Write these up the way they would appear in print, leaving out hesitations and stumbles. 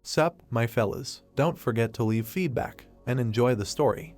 Sup, my fellas, don't forget to leave feedback and enjoy the story.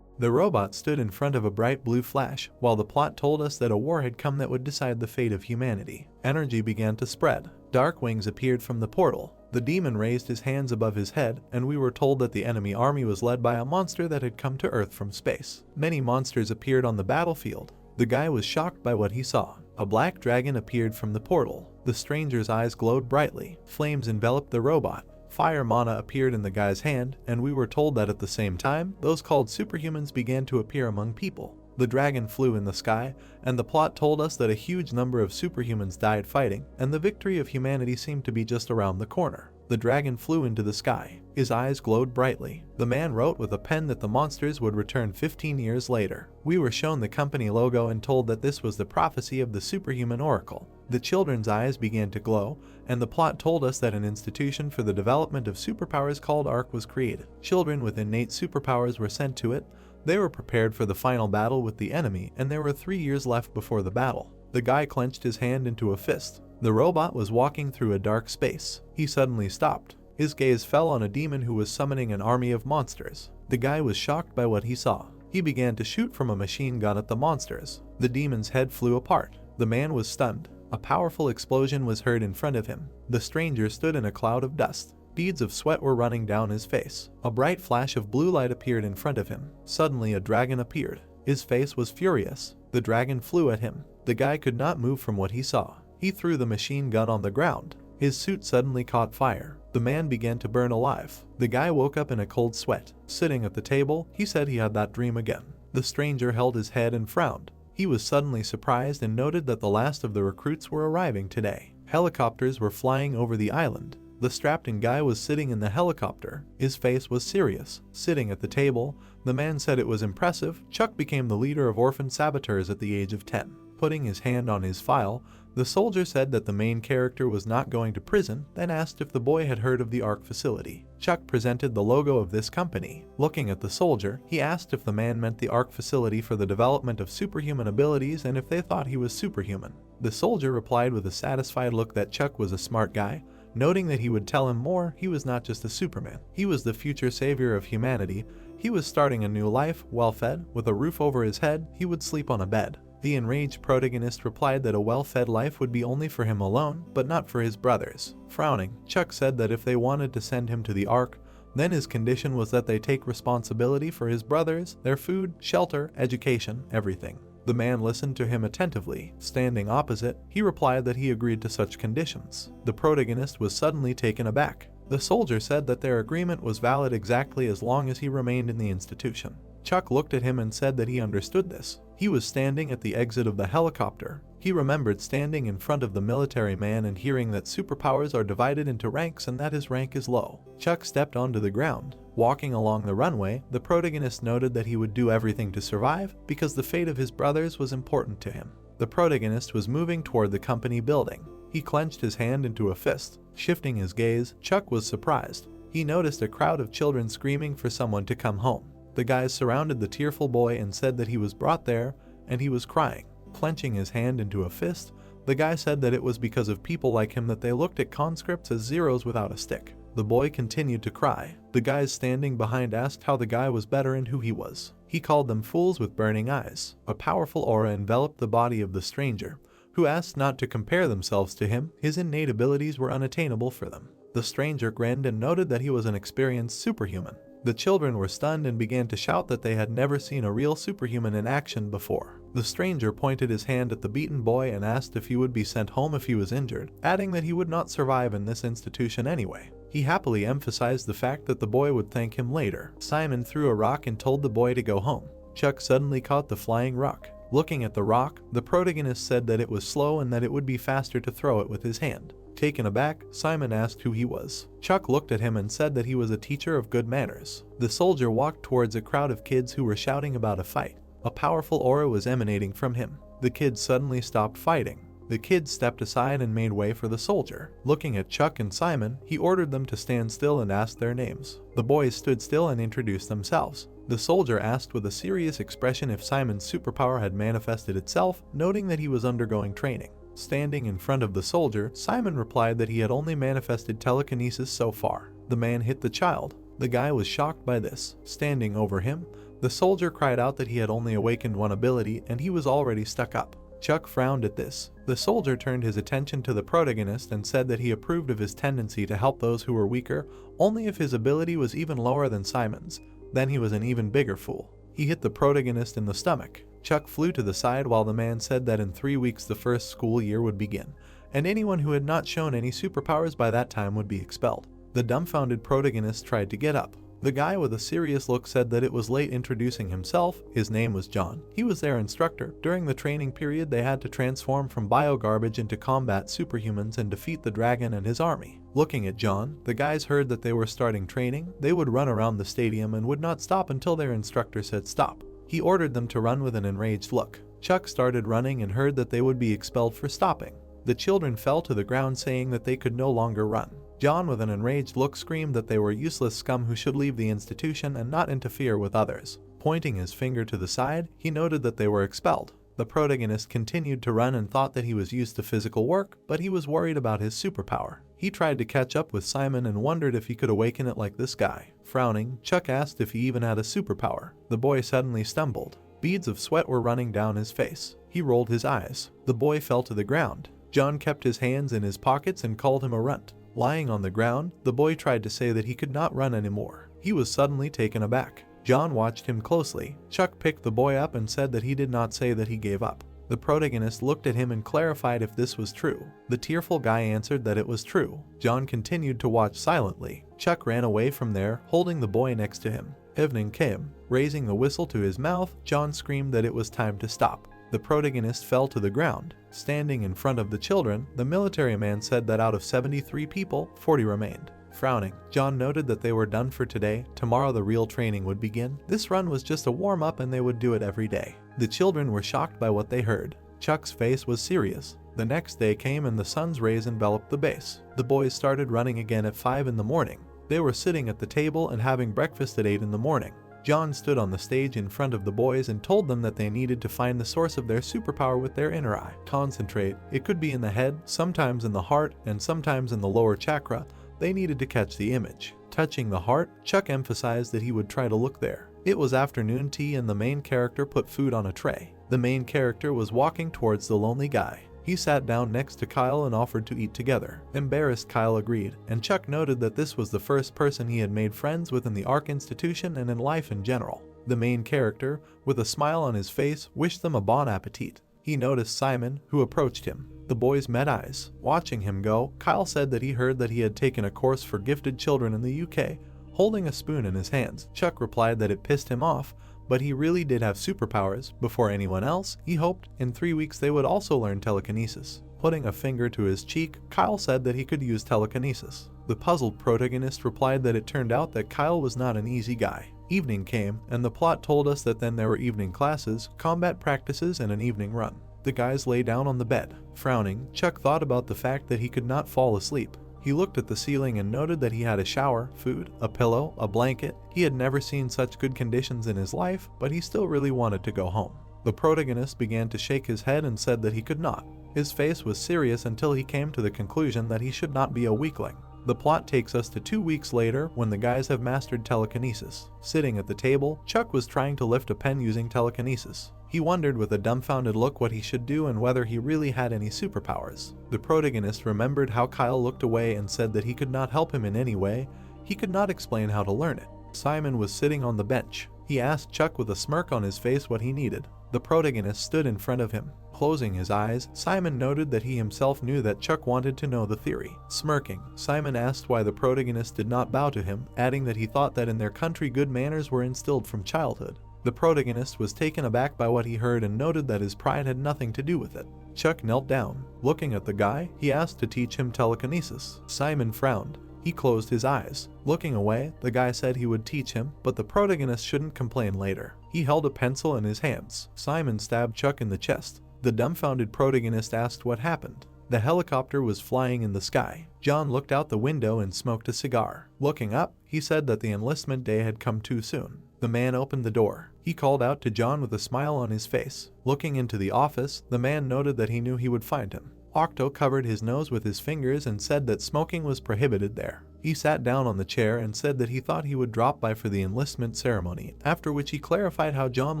The robot stood in front of a bright blue flash while the plot told us that a war had come that would decide the fate of humanity. Energy began to spread. Dark wings appeared from the portal. The demon raised his hands above his head, and we were told that the enemy army was led by a monster that had come to Earth from space. Many monsters appeared on the battlefield. The guy was shocked by what he saw. A black dragon appeared from the portal. The stranger's eyes glowed brightly. Flames enveloped the robot. Fire mana appeared in the guy's hand, and we were told that at the same time, those called superhumans began to appear among people. The dragon flew in the sky, and the plot told us that a huge number of superhumans died fighting, and the victory of humanity seemed to be just around the corner. The dragon flew into the sky. His eyes glowed brightly. The man wrote with a pen that the monsters would return 15 years later. We were shown the company logo and told that this was the prophecy of the superhuman oracle. The children's eyes began to glow, and the plot told us that an institution for the development of superpowers called ARC was created. Children with innate superpowers were sent to it. They were prepared for the final battle with the enemy, and there were 3 years left before the battle. The guy clenched his hand into a fist. The robot was walking through a dark space. He suddenly stopped. His gaze fell on a demon who was summoning an army of monsters. The guy was shocked by what he saw. He began to shoot from a machine gun at the monsters. The demon's head flew apart. The man was stunned. A powerful explosion was heard in front of him. The stranger stood in a cloud of dust. Beads of sweat were running down his face. A bright flash of blue light appeared in front of him. Suddenly a dragon appeared. His face was furious. The dragon flew at him. The guy could not move from what he saw. He threw the machine gun on the ground. His suit suddenly caught fire. The man began to burn alive. The guy woke up in a cold sweat. Sitting at the table, he said he had that dream again. The stranger held his head and frowned. He was suddenly surprised and noted that the last of the recruits were arriving today. Helicopters were flying over the island. The strapped-in guy was sitting in the helicopter. His face was serious. Sitting at the table, the man said it was impressive. Chuck became the leader of orphan saboteurs at the age of 10. Putting his hand on his file, the soldier said that the main character was not going to prison, then asked if the boy had heard of the ARC facility. Chuck presented the logo of this company. Looking at the soldier, he asked if the man meant the ARC facility for the development of superhuman abilities and if they thought he was superhuman. The soldier replied with a satisfied look that Chuck was a smart guy, noting that he would tell him more. He was not just a Superman. He was the future savior of humanity. He was starting a new life, well-fed, with a roof over his head. He would sleep on a bed. The enraged protagonist replied that a well-fed life would be only for him alone, but not for his brothers. Frowning, Chuck said that if they wanted to send him to the ARC, then his condition was that they take responsibility for his brothers, their food, shelter, education, everything. The man listened to him attentively. Standing opposite, he replied that he agreed to such conditions. The protagonist was suddenly taken aback. The soldier said that their agreement was valid exactly as long as he remained in the institution. Chuck looked at him and said that he understood this. He was standing at the exit of the helicopter. He remembered standing in front of the military man and hearing that superpowers are divided into ranks and that his rank is low. Chuck stepped onto the ground. Walking along the runway, the protagonist noted that he would do everything to survive because the fate of his brothers was important to him. The protagonist was moving toward the company building. He clenched his hand into a fist. Shifting his gaze, Chuck was surprised. He noticed a crowd of children screaming for someone to come home. The guys surrounded the tearful boy and said that he was brought there, and he was crying. Clenching his hand into a fist, the guy said that it was because of people like him that they looked at conscripts as zeros without a stick. The boy continued to cry. The guys standing behind asked how the guy was better and who he was. He called them fools with burning eyes. A powerful aura enveloped the body of the stranger, who asked not to compare themselves to him. His innate abilities were unattainable for them. The stranger grinned and noted that he was an experienced superhuman. The children were stunned and began to shout that they had never seen a real superhuman in action before. The stranger pointed his hand at the beaten boy and asked if he would be sent home if he was injured, adding that he would not survive in this institution anyway. He happily emphasized the fact that the boy would thank him later. Simon threw a rock and told the boy to go home. Chuck suddenly caught the flying rock. Looking at the rock, the protagonist said that it was slow and that it would be faster to throw it with his hand. Taken aback, Simon asked who he was. Chuck looked at him and said that he was a teacher of good manners. The soldier walked towards a crowd of kids who were shouting about a fight. A powerful aura was emanating from him. The kids suddenly stopped fighting. The kids stepped aside and made way for the soldier. Looking at Chuck and Simon, he ordered them to stand still and ask their names. The boys stood still and introduced themselves. The soldier asked with a serious expression if Simon's superpower had manifested itself, noting that he was undergoing training. Standing in front of the soldier, Simon replied that he had only manifested telekinesis so far. The man hit the child. The guy was shocked by this. Standing over him, the soldier cried out that he had only awakened one ability and he was already stuck up. Chuck frowned at this. The soldier turned his attention to the protagonist and said that he approved of his tendency to help those who were weaker, only if his ability was even lower than Simon's. Then he was an even bigger fool. He hit the protagonist in the stomach. Chuck flew to the side while the man said that in 3 weeks the first school year would begin, and anyone who had not shown any superpowers by that time would be expelled. The dumbfounded protagonist tried to get up. The guy with a serious look said that it was late introducing himself. His name was John. He was their instructor. During the training period, they had to transform from bio-garbage into combat superhumans and defeat the dragon and his army. Looking at John, the guys heard that they were starting training. They would run around the stadium and would not stop until their instructor said stop. He ordered them to run with an enraged look. Chuck started running and heard that they would be expelled for stopping. The children fell to the ground saying that they could no longer run. John, with an enraged look, screamed that they were useless scum who should leave the institution and not interfere with others. Pointing his finger to the side, he noted that they were expelled. The protagonist continued to run and thought that he was used to physical work, but he was worried about his superpower. He tried to catch up with Simon and wondered if he could awaken it like this guy. Frowning, Chuck asked if he even had a superpower. The boy suddenly stumbled. Beads of sweat were running down his face. He rolled his eyes. The boy fell to the ground. John kept his hands in his pockets and called him a runt. Lying on the ground, the boy tried to say that he could not run anymore. He was suddenly taken aback. John watched him closely. Chuck picked the boy up and said that he did not say that he gave up. The protagonist looked at him and clarified if this was true. The tearful guy answered that it was true. John continued to watch silently. Chuck ran away from there, holding the boy next to him. Evening came. Raising the whistle to his mouth, John screamed that it was time to stop. The protagonist fell to the ground. Standing in front of the children, the military man said that out of 73 people, 40 remained. Frowning, John noted that they were done for today. Tomorrow the real training would begin. This run was just a warm-up and they would do it every day. The children were shocked by what they heard. Chuck's face was serious. The next day came and the sun's rays enveloped the base. The boys started running again at 5 in the morning. They were sitting at the table and having breakfast at 8 in the morning. John stood on the stage in front of the boys and told them that they needed to find the source of their superpower with their inner eye. Concentrate. It could be in the head, sometimes in the heart, and sometimes in the lower chakra. They needed to catch the image. Touching the heart, Chuck emphasized that he would try to look there. It was afternoon tea and the main character put food on a tray. The main character was walking towards the lonely guy. He sat down next to Kyle and offered to eat together. Embarrassed, Kyle agreed, and Chuck noted that this was the first person he had made friends with in the ARC institution and in life in general. The main character, with a smile on his face, wished them a bon appetit. He noticed Simon, who approached him. The boys met eyes. Watching him go, Kyle said that he heard that he had taken a course for gifted children in the UK, holding a spoon in his hands. Chuck replied that it pissed him off, but he really did have superpowers. Before anyone else, he hoped in 3 weeks they would also learn telekinesis. Putting a finger to his cheek, Kyle said that he could use telekinesis. The puzzled protagonist replied that it turned out that Kyle was not an easy guy. Evening came, and the plot told us that then there were evening classes, combat practices, and an evening run. The guys lay down on the bed. Frowning, Chuck thought about the fact that he could not fall asleep. He looked at the ceiling and noted that he had a shower, food, a pillow, a blanket. He had never seen such good conditions in his life, but he still really wanted to go home. The protagonist began to shake his head and said that he could not. His face was serious until he came to the conclusion that he should not be a weakling. The plot takes us to 2 weeks later when the guys have mastered telekinesis. Sitting at the table, Chuck was trying to lift a pen using telekinesis. He wondered with a dumbfounded look what he should do and whether he really had any superpowers. The protagonist remembered how Kyle looked away and said that he could not help him in any way. He could not explain how to learn it. Simon was sitting on the bench. He asked Chuck with a smirk on his face what he needed. The protagonist stood in front of him. Closing his eyes, Simon noted that he himself knew that Chuck wanted to know the theory. Smirking, Simon asked why the protagonist did not bow to him, adding that he thought that in their country good manners were instilled from childhood. The protagonist was taken aback by what he heard and noted that his pride had nothing to do with it. Chuck knelt down. Looking at the guy, he asked to teach him telekinesis. Simon frowned. He closed his eyes. Looking away, the guy said he would teach him, but the protagonist shouldn't complain later. He held a pencil in his hands. Simon stabbed Chuck in the chest. The dumbfounded protagonist asked what happened. The helicopter was flying in the sky. John looked out the window and smoked a cigar. Looking up, he said that the enlistment day had come too soon. The man opened the door. He called out to John with a smile on his face. Looking into the office, the man noted that he knew he would find him. Octo covered his nose with his fingers and said that smoking was prohibited there. He sat down on the chair and said that he thought he would drop by for the enlistment ceremony, after which he clarified how John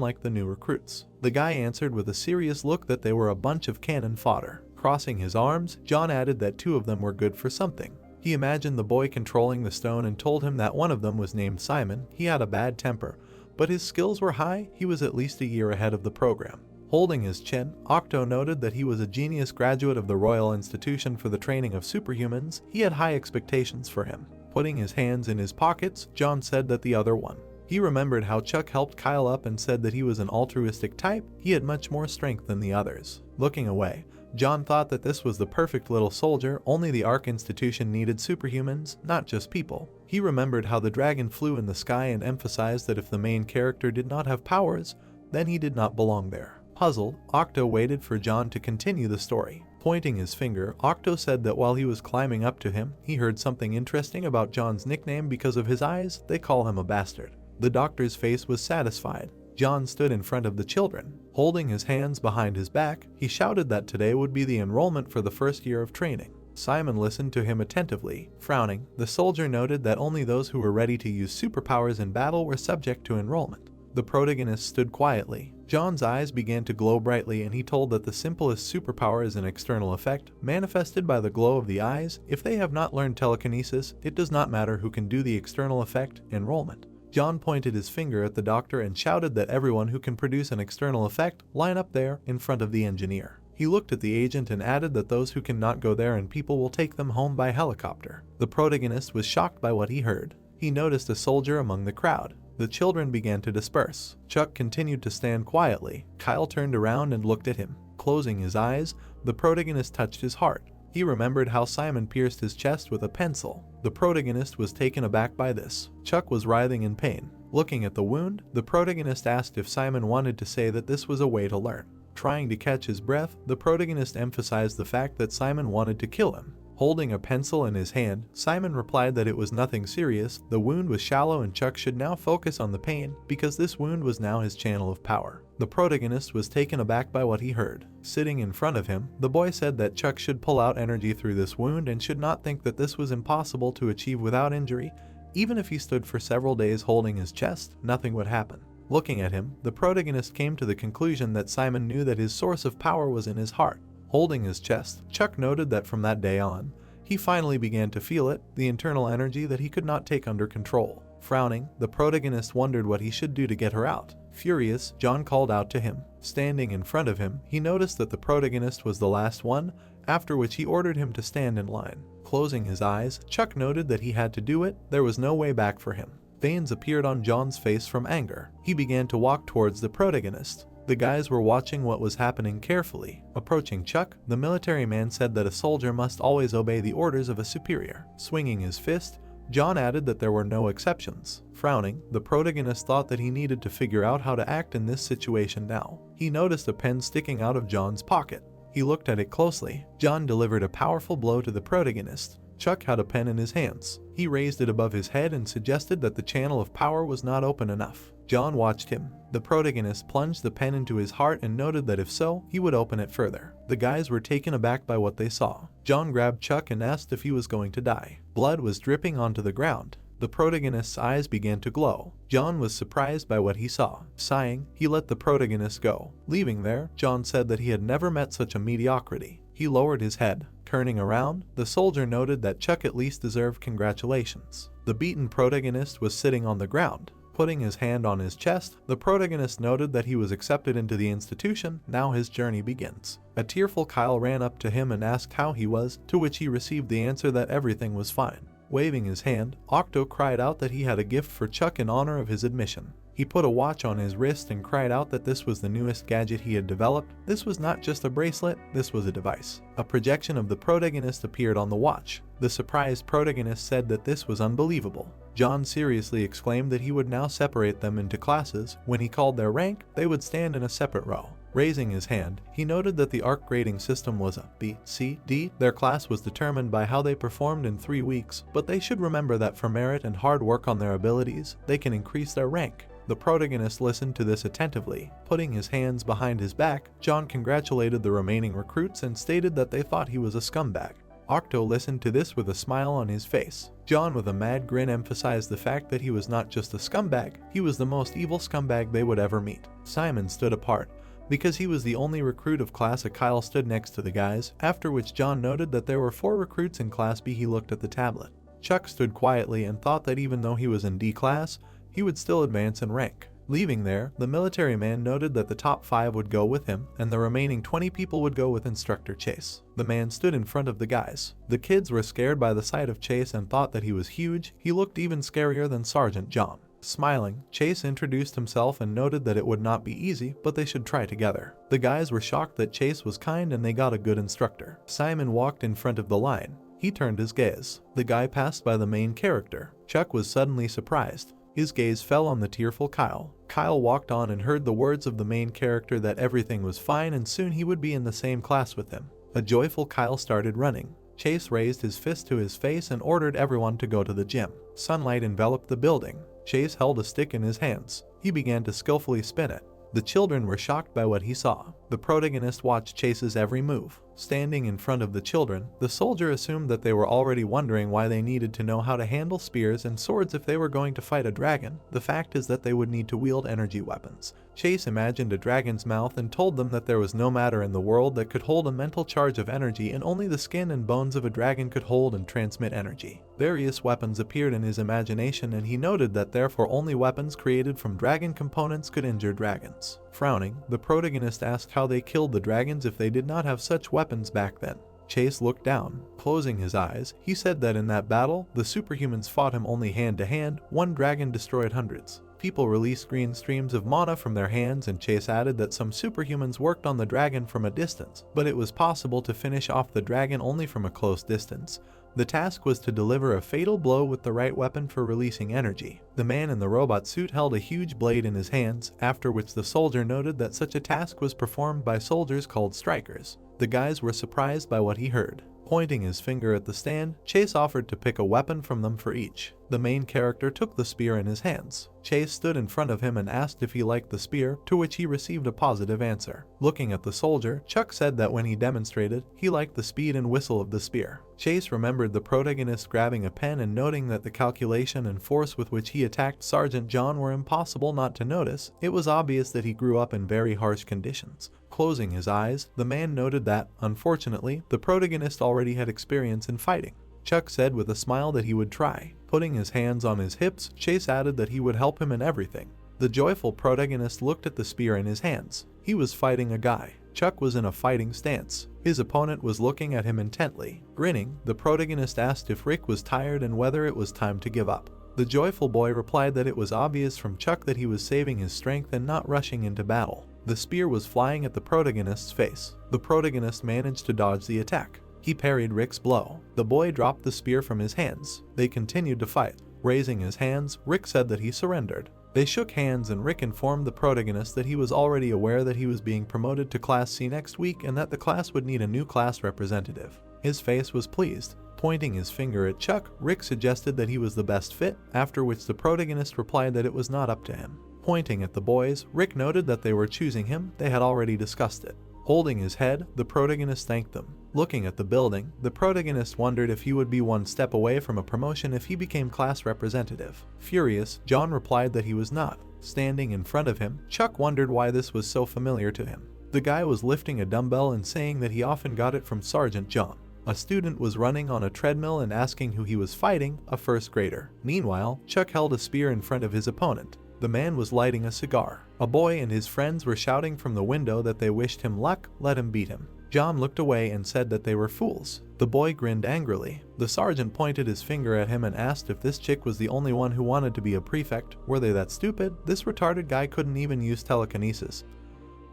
liked the new recruits. The guy answered with a serious look that they were a bunch of cannon fodder. Crossing his arms, John added that 2 of them were good for something. He imagined the boy controlling the stone and told him that one of them was named Simon. He had a bad temper, but his skills were high. He was at least a year ahead of the program. Holding his chin, Octo noted that he was a genius graduate of the Royal Institution for the Training of Superhumans. He had high expectations for him. Putting his hands in his pockets, John said that the other one. He remembered how Chuck helped Kyle up and said that he was an altruistic type. He had much more strength than the others. Looking away, John thought that this was the perfect little soldier. Only the Ark Institution needed superhumans, not just people. He remembered how the dragon flew in the sky and emphasized that if the main character did not have powers, then he did not belong there. Puzzled, Octo waited for John to continue the story. Pointing his finger, Octo said that while he was climbing up to him, he heard something interesting about John's nickname. Because of his eyes, they call him a bastard. The doctor's face was satisfied. John stood in front of the children. Holding his hands behind his back, he shouted that today would be the enrollment for the first year of training. Simon listened to him attentively. Frowning, the soldier noted that only those who were ready to use superpowers in battle were subject to enrollment. The protagonist stood quietly. John's eyes began to glow brightly and he told that the simplest superpower is an external effect, manifested by the glow of the eyes. If they have not learned telekinesis, it does not matter who can do the external effect, enrollment. John pointed his finger at the doctor and shouted that everyone who can produce an external effect, line up there, in front of the engineer. He looked at the agent and added that those who cannot go there and people will take them home by helicopter. The protagonist was shocked by what he heard. He noticed a soldier among the crowd. The children began to disperse. Chuck continued to stand quietly. Kyle turned around and looked at him. Closing his eyes, the protagonist touched his heart. He remembered how Simon pierced his chest with a pencil. The protagonist was taken aback by this. Chuck was writhing in pain. Looking at the wound, the protagonist asked if Simon wanted to say that this was a way to learn. Trying to catch his breath, the protagonist emphasized the fact that Simon wanted to kill him. Holding a pencil in his hand, Simon replied that it was nothing serious. The wound was shallow and Chuck should now focus on the pain because this wound was now his channel of power. The protagonist was taken aback by what he heard. Sitting in front of him, the boy said that Chuck should pull out energy through this wound and should not think that this was impossible to achieve without injury. Even if he stood for several days holding his chest, nothing would happen. Looking at him, the protagonist came to the conclusion that Simon knew that his source of power was in his heart. Holding his chest, Chuck noted that from that day on, he finally began to feel it, the internal energy that he could not take under control. Frowning, the protagonist wondered what he should do to get her out. Furious, John called out to him. Standing in front of him, he noticed that the protagonist was the last one, after which he ordered him to stand in line. Closing his eyes, Chuck noted that he had to do it. There was no way back for him. Veins appeared on John's face from anger. He began to walk towards the protagonist. The guys were watching what was happening carefully. Approaching Chuck, the military man said that a soldier must always obey the orders of a superior. Swinging his fist, John added that there were no exceptions. Frowning, the protagonist thought that he needed to figure out how to act in this situation now. He noticed a pen sticking out of John's pocket. He looked at it closely. John delivered a powerful blow to the protagonist. Chuck had a pen in his hands. He raised it above his head and suggested that the channel of power was not open enough. John watched him. The protagonist plunged the pen into his heart and noted that if so, he would open it further. The guys were taken aback by what they saw. John grabbed Chuck and asked if he was going to die. Blood was dripping onto the ground. The protagonist's eyes began to glow. John was surprised by what he saw. Sighing, he let the protagonist go. Leaving there, John said that he had never met such a mediocrity. He lowered his head. Turning around, the soldier noted that Chuck at least deserved congratulations. The beaten protagonist was sitting on the ground. Putting his hand on his chest, the protagonist noted that he was accepted into the institution. Now his journey begins. A tearful Kyle ran up to him and asked how he was, to which he received the answer that everything was fine. Waving his hand, Octo cried out that he had a gift for Chuck in honor of his admission. He put a watch on his wrist and cried out that this was the newest gadget he had developed. This was not just a bracelet, this was a device. A projection of the protagonist appeared on the watch. The surprised protagonist said that this was unbelievable. John seriously exclaimed that he would now separate them into classes. When he called their rank, they would stand in a separate row. Raising his hand, he noted that the ARC grading system was a B, C, D. Their class was determined by how they performed in 3 weeks, but they should remember that for merit and hard work on their abilities, they can increase their rank. The protagonist listened to this attentively. Putting his hands behind his back, John congratulated the remaining recruits and stated that they thought he was a scumbag. Octo listened to this with a smile on his face. John, with a mad grin, emphasized the fact that he was not just a scumbag, he was the most evil scumbag they would ever meet. Simon stood apart. Because he was the only recruit of Class A, Kyle stood next to the guys, after which John noted that there were 4 recruits in Class B. He looked at the tablet. Chuck stood quietly and thought that even though he was in D class, he would still advance in rank. Leaving there, the military man noted that the top 5 would go with him, and the remaining 20 people would go with Instructor Chase. The man stood in front of the guys. The kids were scared by the sight of Chase and thought that he was huge. He looked even scarier than Sergeant John. Smiling, Chase introduced himself and noted that it would not be easy, but they should try together. The guys were shocked that Chase was kind and they got a good instructor. Simon walked in front of the line. He turned his gaze. The guy passed by the main character. Chuck was suddenly surprised. His gaze fell on the tearful Kyle. Kyle walked on and heard the words of the main character that everything was fine and soon he would be in the same class with him. A joyful Kyle started running. Chase raised his fist to his face and ordered everyone to go to the gym. Sunlight enveloped the building. Chase held a stick in his hands. He began to skillfully spin it. The children were shocked by what he saw. The protagonist watched Chase's every move. Standing in front of the children, the soldier assumed that they were already wondering why they needed to know how to handle spears and swords if they were going to fight a dragon. The fact is that they would need to wield energy weapons. Chase imagined a dragon's mouth and told them that there was no matter in the world that could hold a mental charge of energy, and only the skin and bones of a dragon could hold and transmit energy. Various weapons appeared in his imagination, and he noted that therefore only weapons created from dragon components could injure dragons. Frowning, the protagonist asked how they killed the dragons if they did not have such weapons back then. Chase looked down. Closing his eyes, he said that in that battle, the superhumans fought him only hand to hand. One dragon destroyed hundreds. People released green streams of mana from their hands, and Chase added that some superhumans worked on the dragon from a distance, but it was possible to finish off the dragon only from a close distance. The task was to deliver a fatal blow with the right weapon for releasing energy. The man in the robot suit held a huge blade in his hands, after which the soldier noted that such a task was performed by soldiers called strikers. The guys were surprised by what he heard. Pointing his finger at the stand, Chase offered to pick a weapon from them for each. The main character took the spear in his hands. Chase stood in front of him and asked if he liked the spear, to which he received a positive answer. Looking at the soldier, Chuck said that when he demonstrated, he liked the speed and whistle of the spear. Chase remembered the protagonist grabbing a pen and noting that the calculation and force with which he attacked Sergeant John were impossible not to notice. It was obvious that he grew up in very harsh conditions. Closing his eyes, the man noted that, unfortunately, the protagonist already had experience in fighting. Chuck said with a smile that he would try. Putting his hands on his hips, Chase added that he would help him in everything. The joyful protagonist looked at the spear in his hands. He was fighting a guy. Chuck was in a fighting stance. His opponent was looking at him intently. Grinning, the protagonist asked if Rick was tired and whether it was time to give up. The joyful boy replied that it was obvious from Chuck that he was saving his strength and not rushing into battle. The spear was flying at the protagonist's face. The protagonist managed to dodge the attack. He parried Rick's blow. The boy dropped the spear from his hands. They continued to fight. Raising his hands, Rick said that he surrendered. They shook hands and Rick informed the protagonist that he was already aware that he was being promoted to Class C next week and that the class would need a new class representative. His face was pleased. Pointing his finger at Chuck, Rick suggested that he was the best fit, after which the protagonist replied that it was not up to him. Pointing at the boys, Rick noted that they were choosing him. They had already discussed it. Holding his head, the protagonist thanked them. Looking at the building, the protagonist wondered if he would be one step away from a promotion if he became class representative. Furious, John replied that he was not. Standing in front of him, Chuck wondered why this was so familiar to him. The guy was lifting a dumbbell and saying that he often got it from Sergeant John. A student was running on a treadmill and asking who he was fighting, a first grader. Meanwhile, Chuck held a spear in front of his opponent. The man was lighting a cigar. A boy and his friends were shouting from the window that they wished him luck, let him beat him. John looked away and said that they were fools. The boy grinned angrily. The sergeant pointed his finger at him and asked if this chick was the only one who wanted to be a prefect. Were they that stupid? This retarded guy couldn't even use telekinesis.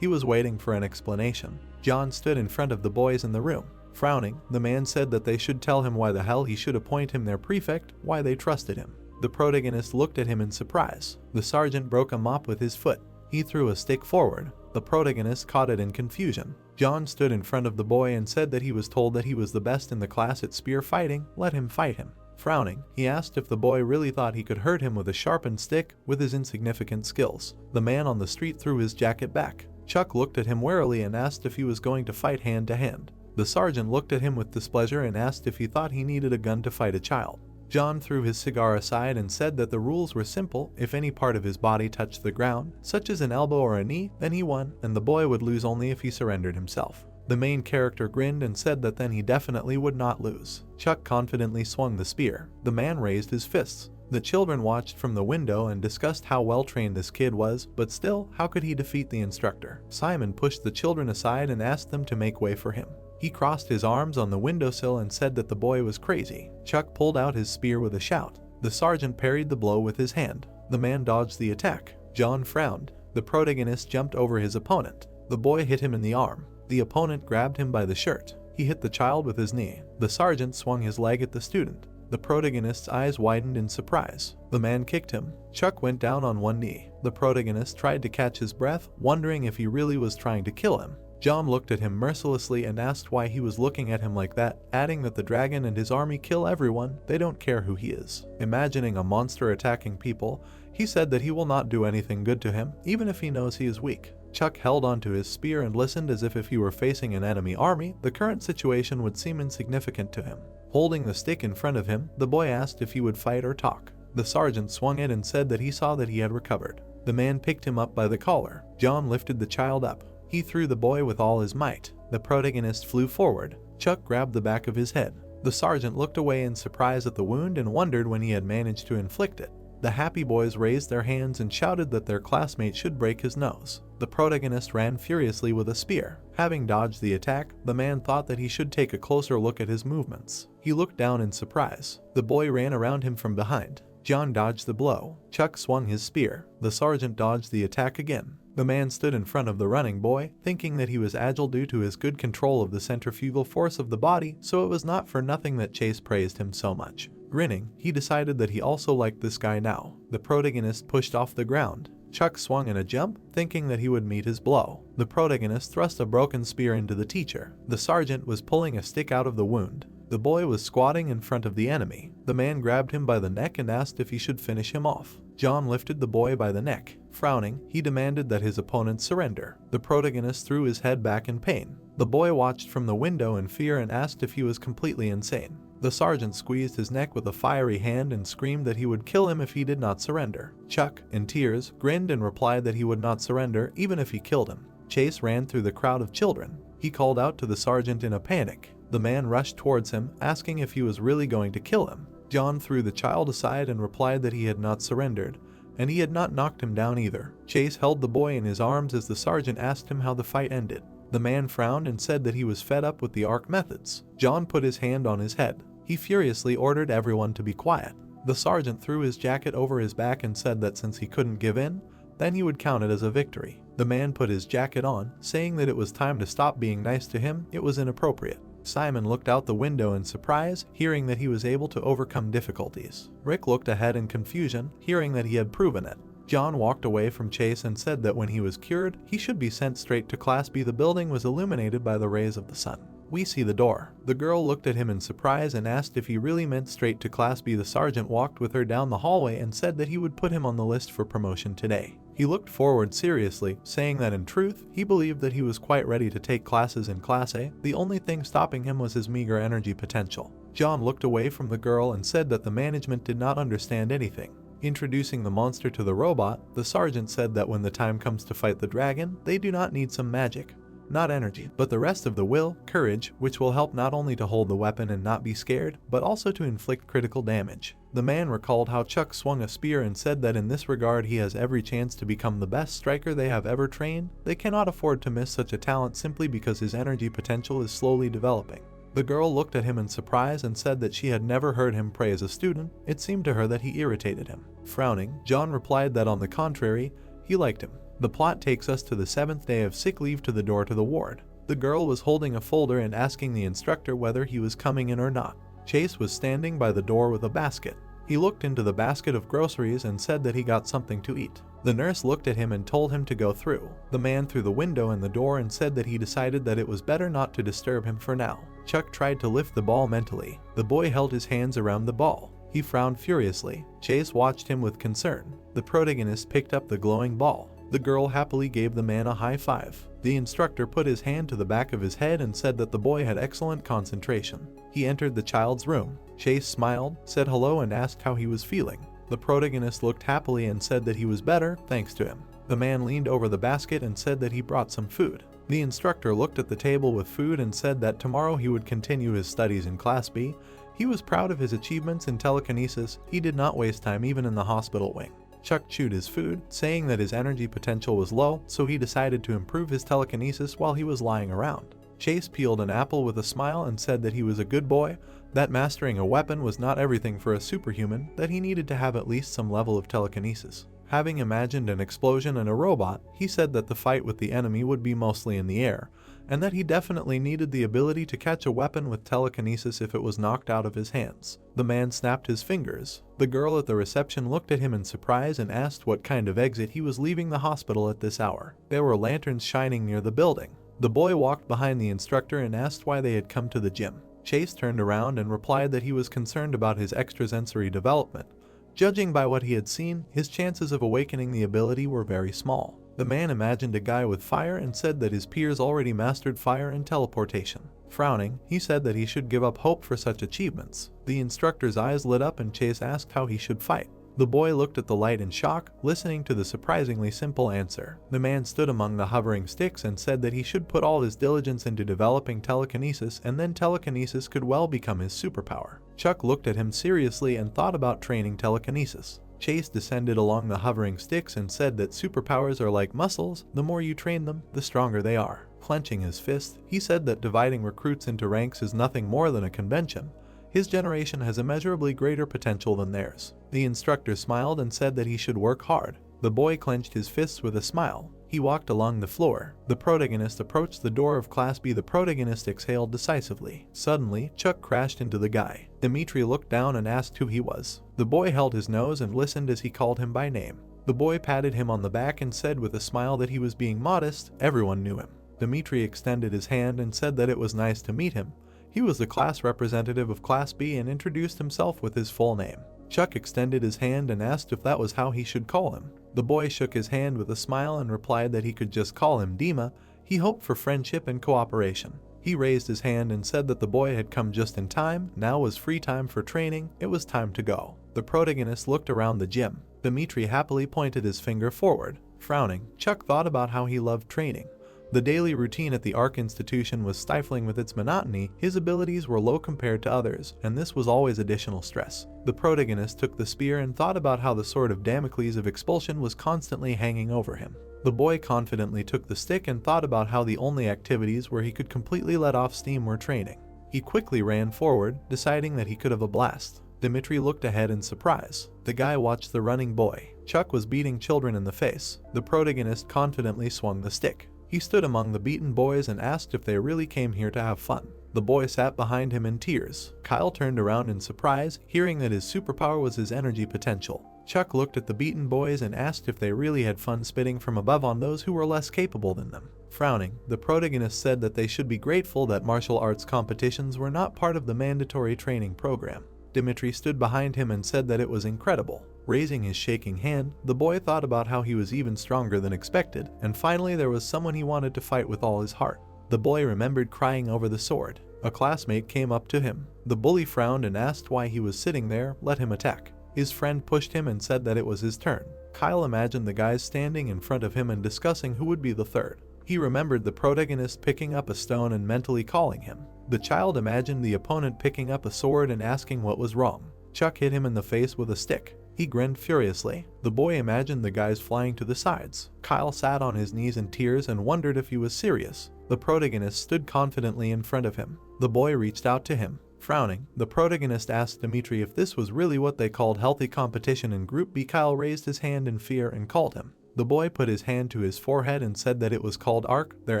He was waiting for an explanation. John stood in front of the boys in the room. Frowning, the man said that they should tell him why the hell he should appoint him their prefect, why they trusted him. The protagonist looked at him in surprise. The sergeant broke a mop with his foot. He threw a stick forward. The protagonist caught it in confusion. John stood in front of the boy and said that he was told that he was the best in the class at spear fighting, let him fight him. Frowning, he asked if the boy really thought he could hurt him with a sharpened stick with his insignificant skills. The man on the street threw his jacket back. Chuck looked at him warily and asked if he was going to fight hand to hand. The sergeant looked at him with displeasure and asked if he thought he needed a gun to fight a child. John threw his cigar aside and said that the rules were simple. If any part of his body touched the ground, such as an elbow or a knee, then he won, and the boy would lose only if he surrendered himself. The main character grinned and said that then he definitely would not lose. Chuck confidently swung the spear. The man raised his fists. The children watched from the window and discussed how well trained this kid was, but still, how could he defeat the instructor? Simon pushed the children aside and asked them to make way for him. He crossed his arms on the windowsill and said that the boy was crazy. Chuck pulled out his spear with a shout. The sergeant parried the blow with his hand. The man dodged the attack. John frowned. The protagonist jumped over his opponent. The boy hit him in the arm. The opponent grabbed him by the shirt. He hit the child with his knee. The sergeant swung his leg at the student. The protagonist's eyes widened in surprise. The man kicked him. Chuck went down on one knee. The protagonist tried to catch his breath, wondering if he really was trying to kill him. John looked at him mercilessly and asked why he was looking at him like that, adding that the dragon and his army kill everyone, they don't care who he is. Imagining a monster attacking people, he said that he will not do anything good to him, even if he knows he is weak. Chuck held onto his spear and listened as if he were facing an enemy army, the current situation would seem insignificant to him. Holding the stick in front of him, the boy asked if he would fight or talk. The sergeant swung it and said that he saw that he had recovered. The man picked him up by the collar. John lifted the child up. He threw the boy with all his might. The protagonist flew forward. Chuck grabbed the back of his head. The sergeant looked away in surprise at the wound and wondered when he had managed to inflict it. The happy boys raised their hands and shouted that their classmate should break his nose. The protagonist ran furiously with a spear. Having dodged the attack, the man thought that he should take a closer look at his movements. He looked down in surprise. The boy ran around him from behind. John dodged the blow. Chuck swung his spear. The sergeant dodged the attack again. The man stood in front of the running boy, thinking that he was agile due to his good control of the centrifugal force of the body, so it was not for nothing that Chase praised him so much. Grinning, he decided that he also liked this guy now. The protagonist pushed off the ground. Chuck swung in a jump, thinking that he would meet his blow. The protagonist thrust a broken spear into the teacher. The sergeant was pulling a stick out of the wound. The boy was squatting in front of the enemy. The man grabbed him by the neck and asked if he should finish him off. John lifted the boy by the neck. Frowning, he demanded that his opponent surrender. The protagonist threw his head back in pain. The boy watched from the window in fear and asked if he was completely insane. The sergeant squeezed his neck with a fiery hand and screamed that he would kill him if he did not surrender. Chuck, in tears, grinned and replied that he would not surrender even if he killed him. Chase ran through the crowd of children. He called out to the sergeant in a panic. The man rushed towards him, asking if he was really going to kill him. John threw the child aside and replied that he had not surrendered, and he had not knocked him down either. Chase held the boy in his arms as the sergeant asked him how the fight ended. The man frowned and said that he was fed up with the ARC methods. John put his hand on his head. He furiously ordered everyone to be quiet. The sergeant threw his jacket over his back and said that since he couldn't give in, then he would count it as a victory. The man put his jacket on, saying that it was time to stop being nice to him, it was inappropriate. Simon looked out the window in surprise, hearing that he was able to overcome difficulties. Rick looked ahead in confusion, hearing that he had proven it. John walked away from Chase and said that when he was cured, he should be sent straight to Class B. The building was illuminated by the rays of the sun. We see the door. The girl looked at him in surprise and asked if he really meant straight to Class B. The sergeant walked with her down the hallway and said that he would put him on the list for promotion today. He looked forward seriously, saying that in truth, he believed that he was quite ready to take classes in Class A. The only thing stopping him was his meager energy potential. John looked away from the girl and said that the management did not understand anything. Introducing the monster to the robot, the sergeant said that when the time comes to fight the dragon, they do not need some magic, not energy, but the rest of the will, courage, which will help not only to hold the weapon and not be scared, but also to inflict critical damage. The man recalled how Chuck swung a spear and said that in this regard he has every chance to become the best striker they have ever trained. They cannot afford to miss such a talent simply because his energy potential is slowly developing. The girl looked at him in surprise and said that she had never heard him praise a student. It seemed to her that he irritated him. Frowning, John replied that on the contrary, he liked him. The plot takes us to the 7th day of sick leave to the door to the ward. The girl was holding a folder and asking the instructor whether he was coming in or not. Chase was standing by the door with a basket. He looked into the basket of groceries and said that he got something to eat. The nurse looked at him and told him to go through. The man threw the window in the door and said that he decided that it was better not to disturb him for now. Chuck tried to lift the ball mentally. The boy held his hands around the ball. He frowned furiously. Chase watched him with concern. The protagonist picked up the glowing ball. The girl happily gave the man a high five. The instructor put his hand to the back of his head and said that the boy had excellent concentration. He entered the child's room. Chase smiled, said hello and asked how he was feeling. The protagonist looked happily and said that he was better, thanks to him. The man leaned over the basket and said that he brought some food. The instructor looked at the table with food and said that tomorrow he would continue his studies in Class B. He was proud of his achievements in telekinesis. He did not waste time even in the hospital wing. Chuck chewed his food, saying that his energy potential was low, so he decided to improve his telekinesis while he was lying around. Chase peeled an apple with a smile and said that he was a good boy, that mastering a weapon was not everything for a superhuman, that he needed to have at least some level of telekinesis. Having imagined an explosion and a robot, he said that the fight with the enemy would be mostly in the air, and that he definitely needed the ability to catch a weapon with telekinesis if it was knocked out of his hands. The man snapped his fingers. The girl at the reception looked at him in surprise and asked what kind of exit he was leaving the hospital at this hour. There were lanterns shining near the building. The boy walked behind the instructor and asked why they had come to the gym. Chase turned around and replied that he was concerned about his extrasensory development. Judging by what he had seen, his chances of awakening the ability were very small. The man imagined a guy with fire and said that his peers already mastered fire and teleportation. Frowning, he said that he should give up hope for such achievements. The instructor's eyes lit up and Chase asked how he should fight. The boy looked at the light in shock, listening to the surprisingly simple answer. The man stood among the hovering sticks and said that he should put all his diligence into developing telekinesis, and then telekinesis could well become his superpower. Chuck looked at him seriously and thought about training telekinesis. Chase descended along the hovering sticks and said that superpowers are like muscles, the more you train them, the stronger they are. Clenching his fist, he said that dividing recruits into ranks is nothing more than a convention. His generation has immeasurably greater potential than theirs. The instructor smiled and said that he should work hard. The boy clenched his fists with a smile. He walked along the floor. The protagonist approached the door of Class B. The protagonist exhaled decisively. Suddenly, Chuck crashed into the guy. Dimitri looked down and asked who he was. The boy held his nose and listened as he called him by name. The boy patted him on the back and said with a smile that he was being modest. Everyone knew him. Dimitri extended his hand and said that it was nice to meet him. He was the class representative of Class B and introduced himself with his full name. Chuck extended his hand and asked if that was how he should call him. The boy shook his hand with a smile and replied that he could just call him Dima. He hoped for friendship and cooperation. He raised his hand and said that the boy had come just in time. Now was free time for training. It was time to go. The protagonist looked around the gym. Dimitri happily pointed his finger forward. Frowning, Chuck thought about how he loved training. The daily routine at the Ark Institution was stifling with its monotony. His abilities were low compared to others, and this was always additional stress. The protagonist took the spear and thought about how the sword of Damocles of expulsion was constantly hanging over him. The boy confidently took the stick and thought about how the only activities where he could completely let off steam were training. He quickly ran forward, deciding that he could have a blast. Dimitri looked ahead in surprise. The guy watched the running boy. Chuck was beating children in the face. The protagonist confidently swung the stick. He stood among the beaten boys and asked if they really came here to have fun. The boy sat behind him in tears. Kyle turned around in surprise, hearing that his superpower was his energy potential. Chuck looked at the beaten boys and asked if they really had fun spitting from above on those who were less capable than them. Frowning, the protagonist said that they should be grateful that martial arts competitions were not part of the mandatory training program. Dimitri stood behind him and said that it was incredible. Raising his shaking hand, the boy thought about how he was even stronger than expected, and finally there was someone he wanted to fight with all his heart. The boy remembered crying over the sword. A classmate came up to him. The bully frowned and asked why he was sitting there. Let him attack. His friend pushed him and said that it was his turn. Kyle imagined the guys standing in front of him and discussing who would be the third. He remembered the protagonist picking up a stone and mentally calling him. The child imagined the opponent picking up a sword and asking what was wrong. Chuck hit him in the face with a stick. He grinned furiously. The boy imagined the guys flying to the sides. Kyle sat on his knees in tears and wondered if he was serious. The protagonist stood confidently in front of him. The boy reached out to him. Frowning, the protagonist asked Dimitri if this was really what they called healthy competition in Group B. Kyle raised his hand in fear and called him. The boy put his hand to his forehead and said that it was called Ark. Their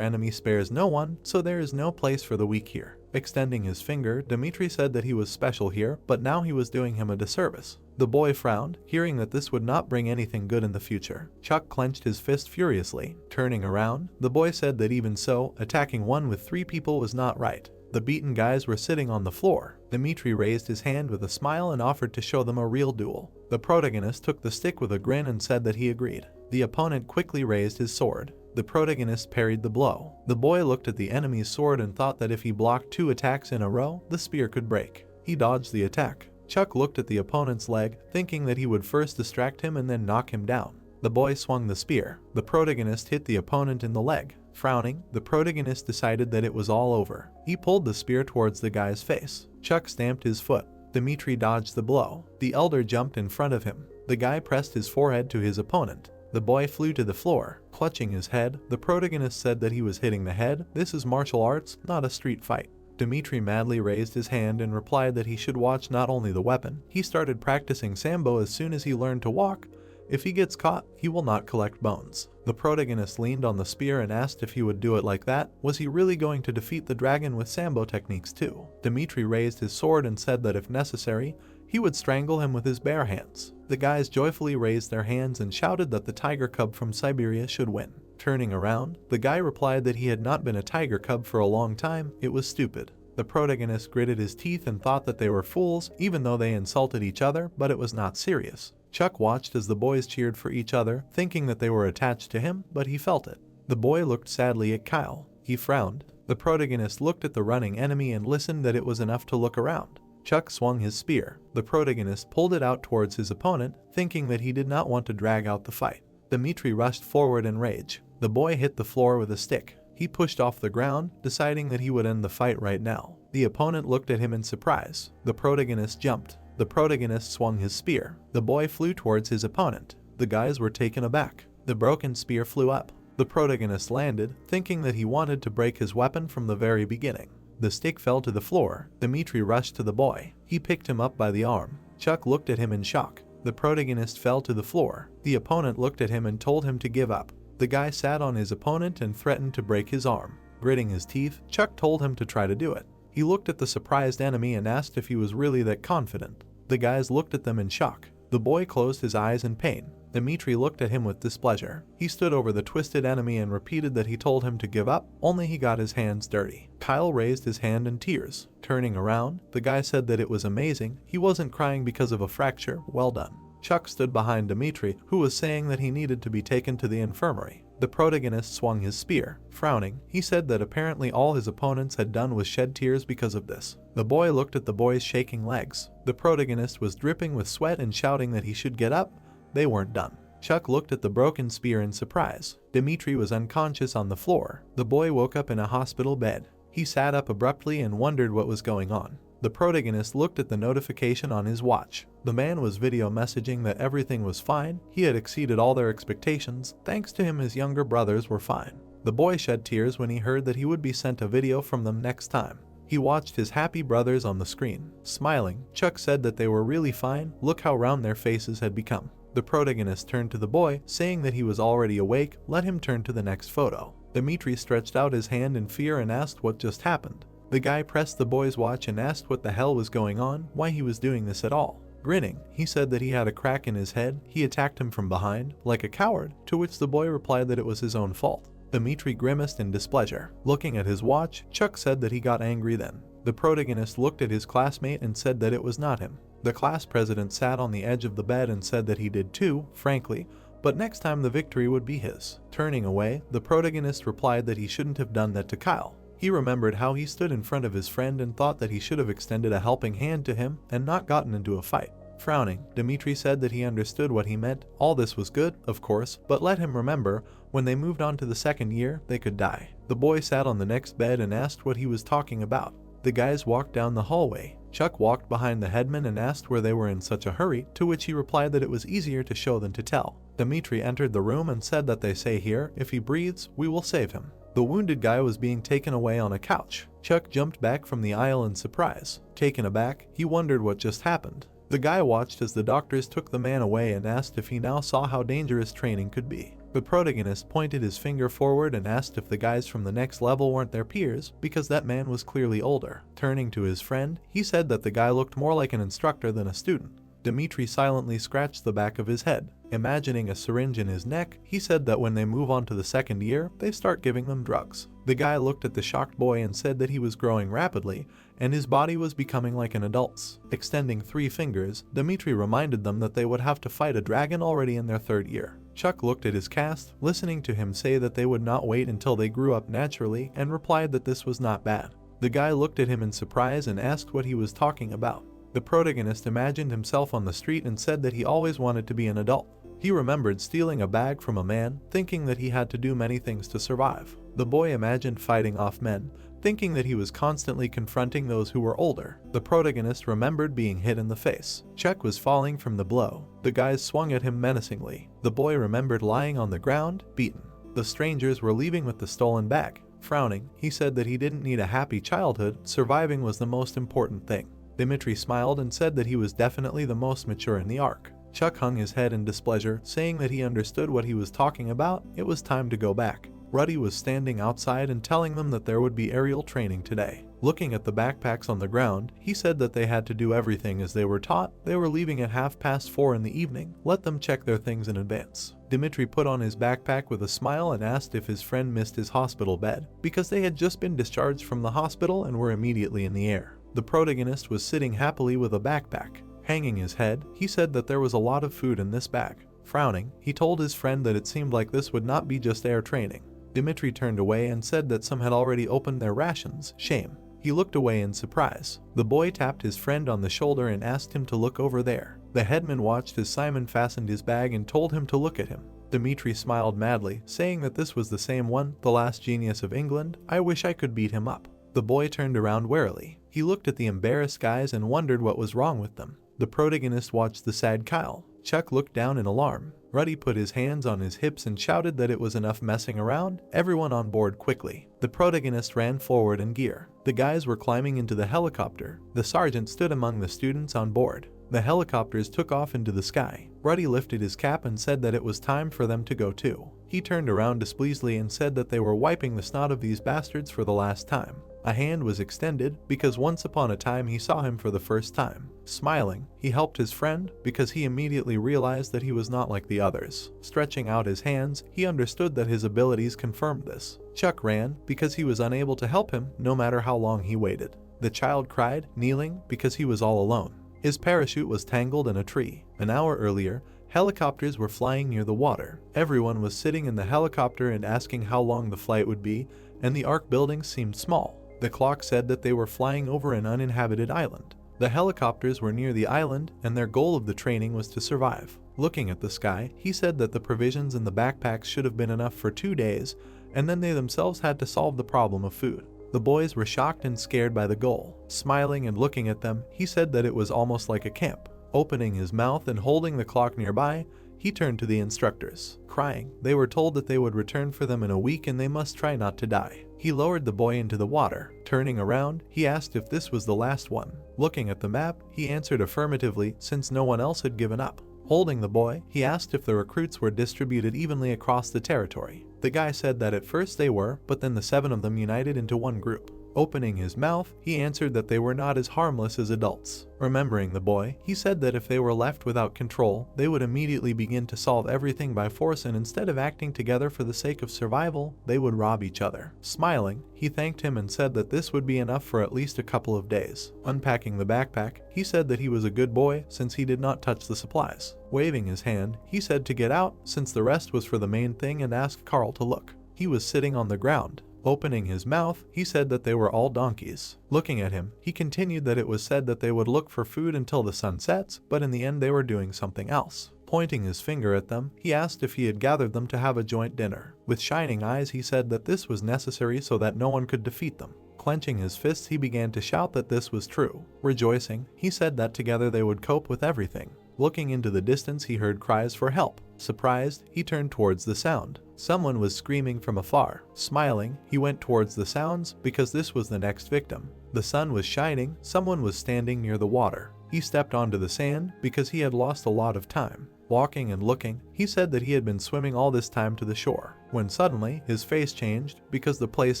enemy spares no one, so there is no place for the weak here. Extending his finger, Dmitri said that he was special here, but now he was doing him a disservice. The boy frowned, hearing that this would not bring anything good in the future. Chuck clenched his fist furiously. Turning around, the boy said that even so, attacking one with 3 people was not right. The beaten guys were sitting on the floor. Dmitri raised his hand with a smile and offered to show them a real duel. The protagonist took the stick with a grin and said that he agreed. The opponent quickly raised his sword. The protagonist parried the blow. The boy looked at the enemy's sword and thought that if he blocked 2 attacks in a row, the spear could break. He dodged the attack. Chuck looked at the opponent's leg, thinking that he would first distract him and then knock him down. The boy swung the spear. The protagonist hit the opponent in the leg. Frowning, the protagonist decided that it was all over. He pulled the spear towards the guy's face. Chuck stamped his foot. Dmitri dodged the blow. The elder jumped in front of him. The guy pressed his forehead to his opponent. The boy flew to the floor. Clutching his head, the protagonist said that he was hitting the head. This is martial arts, not a street fight. Dmitri madly raised his hand and replied that he should watch not only the weapon, he started practicing sambo as soon as he learned to walk. If he gets caught, he will not collect bones. The protagonist leaned on the spear and asked if he would do it like that. Was he really going to defeat the dragon with sambo techniques too? Dmitri raised his sword and said that if necessary, he would strangle him with his bare hands. The guys joyfully raised their hands and shouted that the tiger cub from Siberia should win. Turning around, the guy replied that he had not been a tiger cub for a long time. It was stupid. The protagonist gritted his teeth and thought that they were fools, even though they insulted each other, but it was not serious. Chuck watched as the boys cheered for each other, thinking that they were attached to him, but he felt it. The boy looked sadly at Kyle. He frowned. The protagonist looked at the running enemy and listened that it was enough to look around. Chuck swung his spear. The protagonist pulled it out towards his opponent, thinking that he did not want to drag out the fight. Dmitri rushed forward in rage. The boy hit the floor with a stick. He pushed off the ground, deciding that he would end the fight right now. The opponent looked at him in surprise. The protagonist jumped. The protagonist swung his spear. The boy flew towards his opponent. The guys were taken aback. The broken spear flew up. The protagonist landed, thinking that he wanted to break his weapon from the very beginning. The stick fell to the floor. Dmitri rushed to the boy. He picked him up by the arm. Chuck looked at him in shock. The protagonist fell to the floor. The opponent looked at him and told him to give up. The guy sat on his opponent and threatened to break his arm. Gritting his teeth, Chuck told him to try to do it. He looked at the surprised enemy and asked if he was really that confident. The guys looked at them in shock. The boy closed his eyes in pain. Dmitri looked at him with displeasure. He stood over the twisted enemy and repeated that he told him to give up, only he got his hands dirty. Kyle raised his hand in tears. Turning around, the guy said that it was amazing. He wasn't crying because of a fracture. Well done. Chuck stood behind Dmitri, who was saying that he needed to be taken to the infirmary. The protagonist swung his spear. Frowning, he said that apparently all his opponents had done was shed tears because of this. The boy looked at the boy's shaking legs. The protagonist was dripping with sweat and shouting that he should get up. They weren't done. Chuck looked at the broken spear in surprise. Dmitri was unconscious on the floor. The boy woke up in a hospital bed. He sat up abruptly and wondered what was going on. The protagonist looked at the notification on his watch. The man was video messaging that everything was fine. He had exceeded all their expectations. Thanks to him, his younger brothers were fine. The boy shed tears when he heard that he would be sent a video from them next time. He watched his happy brothers on the screen. Smiling, Chuck said that they were really fine. Look how round their faces had become. The protagonist turned to the boy, saying that he was already awake. Let him turn to the next photo. Dmitri stretched out his hand in fear and asked what just happened. The guy pressed the boy's watch and asked what the hell was going on, why he was doing this at all. Grinning, he said that he had a crack in his head. He attacked him from behind, like a coward, to which the boy replied that it was his own fault. Dmitri grimaced in displeasure. Looking at his watch, Chuck said that he got angry then. The protagonist looked at his classmate and said that it was not him. The class president sat on the edge of the bed and said that he did too, frankly, but next time the victory would be his. Turning away, the protagonist replied that he shouldn't have done that to Kyle. He remembered how he stood in front of his friend and thought that he should have extended a helping hand to him and not gotten into a fight. Frowning, Dmitri said that he understood what he meant. All this was good, of course, but let him remember, when they moved on to the second year, they could die. The boy sat on the next bed and asked what he was talking about. The guys walked down the hallway. Chuck walked behind the headman and asked where they were in such a hurry, to which he replied that it was easier to show than to tell. Dmitri entered the room and said that they say here, if he breathes, we will save him. The wounded guy was being taken away on a couch. Chuck jumped back from the aisle in surprise. Taken aback, he wondered what just happened. The guy watched as the doctors took the man away and asked if he now saw how dangerous training could be. The protagonist pointed his finger forward and asked if the guys from the next level weren't their peers, because that man was clearly older. Turning to his friend, he said that the guy looked more like an instructor than a student. Dmitri silently scratched the back of his head. Imagining a syringe in his neck, he said that when they move on to the second year, they start giving them drugs. The guy looked at the shocked boy and said that he was growing rapidly, and his body was becoming like an adult's. Extending 3 fingers, Dmitri reminded them that they would have to fight a dragon already in their 3rd year. Chuck looked at his cast, listening to him say that they would not wait until they grew up naturally, and replied that this was not bad. The guy looked at him in surprise and asked what he was talking about. The protagonist imagined himself on the street and said that he always wanted to be an adult. He remembered stealing a bag from a man, thinking that he had to do many things to survive. The boy imagined fighting off men, thinking that he was constantly confronting those who were older. The protagonist remembered being hit in the face. Chuck was falling from the blow. The guys swung at him menacingly. The boy remembered lying on the ground, beaten. The strangers were leaving with the stolen bag. Frowning, he said that he didn't need a happy childhood, surviving was the most important thing. Dmitri smiled and said that he was definitely the most mature in the arc. Chuck hung his head in displeasure, saying that he understood what he was talking about. It was time to go back. Ruddy was standing outside and telling them that there would be aerial training today. Looking at the backpacks on the ground, he said that they had to do everything as they were taught. They were leaving at 4:30 in the evening. Let them check their things in advance. Dmitri put on his backpack with a smile and asked if his friend missed his hospital bed, because they had just been discharged from the hospital and were immediately in the air. The protagonist was sitting happily with a backpack. Hanging his head, he said that there was a lot of food in this bag. Frowning, he told his friend that it seemed like this would not be just air training. Dmitri turned away and said that some had already opened their rations. Shame. He looked away in surprise. The boy tapped his friend on the shoulder and asked him to look over there. The headman watched as Simon fastened his bag and told him to look at him. Dmitri smiled madly, saying that this was the same one, the last genius of England. I wish I could beat him up. The boy turned around warily. He looked at the embarrassed guys and wondered what was wrong with them. The protagonist watched the sad Kyle. Chuck looked down in alarm. Ruddy put his hands on his hips and shouted that it was enough messing around. Everyone on board quickly. The protagonist ran forward in gear. The guys were climbing into the helicopter. The sergeant stood among the students on board. The helicopters took off into the sky. Ruddy lifted his cap and said that it was time for them to go too. He turned around displeasedly and said that they were wiping the snot of these bastards for the last time. A hand was extended because once upon a time he saw him for the first time. Smiling, he helped his friend because he immediately realized that he was not like the others. Stretching out his hands, he understood that his abilities confirmed this. Chuck ran because he was unable to help him no matter how long he waited. The child cried, kneeling, because he was all alone. His parachute was tangled in a tree. An hour earlier, helicopters were flying near the water. Everyone was sitting in the helicopter and asking how long the flight would be, and the arc buildings seemed small. The clock said that they were flying over an uninhabited island. The helicopters were near the island, and their goal of the training was to survive. Looking at the sky, he said that the provisions in the backpacks should have been enough for 2 days, and then they themselves had to solve the problem of food. The boys were shocked and scared by the goal. Smiling and looking at them, he said that it was almost like a camp. Opening his mouth and holding the clock nearby, he turned to the instructors. Crying, they were told that they would return for them in a week and they must try not to die. He lowered the boy into the water. Turning around, he asked if this was the last one. Looking at the map, he answered affirmatively since no one else had given up. Holding the boy, he asked if the recruits were distributed evenly across the territory. The guy said that at first they were, but then the 7 of them united into one group. Opening his mouth, he answered that they were not as harmless as adults. Remembering the boy, he said that if they were left without control, they would immediately begin to solve everything by force, and instead of acting together for the sake of survival, they would rob each other. Smiling, he thanked him and said that this would be enough for at least a couple of days. Unpacking the backpack, he said that he was a good boy since he did not touch the supplies. Waving his hand, he said to get out since the rest was for the main thing and asked Carl to look. He was sitting on the ground. Opening his mouth, he said that they were all donkeys. Looking at him, he continued that it was said that they would look for food until the sun sets, but in the end they were doing something else. Pointing his finger at them, he asked if he had gathered them to have a joint dinner. With shining eyes, he said that this was necessary so that no one could defeat them. Clenching his fists, he began to shout that this was true. Rejoicing, he said that together they would cope with everything. Looking into the distance, he heard cries for help. Surprised, he turned towards the sound. Someone was screaming from afar. Smiling, he went towards the sounds because this was the next victim. The sun was shining, someone was standing near the water. He stepped onto the sand because he had lost a lot of time. Walking and looking, he said that he had been swimming all this time to the shore, when suddenly his face changed because the place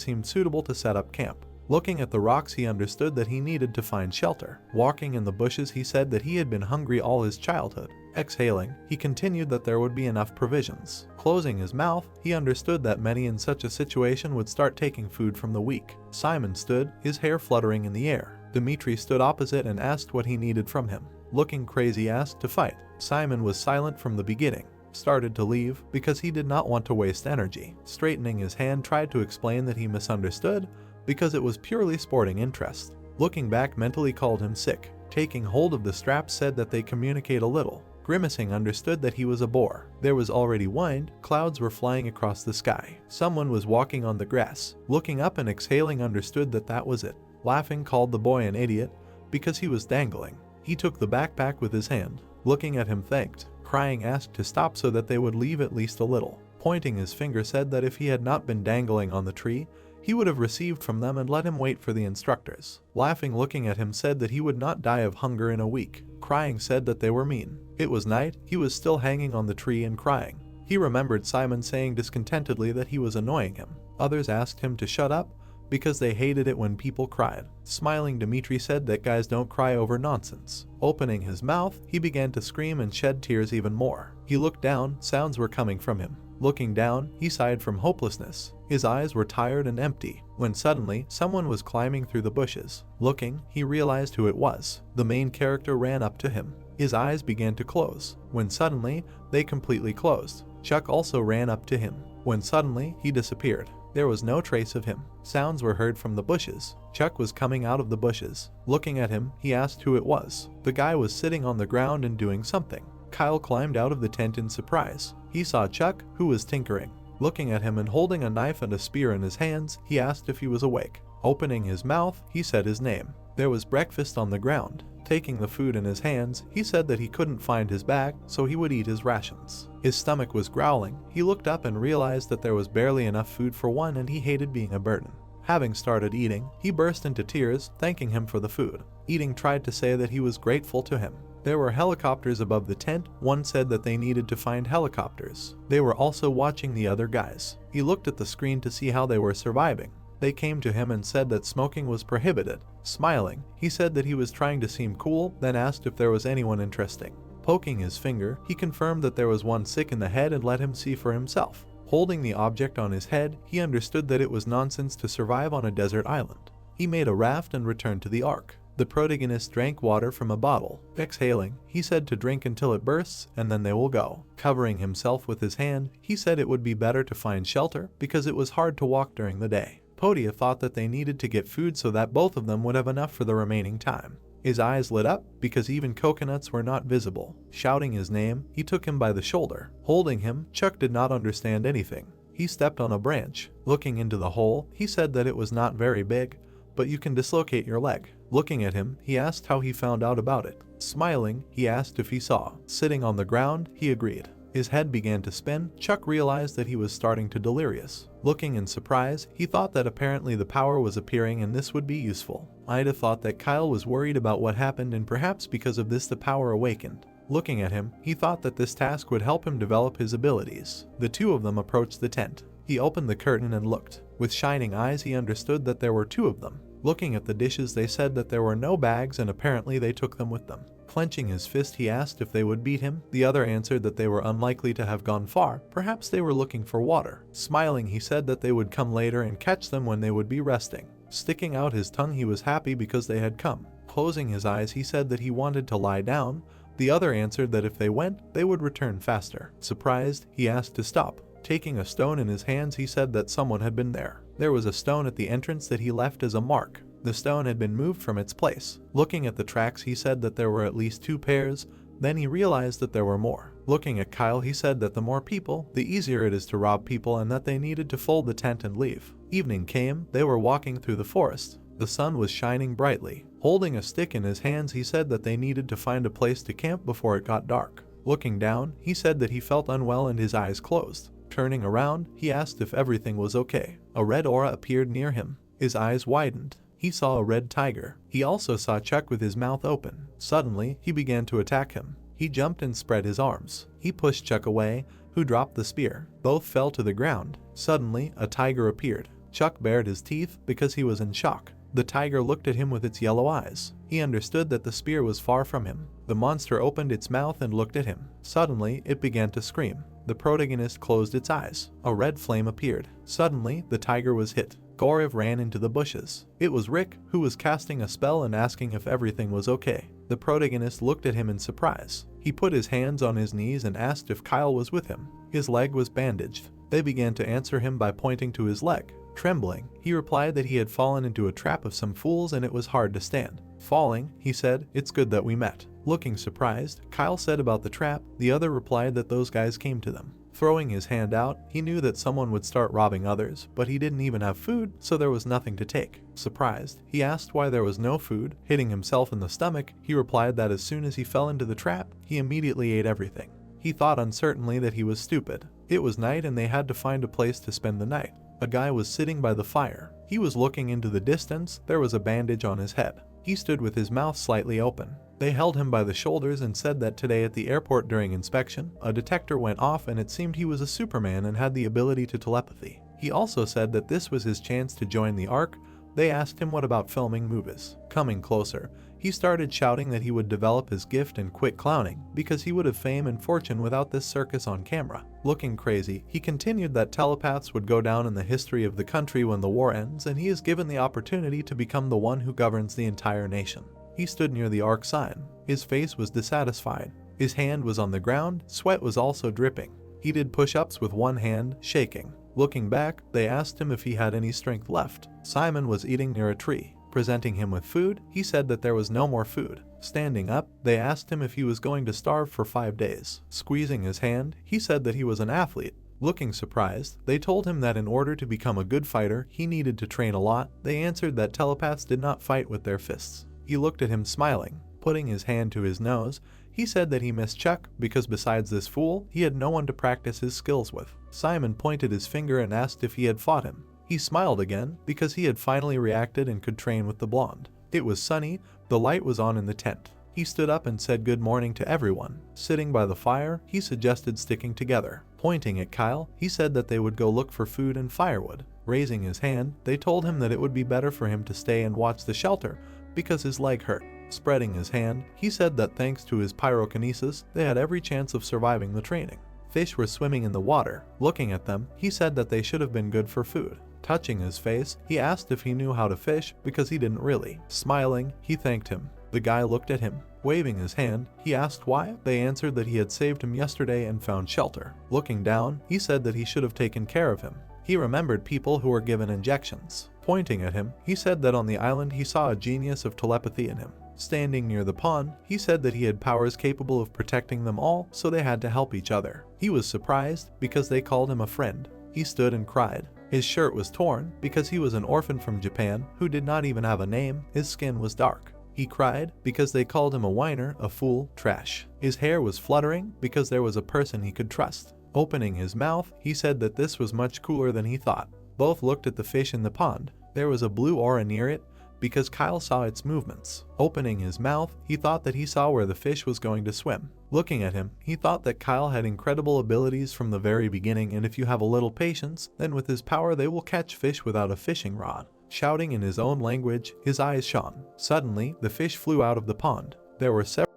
seemed suitable to set up camp. Looking at the rocks, he understood that he needed to find shelter. Walking in the bushes, he said that he had been hungry all his childhood. Exhaling, he continued that there would be enough provisions. Closing his mouth, he understood that many in such a situation would start taking food from the weak. Simon stood, his hair fluttering in the air. Dmitri stood opposite and asked what he needed from him. Looking crazy, asked to fight. Simon was silent from the beginning. Started to leave because he did not want to waste energy. Straightening his hand, tried to explain that he misunderstood because it was purely sporting interest. Looking back, mentally called him sick. Taking hold of the straps, said that they communicate a little. Grimacing, understood that he was a bore. There was already wind, clouds were flying across the sky. Someone was walking on the grass. Looking up and exhaling, understood that that was it. Laughing, called the boy an idiot because he was dangling. He took the backpack with his hand. Looking at him, thanked. Crying, asked to stop so that they would leave at least a little. Pointing his finger, said that if he had not been dangling on the tree, he would have received from them and let him wait for the instructors. Laughing, looking at him, said that he would not die of hunger in a week. Crying, said that they were mean. It was night, he was still hanging on the tree and crying. He remembered Simon saying discontentedly that he was annoying him. Others asked him to shut up because they hated it when people cried. Smiling, Dmitri said that guys don't cry over nonsense. Opening his mouth, he began to scream and shed tears even more. He looked down, sounds were coming from him. Looking down, he sighed from hopelessness. His eyes were tired and empty, when suddenly someone was climbing through the bushes. Looking, he realized who it was. The main character ran up to him. His eyes began to close, when suddenly they completely closed. Chuck also ran up to him, when suddenly he disappeared. There was no trace of him. Sounds were heard from the bushes. Chuck was coming out of the bushes. Looking at him, he asked who it was. The guy was sitting on the ground and doing something. Kyle climbed out of the tent in surprise. He saw Chuck, who was tinkering. Looking at him and holding a knife and a spear in his hands, he asked if he was awake. Opening his mouth, he said his name. There was breakfast on the ground. Taking the food in his hands, he said that he couldn't find his bag, so he would eat his rations. His stomach was growling. He looked up and realized that there was barely enough food for one, and he hated being a burden. Having started eating, he burst into tears, thanking him for the food. Eating, tried to say that he was grateful to him. There were helicopters above the tent. One said that they needed to find helicopters. They were also watching the other guys. He looked at the screen to see how they were surviving. They came to him and said that smoking was prohibited. Smiling, he said that he was trying to seem cool, then asked if there was anyone interesting. Poking his finger, he confirmed that there was one sick in the head and let him see for himself. Holding the object on his head, he understood that it was nonsense to survive on a desert island. He made a raft and returned to the ark. The protagonist drank water from a bottle. Exhaling, he said to drink until it bursts and then they will go. Covering himself with his hand, he said it would be better to find shelter because it was hard to walk during the day. Podia thought that they needed to get food so that both of them would have enough for the remaining time. His eyes lit up because even coconuts were not visible. Shouting his name, he took him by the shoulder. Holding him, Chuck did not understand anything. He stepped on a branch. Looking into the hole, he said that it was not very big, but you can dislocate your leg. Looking at him, he asked how he found out about it. Smiling, he asked if he saw. Sitting on the ground, he agreed. His head began to spin. Chuck realized that he was starting to delirious. Looking in surprise, he thought that apparently the power was appearing and this would be useful. Ida thought that Kyle was worried about what happened and perhaps because of this the power awakened. Looking at him, he thought that this task would help him develop his abilities. The two of them approached the tent. He opened the curtain and looked. With shining eyes, he understood that there were two of them. Looking at the dishes, they said that there were no bags and apparently they took them with them. Clenching his fist, he asked if they would beat him. The other answered that they were unlikely to have gone far. Perhaps they were looking for water. Smiling, he said that they would come later and catch them when they would be resting. Sticking out his tongue, he was happy because they had come. Closing his eyes, he said that he wanted to lie down. The other answered that if they went, they would return faster. Surprised, he asked to stop. Taking a stone in his hands, he said that someone had been there. There was a stone at the entrance that he left as a mark. The stone had been moved from its place. Looking at the tracks, he said that there were at least 2 pairs. Then he realized that there were more. Looking at Kyle, he said that the more people, the easier it is to rob people and that they needed to fold the tent and leave. Evening came. They were walking through the forest. The sun was shining brightly. Holding a stick in his hands, he said that they needed to find a place to camp before it got dark. Looking down, he said that he felt unwell and his eyes closed. Turning around, he asked if everything was okay. A red aura appeared near him. His eyes widened. he saw a red tiger. He also saw Chuck with his mouth open. Suddenly, he began to attack him. He jumped and spread his arms. He pushed Chuck away, who dropped the spear. Both fell to the ground. Suddenly, a tiger appeared. Chuck bared his teeth because he was in shock. The tiger looked at him with its yellow eyes. He understood that the spear was far from him. The monster opened its mouth and looked at him. Suddenly, it began to scream. The protagonist closed its eyes. A red flame appeared. Suddenly, the tiger was hit. Gorev ran into the bushes. It was Rick, who was casting a spell and asking if everything was okay. The protagonist looked at him in surprise. He put his hands on his knees and asked if Kyle was with him. His leg was bandaged. They began to answer him by pointing to his leg. Trembling, he replied that he had fallen into a trap of some fools and it was hard to stand. Falling, he said, "It's good that we met." Looking surprised, Kyle said about the trap. The other replied that those guys came to them. Throwing his hand out, he knew that someone would start robbing others, but he didn't even have food, so there was nothing to take. Surprised, he asked why there was no food. Hitting himself in the stomach, he replied that as soon as he fell into the trap, he immediately ate everything. He thought uncertainly that he was stupid. It was night and they had to find a place to spend the night. A guy was sitting by the fire. He was looking into the distance. There was a bandage on his head. He stood with his mouth slightly open. They held him by the shoulders and said that today at the airport during inspection, a detector went off and it seemed he was a Superman and had the ability to telepathy. He also said that this was his chance to join the Ark. They asked him what about filming movies. Coming closer, he started shouting that he would develop his gift and quit clowning because he would have fame and fortune without this circus on camera. Looking crazy, he continued that telepaths would go down in the history of the country when the war ends and he is given the opportunity to become the one who governs the entire nation. He stood near the Ark sign. His face was dissatisfied. His hand was on the ground, sweat was also dripping. He did push-ups with one hand, shaking. Looking back, they asked him if he had any strength left. Simon was eating near a tree. Presenting him with food, he said that there was no more food. Standing up, they asked him if he was going to starve for 5 days. Squeezing his hand, he said that he was an athlete. Looking surprised, they told him that in order to become a good fighter, he needed to train a lot. They answered that telepaths did not fight with their fists. He looked at him smiling. Putting his hand to his nose, he said that he missed Chuck because besides this fool, he had no one to practice his skills with. Simon pointed his finger and asked if he had fought him. He smiled again because he had finally reacted and could train with the blonde. It was sunny, the light was on in the tent. He stood up and said good morning to everyone. Sitting by the fire, he suggested sticking together. Pointing at Kyle, he said that they would go look for food and firewood. Raising his hand, they told him that it would be better for him to stay and watch the shelter because his leg hurt. Spreading his hand, he said that thanks to his pyrokinesis, they had every chance of surviving the training. Fish were swimming in the water. Looking at them, he said that they should have been good for food. Touching his face, he asked if he knew how to fish because he didn't really. Smiling, he thanked him. The guy looked at him. Waving his hand, he asked why. They answered that he had saved him yesterday and found shelter. Looking down, he said that he should have taken care of him. He remembered people who were given injections. Pointing at him, he said that on the island he saw a genius of telepathy in him. Standing near the pond, he said that he had powers capable of protecting them all, so they had to help each other. He was surprised because they called him a friend. He stood and cried. His shirt was torn because he was an orphan from Japan who did not even have a name. His skin was dark. He cried because they called him a whiner, a fool, trash. His hair was fluttering because there was a person he could trust. Opening his mouth, he said that this was much cooler than he thought. Both looked at the fish in the pond. There was a blue aura near it because Kyle saw its movements. Opening his mouth, he thought that he saw where the fish was going to swim. Looking at him, he thought that Kyle had incredible abilities from the very beginning, and if you have a little patience, then with his power they will catch fish without a fishing rod. Shouting in his own language, his eyes shone. Suddenly, the fish flew out of the pond. There were several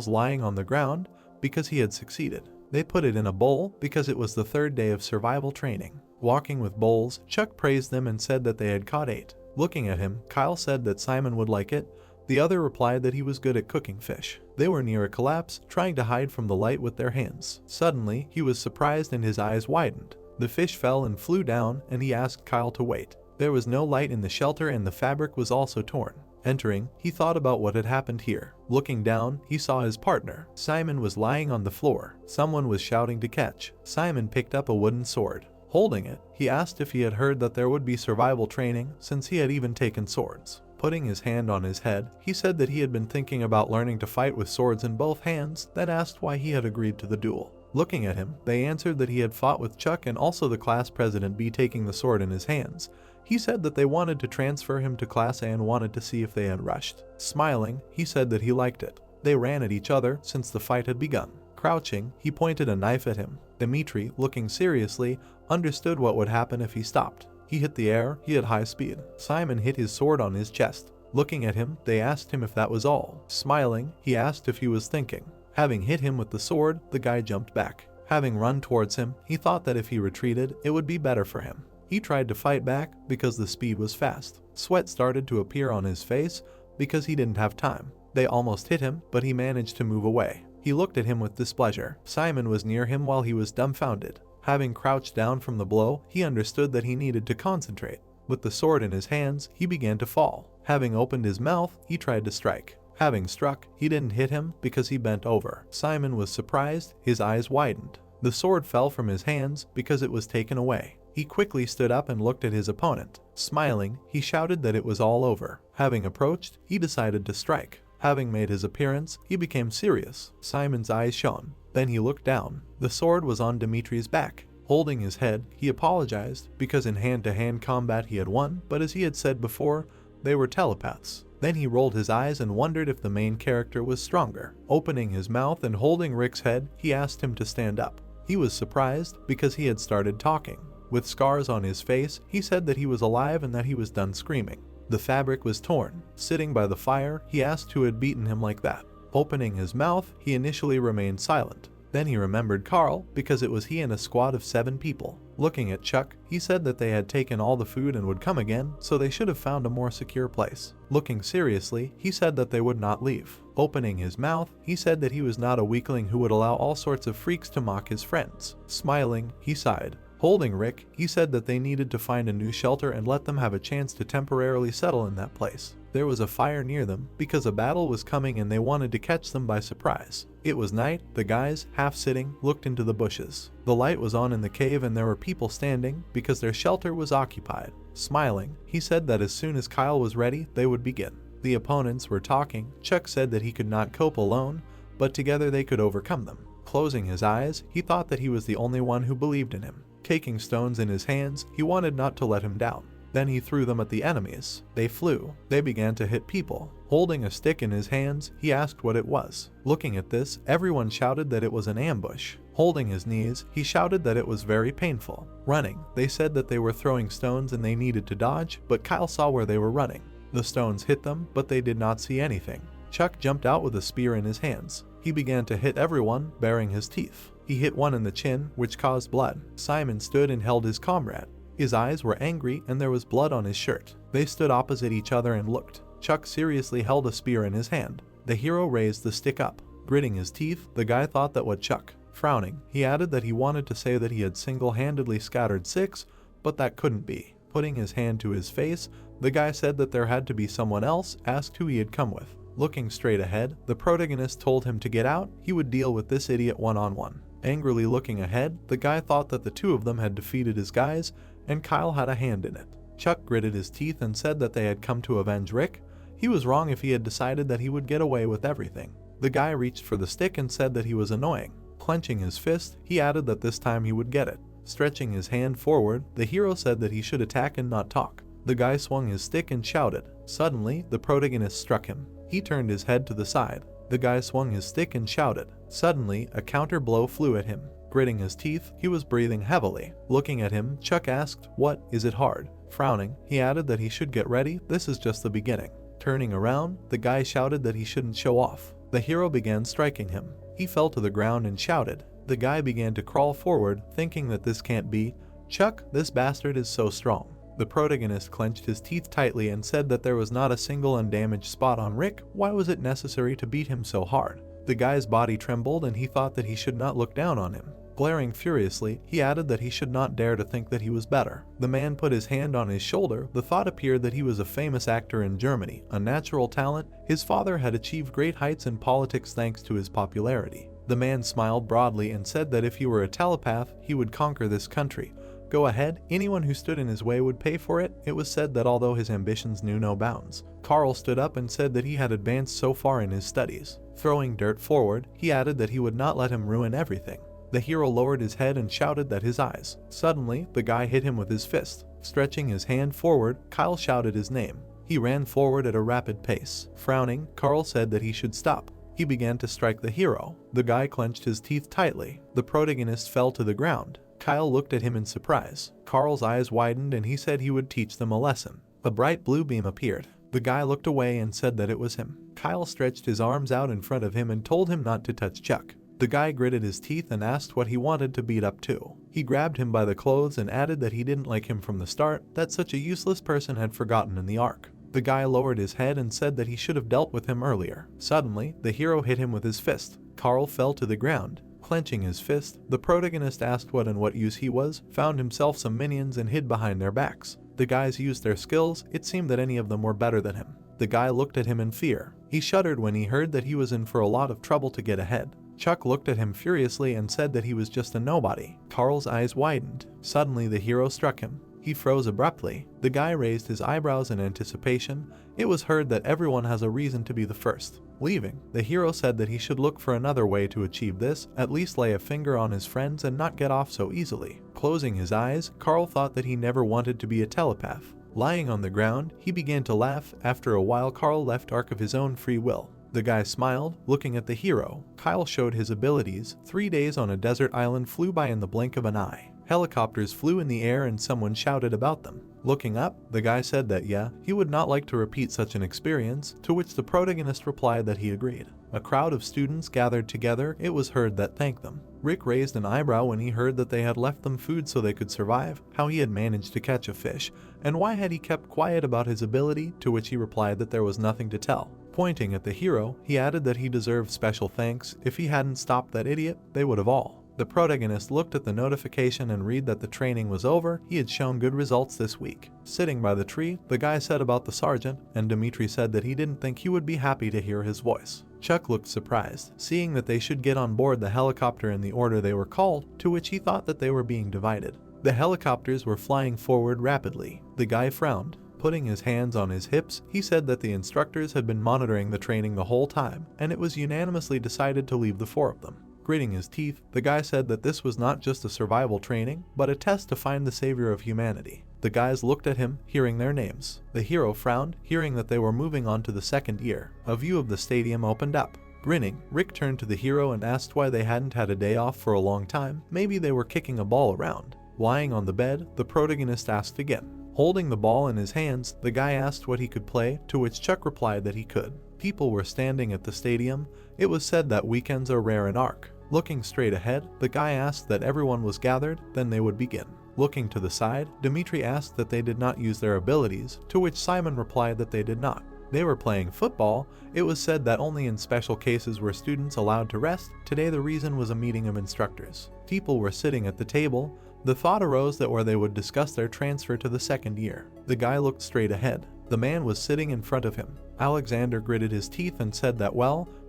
lying on the ground because he had succeeded. They put it in a bowl because it was the 3rd day of survival training. Walking with bowls, Chuck praised them and said that they had caught 8. Looking at him, Kyle said that Simon would like it. The other replied that he was good at cooking fish. They were near a collapse, trying to hide from the light with their hands. Suddenly, he was surprised and his eyes widened. The fish fell and flew down, and he asked Kyle to wait. There was no light in the shelter and the fabric was also torn. Entering, he thought about what had happened here. Looking down, he saw his partner. Simon was lying on the floor. Someone was shouting to catch. Simon picked up a wooden sword. Holding it, he asked if he had heard that there would be survival training since he had even taken swords. Putting his hand on his head, he said that he had been thinking about learning to fight with swords in both hands, then asked why he had agreed to the duel. Looking at him, they answered that he had fought with Chuck and also the class president B taking the sword in his hands. He said that they wanted to transfer him to Class A and wanted to see if they had rushed. Smiling, he said that he liked it. They ran at each other since the fight had begun. Crouching, he pointed a knife at him. Dimitri, looking seriously, understood what would happen if he stopped. He hit the air, he had high speed. Simon hit his sword on his chest. Looking at him, they asked him if that was all. Smiling, he asked if he was thinking. Having hit him with the sword, the guy jumped back. Having run towards him, he thought that if he retreated, it would be better for him. He tried to fight back because the speed was fast. Sweat started to appear on his face because he didn't have time. They almost hit him, but he managed to move away. He looked at him with displeasure. Simon was near him while he was dumbfounded. Having crouched down from the blow, he understood that he needed to concentrate. With the sword in his hands, he began to fall. Having opened his mouth, he tried to strike. Having struck, he didn't hit him because he bent over. Simon was surprised, his eyes widened. The sword fell from his hands because it was taken away. He quickly stood up and looked at his opponent. Smiling, he shouted that it was all over. Having approached, he decided to strike. Having made his appearance, he became serious. Simon's eyes shone. Then he looked down. The sword was on Dimitri's back. Holding his head, he apologized because in hand-to-hand combat he had won, but as he had said before, they were telepaths. Then he rolled his eyes and wondered if the main character was stronger. Opening his mouth and holding Rick's head, he asked him to stand up. He was surprised because he had started talking. With scars on his face, he said that he was alive and that he was done screaming. The fabric was torn. Sitting by the fire, he asked who had beaten him like that. Opening his mouth, he initially remained silent. Then he remembered Carl because it was he and a squad of 7 people. Looking at Chuck, he said that they had taken all the food and would come again, so they should have found a more secure place. Looking seriously, he said that they would not leave. Opening his mouth, he said that he was not a weakling who would allow all sorts of freaks to mock his friends. Smiling, he sighed. Holding Rick, he said that they needed to find a new shelter and let them have a chance to temporarily settle in that place. There was a fire near them because a battle was coming and they wanted to catch them by surprise. It was night. The guys, half sitting, looked into the bushes. The light was on in the cave and there were people standing because their shelter was occupied. Smiling, he said that as soon as Kyle was ready, they would begin. The opponents were talking. Chuck said that he could not cope alone, but together they could overcome them. Closing his eyes, he thought that he was the only one who believed in him. Taking stones in his hands, he wanted not to let him down. Then he threw them at the enemies. They flew. They began to hit people. Holding a stick in his hands, he asked what it was. Looking at this, everyone shouted that it was an ambush. Holding his knees, he shouted that it was very painful. Running, they said that they were throwing stones and they needed to dodge, but Kyle saw where they were running. The stones hit them, but they did not see anything. Chuck jumped out with a spear in his hands. He began to hit everyone, baring his teeth. He hit one in the chin, which caused blood. Simon stood and held his comrade. His eyes were angry and there was blood on his shirt. They stood opposite each other and looked. Chuck seriously held a spear in his hand. The hero raised the stick up. Gritting his teeth, the guy thought that what Chuck. Frowning, he added that he wanted to say that he had single-handedly scattered 6, but that couldn't be. Putting his hand to his face, the guy said that there had to be someone else, asked who he had come with. Looking straight ahead, the protagonist told him to get out, he would deal with this idiot one-on-one. Angrily looking ahead, the guy thought that the 2 of them had defeated his guys, and Kyle had a hand in it. Chuck gritted his teeth and said that they had come to avenge Rick. He was wrong if he had decided that he would get away with everything. The guy reached for the stick and said that he was annoying. Clenching his fist, he added that this time he would get it. Stretching his hand forward, the hero said that he should attack and not talk. The guy swung his stick and shouted. Suddenly, the protagonist struck him. He turned his head to the side. The guy swung his stick and shouted. Suddenly, a counter blow flew at him. Gritting his teeth, he was breathing heavily. Looking at him, Chuck asked, "What, is it hard?" Frowning, he added that he should get ready, this is just the beginning. Turning around, the guy shouted that he shouldn't show off. The hero began striking him. He fell to the ground and shouted. The guy began to crawl forward, thinking that this can't be. "Chuck, this bastard is so strong." The protagonist clenched his teeth tightly and said that there was not a single undamaged spot on Rick. Why was it necessary to beat him so hard? The guy's body trembled and he thought that he should not look down on him. Glaring furiously, he added that he should not dare to think that he was better. The man put his hand on his shoulder. The thought appeared that he was a famous actor in Germany, a natural talent. His father had achieved great heights in politics thanks to his popularity. The man smiled broadly and said that if he were a telepath, he would conquer this country. go ahead, anyone who stood in his way would pay for it. It was said that although his ambitions knew no bounds, Carl stood up and said that he had advanced so far in his studies. Throwing dirt forward, he added that he would not let him ruin everything. The hero lowered his head and shouted that his eyes. Suddenly, the guy hit him with his fist. Stretching his hand forward, Kyle shouted his name. He ran forward at a rapid pace. Frowning, Carl said that he should stop. He began to strike the hero. The guy clenched his teeth tightly. The protagonist fell to the ground. Kyle looked at him in surprise. Carl's eyes widened and he said he would teach them a lesson. A bright blue beam appeared. The guy looked away and said that it was him. Kyle stretched his arms out in front of him and told him not to touch Chuck. The guy gritted his teeth and asked what he wanted to beat up to. He grabbed him by the clothes and added that he didn't like him from the start, that such a useless person had forgotten in the arc. The guy lowered his head and said that he should have dealt with him earlier. Suddenly, the hero hit him with his fist. Carl fell to the ground. Clenching his fist, the protagonist asked what and what use he was, found himself some minions and hid behind their backs. The guys used their skills. It seemed that any of them were better than him. The guy looked at him in fear. He shuddered when he heard that he was in for a lot of trouble to get ahead. Chuck looked at him furiously and said that he was just a nobody. Carl's eyes widened. Suddenly the hero struck him. He froze abruptly. The guy raised his eyebrows in anticipation. It was heard that everyone has a reason to be the first. Leaving, the hero said that he should look for another way to achieve this, at least lay a finger on his friends and not get off so easily. Closing his eyes, Carl thought that he never wanted to be a telepath. Lying on the ground, he began to laugh. After a while, Carl left Ark of his own free will. The guy smiled, looking at the hero. Kyle showed his abilities. 3 days on a desert island flew by in the blink of an eye. Helicopters flew in the air and someone shouted about them. Looking up, the guy said that he would not like to repeat such an experience, to which the protagonist replied that he agreed. A crowd of students gathered together. It was heard that thanked them. Rick raised an eyebrow when he heard that they had left them food so they could survive, how he had managed to catch a fish, and why had he kept quiet about his ability, to which he replied that there was nothing to tell. Pointing at the hero, he added that he deserved special thanks. If he hadn't stopped that idiot, they would have all. The protagonist looked at the notification and read that the training was over. He had shown good results this week. Sitting by the tree, the guy said about the sergeant, and Dimitri said that he didn't think he would be happy to hear his voice. Chuck looked surprised, seeing that they should get on board the helicopter in the order they were called, to which he thought that they were being divided. The helicopters were flying forward rapidly. The guy frowned. Putting his hands on his hips, he said that the instructors had been monitoring the training the whole time, and it was unanimously decided to leave the 4 of them. Gritting his teeth, the guy said that this was not just a survival training, but a test to find the savior of humanity. The guys looked at him, hearing their names. The hero frowned, hearing that they were moving on to the 2nd year. A view of the stadium opened up. Grinning, Rick turned to the hero and asked why they hadn't had a day off for a long time. Maybe they were kicking a ball around. Lying on the bed, the protagonist asked again. Holding the ball in his hands, the guy asked what he could play, to which Chuck replied that he could. People were standing at the stadium. It was said that weekends are rare in Ark. Looking straight ahead, the guy asked that everyone was gathered, then they would begin. Looking to the side, Dimitri asked that they did not use their abilities, to which Simon replied that they did not. They were playing football. It was said that only in special cases were students allowed to rest. Today the reason was a meeting of instructors. People were sitting at the table. The thought arose that where they would discuss their transfer to the 2nd year. The guy looked straight ahead. The man was sitting in front of him. Alexander gritted his teeth and said that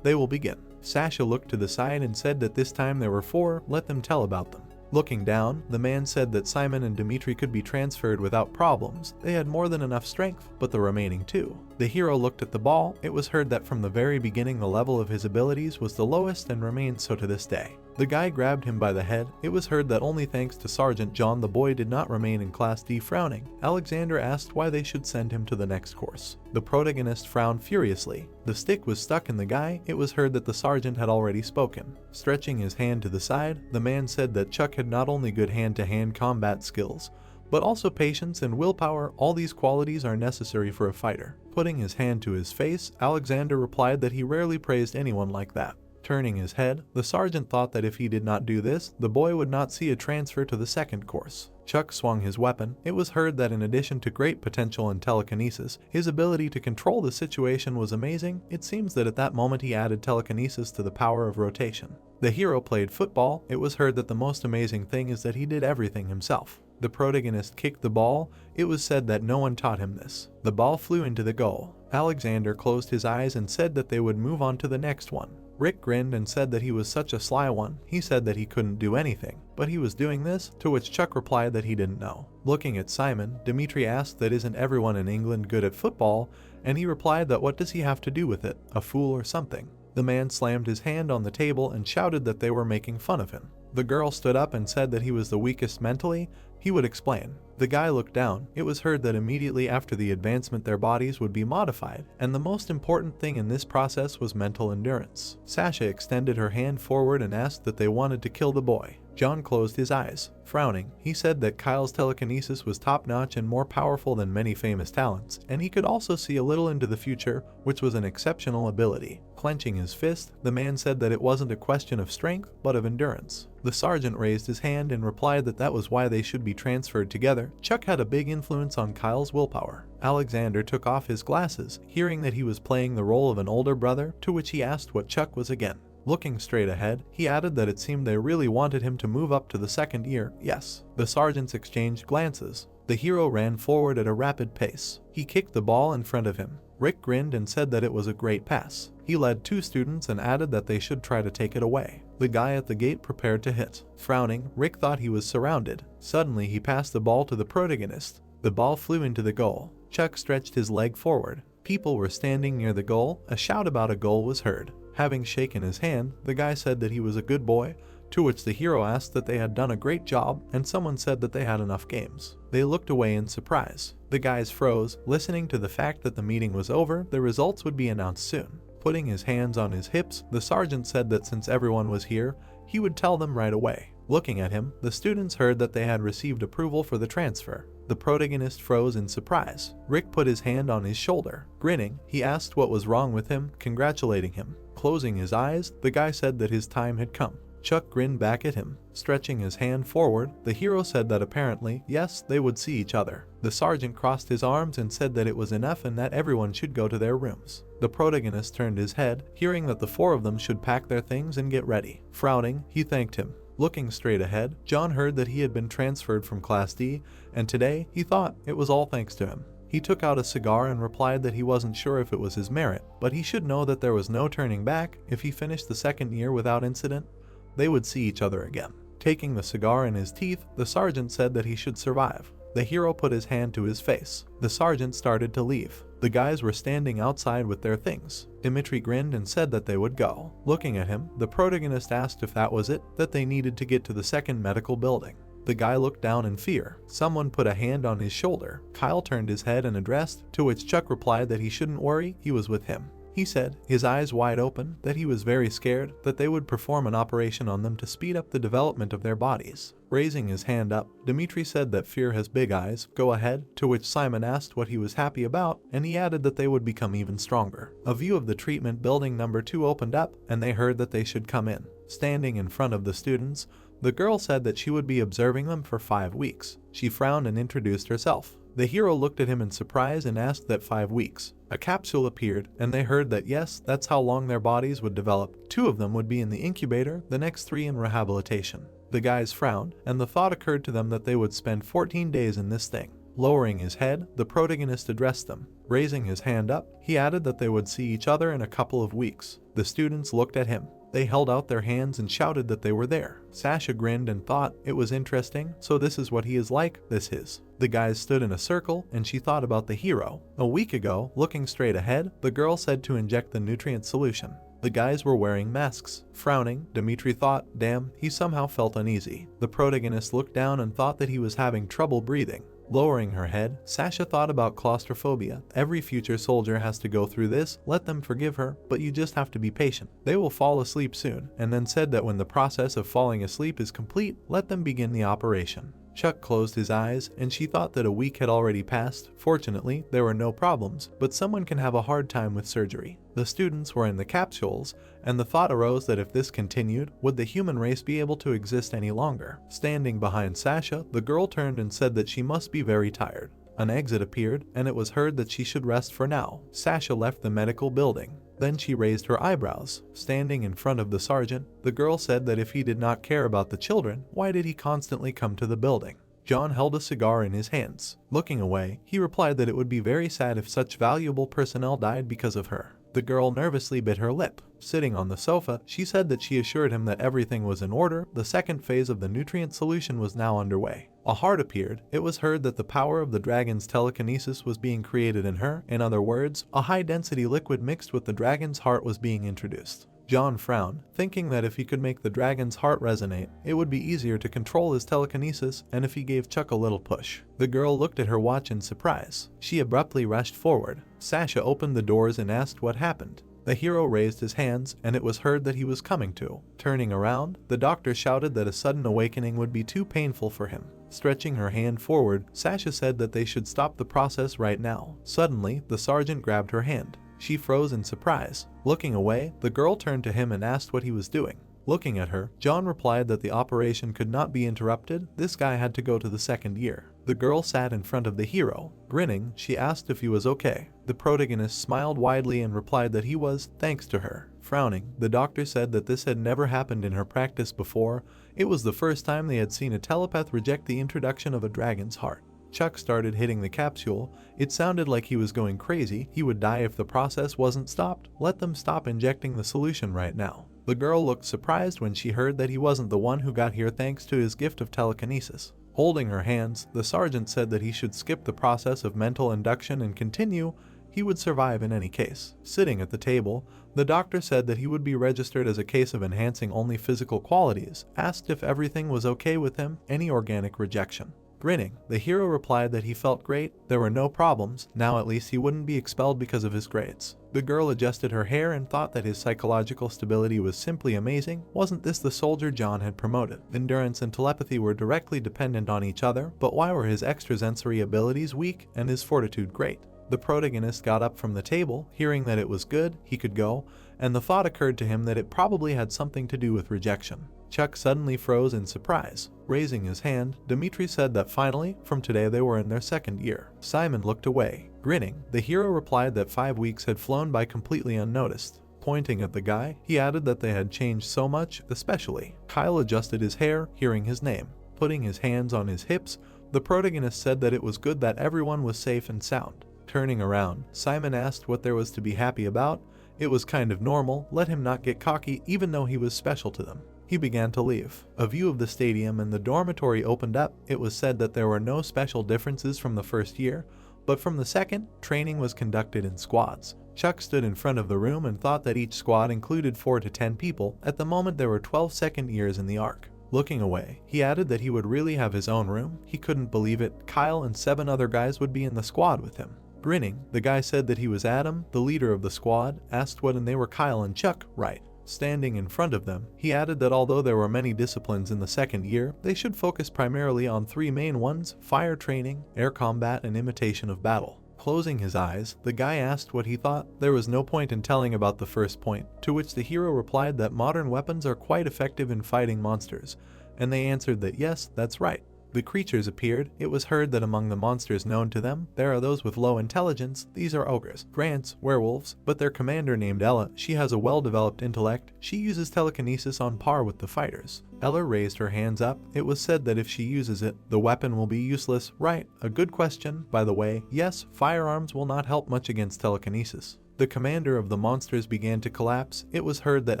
they will begin. Sasha looked to the side and said that this time there were 4, let them tell about them. Looking down, the man said that Simon and Dimitri could be transferred without problems. They had more than enough strength, but the remaining 2. The hero looked at the ball. It was heard that from the very beginning the level of his abilities was the lowest and remained so to this day. The guy grabbed him by the head. It was heard that only thanks to Sergeant John the boy did not remain in Class D. Frowning, Alexander asked why they should send him to the next course. The protagonist frowned furiously. The stick was stuck in the guy. It was heard that the sergeant had already spoken. Stretching his hand to the side, the man said that Chuck had not only good hand-to-hand combat skills, but also patience and willpower. All these qualities are necessary for a fighter. Putting his hand to his face, Alexander replied that he rarely praised anyone like that. Turning his head, the sergeant thought that if he did not do this, the boy would not see a transfer to the 2nd course. Chuck swung his weapon. It was heard that in addition to great potential in telekinesis, his ability to control the situation was amazing. It seems that at that moment he added telekinesis to the power of rotation. The hero played football. It was heard that the most amazing thing is that he did everything himself. The protagonist kicked the ball. It was said that no one taught him this. The ball flew into the goal. Alexander closed his eyes and said that they would move on to the next one. Rick grinned and said that he was such a sly one. He said that he couldn't do anything, but he was doing this, to which Chuck replied that he didn't know. Looking at Simon, Dimitri asked that isn't everyone in England good at football, and he replied that what does he have to do with it, a fool or something. The man slammed his hand on the table and shouted that they were making fun of him. The girl stood up and said that he was the weakest mentally. He would explain. The guy looked down. It was heard that immediately after the advancement their bodies would be modified, and the most important thing in this process was mental endurance. Sasha extended her hand forward and asked that they wanted to kill the boy. John closed his eyes. Frowning, he said that Kyle's telekinesis was top-notch and more powerful than many famous talents, and he could also see a little into the future, which was an exceptional ability. Clenching his fist, the man said that it wasn't a question of strength, but of endurance. The sergeant raised his hand and replied that that was why they should be transferred together. Chuck had a big influence on Kyle's willpower. Alexander took off his glasses, hearing that he was playing the role of an older brother, to which he asked what Chuck was again. Looking straight ahead, he added that it seemed they really wanted him to move up to the second year. Yes. The sergeants exchanged glances. The hero ran forward at a rapid pace. He kicked the ball in front of him. Rick grinned and said that it was a great pass. He led two students and added that they should try to take it away. The guy at the gate prepared to hit. Frowning, Rick thought he was surrounded. Suddenly he passed the ball to the protagonist. The ball flew into the goal. Chuck stretched his leg forward. People were standing near the goal. A shout about a goal was heard. Having shaken his hand, the guy said that he was a good boy, to which the hero asked that they had done a great job, and someone said that they had enough games. They looked away in surprise. The guys froze, listening to the fact that the meeting was over. The results would be announced soon. Putting his hands on his hips, the sergeant said that since everyone was here, he would tell them right away. Looking at him, the students heard that they had received approval for the transfer. The protagonist froze in surprise. Rick put his hand on his shoulder. Grinning, he asked what was wrong with him, congratulating him. Closing his eyes, the guy said that his time had come. Chuck grinned back at him. Stretching his hand forward, the hero said that apparently, yes, they would see each other. The sergeant crossed his arms and said that it was enough and that everyone should go to their rooms. The protagonist turned his head, hearing that the four of them should pack their things and get ready. Frowning, he thanked him. Looking straight ahead, John heard that he had been transferred from Class D, and today, he thought, it was all thanks to him. He took out a cigar and replied that he wasn't sure if it was his merit, but he should know that there was no turning back. If he finished the second year without incident, they would see each other again. Taking the cigar in his teeth, the sergeant said that he should survive. The hero put his hand to his face. The sergeant started to leave. The guys were standing outside with their things. Dimitri grinned and said that they would go. Looking at him, the protagonist asked if that was it, that they needed to get to the second medical building. The guy looked down in fear. Someone put a hand on his shoulder. Kyle turned his head and addressed, to which Chuck replied that he shouldn't worry, he was with him. He said, his eyes wide open, that he was very scared, that they would perform an operation on them to speed up the development of their bodies. Raising his hand up, Dimitri said that fear has big eyes, go ahead, to which Simon asked what he was happy about, and he added that they would become even stronger. A view of the treatment building number 2 opened up, and they heard that they should come in. Standing in front of the students, the girl said that she would be observing them for 5 weeks. She frowned and introduced herself. The hero looked at him in surprise and asked that 5 weeks. A capsule appeared, and they heard that yes, that's how long their bodies would develop. 2 of them would be in the incubator, the next 3 in rehabilitation. The guys frowned, and the thought occurred to them that they would spend 14 days in this thing. Lowering his head, the protagonist addressed them. Raising his hand up, he added that they would see each other in a couple of weeks. The students looked at him. They held out their hands and shouted that they were there. Sasha grinned and thought it was interesting, so this is what he is like, this is. The guys stood in a circle, and she thought about the hero. A week ago, looking straight ahead, the girl said to inject the nutrient solution. The guys were wearing masks. Frowning, Dimitri thought, damn, he somehow felt uneasy. The protagonist looked down and thought that he was having trouble breathing. Lowering her head, Sasha thought about claustrophobia. Every future soldier has to go through this, let them forgive her, but you just have to be patient. They will fall asleep soon, and then said that when the process of falling asleep is complete, let them begin the operation. Chuck closed his eyes, and she thought that a week had already passed. Fortunately, there were no problems, but someone can have a hard time with surgery. The students were in the capsules, and the thought arose that if this continued, would the human race be able to exist any longer? Standing behind Sasha, the girl turned and said that she must be very tired. An exit appeared, and it was heard that she should rest for now. Sasha left the medical building. Then she raised her eyebrows. Standing in front of the sergeant, the girl said that if he did not care about the children, why did he constantly come to the building? John held a cigar in his hands. Looking away, he replied that it would be very sad if such valuable personnel died because of her. The girl nervously bit her lip. Sitting on the sofa, she said that she assured him that everything was in order. The second phase of the nutrient solution was now underway. A heart appeared. It was heard that the power of the dragon's telekinesis was being created in her. In other words, a high-density liquid mixed with the dragon's heart was being introduced. John frowned, thinking that if he could make the dragon's heart resonate, it would be easier to control his telekinesis, and if he gave Chuck a little push. The girl looked at her watch in surprise. She abruptly rushed forward. Sasha opened the doors and asked what happened. The hero raised his hands, and it was heard that he was coming to. Turning around, the doctor shouted that a sudden awakening would be too painful for him. Stretching her hand forward, Sasha said that they should stop the process right now. Suddenly, the sergeant grabbed her hand. She froze in surprise. Looking away, the girl turned to him and asked what he was doing. Looking at her, John replied that the operation could not be interrupted. This guy had to go to the second year. The girl sat in front of the hero. Grinning, she asked if he was okay. The protagonist smiled widely and replied that he was, thanks to her. Frowning, the doctor said that this had never happened in her practice before. It was the first time they had seen a telepath reject the introduction of a dragon's heart. Chuck started hitting the capsule. It sounded like he was going crazy. He would die if the process wasn't stopped. Let them stop injecting the solution right now. The girl looked surprised when she heard that he wasn't the one who got here thanks to his gift of telekinesis. Holding her hands, the sergeant said that he should skip the process of mental induction and continue. He would survive in any case. Sitting at the table, the doctor said that he would be registered as a case of enhancing only physical qualities. Asked if everything was okay with him, any organic rejection. Grinning, the hero replied that he felt great, there were no problems, now at least he wouldn't be expelled because of his grades. The girl adjusted her hair and thought that his psychological stability was simply amazing. Wasn't this the soldier John had promoted? Endurance and telepathy were directly dependent on each other, but why were his extrasensory abilities weak and his fortitude great? The protagonist got up from the table, hearing that it was good, he could go, and the thought occurred to him that it probably had something to do with rejection. Chuck suddenly froze in surprise. Raising his hand, Dimitri said that finally, from today they were in their second year. Simon looked away. Grinning, the hero replied that 5 weeks had flown by completely unnoticed. Pointing at the guy, he added that they had changed so much, especially. Kyle adjusted his hair, hearing his name. Putting his hands on his hips, the protagonist said that it was good that everyone was safe and sound. Turning around, Simon asked what there was to be happy about. It was kind of normal, let him not get cocky even though he was special to them. He began to leave. A view of the stadium and the dormitory opened up. It was said that there were no special differences from the first year, but from the second, training was conducted in squads. Chuck stood in front of the room and thought that each squad included 4 to 10 people. At the moment there were 12 second years in the arc. Looking away, he added that he would really have his own room. He couldn't believe it. Kyle and 7 other guys would be in the squad with him. Grinning, the guy said that he was Adam, the leader of the squad, asked what and they were Kyle and Chuck, right? Standing in front of them, he added that although there were many disciplines in the second year, they should focus primarily on 3 main ones: fire training, air combat, and imitation of battle. Closing his eyes, the guy asked what he thought. There was no point in telling about the first point, to which the hero replied that modern weapons are quite effective in fighting monsters, and they answered that yes, that's right. The creatures appeared. It was heard that among the monsters known to them, there are those with low intelligence. These are ogres, grants, werewolves, but their commander named Ella, she has a well-developed intellect. She uses telekinesis on par with the fighters. Ella raised her hands up. It was said that if she uses it, the weapon will be useless. Right, a good question, by the way. Yes, firearms will not help much against telekinesis. The commander of the monsters began to collapse. It was heard that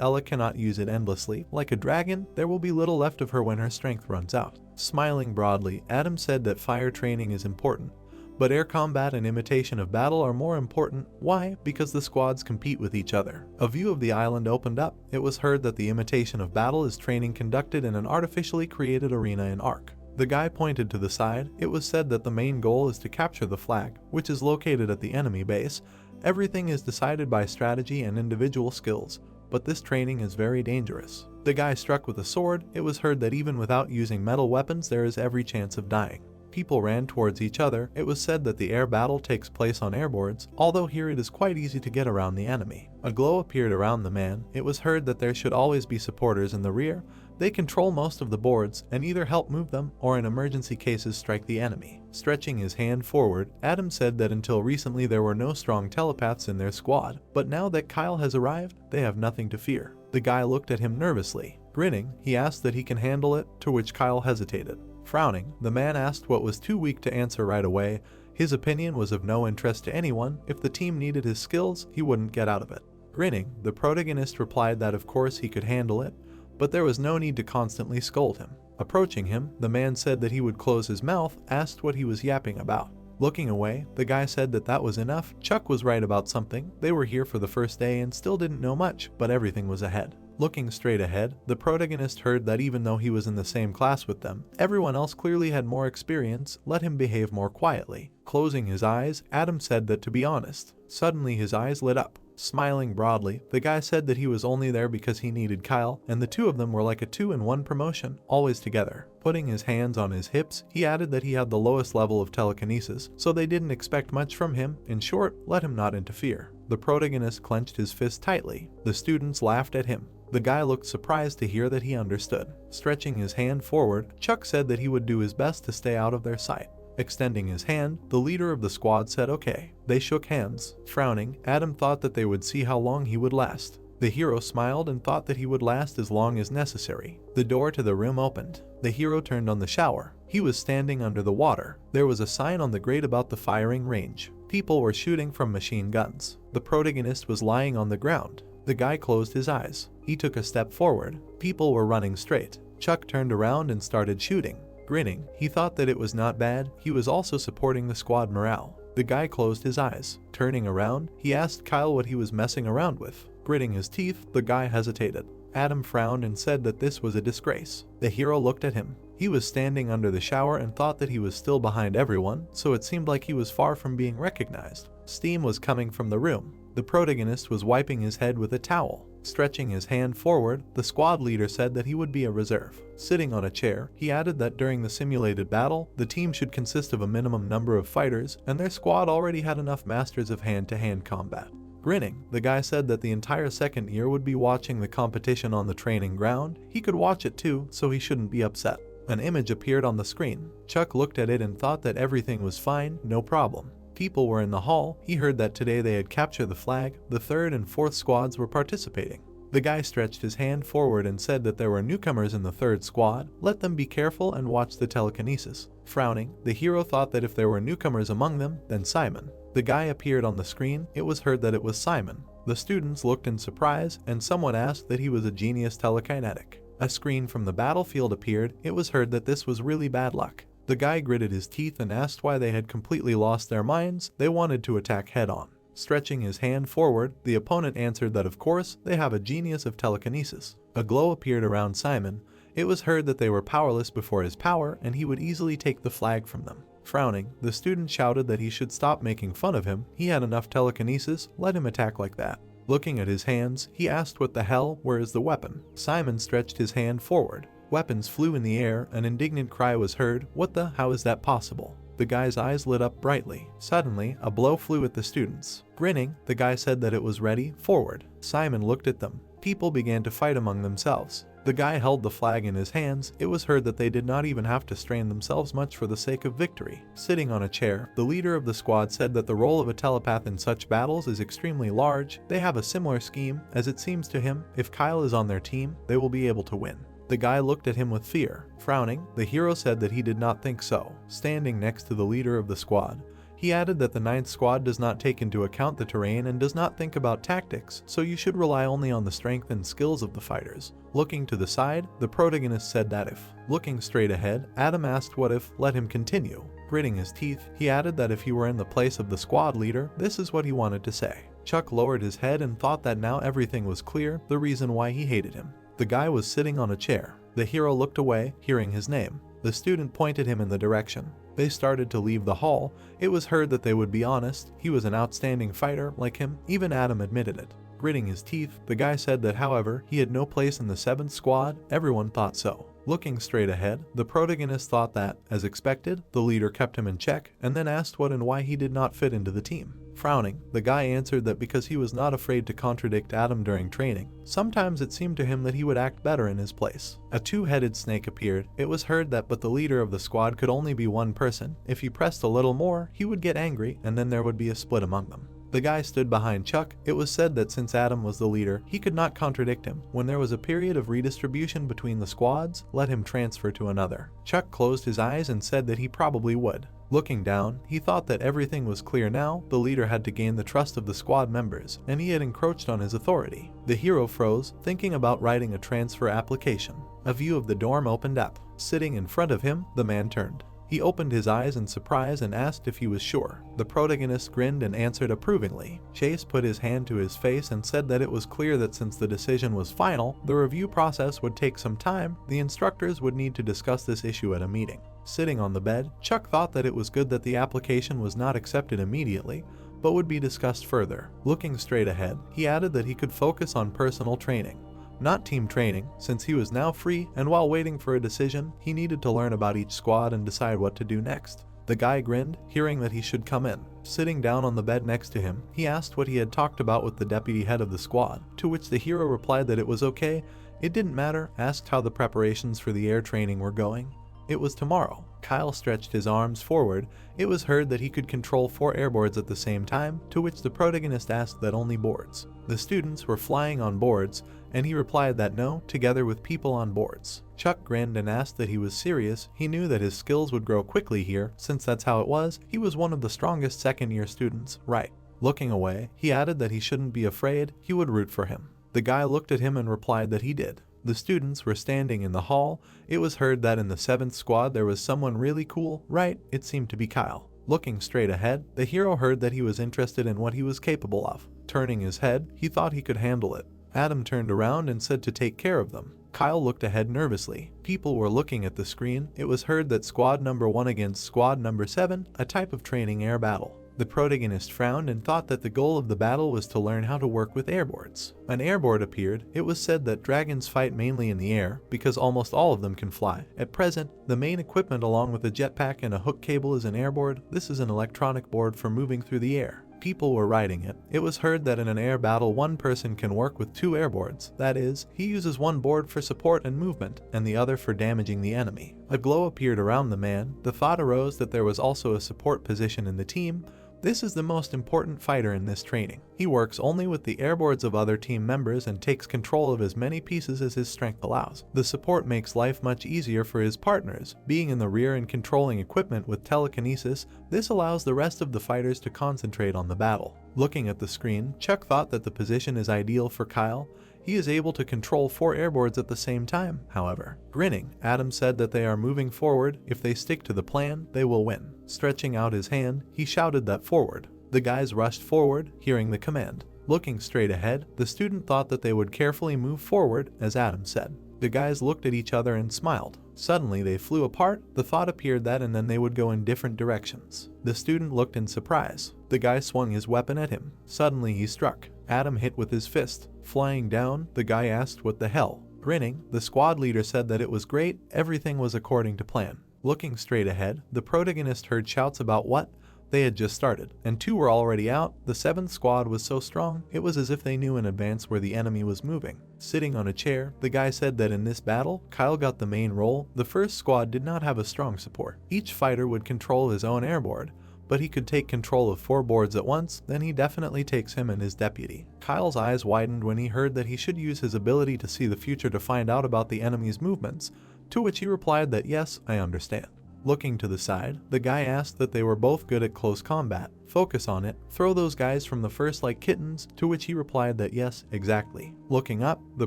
Ella cannot use it endlessly. Like a dragon, there will be little left of her when her strength runs out. Smiling broadly, Adam said that fire training is important, but air combat and imitation of battle are more important. Why? Because the squads compete with each other. A view of the island opened up. It was heard that the imitation of battle is training conducted in an artificially created arena in Ark. The guy pointed to the side. It was said that the main goal is to capture the flag, which is located at the enemy base. Everything is decided by strategy and individual skills, but this training is very dangerous. The guy struck with a sword. It was heard that even without using metal weapons, there is every chance of dying. People ran towards each other. It was said that the air battle takes place on airboards, although here it is quite easy to get around the enemy. A glow appeared around the man. It was heard that there should always be supporters in the rear. They control most of the boards and either help move them or in emergency cases strike the enemy. Stretching his hand forward, Adam said that until recently there were no strong telepaths in their squad, but now that Kyle has arrived, they have nothing to fear. The guy looked at him nervously. Grinning, he asked that he can handle it, to which Kyle hesitated. Frowning, the man asked what was too weak to answer right away. His opinion was of no interest to anyone. If the team needed his skills, he wouldn't get out of it. Grinning, the protagonist replied that of course he could handle it, but there was no need to constantly scold him. Approaching him, the man said that he would close his mouth, asked what he was yapping about. Looking away, the guy said that that was enough. Chuck was right about something. They were here for the first day and still didn't know much, but everything was ahead. Looking straight ahead, the protagonist heard that even though he was in the same class with them, everyone else clearly had more experience. Let him behave more quietly. Closing his eyes, Adam said that to be honest. Suddenly his eyes lit up. Smiling broadly, the guy said that he was only there because he needed Kyle, and the two of them were like a 2-in-1 promotion, always together. Putting his hands on his hips, he added that he had the lowest level of telekinesis, so they didn't expect much from him. In short, let him not interfere. The protagonist clenched his fist tightly. The students laughed at him. The guy looked surprised to hear that he understood. Stretching his hand forward, Chuck said that he would do his best to stay out of their sight. Extending his hand, the leader of the squad said okay. They shook hands. Frowning, Adam thought that they would see how long he would last. The hero smiled and thought that he would last as long as necessary. The door to the room opened. The hero turned on the shower. He was standing under the water. There was a sign on the grate about the firing range. People were shooting from machine guns. The protagonist was lying on the ground. The guy closed his eyes. He took a step forward. People were running straight. Chuck turned around and started shooting. Grinning, he thought that it was not bad. He was also supporting the squad morale. The guy closed his eyes. Turning around, he asked Kyle what he was messing around with. Gritting his teeth, the guy hesitated. Adam frowned and said that this was a disgrace. The hero looked at him. He was standing under the shower and thought that he was still behind everyone, so it seemed like he was far from being recognized. Steam was coming from the room. The protagonist was wiping his head with a towel. Stretching his hand forward, the squad leader said that he would be a reserve. Sitting on a chair, he added that during the simulated battle, the team should consist of a minimum number of fighters, and their squad already had enough masters of hand-to-hand combat. Grinning, the guy said that the entire second year would be watching the competition on the training ground. He could watch it too, so he shouldn't be upset. An image appeared on the screen. Chuck looked at it and thought that everything was fine, no problem. People were in the hall. He heard that today they had captured the flag. The 3rd and 4th squads were participating. The guy stretched his hand forward and said that there were newcomers in the 3rd squad. Let them be careful and watch the telekinesis. Frowning, the hero thought that if there were newcomers among them, then Simon. The guy appeared on the screen. It was heard that it was Simon. The students looked in surprise, and someone asked that he was a genius telekinetic. A screen from the battlefield appeared. It was heard that this was really bad luck. The guy gritted his teeth and asked why they had completely lost their minds. They wanted to attack head-on. Stretching his hand forward, the opponent answered that of course, they have a genius of telekinesis. A glow appeared around Simon. It was heard that they were powerless before his power, and he would easily take the flag from them. Frowning, the student shouted that he should stop making fun of him. He had enough telekinesis, let him attack like that. Looking at his hands, he asked what the hell, where is the weapon? Simon stretched his hand forward. Weapons flew in the air. An indignant cry was heard. What the? How is that possible? The guy's eyes lit up brightly. Suddenly, a blow flew at the students. Grinning, the guy said that it was ready, forward. Simon looked at them. People began to fight among themselves. The guy held the flag in his hands. It was heard that they did not even have to strain themselves much for the sake of victory. Sitting on a chair, the leader of the squad said that the role of a telepath in such battles is extremely large. They have a similar scheme, as it seems to him, if Kyle is on their team, they will be able to win. The guy looked at him with fear. Frowning, the hero said that he did not think so. Standing next to the leader of the squad, he added that the 9th squad does not take into account the terrain and does not think about tactics, so you should rely only on the strength and skills of the fighters. Looking to the side, the protagonist said that if. Looking straight ahead, Adam asked what if. Let him continue. Gritting his teeth, he added that if he were in the place of the squad leader, this is what he wanted to say. Chuck lowered his head and thought that now everything was clear, the reason why he hated him. The guy was sitting on a chair. The hero looked away, hearing his name. The student pointed him in the direction. They started to leave the hall. It was heard that they would be honest. He was an outstanding fighter, like him. Even Adam admitted it. Gritting his teeth, the guy said that however, he had no place in the 7th squad. Everyone thought so. Looking straight ahead, the protagonist thought that, as expected, the leader kept him in check, and then asked what and why he did not fit into the team. Frowning, the guy answered that because he was not afraid to contradict Adam during training. Sometimes it seemed to him that he would act better in his place. A 2-headed snake appeared. It was heard that but the leader of the squad could only be one person. If he pressed a little more, he would get angry, and then there would be a split among them. The guy stood behind Chuck. It was said that since Adam was the leader, he could not contradict him. When there was a period of redistribution between the squads, let him transfer to another. Chuck closed his eyes and said that he probably would. Looking down, he thought that everything was clear now. The leader had to gain the trust of the squad members, and he had encroached on his authority. The hero froze, thinking about writing a transfer application. A view of the dorm opened up. Sitting in front of him, the man turned. He opened his eyes in surprise and asked if he was sure. The protagonist grinned and answered approvingly. Chase put his hand to his face and said that it was clear that since the decision was final, the review process would take some time. The instructors would need to discuss this issue at a meeting. Sitting on the bed, Chuck thought that it was good that the application was not accepted immediately, but would be discussed further. Looking straight ahead, he added that he could focus on personal training, not team training, since he was now free, and while waiting for a decision, he needed to learn about each squad and decide what to do next. The guy grinned, hearing that he should come in. Sitting down on the bed next to him, he asked what he had talked about with the deputy head of the squad, to which the hero replied that it was okay, it didn't matter, asked how the preparations for the air training were going. It was tomorrow. Kyle stretched his arms forward. It was heard that he could control 4 airboards at the same time, to which the protagonist asked that only boards. The students were flying on boards, and he replied that no, together with people on boards. Chuck grinned and asked that he was serious. He knew that his skills would grow quickly here, since that's how it was. He was one of the strongest second-year students, right? Looking away, he added that he shouldn't be afraid, he would root for him. The guy looked at him and replied that he did. The students were standing in the hall. It was heard that in the 7th squad there was someone really cool, right? It seemed to be Kyle. Looking straight ahead, the hero heard that he was interested in what he was capable of. Turning his head, he thought he could handle it. Adam turned around and said to take care of them. Kyle looked ahead nervously. People were looking at the screen. It was heard that squad number 1 against squad number 7, a type of training air battle. The protagonist frowned and thought that the goal of the battle was to learn how to work with airboards. An airboard appeared. It was said that dragons fight mainly in the air, because almost all of them can fly. At present, the main equipment along with a jetpack and a hook cable is an airboard. This is an electronic board for moving through the air. People were riding it. It was heard that in an air battle, one person can work with 2 airboards. That is, he uses one board for support and movement, and the other for damaging the enemy. A glow appeared around the man. The thought arose that there was also a support position in the team. This is the most important fighter in this training. He works only with the airboards of other team members and takes control of as many pieces as his strength allows. The support makes life much easier for his partners. Being in the rear and controlling equipment with telekinesis, this allows the rest of the fighters to concentrate on the battle. Looking at the screen, Chuck thought that the position is ideal for Kyle. He is able to control 4 airboards at the same time, however. Grinning, Adam said that they are moving forward. If they stick to the plan, they will win. Stretching out his hand, he shouted that forward. The guys rushed forward, hearing the command. Looking straight ahead, the student thought that they would carefully move forward, as Adam said. The guys looked at each other and smiled. Suddenly they flew apart. The thought appeared that and then they would go in different directions. The student looked in surprise. The guy swung his weapon at him. Suddenly he struck. Adam hit with his fist. Flying down, the guy asked what the hell. Grinning, the squad leader said that it was great, everything was according to plan. Looking straight ahead, the protagonist heard shouts about what? They had just started, and 2 were already out. The 7th squad was so strong, it was as if they knew in advance where the enemy was moving. Sitting on a chair, the guy said that in this battle, Kyle got the main role. The 1st squad did not have a strong support. Each fighter would control his own airboard, but he could take control of 4 boards at once, then he definitely takes him and his deputy. Kyle's eyes widened when he heard that he should use his ability to see the future to find out about the enemy's movements, to which he replied that yes, I understand. Looking to the side, the guy asked that they were both good at close combat. Focus on it. Throw those guys from the first like kittens, to which he replied that yes, exactly. Looking up, the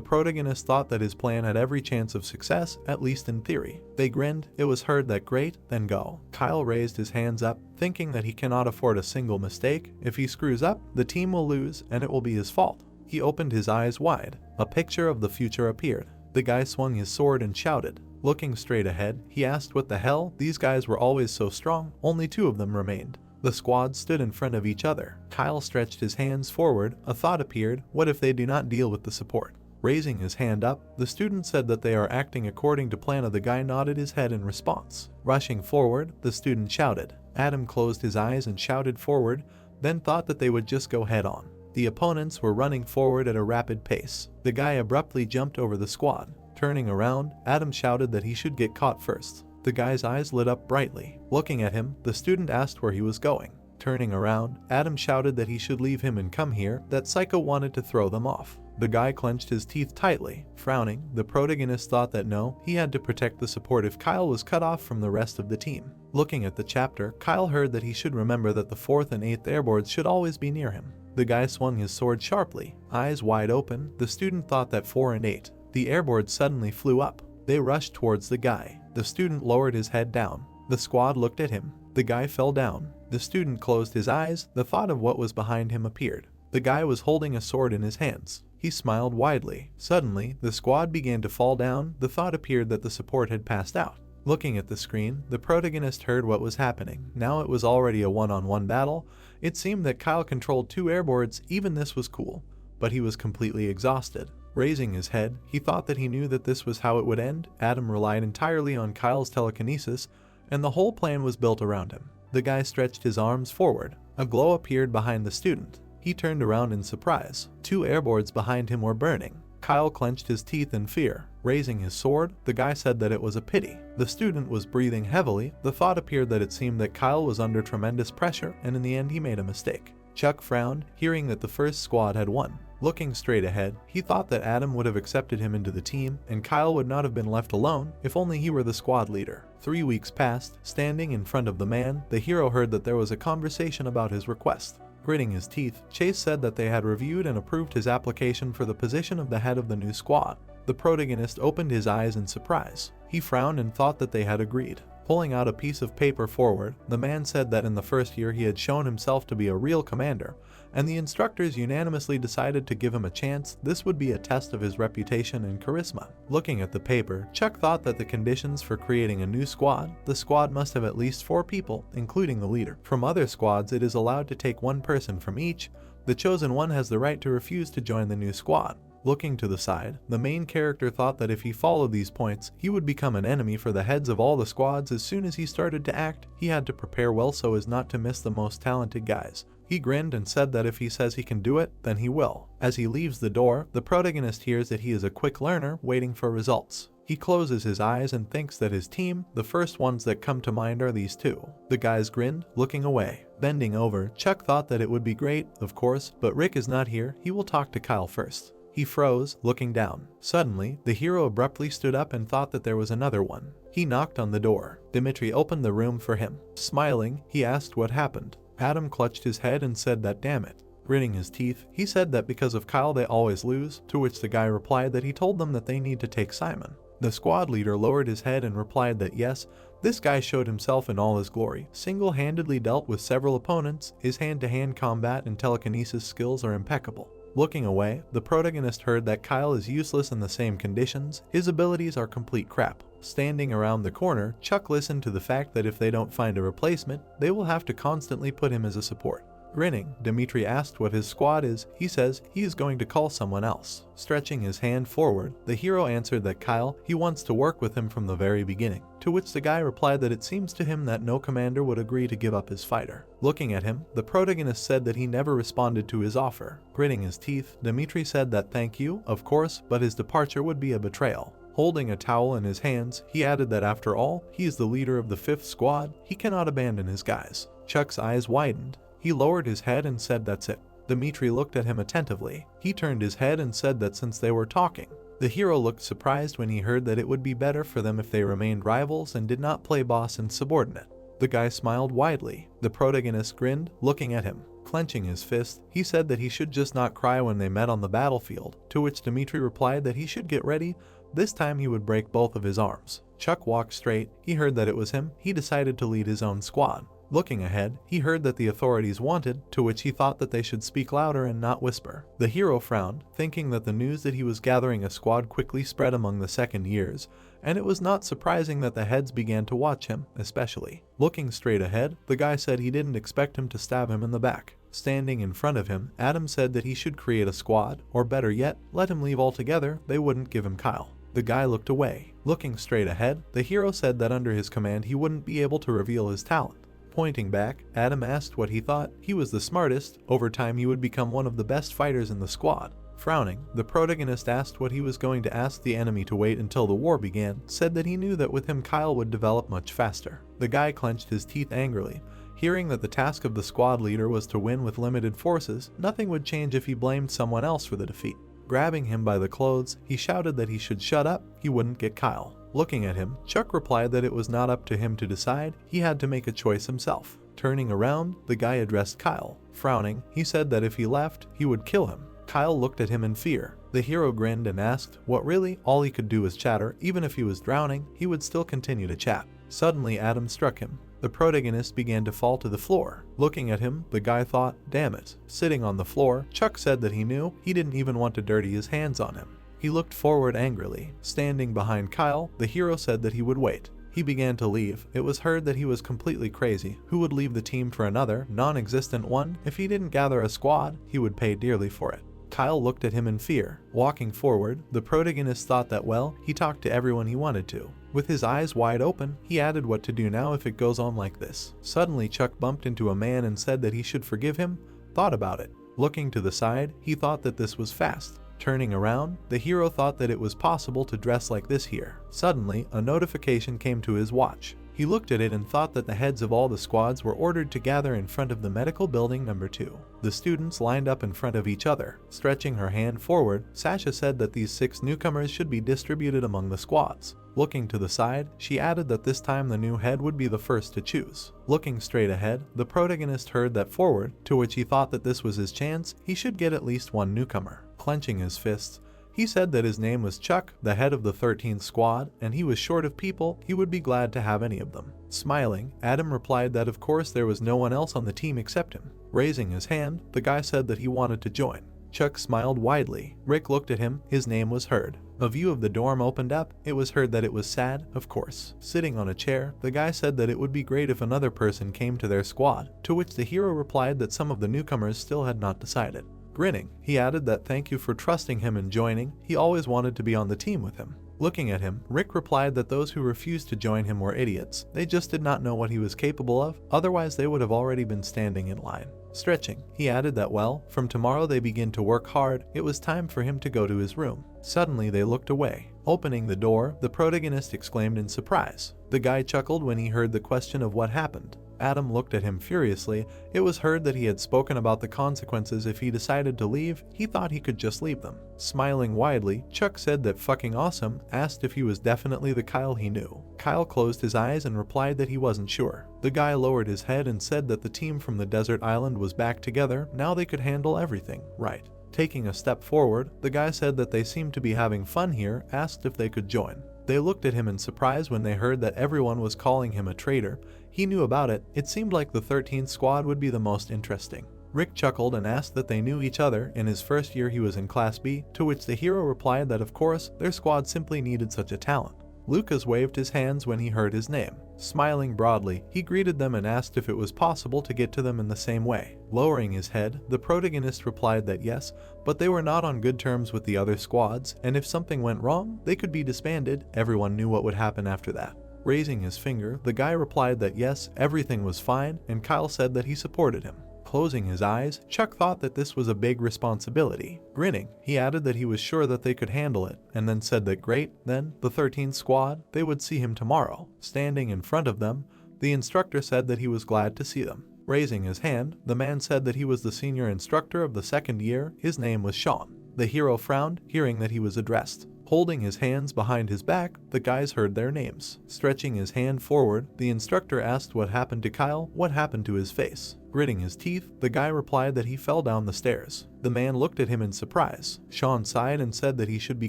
protagonist thought that his plan had every chance of success, at least in theory. They grinned. It was heard that great, then go. Kyle raised his hands up, thinking that he cannot afford a single mistake. If he screws up, the team will lose, and it will be his fault. He opened his eyes wide. A picture of the future appeared. The guy swung his sword and shouted. Looking straight ahead, he asked what the hell, these guys were always so strong, only 2 of them remained. The squad stood in front of each other. Kyle stretched his hands forward. A thought appeared, what if they do not deal with the support? Raising his hand up, the student said that they are acting according to plan. The guy nodded his head in response. Rushing forward, the student shouted. Adam closed his eyes and shouted forward, then thought that they would just go head on. The opponents were running forward at a rapid pace. The guy abruptly jumped over the squad. Turning around, Adam shouted that he should get caught first. The guy's eyes lit up brightly. Looking at him, the student asked where he was going. Turning around, Adam shouted that he should leave him and come here, that Psycho wanted to throw them off. The guy clenched his teeth tightly. Frowning, the protagonist thought that no, he had to protect the support if Kyle was cut off from the rest of the team. Looking at the chapter, Kyle heard that he should remember that the 4th and 8th airboards should always be near him. The guy swung his sword sharply. Eyes wide open, the student thought that 4 and 8. The airboards suddenly flew up. They rushed towards the guy. The student lowered his head down. The squad looked at him. The guy fell down. The student closed his eyes. The thought of what was behind him appeared. The guy was holding a sword in his hands. He smiled widely. Suddenly, the squad began to fall down. The thought appeared that the support had passed out. Looking at the screen, the protagonist heard what was happening. Now it was already a one-on-one battle. It seemed that Kyle controlled 2 airboards. Even this was cool. But he was completely exhausted. Raising his head, he thought that he knew that this was how it would end. Adam relied entirely on Kyle's telekinesis, and the whole plan was built around him. The guy stretched his arms forward. A glow appeared behind the student. He turned around in surprise. 2 airboards behind him were burning. Kyle clenched his teeth in fear. Raising his sword, the guy said that it was a pity. The student was breathing heavily. The thought appeared that it seemed that Kyle was under tremendous pressure, and in the end he made a mistake. Chuck frowned, hearing that the first squad had won. Looking straight ahead, he thought that Adam would have accepted him into the team, and Kyle would not have been left alone if only he were the squad leader. 3 weeks passed. Standing in front of the man, the hero heard that there was a conversation about his request. Gritting his teeth, Chase said that they had reviewed and approved his application for the position of the head of the new squad. The protagonist opened his eyes in surprise. He frowned and thought that they had agreed. Pulling out a piece of paper forward, the man said that in the first year he had shown himself to be a real commander, and the instructors unanimously decided to give him a chance. This would be a test of his reputation and charisma. Looking at the paper, Chuck thought that the conditions for creating a new squad, the squad must have at least 4 people, including the leader. From other squads, it is allowed to take 1 person from each. The chosen one has the right to refuse to join the new squad. Looking to the side, the main character thought that if he followed these points, he would become an enemy for the heads of all the squads. As soon as he started to act, he had to prepare well so as not to miss the most talented guys. He grinned and said that if he says he can do it, then he will. As he leaves the door, the protagonist hears that he is a quick learner waiting for results. He closes his eyes and thinks that his team, the first ones that come to mind are these 2. The guys grinned, looking away. Bending over, Chuck thought that it would be great, of course, but Rick is not here. He will talk to Kyle first. He froze, looking down. Suddenly, the hero abruptly stood up and thought that there was another one. He knocked on the door. Dimitri opened the room for him. Smiling, he asked what happened. Adam clutched his head and said that damn it. Gritting his teeth, he said that because of Kyle they always lose, to which the guy replied that he told them that they need to take Simon. The squad leader lowered his head and replied that yes, this guy showed himself in all his glory. Single-handedly dealt with several opponents. His hand-to-hand combat and telekinesis skills are impeccable. Looking away, the protagonist heard that Kyle is useless in the same conditions. His abilities are complete crap. Standing around the corner, Chuck listened to the fact that if they don't find a replacement, they will have to constantly put him as a support. Grinning, Dimitri asked what his squad is. He says he is going to call someone else. Stretching his hand forward, the hero answered that Kyle, he wants to work with him from the very beginning. To which the guy replied that it seems to him that no commander would agree to give up his fighter. Looking at him, the protagonist said that he never responded to his offer. Gritting his teeth, Dimitri said that thank you, of course, but his departure would be a betrayal. Holding a towel in his hands, he added that after all, he is the leader of the 5th squad. He cannot abandon his guys. Chuck's eyes widened. He lowered his head and said that's it. Dimitri looked at him attentively. He turned his head and said that since they were talking. The hero looked surprised when he heard that it would be better for them if they remained rivals and did not play boss and subordinate. The guy smiled widely. The protagonist grinned, looking at him. Clenching his fist, he said that he should just not cry when they met on the battlefield, to which Dimitri replied that he should get ready. This time he would break both of his arms. Chuck walked straight. He heard that it was him. He decided to lead his own squad. Looking ahead, he heard that the authorities wanted, to which he thought that they should speak louder and not whisper. The hero frowned, thinking that the news that he was gathering a squad quickly spread among the second years, and it was not surprising that the heads began to watch him, especially. Looking straight ahead, the guy said he didn't expect him to stab him in the back. Standing in front of him, Adam said that he should create a squad, or better yet, let him leave altogether. They wouldn't give him Kyle. The guy looked away. Looking straight ahead, the hero said that under his command he wouldn't be able to reveal his talent. Pointing back, Adam asked what he thought. He was the smartest. Over time he would become one of the best fighters in the squad. Frowning, the protagonist asked what he was going to ask the enemy to wait until the war began, said that he knew that with him Kyle would develop much faster. The guy clenched his teeth angrily. Hearing that the task of the squad leader was to win with limited forces, nothing would change if he blamed someone else for the defeat. Grabbing him by the clothes, he shouted that he should shut up, he wouldn't get Kyle. Looking at him, Chuck replied that it was not up to him to decide, he had to make a choice himself. Turning around, the guy addressed Kyle. Frowning, he said that if he left, he would kill him. Kyle looked at him in fear. The hero grinned and asked, what really? All he could do was chatter, even if he was drowning, he would still continue to chat. Suddenly Adam struck him. The protagonist began to fall to the floor. Looking at him, the guy thought, damn it. Sitting on the floor, Chuck said that he knew he didn't even want to dirty his hands on him. He looked forward angrily. Standing behind Kyle, the hero said that he would wait. He began to leave. It was heard that he was completely crazy. Who would leave the team for another, non-existent one? If he didn't gather a squad, he would pay dearly for it. Kyle looked at him in fear. Walking forward, the protagonist thought that well, he talked to everyone he wanted to. With his eyes wide open, he added what to do now if it goes on like this. Suddenly Chuck bumped into a man and said that he should forgive him. Thought about it. Looking to the side, he thought that this was fast. Turning around, the hero thought that it was possible to dress like this here. Suddenly, a notification came to his watch. He looked at it and thought that the heads of all the squads were ordered to gather in front of the medical building number 2. The students lined up in front of each other. Stretching her hand forward, Sasha said that these 6 newcomers should be distributed among the squads. Looking to the side, she added that this time the new head would be the first to choose. Looking straight ahead, the protagonist heard that forward, to which he thought that this was his chance, he should get at least one newcomer. Clenching his fists, he said that his name was Chuck, the head of the 13th squad, and he was short of people, he would be glad to have any of them. Smiling, Adam replied that of course there was no one else on the team except him. Raising his hand, the guy said that he wanted to join. Chuck smiled widely. Rick looked at him, his name was heard. A view of the dorm opened up, it was heard that it was sad, of course. Sitting on a chair, the guy said that it would be great if another person came to their squad, to which the hero replied that some of the newcomers still had not decided. Grinning, he added that thank you for trusting him and joining, he always wanted to be on the team with him. Looking at him, Rick replied that those who refused to join him were idiots, they just did not know what he was capable of, otherwise they would have already been standing in line. Stretching, he added that well, from tomorrow they begin to work hard, it was time for him to go to his room. Suddenly they looked away. Opening the door, the protagonist exclaimed in surprise. The guy chuckled when he heard the question of what happened. Adam looked at him furiously. It was heard that he had spoken about the consequences if he decided to leave. He thought he could just leave them. Smiling widely, Chuck said that fucking awesome, asked if he was definitely the Kyle he knew. Kyle closed his eyes and replied that he wasn't sure. The guy lowered his head and said that the team from the desert island was back together, now they could handle everything, right. Taking a step forward, the guy said that they seemed to be having fun here, asked if they could join. They looked at him in surprise when they heard that everyone was calling him a traitor. He knew about it, it seemed like the 13th squad would be the most interesting. Rick chuckled and asked that they knew each other. In his first year he was in Class B, to which the hero replied that of course, their squad simply needed such a talent. Lucas waved his hands when he heard his name. Smiling broadly, he greeted them and asked if it was possible to get to them in the same way. Lowering his head, the protagonist replied that yes, but they were not on good terms with the other squads, and if something went wrong, they could be disbanded. Everyone knew what would happen after that. Raising his finger, the guy replied that yes, everything was fine, and Kyle said that he supported him. Closing his eyes, Chuck thought that this was a big responsibility. Grinning, he added that he was sure that they could handle it, and then said that great, then, the 13th squad, they would see him tomorrow. Standing in front of them, the instructor said that he was glad to see them. Raising his hand, the man said that he was the senior instructor of the second year, his name was Sean. The hero frowned, hearing that he was addressed. Holding his hands behind his back, the guys heard their names. Stretching his hand forward, the instructor asked what happened to Kyle, what happened to his face. Gritting his teeth, the guy replied that he fell down the stairs. The man looked at him in surprise. Sean sighed and said that he should be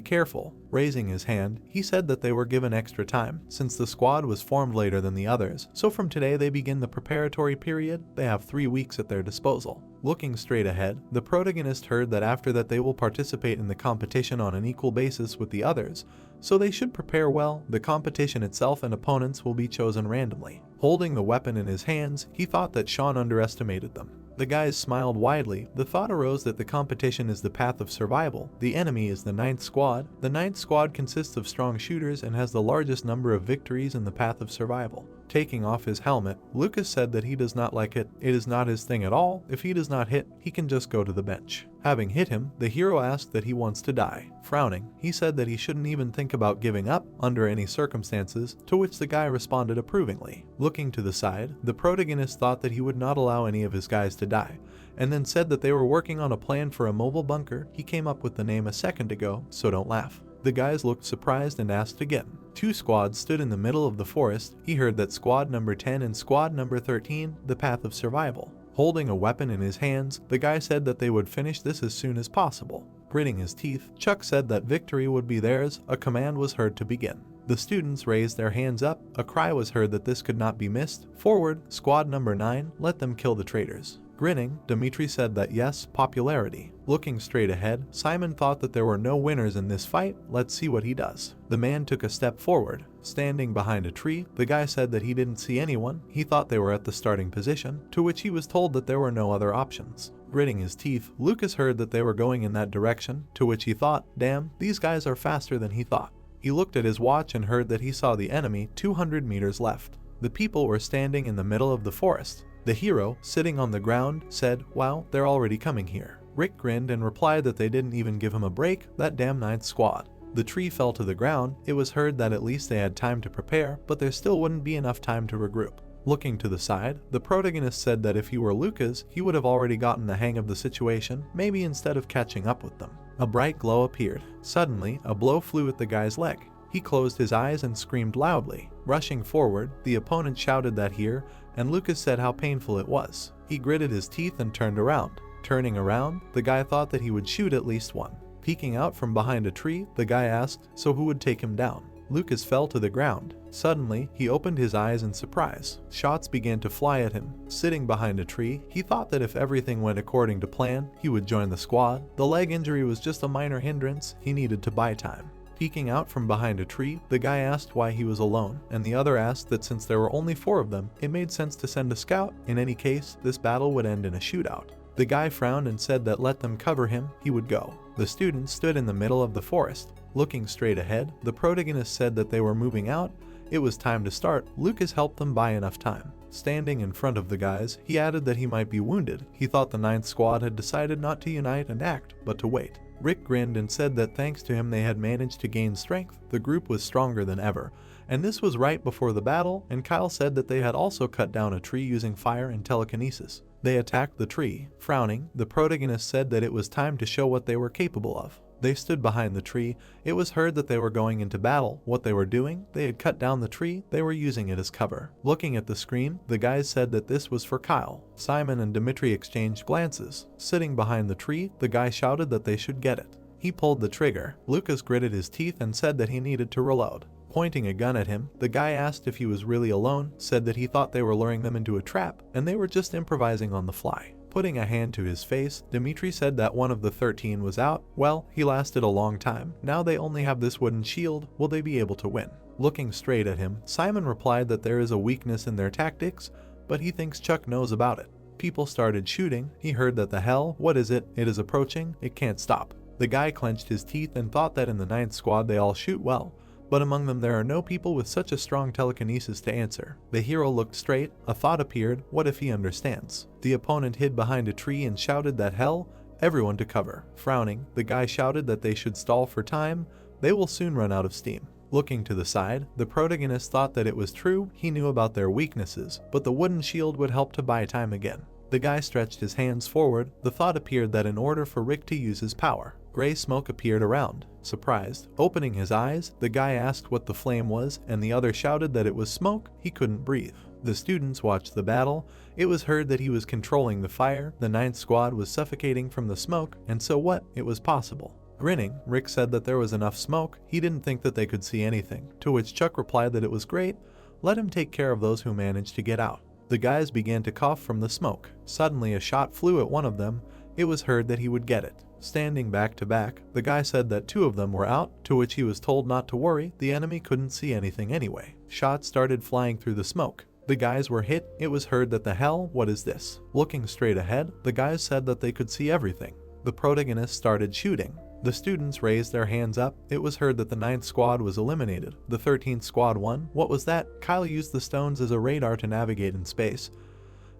careful. Raising his hand, he said that they were given extra time, since the squad was formed later than the others, so from today they begin the preparatory period, they have 3 weeks at their disposal. Looking straight ahead, the protagonist heard that after that they will participate in the competition on an equal basis with the others, so they should prepare well. The competition itself and opponents will be chosen randomly. Holding the weapon in his hands, he thought that Sean underestimated them. The guys smiled widely. The thought arose that the competition is the path of survival. The enemy is the 9th squad. The 9th squad consists of strong shooters and has the largest number of victories in the path of survival. Taking off his helmet, Lucas said that he does not like it. It is not his thing at all. If he does not hit, he can just go to the bench. Having hit him, the hero asked that he wants to die. Frowning, he said that he shouldn't even think about giving up under any circumstances, to which the guy responded approvingly. Looking to the side, the protagonist thought that he would not allow any of his guys to to die, and then said that they were working on a plan for a mobile bunker. He came up with the name a second ago, so don't laugh. The guys looked surprised and asked again. Two squads stood in the middle of the forest. He heard that squad number 10 and squad number 13, the path of survival. Holding a weapon in his hands, the guy said that they would finish this as soon as possible. Gritting his teeth, Chuck said that victory would be theirs. A command was heard to begin. The students raised their hands up. A cry was heard that this could not be missed. Forward, squad number 9, let them kill the traitors. Grinning, Dimitri said that yes, popularity. Looking straight ahead, Simon thought that there were no winners in this fight. Let's see what he does. The man took a step forward. Standing behind a tree, the guy said that he didn't see anyone. He thought they were at the starting position, to which he was told that there were no other options. Gritting his teeth, Lucas heard that they were going in that direction, to which he thought, damn, these guys are faster than he thought. He looked at his watch and heard that he saw the enemy 200 meters left. The people were standing in the middle of the forest. The hero, sitting on the ground, said, wow, they're already coming here. Rick grinned and replied that they didn't even give him a break, that damn 9th squad. The tree fell to the ground. It was heard that at least they had time to prepare, but there still wouldn't be enough time to regroup. Looking to the side, the protagonist said that if he were Lucas, he would have already gotten the hang of the situation, maybe instead of catching up with them. A bright glow appeared. Suddenly, a blow flew at the guy's leg. He closed his eyes and screamed loudly. Rushing forward, the opponent shouted that here, and Lucas said how painful it was. He gritted his teeth and turned around. Turning around, the guy thought that he would shoot at least one. Peeking out from behind a tree, the guy asked, so who would take him down? Lucas fell to the ground. Suddenly, he opened his eyes in surprise. Shots began to fly at him. Sitting behind a tree, he thought that if everything went according to plan, he would join the squad. The leg injury was just a minor hindrance. He needed to buy time. Peeking out from behind a tree, the guy asked why he was alone, and the other asked that since there were only 4 of them, it made sense to send a scout. In any case, this battle would end in a shootout. The guy frowned and said that let them cover him, he would go. The students stood in the middle of the forest. Looking straight ahead, the protagonist said that they were moving out. It was time to start. Lucas helped them buy enough time. Standing in front of the guys, he added that he might be wounded. He thought the 9th squad had decided not to unite and act, but to wait. Rick grinned and said that thanks to him they had managed to gain strength. The group was stronger than ever, and this was right before the battle, and Kyle said that they had also cut down a tree using fire and telekinesis. They attacked the tree. Frowning, the protagonist said that it was time to show what they were capable of. They stood behind the tree. It was heard that they were going into battle. What they were doing, they had cut down the tree, they were using it as cover. Looking at the screen, the guys said that this was for Kyle. Simon and Dimitri exchanged glances. Sitting behind the tree, the guy shouted that they should get it. He pulled the trigger. Lucas gritted his teeth and said that he needed to reload. Pointing a gun at him, the guy asked if he was really alone, said that he thought they were luring them into a trap, and they were just improvising on the fly. Putting a hand to his face, Dimitri said that one of the 13 was out. Well, he lasted a long time. Now they only have this wooden shield. Will they be able to win? Looking straight at him, Simon replied that there is a weakness in their tactics, but he thinks Chuck knows about it. People started shooting. He heard that the hell, what is it? It is approaching. It can't stop. The guy clenched his teeth and thought that in the 9th squad they all shoot well, but among them there are no people with such a strong telekinesis to answer. The hero looked straight. A thought appeared. What if he understands? The opponent hid behind a tree and shouted that hell, everyone to cover. Frowning, the guy shouted that they should stall for time. They will soon run out of steam. Looking to the side, the protagonist thought that it was true. He knew about their weaknesses, but the wooden shield would help to buy time again. The guy stretched his hands forward. The thought appeared that in order for Rick to use his power, gray smoke appeared around. Surprised, opening his eyes, the guy asked what the flame was, and the other shouted that it was smoke. He couldn't breathe. The students watched the battle. It was heard that he was controlling the fire. The 9th squad was suffocating from the smoke, and so what? It was possible. Grinning, Rick said that there was enough smoke. He didn't think that they could see anything, to which Chuck replied that it was great. Let him take care of those who managed to get out. The guys began to cough from the smoke. Suddenly a shot flew at one of them. It was heard that he would get it. Standing back to back, the guy said that 2 of them were out, to which he was told not to worry, the enemy couldn't see anything anyway. Shots started flying through the smoke. The guys were hit. It was heard that the hell, what is this? Looking straight ahead, the guys said that they could see everything. The protagonist started shooting. The students raised their hands up. It was heard that the 9th squad was eliminated. The 13th squad won. What was that? Kyle used the stones as a radar to navigate in space.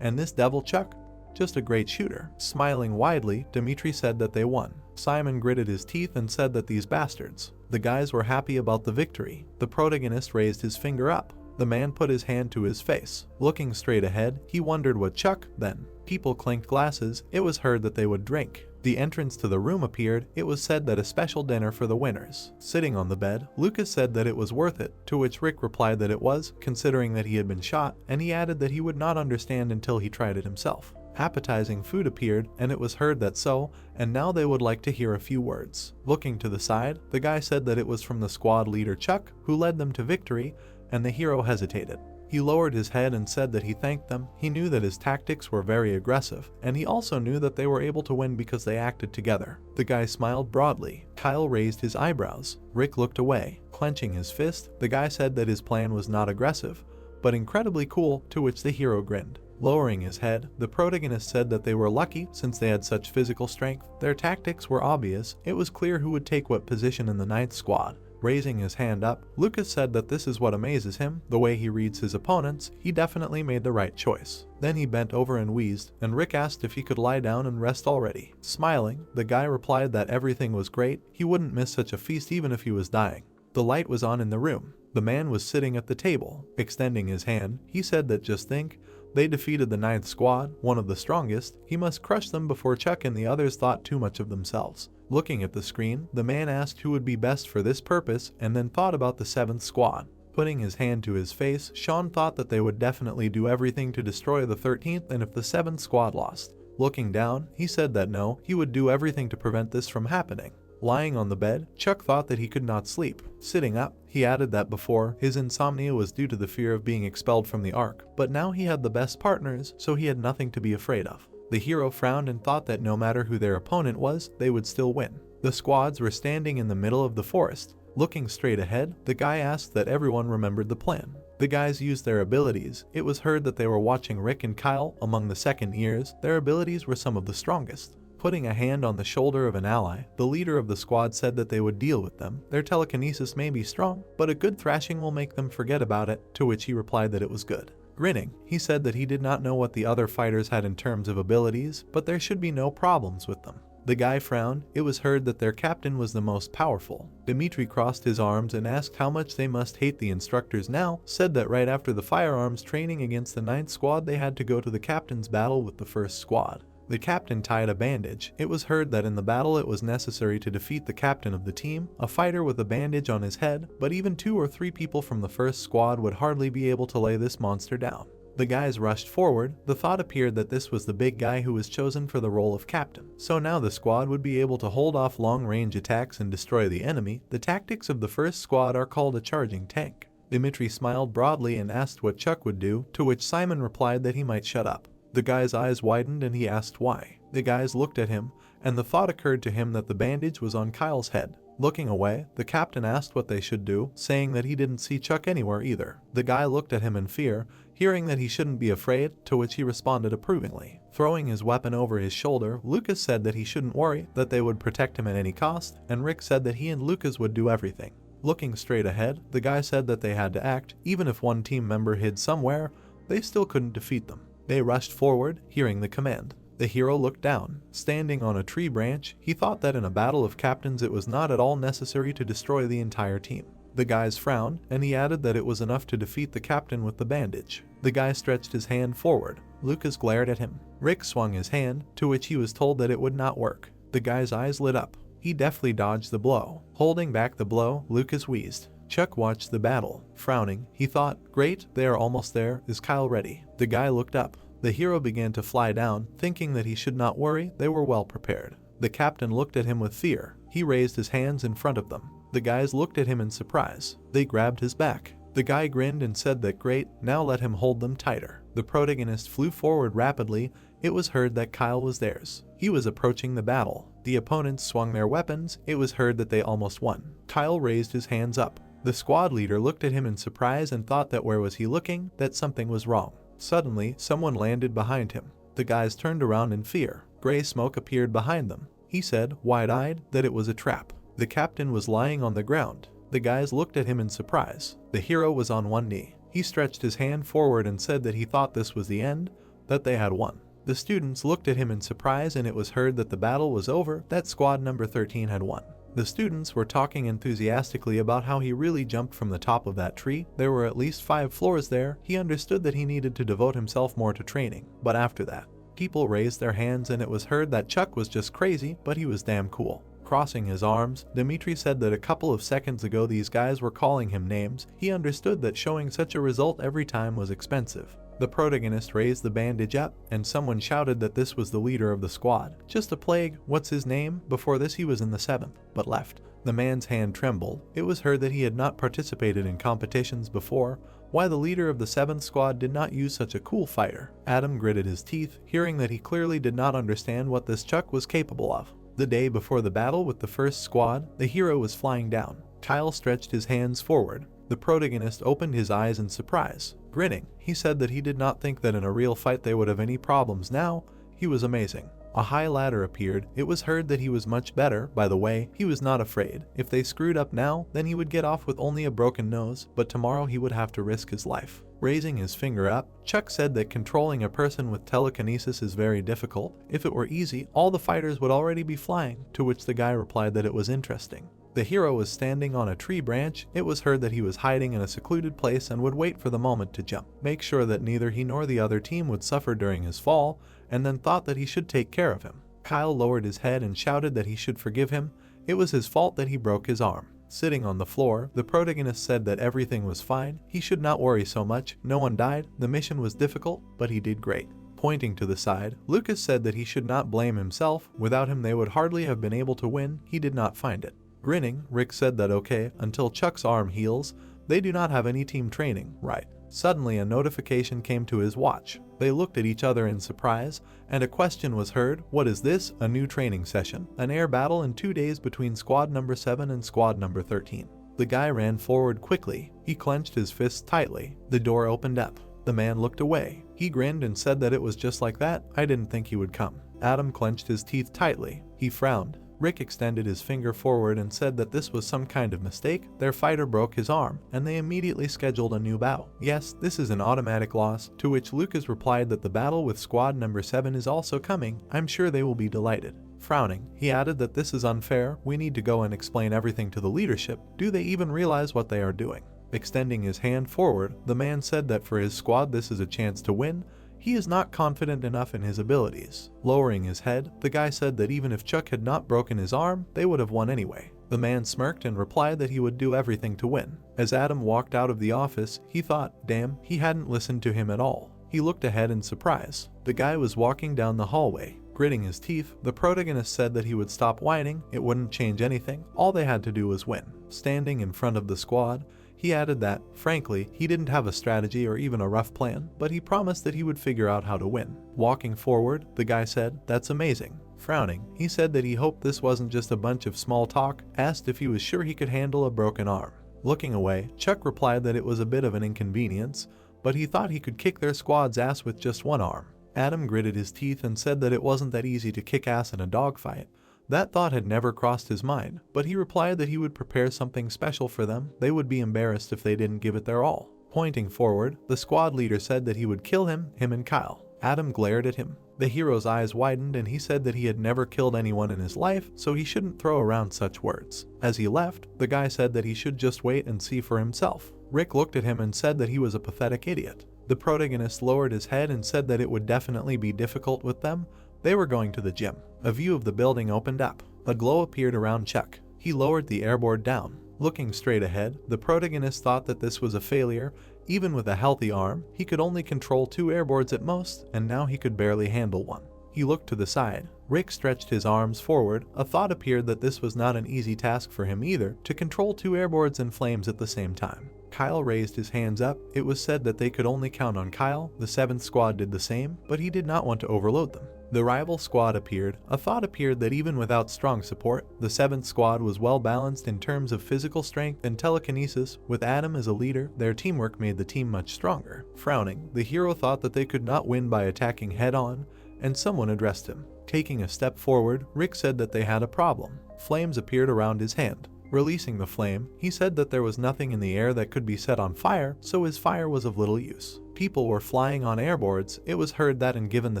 And this devil Chuck? Just a great shooter. Smiling widely, Dimitri said that they won. Simon gritted his teeth and said that these bastards. The guys were happy about the victory. The protagonist raised his finger up. The man put his hand to his face. Looking straight ahead, he wondered what Chuck, then. People clinked glasses. It was heard that they would drink. The entrance to the room appeared. It was said that a special dinner for the winners. Sitting on the bed, Lucas said that it was worth it, to which Rick replied that it was, considering that he had been shot, and he added that he would not understand until he tried it himself. Appetizing food appeared, and it was heard that so, and now they would like to hear a few words. Looking to the side, the guy said that it was from the squad leader Chuck, who led them to victory, and the hero hesitated. He lowered his head and said that he thanked them. He knew that his tactics were very aggressive, and he also knew that they were able to win because they acted together. The guy smiled broadly. Kyle raised his eyebrows. Rick looked away. Clenching his fist, the guy said that his plan was not aggressive, but incredibly cool, to which the hero grinned. Lowering his head, the protagonist said that they were lucky since they had such physical strength. Their tactics were obvious. It was clear who would take what position in the ninth squad. Raising his hand up, Lucas said that this is what amazes him, the way he reads his opponents. He definitely made the right choice. Then he bent over and wheezed, and Rick asked if he could lie down and rest already. Smiling, the guy replied that everything was great. He wouldn't miss such a feast even if he was dying. The light was on in the room. The man was sitting at the table. Extending his hand, he said that just think, they defeated the ninth squad, one of the strongest. He must crush them before Chuck and the others thought too much of themselves. Looking at the screen, the man asked who would be best for this purpose and then thought about the seventh squad. Putting his hand to his face, Sean thought that they would definitely do everything to destroy the 13th and if the 7th squad lost. Looking down, he said that no, he would do everything to prevent this from happening. Lying on the bed, Chuck thought that he could not sleep. Sitting up, he added that before, his insomnia was due to the fear of being expelled from the Ark, but now he had the best partners, so he had nothing to be afraid of. The hero frowned and thought that no matter who their opponent was, they would still win. The squads were standing in the middle of the forest. Looking straight ahead, the guy asked that everyone remembered the plan. The guys used their abilities. It was heard that they were watching Rick and Kyle. Among the second years, their abilities were some of the strongest. Putting a hand on the shoulder of an ally, the leader of the squad said that they would deal with them. Their telekinesis may be strong, but a good thrashing will make them forget about it, to which he replied that it was good. Grinning, he said that he did not know what the other fighters had in terms of abilities, but there should be no problems with them. The guy frowned. It was heard that their captain was the most powerful. Dimitri crossed his arms and asked how much they must hate the instructors now, said that right after the firearms training against the ninth squad they had to go to the captain's battle with the first squad. The captain tied a bandage. It was heard that in the battle it was necessary to defeat the captain of the team, a fighter with a bandage on his head, but even 2 or 3 people from the first squad would hardly be able to lay this monster down. The guys rushed forward. The thought appeared that this was the big guy who was chosen for the role of captain. So now the squad would be able to hold off long-range attacks and destroy the enemy. The tactics of the first squad are called a charging tank. Dimitri smiled broadly and asked what Chuck would do, to which Simon replied that he might shut up. The guy's eyes widened and he asked why. The guys looked at him, and the thought occurred to him that the bandage was on Kyle's head. Looking away, the captain asked what they should do, saying that he didn't see Chuck anywhere either. The guy looked at him in fear, hearing that he shouldn't be afraid, to which he responded approvingly. Throwing his weapon over his shoulder, Lucas said that he shouldn't worry, that they would protect him at any cost, and Rick said that he and Lucas would do everything. Looking straight ahead, the guy said that they had to act. Even if one team member hid somewhere, they still couldn't defeat them. They rushed forward, hearing the command. The hero looked down. Standing on a tree branch, he thought that in a battle of captains it was not at all necessary to destroy the entire team. The guys frowned, and he added that it was enough to defeat the captain with the bandage. The guy stretched his hand forward. Lucas glared at him. Rick swung his hand, to which he was told that it would not work. The guy's eyes lit up. He deftly dodged the blow. Holding back the blow, Lucas wheezed. Chuck watched the battle. Frowning, he thought, great, they are almost there. Is Kyle ready? The guy looked up. The hero began to fly down, thinking that he should not worry. They were well prepared. The captain looked at him with fear. He raised his hands in front of them. The guys looked at him in surprise. They grabbed his back. The guy grinned and said that great, now let him hold them tighter. The protagonist flew forward rapidly. It was heard that Kyle was theirs. He was approaching the battle. The opponents swung their weapons. It was heard that they almost won. Kyle raised his hands up. The squad leader looked at him in surprise and thought that where was he looking, that something was wrong. Suddenly, someone landed behind him. The guys turned around in fear. Gray smoke appeared behind them. He said, wide-eyed, that it was a trap. The captain was lying on the ground. The guys looked at him in surprise. The hero was on one knee. He stretched his hand forward and said that he thought this was the end, that they had won. The students looked at him in surprise and it was heard that the battle was over, that squad number 13 had won. The students were talking enthusiastically about how he really jumped from the top of that tree. There were at least 5 floors there. He understood that he needed to devote himself more to training, but after that, people raised their hands and it was heard that Chuck was just crazy, but he was damn cool. Crossing his arms, Dmitri said that a couple of seconds ago these guys were calling him names. He understood that showing such a result every time was expensive. The protagonist raised the bandage up, and someone shouted that this was the leader of the squad. Just a plague, what's his name? Before this he was in the 7th, but left. The man's hand trembled. It was heard that he had not participated in competitions before. Why the leader of the 7th squad did not use such a cool fighter? Adam gritted his teeth, hearing that he clearly did not understand what this Chuck was capable of. The day before the battle with the 1st squad, the hero was flying down. Kyle stretched his hands forward. The protagonist opened his eyes in surprise. Grinning, he said that he did not think that in a real fight they would have any problems now. He was amazing. A high ladder appeared. It was heard that he was much better. By the way, he was not afraid. If they screwed up now, then he would get off with only a broken nose, but tomorrow he would have to risk his life. Raising his finger up, Chuck said that controlling a person with telekinesis is very difficult. If it were easy, all the fighters would already be flying, to which the guy replied that it was interesting. The hero was standing on a tree branch. It was heard that he was hiding in a secluded place and would wait for the moment to jump, make sure that neither he nor the other team would suffer during his fall, and then thought that he should take care of him. Kyle lowered his head and shouted that he should forgive him. It was his fault that he broke his arm. Sitting on the floor, the protagonist said that everything was fine. He should not worry so much. No one died. The mission was difficult, but he did great. Pointing to the side, Lucas said that he should not blame himself. Without him they would hardly have been able to win. He did not find it. Grinning, Rick said that okay, until Chuck's arm heals, they do not have any team training, right? Suddenly a notification came to his watch. They looked at each other in surprise, and a question was heard. What is this? A new training session. An air battle in 2 days between squad number 7 and squad number 13. The guy ran forward quickly. He clenched his fists tightly. The door opened up. The man looked away. He grinned and said that it was just like that. I didn't think he would come. Adam clenched his teeth tightly. He frowned. Rick extended his finger forward and said that this was some kind of mistake. Their fighter broke his arm, and they immediately scheduled a new bout. Yes, this is an automatic loss, to which Lucas replied that the battle with squad number 7 is also coming. I'm sure they will be delighted. Frowning, he added that this is unfair. We need to go and explain everything to the leadership. Do they even realize what they are doing? Extending his hand forward, the man said that for his squad this is a chance to win. He is not confident enough in his abilities. Lowering his head, the guy said that even if Chuck had not broken his arm, they would have won anyway. The man smirked and replied that he would do everything to win. As Adam walked out of the office, he thought, damn, he hadn't listened to him at all. He looked ahead in surprise. The guy was walking down the hallway. Gritting his teeth, the protagonist said that he would stop whining. It wouldn't change anything. All they had to do was win. Standing in front of the squad, he added that, frankly, he didn't have a strategy or even a rough plan, but he promised that he would figure out how to win. Walking forward, the guy said, that's amazing. Frowning, he said that he hoped this wasn't just a bunch of small talk, asked if he was sure he could handle a broken arm. Looking away, Chuck replied that it was a bit of an inconvenience, but he thought he could kick their squad's ass with just one arm. Adam gritted his teeth and said that it wasn't that easy to kick ass in a dogfight. That thought had never crossed his mind, but he replied that he would prepare something special for them. They would be embarrassed if they didn't give it their all. Pointing forward, the squad leader said that he would kill him and Kyle. Adam glared at him. The hero's eyes widened and he said that he had never killed anyone in his life, so he shouldn't throw around such words. As he left, the guy said that he should just wait and see for himself. Rick looked at him and said that he was a pathetic idiot. The protagonist lowered his head and said that it would definitely be difficult with them. They were going to the gym. A view of the building opened up. A glow appeared around Chuck. He lowered the airboard down. Looking straight ahead, the protagonist thought that this was a failure. Even with a healthy arm, he could only control 2 airboards at most, and now he could barely handle one. He looked to the side. Rick stretched his arms forward. A thought appeared that this was not an easy task for him either, to control 2 airboards in flames at the same time. Kyle raised his hands up. It was said that they could only count on Kyle. The 7th squad did the same, but he did not want to overload them. The rival squad appeared. A thought appeared that even without strong support, the 7th squad was well balanced in terms of physical strength and telekinesis. With Adam as a leader, their teamwork made the team much stronger. Frowning, the hero thought that they could not win by attacking head-on, and someone addressed him. Taking a step forward, Rick said that they had a problem. Flames appeared around his hand. Releasing the flame, he said that there was nothing in the air that could be set on fire, so his fire was of little use. People were flying on airboards. It was heard that, and given the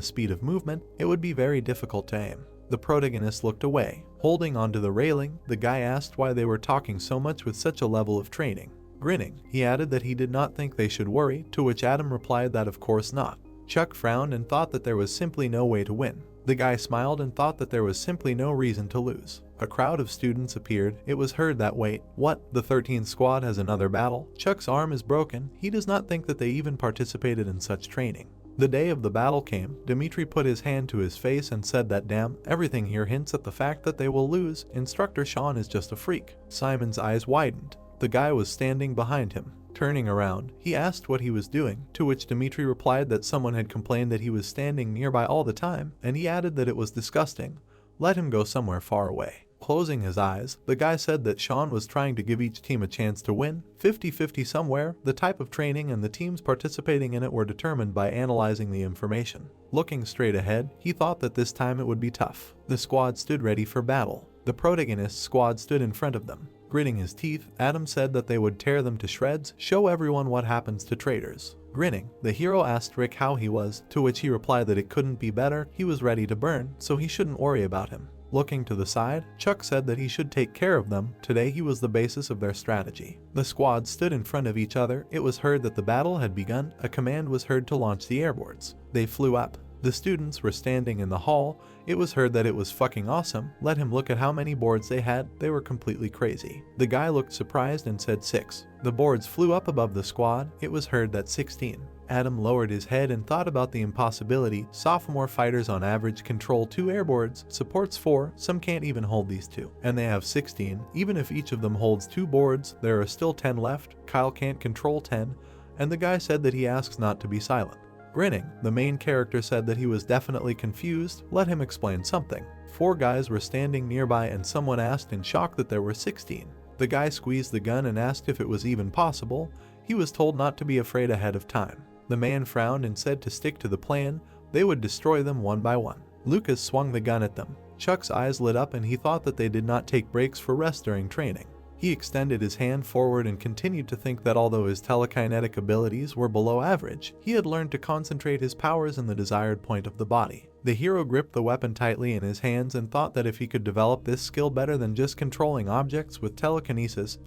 speed of movement, it would be very difficult to aim. The protagonist looked away. Holding onto the railing, the guy asked why they were talking so much with such a level of training. Grinning, he added that he did not think they should worry, to which Adam replied that of course not. Chuck frowned and thought that there was simply no way to win. The guy smiled and thought that there was simply no reason to lose. A crowd of students appeared. It was heard that wait, what? The 13th squad has another battle? Chuck's arm is broken. He does not think that they even participated in such training. The day of the battle came. Dimitri put his hand to his face and said that damn, everything here hints at the fact that they will lose. Instructor Sean is just a freak. Simon's eyes widened. The guy was standing behind him. Turning around, he asked what he was doing, to which Dimitri replied that someone had complained that he was standing nearby all the time, and he added that it was disgusting. Let him go somewhere far away. Closing his eyes, the guy said that Sean was trying to give each team a chance to win, 50-50 somewhere. The type of training and the teams participating in it were determined by analyzing the information. Looking straight ahead, he thought that this time it would be tough. The squad stood ready for battle. The protagonist's squad stood in front of them. Gritting his teeth, Adam said that they would tear them to shreds, show everyone what happens to traitors. Grinning, the hero asked Rick how he was, to which he replied that it couldn't be better, he was ready to burn, so he shouldn't worry about him. Looking to the side, Chuck said that he should take care of them. Today he was the basis of their strategy. The squads stood in front of each other. It was heard that the battle had begun. A command was heard to launch the airboards. They flew up. The students were standing in the hall. It was heard that it was fucking awesome. Let him look at how many boards they had. They were completely crazy. The guy looked surprised and said 6. The boards flew up above the squad. It was heard that 16. Adam lowered his head and thought about the impossibility. Sophomore fighters on average control 2 airboards, supports 4, some can't even hold these 2. And they have 16. Even if each of them holds 2 boards, there are still 10 left. Kyle can't control 10. And the guy said that he asks not to be silent. Grinning, the main character said that he was definitely confused. Let him explain something. 4 guys were standing nearby and someone asked in shock that there were 16. The guy squeezed the gun and asked if it was even possible. He was told not to be afraid ahead of time. The man frowned and said to stick to the plan. They would destroy them one by one. Lucas swung the gun at them. Chuck's eyes lit up and he thought that they did not take breaks for rest during training. He extended his hand forward and continued to think that although his telekinetic abilities were below average, he had learned to concentrate his powers in the desired point of the body. The hero gripped the weapon tightly in his hands and thought that if he could develop this skill better than just controlling objects with telekinesis,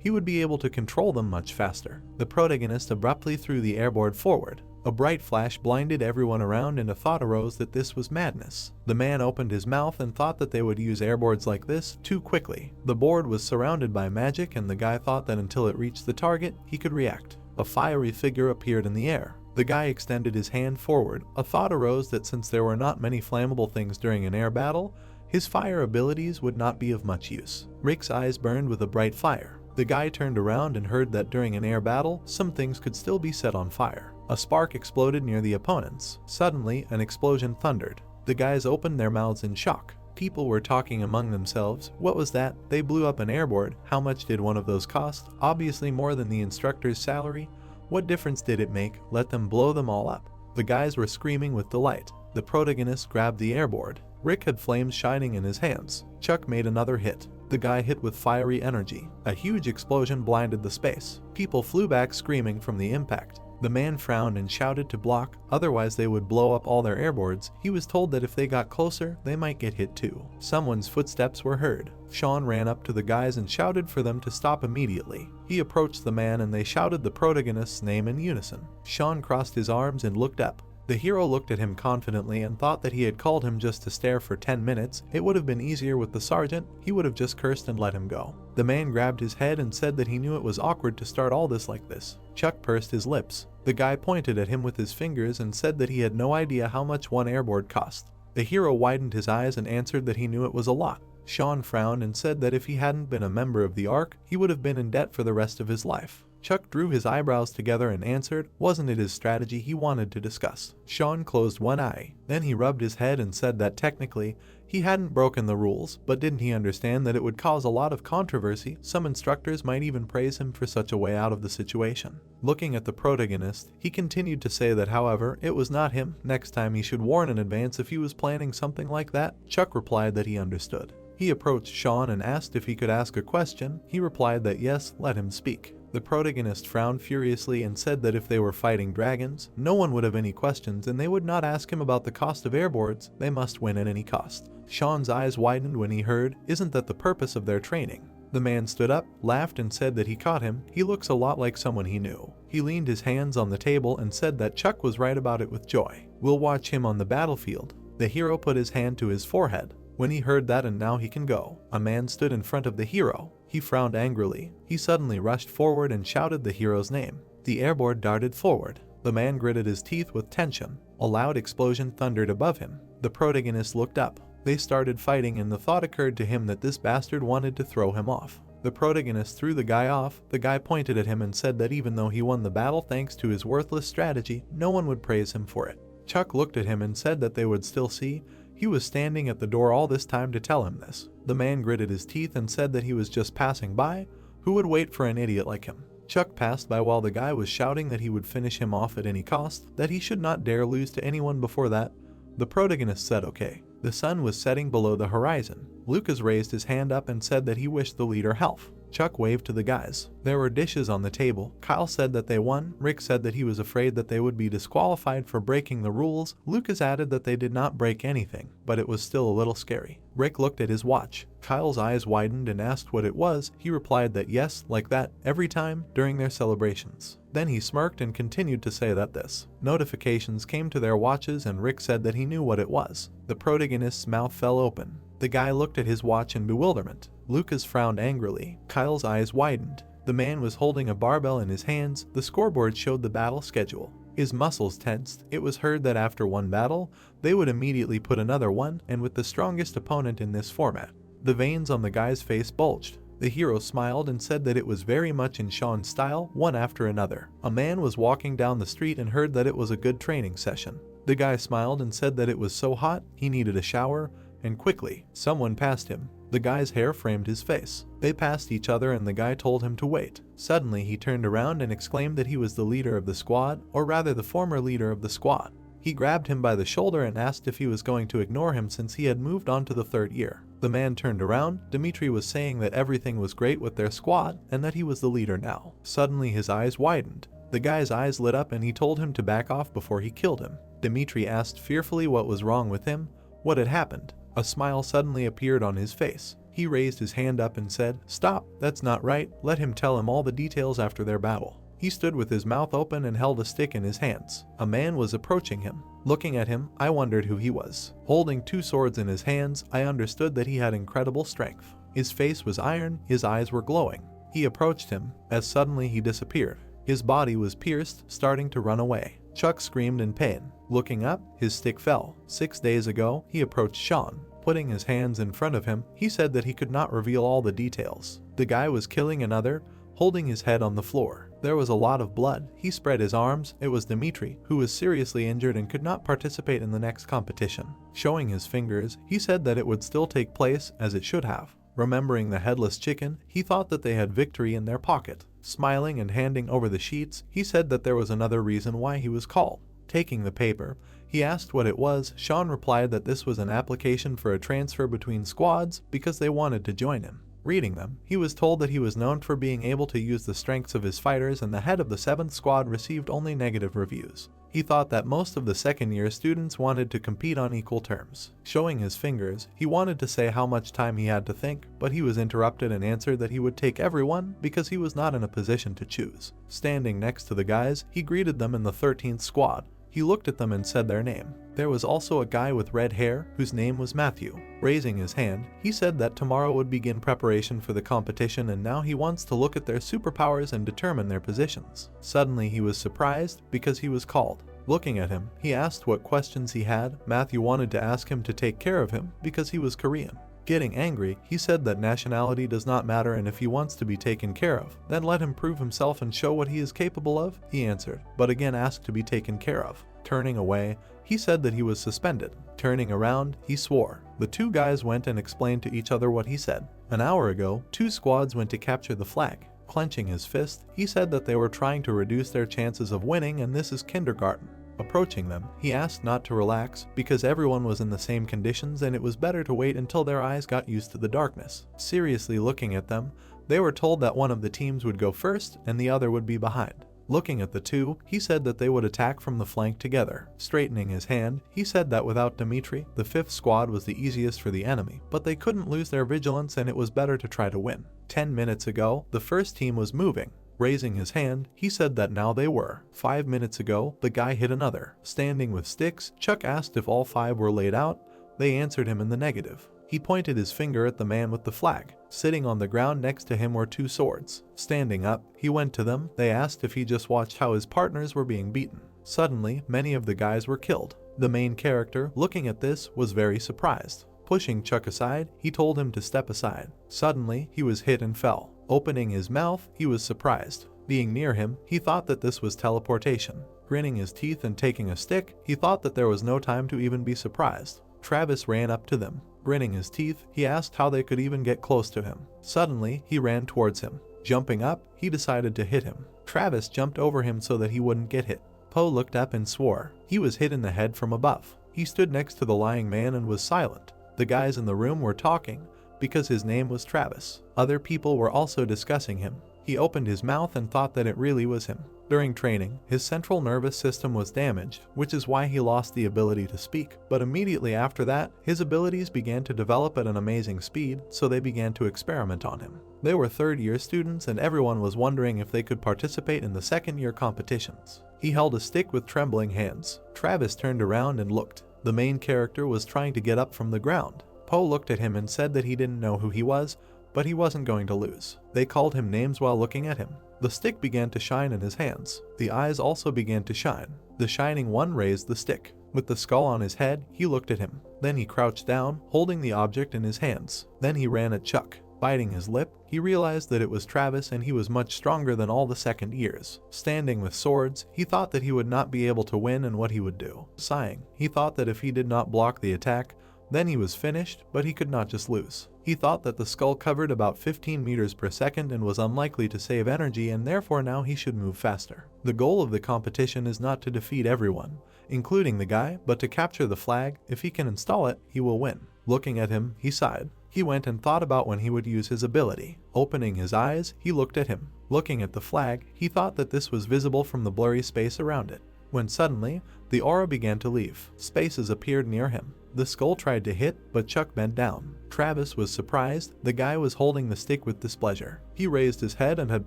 he would be able to control them much faster. The protagonist abruptly threw the airboard forward. A bright flash blinded everyone around and a thought arose that this was madness. The man opened his mouth and thought that they would use airboards like this too quickly. The board was surrounded by magic and the guy thought that until it reached the target, he could react. A fiery figure appeared in the air. The guy extended his hand forward. A thought arose that since there were not many flammable things during an air battle, his fire abilities would not be of much use. Rick's eyes burned with a bright fire. The guy turned around and heard that during an air battle, some things could still be set on fire. A spark exploded near the opponents. Suddenly, an explosion thundered. The guys opened their mouths in shock. People were talking among themselves. What was that? They blew up an airboard. How much did one of those cost? Obviously more than the instructor's salary. What difference did it make? Let them blow them all up. The guys were screaming with delight. The protagonist grabbed the airboard. Rick had flames shining in his hands. Chuck made another hit. The guy hit with fiery energy. A huge explosion blinded the space. People flew back screaming from the impact. The man frowned and shouted to block, otherwise they would blow up all their airboards. He was told that if they got closer, they might get hit too. Someone's footsteps were heard. Sean ran up to the guys and shouted for them to stop immediately. He approached the man and they shouted the protagonist's name in unison. Sean crossed his arms and looked up. The hero looked at him confidently and thought that he had called him just to stare for 10 minutes. It would have been easier with the sergeant. He would have just cursed and let him go. The man grabbed his head and said that he knew it was awkward to start all this like this. Chuck pursed his lips. The guy pointed at him with his fingers and said that he had no idea how much one airboard cost. The hero widened his eyes and answered that he knew it was a lot. Sean frowned and said that if he hadn't been a member of the ARC, he would have been in debt for the rest of his life. Chuck drew his eyebrows together and answered, wasn't it his strategy he wanted to discuss? Sean closed one eye. Then he rubbed his head and said that technically, he hadn't broken the rules, but didn't he understand that it would cause a lot of controversy? Some instructors might even praise him for such a way out of the situation. Looking at the protagonist, he continued to say that however, it was not him. Next time he should warn in advance if he was planning something like that. Chuck replied that he understood. He approached Sean and asked if he could ask a question. He replied that yes, let him speak. The protagonist frowned furiously and said that if they were fighting dragons, no one would have any questions and they would not ask him about the cost of airboards. They must win at any cost. Sean's eyes widened when he heard, "Isn't that the purpose of their training?" The man stood up, laughed and said that he caught him. He looks a lot like someone he knew. He leaned his hands on the table and said that Chuck was right about it with joy. "We'll watch him on the battlefield." The hero put his hand to his forehead. When he heard that and now he can go. A man stood in front of the hero. He frowned angrily. He suddenly rushed forward and shouted the hero's name. The airboard darted forward. The man gritted his teeth with tension. A loud explosion thundered above him. The protagonist looked up. They started fighting and the thought occurred to him that this bastard wanted to throw him off. The protagonist threw the guy off. The guy pointed at him and said that even though he won the battle thanks to his worthless strategy, no one would praise him for it. Chuck looked at him and said that they would still see. He was standing at the door all this time to tell him this. The man gritted his teeth and said that he was just passing by. Who would wait for an idiot like him? Chuck passed by while the guy was shouting that he would finish him off at any cost, that he should not dare lose to anyone before that. The protagonist said okay. The sun was setting below the horizon. Lucas raised his hand up and said that he wished the leader health. Chuck waved to the guys. There were dishes on the table. Kyle said that they won. Rick said that he was afraid that they would be disqualified for breaking the rules. Lucas added that they did not break anything, but it was still a little scary. Rick looked at his watch. Kyle's eyes widened and asked what it was. He replied that yes, like that, every time, during their celebrations. Then he smirked and continued to say that this. Notifications came to their watches and Rick said that he knew what it was. The protagonist's mouth fell open. The guy looked at his watch in bewilderment. Lucas frowned angrily. Kyle's eyes widened. The man was holding a barbell in his hands. The scoreboard showed the battle schedule. His muscles tensed. It was heard that after one battle, they would immediately put another one, and with the strongest opponent in this format. The veins on the guy's face bulged. The hero smiled and said that it was very much in Sean's style, one after another. A man was walking down the street and heard that it was a good training session. The guy smiled and said that it was so hot, he needed a shower, and quickly, someone passed him. The guy's hair framed his face. They passed each other and the guy told him to wait. Suddenly he turned around and exclaimed that he was the leader of the squad, or rather the former leader of the squad. He grabbed him by the shoulder and asked if he was going to ignore him since he had moved on to the third year. The man turned around. Dmitri was saying that everything was great with their squad and that he was the leader now. Suddenly his eyes widened. The guy's eyes lit up and he told him to back off before he killed him. Dmitri asked fearfully what was wrong with him, what had happened. A smile suddenly appeared on his face. He raised his hand up and said, "Stop, that's not right, let him tell him all the details after their battle." He stood with his mouth open and held a stick in his hands. A man was approaching him. Looking at him, I wondered who he was. Holding two swords in his hands, I understood that he had incredible strength. His face was iron, his eyes were glowing. He approached him, as suddenly he disappeared. His body was pierced, starting to run away. Chuck screamed in pain. Looking up, his stick fell. 6 days ago, he approached Sean. Putting his hands in front of him, he said that he could not reveal all the details. The guy was killing another, holding his head on the floor. There was a lot of blood. He spread his arms. It was Dmitri, who was seriously injured and could not participate in the next competition. Showing his fingers, he said that it would still take place as it should have. Remembering the headless chicken, he thought that they had victory in their pocket. Smiling and handing over the sheets, he said that there was another reason why he was called. Taking the paper, he asked what it was. Sean replied that this was an application for a transfer between squads because they wanted to join him. Reading them, he was told that he was known for being able to use the strengths of his fighters and the head of the 7th squad received only negative reviews. He thought that most of the second-year students wanted to compete on equal terms. Showing his fingers, he wanted to say how much time he had to think, but he was interrupted and answered that he would take everyone because he was not in a position to choose. Standing next to the guys, he greeted them in the 13th squad. He looked at them and said their name. There was also a guy with red hair whose name was Matthew. Raising his hand, he said that tomorrow would begin preparation for the competition and now he wants to look at their superpowers and determine their positions. Suddenly he was surprised because he was called. Looking at him, he asked what questions he had. Matthew wanted to ask him to take care of him because he was Korean. Getting angry, he said that nationality does not matter and if he wants to be taken care of, then let him prove himself and show what he is capable of, he answered, but again asked to be taken care of. Turning away, he said that he was suspended. Turning around, he swore. The two guys went and explained to each other what he said. An hour ago, 2 squads went to capture the flag. Clenching his fist, he said that they were trying to reduce their chances of winning and this is kindergarten. Approaching them, he asked not to relax because everyone was in the same conditions and it was better to wait until their eyes got used to the darkness. Seriously looking at them, they were told that one of the teams would go first and the other would be behind. Looking at the two, he said that they would attack from the flank together. Straightening his hand, he said that without Dmitri, the 5th squad was the easiest for the enemy, but they couldn't lose their vigilance and it was better to try to win. 10 minutes ago, the first team was moving. Raising his hand, he said that now they were. 5 minutes ago, the guy hit another. Standing with sticks, Chuck asked if all 5 were laid out. They answered him in the negative. He pointed his finger at the man with the flag. Sitting on the ground next to him were 2 swords. Standing up, he went to them. They asked if he just watched how his partners were being beaten. Suddenly, many of the guys were killed. The main character, looking at this, was very surprised. Pushing Chuck aside, he told him to step aside. Suddenly, he was hit and fell. Opening his mouth, he was surprised. Being near him, he thought that this was teleportation. Grinning his teeth and taking a stick, he thought that there was no time to even be surprised. Travis ran up to them. Grinning his teeth, he asked how they could even get close to him. Suddenly, he ran towards him. Jumping up, he decided to hit him. Travis jumped over him so that he wouldn't get hit. Poe looked up and swore. He was hit in the head from above. He stood next to the lying man and was silent. The guys in the room were talking because his name was Travis. Other people were also discussing him. He opened his mouth and thought that it really was him. During training, his central nervous system was damaged, which is why he lost the ability to speak. But immediately after that, his abilities began to develop at an amazing speed, so they began to experiment on him. They were third-year students and everyone was wondering if they could participate in the second-year competitions. He held a stick with trembling hands. Travis turned around and looked. The main character was trying to get up from the ground. Poe looked at him and said that he didn't know who he was, but he wasn't going to lose. They called him names while looking at him. The stick began to shine in his hands. The eyes also began to shine. The shining one raised the stick. With the skull on his head, he looked at him. Then he crouched down, holding the object in his hands. Then he ran at Chuck. Biting his lip, he realized that it was Travis and he was much stronger than all the second years. Standing with swords, he thought that he would not be able to win and what he would do. Sighing, he thought that if he did not block the attack, then he was finished, but he could not just lose. He thought that the skull covered about 15 meters per second and was unlikely to save energy and therefore now he should move faster. The goal of the competition is not to defeat everyone, including the guy, but to capture the flag. If he can install it, he will win. Looking at him, he sighed. He went and thought about when he would use his ability. Opening his eyes, he looked at him. Looking at the flag, he thought that this was visible from the blurry space around it. When suddenly, the aura began to leave. Spaces appeared near him. The skull tried to hit, but Chuck bent down. Travis was surprised. The guy was holding the stick with displeasure. He raised his head and had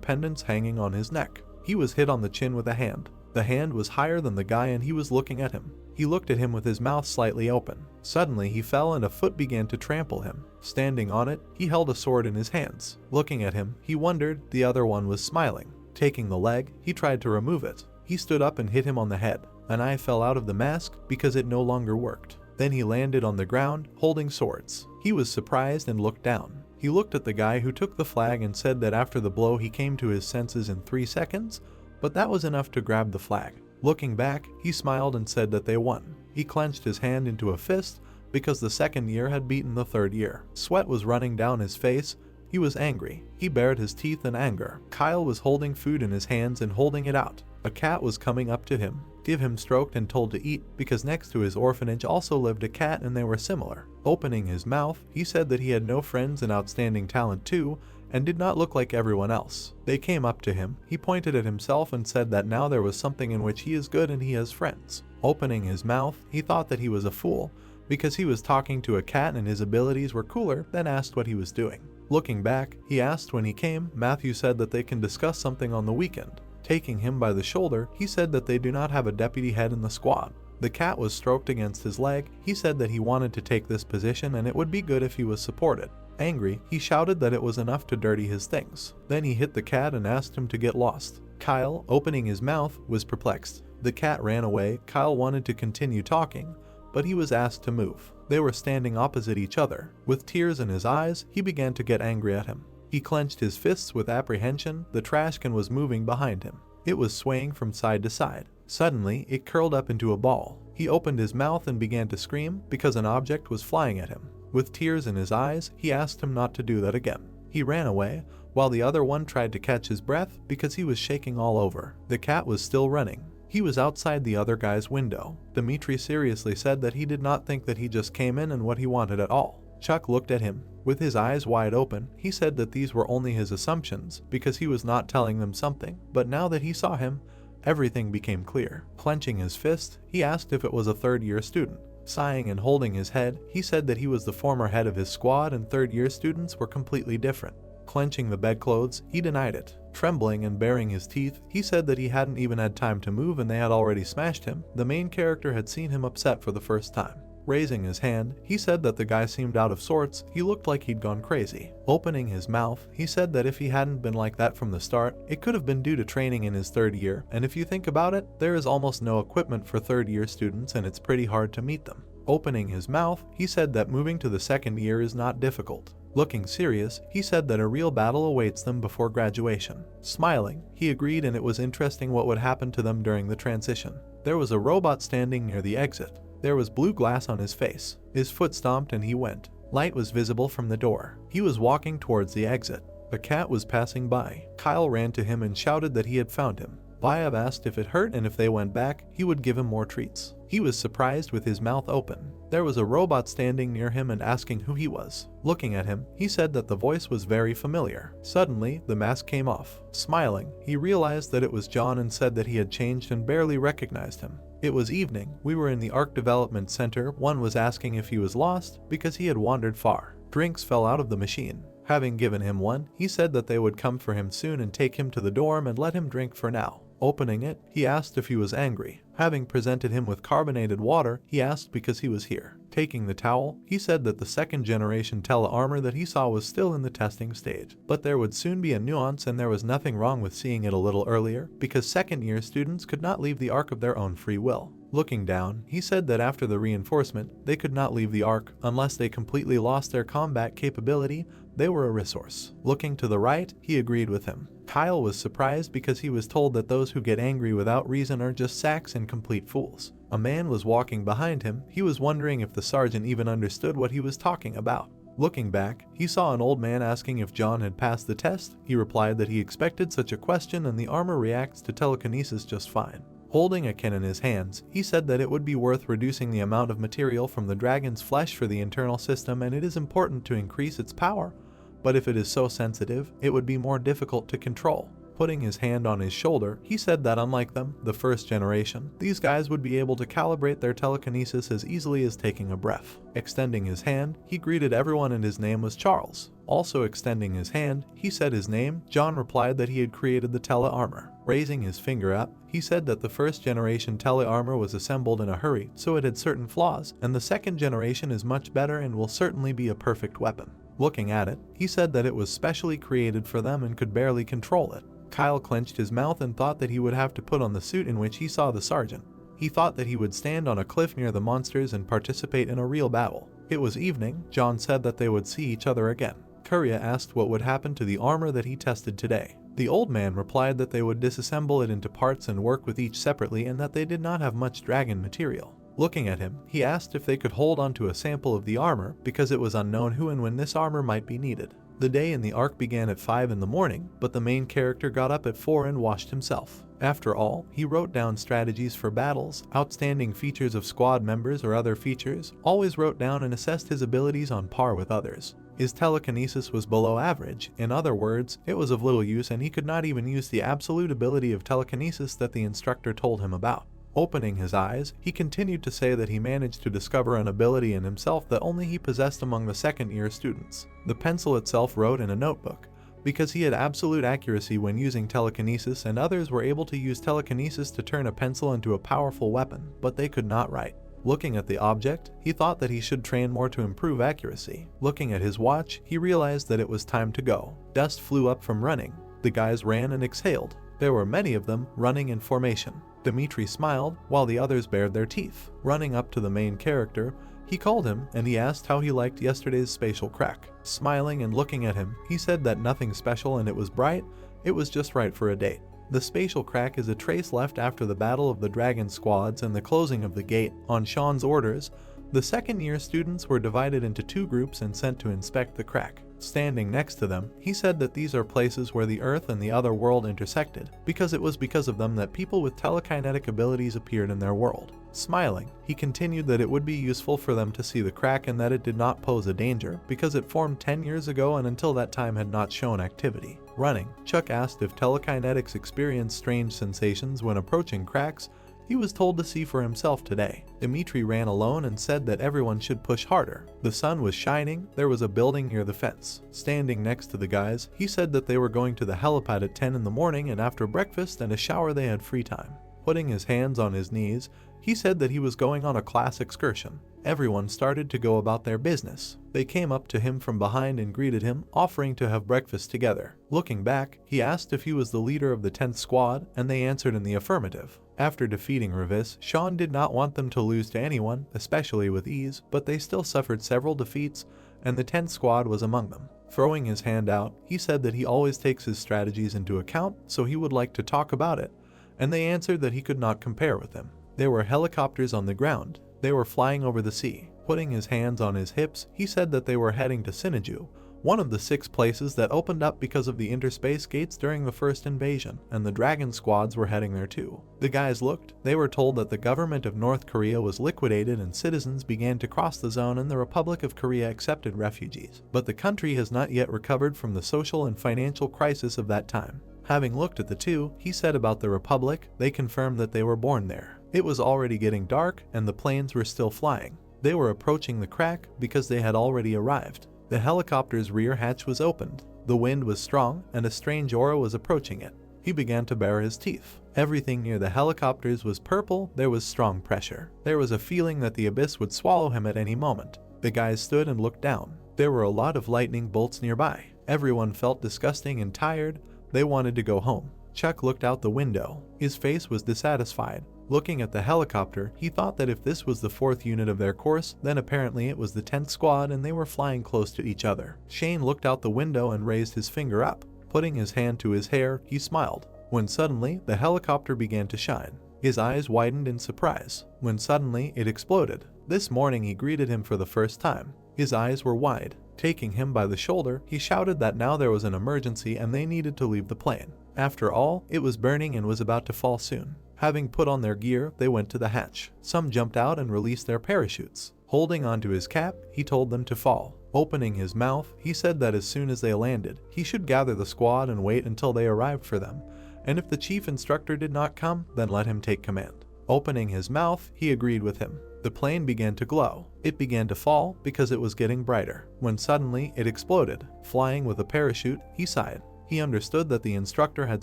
pendants hanging on his neck. He was hit on the chin with a hand. The hand was higher than the guy and he was looking at him. He looked at him with his mouth slightly open. Suddenly he fell and a foot began to trample him. Standing on it, he held a sword in his hands. Looking at him, he wondered. The other one was smiling. Taking the leg, he tried to remove it. He stood up and hit him on the head. An eye fell out of the mask because it no longer worked. Then he landed on the ground, holding swords. He was surprised and looked down. He looked at the guy who took the flag and said that after the blow he came to his senses in 3 seconds, but that was enough to grab the flag. Looking back, he smiled and said that they won. He clenched his hand into a fist because the second year had beaten the third year. Sweat was running down his face. He was angry. He bared his teeth in anger. Kyle was holding food in his hands and holding it out. A cat was coming up to him. Give him stroked and told to eat because next to his orphanage also lived a cat and they were similar. Opening his mouth, he said that he had no friends and outstanding talent too, and did not look like everyone else. They came up to him. He pointed at himself and said that now there was something in which he is good and he has friends. Opening his mouth, he thought that he was a fool because he was talking to a cat and his abilities were cooler, then asked what he was doing. Looking back, he asked when he came. Matthew said that they can discuss something on the weekend. Taking him by the shoulder, he said that they do not have a deputy head in the squad. The cat was stroked against his leg. He said that he wanted to take this position and it would be good if he was supported. Angry, he shouted that it was enough to dirty his things. Then he hit the cat and asked him to get lost. Kyle, opening his mouth, was perplexed. The cat ran away. Kyle wanted to continue talking, but he was asked to move. They were standing opposite each other. With tears in his eyes, he began to get angry at him. He clenched his fists with apprehension. The trash can was moving behind him. It was swaying from side to side. Suddenly, it curled up into a ball. He opened his mouth and began to scream because an object was flying at him. With tears in his eyes, he asked him not to do that again. He ran away, while the other one tried to catch his breath because he was shaking all over. The cat was still running. He was outside the other guy's window. Dmitri seriously said that he did not think that he just came in and what he wanted at all. Chuck looked at him. With his eyes wide open, he said that these were only his assumptions because he was not telling them something, but now that he saw him, everything became clear. Clenching his fist, he asked if it was a third-year student. Sighing and holding his head, he said that he was the former head of his squad and third-year students were completely different. Clenching the bedclothes, he denied it. Trembling and baring his teeth, he said that he hadn't even had time to move and they had already smashed him. The main character had seen him upset for the first time. Raising his hand, he said that the guy seemed out of sorts, he looked like he'd gone crazy. Opening his mouth, he said that if he hadn't been like that from the start, it could have been due to training in his third year, and if you think about it, there is almost no equipment for third-year students and it's pretty hard to meet them. Opening his mouth, he said that moving to the second year is not difficult. Looking serious, he said that a real battle awaits them before graduation. Smiling, he agreed and it was interesting what would happen to them during the transition. There was a robot standing near the exit. There was blue glass on his face. His foot stomped and he went. Light was visible from the door. He was walking towards the exit. A cat was passing by. Kyle ran to him and shouted that he had found him. Vayev asked if it hurt and if they went back, he would give him more treats. He was surprised with his mouth open. There was a robot standing near him and asking who he was. Looking at him, he said that the voice was very familiar. Suddenly, the mask came off. Smiling, he realized that it was John and said that he had changed and barely recognized him. It was evening. We were in the Arc Development Center. One was asking if he was lost because he had wandered far. Drinks fell out of the machine. Having given him one, he said that they would come for him soon and take him to the dorm and let him drink for now. Opening it, he asked if he was angry. Having presented him with carbonated water, he asked because he was here. Taking the towel, he said that the second generation tele-armor that he saw was still in the testing stage, but there would soon be a nuance and there was nothing wrong with seeing it a little earlier, because second-year students could not leave the Ark of their own free will. Looking down, he said that after the reinforcement, they could not leave the Ark unless they completely lost their combat capability. They were a resource. Looking to the right, he agreed with him. Kyle was surprised because he was told that those who get angry without reason are just sacks and complete fools. A man was walking behind him. He was wondering if the sergeant even understood what he was talking about. Looking back, he saw an old man asking if John had passed the test. He replied that he expected such a question and the armor reacts to telekinesis just fine. Holding a can in his hands, he said that it would be worth reducing the amount of material from the dragon's flesh for the internal system and it is important to increase its power, but if it is so sensitive, it would be more difficult to control. Putting his hand on his shoulder, he said that unlike them, the first generation, these guys would be able to calibrate their telekinesis as easily as taking a breath. Extending his hand, he greeted everyone and his name was Charles. Also extending his hand, he said his name. John replied that he had created the tele-armor. Raising his finger up, he said that the first generation tele-armor was assembled in a hurry, so it had certain flaws, and the second generation is much better and will certainly be a perfect weapon. Looking at it, he said that it was specially created for them and could barely control it. Kyle clenched his mouth and thought that he would have to put on the suit in which he saw the sergeant. He thought that he would stand on a cliff near the monsters and participate in a real battle. It was evening. John said that they would see each other again. Kurya asked what would happen to the armor that he tested today. The old man replied that they would disassemble it into parts and work with each separately and that they did not have much dragon material. Looking at him, he asked if they could hold onto a sample of the armor because it was unknown who and when this armor might be needed. The day in the Ark began at 5 in the morning, but the main character got up at 4 and washed himself. After all, he wrote down strategies for battles, outstanding features of squad members or other features, always wrote down and assessed his abilities on par with others. His telekinesis was below average. In other words, it was of little use and he could not even use the absolute ability of telekinesis that the instructor told him about. Opening his eyes, he continued to say that he managed to discover an ability in himself that only he possessed among the second-year students. The pencil itself wrote in a notebook. Because he had absolute accuracy when using telekinesis and others were able to use telekinesis to turn a pencil into a powerful weapon, but they could not write. Looking at the object, he thought that he should train more to improve accuracy. Looking at his watch, he realized that it was time to go. Dust flew up from running. The guys ran and exhaled. There were many of them, running in formation. Dmitri smiled, while the others bared their teeth. Running up to the main character, he called him and he asked how he liked yesterday's spatial crack. Smiling and looking at him, he said that nothing special and it was bright, it was just right for a date. The spatial crack is a trace left after the battle of the dragon squads and the closing of the gate. On Sean's orders, the second-year students were divided into 2 groups and sent to inspect the crack. Standing next to them, he said that these are places where the Earth and the other world intersected, because it was because of them that people with telekinetic abilities appeared in their world. Smiling, he continued that it would be useful for them to see the crack and that it did not pose a danger, because it formed 10 years ago and until that time had not shown activity. Running, Chuck asked if telekinetics experienced strange sensations when approaching cracks. He was told to see for himself today. Dimitri ran alone and said that everyone should push harder. The sun was shining, there was a building near the fence. Standing next to the guys, he said that they were going to the helipad at 10 in the morning, and after breakfast and a shower they had free time. Putting his hands on his knees, he said that he was going on a class excursion. Everyone started to go about their business. They came up to him from behind and greeted him, offering to have breakfast together. Looking back, he asked if he was the leader of the 10th squad, and they answered in the affirmative. After defeating Revis, Sean did not want them to lose to anyone, especially with ease, but they still suffered several defeats, and the 10th squad was among them. Throwing his hand out, he said that he always takes his strategies into account, so he would like to talk about it, and they answered that he could not compare with them. There were helicopters on the ground. They were flying over the sea. Putting his hands on his hips, he said that they were heading to Sinaju, one of the 6 places that opened up because of the interspace gates during the first invasion, and the dragon squads were heading there too. The guys looked. They were told that the government of North Korea was liquidated and citizens began to cross the zone, and the Republic of Korea accepted refugees. But the country has not yet recovered from the social and financial crisis of that time. Having looked at the two, he said about the Republic, they confirmed that they were born there. It was already getting dark, and the planes were still flying. They were approaching the crack because they had already arrived. The helicopter's rear hatch was opened. The wind was strong, and a strange aura was approaching it. He began to bare his teeth. Everything near the helicopters was purple. There was strong pressure. There was a feeling that the abyss would swallow him at any moment. The guys stood and looked down. There were a lot of lightning bolts nearby. Everyone felt disgusting and tired. They wanted to go home. Chuck looked out the window. His face was dissatisfied. Looking at the helicopter, he thought that if this was the 4th unit of their course, then apparently it was the 10th squad and they were flying close to each other. Shane looked out the window and raised his finger up. Putting his hand to his hair, he smiled. When suddenly, the helicopter began to shine. His eyes widened in surprise. When suddenly, it exploded. This morning he greeted him for the first time. His eyes were wide. Taking him by the shoulder, he shouted that now there was an emergency and they needed to leave the plane. After all, it was burning and was about to fall soon. Having put on their gear, they went to the hatch. Some jumped out and released their parachutes. Holding onto his cap, he told them to fall. Opening his mouth, he said that as soon as they landed, he should gather the squad and wait until they arrived for them, and if the chief instructor did not come, then let him take command. Opening his mouth, he agreed with him. The plane began to glow. It began to fall because it was getting brighter. When suddenly, it exploded. Flying with a parachute, he sighed. He understood that the instructor had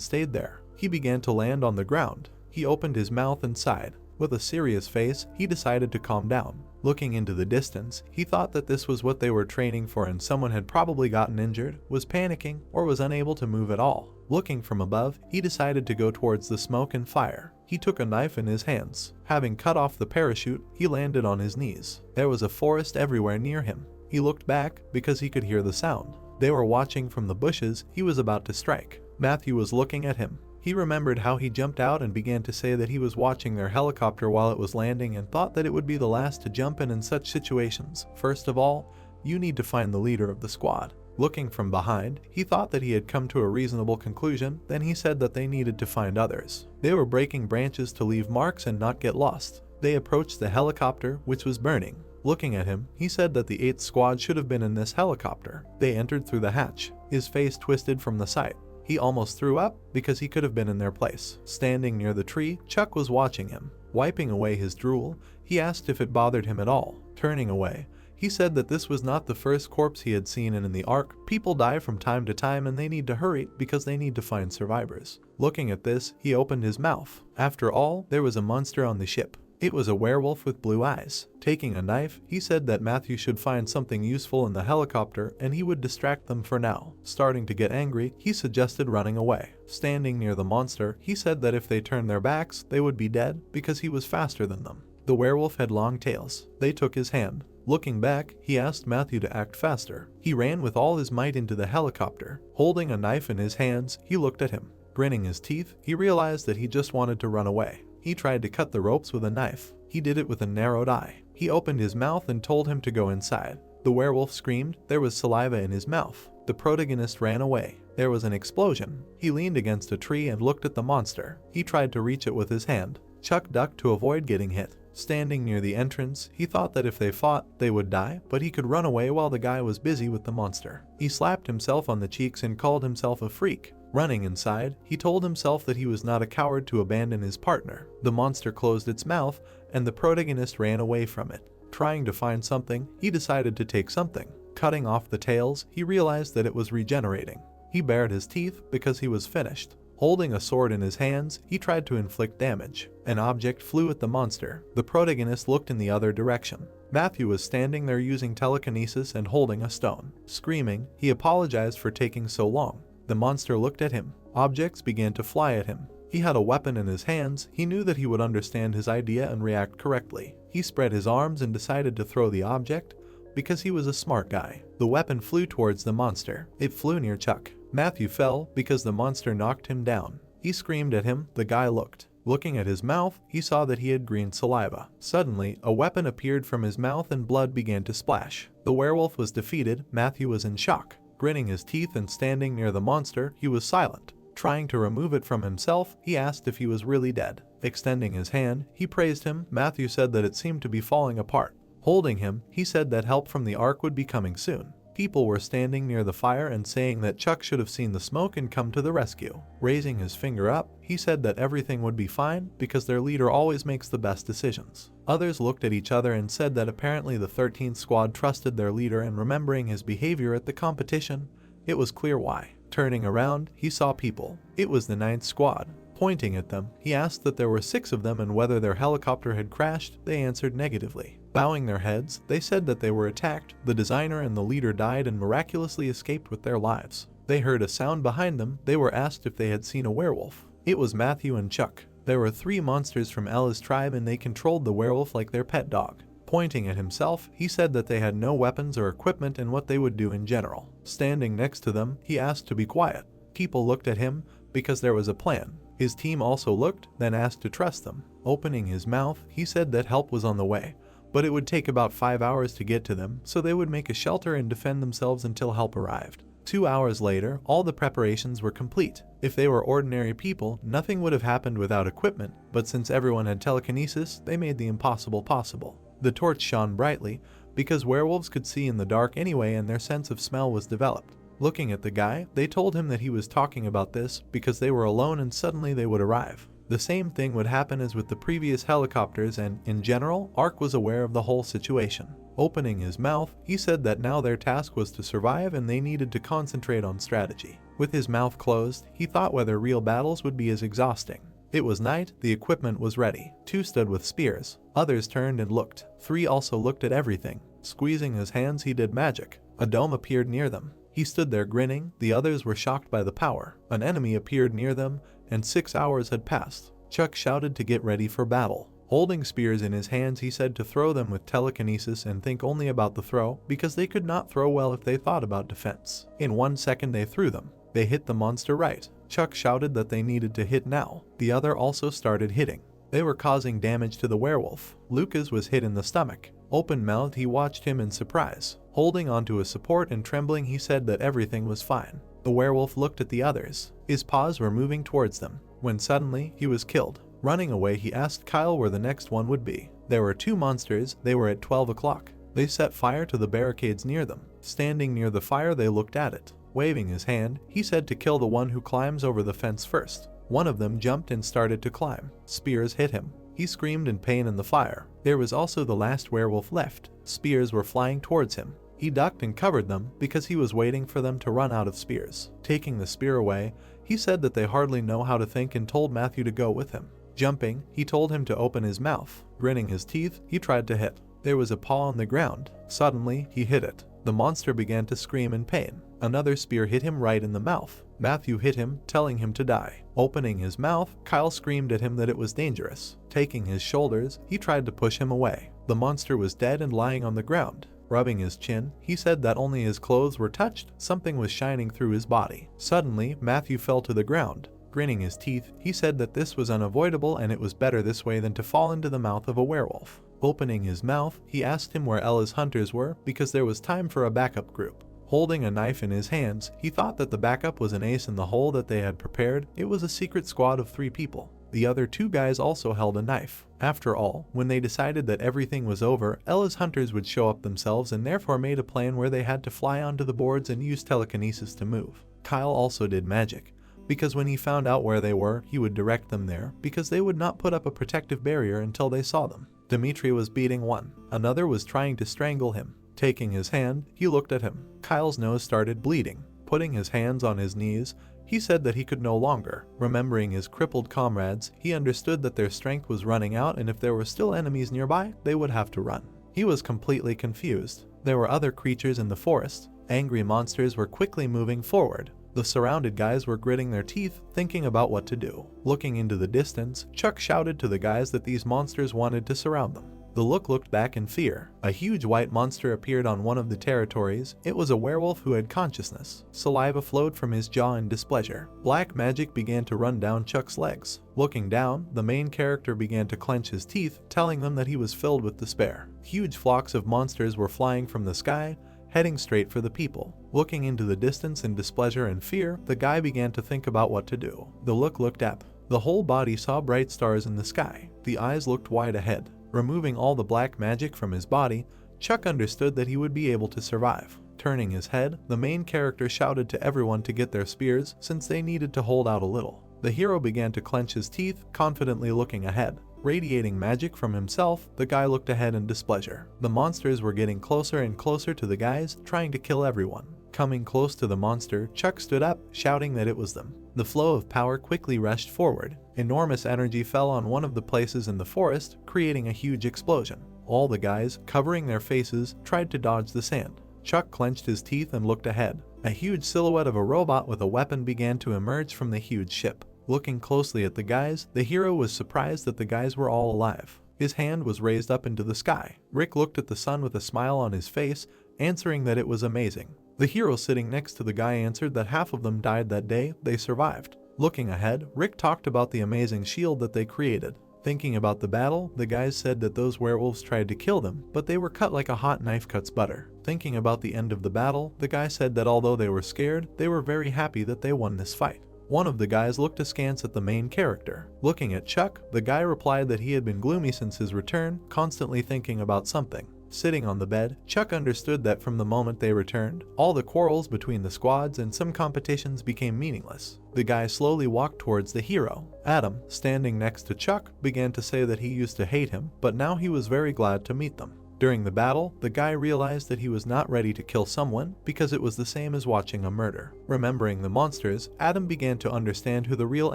stayed there. He began to land on the ground. He opened his mouth and sighed. With a serious face, he decided to calm down. Looking into the distance, he thought that this was what they were training for and someone had probably gotten injured, was panicking, or was unable to move at all. Looking from above, he decided to go towards the smoke and fire. He took a knife in his hands. Having cut off the parachute, he landed on his knees. There was a forest everywhere near him. He looked back because he could hear the sound. They were watching from the bushes. He was about to strike. Matthew was looking at him. He remembered how he jumped out and began to say that he was watching their helicopter while it was landing and thought that it would be the last to jump in such situations. First of all, you need to find the leader of the squad. Looking from behind, he thought that he had come to a reasonable conclusion. Then he said that they needed to find others. They were breaking branches to leave marks and not get lost. They approached the helicopter, which was burning. Looking at him, he said that the 8th squad should have been in this helicopter. They entered through the hatch. His face twisted from the sight. He almost threw up because he could have been in their place. Standing near the tree, Chuck was watching him. Wiping away his drool, he asked if it bothered him at all. Turning away, he said that this was not the first corpse he had seen, and in the Ark, people die from time to time and they need to hurry because they need to find survivors. Looking at this, he opened his mouth. After all, there was a monster on the ship. It was a werewolf with blue eyes. Taking a knife, he said that Matthew should find something useful in the helicopter and he would distract them for now. Starting to get angry, he suggested running away. Standing near the monster, he said that if they turned their backs, they would be dead because he was faster than them. The werewolf had long tails. They took his hand. Looking back, he asked Matthew to act faster. He ran with all his might into the helicopter. Holding a knife in his hands, he looked at him. Grinning his teeth, he realized that he just wanted to run away. He tried to cut the ropes with a knife. He did it with a narrowed eye. He opened his mouth and told him to go inside. The werewolf screamed. There was saliva in his mouth. The protagonist ran away. There was an explosion. He leaned against a tree and looked at the monster. He tried to reach it with his hand. Chuck ducked to avoid getting hit. Standing near the entrance, he thought that if they fought, they would die, but he could run away while the guy was busy with the monster. He slapped himself on the cheeks and called himself a freak. Running inside, he told himself that he was not a coward to abandon his partner. The monster closed its mouth, and the protagonist ran away from it. Trying to find something, he decided to take something. Cutting off the tails, he realized that it was regenerating. He bared his teeth because he was finished. Holding a sword in his hands, he tried to inflict damage. An object flew at the monster. The protagonist looked in the other direction. Matthew was standing there using telekinesis and holding a stone. Screaming, he apologized for taking so long. The monster looked at him. Objects began to fly at him. He had a weapon in his hands. He knew that he would understand his idea and react correctly. He spread his arms and decided to throw the object because he was a smart guy. The weapon flew towards the monster. It flew near Chuck. Matthew fell because the monster knocked him down. He screamed at him. The guy looked. Looking at his mouth, he saw that he had green saliva. Suddenly, a weapon appeared from his mouth and blood began to splash. The werewolf was defeated. Matthew was in shock. Gritting his teeth and standing near the monster, he was silent. Trying to remove it from himself, he asked if he was really dead. Extending his hand, he praised him. Matthew said that it seemed to be falling apart. Holding him, he said that help from the Ark would be coming soon. People were standing near the fire and saying that Chuck should have seen the smoke and come to the rescue. Raising his finger up, he said that everything would be fine because their leader always makes the best decisions. Others looked at each other and said that apparently the 13th squad trusted their leader, and remembering his behavior at the competition, it was clear why. Turning around, he saw people. It was the 9th squad. Pointing at them, he asked that there were 6 of them and whether their helicopter had crashed. They answered negatively. Bowing their heads, they said that they were attacked. The designer and the leader died and miraculously escaped with their lives. They heard a sound behind them. They were asked if they had seen a werewolf. It was Matthew and Chuck. There were 3 monsters from Ella's tribe and they controlled the werewolf like their pet dog. Pointing at himself, he said that they had no weapons or equipment and what they would do in general. Standing next to them, he asked to be quiet. People looked at him because there was a plan. His team also looked, then asked to trust them. Opening his mouth, he said that help was on the way, but it would take about 5 hours to get to them, so they would make a shelter and defend themselves until help arrived. 2 hours later, all the preparations were complete. If they were ordinary people, nothing would have happened without equipment, but since everyone had telekinesis, they made the impossible possible. The torch shone brightly, because werewolves could see in the dark anyway and their sense of smell was developed. Looking at the guy, they told him that he was talking about this because they were alone and suddenly they would arrive. The same thing would happen as with the previous helicopters, and, in general, Ark was aware of the whole situation. Opening his mouth, he said that now their task was to survive and they needed to concentrate on strategy. With his mouth closed, he thought whether real battles would be as exhausting. It was night, the equipment was ready. 2 stood with spears. Others turned and looked. 3 also looked at everything. Squeezing his hands, he did magic. A dome appeared near them. He stood there grinning. The others were shocked by the power. An enemy appeared near them, and 6 hours had passed. Chuck shouted to get ready for battle. Holding spears in his hands, he said to throw them with telekinesis and think only about the throw, because they could not throw well if they thought about defense. In 1 second they threw them. They hit the monster right. Chuck shouted that they needed to hit now. The other also started hitting. They were causing damage to the werewolf. Lucas was hit in the stomach. Open-mouthed, he watched him in surprise. Holding onto a support and trembling, he said that everything was fine. The werewolf looked at the others. His paws were moving towards them, when suddenly he was killed. Running away, he asked Kyle where the next one would be. There were 2 monsters. They were at 12 o'clock. They set fire to the barricades near them. Standing near the fire, they looked at it. Waving his hand, he said to kill the one who climbs over the fence first. One of them jumped and started to climb. Spears hit him. He screamed in pain in the fire. There was also the last werewolf left. Spears were flying towards him. He ducked and covered them because he was waiting for them to run out of spears. Taking the spear away, he said that they hardly know how to think and told Matthew to go with him. Jumping, he told him to open his mouth. Gritting his teeth, he tried to hit. There was a paw on the ground. Suddenly, he hit it. The monster began to scream in pain. Another spear hit him right in the mouth. Matthew hit him, telling him to die. Opening his mouth, Kyle screamed at him that it was dangerous. Taking his shoulders, he tried to push him away. The monster was dead and lying on the ground. Rubbing his chin, he said that only his clothes were touched. Something was shining through his body. Suddenly, Matthew fell to the ground. Grinning his teeth, he said that this was unavoidable and it was better this way than to fall into the mouth of a werewolf. Opening his mouth, he asked him where Ella's hunters were because there was time for a backup group. Holding a knife in his hands, he thought that the backup was an ace in the hole that they had prepared. It was a secret squad of 3 people. The other two guys also held a knife. After all, when they decided that everything was over, Ella's hunters would show up themselves and therefore made a plan where they had to fly onto the boards and use telekinesis to move. Kyle also did magic, because when he found out where they were, he would direct them there, because they would not put up a protective barrier until they saw them. Dimitri was beating one. Another was trying to strangle him. Taking his hand, he looked at him. Kyle's nose started bleeding. Putting his hands on his knees, he said that he could no longer. Remembering his crippled comrades, he understood that their strength was running out, and if there were still enemies nearby, they would have to run. He was completely confused. There were other creatures in the forest. Angry monsters were quickly moving forward. The surrounded guys were gritting their teeth, thinking about what to do. Looking into the distance, Chuck shouted to the guys that these monsters wanted to surround them. The looked back in fear. A huge white monster appeared on one of the territories. It was a werewolf who had consciousness. Saliva flowed from his jaw in displeasure. Black magic began to run down Chuck's legs. Looking down, the main character began to clench his teeth, telling them that he was filled with despair. Huge flocks of monsters were flying from the sky, heading straight for the people. Looking into the distance in displeasure and fear, the guy began to think about what to do. The looked up. The whole body saw bright stars in the sky. The eyes looked wide ahead. Removing all the black magic from his body, Chuck understood that he would be able to survive. Turning his head, the main character shouted to everyone to get their spears since they needed to hold out a little. The hero began to clench his teeth, confidently looking ahead. Radiating magic from himself, the guy looked ahead in displeasure. The monsters were getting closer and closer to the guys, trying to kill everyone. Coming close to the monster, Chuck stood up, shouting that it was them. The flow of power quickly rushed forward. Enormous energy fell on one of the places in the forest, creating a huge explosion. All the guys, covering their faces, tried to dodge the sand. Chuck clenched his teeth and looked ahead. A huge silhouette of a robot with a weapon began to emerge from the huge ship. Looking closely at the guys, the hero was surprised that the guys were all alive. His hand was raised up into the sky. Rick looked at the sun with a smile on his face, answering that it was amazing. The hero sitting next to the guy answered that half of them died that day, they survived. Looking ahead, Rick talked about the amazing shield that they created. Thinking about the battle, the guys said that those werewolves tried to kill them, but they were cut like a hot knife cuts butter. Thinking about the end of the battle, the guy said that although they were scared, they were very happy that they won this fight. One of the guys looked askance at the main character. Looking at Chuck, the guy replied that he had been gloomy since his return, constantly thinking about something. Sitting on the bed, Chuck understood that from the moment they returned, all the quarrels between the squads and some competitions became meaningless. The guy slowly walked towards the hero. Adam, standing next to Chuck, began to say that he used to hate him, but now he was very glad to meet them. During the battle, the guy realized that he was not ready to kill someone because it was the same as watching a murder. Remembering the monsters, Adam began to understand who the real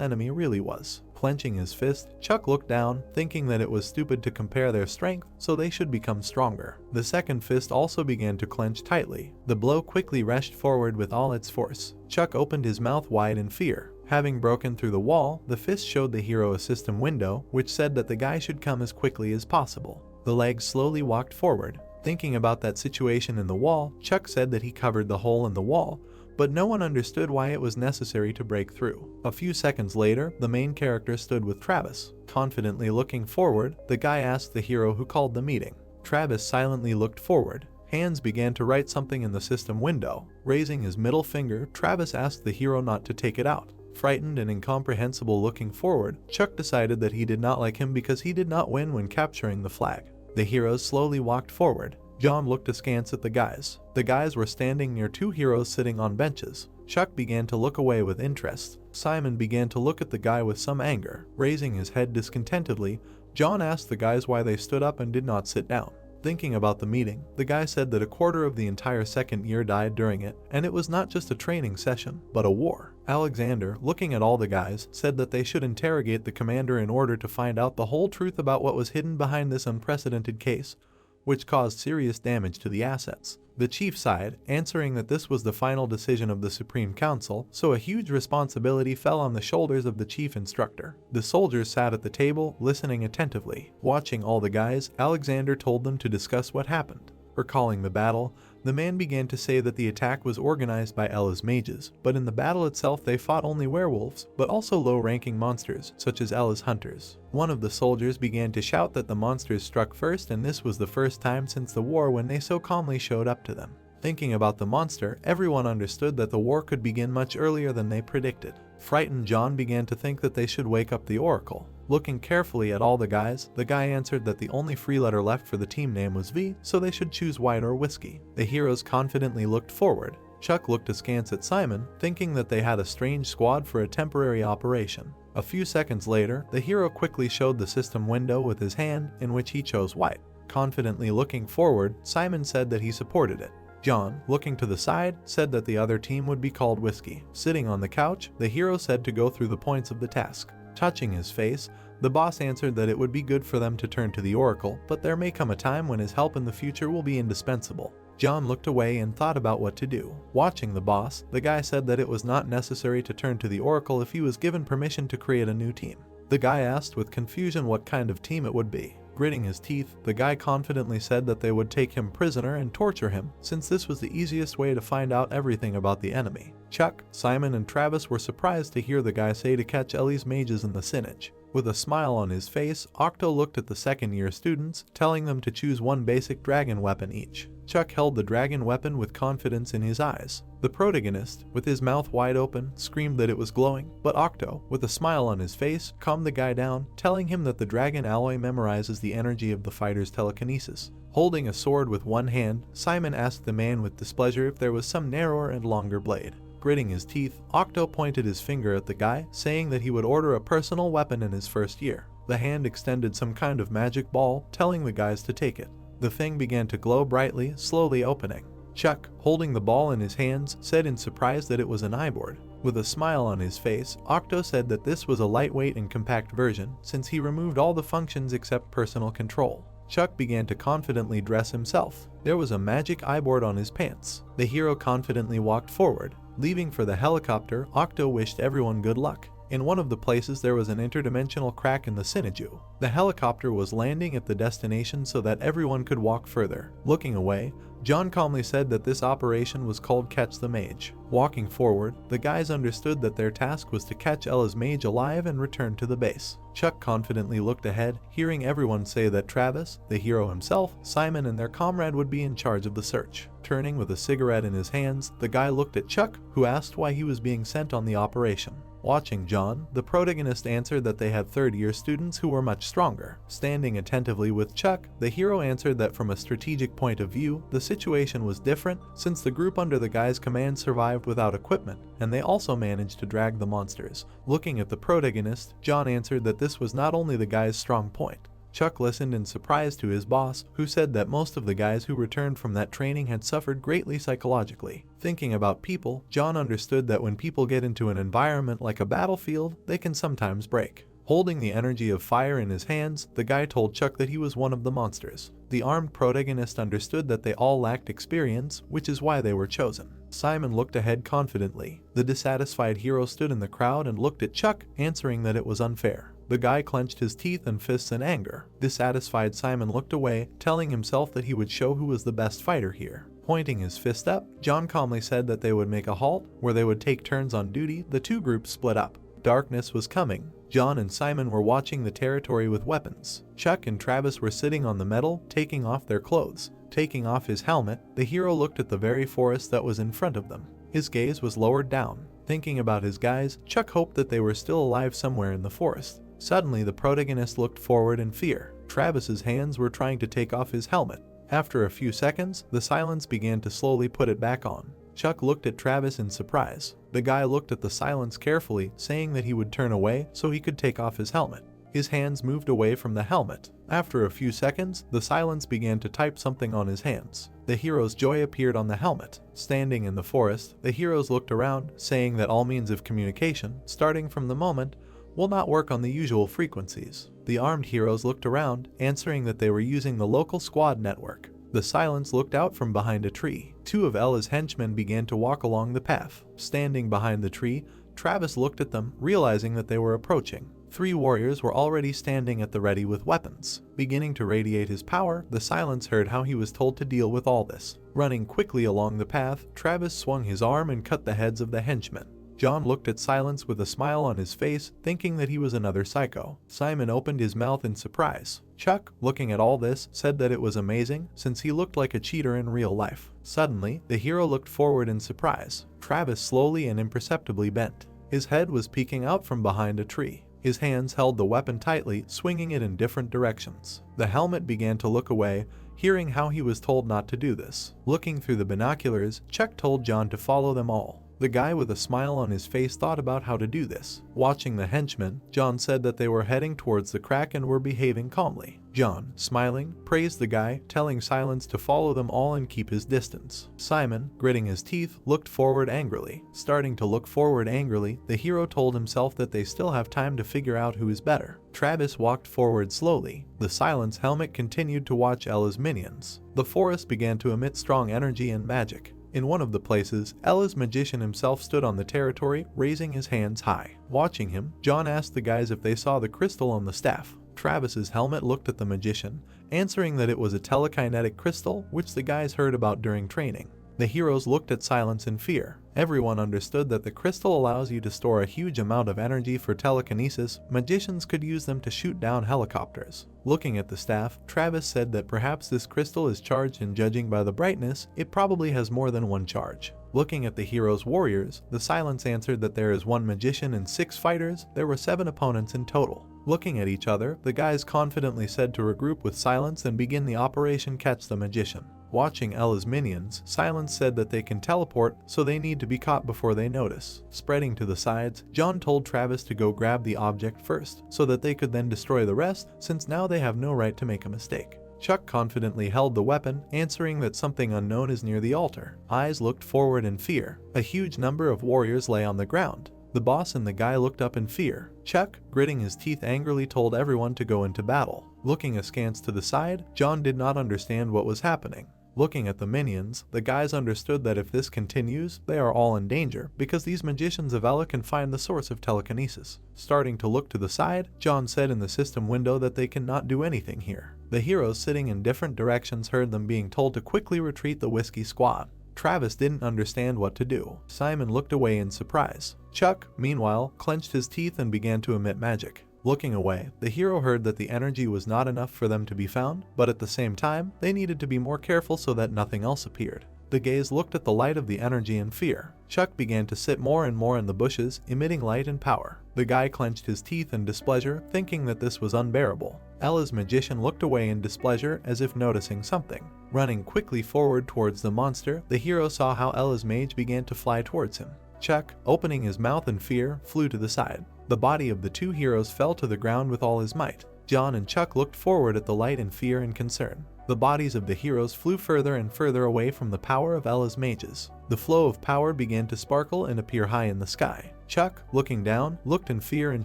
enemy really was. Clenching his fist, Chuck looked down, thinking that it was stupid to compare their strength, so they should become stronger. The second fist also began to clench tightly. The blow quickly rushed forward with all its force. Chuck opened his mouth wide in fear. Having broken through the wall, the fist showed the hero a system window, which said that the guy should come as quickly as possible. The legs slowly walked forward. Thinking about that situation in the wall, Chuck said that he covered the hole in the wall, but no one understood why it was necessary to break through. A few seconds later, the main character stood with Travis. Confidently looking forward, the guy asked the hero who called the meeting. Travis silently looked forward. Hands began to write something in the system window. Raising his middle finger, Travis asked the hero not to take it out. Frightened and incomprehensible looking forward, Chuck decided that he did not like him because he did not win when capturing the flag. The heroes slowly walked forward. John looked askance at the guys. The guys were standing near two heroes sitting on benches. Chuck began to look away with interest. Simon began to look at the guy with some anger. Raising his head discontentedly, John asked the guys why they stood up and did not sit down. Thinking about the meeting, the guy said that a quarter of the entire second year died during it, and it was not just a training session, but a war. Alexander, looking at all the guys, said that they should interrogate the commander in order to find out the whole truth about what was hidden behind this unprecedented case, which caused serious damage to the assets. The chief sighed, answering that this was the final decision of the Supreme Council, so a huge responsibility fell on the shoulders of the chief instructor. The soldiers sat at the table, listening attentively. Watching all the guys, Alexander told them to discuss what happened. Recalling the battle, the man began to say that the attack was organized by Ella's mages, but in the battle itself they fought only werewolves, but also low-ranking monsters, such as Ella's hunters. One of the soldiers began to shout that the monsters struck first, and this was the first time since the war when they so calmly showed up to them. Thinking about the monster, everyone understood that the war could begin much earlier than they predicted. Frightened, John began to think that they should wake up the Oracle. Looking carefully at all the guys, the guy answered that the only free letter left for the team name was V, so they should choose white or whiskey. The heroes confidently looked forward. Chuck looked askance at Simon, thinking that they had a strange squad for a temporary operation. A few seconds later, the hero quickly showed the system window with his hand, in which he chose white. Confidently looking forward, Simon said that he supported it. John, looking to the side, said that the other team would be called whiskey. Sitting on the couch, the hero said to go through the points of the task. Touching his face, the boss answered that it would be good for them to turn to the Oracle, but there may come a time when his help in the future will be indispensable. John looked away and thought about what to do. Watching the boss, the guy said that it was not necessary to turn to the Oracle if he was given permission to create a new team. The guy asked with confusion what kind of team it would be. Gritting his teeth, the guy confidently said that they would take him prisoner and torture him, since this was the easiest way to find out everything about the enemy. Chuck, Simon, and Travis were surprised to hear the guy say to catch Ellie's mages in the Sinnage. With a smile on his face, Octo looked at the second-year students, telling them to choose one basic dragon weapon each. Chuck held the dragon weapon with confidence in his eyes. The protagonist, with his mouth wide open, screamed that it was glowing, but Octo, with a smile on his face, calmed the guy down, telling him that the dragon alloy memorizes the energy of the fighter's telekinesis. Holding a sword with one hand, Simon asked the man with displeasure if there was some narrower and longer blade. Gritting his teeth, Octo pointed his finger at the guy, saying that he would order a personal weapon in his first year. The hand extended some kind of magic ball, telling the guys to take it. The thing began to glow brightly, slowly opening. Chuck, holding the ball in his hands, said in surprise that it was an eye-board. With a smile on his face, Octo said that this was a lightweight and compact version, since he removed all the functions except personal control. Chuck began to confidently dress himself. There was a magic eye-board on his pants. The hero confidently walked forward. Leaving for the helicopter, Octo wished everyone good luck. In one of the places there was an interdimensional crack in the Sinnage. The helicopter was landing at the destination so that everyone could walk further. Looking away, John calmly said that this operation was called Catch the Mage. Walking forward, the guys understood that their task was to catch Ella's mage alive and return to the base. Chuck confidently looked ahead, hearing everyone say that Travis, the hero himself, Simon, and their comrade would be in charge of the search. Turning with a cigarette in his hands, the guy looked at Chuck, who asked why he was being sent on the operation. Watching John, the protagonist answered that they had third-year students who were much stronger. Standing attentively with Chuck, the hero answered that from a strategic point of view, the situation was different since the group under the guy's command survived without equipment, and they also managed to drag the monsters. Looking at the protagonist, John answered that this was not only the guy's strong point. Chuck listened in surprise to his boss, who said that most of the guys who returned from that training had suffered greatly psychologically. Thinking about people, John understood that when people get into an environment like a battlefield, they can sometimes break. Holding the energy of fire in his hands, the guy told Chuck that he was one of the monsters. The armed protagonist understood that they all lacked experience, which is why they were chosen. Simon looked ahead confidently. The dissatisfied hero stood in the crowd and looked at Chuck, answering that it was unfair. The guy clenched his teeth and fists in anger. Dissatisfied Simon looked away, telling himself that he would show who was the best fighter here. Pointing his fist up, John calmly said that they would make a halt, where they would take turns on duty. The two groups split up. Darkness was coming. John and Simon were watching the territory with weapons. Chuck and Travis were sitting on the metal, taking off their clothes. Taking off his helmet, the hero looked at the very forest that was in front of them. His gaze was lowered down. Thinking about his guys, Chuck hoped that they were still alive somewhere in the forest. Suddenly, the protagonist looked forward in fear. Travis's hands were trying to take off his helmet. After a few seconds, the silence began to slowly put it back on. Chuck looked at Travis in surprise. The guy looked at the silence carefully, saying that he would turn away so he could take off his helmet. His hands moved away from the helmet. After a few seconds, the silence began to type something on his hands. The hero's joy appeared on the helmet. Standing in the forest, the heroes looked around, saying that all means of communication, starting from the moment, will not work on the usual frequencies. The armed heroes looked around, answering that they were using the local squad network. The silence looked out from behind a tree. Two of Ella's henchmen began to walk along the path. Standing behind the tree, Travis looked at them, realizing that they were approaching. 3 warriors were already standing at the ready with weapons. Beginning to radiate his power, the silence heard how he was told to deal with all this. Running quickly along the path, Travis swung his arm and cut the heads of the henchmen. John looked at Silence with a smile on his face, thinking that he was another psycho. Simon opened his mouth in surprise. Chuck, looking at all this, said that it was amazing, since he looked like a cheater in real life. Suddenly, the hero looked forward in surprise. Travis slowly and imperceptibly bent. His head was peeking out from behind a tree. His hands held the weapon tightly, swinging it in different directions. The helmet began to look away, hearing how he was told not to do this. Looking through the binoculars, Chuck told John to follow them all. The guy with a smile on his face thought about how to do this. Watching the henchmen, John said that they were heading towards the crack and were behaving calmly. John, smiling, praised the guy, telling Silence to follow them all and keep his distance. Simon, gritting his teeth, looked forward angrily. Starting to look forward angrily, the hero told himself that they still have time to figure out who is better. Travis walked forward slowly. The Silence helmet continued to watch Ella's minions. The forest began to emit strong energy and magic. In one of the places, Ella's magician himself stood on the territory, raising his hands high. Watching him, John asked the guys if they saw the crystal on the staff. Travis's helmet looked at the magician, answering that it was a telekinetic crystal, which the guys heard about during training. The heroes looked at Silence in fear. Everyone understood that the crystal allows you to store a huge amount of energy for telekinesis. Magicians could use them to shoot down helicopters. Looking at the staff, Travis said that perhaps this crystal is charged, and judging by the brightness, it probably has more than one charge. Looking at the heroes' warriors, the Silence answered that there is 1 magician and 6 fighters. There were 7 opponents in total. Looking at each other, the guys confidently said to regroup with Silence and begin the Operation Catch the Magician. Watching Ella's minions, Silence said that they can teleport, so they need to be caught before they notice. Spreading to the sides, John told Travis to go grab the object first, so that they could then destroy the rest, since now they have no right to make a mistake. Chuck confidently held the weapon, answering that something unknown is near the altar. Eyes looked forward in fear. A huge number of warriors lay on the ground. The boss and the guy looked up in fear. Chuck, gritting his teeth angrily, told everyone to go into battle. Looking askance to the side, John did not understand what was happening. Looking at the minions, the guys understood that if this continues, they are all in danger, because these magicians of Ella can find the source of telekinesis. Starting to look to the side, John said in the system window that they cannot do anything here. The heroes sitting in different directions heard them being told to quickly retreat the Whiskey Squad. Travis didn't understand what to do. Simon looked away in surprise. Chuck, meanwhile, clenched his teeth and began to emit magic. Looking away, the hero heard that the energy was not enough for them to be found, but at the same time, they needed to be more careful so that nothing else appeared. The gaze looked at the light of the energy in fear. Chuck began to sit more and more in the bushes, emitting light and power. The guy clenched his teeth in displeasure, thinking that this was unbearable. Ella's magician looked away in displeasure, as if noticing something. Running quickly forward towards the monster, the hero saw how Ella's mage began to fly towards him. Chuck, opening his mouth in fear, flew to the side. The body of the 2 heroes fell to the ground with all his might. John and Chuck looked forward at the light in fear and concern. The bodies of the heroes flew further and further away from the power of Ella's mages. The flow of power began to sparkle and appear high in the sky. Chuck, looking down, looked in fear and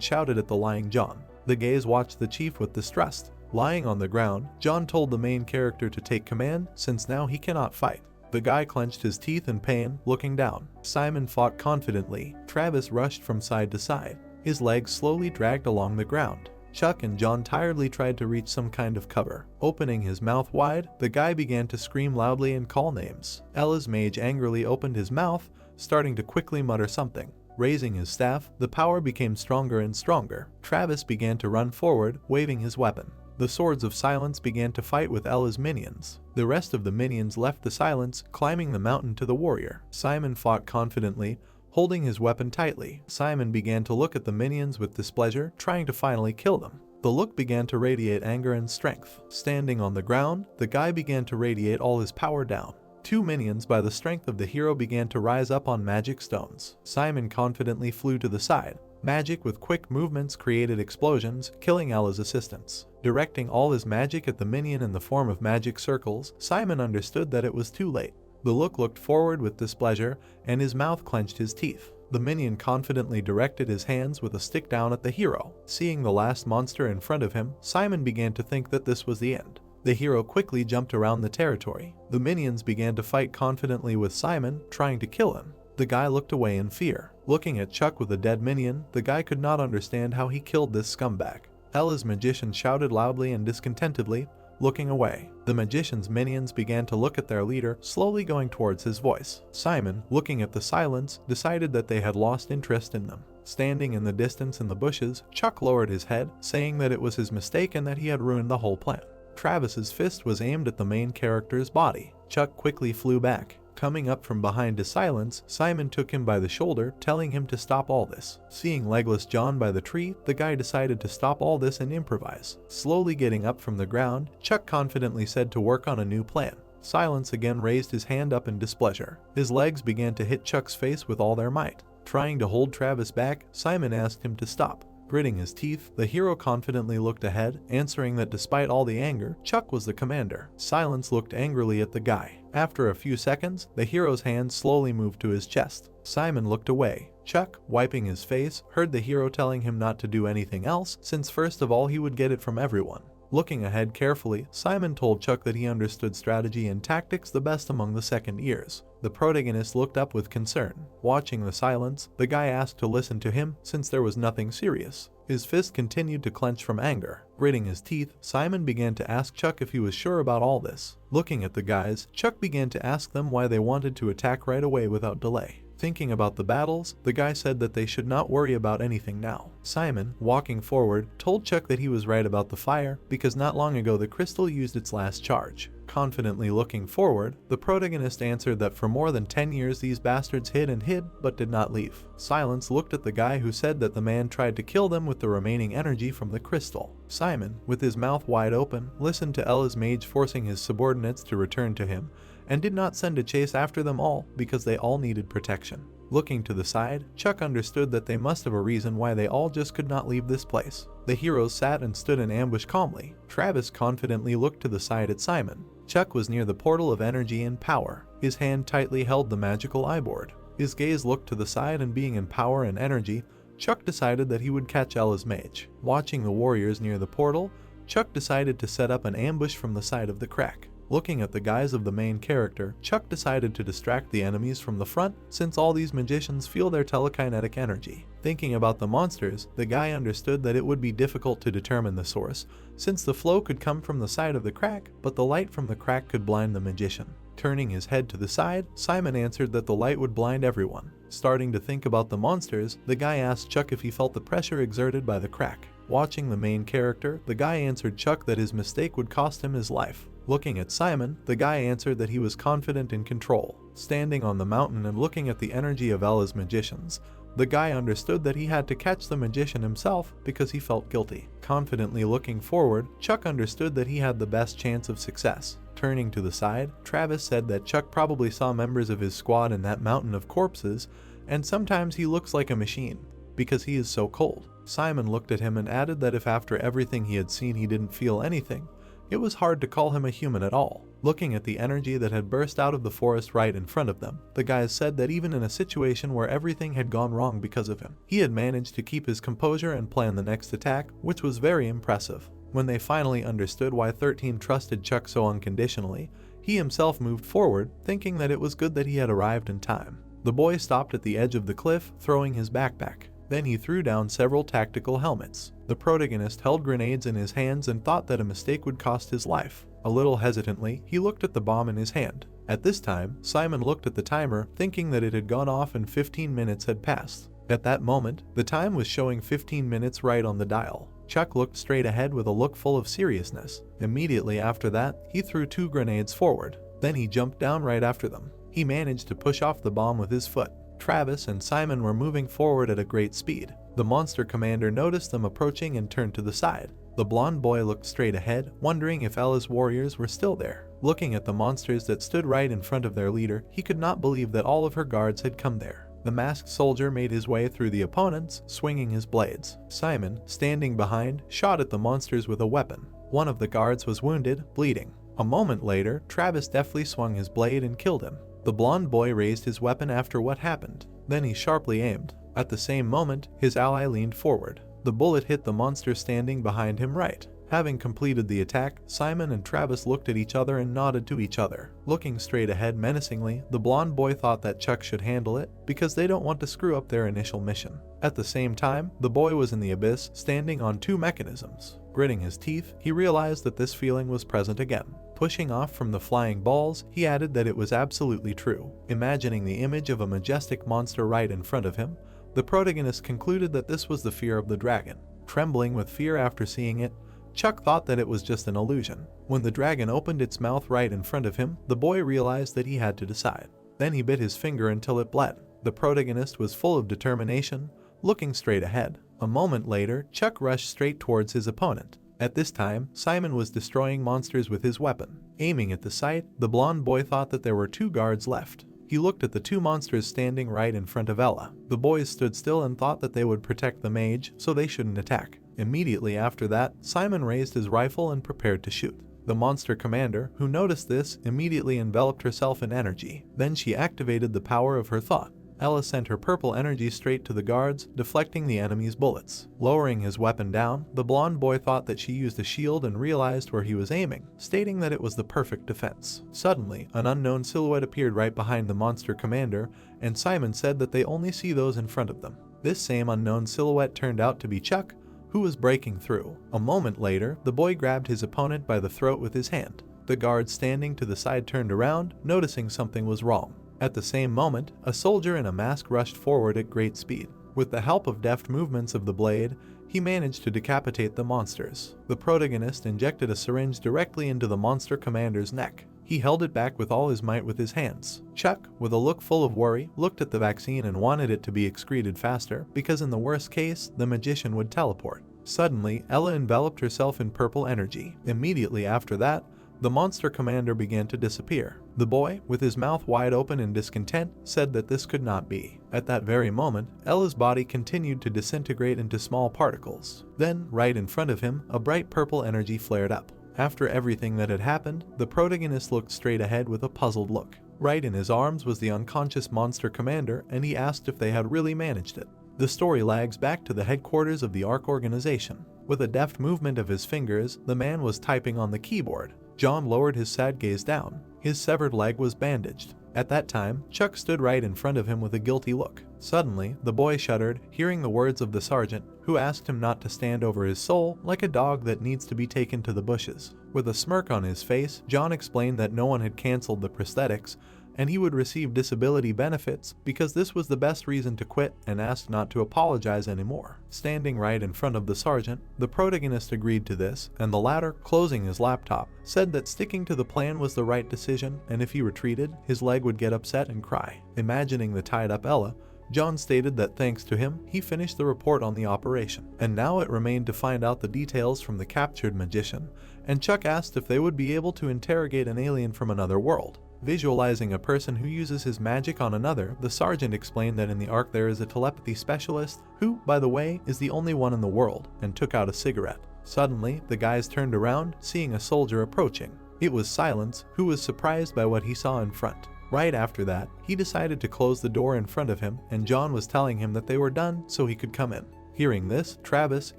shouted at the lying John. The gaze watched the chief with distrust. Lying on the ground, John told the main character to take command, since now he cannot fight. The guy clenched his teeth in pain, looking down. Simon fought confidently. Travis rushed from side to side. His legs slowly dragged along the ground. Chuck and John tiredly tried to reach some kind of cover. Opening his mouth wide, the guy began to scream loudly and call names. Ella's mage angrily opened his mouth, starting to quickly mutter something. Raising his staff, the power became stronger and stronger. Travis began to run forward, waving his weapon. The swords of Silence began to fight with Ella's minions. The rest of the minions left the Silence, climbing the mountain to the warrior. Simon fought confidently, holding his weapon tightly. Simon began to look at the minions with displeasure, trying to finally kill them. The look began to radiate anger and strength. Standing on the ground, the guy began to radiate all his power down. 2 minions by the strength of the hero began to rise up on magic stones. Simon confidently flew to the side. Magic with quick movements created explosions, killing Ella's assistants. Directing all his magic at the minion in the form of magic circles, Simon understood that it was too late. The look looked forward with displeasure, and his mouth clenched his teeth. The minion confidently directed his hands with a stick down at the hero. Seeing the last monster in front of him, Simon began to think that this was the end. The hero quickly jumped around the territory. The minions began to fight confidently with Simon, trying to kill him. The guy looked away in fear. Looking at Chuck with a dead minion, the guy could not understand how he killed this scumbag. Ella's magician shouted loudly and discontentedly, looking away. The magician's minions began to look at their leader, slowly going towards his voice. Simon, looking at the Silence, decided that they had lost interest in them. Standing in the distance in the bushes, Chuck lowered his head, saying that it was his mistake and that he had ruined the whole plan. Travis's fist was aimed at the main character's body. Chuck quickly flew back. Coming up from behind to silence, Simon took him by the shoulder, telling him to stop all this. Seeing legless John by the tree, the guy decided to stop all this and improvise. Slowly getting up from the ground, Chuck confidently said to work on a new plan. Silence again raised his hand up in displeasure. His legs began to hit Chuck's face with all their might. Trying to hold Travis back, Simon asked him to stop. Gritting his teeth, the hero confidently looked ahead, answering that despite all the anger, Chuck was the commander. Silence looked angrily at the guy. After a few seconds, the hero's hand slowly moved to his chest. Simon looked away. Chuck, wiping his face, heard the hero telling him not to do anything else, since first of all he would get it from everyone. Looking ahead carefully, Simon told Chuck that he understood strategy and tactics the best among the second years. The protagonist looked up with concern. Watching the silence, the guy asked to listen to him since there was nothing serious. His fist continued to clench from anger. Gritting his teeth, Simon began to ask Chuck if he was sure about all this. Looking at the guys, Chuck began to ask them why they wanted to attack right away without delay. Thinking about the battles, the guy said that they should not worry about anything now. Simon, walking forward, told Chuck that he was right about the fire because not long ago the crystal used its last charge. Confidently looking forward, the protagonist answered that for more than 10 years these bastards hid but did not leave. Silence looked at the guy who said that the man tried to kill them with the remaining energy from the crystal. Simon, with his mouth wide open, listened to Ella's mage forcing his subordinates to return to him, and did not send a chase after them all because they all needed protection. Looking to the side, Chuck understood that they must have a reason why they all just could not leave this place. The heroes sat and stood in ambush calmly. Travis confidently looked to the side at Simon. Chuck was near the portal of energy and power. His hand tightly held the magical eye board. His gaze looked to the side, and being in power and energy, Chuck decided that he would catch Ella's mage. Watching the warriors near the portal, Chuck decided to set up an ambush from the side of the crack. Looking at the guise of the main character, Chuck decided to distract the enemies from the front since all these magicians feel their telekinetic energy. Thinking about the monsters, the guy understood that it would be difficult to determine the source since the flow could come from the side of the crack, but the light from the crack could blind the magician. Turning his head to the side, Simon answered that the light would blind everyone. Starting to think about the monsters, the guy asked Chuck if he felt the pressure exerted by the crack. Watching the main character, the guy answered Chuck that his mistake would cost him his life. Looking at Simon, the guy answered that he was confident in control. Standing on the mountain and looking at the energy of Ella's magicians, the guy understood that he had to catch the magician himself because he felt guilty. Confidently looking forward, Chuck understood that he had the best chance of success. Turning to the side, Travis said that Chuck probably saw members of his squad in that mountain of corpses, and sometimes he looks like a machine because he is so cold. Simon looked at him and added that if after everything he had seen he didn't feel anything, it was hard to call him a human at all. Looking at the energy that had burst out of the forest right in front of them, the guys said that even in a situation where everything had gone wrong because of him, he had managed to keep his composure and plan the next attack, which was very impressive. When they finally understood why 13 trusted Chuck so unconditionally, he himself moved forward, thinking that it was good that he had arrived in time. The boy stopped at the edge of the cliff, throwing his backpack. Then he threw down several tactical helmets. The protagonist held grenades in his hands and thought that a mistake would cost his life. A little hesitantly, he looked at the bomb in his hand. At this time, Simon looked at the timer, thinking that it had gone off and 15 minutes had passed. At that moment, the time was showing 15 minutes right on the dial. Chuck looked straight ahead with a look full of seriousness. Immediately after that, he threw 2 grenades forward. Then he jumped down right after them. He managed to push off the bomb with his foot. Travis and Simon were moving forward at a great speed. The monster commander noticed them approaching and turned to the side. The blonde boy looked straight ahead, wondering if Ella's warriors were still there. Looking at the monsters that stood right in front of their leader, he could not believe that all of her guards had come there. The masked soldier made his way through the opponents, swinging his blades. Simon, standing behind, shot at the monsters with a weapon. One of the guards was wounded, bleeding. A moment later, Travis deftly swung his blade and killed him. The blonde boy raised his weapon after what happened. Then he sharply aimed. At the same moment, his ally leaned forward. The bullet hit the monster standing behind him right. Having completed the attack, Simon and Travis looked at each other and nodded to each other. Looking straight ahead menacingly, the blonde boy thought that Chuck should handle it because they don't want to screw up their initial mission. At the same time, the boy was in the abyss, standing on 2 mechanisms. Gritting his teeth, he realized that this feeling was present again. Pushing off from the flying balls, he added that it was absolutely true. Imagining the image of a majestic monster right in front of him, the protagonist concluded that this was the fear of the dragon. Trembling with fear after seeing it, Chuck thought that it was just an illusion. When the dragon opened its mouth right in front of him, the boy realized that he had to decide. Then he bit his finger until it bled. The protagonist was full of determination, looking straight ahead. A moment later, Chuck rushed straight towards his opponent. At this time, Simon was destroying monsters with his weapon. Aiming at the sight, the blonde boy thought that there were 2 guards left. He looked at the 2 monsters standing right in front of Ella. The boys stood still and thought that they would protect the mage, so they shouldn't attack. Immediately after that, Simon raised his rifle and prepared to shoot. The monster commander, who noticed this, immediately enveloped herself in energy. Then she activated the power of her thought. Ella sent her purple energy straight to the guards, deflecting the enemy's bullets. Lowering his weapon down, the blonde boy thought that she used a shield and realized where he was aiming, stating that it was the perfect defense. Suddenly, an unknown silhouette appeared right behind the monster commander, and Simon said that they only see those in front of them. This same unknown silhouette turned out to be Chuck, who was breaking through. A moment later, the boy grabbed his opponent by the throat with his hand. The guard standing to the side turned around, noticing something was wrong. At the same moment, a soldier in a mask rushed forward at great speed. With the help of deft movements of the blade, he managed to decapitate the monsters. The protagonist injected a syringe directly into the monster commander's neck. He held it back with all his might with his hands. Chuck, with a look full of worry, looked at the vaccine and wanted it to be excreted faster, because in the worst case, the magician would teleport. Suddenly, Ella enveloped herself in purple energy. Immediately after that, the monster commander began to disappear. The boy, with his mouth wide open in discontent, said that this could not be. At that very moment, Ella's body continued to disintegrate into small particles. Then, right in front of him, a bright purple energy flared up. After everything that had happened, the protagonist looked straight ahead with a puzzled look. Right in his arms was the unconscious monster commander, and he asked if they had really managed it. The story lags back to the headquarters of the ARC organization. With a deft movement of his fingers, the man was typing on the keyboard. John lowered his sad gaze down. His severed leg was bandaged. At that time, Chuck stood right in front of him with a guilty look. Suddenly, the boy shuddered, hearing the words of the sergeant, who asked him not to stand over his soul like a dog that needs to be taken to the bushes. With a smirk on his face, John explained that no one had canceled the prosthetics, and he would receive disability benefits because this was the best reason to quit, and asked not to apologize anymore. Standing right in front of the sergeant, the protagonist agreed to this, and the latter, closing his laptop, said that sticking to the plan was the right decision, and if he retreated, his leg would get upset and cry. Imagining the tied-up Ella, John stated that thanks to him, he finished the report on the operation, and now it remained to find out the details from the captured magician, and Chuck asked if they would be able to interrogate an alien from another world. Visualizing a person who uses his magic on another, the sergeant explained that in the ARC there is a telepathy specialist who, by the way, is the only one in the world, and took out a cigarette. Suddenly, the guys turned around, seeing a soldier approaching. It was Silence, who was surprised by what he saw in front. Right after that, he decided to close the door in front of him, and John was telling him that they were done so he could come in. Hearing this, Travis,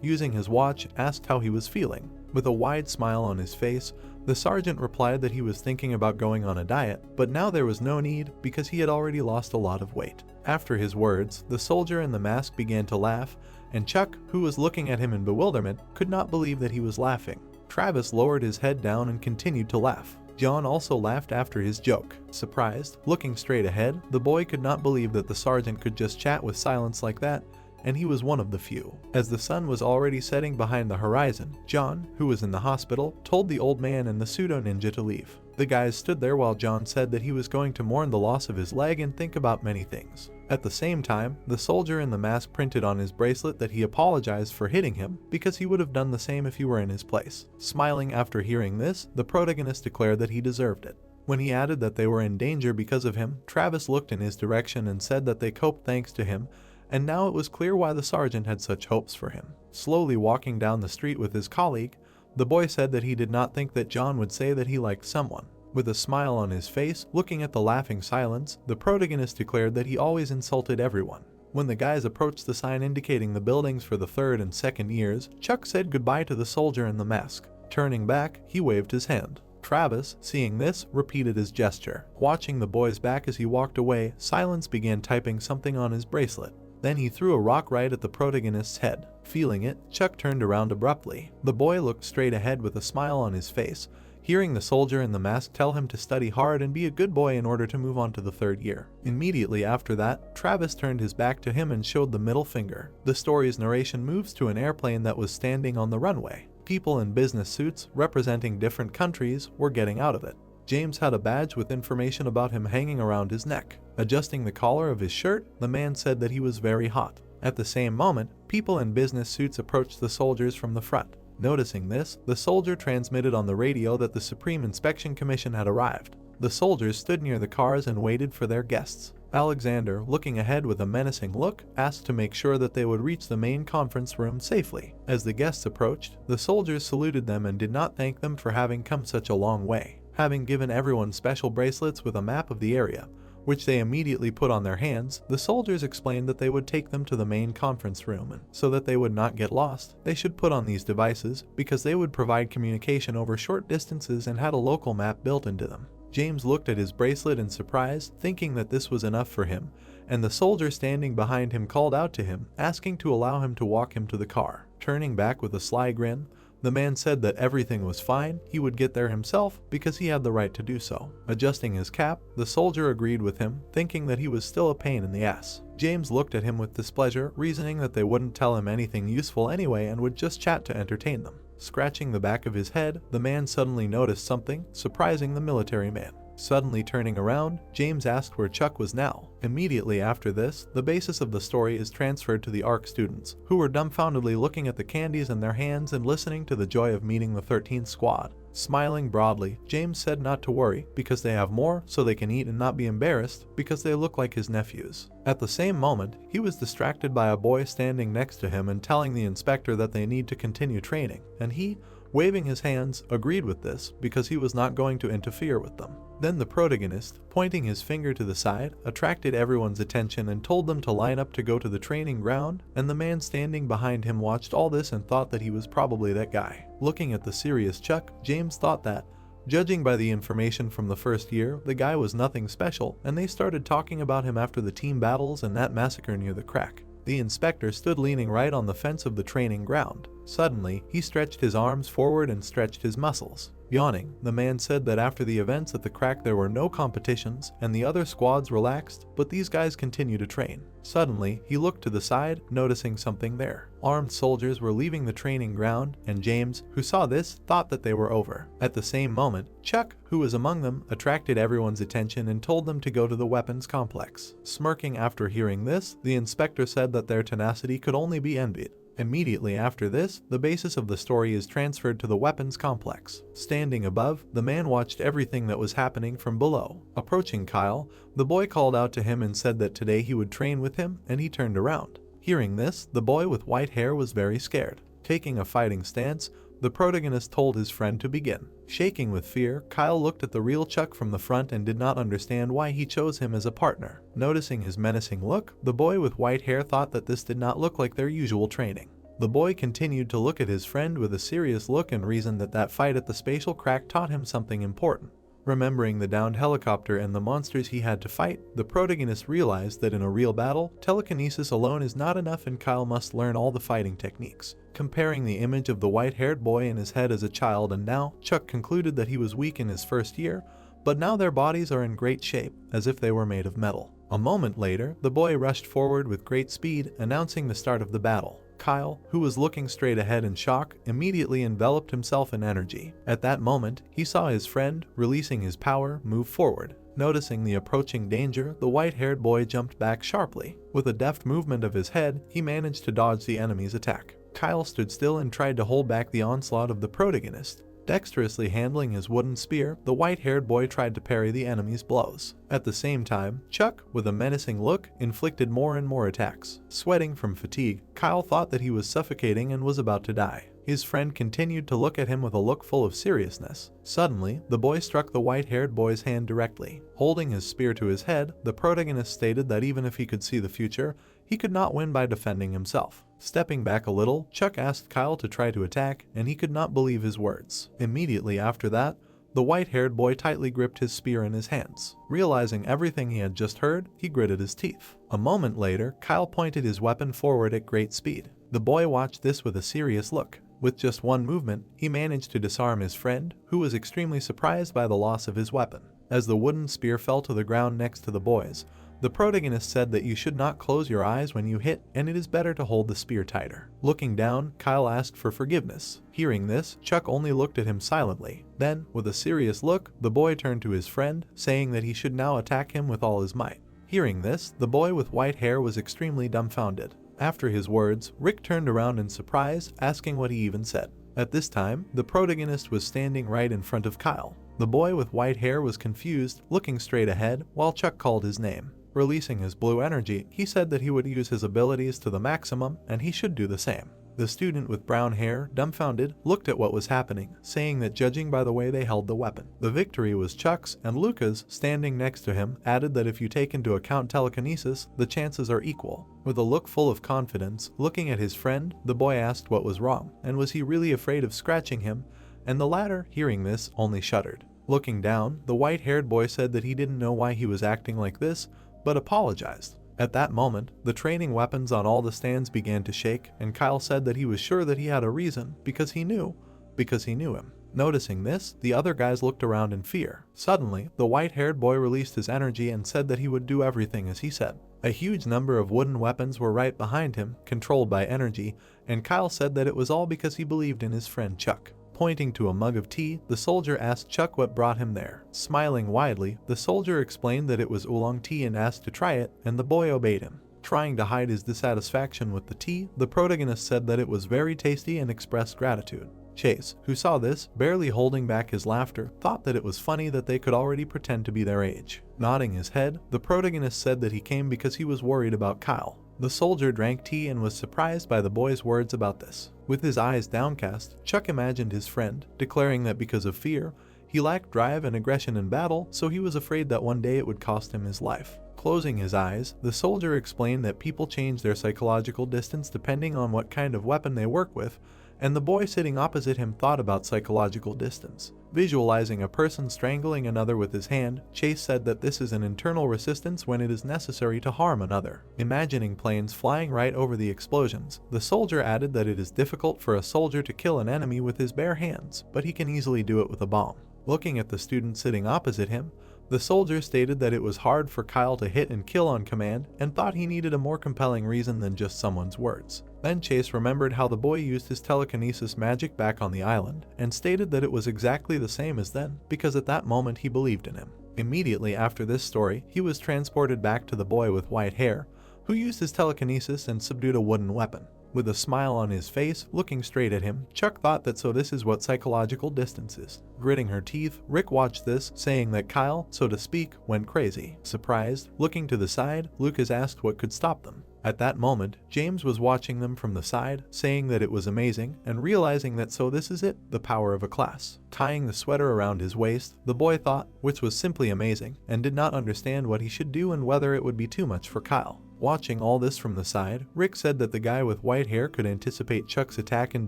using his watch, asked how he was feeling. With a wide smile on his face, the sergeant replied that he was thinking about going on a diet, but now there was no need because he had already lost a lot of weight. After his words, the soldier in the mask began to laugh, and Chuck, who was looking at him in bewilderment, could not believe that he was laughing. Travis lowered his head down and continued to laugh. John also laughed after his joke. Surprised, looking straight ahead, the boy could not believe that the sergeant could just chat with Silence like that, and he was one of the few. As the sun was already setting behind the horizon, John, who was in the hospital, told the old man and the pseudo-ninja to leave. The guys stood there while John said that he was going to mourn the loss of his leg and think about many things. At the same time, the soldier in the mask printed on his bracelet that he apologized for hitting him because he would have done the same if he were in his place. Smiling after hearing this, the protagonist declared that he deserved it. When he added that they were in danger because of him, Travis looked in his direction and said that they coped thanks to him, and now it was clear why the sergeant had such hopes for him. Slowly walking down the street with his colleague, the boy said that he did not think that John would say that he liked someone. With a smile on his face, looking at the laughing Silence, the protagonist declared that he always insulted everyone. When the guys approached the sign indicating the buildings for the 3rd and 2nd years, Chuck said goodbye to the soldier in the mask. Turning back, he waved his hand. Travis, seeing this, repeated his gesture. Watching the boy's back as he walked away, Silence began typing something on his bracelet. Then he threw a rock right at the protagonist's head. Feeling it, Chuck turned around abruptly. The boy looked straight ahead with a smile on his face, hearing the soldier in the mask tell him to study hard and be a good boy in order to move on to the 3rd year. Immediately after that, Travis turned his back to him and showed the middle finger. The story's narration moves to an airplane that was standing on the runway. People in business suits, representing different countries, were getting out of it. James had a badge with information about him hanging around his neck. Adjusting the collar of his shirt, the man said that he was very hot. At the same moment, people in business suits approached the soldiers from the front. Noticing this, the soldier transmitted on the radio that the Supreme Inspection Commission had arrived. The soldiers stood near the cars and waited for their guests. Alexander, looking ahead with a menacing look, asked to make sure that they would reach the main conference room safely. As the guests approached, the soldiers saluted them and did not thank them for having come such a long way. Having given everyone special bracelets with a map of the area, which they immediately put on their hands, the soldiers explained that they would take them to the main conference room, and so that they would not get lost, they should put on these devices because they would provide communication over short distances and had a local map built into them. James looked at his bracelet in surprise, thinking that this was enough for him, and the soldier standing behind him called out to him, asking to allow him to walk him to the car. Turning back with a sly grin, the man said that everything was fine, he would get there himself because he had the right to do so. Adjusting his cap, the soldier agreed with him, thinking that he was still a pain in the ass. James looked at him with displeasure, reasoning that they wouldn't tell him anything useful anyway and would just chat to entertain them. Scratching the back of his head, the man suddenly noticed something, surprising the military man. Suddenly turning around, James asked where Chuck was now. Immediately after this, the basis of the story is transferred to the ARC students, who were dumbfoundedly looking at the candies in their hands and listening to the joy of meeting the 13th squad. Smiling broadly, James said not to worry because they have more so they can eat and not be embarrassed because they look like his nephews. At the same moment, he was distracted by a boy standing next to him and telling the inspector that they need to continue training, and he, waving his hands, agreed with this because he was not going to interfere with them. Then the protagonist, pointing his finger to the side, attracted everyone's attention and told them to line up to go to the training ground, and the man standing behind him watched all this and thought that he was probably that guy. Looking at the serious Chuck, James thought that, judging by the information from the first year, the guy was nothing special, and they started talking about him after the team battles and that massacre near the crack. The inspector stood leaning right on the fence of the training ground. Suddenly, he stretched his arms forward and stretched his muscles. Yawning, the man said that after the events at the crack there were no competitions and the other squads relaxed, but these guys continue to train. Suddenly, he looked to the side, noticing something there. Armed soldiers were leaving the training ground, and James, who saw this, thought that they were over. At the same moment, Chuck, who was among them, attracted everyone's attention and told them to go to the weapons complex. Smirking after hearing this, the inspector said that their tenacity could only be envied. Immediately after this, the basis of the story is transferred to the weapons complex. Standing above, the man watched everything that was happening from below. Approaching Kyle, the boy called out to him and said that today he would train with him, and he turned around. Hearing this, the boy with white hair was very scared. Taking a fighting stance, the protagonist told his friend to begin. Shaking with fear, Kyle looked at the real Chuck from the front and did not understand why he chose him as a partner. Noticing his menacing look, the boy with white hair thought that this did not look like their usual training. The boy continued to look at his friend with a serious look and reasoned that that fight at the spatial crack taught him something important. Remembering the downed helicopter and the monsters he had to fight, the protagonist realized that in a real battle, telekinesis alone is not enough and Kyle must learn all the fighting techniques. Comparing the image of the white-haired boy in his head as a child and now, Chuck concluded that he was weak in his first year, but now their bodies are in great shape, as if they were made of metal. A moment later, the boy rushed forward with great speed, announcing the start of the battle. Kyle, who was looking straight ahead in shock, immediately enveloped himself in energy. At that moment, he saw his friend, releasing his power, move forward. Noticing the approaching danger, the white-haired boy jumped back sharply. With a deft movement of his head, he managed to dodge the enemy's attack. Kyle stood still and tried to hold back the onslaught of the protagonist. Dexterously handling his wooden spear, the white-haired boy tried to parry the enemy's blows. At the same time, Chuck, with a menacing look, inflicted more and more attacks. Sweating from fatigue, Kyle thought that he was suffocating and was about to die. His friend continued to look at him with a look full of seriousness. Suddenly, the boy struck the white-haired boy's hand directly. Holding his spear to his head, the protagonist stated that even if he could see the future, he could not win by defending himself. Stepping back a little, Chuck asked Kyle to try to attack, and he could not believe his words. Immediately after that, the white-haired boy tightly gripped his spear in his hands. Realizing everything he had just heard, he gritted his teeth. A moment later, Kyle pointed his weapon forward at great speed. The boy watched this with a serious look. With just one movement, he managed to disarm his friend, who was extremely surprised by the loss of his weapon. As the wooden spear fell to the ground next to the boys, The protagonist said that you should not close your eyes when you hit, and it is better to hold the spear tighter. Looking down, Kyle asked for forgiveness. Hearing this, Chuck only looked at him silently. Then, with a serious look, the boy turned to his friend, saying that he should now attack him with all his might. Hearing this, the boy with white hair was extremely dumbfounded. After his words, Rick turned around in surprise, asking what he even said. At this time, the protagonist was standing right in front of Kyle. The boy with white hair was confused, looking straight ahead, while Chuck called his name. Releasing his blue energy, he said that he would use his abilities to the maximum, and he should do the same. The student with brown hair, dumbfounded, looked at what was happening, saying that judging by the way they held the weapon, the victory was Chuck's, and Lucas, standing next to him, added that if you take into account telekinesis, the chances are equal. With a look full of confidence, looking at his friend, the boy asked what was wrong, and was he really afraid of scratching him, and the latter, hearing this, only shuddered. Looking down, the white-haired boy said that he didn't know why he was acting like this, but apologized. At that moment, the training weapons on all the stands began to shake, and Kyle said that he was sure that he had a reason, because he knew him. Noticing this, the other guys looked around in fear. Suddenly, the white-haired boy released his energy and said that he would do everything as he said. A huge number of wooden weapons were right behind him, controlled by energy, and Kyle said that it was all because he believed in his friend Chuck. Pointing to a mug of tea, the soldier asked Chuck what brought him there. Smiling widely, the soldier explained that it was oolong tea and asked to try it, and the boy obeyed him. Trying to hide his dissatisfaction with the tea, the protagonist said that it was very tasty and expressed gratitude. Chase, who saw this, barely holding back his laughter, thought that it was funny that they could already pretend to be their age. Nodding his head, the protagonist said that he came because he was worried about Kyle. The soldier drank tea and was surprised by the boy's words about this. With his eyes downcast, Chuck imagined his friend, declaring that because of fear, he lacked drive and aggression in battle, so he was afraid that one day it would cost him his life. Closing his eyes, the soldier explained that people change their psychological distance depending on what kind of weapon they work with, and the boy sitting opposite him thought about psychological distance. Visualizing a person strangling another with his hand, Chase said that this is an internal resistance when it is necessary to harm another. Imagining planes flying right over the explosions, the soldier added that it is difficult for a soldier to kill an enemy with his bare hands, but he can easily do it with a bomb. Looking at the student sitting opposite him, the soldier stated that it was hard for Kyle to hit and kill on command and thought he needed a more compelling reason than just someone's words. Then Chase remembered how the boy used his telekinesis magic back on the island and stated that it was exactly the same as then because at that moment he believed in him. Immediately after this story, he was transported back to the boy with white hair, who used his telekinesis and subdued a wooden weapon. With a smile on his face, looking straight at him, Chuck thought that so this is what psychological distance is. Gritting her teeth, Rick watched this, saying that Kyle, so to speak, went crazy. Surprised, looking to the side, Lucas asked what could stop them. At that moment, James was watching them from the side, saying that it was amazing, and realizing that so this is it, the power of a class. Tying the sweater around his waist, the boy thought, which was simply amazing, and did not understand what he should do and whether it would be too much for Kyle. Watching all this from the side, Rick said that the guy with white hair could anticipate Chuck's attack and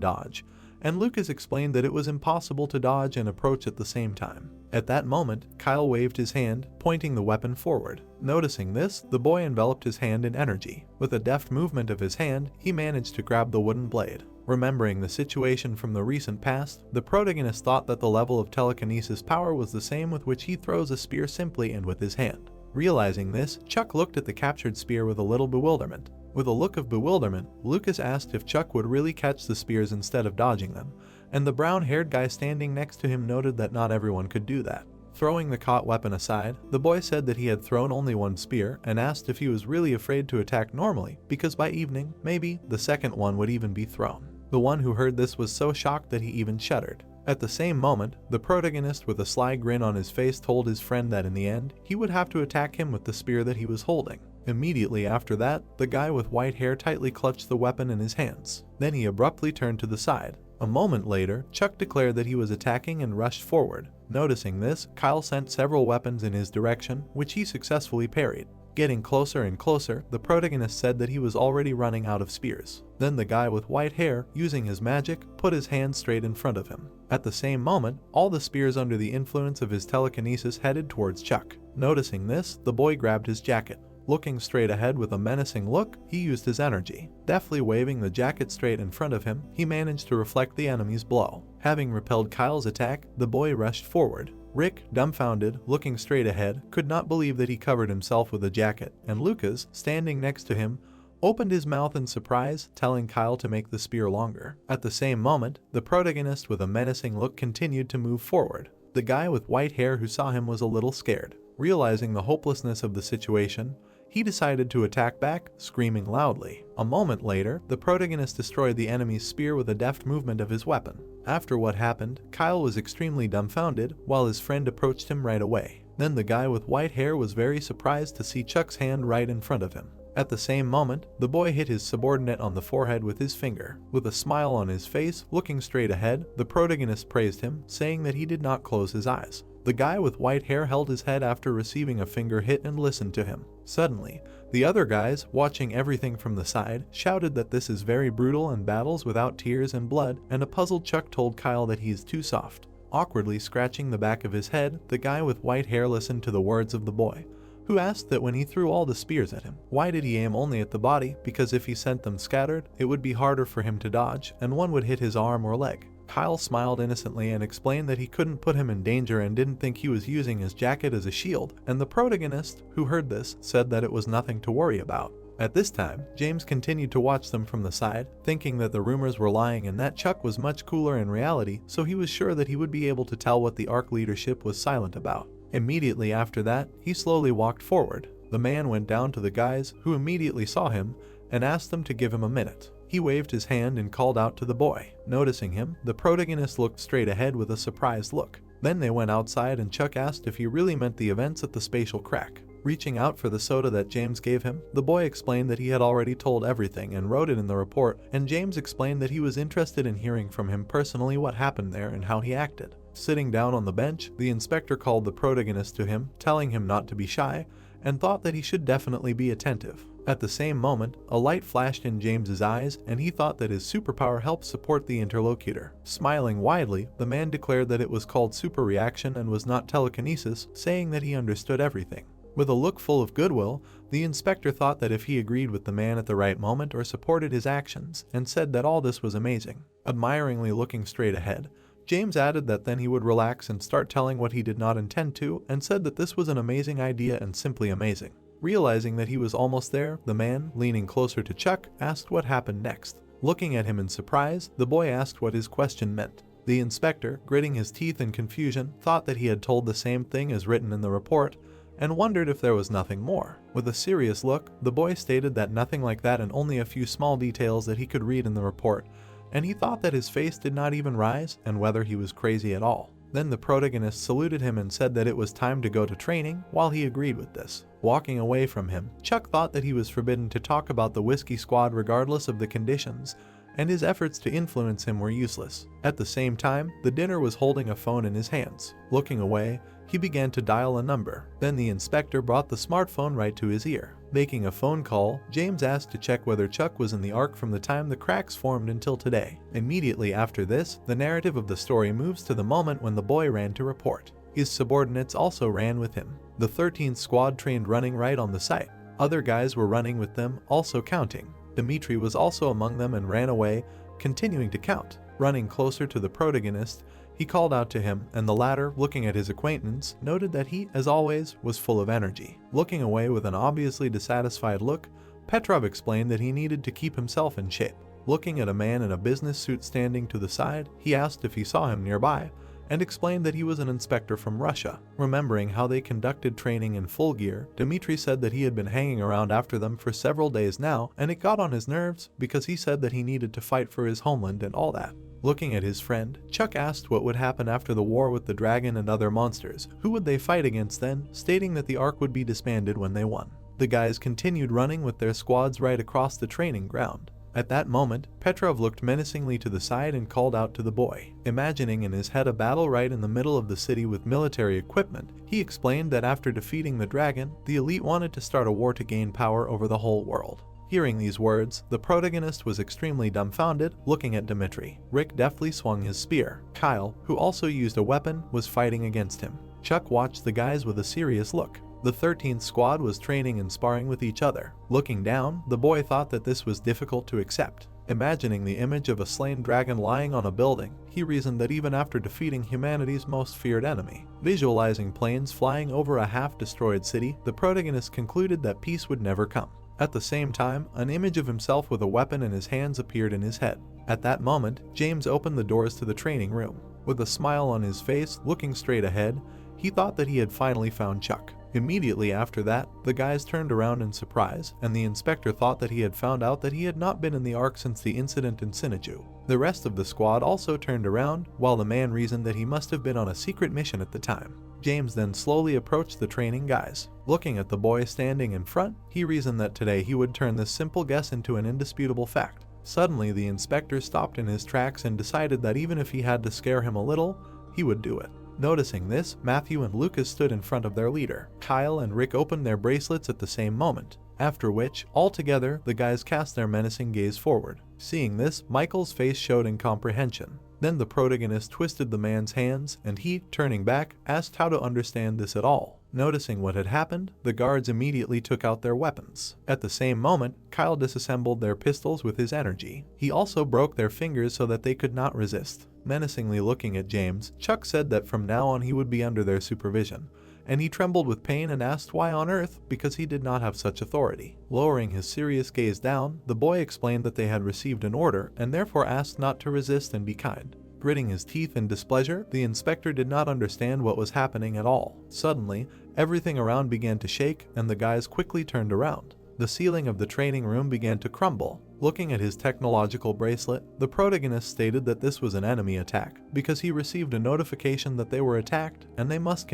dodge, and Lucas explained that it was impossible to dodge and approach at the same time. At that moment, Kyle waved his hand, pointing the weapon forward. Noticing this, the boy enveloped his hand in energy. With a deft movement of his hand, he managed to grab the wooden blade. Remembering the situation from the recent past, the protagonist thought that the level of telekinesis power was the same with which he throws a spear simply and with his hand. Realizing this, Chuck looked at the captured spear with a little bewilderment. With a look of bewilderment, Lucas asked if Chuck would really catch the spears instead of dodging them, and the brown-haired guy standing next to him noted that not everyone could do that. Throwing the caught weapon aside, the boy said that he had thrown only one spear and asked if he was really afraid to attack normally, because by evening, maybe, the second one would even be thrown. The one who heard this was so shocked that he even shuddered. At the same moment, the protagonist with a sly grin on his face told his friend that in the end, he would have to attack him with the spear that he was holding. Immediately after that, the guy with white hair tightly clutched the weapon in his hands. Then he abruptly turned to the side. A moment later, Chuck declared that he was attacking and rushed forward. Noticing this, Kyle sent several weapons in his direction, which he successfully parried. Getting closer and closer, the protagonist said that he was already running out of spears. Then the guy with white hair, using his magic, put his hand straight in front of him. At the same moment, all the spears under the influence of his telekinesis headed towards Chuck. Noticing this, the boy grabbed his jacket. Looking straight ahead with a menacing look, he used his energy. Deftly waving the jacket straight in front of him, he managed to reflect the enemy's blow. Having repelled Kyle's attack, the boy rushed forward. Rick, dumbfounded, looking straight ahead, could not believe that he covered himself with a jacket, and Lucas, standing next to him, opened his mouth in surprise, telling Kyle to make the spear longer. At the same moment, the protagonist with a menacing look continued to move forward. The guy with white hair who saw him was a little scared. Realizing the hopelessness of the situation, he decided to attack back, screaming loudly. A moment later, the protagonist destroyed the enemy's spear with a deft movement of his weapon. After what happened, Kyle was extremely dumbfounded, while his friend approached him right away. Then the guy with white hair was very surprised to see Chuck's hand right in front of him. At the same moment, the boy hit his subordinate on the forehead with his finger. With a smile on his face, looking straight ahead, the protagonist praised him, saying that he did not close his eyes. The guy with white hair held his head after receiving a finger hit and listened to him. Suddenly, the other guys, watching everything from the side, shouted that this is very brutal and battles without tears and blood, and a puzzled Chuck told Kyle that he is too soft. Awkwardly scratching the back of his head, the guy with white hair listened to the words of the boy, who asked that when he threw all the spears at him, why did he aim only at the body, because if he sent them scattered, it would be harder for him to dodge, and one would hit his arm or leg. Kyle smiled innocently and explained that he couldn't put him in danger and didn't think he was using his jacket as a shield, and the protagonist, who heard this, said that it was nothing to worry about. At this time, James continued to watch them from the side, thinking that the rumors were lying and that Chuck was much cooler in reality, so he was sure that he would be able to tell what the ARC leadership was silent about. Immediately after that, he slowly walked forward. The man went down to the guys, who immediately saw him, and asked them to give him a minute. He waved his hand and called out to the boy. Noticing him, the protagonist looked straight ahead with a surprised look. Then they went outside and Chuck asked if he really meant the events at the spatial crack. Reaching out for the soda that James gave him, the boy explained that he had already told everything and wrote it in the report, and James explained that he was interested in hearing from him personally what happened there and how he acted. Sitting down on the bench, the inspector called the protagonist to him, telling him not to be shy, and thought that he should definitely be attentive. At the same moment, a light flashed in James's eyes, and he thought that his superpower helped support the interlocutor. Smiling widely, the man declared that it was called super reaction and was not telekinesis, saying that he understood everything. With a look full of goodwill, the inspector thought that if he agreed with the man at the right moment or supported his actions, and said that all this was amazing. Admiringly looking straight ahead, James added that then he would relax and start telling what he did not intend to, and said that this was an amazing idea and simply amazing. Realizing that he was almost there, the man, leaning closer to Chuck, asked what happened next. Looking at him in surprise, the boy asked what his question meant. The inspector, gritting his teeth in confusion, thought that he had told the same thing as written in the report, and wondered if there was nothing more. With a serious look, the boy stated that nothing like that and only a few small details that he could read in the report, and he thought that his face did not even rise and whether he was crazy at all. Then the protagonist saluted him and said that it was time to go to training, while he agreed with this. Walking away from him, Chuck thought that he was forbidden to talk about the Whiskey Squad regardless of the conditions, and his efforts to influence him were useless. At the same time, the dinner was holding a phone in his hands. Looking away, he began to dial a number. Then the inspector brought the smartphone right to his ear. Making a phone call, James asked to check whether Chuck was in the ARC from the time the cracks formed until today. Immediately after this, the narrative of the story moves to the moment when the boy ran to report. His subordinates also ran with him. The 13th squad trained running right on the site. Other guys were running with them, also counting. Dimitri was also among them and ran away, continuing to count. Running closer to the protagonist, he called out to him, and the latter, looking at his acquaintance, noted that he, as always, was full of energy. Looking away with an obviously dissatisfied look, Petrov explained that he needed to keep himself in shape. Looking at a man in a business suit standing to the side, he asked if he saw him nearby, and explained that he was an inspector from Russia. Remembering how they conducted training in full gear, Dmitri said that he had been hanging around after them for several days now, and it got on his nerves because he said that he needed to fight for his homeland and all that. Looking at his friend, Chuck asked what would happen after the war with the dragon and other monsters. Who would they fight against then, stating that the ARC would be disbanded when they won. The guys continued running with their squads right across the training ground. At that moment, Petrov looked menacingly to the side and called out to the boy. Imagining in his head a battle right in the middle of the city with military equipment, he explained that after defeating the dragon, the elite wanted to start a war to gain power over the whole world. Hearing these words, the protagonist was extremely dumbfounded, looking at Dmitri. Rick deftly swung his spear. Kyle, who also used a weapon, was fighting against him. Chuck watched the guys with a serious look. The 13th squad was training and sparring with each other. Looking down, the boy thought that this was difficult to accept. Imagining the image of a slain dragon lying on a building, he reasoned that even after defeating humanity's most feared enemy, visualizing planes flying over a half-destroyed city, the protagonist concluded that peace would never come. At the same time, an image of himself with a weapon in his hands appeared in his head. At that moment, James opened the doors to the training room. With a smile on his face, looking straight ahead, he thought that he had finally found Chuck. Immediately after that, the guys turned around in surprise, and the inspector thought that he had found out that he had not been in the Ark since the incident in Sinaju. The rest of the squad also turned around, while the man reasoned that he must have been on a secret mission at the time. James then slowly approached the training guys. Looking at the boy standing in front, he reasoned that today he would turn this simple guess into an indisputable fact. Suddenly, the inspector stopped in his tracks and decided that even if he had to scare him a little, he would do it. Noticing this, Matthew and Lucas stood in front of their leader. Kyle and Rick opened their bracelets at the same moment, after which, all together, the guys cast their menacing gaze forward. Seeing this, Michael's face showed incomprehension. Then the protagonist twisted the man's hands, and he, turning back, asked how to understand this at all. Noticing what had happened, the guards immediately took out their weapons. At the same moment, Kyle disassembled their pistols with his energy. He also broke their fingers so that they could not resist. Menacingly looking at James, Chuck said that from now on he would be under their supervision, and he trembled with pain and asked why on earth, because he did not have such authority. Lowering his serious gaze down, the boy explained that they had received an order and therefore asked not to resist and be kind. Gritting his teeth in displeasure, the inspector did not understand what was happening at all. Suddenly, everything around began to shake, and the guys quickly turned around. The ceiling of the training room began to crumble. Looking at his technological bracelet, the protagonist stated that this was an enemy attack, because he received a notification that they were attacked and they must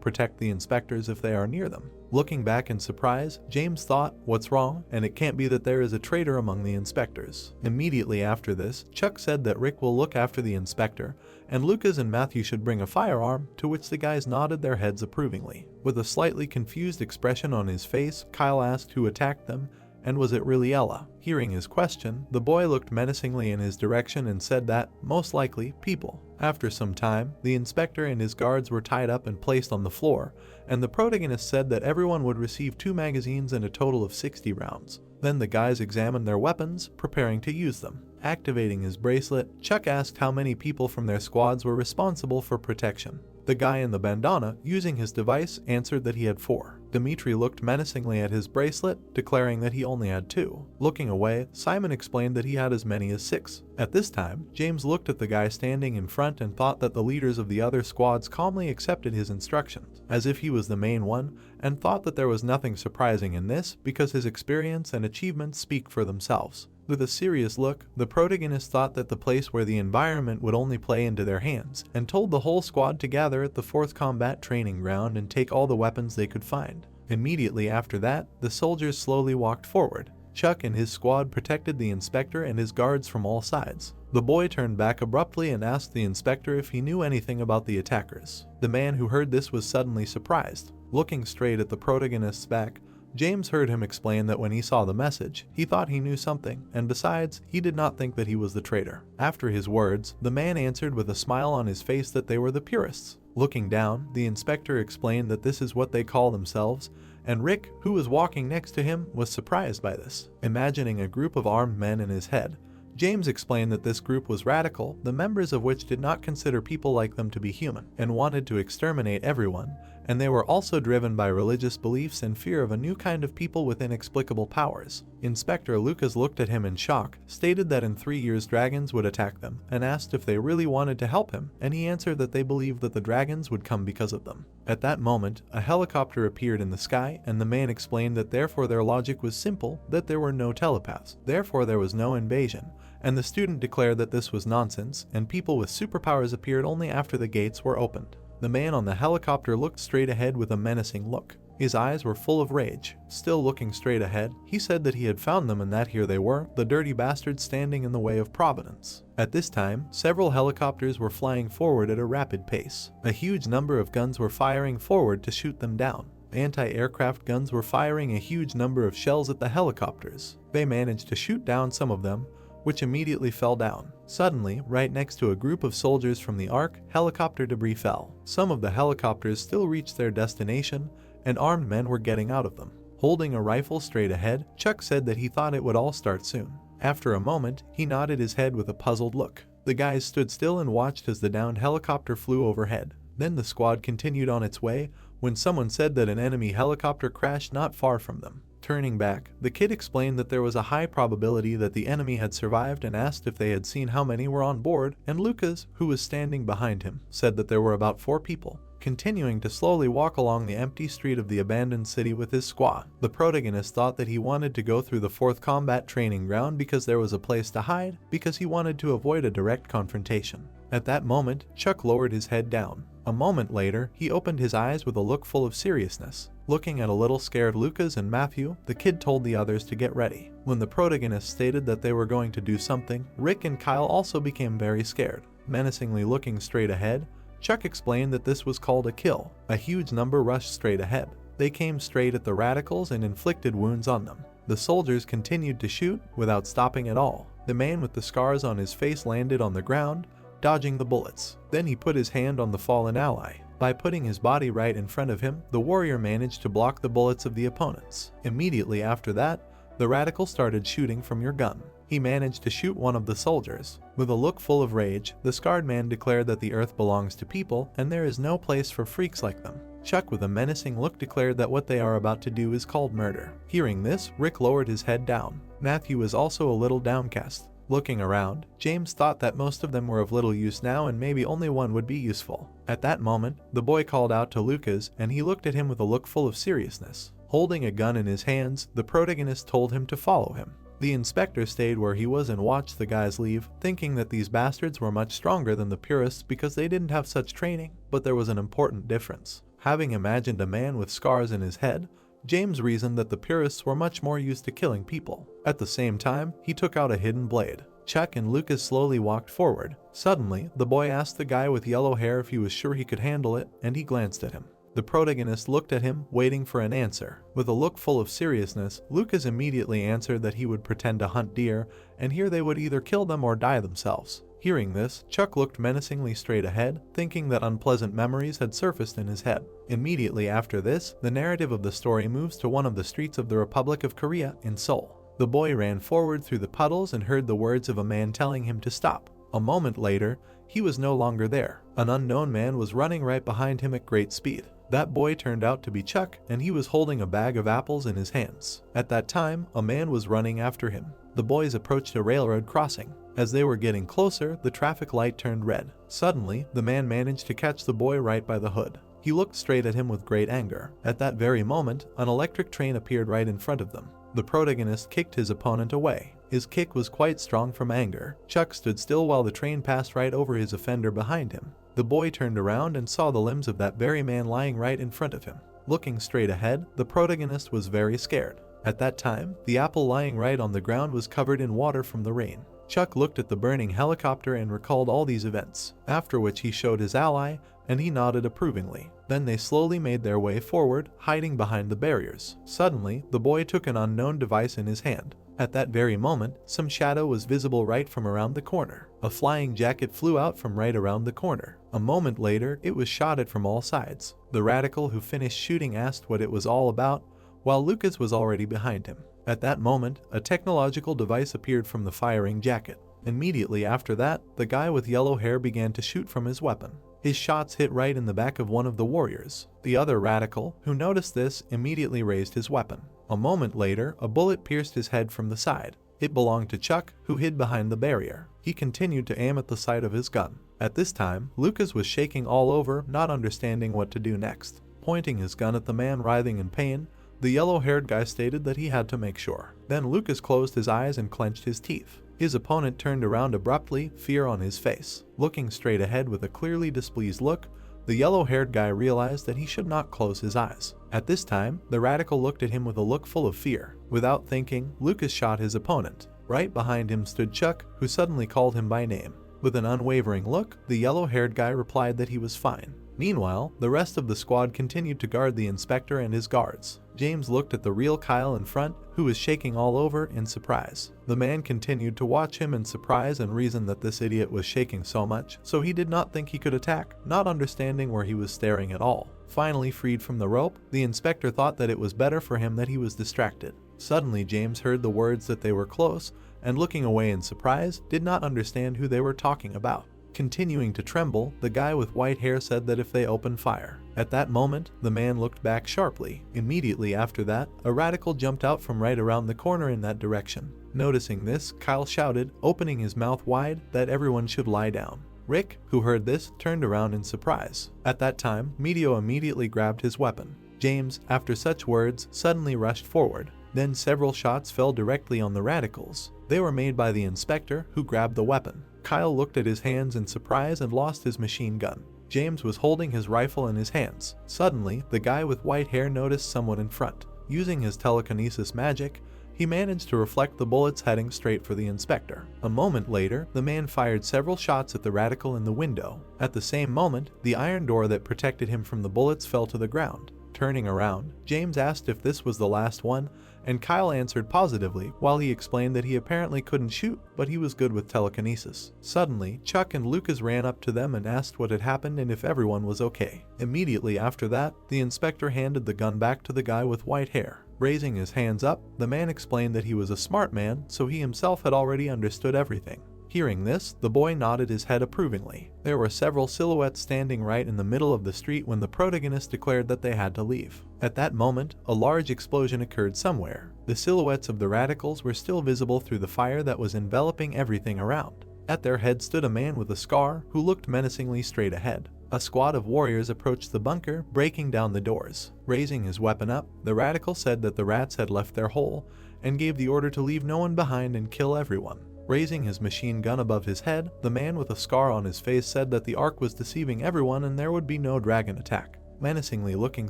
protect the inspectors if they are near them. Looking back in surprise, James thought, "What's wrong? And it can't be that there is a traitor among the inspectors." Immediately after this, Chuck said that Rick will look after the inspector, and Lucas and Matthew should bring a firearm, to which the guys nodded their heads approvingly. With a slightly confused expression on his face, Kyle asked who attacked them, and was it really Ella? Hearing his question, the boy looked menacingly in his direction and said that, most likely, people. After some time, the inspector and his guards were tied up and placed on the floor, and the protagonist said that everyone would receive 2 magazines and a total of 60 rounds. Then the guys examined their weapons, preparing to use them. Activating his bracelet, Chuck asked how many people from their squads were responsible for protection. The guy in the bandana, using his device, answered that he had 4. Dimitri looked menacingly at his bracelet, declaring that he only had 2. Looking away, Simon explained that he had as many as 6. At this time, James looked at the guy standing in front and thought that the leaders of the other squads calmly accepted his instructions, as if he was the main one, and thought that there was nothing surprising in this because his experience and achievements speak for themselves. With a serious look, the protagonist thought that the place where the environment would only play into their hands, and told the whole squad to gather at the 4th Combat Training Ground and take all the weapons they could find. Immediately after that, the soldiers slowly walked forward. Chuck and his squad protected the inspector and his guards from all sides. The boy turned back abruptly and asked the inspector if he knew anything about the attackers. The man who heard this was suddenly surprised. Looking straight at the protagonist's back, James heard him explain that when he saw the message, he thought he knew something, and besides, he did not think that he was the traitor. After his words, the man answered with a smile on his face that they were the purists. Looking down, the inspector explained that this is what they call themselves, and Rick, who was walking next to him, was surprised by this. Imagining a group of armed men in his head, James explained that this group was radical, the members of which did not consider people like them to be human, and wanted to exterminate everyone, and they were also driven by religious beliefs and fear of a new kind of people with inexplicable powers. Inspector Lucas looked at him in shock, stated that in 3 years dragons would attack them, and asked if they really wanted to help him, and he answered that they believed that the dragons would come because of them. At that moment, a helicopter appeared in the sky, and the man explained that therefore their logic was simple, that there were no telepaths, therefore there was no invasion, and the student declared that this was nonsense, and people with superpowers appeared only after the gates were opened. The man on the helicopter looked straight ahead with a menacing look. His eyes were full of rage. Still looking straight ahead, he said that he had found them and that here they were, the dirty bastards standing in the way of Providence. At this time, several helicopters were flying forward at a rapid pace. A huge number of guns were firing forward to shoot them down. Anti-aircraft guns were firing a huge number of shells at the helicopters. They managed to shoot down some of them, which immediately fell down. Suddenly, right next to a group of soldiers from the Ark, helicopter debris fell. Some of the helicopters still reached their destination, and armed men were getting out of them. Holding a rifle straight ahead, Chuck said that he thought it would all start soon. After a moment, he nodded his head with a puzzled look. The guys stood still and watched as the downed helicopter flew overhead. Then the squad continued on its way when someone said that an enemy helicopter crashed not far from them. Turning back, the kid explained that there was a high probability that the enemy had survived and asked if they had seen how many were on board, and Lucas, who was standing behind him, said that there were about 4 people. Continuing to slowly walk along the empty street of the abandoned city with his squad, the protagonist thought that he wanted to go through the 4th combat training ground because there was a place to hide, because he wanted to avoid a direct confrontation. At that moment, Chuck lowered his head down. A moment later, he opened his eyes with a look full of seriousness. Looking at a little scared Lucas and Matthew, the kid told the others to get ready. When the protagonist stated that they were going to do something, Rick and Kyle also became very scared. Menacingly looking straight ahead, Chuck explained that this was called a kill. A huge number rushed straight ahead. They came straight at the radicals and inflicted wounds on them. The soldiers continued to shoot without stopping at all. The man with the scars on his face landed on the ground, dodging the bullets. Then he put his hand on the fallen ally. By putting his body right in front of him, the warrior managed to block the bullets of the opponents. Immediately after that, the radical started shooting from your gun. He managed to shoot one of the soldiers. With a look full of rage, the scarred man declared that the earth belongs to people and there is no place for freaks like them. Chuck, with a menacing look, declared that what they are about to do is called murder. Hearing this, Rick lowered his head down. Matthew was also a little downcast. Looking around, James thought that most of them were of little use now and maybe only one would be useful. At that moment, the boy called out to Lucas and he looked at him with a look full of seriousness. Holding a gun in his hands, the protagonist told him to follow him. The inspector stayed where he was and watched the guys leave, thinking that these bastards were much stronger than the purists because they didn't have such training. But there was an important difference. Having imagined a man with scars in his head, James reasoned that the purists were much more used to killing people. At the same time, he took out a hidden blade. Chuck and Lucas slowly walked forward. Suddenly, the boy asked the guy with yellow hair if he was sure he could handle it, and he glanced at him. The protagonist looked at him, waiting for an answer. With a look full of seriousness, Lucas immediately answered that he would pretend to hunt deer, and here they would either kill them or die themselves. Hearing this, Chuck looked menacingly straight ahead, thinking that unpleasant memories had surfaced in his head. Immediately after this, the narrative of the story moves to one of the streets of the Republic of Korea in Seoul. The boy ran forward through the puddles and heard the words of a man telling him to stop. A moment later, he was no longer there. An unknown man was running right behind him at great speed. That boy turned out to be Chuck, and he was holding a bag of apples in his hands. At that time, a man was running after him. The boys approached a railroad crossing. As they were getting closer, the traffic light turned red. Suddenly, the man managed to catch the boy right by the hood. He looked straight at him with great anger. At that very moment, an electric train appeared right in front of them. The protagonist kicked his opponent away. His kick was quite strong from anger. Chuck stood still while the train passed right over his offender behind him. The boy turned around and saw the limbs of that very man lying right in front of him. Looking straight ahead, the protagonist was very scared. At that time, the apple lying right on the ground was covered in water from the rain. Chuck looked at the burning helicopter and recalled all these events, after which he showed his ally, and he nodded approvingly. Then they slowly made their way forward, hiding behind the barriers. Suddenly, the boy took an unknown device in his hand. At that very moment, some shadow was visible right from around the corner. A flying jacket flew out from right around the corner. A moment later, it was shot at from all sides. The radical who finished shooting asked what it was all about, while Lucas was already behind him. At that moment, a technological device appeared from the firing jacket. Immediately after that, the guy with yellow hair began to shoot from his weapon. His shots hit right in the back of one of the warriors. The other radical, who noticed this, immediately raised his weapon. A moment later, a bullet pierced his head from the side. It belonged to Chuck, who hid behind the barrier. He continued to aim at the sight of his gun. At this time, Lucas was shaking all over, not understanding what to do next. Pointing his gun at the man writhing in pain, the yellow-haired guy stated that he had to make sure. Then Lucas closed his eyes and clenched his teeth. His opponent turned around abruptly, fear on his face. Looking straight ahead with a clearly displeased look, the yellow-haired guy realized that he should not close his eyes. At this time, the radical looked at him with a look full of fear. Without thinking, Lucas shot his opponent. Right behind him stood Chuck, who suddenly called him by name. With an unwavering look, the yellow-haired guy replied that he was fine. Meanwhile, the rest of the squad continued to guard the inspector and his guards. James looked at the real Kyle in front, who was shaking all over in surprise. The man continued to watch him in surprise and reasoned that this idiot was shaking so much, so he did not think he could attack, not understanding where he was staring at all. Finally freed from the rope, the inspector thought that it was better for him that he was distracted. Suddenly James heard the words that they were close, and looking away in surprise, did not understand who they were talking about. Continuing to tremble, the guy with white hair said that if they opened fire. At that moment, the man looked back sharply. Immediately after that, a radical jumped out from right around the corner in that direction. Noticing this, Kyle shouted, opening his mouth wide, that everyone should lie down. Rick, who heard this, turned around in surprise. At that time, Medio immediately grabbed his weapon. James, after such words, suddenly rushed forward. Then several shots fell directly on the radicals. They were made by the inspector, who grabbed the weapon. Kyle looked at his hands in surprise and lost his machine gun. James was holding his rifle in his hands. Suddenly, the guy with white hair noticed someone in front. Using his telekinesis magic, he managed to reflect the bullets heading straight for the inspector. A moment later, the man fired several shots at the radical in the window. At the same moment, the iron door that protected him from the bullets fell to the ground. Turning around, James asked if this was the last one, and Kyle answered positively while he explained that he apparently couldn't shoot, but he was good with telekinesis. Suddenly, Chuck and Lucas ran up to them and asked what had happened and if everyone was okay. Immediately after that, the inspector handed the gun back to the guy with white hair. Raising his hands up, the man explained that he was a smart man, so he himself had already understood everything. Hearing this, the boy nodded his head approvingly. There were several silhouettes standing right in the middle of the street when the protagonist declared that they had to leave. At that moment, a large explosion occurred somewhere. The silhouettes of the radicals were still visible through the fire that was enveloping everything around. At their head stood a man with a scar who looked menacingly straight ahead. A squad of warriors approached the bunker, breaking down the doors. Raising his weapon up, the radical said that the rats had left their hole and gave the order to leave no one behind and kill everyone. Raising his machine gun above his head, the man with a scar on his face said that the Ark was deceiving everyone and there would be no dragon attack. Menacingly looking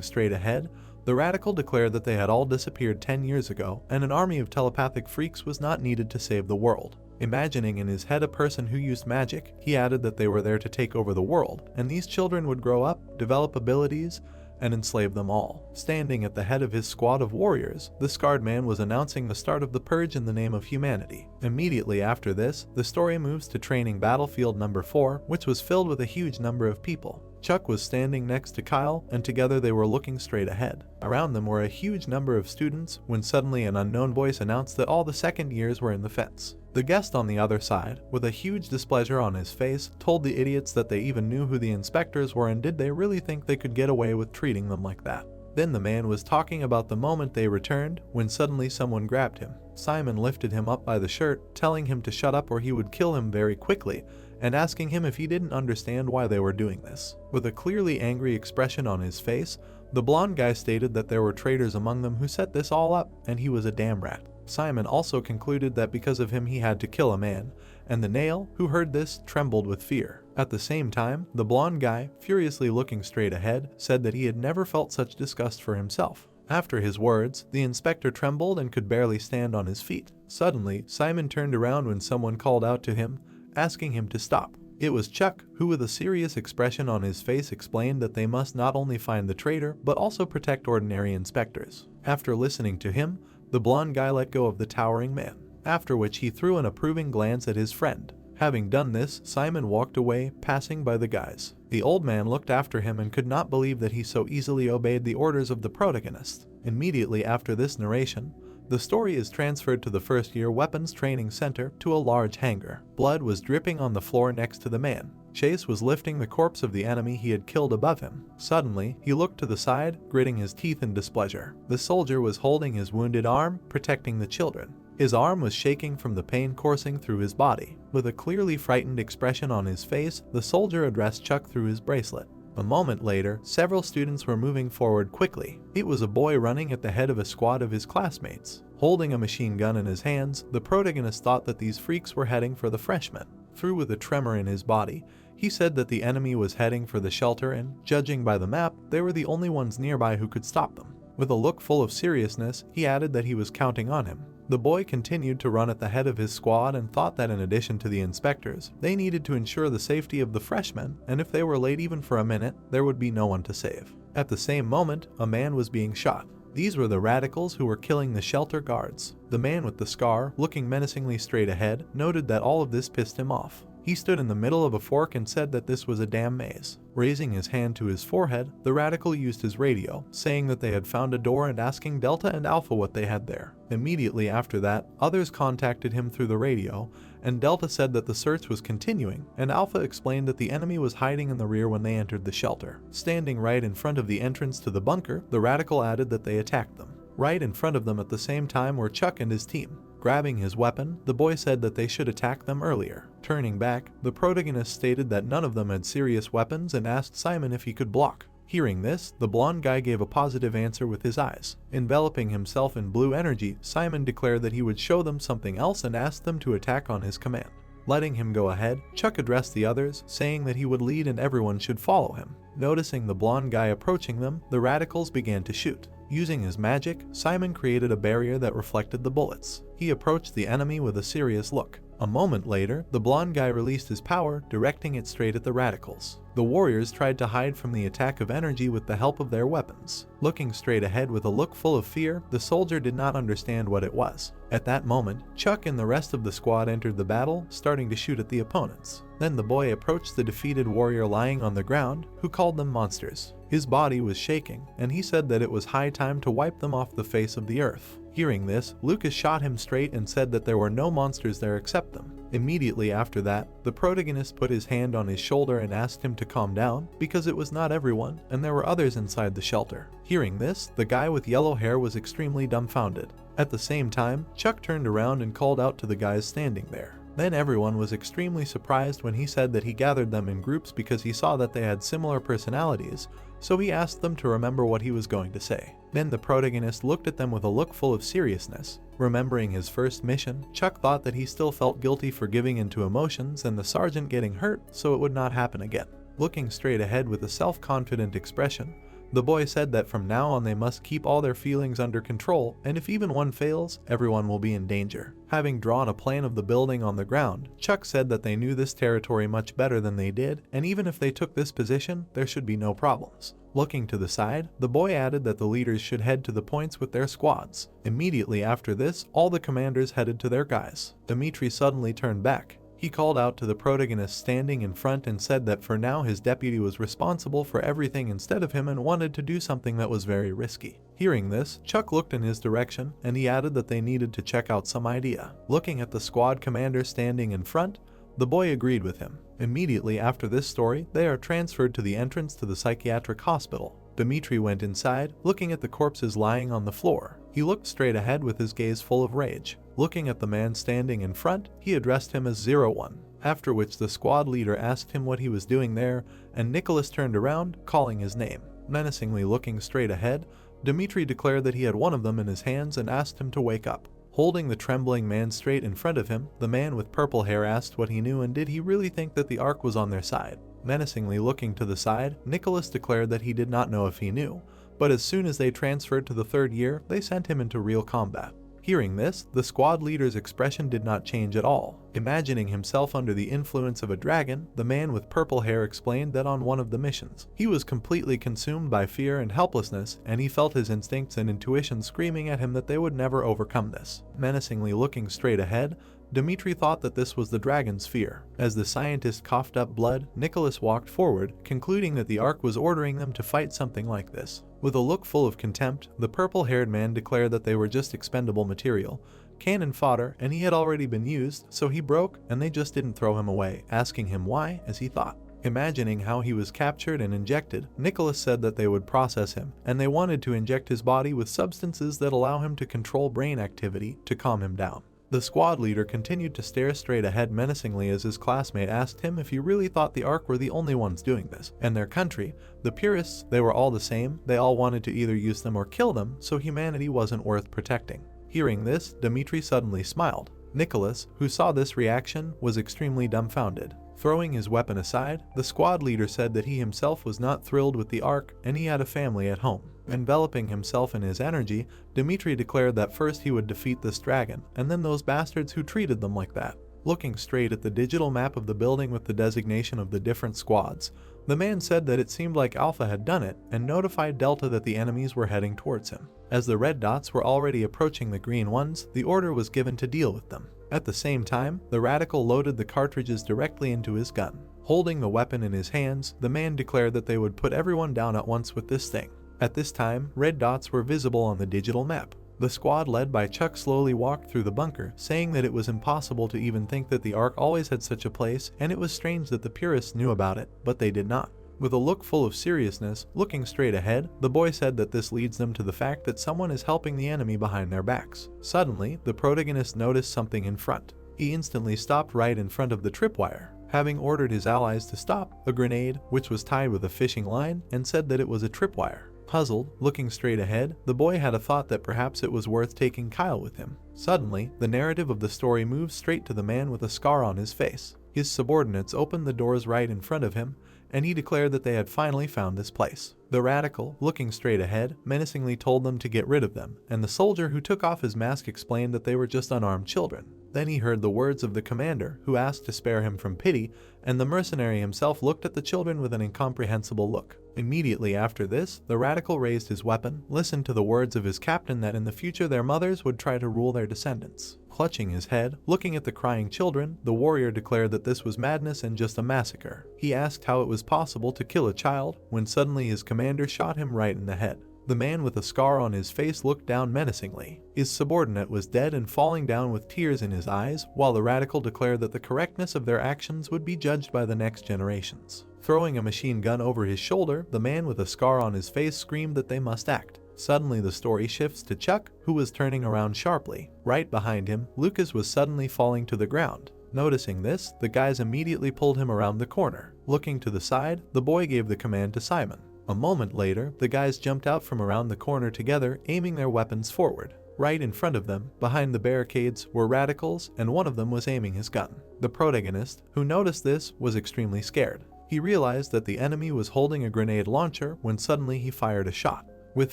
straight ahead, the radical declared that they had all disappeared 10 years ago and an army of telepathic freaks was not needed to save the world. Imagining in his head a person who used magic, he added that they were there to take over the world, and these children would grow up, develop abilities, and enslave them all. Standing at the head of his squad of warriors, the scarred man was announcing the start of the purge in the name of humanity. Immediately after this, the story moves to training battlefield number 4, which was filled with a huge number of people. Chuck was standing next to Kyle, and together they were looking straight ahead. Around them were a huge number of students, when suddenly an unknown voice announced that all the second years were in the fence. The guest on the other side, with a huge displeasure on his face, told the idiots that they even knew who the inspectors were and did they really think they could get away with treating them like that. Then the man was talking about the moment they returned, when suddenly someone grabbed him. Simon lifted him up by the shirt, telling him to shut up or he would kill him very quickly, and asking him if he didn't understand why they were doing this. With a clearly angry expression on his face, the blonde guy stated that there were traitors among them who set this all up, and he was a damn rat. Simon also concluded that because of him he had to kill a man, and the nail, who heard this, trembled with fear. At the same time, the blonde guy, furiously looking straight ahead, said that he had never felt such disgust for himself. After his words, the inspector trembled and could barely stand on his feet. Suddenly, Simon turned around when someone called out to him, asking him to stop. It was Chuck, who with a serious expression on his face explained that they must not only find the traitor, but also protect ordinary inspectors. After listening to him, the blonde guy let go of the towering man, after which he threw an approving glance at his friend. Having done this, Simon walked away, passing by the guys. The old man looked after him and could not believe that he so easily obeyed the orders of the protagonist. Immediately after this narration, the story is transferred to the first-year weapons training center to a large hangar. Blood was dripping on the floor next to the man. Chase was lifting the corpse of the enemy he had killed above him. Suddenly, he looked to the side, gritting his teeth in displeasure. The soldier was holding his wounded arm, protecting the children. His arm was shaking from the pain coursing through his body. With a clearly frightened expression on his face, the soldier addressed Chuck through his bracelet. A moment later, several students were moving forward quickly. It was a boy running at the head of a squad of his classmates. Holding a machine gun in his hands, the protagonist thought that these freaks were heading for the freshmen. Through with a tremor in his body, he said that the enemy was heading for the shelter and, judging by the map, they were the only ones nearby who could stop them. With a look full of seriousness, he added that he was counting on him. The boy continued to run at the head of his squad and thought that in addition to the inspectors, they needed to ensure the safety of the freshmen, and if they were late even for a minute, there would be no one to save. At the same moment, a man was being shot. These were the radicals who were killing the shelter guards. The man with the scar, looking menacingly straight ahead, noted that all of this pissed him off. He stood in the middle of a fork and said that this was a damn maze. Raising his hand to his forehead, the radical used his radio, saying that they had found a door and asking Delta and Alpha what they had there. Immediately after that, others contacted him through the radio, and Delta said that the search was continuing, and Alpha explained that the enemy was hiding in the rear when they entered the shelter. Standing right in front of the entrance to the bunker, the radical added that they attacked them. Right in front of them at the same time were Chuck and his team. Grabbing his weapon, the boy said that they should attack them earlier. Turning back, the protagonist stated that none of them had serious weapons and asked Simon if he could block. Hearing this, the blonde guy gave a positive answer with his eyes. Enveloping himself in blue energy, Simon declared that he would show them something else and asked them to attack on his command. Letting him go ahead, Chuck addressed the others, saying that he would lead and everyone should follow him. Noticing the blonde guy approaching them, the radicals began to shoot. Using his magic, Simon created a barrier that reflected the bullets. He approached the enemy with a serious look. A moment later, the blonde guy released his power, directing it straight at the radicals. The warriors tried to hide from the attack of energy with the help of their weapons. Looking straight ahead with a look full of fear, the soldier did not understand what it was. At that moment, Chuck and the rest of the squad entered the battle, starting to shoot at the opponents. Then the boy approached the defeated warrior lying on the ground, who called them monsters. His body was shaking, and he said that it was high time to wipe them off the face of the earth. Hearing this, Lucas shot him straight and said that there were no monsters there except them. Immediately after that, the protagonist put his hand on his shoulder and asked him to calm down, because it was not everyone, and there were others inside the shelter. Hearing this, the guy with yellow hair was extremely dumbfounded. At the same time, Chuck turned around and called out to the guys standing there. Then everyone was extremely surprised when he said that he gathered them in groups because he saw that they had similar personalities, so he asked them to remember what he was going to say. Then the protagonist looked at them with a look full of seriousness. Remembering his first mission, Chuck thought that he still felt guilty for giving into emotions and the sergeant getting hurt, so it would not happen again. Looking straight ahead with a self-confident expression, the boy said that from now on they must keep all their feelings under control, and if even one fails, everyone will be in danger. Having drawn a plan of the building on the ground, Chuck said that they knew this territory much better than they did, and even if they took this position, there should be no problems. Looking to the side, the boy added that the leaders should head to the points with their squads. Immediately after this, all the commanders headed to their guys. Dimitri suddenly turned back. He called out to the protagonist standing in front and said that for now his deputy was responsible for everything instead of him and wanted to do something that was very risky. Hearing this, Chuck looked in his direction and he added that they needed to check out some idea. Looking at the squad commander standing in front, the boy agreed with him. Immediately after this story, they are transferred to the entrance to the psychiatric hospital. Dimitri went inside, looking at the corpses lying on the floor. He looked straight ahead with his gaze full of rage. Looking at the man standing in front, he addressed him as 01, after which the squad leader asked him what he was doing there, and Nicholas turned around, calling his name. Menacingly looking straight ahead, Dimitri declared that he had one of them in his hands and asked him to wake up. Holding the trembling man straight in front of him, the man with purple hair asked what he knew and did he really think that the Ark was on their side. Menacingly looking to the side, Nicholas declared that he did not know if he knew, but as soon as they transferred to the third year, they sent him into real combat. Hearing this, the squad leader's expression did not change at all. Imagining himself under the influence of a dragon, the man with purple hair explained that on one of the missions, he was completely consumed by fear and helplessness, and he felt his instincts and intuition screaming at him that they would never overcome this. Menacingly looking straight ahead, Dimitri thought that this was the dragon's fear. As the scientist coughed up blood, Nicholas walked forward, concluding that the Ark was ordering them to fight something like this. With a look full of contempt, the purple-haired man declared that they were just expendable material, cannon fodder, and he had already been used, so he broke and they just didn't throw him away, asking him why, as he thought. Imagining how he was captured and injected, Nicholas said that they would process him, and they wanted to inject his body with substances that allow him to control brain activity to calm him down. The squad leader continued to stare straight ahead menacingly as his classmate asked him if he really thought the Ark were the only ones doing this. And their country, the purists, they were all the same, they all wanted to either use them or kill them, so humanity wasn't worth protecting. Hearing this, Dimitri suddenly smiled. Nicholas, who saw this reaction, was extremely dumbfounded. Throwing his weapon aside, the squad leader said that he himself was not thrilled with the Ark and he had a family at home. Enveloping himself in his energy, Dimitri declared that first he would defeat this dragon, and then those bastards who treated them like that. Looking straight at the digital map of the building with the designation of the different squads, the man said that it seemed like Alpha had done it and notified Delta that the enemies were heading towards him. As the red dots were already approaching the green ones, the order was given to deal with them. At the same time, the radical loaded the cartridges directly into his gun. Holding the weapon in his hands, the man declared that they would put everyone down at once with this thing. At this time, red dots were visible on the digital map. The squad led by Chuck slowly walked through the bunker, saying that it was impossible to even think that the Ark always had such a place, and it was strange that the purists knew about it, but they did not. With a look full of seriousness, looking straight ahead, the boy said that this leads them to the fact that someone is helping the enemy behind their backs. Suddenly, the protagonist noticed something in front. He instantly stopped right in front of the tripwire, having ordered his allies to stop a grenade, which was tied with a fishing line, and said that it was a tripwire. Puzzled, looking straight ahead, the boy had a thought that perhaps it was worth taking Kyle with him. Suddenly, the narrative of the story moved straight to the man with a scar on his face. His subordinates opened the doors right in front of him, and he declared that they had finally found this place. The radical, looking straight ahead, menacingly told them to get rid of them, and the soldier who took off his mask explained that they were just unarmed children. Then he heard the words of the commander, who asked to spare him from pity, and the mercenary himself looked at the children with an incomprehensible look. Immediately after this, the radical raised his weapon, listened to the words of his captain that in the future their mothers would try to rule their descendants. Clutching his head, looking at the crying children, the warrior declared that this was madness and just a massacre. He asked how it was possible to kill a child, when suddenly his commander shot him right in the head. The man with a scar on his face looked down menacingly. His subordinate was dead and falling down with tears in his eyes, while the radical declared that the correctness of their actions would be judged by the next generations. Throwing a machine gun over his shoulder, the man with a scar on his face screamed that they must act. Suddenly the story shifts to Chuck, who was turning around sharply. Right behind him, Lucas was suddenly falling to the ground. Noticing this, the guys immediately pulled him around the corner. Looking to the side, the boy gave the command to Simon. A moment later, the guys jumped out from around the corner together, aiming their weapons forward. Right in front of them, behind the barricades, were radicals, and one of them was aiming his gun. The protagonist, who noticed this, was extremely scared. He realized that the enemy was holding a grenade launcher when suddenly he fired a shot. With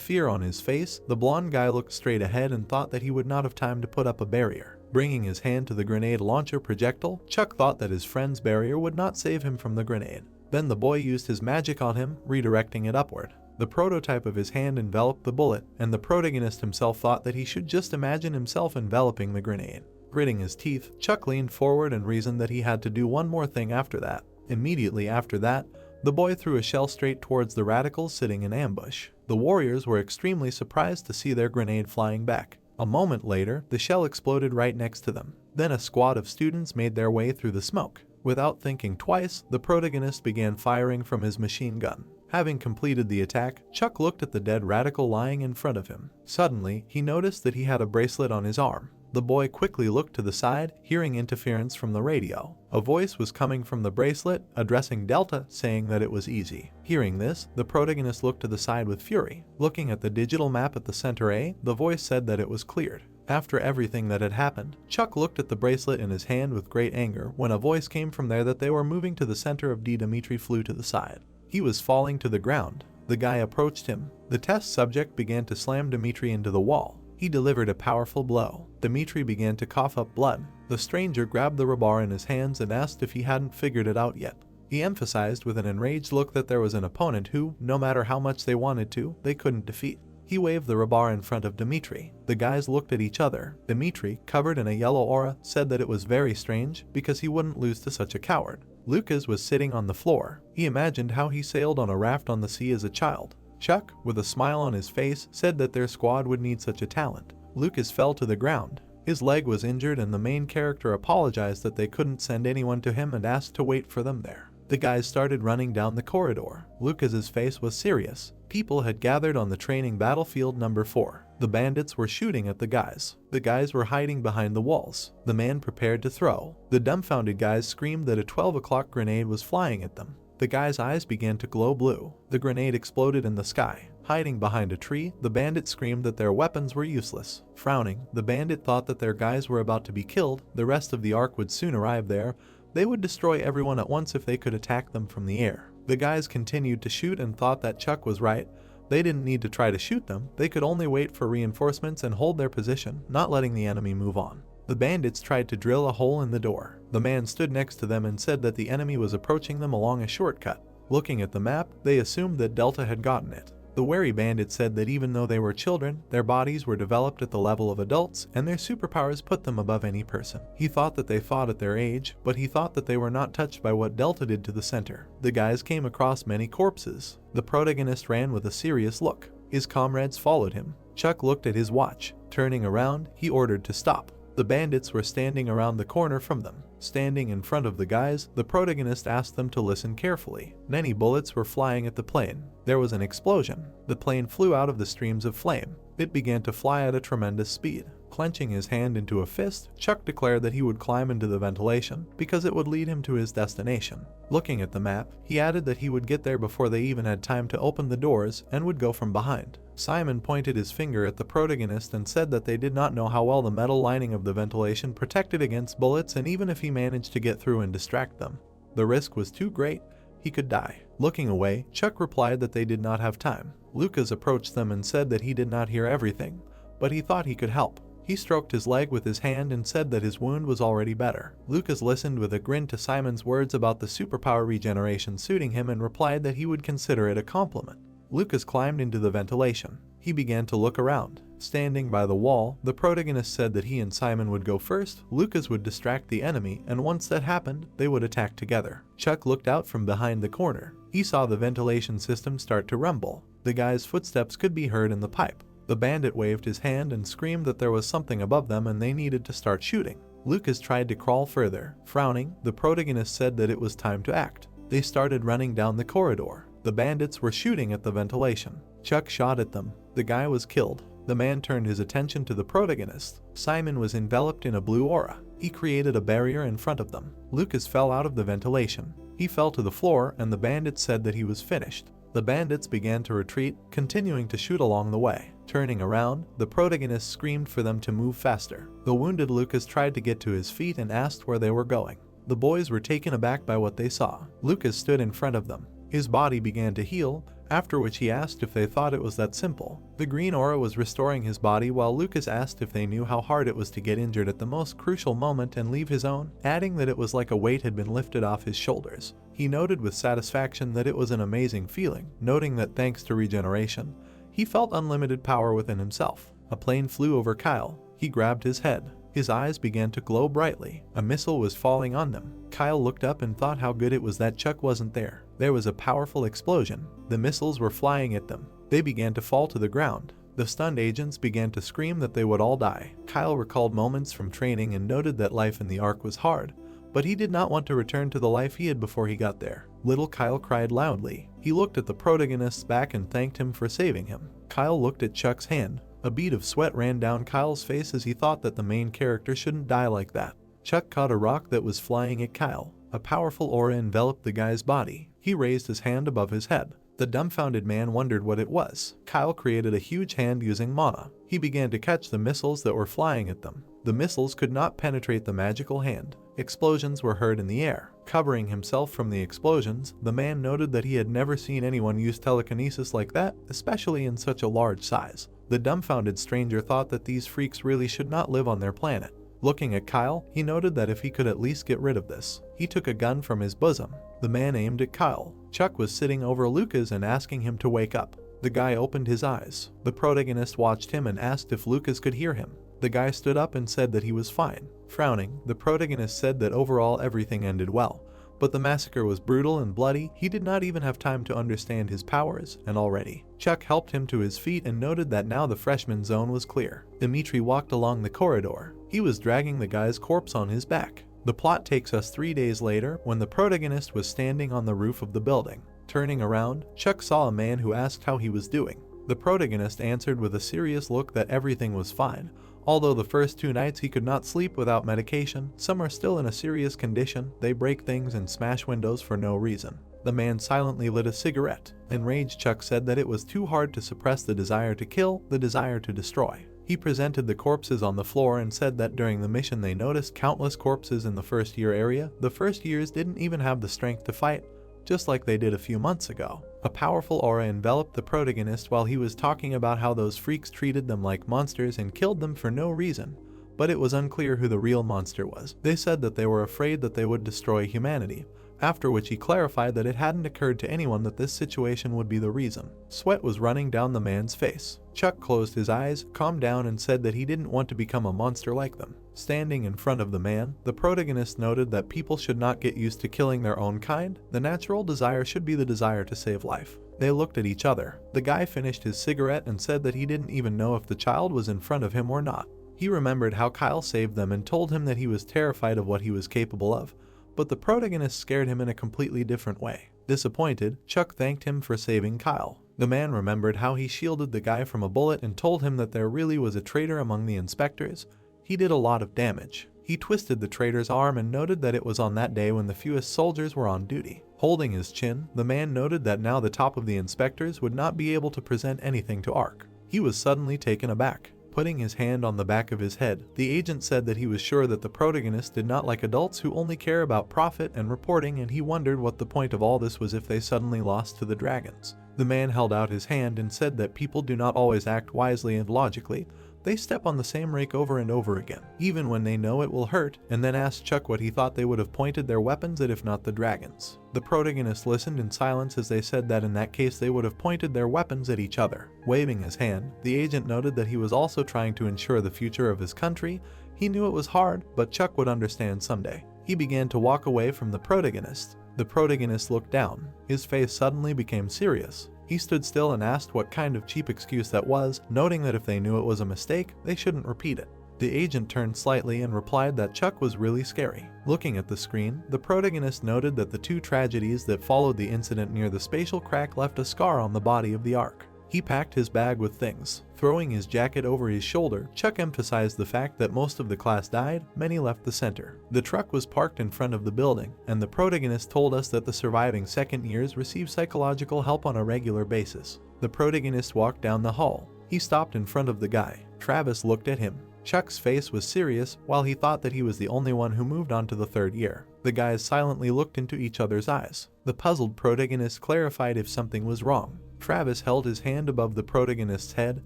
fear on his face, the blonde guy looked straight ahead and thought that he would not have time to put up a barrier. Bringing his hand to the grenade launcher projectile, Chuck thought that his friend's barrier would not save him from the grenade. Then the boy used his magic on him, redirecting it upward. The prototype of his hand enveloped the bullet, and the protagonist himself thought that he should just imagine himself enveloping the grenade. Gritting his teeth, Chuck leaned forward and reasoned that he had to do one more thing after that. Immediately after that, the boy threw a shell straight towards the radicals sitting in ambush. The warriors were extremely surprised to see their grenade flying back. A moment later, the shell exploded right next to them. Then a squad of students made their way through the smoke. Without thinking twice, the protagonist began firing from his machine gun. Having completed the attack, Chuck looked at the dead radical lying in front of him. Suddenly, he noticed that he had a bracelet on his arm. The boy quickly looked to the side, hearing interference from the radio. A voice was coming from the bracelet, addressing Delta, saying that it was easy. Hearing this, the protagonist looked to the side with fury. Looking at the digital map at the center A, the voice said that it was cleared. After everything that had happened, Chuck looked at the bracelet in his hand with great anger when a voice came from there that they were moving to the center of D. Dimitri flew to the side. He was falling to the ground. The guy approached him. The test subject began to slam Dimitri into the wall. He delivered a powerful blow. Dimitri began to cough up blood. The stranger grabbed the rebar in his hands and asked if he hadn't figured it out yet. He emphasized with an enraged look that there was an opponent who, no matter how much they wanted to, they couldn't defeat. He waved the rebar in front of Dimitri. The guys looked at each other. Dimitri, covered in a yellow aura, said that it was very strange because he wouldn't lose to such a coward. Lucas was sitting on the floor. He imagined how he sailed on a raft on the sea as a child. Chuck, with a smile on his face, said that their squad would need such a talent. Lucas fell to the ground. His leg was injured and the main character apologized that they couldn't send anyone to him and asked to wait for them there. The guys started running down the corridor. Lucas's face was serious. People had gathered on the training battlefield number 4. The bandits were shooting at the guys. The guys were hiding behind the walls. The man prepared to throw. The dumbfounded guys screamed that a 12 o'clock grenade was flying at them. The guy's eyes began to glow blue. The grenade exploded in the sky. Hiding behind a tree, the bandit screamed that their weapons were useless. Frowning, the bandit thought that their guys were about to be killed. The rest of the Ark would soon arrive there. They would destroy everyone at once if they could attack them from the air. The guys continued to shoot and thought that Chuck was right. They didn't need to try to shoot them. They could only wait for reinforcements and hold their position, not letting the enemy move on. The bandits tried to drill a hole in the door. The man stood next to them and said that the enemy was approaching them along a shortcut. Looking at the map, they assumed that Delta had gotten it. The wary bandit said that even though they were children, their bodies were developed at the level of adults and their superpowers put them above any person. He thought that they fought at their age, but he thought that they were not touched by what Delta did to the center. The guys came across many corpses. The protagonist ran with a serious look. His comrades followed him. Chuck looked at his watch. Turning around, he ordered to stop. The bandits were standing around the corner from them. Standing in front of the guys, the protagonist asked them to listen carefully. Many bullets were flying at the plane. There was an explosion. The plane flew out of the streams of flame. It began to fly at a tremendous speed. Clenching his hand into a fist, Chuck declared that he would climb into the ventilation because it would lead him to his destination. Looking at the map, he added that he would get there before they even had time to open the doors and would go from behind. Simon pointed his finger at the protagonist and said that they did not know how well the metal lining of the ventilation protected against bullets, and even if he managed to get through and distract them, the risk was too great. He could die. Looking away, Chuck replied that they did not have time. Lucas approached them and said that he did not hear everything, but he thought he could help. He stroked his leg with his hand and said that his wound was already better. Lucas listened with a grin to Simon's words about the superpower regeneration suiting him and replied that he would consider it a compliment. Lucas climbed into the ventilation. He began to look around. Standing by the wall, the protagonist said that he and Simon would go first, Lucas would distract the enemy, and once that happened, they would attack together. Chuck looked out from behind the corner. He saw the ventilation system start to rumble. The guy's footsteps could be heard in the pipe. The bandit waved his hand and screamed that there was something above them and they needed to start shooting. Lucas tried to crawl further. Frowning, the protagonist said that it was time to act. They started running down the corridor. The bandits were shooting at the ventilation. Chuck shot at them. The guy was killed. The man turned his attention to the protagonist. Simon was enveloped in a blue aura. He created a barrier in front of them. Lucas fell out of the ventilation. He fell to the floor and the bandits said that he was finished. The bandits began to retreat, continuing to shoot along the way. Turning around, the protagonist screamed for them to move faster. The wounded Lucas tried to get to his feet and asked where they were going. The boys were taken aback by what they saw. Lucas stood in front of them. His body began to heal, after which he asked if they thought it was that simple. The green aura was restoring his body while Lucas asked if they knew how hard it was to get injured at the most crucial moment and leave his own, adding that it was like a weight had been lifted off his shoulders. He noted with satisfaction that it was an amazing feeling, noting that thanks to regeneration, he felt unlimited power within himself. A plane flew over Kyle. He grabbed his head. His eyes began to glow brightly. A missile was falling on them. Kyle looked up and thought how good it was that Chuck wasn't there. There was a powerful explosion. The missiles were flying at them. They began to fall to the ground. The stunned agents began to scream that they would all die. Kyle recalled moments from training and noted that life in the Ark was hard, but he did not want to return to the life he had before he got there. Little Kyle cried loudly. He looked at the protagonist's back and thanked him for saving him. Kyle looked at Chuck's hand. A bead of sweat ran down Kyle's face as he thought that the main character shouldn't die like that. Chuck caught a rock that was flying at Kyle. A powerful aura enveloped the guy's body. He raised his hand above his head. The dumbfounded man wondered what it was. Kyle created a huge hand using mana. He began to catch the missiles that were flying at them. The missiles could not penetrate the magical hand. Explosions were heard in the air. Covering himself from the explosions, the man noted that he had never seen anyone use telekinesis like that, especially in such a large size. The dumbfounded stranger thought that these freaks really should not live on their planet. Looking at Kyle, he noted that if he could at least get rid of this. He took a gun from his bosom. The man aimed at Kyle. Chuck was sitting over Lucas and asking him to wake up. The guy opened his eyes. The protagonist watched him and asked if Lucas could hear him. The guy stood up and said that he was fine. Frowning, the protagonist said that overall everything ended well, but the massacre was brutal and bloody. He did not even have time to understand his powers, and already. Chuck helped him to his feet and noted that now the freshman zone was clear. Dimitri walked along the corridor. He was dragging the guy's corpse on his back. The plot takes us 3 days later when the protagonist was standing on the roof of the building. Turning around, Chuck saw a man who asked how he was doing. The protagonist answered with a serious look that everything was fine. Although the first 2 nights he could not sleep without medication, some are still in a serious condition. They break things and smash windows for no reason. The man silently lit a cigarette. Enraged, Chuck said that it was too hard to suppress the desire to kill, the desire to destroy. He presented the corpses on the floor and said that during the mission they noticed countless corpses in the first year area. The first years didn't even have the strength to fight, just like they did a few months ago. A powerful aura enveloped the protagonist while he was talking about how those freaks treated them like monsters and killed them for no reason, but it was unclear who the real monster was. They said that they were afraid that they would destroy humanity. after which he clarified that it hadn't occurred to anyone that this situation would be the reason. Sweat was running down the man's face. Chuck closed his eyes, calmed down, and said that he didn't want to become a monster like them. Standing in front of the man, the protagonist noted that people should not get used to killing their own kind. The natural desire should be the desire to save life. They looked at each other. The guy finished his cigarette and said that he didn't even know if the child was in front of him or not. He remembered how Kyle saved them and told him that he was terrified of what he was capable of, but the protagonist scared him in a completely different way. Disappointed, Chuck thanked him for saving Kyle. The man remembered how he shielded the guy from a bullet and told him that there really was a traitor among the inspectors. He did a lot of damage. He twisted the traitor's arm and noted that it was on that day when the fewest soldiers were on duty. Holding his chin, the man noted that now the top of the inspectors would not be able to present anything to Ark. He was suddenly taken aback. Putting his hand on the back of his head, the agent said that he was sure that the protagonist did not like adults who only care about profit and reporting, and he wondered what the point of all this was if they suddenly lost to the dragons. The man held out his hand and said that people do not always act wisely and logically. They step on the same rake over and over again, even when they know it will hurt, and then asked Chuck what he thought they would have pointed their weapons at if not the dragons. The protagonist listened in silence as they said that in that case they would have pointed their weapons at each other. Waving his hand, the agent noted that he was also trying to ensure the future of his country. He knew it was hard, but Chuck would understand someday. He began to walk away from the protagonist. The protagonist looked down. His face suddenly became serious. He stood still and asked what kind of cheap excuse that was, noting that if they knew it was a mistake, they shouldn't repeat it. The agent turned slightly and replied that Chuck was really scary. Looking at the screen, the protagonist noted that the two tragedies that followed the incident near the spatial crack left a scar on the body of the Ark. He packed his bag with things. Throwing his jacket over his shoulder, Chuck emphasized the fact that most of the class died, many left the center. The truck was parked in front of the building, and the protagonist told us that the surviving second years receive psychological help on a regular basis. The protagonist walked down the hall. He stopped in front of the guy. Travis looked at him. Chuck's face was serious, while he thought that he was the only one who moved on to the third year. The guys silently looked into each other's eyes. The puzzled protagonist clarified if something was wrong. Travis held his hand above the protagonist's head,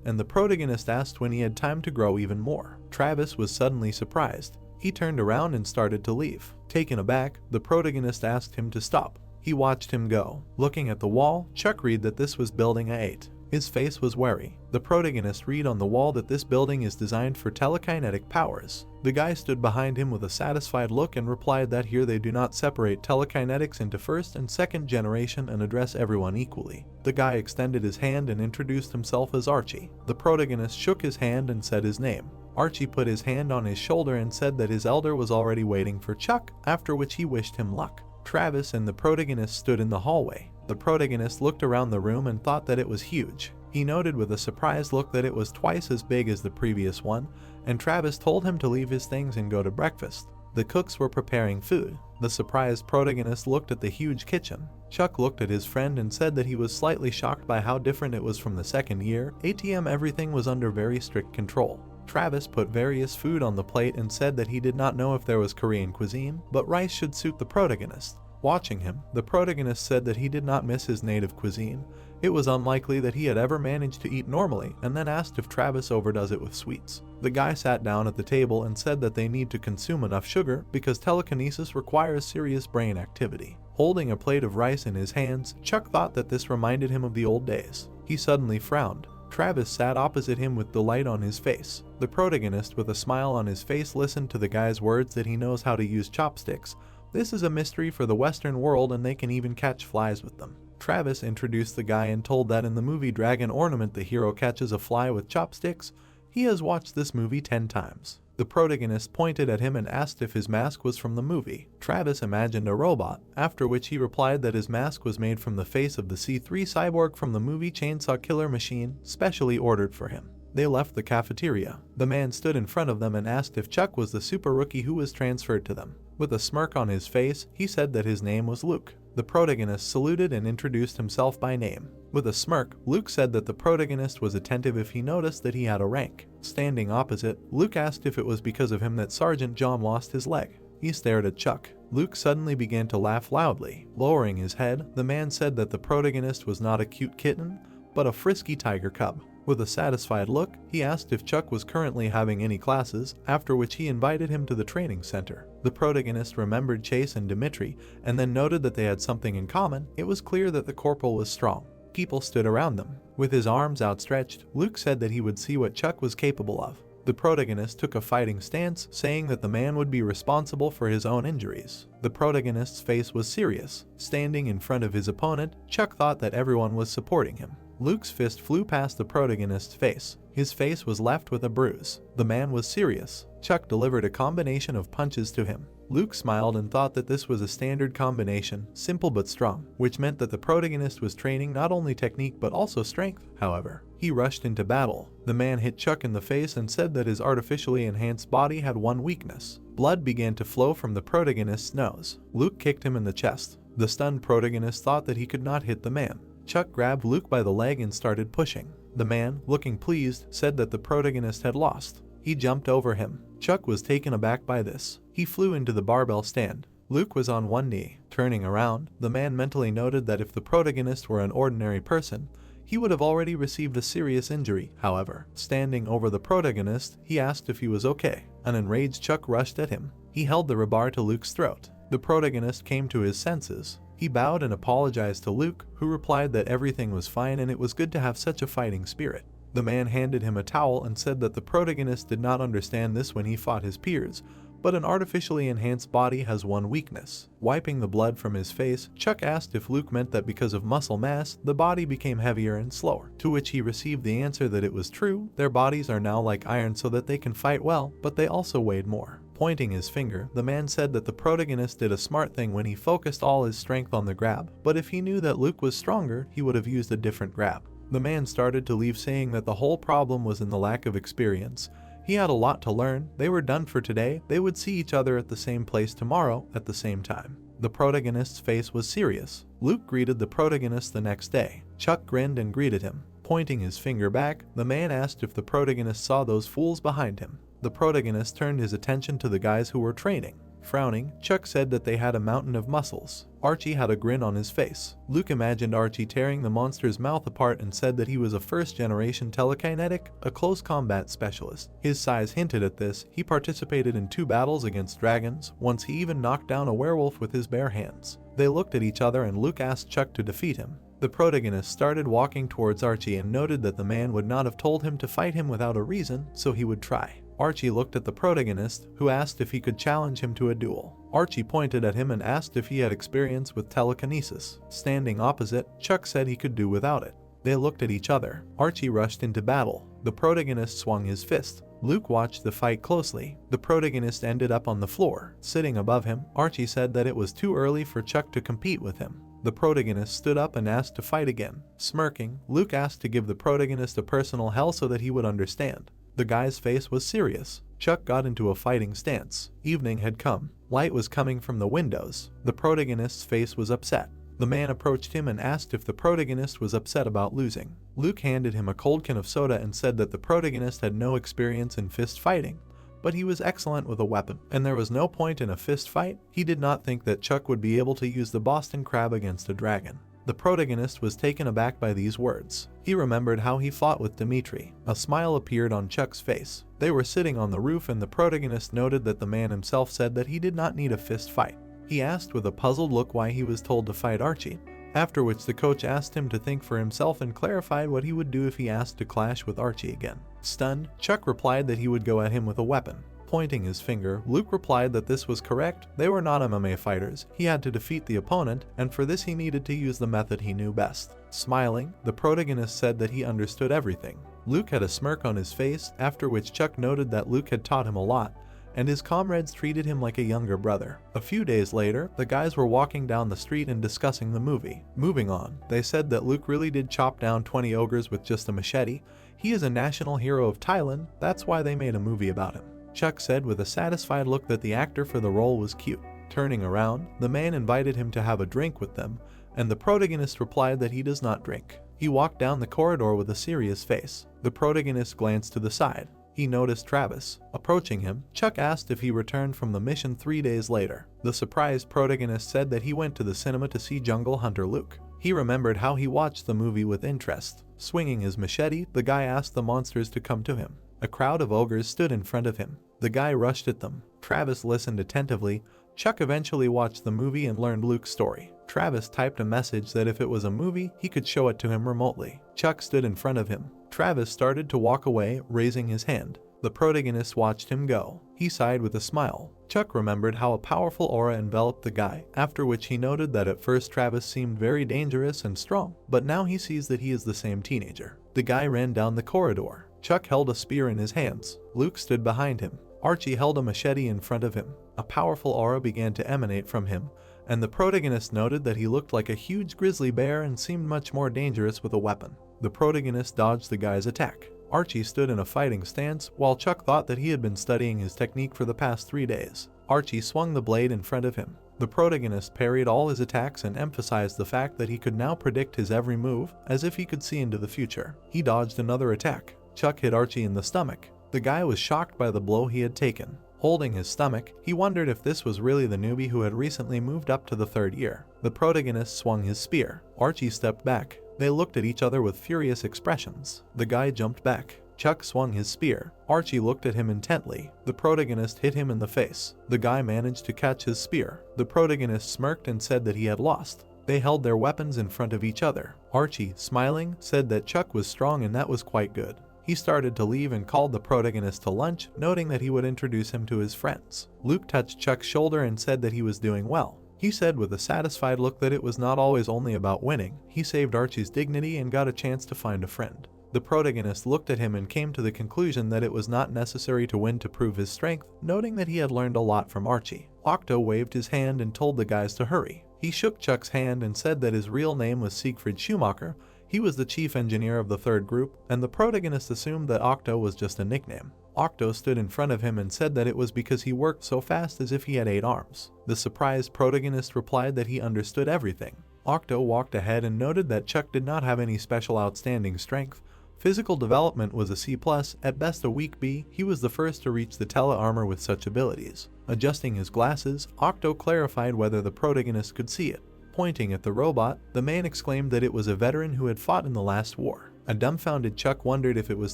and the protagonist asked when he had time to grow even more. Travis was suddenly surprised. He turned around and started to leave. Taken aback, the protagonist asked him to stop. He watched him go. Looking at the wall, Chuck read that this was Building A8. His face was wary. The protagonist read on the wall that this building is designed for telekinetic powers. The guy stood behind him with a satisfied look and replied that here they do not separate telekinetics into first and second generation and address everyone equally. The guy extended his hand and introduced himself as Archie. The protagonist shook his hand and said his name. Archie put his hand on his shoulder and said that his elder was already waiting for Chuck, after which he wished him luck. Travis and the protagonist stood in the hallway. The protagonist looked around the room and thought that it was huge. He noted with a surprised look that it was twice as big as the previous one, and Travis told him to leave his things and go to breakfast. The cooks were preparing food. The surprised protagonist looked at the huge kitchen. Chuck looked at his friend and said that he was slightly shocked by how different it was from the second year. ATM everything was under very strict control. Travis put various food on the plate and said that he did not know if there was Korean cuisine, but rice should suit the protagonist. Watching him, the protagonist said that he did not miss his native cuisine. It was unlikely that he had ever managed to eat normally, and then asked if Travis overdoes it with sweets. The guy sat down at the table and said that they need to consume enough sugar because telekinesis requires serious brain activity. Holding a plate of rice in his hands, Chuck thought that this reminded him of the old days. He suddenly frowned. Travis sat opposite him with delight on his face. The protagonist, with a smile on his face, listened to the guy's words that he knows how to use chopsticks. This is a mystery for the Western world, and they can even catch flies with them. Travis introduced the guy and told that in the movie Dragon Ornament the hero catches a fly with chopsticks. He has watched this movie 10 times. The protagonist pointed at him and asked if his mask was from the movie. Travis imagined a robot, after which he replied that his mask was made from the face of the C3 cyborg from the movie Chainsaw Killer Machine, specially ordered for him. They left the cafeteria. The man stood in front of them and asked if Chuck was the super rookie who was transferred to them. With a smirk on his face, he said that his name was Luke. The protagonist saluted and introduced himself by name. With a smirk, Luke said that the protagonist was attentive if he noticed that he had a rank. Standing opposite, Luke asked if it was because of him that Sergeant John lost his leg. He stared at Chuck. Luke suddenly began to laugh loudly. Lowering his head, the man said that the protagonist was not a cute kitten, but a frisky tiger cub. With a satisfied look, he asked if Chuck was currently having any classes, after which he invited him to the training center. The protagonist remembered Chase and Dimitri, and then noted that they had something in common. It was clear that the corporal was strong. People stood around them. With his arms outstretched, Luke said that he would see what Chuck was capable of. The protagonist took a fighting stance, saying that the man would be responsible for his own injuries. The protagonist's face was serious. Standing in front of his opponent, Chuck thought that everyone was supporting him. Luke's fist flew past the protagonist's face. His face was left with a bruise. The man was serious. Chuck delivered a combination of punches to him. Luke smiled and thought that this was a standard combination, simple but strong, which meant that the protagonist was training not only technique but also strength. However, he rushed into battle. The man hit Chuck in the face and said that his artificially enhanced body had one weakness. Blood began to flow from the protagonist's nose. Luke kicked him in the chest. The stunned protagonist thought that he could not hit the man. Chuck grabbed Luke by the leg and started pushing. The man, looking pleased, said that the protagonist had lost. He jumped over him. Chuck was taken aback by this. He flew into the barbell stand. Luke was on one knee. Turning around, the man mentally noted that if the protagonist were an ordinary person, he would have already received a serious injury. However, standing over the protagonist, he asked if he was okay. An enraged Chuck rushed at him. He held the rebar to Luke's throat. The protagonist came to his senses. He bowed and apologized to Luke, who replied that everything was fine and it was good to have such a fighting spirit. The man handed him a towel and said that the protagonist did not understand this when he fought his peers, but an artificially enhanced body has one weakness. Wiping the blood from his face, Chuck asked if Luke meant that because of muscle mass, the body became heavier and slower, to which he received the answer that it was true. Their bodies are now like iron so that they can fight well, but they also weighed more. Pointing his finger, the man said that the protagonist did a smart thing when he focused all his strength on the grab, but if he knew that Luke was stronger, he would have used a different grab. The man started to leave, saying that the whole problem was in the lack of experience. He had a lot to learn. They were done for today. They would see each other at the same place tomorrow at the same time. The protagonist's face was serious. Luke greeted the protagonist the next day. Chuck grinned and greeted him. Pointing his finger back, the man asked if the protagonist saw those fools behind him. The protagonist turned his attention to the guys who were training. Frowning, Chuck said that they had a mountain of muscles. Archie had a grin on his face. Luke imagined Archie tearing the monster's mouth apart and said that he was a first-generation telekinetic, a close combat specialist. His size hinted at this. He participated in 2 battles against dragons. Once he even knocked down a werewolf with his bare hands. They looked at each other and Luke asked Chuck to defeat him. The protagonist started walking towards Archie and noted that the man would not have told him to fight him without a reason, so he would try. Archie looked at the protagonist, who asked if he could challenge him to a duel. Archie pointed at him and asked if he had experience with telekinesis. Standing opposite, Chuck said he could do without it. They looked at each other. Archie rushed into battle. The protagonist swung his fist. Luke watched the fight closely. The protagonist ended up on the floor. Sitting above him, Archie said that it was too early for Chuck to compete with him. The protagonist stood up and asked to fight again. Smirking, Luke asked to give the protagonist a personal hell so that he would understand. The guy's face was serious. Chuck got into a fighting stance. Evening had come. Light was coming from the windows. The protagonist's face was upset. The man approached him and asked if the protagonist was upset about losing. Luke handed him a cold can of soda and said that the protagonist had no experience in fist fighting, but he was excellent with a weapon, and there was no point in a fist fight. He did not think that Chuck would be able to use the Boston Crab against a dragon. The protagonist was taken aback by these words. He remembered how he fought with Dimitri. A smile appeared on Chuck's face. They were sitting on the roof and the protagonist noted that the man himself said that he did not need a fist fight. He asked with a puzzled look why he was told to fight Archie, after which the coach asked him to think for himself and clarified what he would do if he asked to clash with Archie again. Stunned, Chuck replied that he would go at him with a weapon. Pointing his finger, Luke replied that this was correct. They were not MMA fighters. He had to defeat the opponent, and for this he needed to use the method he knew best. Smiling, the protagonist said that he understood everything. Luke had a smirk on his face, after which Chuck noted that Luke had taught him a lot, and his comrades treated him like a younger brother. A few days later, the guys were walking down the street and discussing the movie. Moving on, they said that Luke really did chop down 20 ogres with just a machete. He is a national hero of Thailand, that's why they made a movie about him. Chuck said with a satisfied look that the actor for the role was cute. Turning around, the man invited him to have a drink with them, and the protagonist replied that he does not drink. He walked down the corridor with a serious face. The protagonist glanced to the side. He noticed Travis. Approaching him, Chuck asked if he returned from the mission 3 days later. The surprised protagonist said that he went to the cinema to see Jungle Hunter Luke. He remembered how he watched the movie with interest. Swinging his machete, the guy asked the monsters to come to him. A crowd of ogres stood in front of him. The guy rushed at them. Travis listened attentively. Chuck eventually watched the movie and learned Luke's story. Travis typed a message that if it was a movie, he could show it to him remotely. Chuck stood in front of him. Travis started to walk away, raising his hand. The protagonist watched him go. He sighed with a smile. Chuck remembered how a powerful aura enveloped the guy, after which he noted that at first Travis seemed very dangerous and strong, but now he sees that he is the same teenager. The guy ran down the corridor. Chuck held a spear in his hands. Luke stood behind him. Archie held a machete in front of him. A powerful aura began to emanate from him, and the protagonist noted that he looked like a huge grizzly bear and seemed much more dangerous with a weapon. The protagonist dodged the guy's attack. Archie stood in a fighting stance, while Chuck thought that he had been studying his technique for the past 3 days. Archie swung the blade in front of him. The protagonist parried all his attacks and emphasized the fact that he could now predict his every move, as if he could see into the future. He dodged another attack. Chuck hit Archie in the stomach. The guy was shocked by the blow he had taken. Holding his stomach, he wondered if this was really the newbie who had recently moved up to the 3rd year. The protagonist swung his spear. Archie stepped back. They looked at each other with furious expressions. The guy jumped back. Chuck swung his spear. Archie looked at him intently. The protagonist hit him in the face. The guy managed to catch his spear. The protagonist smirked and said that he had lost. They held their weapons in front of each other. Archie, smiling, said that Chuck was strong and that was quite good. He started to leave and called the protagonist to lunch, noting that he would introduce him to his friends. Luke touched Chuck's shoulder and said that he was doing well. He said with a satisfied look that it was not always only about winning. He saved Archie's dignity and got a chance to find a friend. The protagonist looked at him and came to the conclusion that it was not necessary to win to prove his strength, noting that he had learned a lot from Archie. Octo waved his hand and told the guys to hurry. He shook Chuck's hand and said that his real name was Siegfried Schumacher. He was the chief engineer of the 3rd group, and the protagonist assumed that Octo was just a nickname. Octo stood in front of him and said that it was because he worked so fast as if he had 8 arms. The surprised protagonist replied that he understood everything. Octo walked ahead and noted that Chuck did not have any special outstanding strength. Physical development was a C+, at best a weak B. He was the first to reach the tele-armor with such abilities. Adjusting his glasses, Octo clarified whether the protagonist could see it. Pointing at the robot, the man exclaimed that it was a veteran who had fought in the last war. A dumbfounded Chuck wondered if it was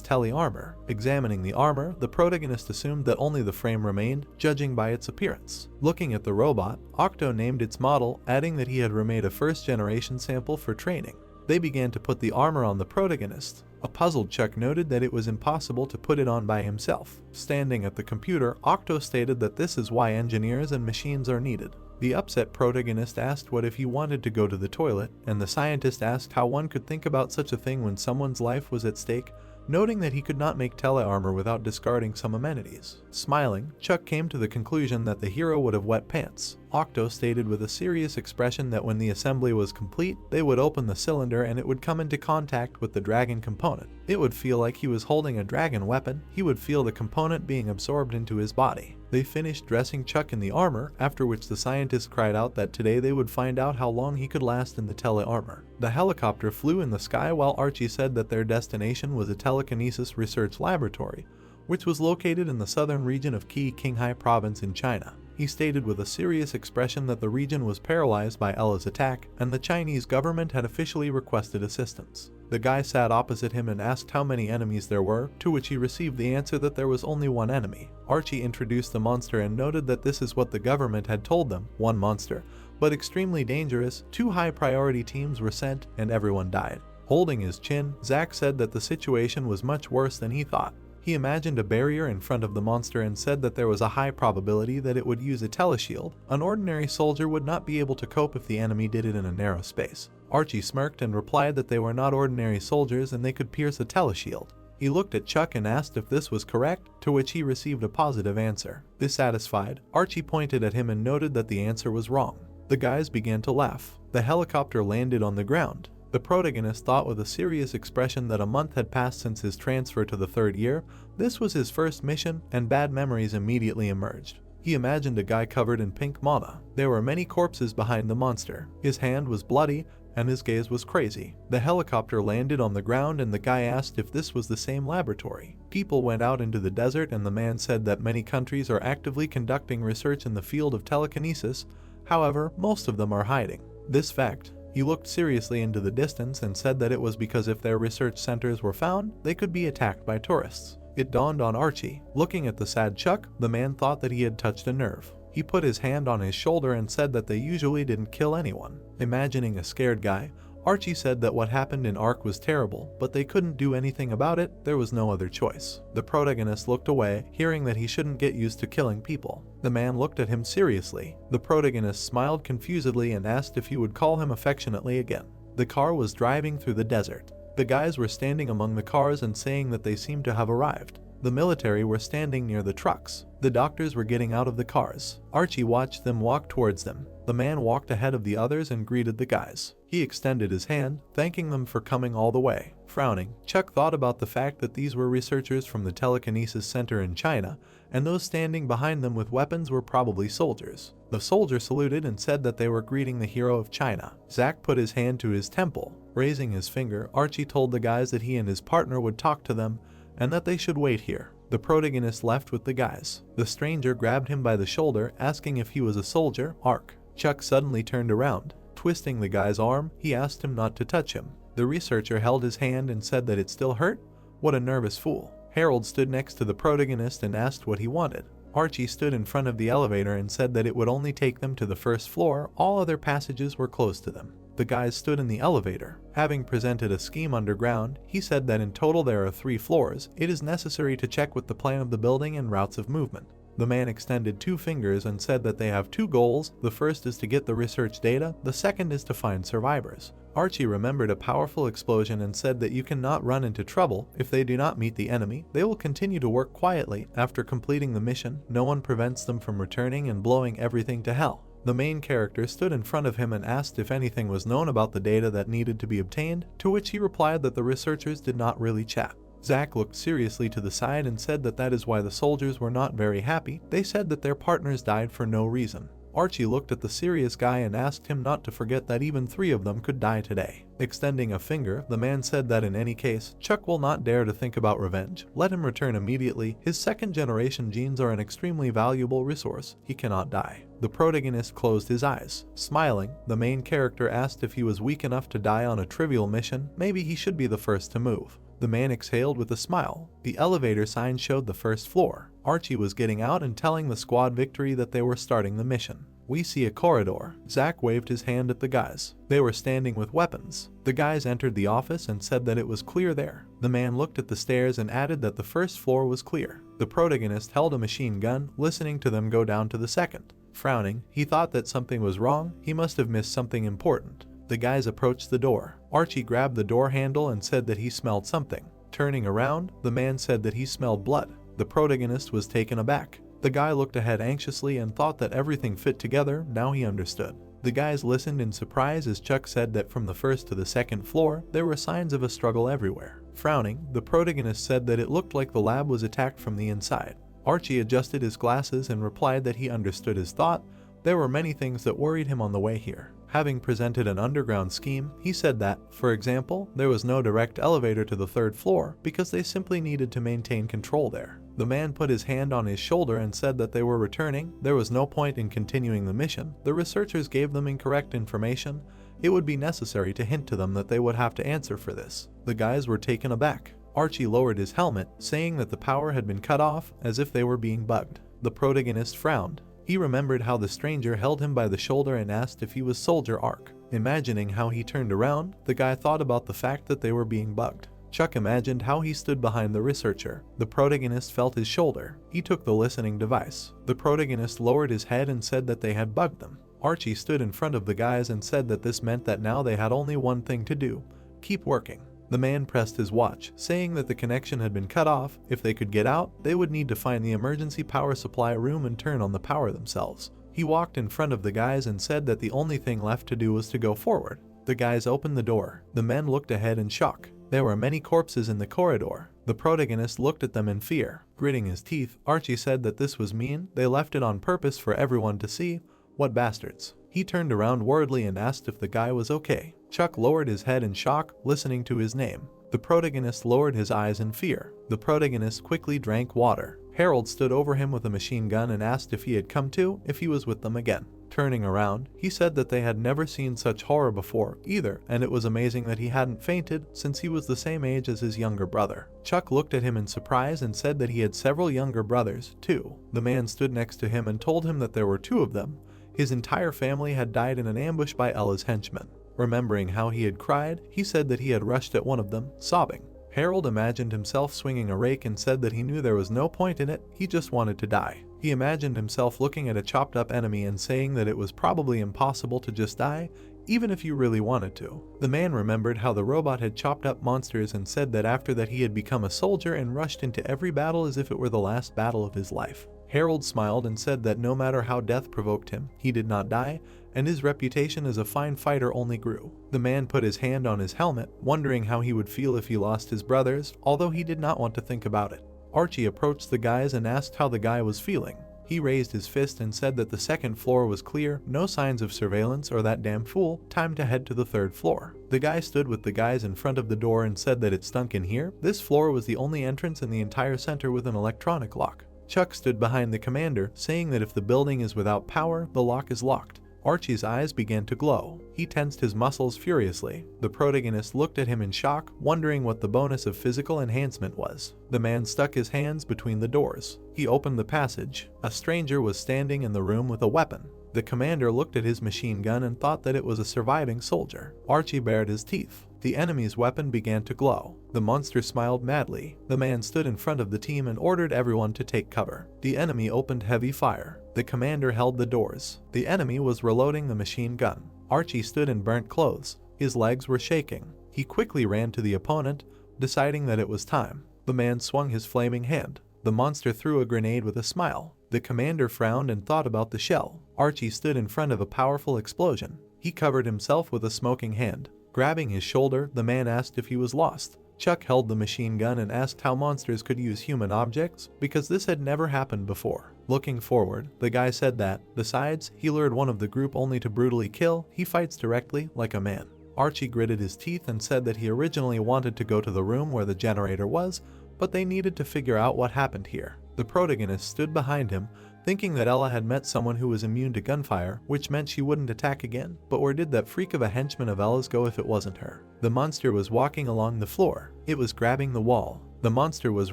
tele-armor. Examining the armor, the protagonist assumed that only the frame remained, judging by its appearance. Looking at the robot, Octo named its model, adding that he had remade a first-generation sample for training. They began to put the armor on the protagonist. A puzzled Chuck noted that it was impossible to put it on by himself. Standing at the computer, Octo stated that this is why engineers and machines are needed. The upset protagonist asked what if he wanted to go to the toilet, and the scientist asked how one could think about such a thing when someone's life was at stake, noting that he could not make tele-armor without discarding some amenities. Smiling, Chuck came to the conclusion that the hero would have wet pants. Octo stated with a serious expression that when the assembly was complete, they would open the cylinder and it would come into contact with the dragon component. It would feel like he was holding a dragon weapon. He would feel the component being absorbed into his body. They finished dressing Chuck in the armor, after which the scientist cried out that today they would find out how long he could last in the tele-armor. The helicopter flew in the sky while Archie said that their destination was a telekinesis research laboratory, which was located in the southern region of Qinghai province in China. He stated with a serious expression that the region was paralyzed by Ella's attack, and the Chinese government had officially requested assistance. The guy sat opposite him and asked how many enemies there were, to which he received the answer that there was only 1 enemy. Archie introduced the monster and noted that this is what the government had told them, 1 monster, but extremely dangerous. 2 high-priority teams were sent, and everyone died. Holding his chin, Zack said that the situation was much worse than he thought. He imagined a barrier in front of the monster and said that there was a high probability that it would use a teleshield. An ordinary soldier would not be able to cope if the enemy did it in a narrow space. Archie smirked and replied that they were not ordinary soldiers and they could pierce a teleshield. He looked at Chuck and asked if this was correct, to which he received a positive answer. Dissatisfied, Archie pointed at him and noted that the answer was wrong. The guys began to laugh. The helicopter landed on the ground. The protagonist thought with a serious expression that a month had passed since his transfer to the 3rd year. This was his first mission, and bad memories immediately emerged. He imagined a guy covered in pink mana. There were many corpses behind the monster. His hand was bloody, and his gaze was crazy. The helicopter landed on the ground and the guy asked if this was the same laboratory. People went out into the desert and the man said that many countries are actively conducting research in the field of telekinesis. However, most of them are hiding. This fact He looked seriously into the distance and said that it was because if their research centers were found, they could be attacked by tourists. It dawned on Archie. Looking at the sad Chuck, the man thought that he had touched a nerve. He put his hand on his shoulder and said that they usually didn't kill anyone. Imagining a scared guy, Archie said that what happened in Ark was terrible, but they couldn't do anything about it, there was no other choice. The protagonist looked away, hearing that he shouldn't get used to killing people. The man looked at him seriously. The protagonist smiled confusedly and asked if he would call him affectionately again. The car was driving through the desert. The guys were standing among the cars and saying that they seemed to have arrived. The military were standing near the trucks. The doctors were getting out of the cars. Archie watched them walk towards them. The man walked ahead of the others and greeted the guys. He extended his hand, thanking them for coming all the way. Frowning, Chuck thought about the fact that these were researchers from the telekinesis center in China, and those standing behind them with weapons were probably soldiers. The soldier saluted and said that they were greeting the hero of China. Zack put his hand to his temple. Raising his finger, Archie told the guys that he and his partner would talk to them, and that they should wait here. The protagonist left with the guys. The stranger grabbed him by the shoulder, asking if he was a soldier. Ark. Chuck suddenly turned around. Twisting the guy's arm, he asked him not to touch him. The researcher held his hand and said that it still hurt. What a nervous fool. Harold stood next to the protagonist and asked what he wanted. Archie stood in front of the elevator and said that it would only take them to the first floor, all other passages were closed to them. The guys stood in the elevator. Having presented a scheme underground, he said that in total there are 3 floors. It is necessary to check with the plan of the building and routes of movement. The man extended 2 fingers and said that they have 2 goals. The first is to get the research data, the second is to find survivors. Archie remembered a powerful explosion and said that you cannot run into trouble. If they do not meet the enemy, they will continue to work quietly. After completing the mission, no one prevents them from returning and blowing everything to hell. The main character stood in front of him and asked if anything was known about the data that needed to be obtained, to which he replied that the researchers did not really chat. Zack looked seriously to the side and said that that is why the soldiers were not very happy. They said that their partners died for no reason. Archie looked at the serious guy and asked him not to forget that even 3 of them could die today. Extending a finger, the man said that in any case, Chuck will not dare to think about revenge. Let him return immediately. His second-generation genes are an extremely valuable resource. He cannot die. The protagonist closed his eyes. Smiling, the main character asked if he was weak enough to die on a trivial mission. Maybe he should be the first to move. The man exhaled with a smile. The elevator sign showed the first floor. Archie was getting out and telling the squad victory that they were starting the mission. We see a corridor. Zack waved his hand at the guys. They were standing with weapons. The guys entered the office and said that it was clear there. The man looked at the stairs and added that the first floor was clear. The protagonist held a machine gun, listening to them go down to the second. Frowning, he thought that something was wrong. He must have missed something important. The guys approached the door. Archie grabbed the door handle and said that he smelled something. Turning around, the man said that he smelled blood. The protagonist was taken aback. The guy looked ahead anxiously and thought that everything fit together. Now he understood. The guys listened in surprise as Chuck said that from the first to the second floor, there were signs of a struggle everywhere. Frowning, the protagonist said that it looked like the lab was attacked from the inside. Archie adjusted his glasses and replied that he understood his thought. There were many things that worried him on the way here. Having presented an underground scheme, he said that, for example, there was no direct elevator to the 3rd floor because they simply needed to maintain control there. The man put his hand on his shoulder and said that they were returning. There was no point in continuing the mission. The researchers gave them incorrect information. It would be necessary to hint to them that they would have to answer for this. The guys were taken aback. Archie lowered his helmet, saying that the power had been cut off, as if they were being bugged. The protagonist frowned. He remembered how the stranger held him by the shoulder and asked if he was Soldier Ark. Imagining how he turned around, the guy thought about the fact that they were being bugged. Chuck imagined how he stood behind the researcher. The protagonist felt his shoulder. He took the listening device. The protagonist lowered his head and said that they had bugged them. Archie stood in front of the guys and said that this meant that now they had only one thing to do: keep working. The man pressed his watch, saying that the connection had been cut off. If they could get out, they would need to find the emergency power supply room and turn on the power themselves. He walked in front of the guys and said that the only thing left to do was to go forward. The guys opened the door. The men looked ahead in shock. There were many corpses in the corridor. The protagonist looked at them in fear. Gritting his teeth, Archie said that this was mean. They left it on purpose for everyone to see. What bastards. He turned around worriedly and asked if the guy was okay. Chuck lowered his head in shock, listening to his name. The protagonist lowered his eyes in fear. The protagonist quickly drank water. Harold stood over him with a machine gun and asked if he had come to, if he was with them again. Turning around, he said that they had never seen such horror before either, and it was amazing that he hadn't fainted since he was the same age as his younger brother. Chuck looked at him in surprise and said that he had several younger brothers, too. The man stood next to him and told him that there were two of them. His entire family had died in an ambush by Ella's henchmen. Remembering how he had cried, he said that he had rushed at one of them, sobbing. Harold imagined himself swinging a rake and said that he knew there was no point in it, he just wanted to die. He imagined himself looking at a chopped up enemy and saying that it was probably impossible to just die, even if you really wanted to. The man remembered how the robot had chopped up monsters and said that after that he had become a soldier and rushed into every battle as if it were the last battle of his life. Harold smiled and said that no matter how death provoked him, he did not die, and his reputation as a fine fighter only grew. The man put his hand on his helmet, wondering how he would feel if he lost his brothers, although he did not want to think about it. Archie approached the guys and asked how the guy was feeling. He raised his fist and said that the second floor was clear, no signs of surveillance or that damn fool, time to head to the third floor. The guy stood with the guys in front of the door and said that it stunk in here. This floor was the only entrance in the entire center with an electronic lock. Chuck stood behind the commander, saying that if the building is without power, the lock is locked. Archie's eyes began to glow. He tensed his muscles furiously. The protagonist looked at him in shock, wondering what the bonus of physical enhancement was. The man stuck his hands between the doors. He opened the passage. A stranger was standing in the room with a weapon. The commander looked at his machine gun and thought that it was a surviving soldier. Archie bared his teeth. The enemy's weapon began to glow. The monster smiled madly. The man stood in front of the team and ordered everyone to take cover. The enemy opened heavy fire. The commander held the doors. The enemy was reloading the machine gun. Archie stood in burnt clothes. His legs were shaking. He quickly ran to the opponent, deciding that it was time. The man swung his flaming hand. The monster threw a grenade with a smile. The commander frowned and thought about the shell. Archie stood in front of a powerful explosion. He covered himself with a smoking hand. Grabbing his shoulder, the man asked if he was lost. Chuck held the machine gun and asked how monsters could use human objects, because this had never happened before. Looking forward, the guy said that, besides, he lured one of the group only to brutally kill, he fights directly, like a man. Archie gritted his teeth and said that he originally wanted to go to the room where the generator was, but they needed to figure out what happened here. The protagonist stood behind him, thinking that Ella had met someone who was immune to gunfire, which meant she wouldn't attack again. But where did that freak of a henchman of Ella's go if it wasn't her? The monster was walking along the floor. It was grabbing the wall. The monster was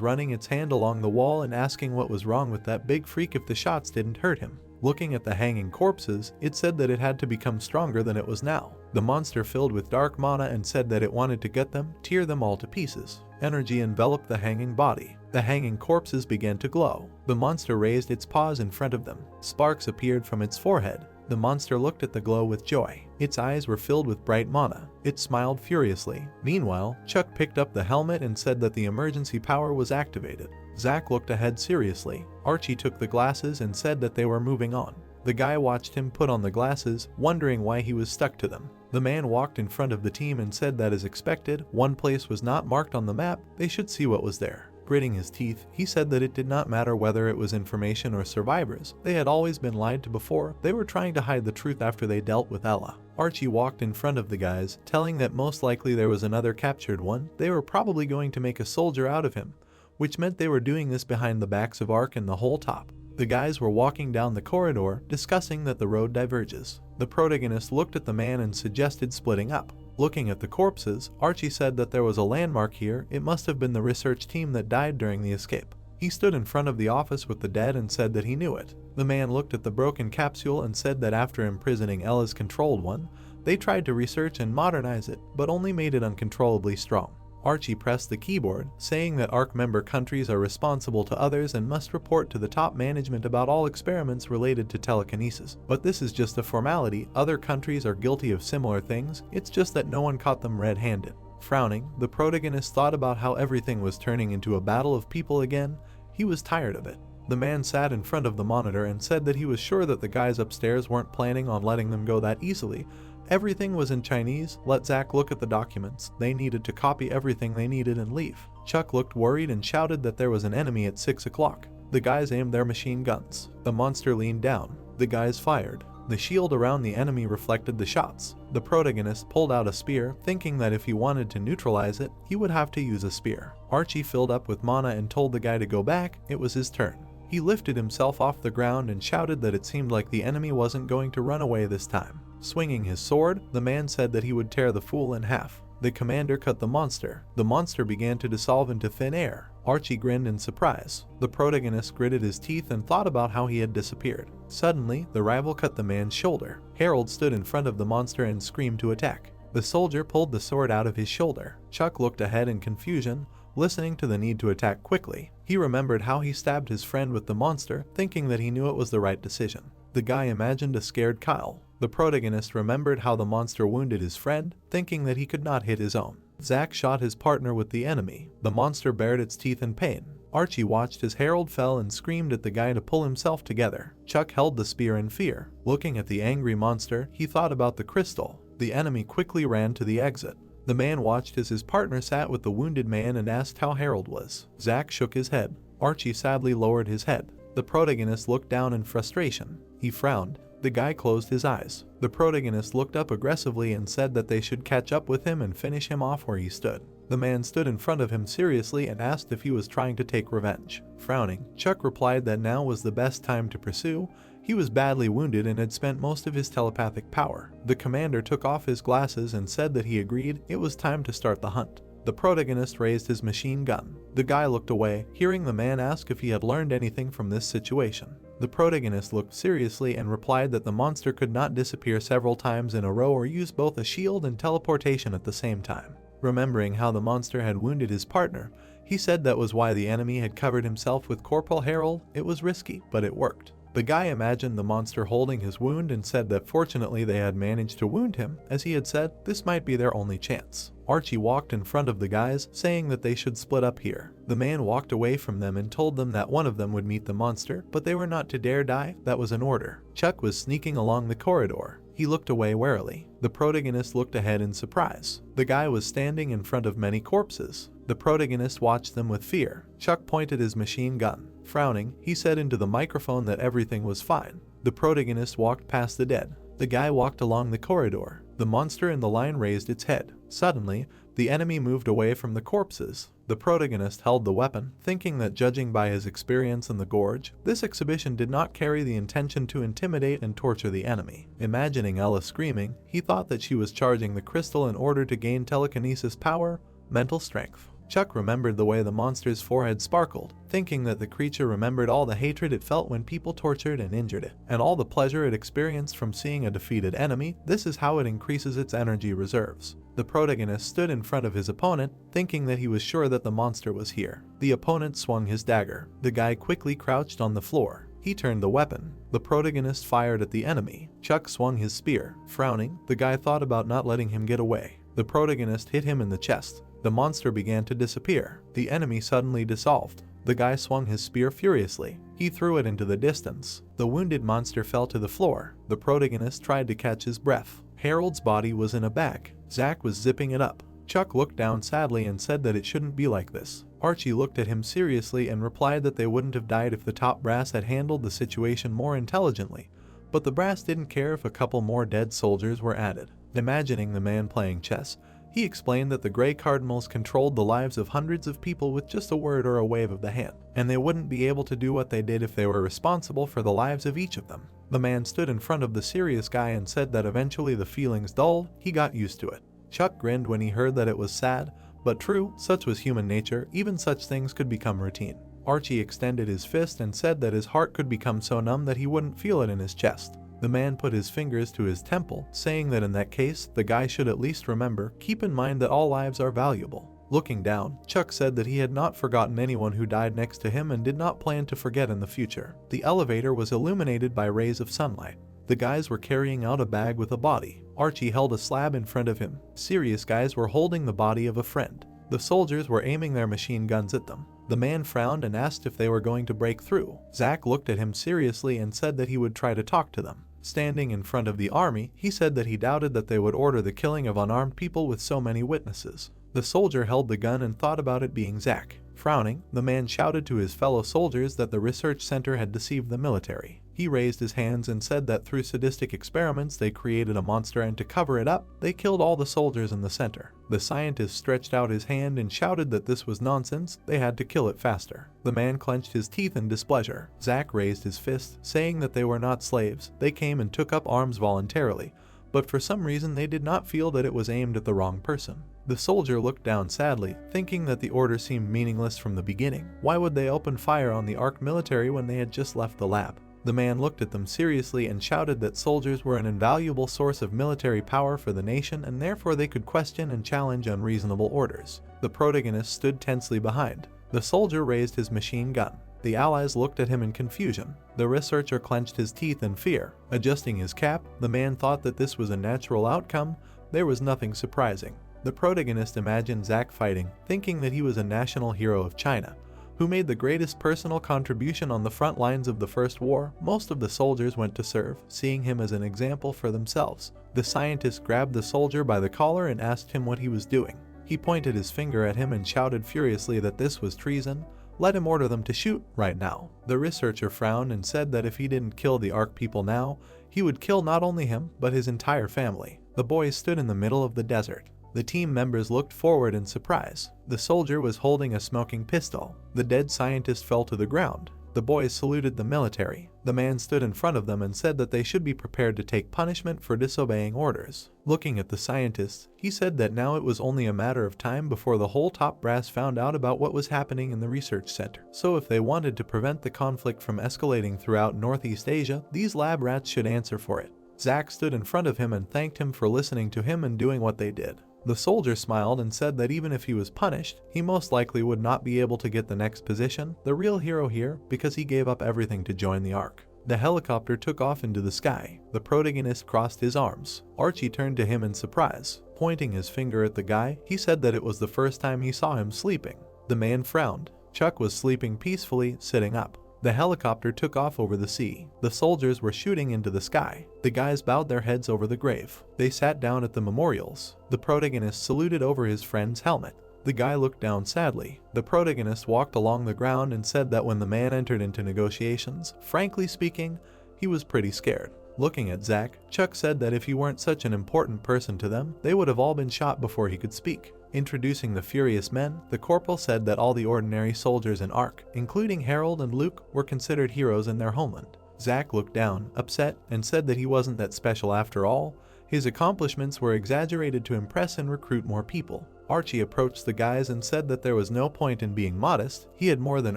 running its hand along the wall and asking what was wrong with that big freak if the shots didn't hurt him. Looking at the hanging corpses, it said that it had to become stronger than it was now. The monster filled with dark mana and said that it wanted to get them, tear them all to pieces. Energy enveloped the hanging body. The hanging corpses began to glow. The monster raised its paws in front of them. Sparks appeared from its forehead. The monster looked at the glow with joy. Its eyes were filled with bright mana. It smiled furiously. Meanwhile, Chuck picked up the helmet and said that the emergency power was activated. Zack looked ahead seriously. Archie took the glasses and said that they were moving on. The guy watched him put on the glasses, wondering why he was stuck to them. The man walked in front of the team and said that as expected, one place was not marked on the map, they should see what was there. Gritting his teeth, he said that it did not matter whether it was information or survivors. They had always been lied to before. They were trying to hide the truth after they dealt with Ella. Archie walked in front of the guys, telling that most likely there was another captured one. They were probably going to make a soldier out of him, which meant they were doing this behind the backs of Ark and the whole top. The guys were walking down the corridor, discussing that the road diverges. The protagonist looked at the man and suggested splitting up. Looking at the corpses, Archie said that there was a landmark here. It must have been the research team that died during the escape. He stood in front of the office with the dead and said that he knew it. The man looked at the broken capsule and said that after imprisoning Ella's controlled one, they tried to research and modernize it, but only made it uncontrollably strong. Archie pressed the keyboard, saying that ARC member countries are responsible to others and must report to the top management about all experiments related to telekinesis. But this is just a formality. Other countries are guilty of similar things, it's just that no one caught them red-handed. Frowning, the protagonist thought about how everything was turning into a battle of people again. He was tired of it. The man sat in front of the monitor and said that he was sure that the guys upstairs weren't planning on letting them go that easily. Everything was in Chinese. Let Zack look at the documents. They needed to copy everything they needed and leave. Chuck looked worried and shouted that there was an enemy at 6 o'clock. The guys aimed their machine guns. The monster leaned down. The guys fired. The shield around the enemy reflected the shots. The protagonist pulled out a spear, thinking that if he wanted to neutralize it, he would have to use a spear. Archie filled up with mana and told the guy to go back. It was his turn. He lifted himself off the ground and shouted that it seemed like the enemy wasn't going to run away this time. Swinging his sword, the man said that he would tear the fool in half. The commander cut the monster. The monster began to dissolve into thin air. Archie grinned in surprise. The protagonist gritted his teeth and thought about how he had disappeared. Suddenly, the rival cut the man's shoulder. Harold stood in front of the monster and screamed to attack. The soldier pulled the sword out of his shoulder. Chuck looked ahead in confusion, listening to the need to attack quickly. He remembered how he stabbed his friend with the monster, thinking that he knew it was the right decision. The guy imagined a scared Kyle. The protagonist remembered how the monster wounded his friend, thinking that he could not hit his own. Zack shot his partner with the enemy. The monster bared its teeth in pain. Archie watched as Harold fell and screamed at the guy to pull himself together. Chuck held the spear in fear. Looking at the angry monster, he thought about the crystal. The enemy quickly ran to the exit. The man watched as his partner sat with the wounded man and asked how Harold was. Zack shook his head. Archie sadly lowered his head. The protagonist looked down in frustration. He frowned. The guy closed his eyes. The protagonist looked up aggressively and said that they should catch up with him and finish him off where he stood. The man stood in front of him seriously and asked if he was trying to take revenge. Frowning, Chuck replied that now was the best time to pursue. He was badly wounded and had spent most of his telepathic power. The commander took off his glasses and said that he agreed it was time to start the hunt. The protagonist raised his machine gun. The guy looked away, hearing the man ask if he had learned anything from this situation. The protagonist looked seriously and replied that the monster could not disappear several times in a row or use both a shield and teleportation at the same time. Remembering how the monster had wounded his partner, he said that was why the enemy had covered himself with Corporal Harold. It was risky, but it worked. The guy imagined the monster holding his wound and said that fortunately they had managed to wound him, as he had said this might be their only chance. Archie walked in front of the guys, saying that they should split up here. The man walked away from them and told them that one of them would meet the monster, but they were not to dare die. That was an order. Chuck was sneaking along the corridor. He looked away warily. The protagonist looked ahead in surprise. The guy was standing in front of many corpses. The protagonist watched them with fear. Chuck pointed his machine gun. Frowning, he said into the microphone that everything was fine. The protagonist walked past the dead. The guy walked along the corridor. The monster in the line raised its head. Suddenly, the enemy moved away from the corpses. The protagonist held the weapon, thinking that judging by his experience in the gorge, this exhibition did not carry the intention to intimidate and torture the enemy. Imagining Ella screaming, he thought that she was charging the crystal in order to gain telekinesis power, mental strength. Chuck remembered the way the monster's forehead sparkled, thinking that the creature remembered all the hatred it felt when people tortured and injured it, and all the pleasure it experienced from seeing a defeated enemy. This is how it increases its energy reserves. The protagonist stood in front of his opponent, thinking that he was sure that the monster was here. The opponent swung his dagger. The guy quickly crouched on the floor. He turned the weapon. The protagonist fired at the enemy. Chuck swung his spear. Frowning, the guy thought about not letting him get away. The protagonist hit him in the chest. The monster began to disappear. The enemy suddenly dissolved. The guy swung his spear furiously. He threw it into the distance. The wounded monster fell to the floor. The protagonist tried to catch his breath. Harold's body was in a bag. Zack was zipping it up. Chuck looked down sadly and said that it shouldn't be like this. Archie looked at him seriously and replied that they wouldn't have died if the top brass had handled the situation more intelligently, but the brass didn't care if a couple more dead soldiers were added. Imagining the man playing chess, he explained that the Grey Cardinals controlled the lives of hundreds of people with just a word or a wave of the hand, and they wouldn't be able to do what they did if they were responsible for the lives of each of them. The man stood in front of the serious guy and said that eventually the feelings dulled. He got used to it. Chuck grinned when he heard that it was sad, but true. Such was human nature. Even such things could become routine. Archie extended his fist and said that his heart could become so numb that he wouldn't feel it in his chest. The man put his fingers to his temple, saying that in that case, the guy should at least remember, keep in mind that all lives are valuable. Looking down, Chuck said that he had not forgotten anyone who died next to him and did not plan to forget in the future. The elevator was illuminated by rays of sunlight. The guys were carrying out a bag with a body. Archie held a slab in front of him. Serious guys were holding the body of a friend. The soldiers were aiming their machine guns at them. The man frowned and asked if they were going to break through. Zack looked at him seriously and said that he would try to talk to them. Standing in front of the army, he said that he doubted that they would order the killing of unarmed people with so many witnesses. The soldier held the gun and thought about it being Zack. Frowning, the man shouted to his fellow soldiers that the research center had deceived the military. He raised his hands and said that through sadistic experiments they created a monster, and to cover it up, they killed all the soldiers in the center. The scientist stretched out his hand and shouted that this was nonsense, they had to kill it faster. The man clenched his teeth in displeasure. Zack raised his fist, saying that they were not slaves, they came and took up arms voluntarily, but for some reason they did not feel that it was aimed at the wrong person. The soldier looked down sadly, thinking that the order seemed meaningless from the beginning. Why would they open fire on the ARC military when they had just left the lab? The man looked at them seriously and shouted that soldiers were an invaluable source of military power for the nation, and therefore they could question and challenge unreasonable orders. The protagonist stood tensely behind. The soldier raised his machine gun. The allies looked at him in confusion. The researcher clenched his teeth in fear. Adjusting his cap, the man thought that this was a natural outcome. There was nothing surprising. The protagonist imagined Zack fighting, thinking that he was a national hero of China, who made the greatest personal contribution on the front lines of the First War. Most of the soldiers went to serve, seeing him as an example for themselves. The scientist grabbed the soldier by the collar and asked him what he was doing. He pointed his finger at him and shouted furiously that this was treason. Let him order them to shoot right now. The researcher frowned and said that if he didn't kill the ARC people now, he would kill not only him, but his entire family. The boys stood in the middle of the desert. The team members looked forward in surprise. The soldier was holding a smoking pistol. The dead scientist fell to the ground. The boys saluted the military. The man stood in front of them and said that they should be prepared to take punishment for disobeying orders. Looking at the scientists, he said that now it was only a matter of time before the whole top brass found out about what was happening in the research center. So if they wanted to prevent the conflict from escalating throughout Northeast Asia, these lab rats should answer for it. Zack stood in front of him and thanked him for listening to him and doing what they did. The soldier smiled and said that even if he was punished, he most likely would not be able to get the next position, the real hero here, because he gave up everything to join the ARC. The helicopter took off into the sky. The protagonist crossed his arms. Archie turned to him in surprise. Pointing his finger at the guy, he said that it was the first time he saw him sleeping. The man frowned. Chuck was sleeping peacefully, sitting up. The helicopter took off over the sea. The soldiers were shooting into the sky. The guys bowed their heads over the grave. They sat down at the memorials. The protagonist saluted over his friend's helmet. The guy looked down sadly. The protagonist walked along the ground and said that when the man entered into negotiations, frankly speaking, he was pretty scared. Looking at Zack, Chuck said that if he weren't such an important person to them, they would have all been shot before he could speak. Introducing the furious men, the corporal said that all the ordinary soldiers in ARC, including Harold and Luke, were considered heroes in their homeland. Zack looked down, upset, and said that he wasn't that special after all. His accomplishments were exaggerated to impress and recruit more people. Archie approached the guys and said that there was no point in being modest. He had more than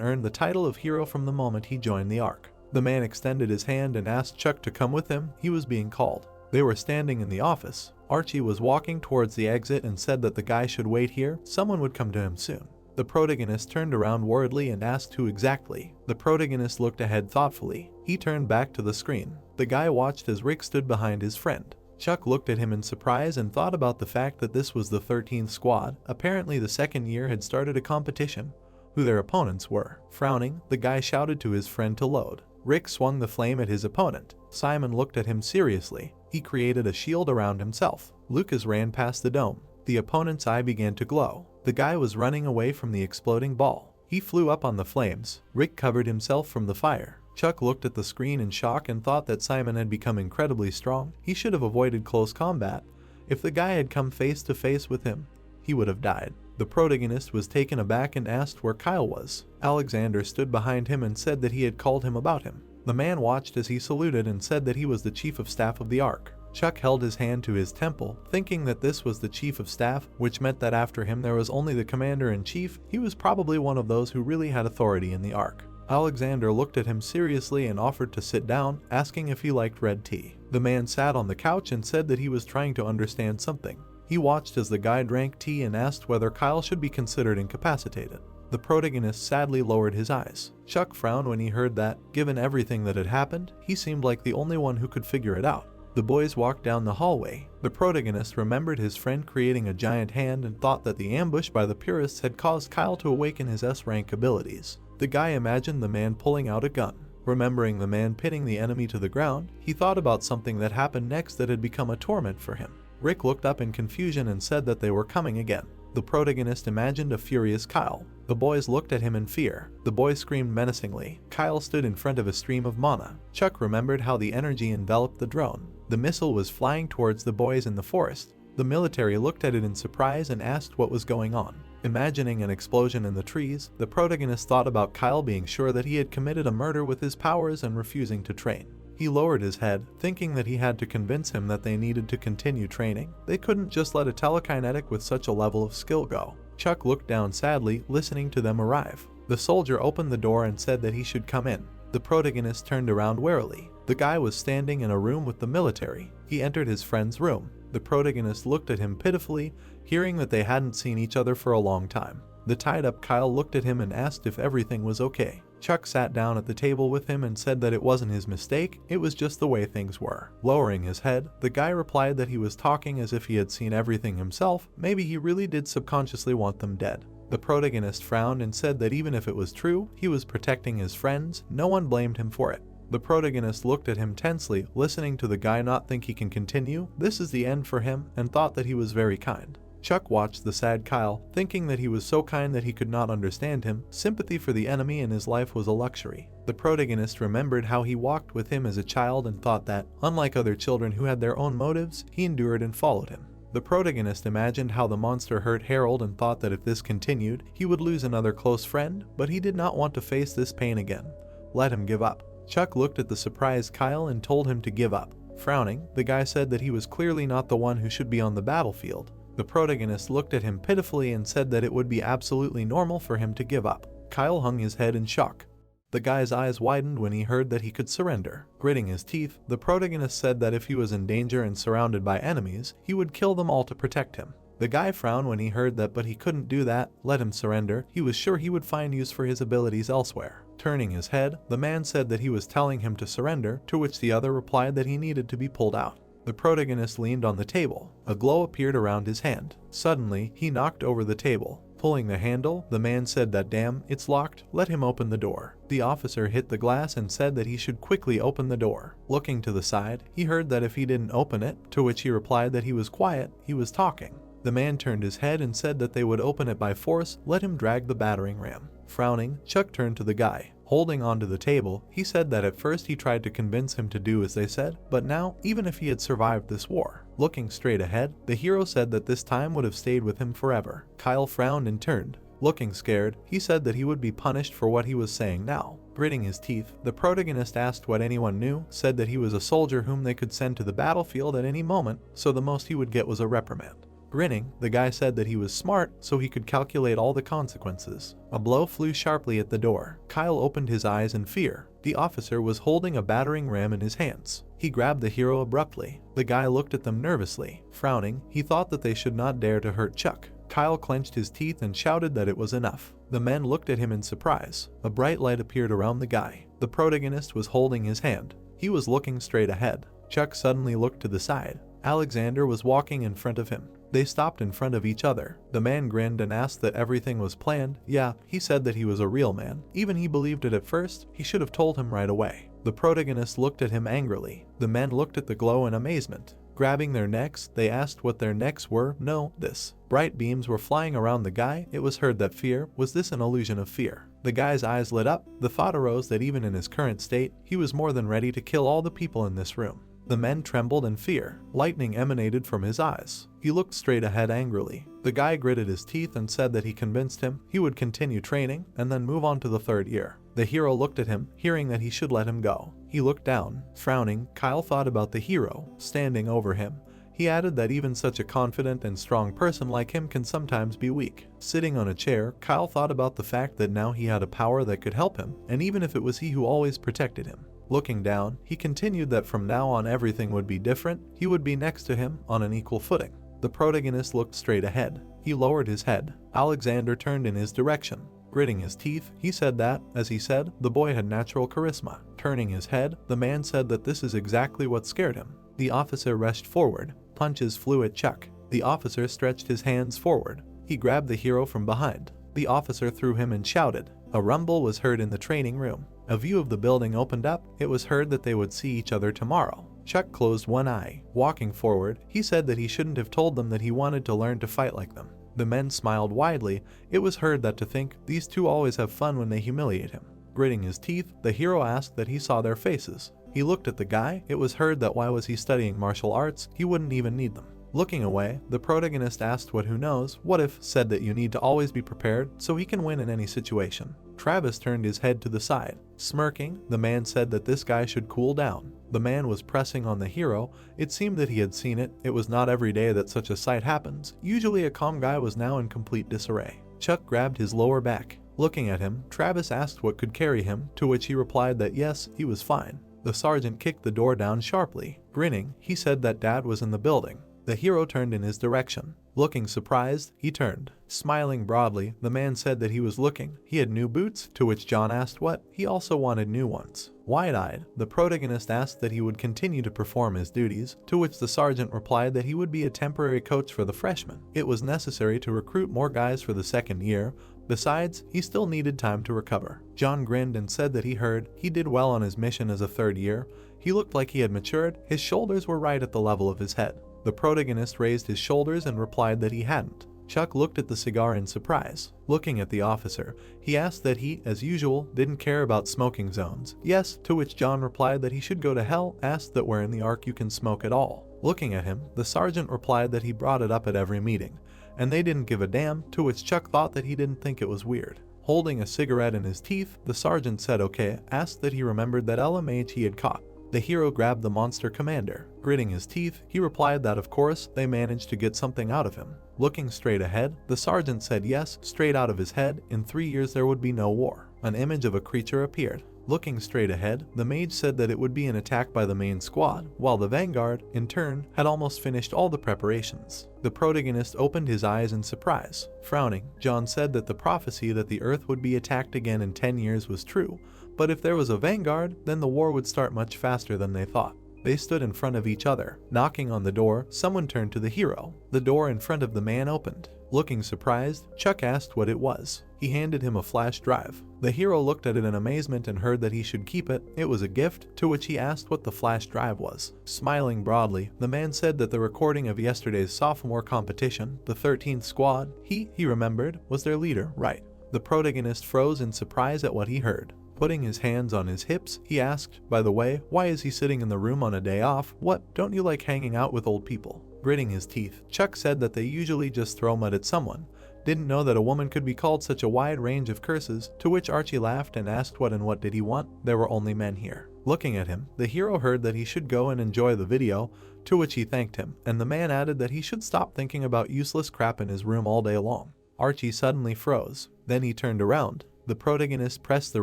earned the title of hero from the moment he joined the ARC. The man extended his hand and asked Chuck to come with him. He was being called. They were standing in the office. Archie was walking towards the exit and said that the guy should wait here. Someone would come to him soon. The protagonist turned around worriedly and asked who exactly. The protagonist looked ahead thoughtfully. He turned back to the screen. The guy watched as Rick stood behind his friend. Chuck looked at him in surprise and thought about the fact that this was the 13th squad. Apparently the second year had started a competition. Who their opponents were. Frowning, the guy shouted to his friend to load. Rick swung the flame at his opponent. Simon looked at him seriously. He created a shield around himself. Lucas ran past the dome. The opponent's eye began to glow. The guy was running away from the exploding ball. He flew up on the flames. Rick covered himself from the fire. Chuck looked at the screen in shock and thought that Simon had become incredibly strong. He should have avoided close combat. If the guy had come face to face with him, he would have died. The protagonist was taken aback and asked where Kyle was. Alexander stood behind him and said that he had called him about him. The man watched as he saluted and said that he was the chief of staff of the ARC. Chuck held his hand to his temple, thinking that this was the chief of staff, which meant that after him there was only the commander-in-chief. He was probably one of those who really had authority in the ARC. Alexander looked at him seriously and offered to sit down, asking if he liked red tea. The man sat on the couch and said that he was trying to understand something. He watched as the guy drank tea and asked whether Kyle should be considered incapacitated. The protagonist sadly lowered his eyes. Chuck frowned when he heard that. Given everything that had happened, he seemed like the only one who could figure it out. The boys walked down the hallway. The protagonist remembered his friend creating a giant hand and thought that the ambush by the purists had caused Kyle to awaken his S-rank abilities. The guy imagined the man pulling out a gun. Remembering the man pitting the enemy to the ground, he thought about something that happened next that had become a torment for him. Rick looked up in confusion and said that they were coming again. The protagonist imagined a furious Kyle. The boys looked at him in fear. The boy screamed menacingly. Kyle stood in front of a stream of mana. Chuck remembered how the energy enveloped the drone. The missile was flying towards the boys in the forest. The military looked at it in surprise and asked what was going on. Imagining an explosion in the trees, the protagonist thought about Kyle being sure that he had committed a murder with his powers and refusing to train. He lowered his head, thinking that he had to convince him that they needed to continue training. They couldn't just let a telekinetic with such a level of skill go. Chuck looked down sadly, listening to them arrive. The soldier opened the door and said that he should come in. The protagonist turned around warily. The guy was standing in a room with the military. He entered his friend's room. The protagonist looked at him pitifully, hearing that they hadn't seen each other for a long time. The tied-up Kyle looked at him and asked if everything was okay. Chuck sat down at the table with him and said that it wasn't his mistake, it was just the way things were. Lowering his head, the guy replied that he was talking as if he had seen everything himself. Maybe he really did subconsciously want them dead. The protagonist frowned and said that even if it was true, he was protecting his friends. No one blamed him for it. The protagonist looked at him tensely, listening to the guy not think he can continue. This is the end for him, and thought that he was very kind. Chuck watched the sad Kyle, thinking that he was so kind that he could not understand him. Sympathy for the enemy in his life was a luxury. The protagonist remembered how he walked with him as a child and thought that, unlike other children who had their own motives, he endured and followed him. The protagonist imagined how the monster hurt Harold and thought that if this continued, he would lose another close friend, but he did not want to face this pain again. Let him give up. Chuck looked at the surprised Kyle and told him to give up. Frowning, the guy said that he was clearly not the one who should be on the battlefield. The protagonist looked at him pitifully and said that it would be absolutely normal for him to give up. Kyle hung his head in shock. The guy's eyes widened when he heard that he could surrender. Gritting his teeth, the protagonist said that if he was in danger and surrounded by enemies, he would kill them all to protect him. The guy frowned when he heard that, but he couldn't do that. Let him surrender. He was sure he would find use for his abilities elsewhere. Turning his head, the man said that he was telling him to surrender, to which the other replied that he needed to be pulled out. The protagonist leaned on the table. A glow appeared around his hand. Suddenly, he knocked over the table. Pulling the handle, the man said that damn, it's locked, let him open the door. The officer hit the glass and said that he should quickly open the door. Looking to the side, he heard that if he didn't open it, to which he replied that he was quiet, he was talking. The man turned his head and said that they would open it by force, let him drag the battering ram. Frowning, Chuck turned to the guy. Holding onto the table, he said that at first he tried to convince him to do as they said, but now, even if he had survived this war. Looking straight ahead, the hero said that this time would have stayed with him forever. Kyle frowned and turned. Looking scared, he said that he would be punished for what he was saying now. Gritting his teeth, the protagonist asked what anyone knew, said that he was a soldier whom they could send to the battlefield at any moment, so the most he would get was a reprimand. Grinning, the guy said that he was smart, so he could calculate all the consequences. A blow flew sharply at the door. Kyle opened his eyes in fear. The officer was holding a battering ram in his hands. He grabbed the hero abruptly. The guy looked at them nervously. Frowning, he thought that they should not dare to hurt Chuck. Kyle clenched his teeth and shouted that it was enough. The men looked at him in surprise. A bright light appeared around the guy. The protagonist was holding his hand. He was looking straight ahead. Chuck suddenly looked to the side. Alexander was walking in front of him. They stopped in front of each other. The man grinned and asked that everything was planned. Yeah, he said that he was a real man. Even he believed it at first. He should have told him right away. The protagonist looked at him angrily. The men looked at the glow in amazement. Grabbing their necks, they asked what their necks were. No, this. Bright beams were flying around the guy. It was heard that fear. Was this an illusion of fear? The guy's eyes lit up. The thought arose that even in his current state, he was more than ready to kill all the people in this room. The men trembled in fear. Lightning emanated from his eyes. He looked straight ahead angrily. The guy gritted his teeth and said that he convinced him he would continue training and then move on to the third year. The hero looked at him, hearing that he should let him go. He looked down. Frowning, Kyle thought about the hero standing over him. He added that even such a confident and strong person like him can sometimes be weak. Sitting on a chair, Kyle thought about the fact that now he had a power that could help him, and even if it was he who always protected him. Looking down, he continued that from now on everything would be different. He would be next to him on an equal footing. The protagonist looked straight ahead. He lowered his head. Alexander turned in his direction. Gritting his teeth, he said that, as he said, the boy had natural charisma. Turning his head, the man said that this is exactly what scared him. The officer rushed forward. Punches flew at Chuck. The officer stretched his hands forward. He grabbed the hero from behind. The officer threw him and shouted. A rumble was heard in the training room. A view of the building opened up. It was heard that they would see each other tomorrow. Chuck closed one eye. Walking forward, he said that he shouldn't have told them that he wanted to learn to fight like them. The men smiled widely. It was heard that to think these two always have fun when they humiliate him. Gritting his teeth, the hero asked that he saw their faces. He looked at the guy. It was heard that why was he studying martial arts? He wouldn't even need them. Looking away, the protagonist asked what who knows, what if said that you need to always be prepared so he can win in any situation. Travis turned his head to the side. Smirking, the man said that this guy should cool down. The man was pressing on the hero. It seemed that he had seen it. It was not every day that such a sight happens. Usually a calm guy was now in complete disarray. Chuck grabbed his lower back. Looking at him, Travis asked what could carry him, to which he replied that yes, he was fine. The sergeant kicked the door down sharply. Grinning, he said that Dad was in the building. The hero turned in his direction. Looking surprised, he turned. Smiling broadly, the man said that he was looking. He had new boots, to which John asked what. He also wanted new ones. Wide-eyed, the protagonist asked that he would continue to perform his duties, to which the sergeant replied that he would be a temporary coach for the freshmen. It was necessary to recruit more guys for the second year. Besides, he still needed time to recover. John grinned and said that he heard he did well on his mission as a third year. He looked like he had matured. His shoulders were right at the level of his head. The protagonist raised his shoulders and replied that he hadn't. Chuck looked at the cigar in surprise. Looking at the officer, he asked that he, as usual, didn't care about smoking zones. Yes, to which John replied that he should go to hell, asked that where in the Ark you can smoke at all. Looking at him, the sergeant replied that he brought it up at every meeting, and they didn't give a damn, to which Chuck thought that he didn't think it was weird. Holding a cigarette in his teeth, the sergeant said okay, asked that he remembered that LMH he had caught. The hero grabbed the monster commander. Gritting his teeth, he replied that of course they managed to get something out of him. Looking straight ahead, the sergeant said yes, straight out of his head, in 3 years there would be no war. An image of a creature appeared. Looking straight ahead, the mage said that it would be an attack by the main squad, while the vanguard, in turn, had almost finished all the preparations. The protagonist opened his eyes in surprise. Frowning, John said that the prophecy that the Earth would be attacked again in 10 years was true, but if there was a vanguard, then the war would start much faster than they thought. They stood in front of each other. Knocking on the door, someone turned to the hero. The door in front of the man opened. Looking surprised, Chuck asked what it was. He handed him a flash drive. The hero looked at it in amazement and heard that he should keep it. It was a gift, to which he asked what the flash drive was. Smiling broadly, the man said that the recording of yesterday's sophomore competition, the 13th squad, he remembered, was their leader, right? The protagonist froze in surprise at what he heard. Putting his hands on his hips, he asked, by the way, why is he sitting in the room on a day off? What, don't you like hanging out with old people? Gritting his teeth, Chuck said that they usually just throw mud at someone. Didn't know that a woman could be called such a wide range of curses, to which Archie laughed and asked what and what did he want. There were only men here. Looking at him, the hero heard that he should go and enjoy the video, to which he thanked him, and the man added that he should stop thinking about useless crap in his room all day long. Archie suddenly froze. Then he turned around. The protagonist pressed the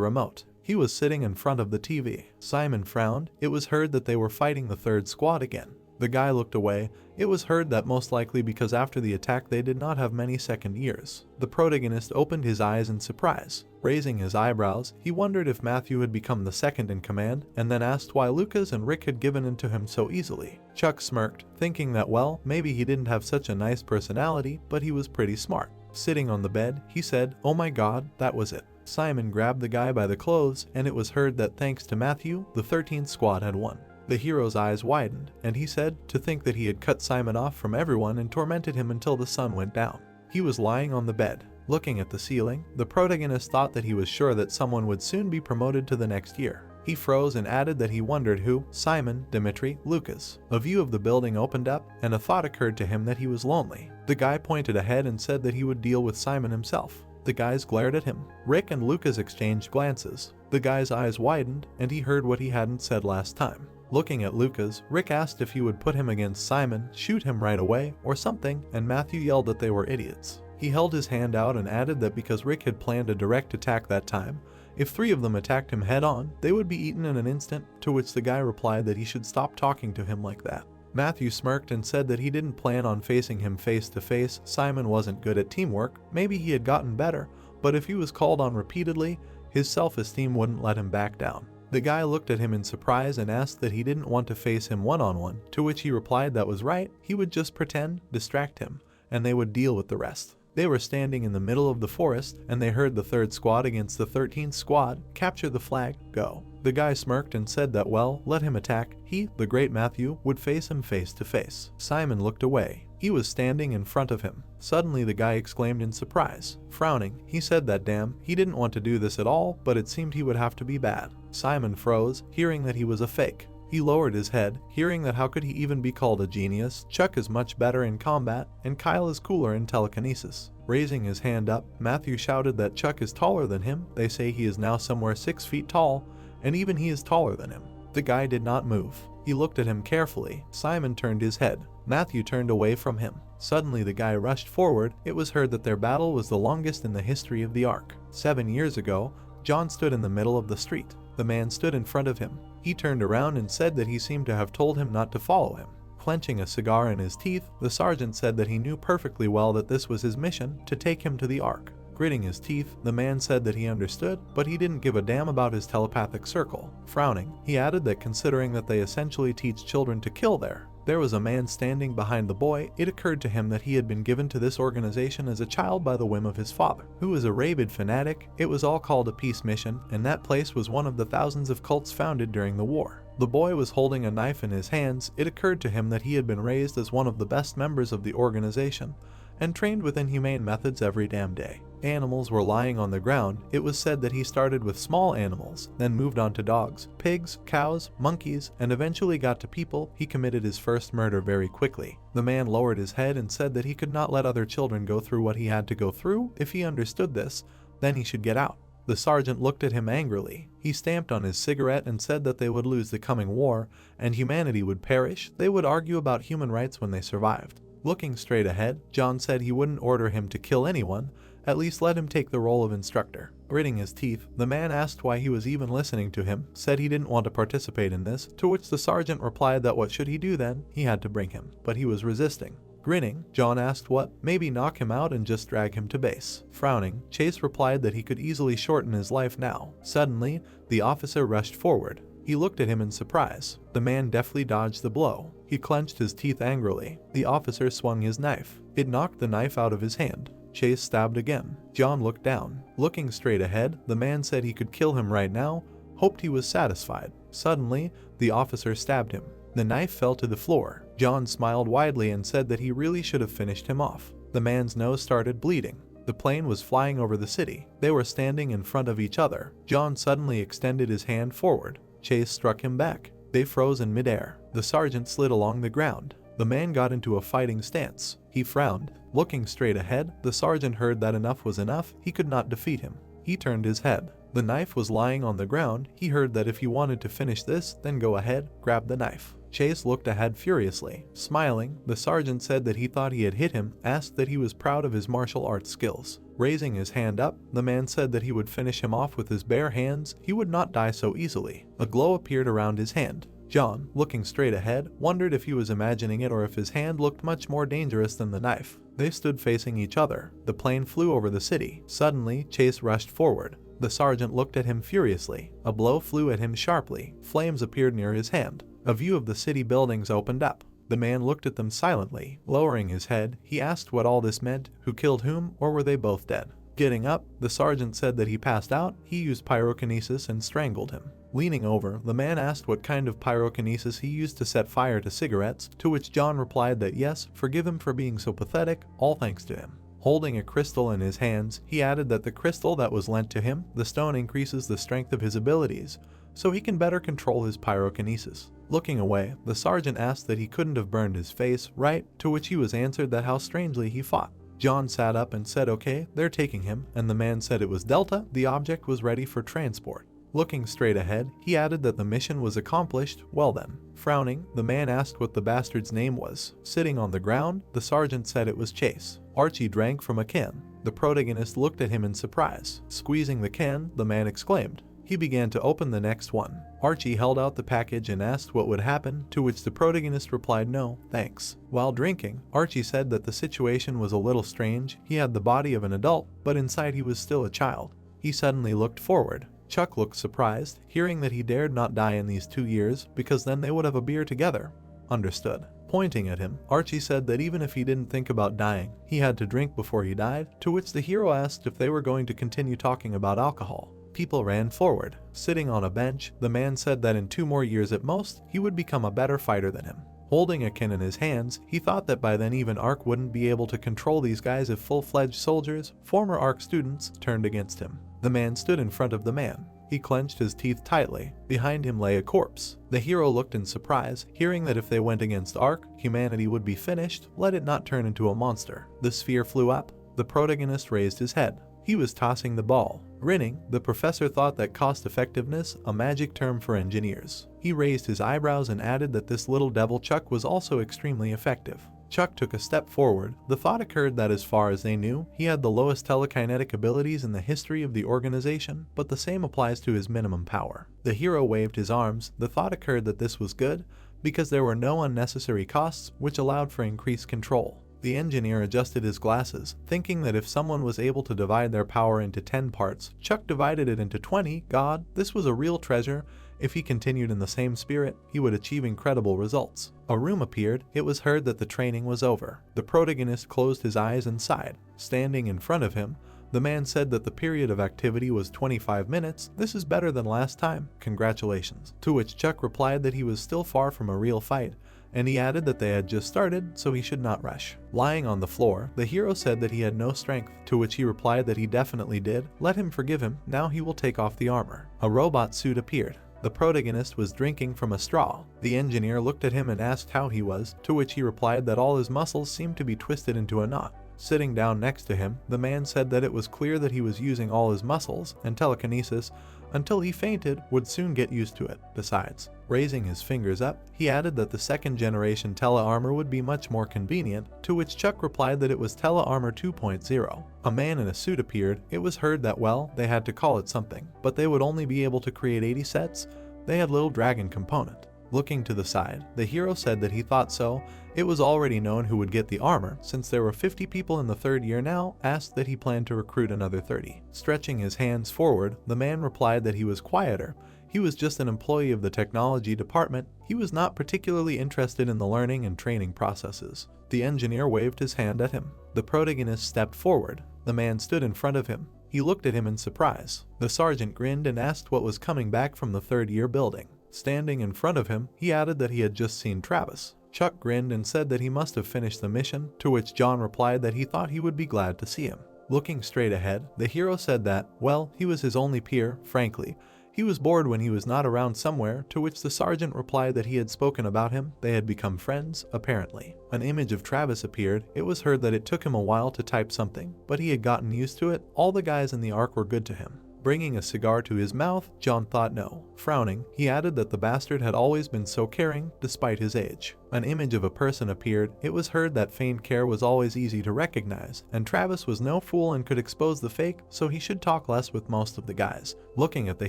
remote. He was sitting in front of the TV. Simon frowned. It was heard that they were fighting the third squad again. The guy looked away. It was heard that most likely because after the attack they did not have many second years. The protagonist opened his eyes in surprise. Raising his eyebrows, he wondered if Matthew had become the second in command, and then asked why Lucas and Rick had given in to him so easily. Chuck smirked, thinking that well, maybe he didn't have such a nice personality, but he was pretty smart. Sitting on the bed, he said, "Oh my God, that was it." Simon grabbed the guy by the clothes, and it was heard that thanks to Matthew, the 13th squad had won. The hero's eyes widened, and he said, to think that he had cut Simon off from everyone and tormented him until the sun went down. He was lying on the bed. Looking at the ceiling, the protagonist thought that he was sure that someone would soon be promoted to the next year. He froze and added that he wondered who, Simon, Dimitri, Lucas. A view of the building opened up, and a thought occurred to him that he was lonely. The guy pointed ahead and said that he would deal with Simon himself. The guys glared at him. Rick and Lucas exchanged glances. The guy's eyes widened, and he heard what he hadn't said last time. Looking at Lucas, Rick asked if he would put him against Simon, shoot him right away, or something, and Matthew yelled that they were idiots. He held his hand out and added that because Rick had planned a direct attack that time, if 3 of them attacked him head-on, they would be eaten in an instant, to which the guy replied that he should stop talking to him like that. Matthew smirked and said that he didn't plan on facing him face to face. Simon wasn't good at teamwork. Maybe he had gotten better, but if he was called on repeatedly, his self-esteem wouldn't let him back down. The guy looked at him in surprise and asked that he didn't want to face him one-on-one, to which he replied that was right, he would just pretend, distract him, and they would deal with the rest. They were standing in the middle of the forest, and they heard the 3rd squad against the 13th squad, capture the flag, go. The guy smirked and said that well, let him attack. He, the great Matthew, would face him face to face. Simon looked away. He was standing in front of him. Suddenly the guy exclaimed in surprise. Frowning, he said that damn, he didn't want to do this at all, but it seemed he would have to be bad. Simon froze, hearing that he was a fake. He lowered his head, hearing that how could he even be called a genius. Chuck is much better in combat, and Kyle is cooler in telekinesis. Raising his hand up, Matthew shouted that Chuck is taller than him. They say he is now somewhere 6 feet tall, and even he is taller than him. The guy did not move. He looked at him carefully. Simon turned his head. Matthew turned away from him. Suddenly the guy rushed forward. It was heard that their battle was the longest in the history of the arc. 7 years ago, John stood in the middle of the street. The man stood in front of him. He turned around and said that he seemed to have told him not to follow him. Clenching a cigar in his teeth, the sergeant said that he knew perfectly well that this was his mission, to take him to the Ark. Gritting his teeth, the man said that he understood, but he didn't give a damn about his telepathic circle. Frowning, he added that considering that they essentially teach children to kill there was a man standing behind the boy. It occurred to him that he had been given to this organization as a child by the whim of his father, who was a rabid fanatic. It was all called a peace mission, and that place was one of the thousands of cults founded during the war. The boy was holding a knife in his hands. It occurred to him that he had been raised as one of the best members of the organization, and trained with inhumane methods every damn day. Animals were lying on the ground. It was said that he started with small animals, then moved on to dogs, pigs, cows, monkeys, and eventually got to people. He committed his first murder very quickly. The man lowered his head and said that he could not let other children go through what he had to go through. If he understood this, then he should get out. The sergeant looked at him angrily. He stamped on his cigarette and said that they would lose the coming war, and humanity would perish. They would argue about human rights when they survived. Looking straight ahead, John said he wouldn't order him to kill anyone, at least let him take the role of instructor. Gritting his teeth, the man asked why he was even listening to him, said he didn't want to participate in this, to which the sergeant replied that what should he do then? He had to bring him, but he was resisting. Grinning, John asked what, maybe knock him out and just drag him to base. Frowning, Chase replied that he could easily shorten his life now. Suddenly, the officer rushed forward. He looked at him in surprise. The man deftly dodged the blow. He clenched his teeth angrily. The officer swung his knife. It knocked the knife out of his hand. Chase stabbed again. John looked down. Looking straight ahead, the man said he could kill him right now, hoped he was satisfied. Suddenly, the officer stabbed him. The knife fell to the floor. John smiled widely and said that he really should have finished him off. The man's nose started bleeding. The plane was flying over the city. They were standing in front of each other. John suddenly extended his hand forward. Chase struck him back. They froze in midair. The sergeant slid along the ground. The man got into a fighting stance. He frowned. Looking straight ahead, the sergeant heard that enough was enough. He could not defeat him. He turned his head. The knife was lying on the ground. He heard that if he wanted to finish this, then go ahead, grab the knife. Chase looked ahead furiously. Smiling, the sergeant said that he thought he had hit him, asked that he was proud of his martial arts skills. Raising his hand up, the man said that he would finish him off with his bare hands. He would not die so easily. A glow appeared around his hand. John, looking straight ahead, wondered if he was imagining it or if his hand looked much more dangerous than the knife. They stood facing each other. The plane flew over the city. Suddenly, Chase rushed forward. The sergeant looked at him furiously. A blow flew at him sharply. Flames appeared near his hand. A view of the city buildings opened up. The man looked at them silently. Lowering his head, he asked what all this meant, who killed whom, or were they both dead? Getting up, the sergeant said that he passed out. He used pyrokinesis and strangled him. Leaning over, the man asked what kind of pyrokinesis he used to set fire to cigarettes, to which John replied that yes, forgive him for being so pathetic, all thanks to him. Holding a crystal in his hands, he added that the crystal that was lent to him, the stone increases the strength of his abilities, so he can better control his pyrokinesis. Looking away, the sergeant asked that he couldn't have burned his face, right? To which he was answered that how strangely he fought. John sat up and said okay, they're taking him, and the man said it was Delta. The object was ready for transport. Looking straight ahead, he added that the mission was accomplished. Well then. Frowning, the man asked what the bastard's name was. Sitting on the ground, the sergeant said it was Chase. Archie drank from a can. The protagonist looked at him in surprise. Squeezing the can, the man exclaimed. He began to open the next one. Archie held out the package and asked what would happen, to which the protagonist replied no, thanks. While drinking, Archie said that the situation was a little strange. He had the body of an adult, but inside he was still a child. He suddenly looked forward. Chuck looked surprised, hearing that he dared not die in these 2 years, because then they would have a beer together. Understood. Pointing at him, Archie said that even if he didn't think about dying, he had to drink before he died, to which the hero asked if they were going to continue talking about alcohol. People ran forward. Sitting on a bench, the man said that in 2 more years at most, he would become a better fighter than him. Holding a kin in his hands, he thought that by then even ARC wouldn't be able to control these guys if full-fledged soldiers, former ARC students, turned against him. The man stood in front of the man. He clenched his teeth tightly. Behind him lay a corpse. The hero looked in surprise, hearing that if they went against ARC, humanity would be finished, let it not turn into a monster. The sphere flew up. The protagonist raised his head. He was tossing the ball. Grinning, the professor thought that cost-effectiveness, a magic term for engineers. He raised his eyebrows and added that this little devil Chuck was also extremely effective. Chuck took a step forward. The thought occurred that as far as they knew, he had the lowest telekinetic abilities in the history of the organization, but the same applies to his minimum power. The hero waved his arms. The thought occurred that this was good, because there were no unnecessary costs, which allowed for increased control. The engineer adjusted his glasses, thinking that if someone was able to divide their power into 10 parts, Chuck divided it into 20. God, this was a real treasure. If he continued in the same spirit, he would achieve incredible results. A room appeared. It was heard that the training was over. The protagonist closed his eyes and sighed. Standing in front of him, the man said that the period of activity was 25 minutes. This is better than last time. Congratulations. To which Chuck replied that he was still far from a real fight, and he added that they had just started, so he should not rush. Lying on the floor, the hero said that he had no strength, to which he replied that he definitely did. Let him forgive him. Now he will take off the armor. A robot suit appeared. The protagonist was drinking from a straw. The engineer looked at him and asked how he was, to which he replied that all his muscles seemed to be twisted into a knot. Sitting down next to him, the man said that it was clear that he was using all his muscles, and telekinesis, until he fainted, would soon get used to it. Besides, raising his fingers up, he added that the second generation tele-armor would be much more convenient, to which Chuck replied that it was tele-armor 2.0. A man in a suit appeared. It was heard that, well, they had to call it something, but they would only be able to create 80 sets. They had little dragon component. Looking to the side, the hero said that he thought so. It was already known who would get the armor, since there were 50 people in the third year now. Asked that he planned to recruit another 30. Stretching his hands forward, the man replied that he was quieter. He was just an employee of the technology department. He was not particularly interested in the learning and training processes. The engineer waved his hand at him. The protagonist stepped forward. The man stood in front of him. He looked at him in surprise. The sergeant grinned and asked what was coming back from the third year building. Standing in front of him, he added that he had just seen Travis. Chuck grinned and said that he must have finished the mission, to which John replied that he thought he would be glad to see him. Looking straight ahead, the hero said that, well, he was his only peer, frankly. He was bored when he was not around somewhere, to which the sergeant replied that he had spoken about him. They had become friends, apparently. An image of Travis appeared. It was heard that it took him a while to type something, but he had gotten used to it. All the guys in the ARC were good to him. Bringing a cigar to his mouth, John thought no. Frowning, he added that the bastard had always been so caring, despite his age. An image of a person appeared. It was heard that feigned care was always easy to recognize, and Travis was no fool and could expose the fake, so he should talk less with most of the guys. Looking at the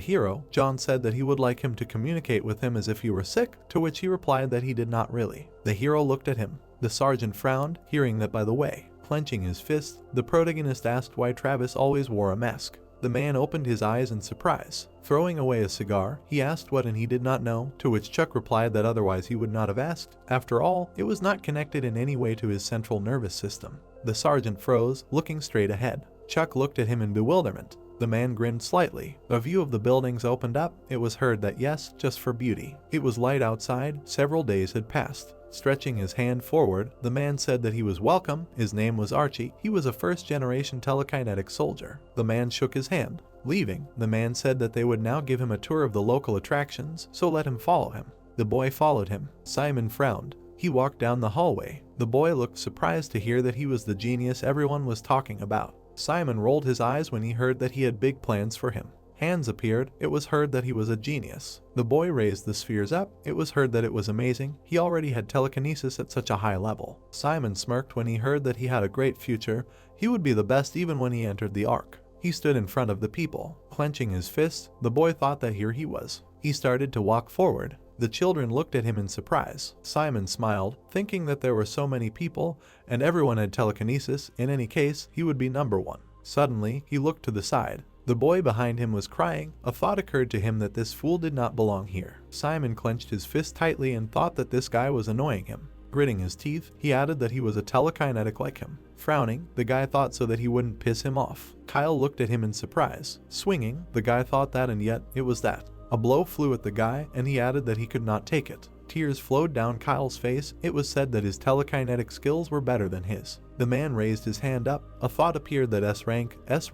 hero, John said that he would like him to communicate with him as if he were sick, to which he replied that he did not really. The hero looked at him. The sergeant frowned, hearing that by the way. Clenching his fist, the protagonist asked why Travis always wore a mask. The man opened his eyes in surprise. Throwing away a cigar, he asked what and he did not know, to which Chuck replied that otherwise he would not have asked. After all, it was not connected in any way to his central nervous system. The sergeant froze, looking straight ahead. Chuck looked at him in bewilderment. The man grinned slightly. A view of the buildings opened up. It was heard that yes, just for beauty. It was light outside. Several days had passed. Stretching his hand forward, the man said that he was welcome. His name was Archie. He was a first-generation telekinetic soldier. The man shook his hand. Leaving, the man said that they would now give him a tour of the local attractions, so let him follow him. The boy followed him. Simon frowned. He walked down the hallway. The boy looked surprised to hear that he was the genius everyone was talking about. Simon rolled his eyes when he heard that he had big plans for him. Hands appeared. It was heard that he was a genius. The boy raised the spheres up. It was heard that it was amazing. He already had telekinesis at such a high level. Simon smirked when he heard that he had a great future. He would be the best even when he entered the ARC. He stood in front of the people. Clenching his fist, the boy thought that here he was. He started to walk forward. The children looked at him in surprise. Simon smiled, thinking that there were so many people, and everyone had telekinesis. In any case, he would be number one. Suddenly, he looked to the side. The boy behind him was crying. A thought occurred to him that this fool did not belong here. Simon clenched his fist tightly and thought that this guy was annoying him. Gritting his teeth, he added that he was a telekinetic like him. Frowning, the guy thought so that he wouldn't piss him off. Kyle looked at him in surprise. Swinging, the guy thought that, and yet, it was that. A blow flew at the guy, and he added that he could not take it. Tears flowed down Kyle's face. It was said that his telekinetic skills were better than his. The man raised his hand up. A thought appeared that S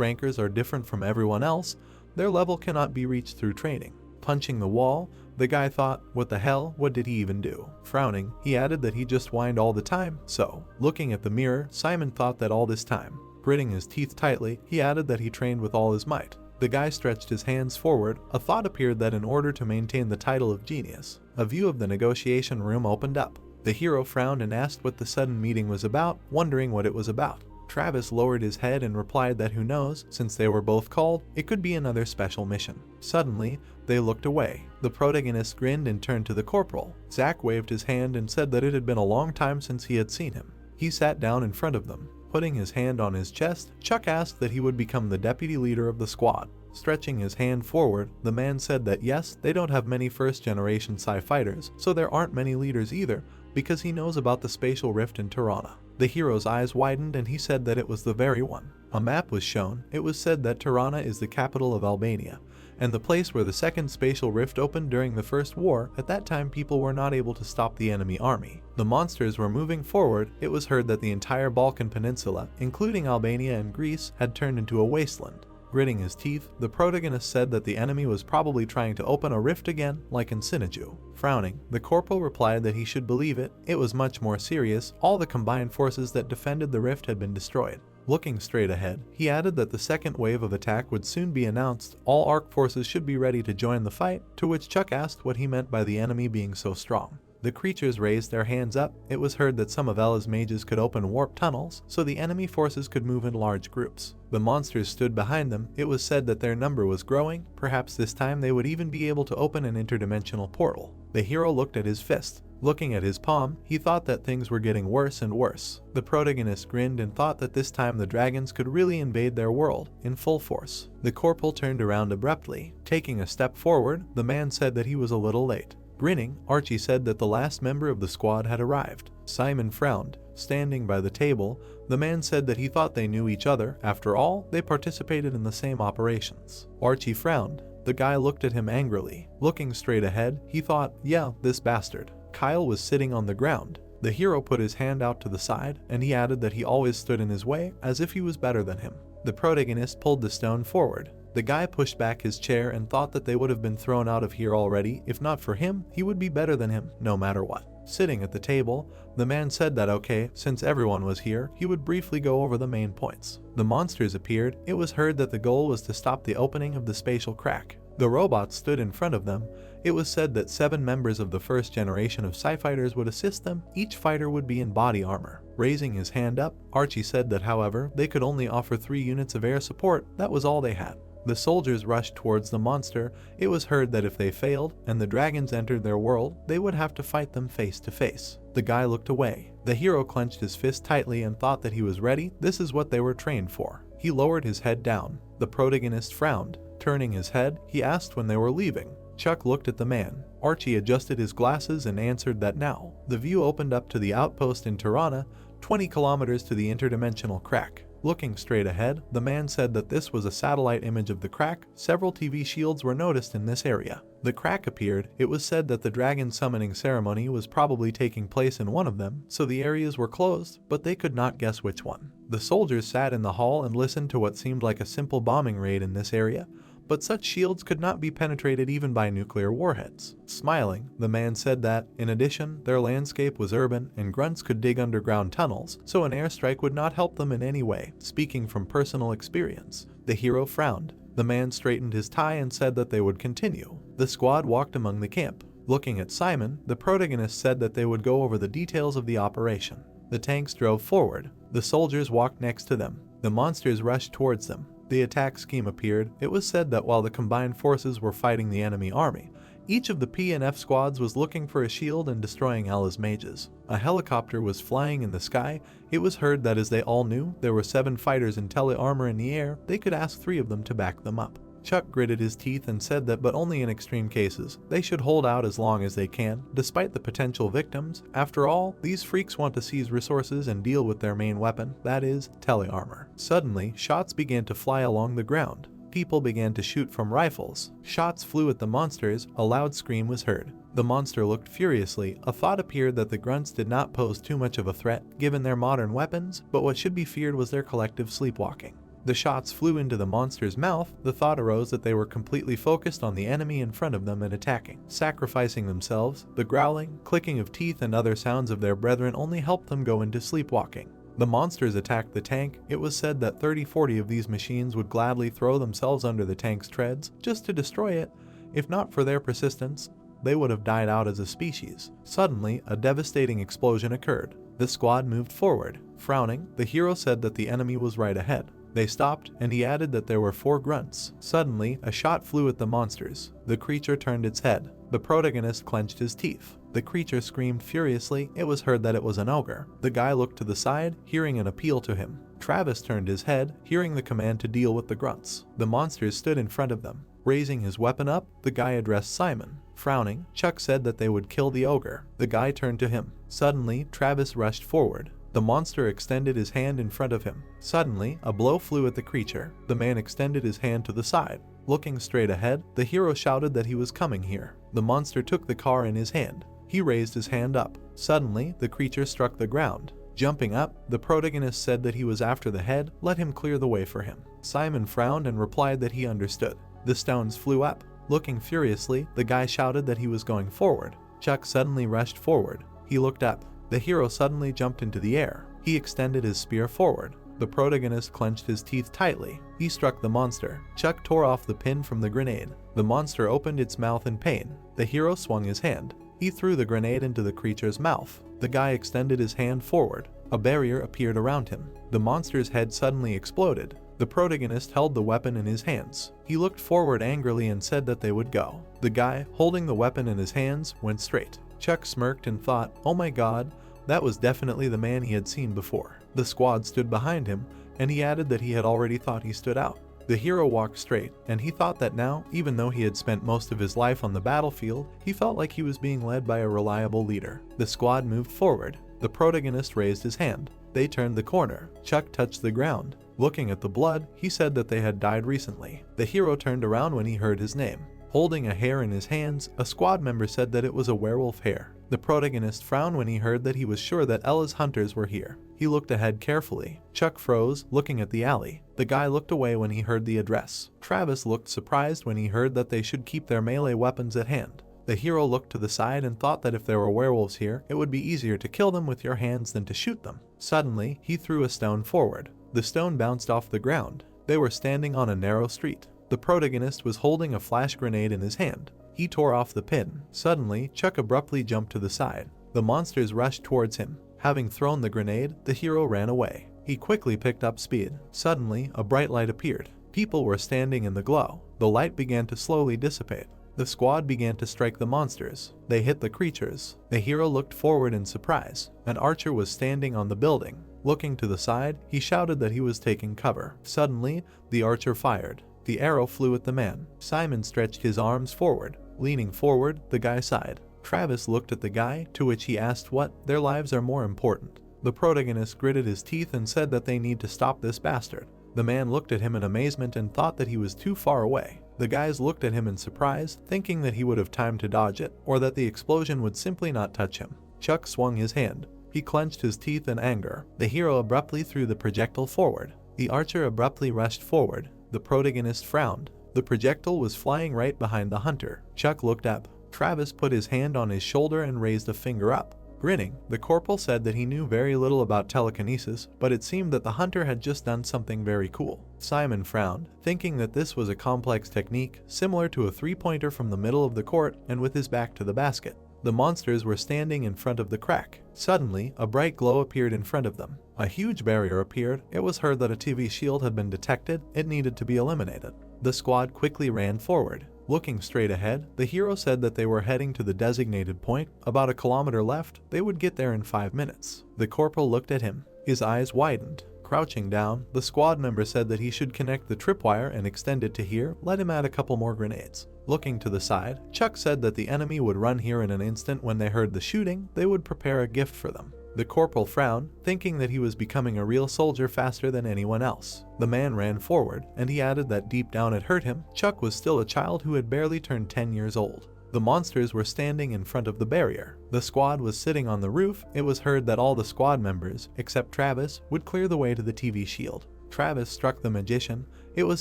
rankers are different from everyone else. Their level cannot be reached through training. Punching the wall, the guy thought, what the hell, what did he even do? Frowning, he added that he just whined all the time, so. Looking at the mirror, Simon thought that all this time. Gritting his teeth tightly, he added that he trained with all his might. The guy stretched his hands forward. A thought appeared that in order to maintain the title of genius, a view of the negotiation room opened up. The hero frowned and asked what the sudden meeting was about, wondering what it was about. Travis lowered his head and replied that who knows, since they were both called, it could be another special mission. Suddenly, they looked away. The protagonist grinned and turned to the corporal. Zach waved his hand and said that it had been a long time since he had seen him. He sat down in front of them. Putting his hand on his chest, Chuck asked that he would become the deputy leader of the squad. Stretching his hand forward, the man said that yes, they don't have many first-generation Psi-fighters, so there aren't many leaders either, because he knows about the spatial rift in Tirana. The hero's eyes widened and he said that it was the very one. A map was shown. It was said that Tirana is the capital of Albania, and the place where the second spatial rift opened during the First War. At that time, people were not able to stop the enemy army. The monsters were moving forward. It was heard that the entire Balkan Peninsula, including Albania and Greece, had turned into a wasteland. Gritting his teeth, the protagonist said that the enemy was probably trying to open a rift again, like in Sinaju. Frowning, the corporal replied that he should believe it. It was much more serious. All the combined forces that defended the rift had been destroyed. Looking straight ahead, he added that the second wave of attack would soon be announced. All ARC forces should be ready to join the fight, to which Chuck asked what he meant by the enemy being so strong. The creatures raised their hands up. It was heard that some of Ella's mages could open warp tunnels, so the enemy forces could move in large groups. The monsters stood behind them. It was said that their number was growing. Perhaps this time they would even be able to open an interdimensional portal. The hero looked at his fist. Looking at his palm, he thought that things were getting worse and worse. The protagonist grinned and thought that this time the dragons could really invade their world in full force. The corporal turned around abruptly. Taking a step forward, the man said that he was a little late. Grinning, Archie said that the last member of the squad had arrived. Simon frowned. Standing by the table, the man said that he thought they knew each other. After all, they participated in the same operations. Archie frowned. The guy looked at him angrily. Looking straight ahead, he thought, yeah, this bastard. Kyle was sitting on the ground. The hero put his hand out to the side, and he added that he always stood in his way, as if he was better than him. The protagonist pulled the stone forward. The guy pushed back his chair and thought that they would have been thrown out of here already. If not for him, he would be better than him, no matter what. Sitting at the table, the man said that okay, since everyone was here, he would briefly go over the main points. The monsters appeared. It was heard that the goal was to stop the opening of the spatial crack. The robots stood in front of them. It was said that 7 members of the first generation of Psi-fighters would assist them. Each fighter would be in body armor. Raising his hand up, Archie said that however, they could only offer 3 units of air support. That was all they had. The soldiers rushed towards the monster. It was heard that if they failed, and the dragons entered their world, they would have to fight them face to face. The guy looked away. The hero clenched his fist tightly and thought that he was ready. This is what they were trained for. He lowered his head down. The protagonist frowned. Turning his head, he asked when they were leaving. Chuck looked at the man. Archie adjusted his glasses and answered that now. The view opened up to the outpost in Tirana, 20 kilometers to the interdimensional crack. Looking straight ahead, the man said that this was a satellite image of the crack. Several TV shields were noticed in this area. The crack appeared. It was said that the dragon summoning ceremony was probably taking place in one of them, so the areas were closed, but they could not guess which one. The soldiers sat in the hall and listened to what seemed like a simple bombing raid in this area, but such shields could not be penetrated even by nuclear warheads. Smiling, the man said that, in addition, their landscape was urban and grunts could dig underground tunnels, so an airstrike would not help them in any way. Speaking from personal experience, the hero frowned. The man straightened his tie and said that they would continue. The squad walked among the camp. Looking at Simon, the protagonist said that they would go over the details of the operation. The tanks drove forward. The soldiers walked next to them. The monsters rushed towards them. The attack scheme appeared. It was said that while the combined forces were fighting the enemy army, each of the P and F squads was looking for a shield and destroying Ella's mages. A helicopter was flying in the sky. It was heard that as they all knew, there were 7 fighters in tele-armor in the air. They could ask 3 of them to back them up. Chuck gritted his teeth and said that but only in extreme cases. They should hold out as long as they can, despite the potential victims. After all, these freaks want to seize resources and deal with their main weapon, that is, tele-armor. Suddenly, shots began to fly along the ground. people began to shoot from rifles. Shots flew at the monsters, a loud scream was heard. The monster looked furiously. A thought appeared that the grunts did not pose too much of a threat, given their modern weapons, but what should be feared was their collective sleepwalking. The shots flew into the monster's mouth. The thought arose that they were completely focused on the enemy in front of them and attacking, sacrificing themselves. The growling, clicking of teeth and other sounds of their brethren only helped them go into sleepwalking. The monsters attacked the tank. It was said that 30-40 of these machines would gladly throw themselves under the tank's treads just to destroy it. If not for their persistence, they would have died out as a species. Suddenly, a devastating explosion occurred. The squad moved forward. Frowning, the hero said that the enemy was right ahead. They stopped, and he added that there were 4 grunts. Suddenly, a shot flew at the monsters. The creature turned its head. The protagonist clenched his teeth. The creature screamed furiously. It was heard that it was an ogre. The guy looked to the side, hearing an appeal to him. Travis turned his head, hearing the command to deal with the grunts. The monsters stood in front of them. Raising his weapon up, the guy addressed Simon. Frowning, Chuck said that they would kill the ogre. The guy turned to him. Suddenly, Travis rushed forward. The monster extended his hand in front of him. Suddenly, a blow flew at the creature. The man extended his hand to the side. Looking straight ahead, the hero shouted that he was coming here. The monster took the car in his hand. He raised his hand up. Suddenly, the creature struck the ground. Jumping up, the protagonist said that he was after the head. Let him clear the way for him. Simon frowned and replied that he understood. The stones flew up. Looking furiously, the guy shouted that he was going forward. Chuck suddenly rushed forward. He looked up. The hero suddenly jumped into the air. He extended his spear forward. The protagonist clenched his teeth tightly. He struck the monster. Chuck tore off the pin from the grenade. The monster opened its mouth in pain. The hero swung his hand. He threw the grenade into the creature's mouth. The guy extended his hand forward. A barrier appeared around him. The monster's head suddenly exploded. The protagonist held the weapon in his hands. He looked forward angrily and said that they would go. The guy, holding the weapon in his hands, went straight. Chuck smirked and thought, oh my god, that was definitely the man he had seen before. The squad stood behind him, and he added that he had already thought he stood out. The hero walked straight, and he thought that now, even though he had spent most of his life on the battlefield, he felt like he was being led by a reliable leader. The squad moved forward. The protagonist raised his hand. They turned the corner. Chuck touched the ground. Looking at the blood, he said that they had died recently. The hero turned around when he heard his name. Holding a hair in his hands, a squad member said that it was a werewolf hair. The protagonist frowned when he heard that he was sure that Ella's hunters were here. He looked ahead carefully. Chuck froze, looking at the alley. The guy looked away when he heard the address. Travis looked surprised when he heard that they should keep their melee weapons at hand. The hero looked to the side and thought that if there were werewolves here, it would be easier to kill them with your hands than to shoot them. Suddenly, he threw a stone forward. The stone bounced off the ground. They were standing on a narrow street. The protagonist was holding a flash grenade in his hand. He tore off the pin. Suddenly, Chuck abruptly jumped to the side. The monsters rushed towards him. Having thrown the grenade, the hero ran away. He quickly picked up speed. Suddenly, a bright light appeared. People were standing in the glow. The light began to slowly dissipate. The squad began to strike the monsters. They hit the creatures. The hero looked forward in surprise. An archer was standing on the building. Looking to the side, he shouted that he was taking cover. Suddenly, the archer fired. The arrow flew at the man. Simon stretched his arms forward. Leaning forward, the guy sighed. Travis looked at the guy, to which he asked what, their lives are more important. The protagonist gritted his teeth and said that they need to stop this bastard. The man looked at him in amazement and thought that he was too far away. The guys looked at him in surprise, thinking that he would have time to dodge it, or that the explosion would simply not touch him. Chuck swung his hand. He clenched his teeth in anger. The hero abruptly threw the projectile forward. The archer abruptly rushed forward. The protagonist frowned. The projectile was flying right behind the hunter. Chuck looked up. Travis put his hand on his shoulder and raised a finger up. Grinning, the corporal said that he knew very little about telekinesis, but it seemed that the hunter had just done something very cool. Simon frowned, thinking that this was a complex technique, similar to a three-pointer from the middle of the court and with his back to the basket. The monsters were standing in front of the crack. Suddenly, a bright glow appeared in front of them. A huge barrier appeared. It was heard that a TV shield had been detected. It needed to be eliminated. The squad quickly ran forward. Looking straight ahead, the hero said that they were heading to the designated point. About a kilometer left, they would get there in 5 minutes. The corporal looked at him. His eyes widened. Crouching down, the squad member said that he should connect the tripwire and extend it to here. Let him add a couple more grenades. Looking to the side, Chuck said that the enemy would run here in an instant. When they heard the shooting, they would prepare a gift for them. The corporal frowned, thinking that he was becoming a real soldier faster than anyone else. The man ran forward, and he added that deep down it hurt him. Chuck was still a child who had barely turned 10 years old. The monsters were standing in front of the barrier. The squad was sitting on the roof. It was heard that all the squad members, except Travis, would clear the way to the TV shield. Travis struck the magician. It was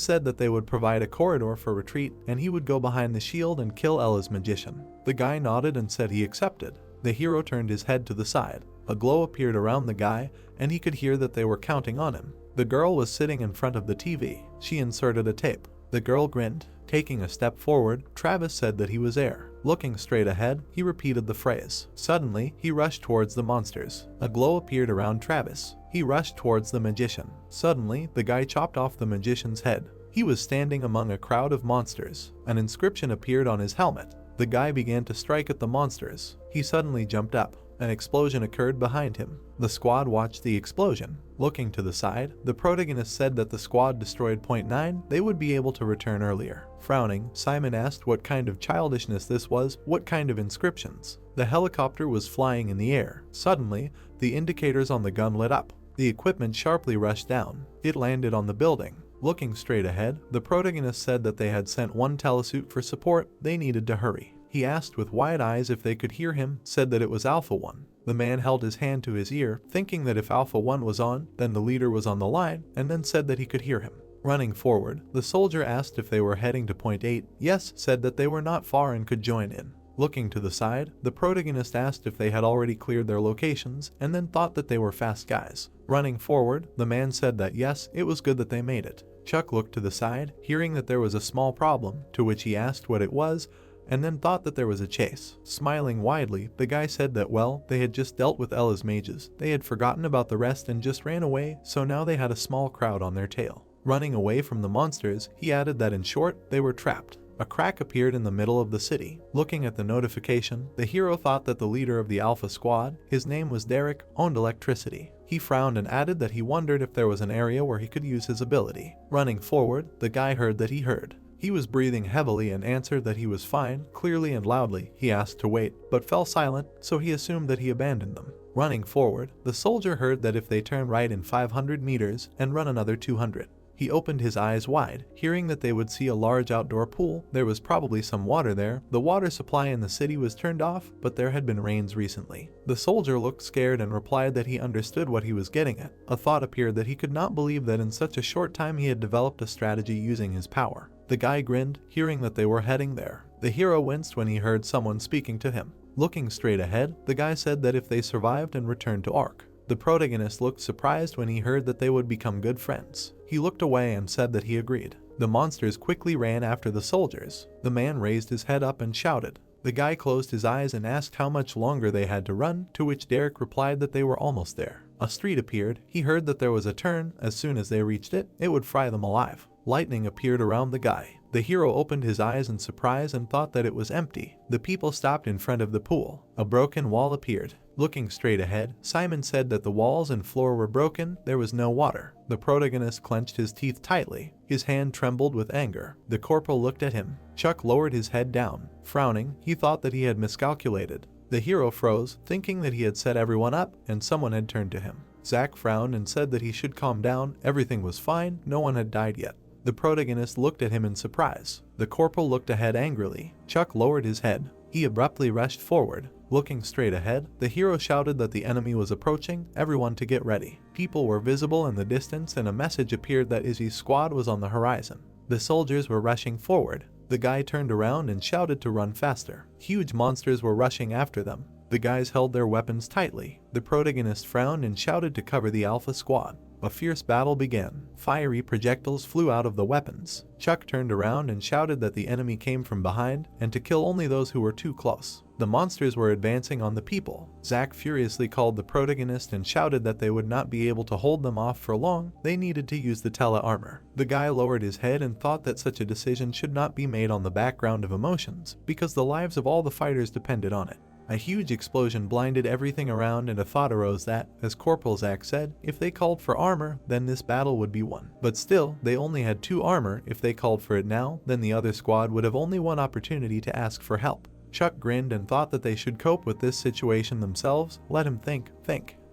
said that they would provide a corridor for retreat, and he would go behind the shield and kill Ella's magician. The guy nodded and said he accepted. The hero turned his head to the side. A glow appeared around the guy, and he could hear that they were counting on him. The girl was sitting in front of the TV. She inserted a tape. The girl grinned. Taking a step forward, Travis said that he was air. Looking straight ahead, he repeated the phrase. Suddenly, he rushed towards the monsters. A glow appeared around Travis. He rushed towards the magician. Suddenly, the guy chopped off the magician's head. He was standing among a crowd of monsters. An inscription appeared on his helmet. The guy began to strike at the monsters. He suddenly jumped up. An explosion occurred behind him. The squad watched the explosion. Looking to the side, the protagonist said that the squad destroyed Point 9, they would be able to return earlier. Frowning, Simon asked what kind of childishness this was, what kind of inscriptions. The helicopter was flying in the air. Suddenly, the indicators on the gun lit up. The equipment sharply rushed down. It landed on the building. Looking straight ahead, the protagonist said that they had sent one telesuit for support. They needed to hurry. He asked with wide eyes if they could hear him, said that it was Alpha 1. The man held his hand to his ear, thinking that if Alpha 1 was on, then the leader was on the line, and then said that he could hear him. Running forward, the soldier asked if they were heading to Point 8. Yes, said that they were not far and could join in. Looking to the side, the protagonist asked if they had already cleared their locations, and then thought that they were fast guys. Running forward, the man said that yes, it was good that they made it. Chuck looked to the side, hearing that there was a small problem, to which he asked what it was, and then thought that there was a chase. Smiling widely, the guy said that well, they had just dealt with Ella's mages. They had forgotten about the rest and just ran away, so now they had a small crowd on their tail. Running away from the monsters, he added that in short, they were trapped. A crack appeared in the middle of the city. Looking at the notification, the hero thought that the leader of the Alpha Squad, his name was Derek, owned electricity. He frowned and added that he wondered if there was an area where he could use his ability. Running forward, the guy heard that he heard. He was breathing heavily and answered that he was fine, clearly and loudly. He asked to wait, but fell silent, so he assumed that he abandoned them. Running forward, the soldier heard that if they turn right in 500 meters and run another 200. He opened his eyes wide, hearing that they would see a large outdoor pool. There was probably some water there. The water supply in the city was turned off, but there had been rains recently. The soldier looked scared and replied that he understood what he was getting at. A thought appeared that he could not believe that in such a short time he had developed a strategy using his power. The guy grinned, hearing that they were heading there. The hero winced when he heard someone speaking to him. Looking straight ahead, the guy said that if they survived and returned to Ark. The protagonist looked surprised when he heard that they would become good friends. He looked away and said that he agreed. The monsters quickly ran after the soldiers. The man raised his head up and shouted. The guy closed his eyes and asked how much longer they had to run, to which Derek replied that they were almost there. A street appeared. He heard that there was a turn. As soon as they reached it, it would fry them alive. Lightning appeared around the guy. The hero opened his eyes in surprise and thought that it was empty. The people stopped in front of the pool. A broken wall appeared. Looking straight ahead, Simon said that the walls and floor were broken. There was no water. The protagonist clenched his teeth tightly. His hand trembled with anger. The corporal looked at him. Chuck lowered his head down. Frowning, he thought that he had miscalculated. The hero froze, thinking that he had set everyone up and someone had turned to him. Zach frowned and said that he should calm down. Everything was fine. No one had died yet. The protagonist looked at him in surprise. The corporal looked ahead angrily. Chuck lowered his head. He abruptly rushed forward. Looking straight ahead, the hero shouted that the enemy was approaching, everyone to get ready. People were visible in the distance and a message appeared that Izzy's squad was on the horizon. The soldiers were rushing forward. The guy turned around and shouted to run faster. Huge monsters were rushing after them. The guys held their weapons tightly. The protagonist frowned and shouted to cover the Alpha Squad. A fierce battle began. Fiery projectiles flew out of the weapons. Chuck turned around and shouted that the enemy came from behind and to kill only those who were too close. The monsters were advancing on the people. Zach furiously called the protagonist and shouted that they would not be able to hold them off for long. They needed to use the tele-armor. The guy lowered his head and thought that such a decision should not be made on the background of emotions, because the lives of all the fighters depended on it. A huge explosion blinded everything around, and a thought arose that, as Corporal Zack said, if they called for armor, then this battle would be won. But still, they only had 2 armor. If they called for it now, then the other squad would have only one opportunity to ask for help. Chuck grinned and thought that they should cope with this situation themselves. Let him think.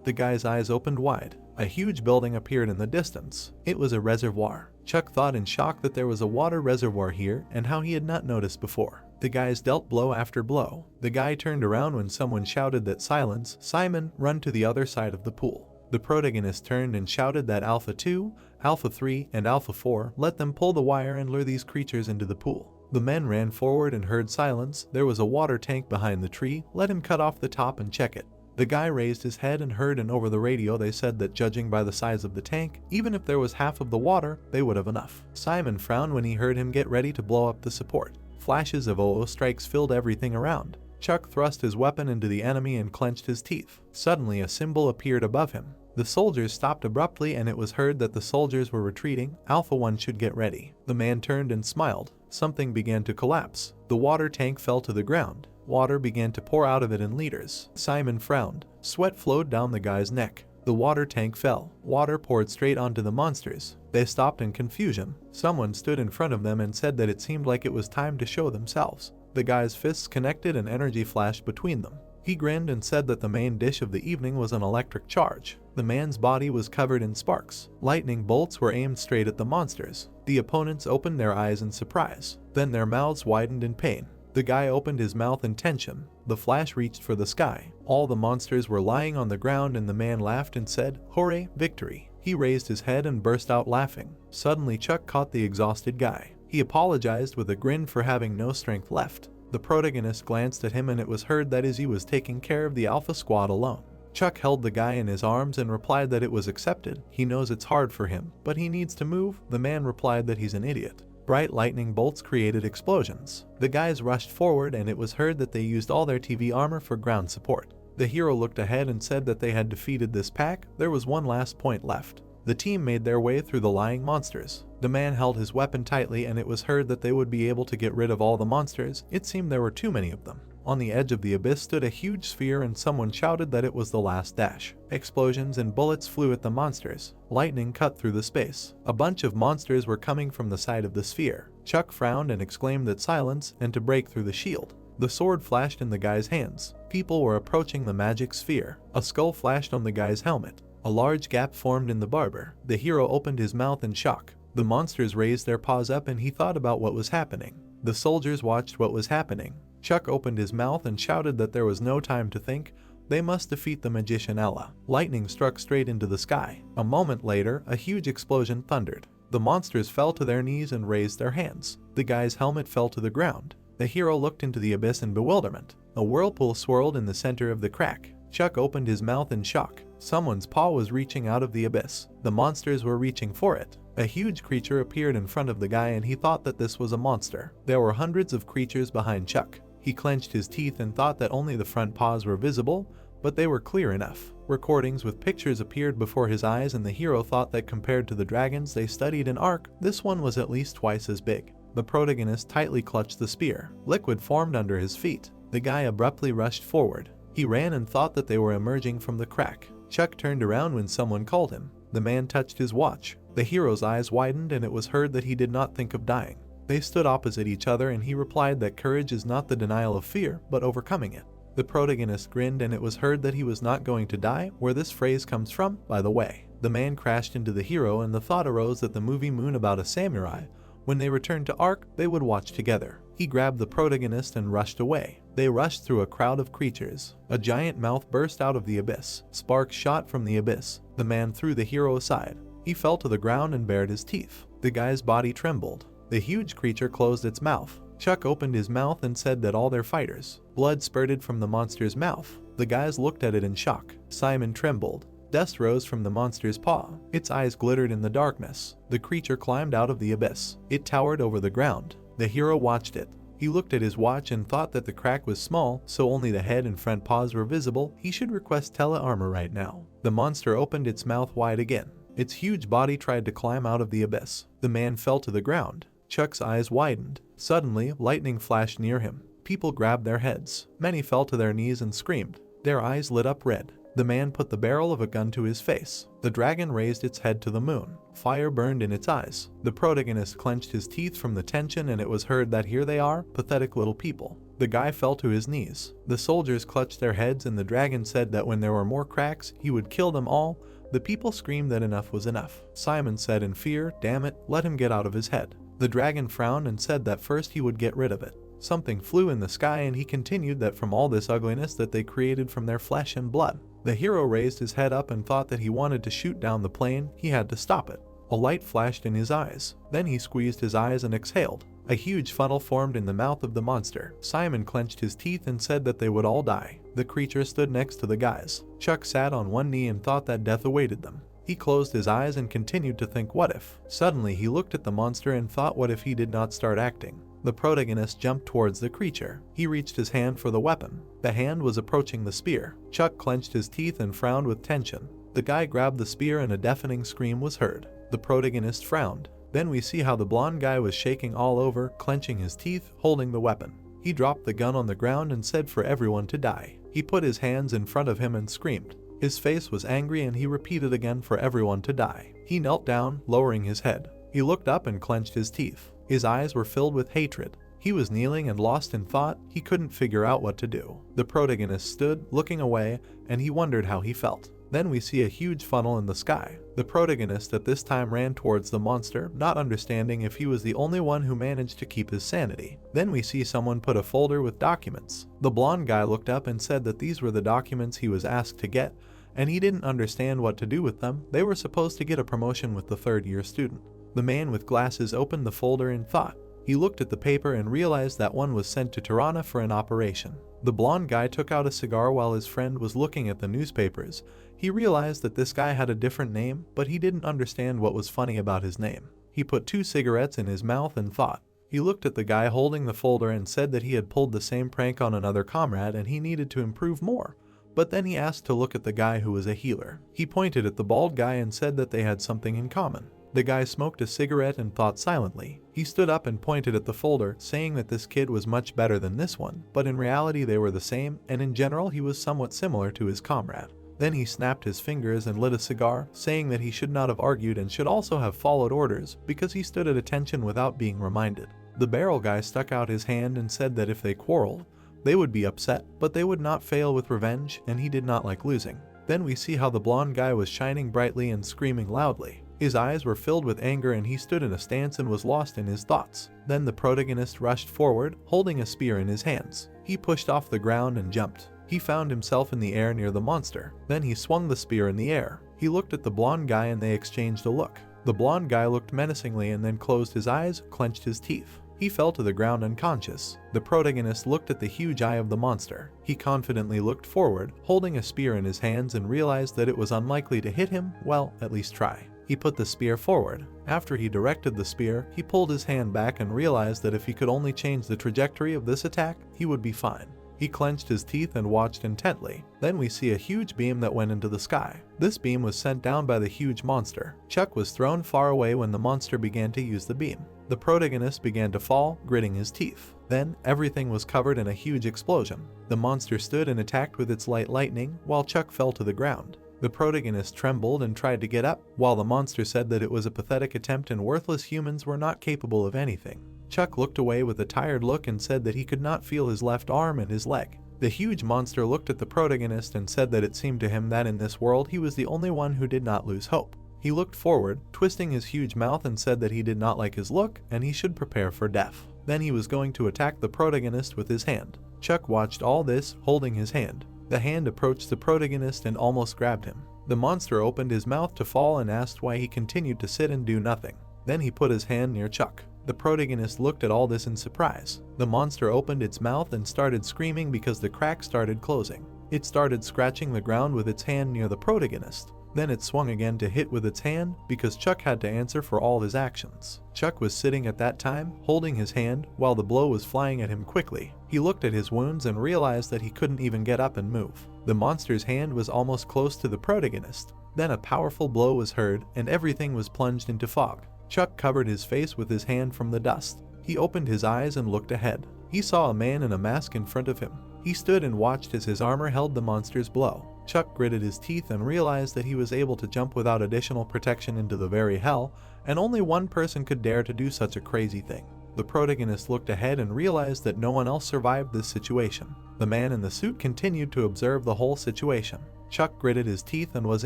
The guy's eyes opened wide. A huge building appeared in the distance. It was a reservoir. Chuck thought in shock that there was a water reservoir here, and how he had not noticed before. The guys dealt blow after blow. The guy turned around when someone shouted that silence, Simon, run to the other side of the pool. The protagonist turned and shouted that Alpha 2, Alpha 3, and Alpha 4, let them pull the wire and lure these creatures into the pool. The men ran forward and heard silence. There was a water tank behind the tree. Let him cut off the top and check it. The guy raised his head and heard, and over the radio they said that judging by the size of the tank, even if there was half of the water, they would have enough. Simon frowned when he heard him get ready to blow up the support. Flashes of OO strikes filled everything around. Chuck thrust his weapon into the enemy and clenched his teeth. Suddenly a symbol appeared above him. The soldiers stopped abruptly, and it was heard that the soldiers were retreating. Alpha 1 should get ready. The man turned and smiled. Something began to collapse. The water tank fell to the ground. Water began to pour out of it in liters. Simon frowned. Sweat flowed down the guy's neck. The water tank fell. Water poured straight onto the monsters. They stopped in confusion. Someone stood in front of them and said that it seemed like it was time to show themselves. The guy's fists connected and energy flashed between them. He grinned and said that the main dish of the evening was an electric charge. The man's body was covered in sparks. Lightning bolts were aimed straight at the monsters. The opponents opened their eyes in surprise. Then their mouths widened in pain. The guy opened his mouth in tension. The flash reached for the sky. All the monsters were lying on the ground, and the man laughed and said, "Hooray, victory." He raised his head and burst out laughing. Suddenly Chuck caught the exhausted guy. He apologized with a grin for having no strength left. The protagonist glanced at him, and it was heard that Izzy was taking care of the Alpha Squad alone. Chuck held the guy in his arms and replied that it was accepted. He knows it's hard for him, but he needs to move. The man replied that he's an idiot. Bright lightning bolts created explosions. The guys rushed forward, and it was heard that they used all their TV armor for ground support. The hero looked ahead and said that they had defeated this pack. There was one last point left. The team made their way through the lying monsters. The man held his weapon tightly, and it was heard that they would be able to get rid of all the monsters. It seemed there were too many of them. On the edge of the abyss stood a huge sphere, and someone shouted that it was the last dash. Explosions and bullets flew at the monsters. Lightning cut through the space. A bunch of monsters were coming from the side of the sphere. Chuck frowned and exclaimed that silence, and to break through the shield. The sword flashed in the guy's hands. People were approaching the magic sphere. A skull flashed on the guy's helmet. A large gap formed in the barber. The hero opened his mouth in shock. The monsters raised their paws up, and he thought about what was happening. The soldiers watched what was happening. Chuck opened his mouth and shouted that there was no time to think. They must defeat the magician Ella. Lightning struck straight into the sky. A moment later, a huge explosion thundered. The monsters fell to their knees and raised their hands. The guy's helmet fell to the ground. The hero looked into the abyss in bewilderment. A whirlpool swirled in the center of the crack. Chuck opened his mouth in shock. Someone's paw was reaching out of the abyss. The monsters were reaching for it. A huge creature appeared in front of the guy, and he thought that this was a monster. There were hundreds of creatures behind Chuck. He clenched his teeth and thought that only the front paws were visible, but they were clear enough. Recordings with pictures appeared before his eyes, and the hero thought that compared to the dragons they studied in Ark, this one was at least twice as big. The protagonist tightly clutched the spear. Liquid formed under his feet. The guy abruptly rushed forward. He ran and thought that they were emerging from the crack. Chuck turned around when someone called him. The man touched his watch. The hero's eyes widened, and it was heard that he did not think of dying. They stood opposite each other, and he replied that courage is not the denial of fear, but overcoming it. The protagonist grinned, and it was heard that he was not going to die, where this phrase comes from, by the way. The man crashed into the hero, and the thought arose that the movie Moon about a samurai, when they returned to Ark, they would watch together. He grabbed the protagonist and rushed away. They rushed through a crowd of creatures. A giant mouth burst out of the abyss. Sparks shot from the abyss. The man threw the hero aside. He fell to the ground and bared his teeth. The guy's body trembled. The huge creature closed its mouth. Chuck opened his mouth and said that all their fighters. Blood spurted from the monster's mouth. The guys looked at it in shock. Simon trembled. Dust rose from the monster's paw. Its eyes glittered in the darkness. The creature climbed out of the abyss. It towered over the ground. The hero watched it. He looked at his watch and thought that the crack was small, so only the head and front paws were visible. He should request tele-armor right now. The monster opened its mouth wide again. Its huge body tried to climb out of the abyss. The man fell to the ground. Chuck's eyes widened. Suddenly, lightning flashed near him. People grabbed their heads. Many fell to their knees and screamed. Their eyes lit up red. The man put the barrel of a gun to his face. The dragon raised its head to the moon. Fire burned in its eyes. The protagonist clenched his teeth from the tension, and it was heard that here they are, pathetic little people. The guy fell to his knees. The soldiers clutched their heads, and the dragon said that when there were more cracks, he would kill them all. The people screamed that enough was enough. Simon said in fear, "Damn it, let him get out of his head." The dragon frowned and said that first he would get rid of it. Something flew in the sky, and he continued that from all this ugliness that they created from their flesh and blood. The hero raised his head up and thought that he wanted to shoot down the plane. He had to stop it. A light flashed in his eyes. Then he squeezed his eyes and exhaled. A huge funnel formed in the mouth of the monster. Simon clenched his teeth and said that they would all die. The creature stood next to the guys. Chuck sat on one knee and thought that death awaited them. He closed his eyes and continued to think, what if? Suddenly he looked at the monster and thought, what if he did not start acting? The protagonist jumped towards the creature. He reached his hand for the weapon. The hand was approaching the spear. Chuck clenched his teeth and frowned with tension. The guy grabbed the spear and a deafening scream was heard. The protagonist frowned. Then we see how the blonde guy was shaking all over, clenching his teeth, holding the weapon. He dropped the gun on the ground and said for everyone to die. He put his hands in front of him and screamed. His face was angry and he repeated again for everyone to die. He knelt down, lowering his head. He looked up and clenched his teeth. His eyes were filled with hatred. He was kneeling and lost in thought. He couldn't figure out what to do. The protagonist stood, looking away, and he wondered how he felt. Then we see a huge funnel in the sky. The protagonist at this time ran towards the monster, not understanding if he was the only one who managed to keep his sanity. Then we see someone put a folder with documents. The blonde guy looked up and said that these were the documents he was asked to get, and he didn't understand what to do with them. They were supposed to get a promotion with the third-year student. The man with glasses opened the folder in thought. He looked at the paper and realized that one was sent to Tirana for an operation. The blonde guy took out a cigar while his friend was looking at the newspapers. He realized that this guy had a different name, but he didn't understand what was funny about his name. He put 2 cigarettes in his mouth and thought. He looked at the guy holding the folder and said that he had pulled the same prank on another comrade and he needed to improve more. But then he asked to look at the guy who was a healer. He pointed at the bald guy and said that they had something in common. The guy smoked a cigarette and thought silently. He stood up and pointed at the folder, saying that this kid was much better than this one, but in reality they were the same, and in general he was somewhat similar to his comrade. Then he snapped his fingers and lit a cigar, saying that he should not have argued and should also have followed orders, because he stood at attention without being reminded. The barrel guy stuck out his hand and said that if they quarreled, they would be upset, but they would not fail with revenge, and he did not like losing. Then we see how the blonde guy was shining brightly and screaming loudly. His eyes were filled with anger and he stood in a stance and was lost in his thoughts. Then the protagonist rushed forward, holding a spear in his hands. He pushed off the ground and jumped. He found himself in the air near the monster. Then he swung the spear in the air. He looked at the blonde guy and they exchanged a look. The blonde guy looked menacingly and then closed his eyes, clenched his teeth. He fell to the ground unconscious. The protagonist looked at the huge eye of the monster. He confidently looked forward, holding a spear in his hands, and realized that it was unlikely to hit him. Well, at least try. He put the spear forward. After he directed the spear, he pulled his hand back and realized that if he could only change the trajectory of this attack, he would be fine. He clenched his teeth and watched intently. Then we see a huge beam that went into the sky. This beam was sent down by the huge monster. Chuck was thrown far away when the monster began to use the beam. The protagonist began to fall, gritting his teeth. Then, everything was covered in a huge explosion. The monster stood and attacked with its light lightning, while Chuck fell to the ground. The protagonist trembled and tried to get up, while the monster said that it was a pathetic attempt and worthless humans were not capable of anything. Chuck looked away with a tired look and said that he could not feel his left arm and his leg. The huge monster looked at the protagonist and said that it seemed to him that in this world he was the only one who did not lose hope. He looked forward, twisting his huge mouth, and said that he did not like his look and he should prepare for death. Then he was going to attack the protagonist with his hand. Chuck watched all this, holding his hand. The hand approached the protagonist and almost grabbed him. The monster opened his mouth to fall and asked why he continued to sit and do nothing. Then he put his hand near Chuck. The protagonist looked at all this in surprise. The monster opened its mouth and started screaming because the crack started closing. It started scratching the ground with its hand near the protagonist. Then it swung again to hit with its hand because Chuck had to answer for all his actions. Chuck was sitting at that time, holding his hand, while the blow was flying at him quickly. He looked at his wounds and realized that he couldn't even get up and move. The monster's hand was almost close to the protagonist. Then a powerful blow was heard, and everything was plunged into fog. Chuck covered his face with his hand from the dust. He opened his eyes and looked ahead. He saw a man in a mask in front of him. He stood and watched as his armor held the monster's blow. Chuck gritted his teeth and realized that he was able to jump without additional protection into the very hell, and only one person could dare to do such a crazy thing. The protagonist looked ahead and realized that no one else survived this situation. The man in the suit continued to observe the whole situation. Chuck gritted his teeth and was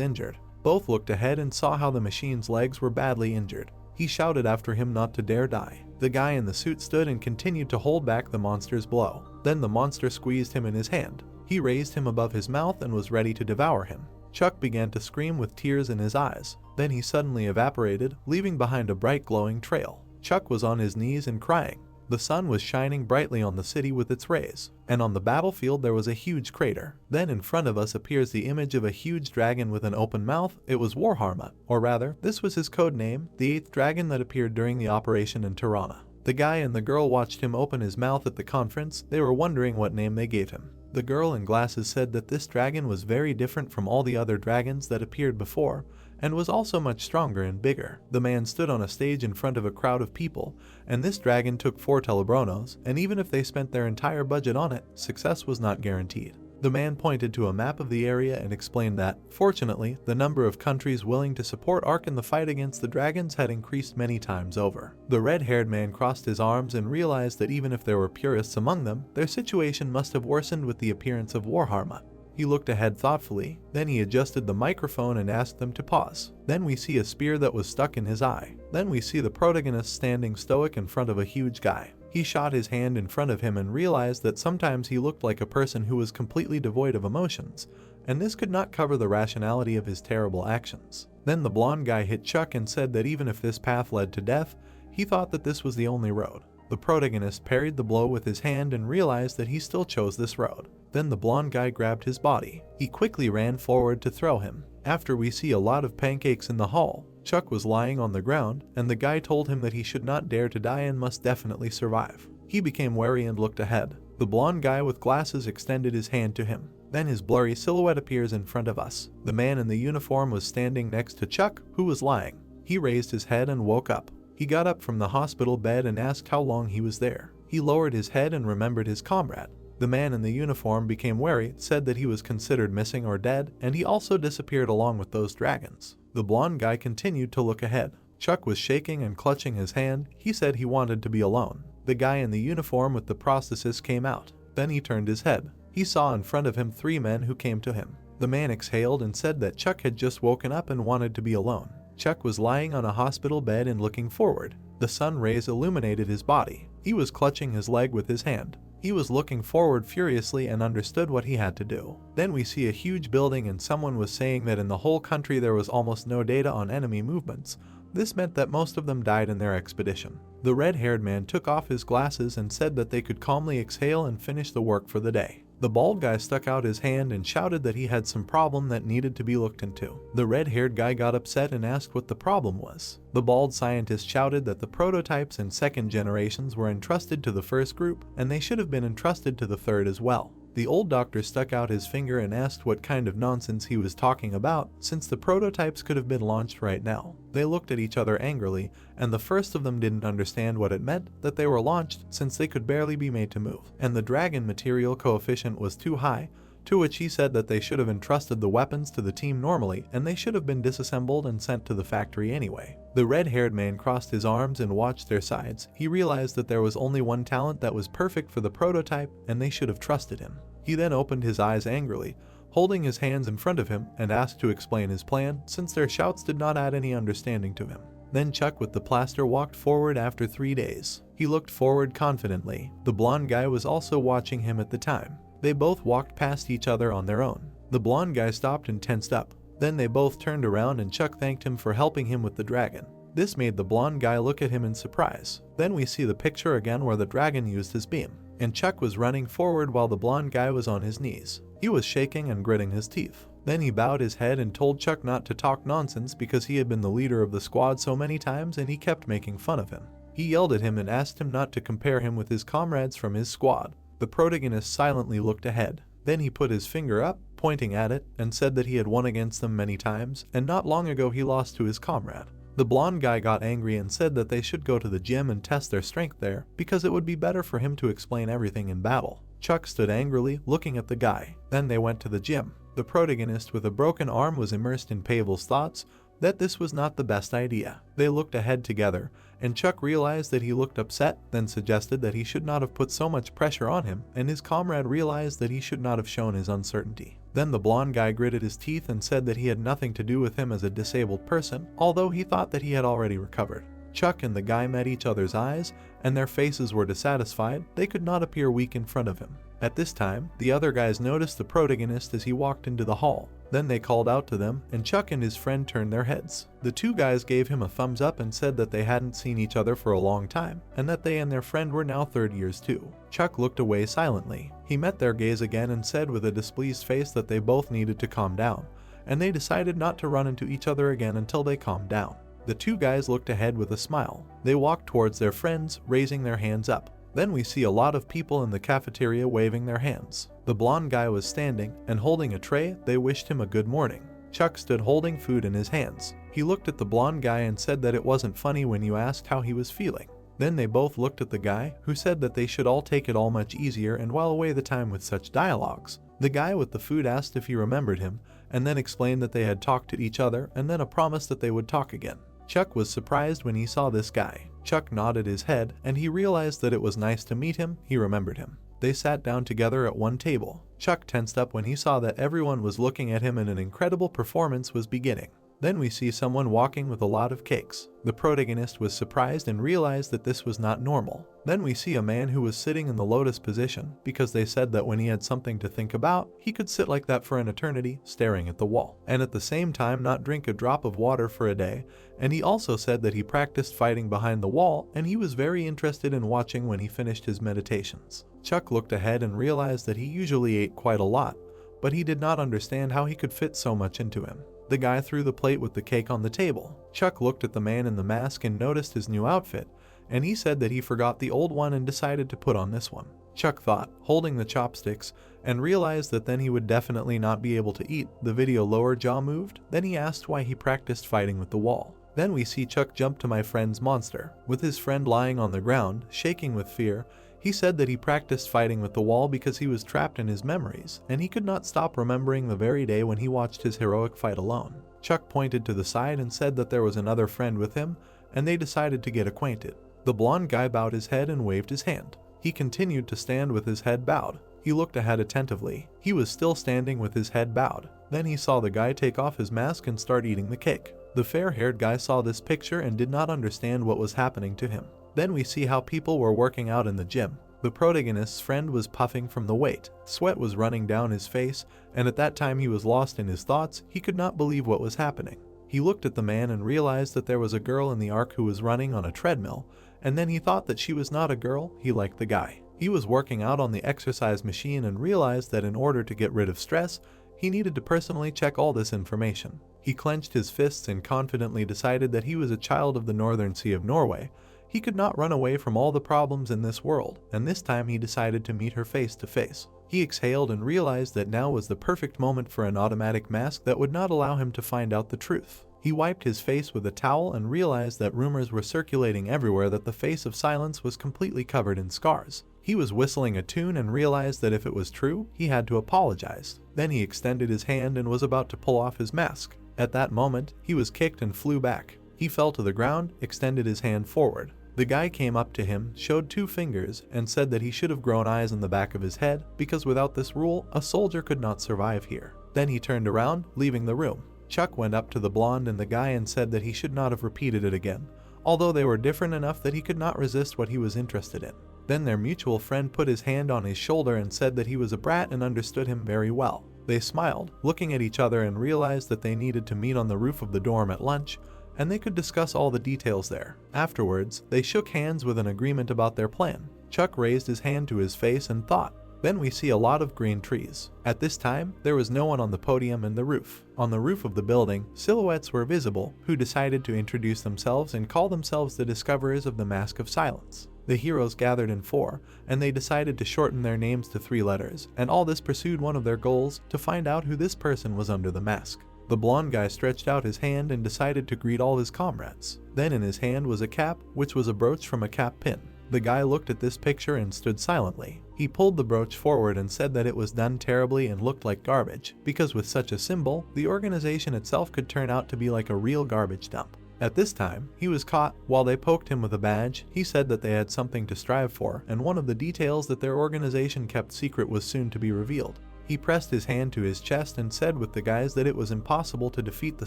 injured. Both looked ahead and saw how the machine's legs were badly injured. He shouted after him not to dare die. The guy in the suit stood and continued to hold back the monster's blow. Then the monster squeezed him in his hand. He raised him above his mouth and was ready to devour him. Chuck began to scream with tears in his eyes. Then he suddenly evaporated, leaving behind a bright glowing trail. Chuck was on his knees and crying. The sun was shining brightly on the city with its rays, and on the battlefield there was a huge crater. Then in front of us appears the image of a huge dragon with an open mouth. It was Warhammer, or rather, this was his code name, the 8th dragon that appeared during the operation in Tirana. The guy and the girl watched him open his mouth at the conference. They were wondering what name they gave him. The girl in glasses said that this dragon was very different from all the other dragons that appeared before, and was also much stronger and bigger. The man stood on a stage in front of a crowd of people, and this dragon took 4 telebronos, and even if they spent their entire budget on it, success was not guaranteed. The man pointed to a map of the area and explained that, fortunately, the number of countries willing to support Ark in the fight against the dragons had increased many times over. The red-haired man crossed his arms and realized that even if there were purists among them, their situation must have worsened with the appearance of Warhammer. He looked ahead thoughtfully, then he adjusted the microphone and asked them to pause. Then we see a spear that was stuck in his eye. Then we see the protagonist standing stoic in front of a huge guy. He shot his hand in front of him and realized that sometimes he looked like a person who was completely devoid of emotions, and this could not cover the rationality of his terrible actions. Then the blonde guy hit Chuck and said that even if this path led to death, he thought that this was the only road. The protagonist parried the blow with his hand and realized that he still chose this road. Then the blonde guy grabbed his body. He quickly ran forward to throw him. After we see a lot of pancakes in the hall, Chuck was lying on the ground, and the guy told him that he should not dare to die and must definitely survive. He became wary and looked ahead. The blonde guy with glasses extended his hand to him. Then his blurry silhouette appears in front of us. The man in the uniform was standing next to Chuck, who was lying. He raised his head and woke up. He got up from the hospital bed and asked how long he was there. He lowered his head and remembered his comrade. The man in the uniform became wary, said that he was considered missing or dead, and he also disappeared along with those dragons. The blonde guy continued to look ahead. Chuck was shaking and clutching his hand. He said he wanted to be alone. The guy in the uniform with the prosthesis came out. Then he turned his head. He saw in front of him 3 men who came to him. The man exhaled and said that Chuck had just woken up and wanted to be alone. Chuck was lying on a hospital bed and looking forward. The sun rays illuminated his body. He was clutching his leg with his hand. He was looking forward furiously and understood what he had to do. Then we see a huge building and someone was saying that in the whole country there was almost no data on enemy movements. This meant that most of them died in their expedition. The red-haired man took off his glasses and said that they could calmly exhale and finish the work for the day. The bald guy stuck out his hand and shouted that he had some problem that needed to be looked into. The red-haired guy got upset and asked what the problem was. The bald scientist shouted that the prototypes and second generations were entrusted to the first group, and they should have been entrusted to the third as well. The old doctor stuck out his finger and asked what kind of nonsense he was talking about, since the prototypes could have been launched right now. They looked at each other angrily, and the first of them didn't understand what it meant that they were launched, since they could barely be made to move, and the dragon material coefficient was too high, to which he said that they should have entrusted the weapons to the team normally, and they should have been disassembled and sent to the factory anyway. The red-haired man crossed his arms and watched their sides. He realized that there was only one talent that was perfect for the prototype, and they should have trusted him. He then opened his eyes angrily, holding his hands in front of him, and asked to explain his plan, since their shouts did not add any understanding to him. Then Chuck with the plaster walked forward after 3 days. He looked forward confidently. The blonde guy was also watching him at the time. They both walked past each other on their own. The blonde guy stopped and tensed up. Then they both turned around and Chuck thanked him for helping him with the dragon. This made the blonde guy look at him in surprise. Then we see the picture again where the dragon used his beam, and Chuck was running forward while the blonde guy was on his knees. He was shaking and gritting his teeth. Then he bowed his head and told Chuck not to talk nonsense because he had been the leader of the squad so many times and he kept making fun of him. He yelled at him and asked him not to compare him with his comrades from his squad. The protagonist silently looked ahead. Then he put his finger up, pointing at it, and said that he had won against them many times, and not long ago he lost to his comrade. The blonde guy got angry and said that they should go to the gym and test their strength there because it would be better for him to explain everything in battle. Chuck stood angrily looking at the guy. Then they went to the gym. The protagonist with a broken arm was immersed in Pavel's thoughts that this was not the best idea. They looked ahead together, and Chuck realized that he looked upset, then suggested that he should not have put so much pressure on him, and his comrade realized that he should not have shown his uncertainty. Then the blonde guy gritted his teeth and said that he had nothing to do with him as a disabled person, although he thought that he had already recovered. Chuck and the guy met each other's eyes, and their faces were dissatisfied. They could not appear weak in front of him. At this time, the other guys noticed the protagonist as he walked into the hall. Then they called out to them, and Chuck and his friend turned their heads. The two guys gave him a thumbs up and said that they hadn't seen each other for a long time, and that they and their friend were now third years too. Chuck looked away silently. He met their gaze again and said with a displeased face that they both needed to calm down, and they decided not to run into each other again until they calmed down. The two guys looked ahead with a smile. They walked towards their friends, raising their hands up. Then we see a lot of people in the cafeteria waving their hands. The blonde guy was standing and holding a tray. They wished him a good morning. Chuck stood holding food in his hands. He looked at the blonde guy and said that it wasn't funny when you asked how he was feeling. Then they both looked at the guy, who said that they should all take it all much easier and while away the time with such dialogues. The guy with the food asked if he remembered him, and then explained that they had talked to each other and then a promise that they would talk again. Chuck was surprised when he saw this guy. Chuck nodded his head, and he realized that it was nice to meet him. He remembered him. They sat down together at one table. Chuck tensed up when he saw that everyone was looking at him and an incredible performance was beginning. Then we see someone walking with a lot of cakes. The protagonist was surprised and realized that this was not normal. Then we see a man who was sitting in the lotus position because they said that when he had something to think about, he could sit like that for an eternity, staring at the wall, and at the same time not drink a drop of water for a day. And he also said that he practiced fighting behind the wall, and he was very interested in watching when he finished his meditations. Chuck looked ahead and realized that he usually ate quite a lot, but he did not understand how he could fit so much into him. The guy threw the plate with the cake on the table. Chuck looked at the man in the mask and noticed his new outfit, and he said that he forgot the old one and decided to put on this one. Chuck thought, holding the chopsticks, and realized that then he would definitely not be able to eat. The video lower jaw moved. Then he asked why he practiced fighting with the wall. Then we see Chuck jump to my friend's monster. With his friend lying on the ground, shaking with fear, he said that he practiced fighting with the wall because he was trapped in his memories, and he could not stop remembering the very day when he watched his heroic fight alone. Chuck pointed to the side and said that there was another friend with him, and they decided to get acquainted. The blonde guy bowed his head and waved his hand. He continued to stand with his head bowed. He looked ahead attentively. He was still standing with his head bowed. Then he saw the guy take off his mask and start eating the cake. The fair-haired guy saw this picture and did not understand what was happening to him. Then we see how people were working out in the gym. The protagonist's friend was puffing from the weight. Sweat was running down his face, and at that time he was lost in his thoughts. He could not believe what was happening. He looked at the man and realized that there was a girl in the arc who was running on a treadmill, and then he thought that she was not a girl. He liked the guy. He was working out on the exercise machine and realized that in order to get rid of stress, he needed to personally check all this information. He clenched his fists and confidently decided that he was a child of the Northern Sea of Norway. He could not run away from all the problems in this world, and this time he decided to meet her face to face. He exhaled and realized that now was the perfect moment for an automatic mask that would not allow him to find out the truth. He wiped his face with a towel and realized that rumors were circulating everywhere that the face of Silence was completely covered in scars. He was whistling a tune and realized that if it was true, he had to apologize. Then he extended his hand and was about to pull off his mask. At that moment, he was kicked and flew back. He fell to the ground, extended his hand forward. The guy came up to him, showed 2 fingers, and said that he should have grown eyes in the back of his head because without this rule, a soldier could not survive here. Then he turned around, leaving the room. Chuck went up to the blonde and the guy and said that he should not have repeated it again, although they were different enough that he could not resist what he was interested in. Then their mutual friend put his hand on his shoulder and said that he was a brat and understood him very well. They smiled, looking at each other, and realized that they needed to meet on the roof of the dorm at lunch, and they could discuss all the details there. Afterwards, they shook hands with an agreement about their plan. Chuck raised his hand to his face and thought. Then we see a lot of green trees. At this time, there was no one on the podium and the roof. On the roof of the building, silhouettes were visible, who decided to introduce themselves and call themselves the discoverers of the Mask of Silence. The heroes gathered in 4, and they decided to shorten their names to 3 letters, and all this pursued one of their goals, to find out who this person was under the mask. The blonde guy stretched out his hand and decided to greet all his comrades. Then in his hand was a cap, which was a brooch from a cap pin. The guy looked at this picture and stood silently. He pulled the brooch forward and said that it was done terribly and looked like garbage, because with such a symbol, the organization itself could turn out to be like a real garbage dump. At this time, he was caught. While they poked him with a badge, he said that they had something to strive for, and one of the details that their organization kept secret was soon to be revealed. He pressed his hand to his chest and said with the guys that it was impossible to defeat the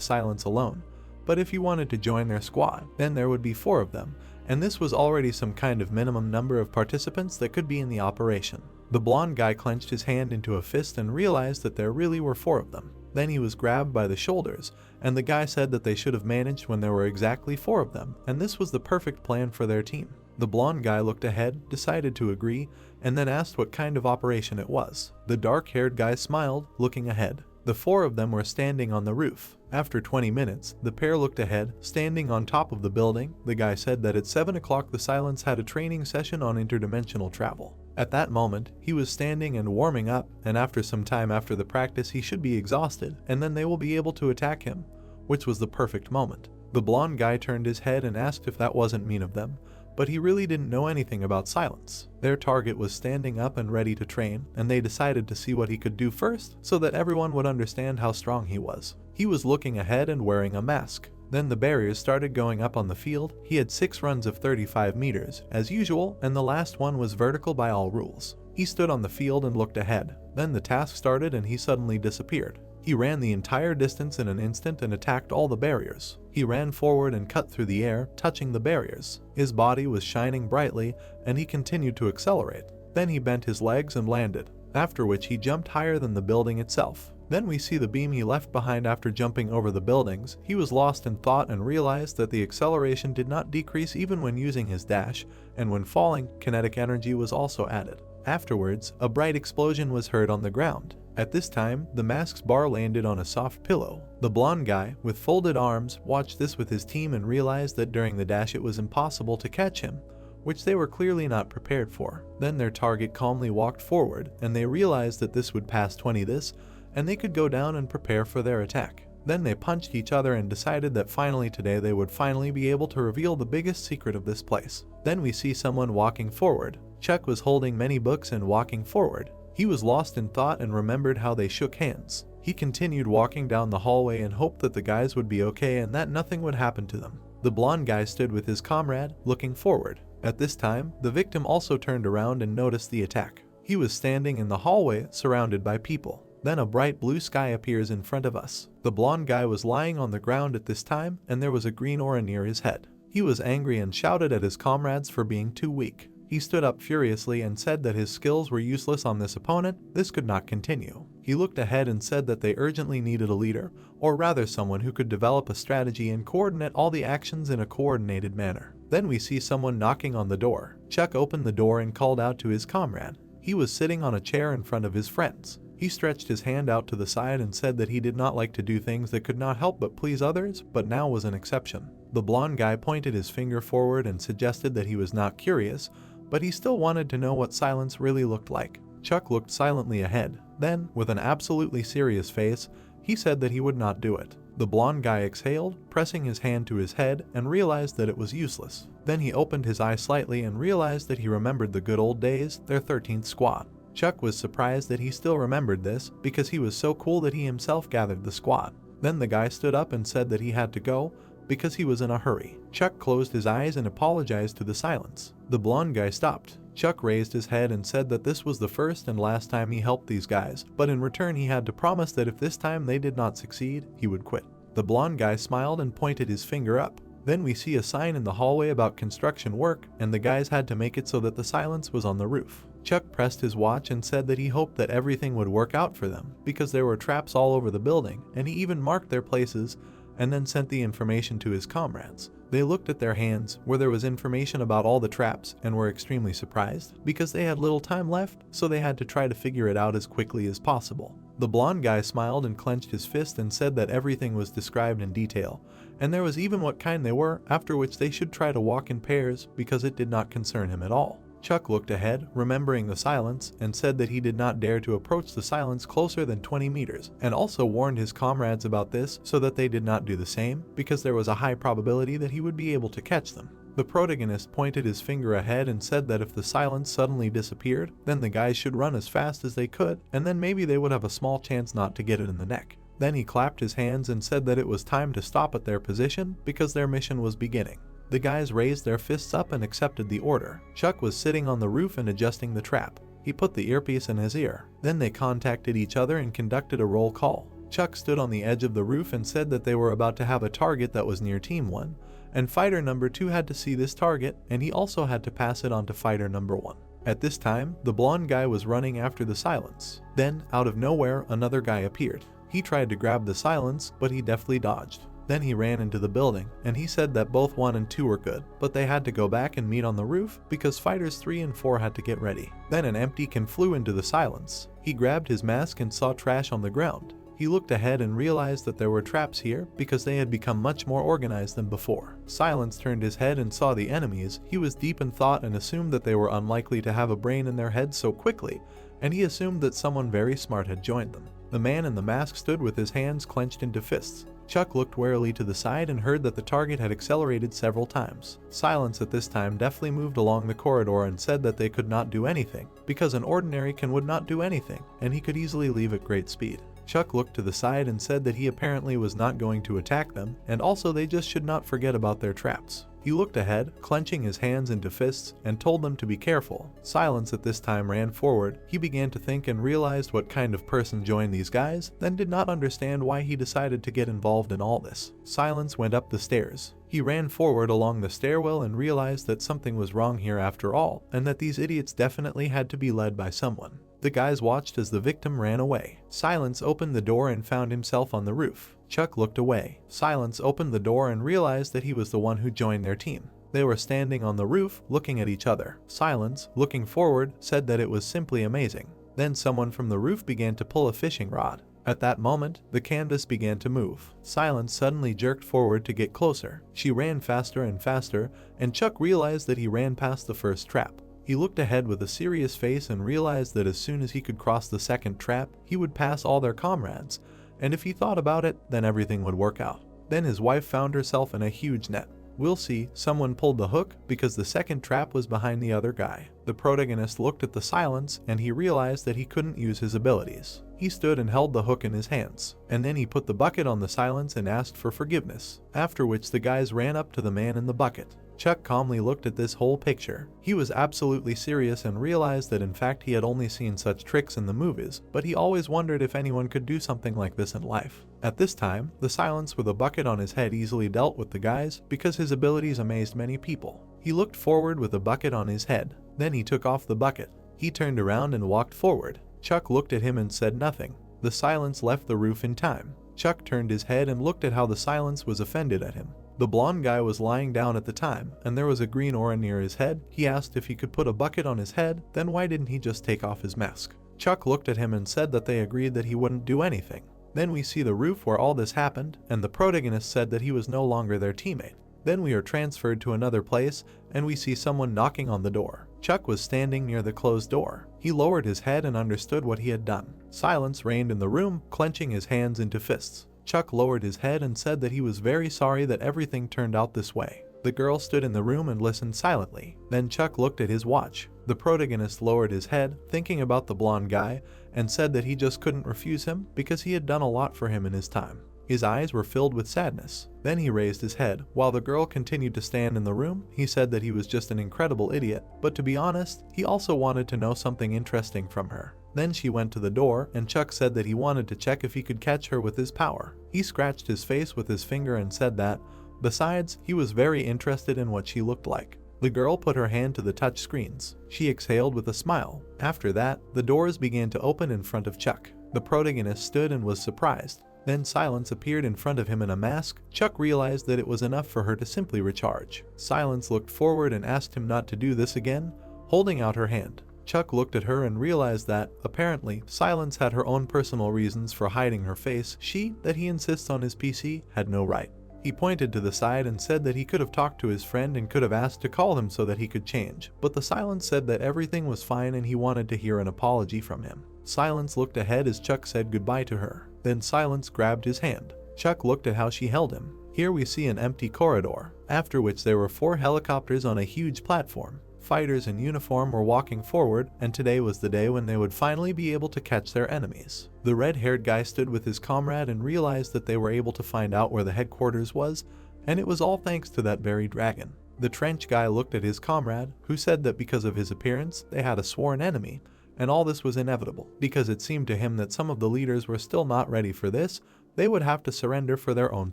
Silence alone, but if you wanted to join their squad, then there would be 4 of them, and this was already some kind of minimum number of participants that could be in the operation. The blonde guy clenched his hand into a fist and realized that there really were 4 of them. Then he was grabbed by the shoulders, and the guy said that they should have managed when there were exactly 4 of them, and this was the perfect plan for their team. The blonde guy looked ahead, decided to agree, and then asked what kind of operation it was. The dark-haired guy smiled, looking ahead. The 4 of them were standing on the roof. After 20 minutes, the pair looked ahead, standing on top of the building. The guy said that at 7 o'clock the Silence had a training session on interdimensional travel. At that moment, he was standing and warming up, and after some time after the practice he should be exhausted, and then they will be able to attack him, which was the perfect moment. The blonde guy turned his head and asked if that wasn't mean of them, but he really didn't know anything about Silence. Their target was standing up and ready to train, and they decided to see what he could do first so that everyone would understand how strong he was. He was looking ahead and wearing a mask. Then the barriers started going up on the field. He had 6 runs of 35 meters, as usual, and the last one was vertical by all rules. He stood on the field and looked ahead. Then the task started and he suddenly disappeared. He ran the entire distance in an instant and attacked all the barriers. He ran forward and cut through the air, touching the barriers. His body was shining brightly, and he continued to accelerate. Then he bent his legs and landed, after which he jumped higher than the building itself. Then we see the beam he left behind after jumping over the buildings. He was lost in thought and realized that the acceleration did not decrease even when using his dash, and when falling, kinetic energy was also added. Afterwards, a bright explosion was heard on the ground. At this time, the mask's bar landed on a soft pillow. The blonde guy, with folded arms, watched this with his team and realized that during the dash it was impossible to catch him, which they were clearly not prepared for. Then their target calmly walked forward, and they realized that this would pass 20 this, and they could go down and prepare for their attack. Then they punched each other and decided that finally today they would finally be able to reveal the biggest secret of this place. Then we see someone walking forward. Chuck was holding many books and walking forward. He was lost in thought and remembered how they shook hands. He continued walking down the hallway and hoped that the guys would be okay and that nothing would happen to them. The blonde guy stood with his comrade, looking forward. At this time, the victim also turned around and noticed the attack. He was standing in the hallway, surrounded by people. Then a bright blue sky appears in front of us. The blonde guy was lying on the ground at this time, and there was a green aura near his head. He was angry and shouted at his comrades for being too weak. He stood up furiously and said that his skills were useless on this opponent. This could not continue. He looked ahead and said that they urgently needed a leader, or rather someone who could develop a strategy and coordinate all the actions in a coordinated manner. Then we see someone knocking on the door. Chuck opened the door and called out to his comrade. He was sitting on a chair in front of his friends. He stretched his hand out to the side and said that he did not like to do things that could not help but please others, but now was an exception. The blonde guy pointed his finger forward and suggested that he was not curious, but he still wanted to know what silence really looked like. Chuck looked silently ahead. Then, with an absolutely serious face, he said that he would not do it. The blonde guy exhaled, pressing his hand to his head, and realized that it was useless. Then he opened his eye slightly and realized that he remembered the good old days, their 13th squad. Chuck was surprised that he still remembered this, because he was so cool that he himself gathered the squad. Then the guy stood up and said that he had to go, because he was in a hurry. Chuck closed his eyes and apologized to the silence. The blonde guy stopped. Chuck raised his head and said that this was the first and last time he helped these guys, but in return he had to promise that if this time they did not succeed, he would quit. The blonde guy smiled and pointed his finger up. Then we see a sign in the hallway about construction work, and the guys had to make it so that the silence was on the roof. Chuck pressed his watch and said that he hoped that everything would work out for them, because there were traps all over the building, and he even marked their places and then sent the information to his comrades. They looked at their hands, where there was information about all the traps, and were extremely surprised, because they had little time left, so they had to try to figure it out as quickly as possible. The blonde guy smiled and clenched his fist and said that everything was described in detail, and there was even what kind they were, after which they should try to walk in pairs, because it did not concern him at all. Chuck looked ahead, remembering the silence, and said that he did not dare to approach the silence closer than 20 meters, and also warned his comrades about this so that they did not do the same, because there was a high probability that he would be able to catch them. The protagonist pointed his finger ahead and said that if the silence suddenly disappeared, then the guys should run as fast as they could, and then maybe they would have a small chance not to get it in the neck. Then he clapped his hands and said that it was time to stop at their position because their mission was beginning. The guys raised their fists up and accepted the order. Chuck was sitting on the roof and adjusting the trap. He put the earpiece in his ear. Then they contacted each other and conducted a roll call. Chuck stood on the edge of the roof and said that they were about to have a target that was near Team 1, and Fighter Number 2 had to see this target, and he also had to pass it on to Fighter Number 1. At this time, the blonde guy was running after the silence. Then, out of nowhere, another guy appeared. He tried to grab the silence, but he deftly dodged. Then he ran into the building, and he said that both 1 and 2 were good, but they had to go back and meet on the roof because Fighters 3 and 4 had to get ready. Then an empty can flew into the silence. He grabbed his mask and saw trash on the ground. He looked ahead and realized that there were traps here because they had become much more organized than before. Silence turned his head and saw the enemies. He was deep in thought and assumed that they were unlikely to have a brain in their head so quickly, and he assumed that someone very smart had joined them. The man in the mask stood with his hands clenched into fists. Chuck looked warily to the side and heard that the target had accelerated several times. Silence at this time deftly moved along the corridor and said that they could not do anything, because an ordinary can would not do anything, and he could easily leave at great speed. Chuck looked to the side and said that he apparently was not going to attack them, and also they just should not forget about their traps. He looked ahead, clenching his hands into fists, and told them to be careful. Silence at this time ran forward. He began to think and realized what kind of person joined these guys, then did not understand why he decided to get involved in all this. Silence went up the stairs. He ran forward along the stairwell and realized that something was wrong here after all, and that these idiots definitely had to be led by someone. The guys watched as the victim ran away. Silence opened the door and found himself on the roof. Chuck looked away. Silence opened the door and realized that he was the one who joined their team. They were standing on the roof, looking at each other. Silence, looking forward, said that it was simply amazing. Then someone from the roof began to pull a fishing rod. At that moment, the canvas began to move. Silence suddenly jerked forward to get closer. She ran faster and faster, and Chuck realized that he ran past the first trap. He looked ahead with a serious face and realized that as soon as he could cross the second trap, he would pass all their comrades, and if he thought about it, then everything would work out. Then his wife found herself in a huge net. We'll see, someone pulled the hook because the second trap was behind the other guy. The protagonist looked at the silence and he realized that he couldn't use his abilities. He stood and held the hook in his hands, and then he put the bucket on the silence and asked for forgiveness, after which the guys ran up to the man in the bucket. Chuck calmly looked at this whole picture. He was absolutely serious and realized that in fact he had only seen such tricks in the movies, but he always wondered if anyone could do something like this in life. At this time, the silence with a bucket on his head easily dealt with the guys because his abilities amazed many people. He looked forward with a bucket on his head. Then he took off the bucket. He turned around and walked forward. Chuck looked at him and said nothing. The silence left the roof in time. Chuck turned his head and looked at how the silence was offended at him. The blonde guy was lying down at the time, and there was a green aura near his head. He asked if he could put a bucket on his head, then why didn't he just take off his mask? Chuck looked at him and said that they agreed that he wouldn't do anything. Then we see the roof where all this happened, and the protagonist said that he was no longer their teammate. Then we are transferred to another place, and we see someone knocking on the door. Chuck was standing near the closed door. He lowered his head and understood what he had done. Silence reigned in the room, clenching his hands into fists. Chuck lowered his head and said that he was very sorry that everything turned out this way. The girl stood in the room and listened silently. Then Chuck looked at his watch. The protagonist lowered his head, thinking about the blonde guy, and said that he just couldn't refuse him because he had done a lot for him in his time. His eyes were filled with sadness. Then he raised his head. While the girl continued to stand in the room, he said that he was just an incredible idiot, but to be honest, he also wanted to know something interesting from her. Then she went to the door, and Chuck said that he wanted to check if he could catch her with his power. He scratched his face with his finger and said that, besides, he was very interested in what she looked like. The girl put her hand to the touch screens. She exhaled with a smile. After that, the doors began to open in front of Chuck. The protagonist stood and was surprised. Then Silence appeared in front of him in a mask. Chuck realized that it was enough for her to simply recharge. Silence looked forward and asked him not to do this again, holding out her hand. Chuck looked at her and realized that, apparently, Silence had her own personal reasons for hiding her face. That he insists on his PC, had no right. He pointed to the side and said that he could have talked to his friend and could have asked to call him so that he could change, but the Silence said that everything was fine and he wanted to hear an apology from him. Silence looked ahead as Chuck said goodbye to her. Then Silence grabbed his hand. Chuck looked at how she held him. Here we see an empty corridor, after which there were 4 helicopters on a huge platform. Fighters in uniform were walking forward, and today was the day when they would finally be able to catch their enemies. The red-haired guy stood with his comrade and realized that they were able to find out where the headquarters was, and it was all thanks to that very dragon. The trench guy looked at his comrade, who said that because of his appearance, they had a sworn enemy, and all this was inevitable, because it seemed to him that some of the leaders were still not ready for this. They would have to surrender for their own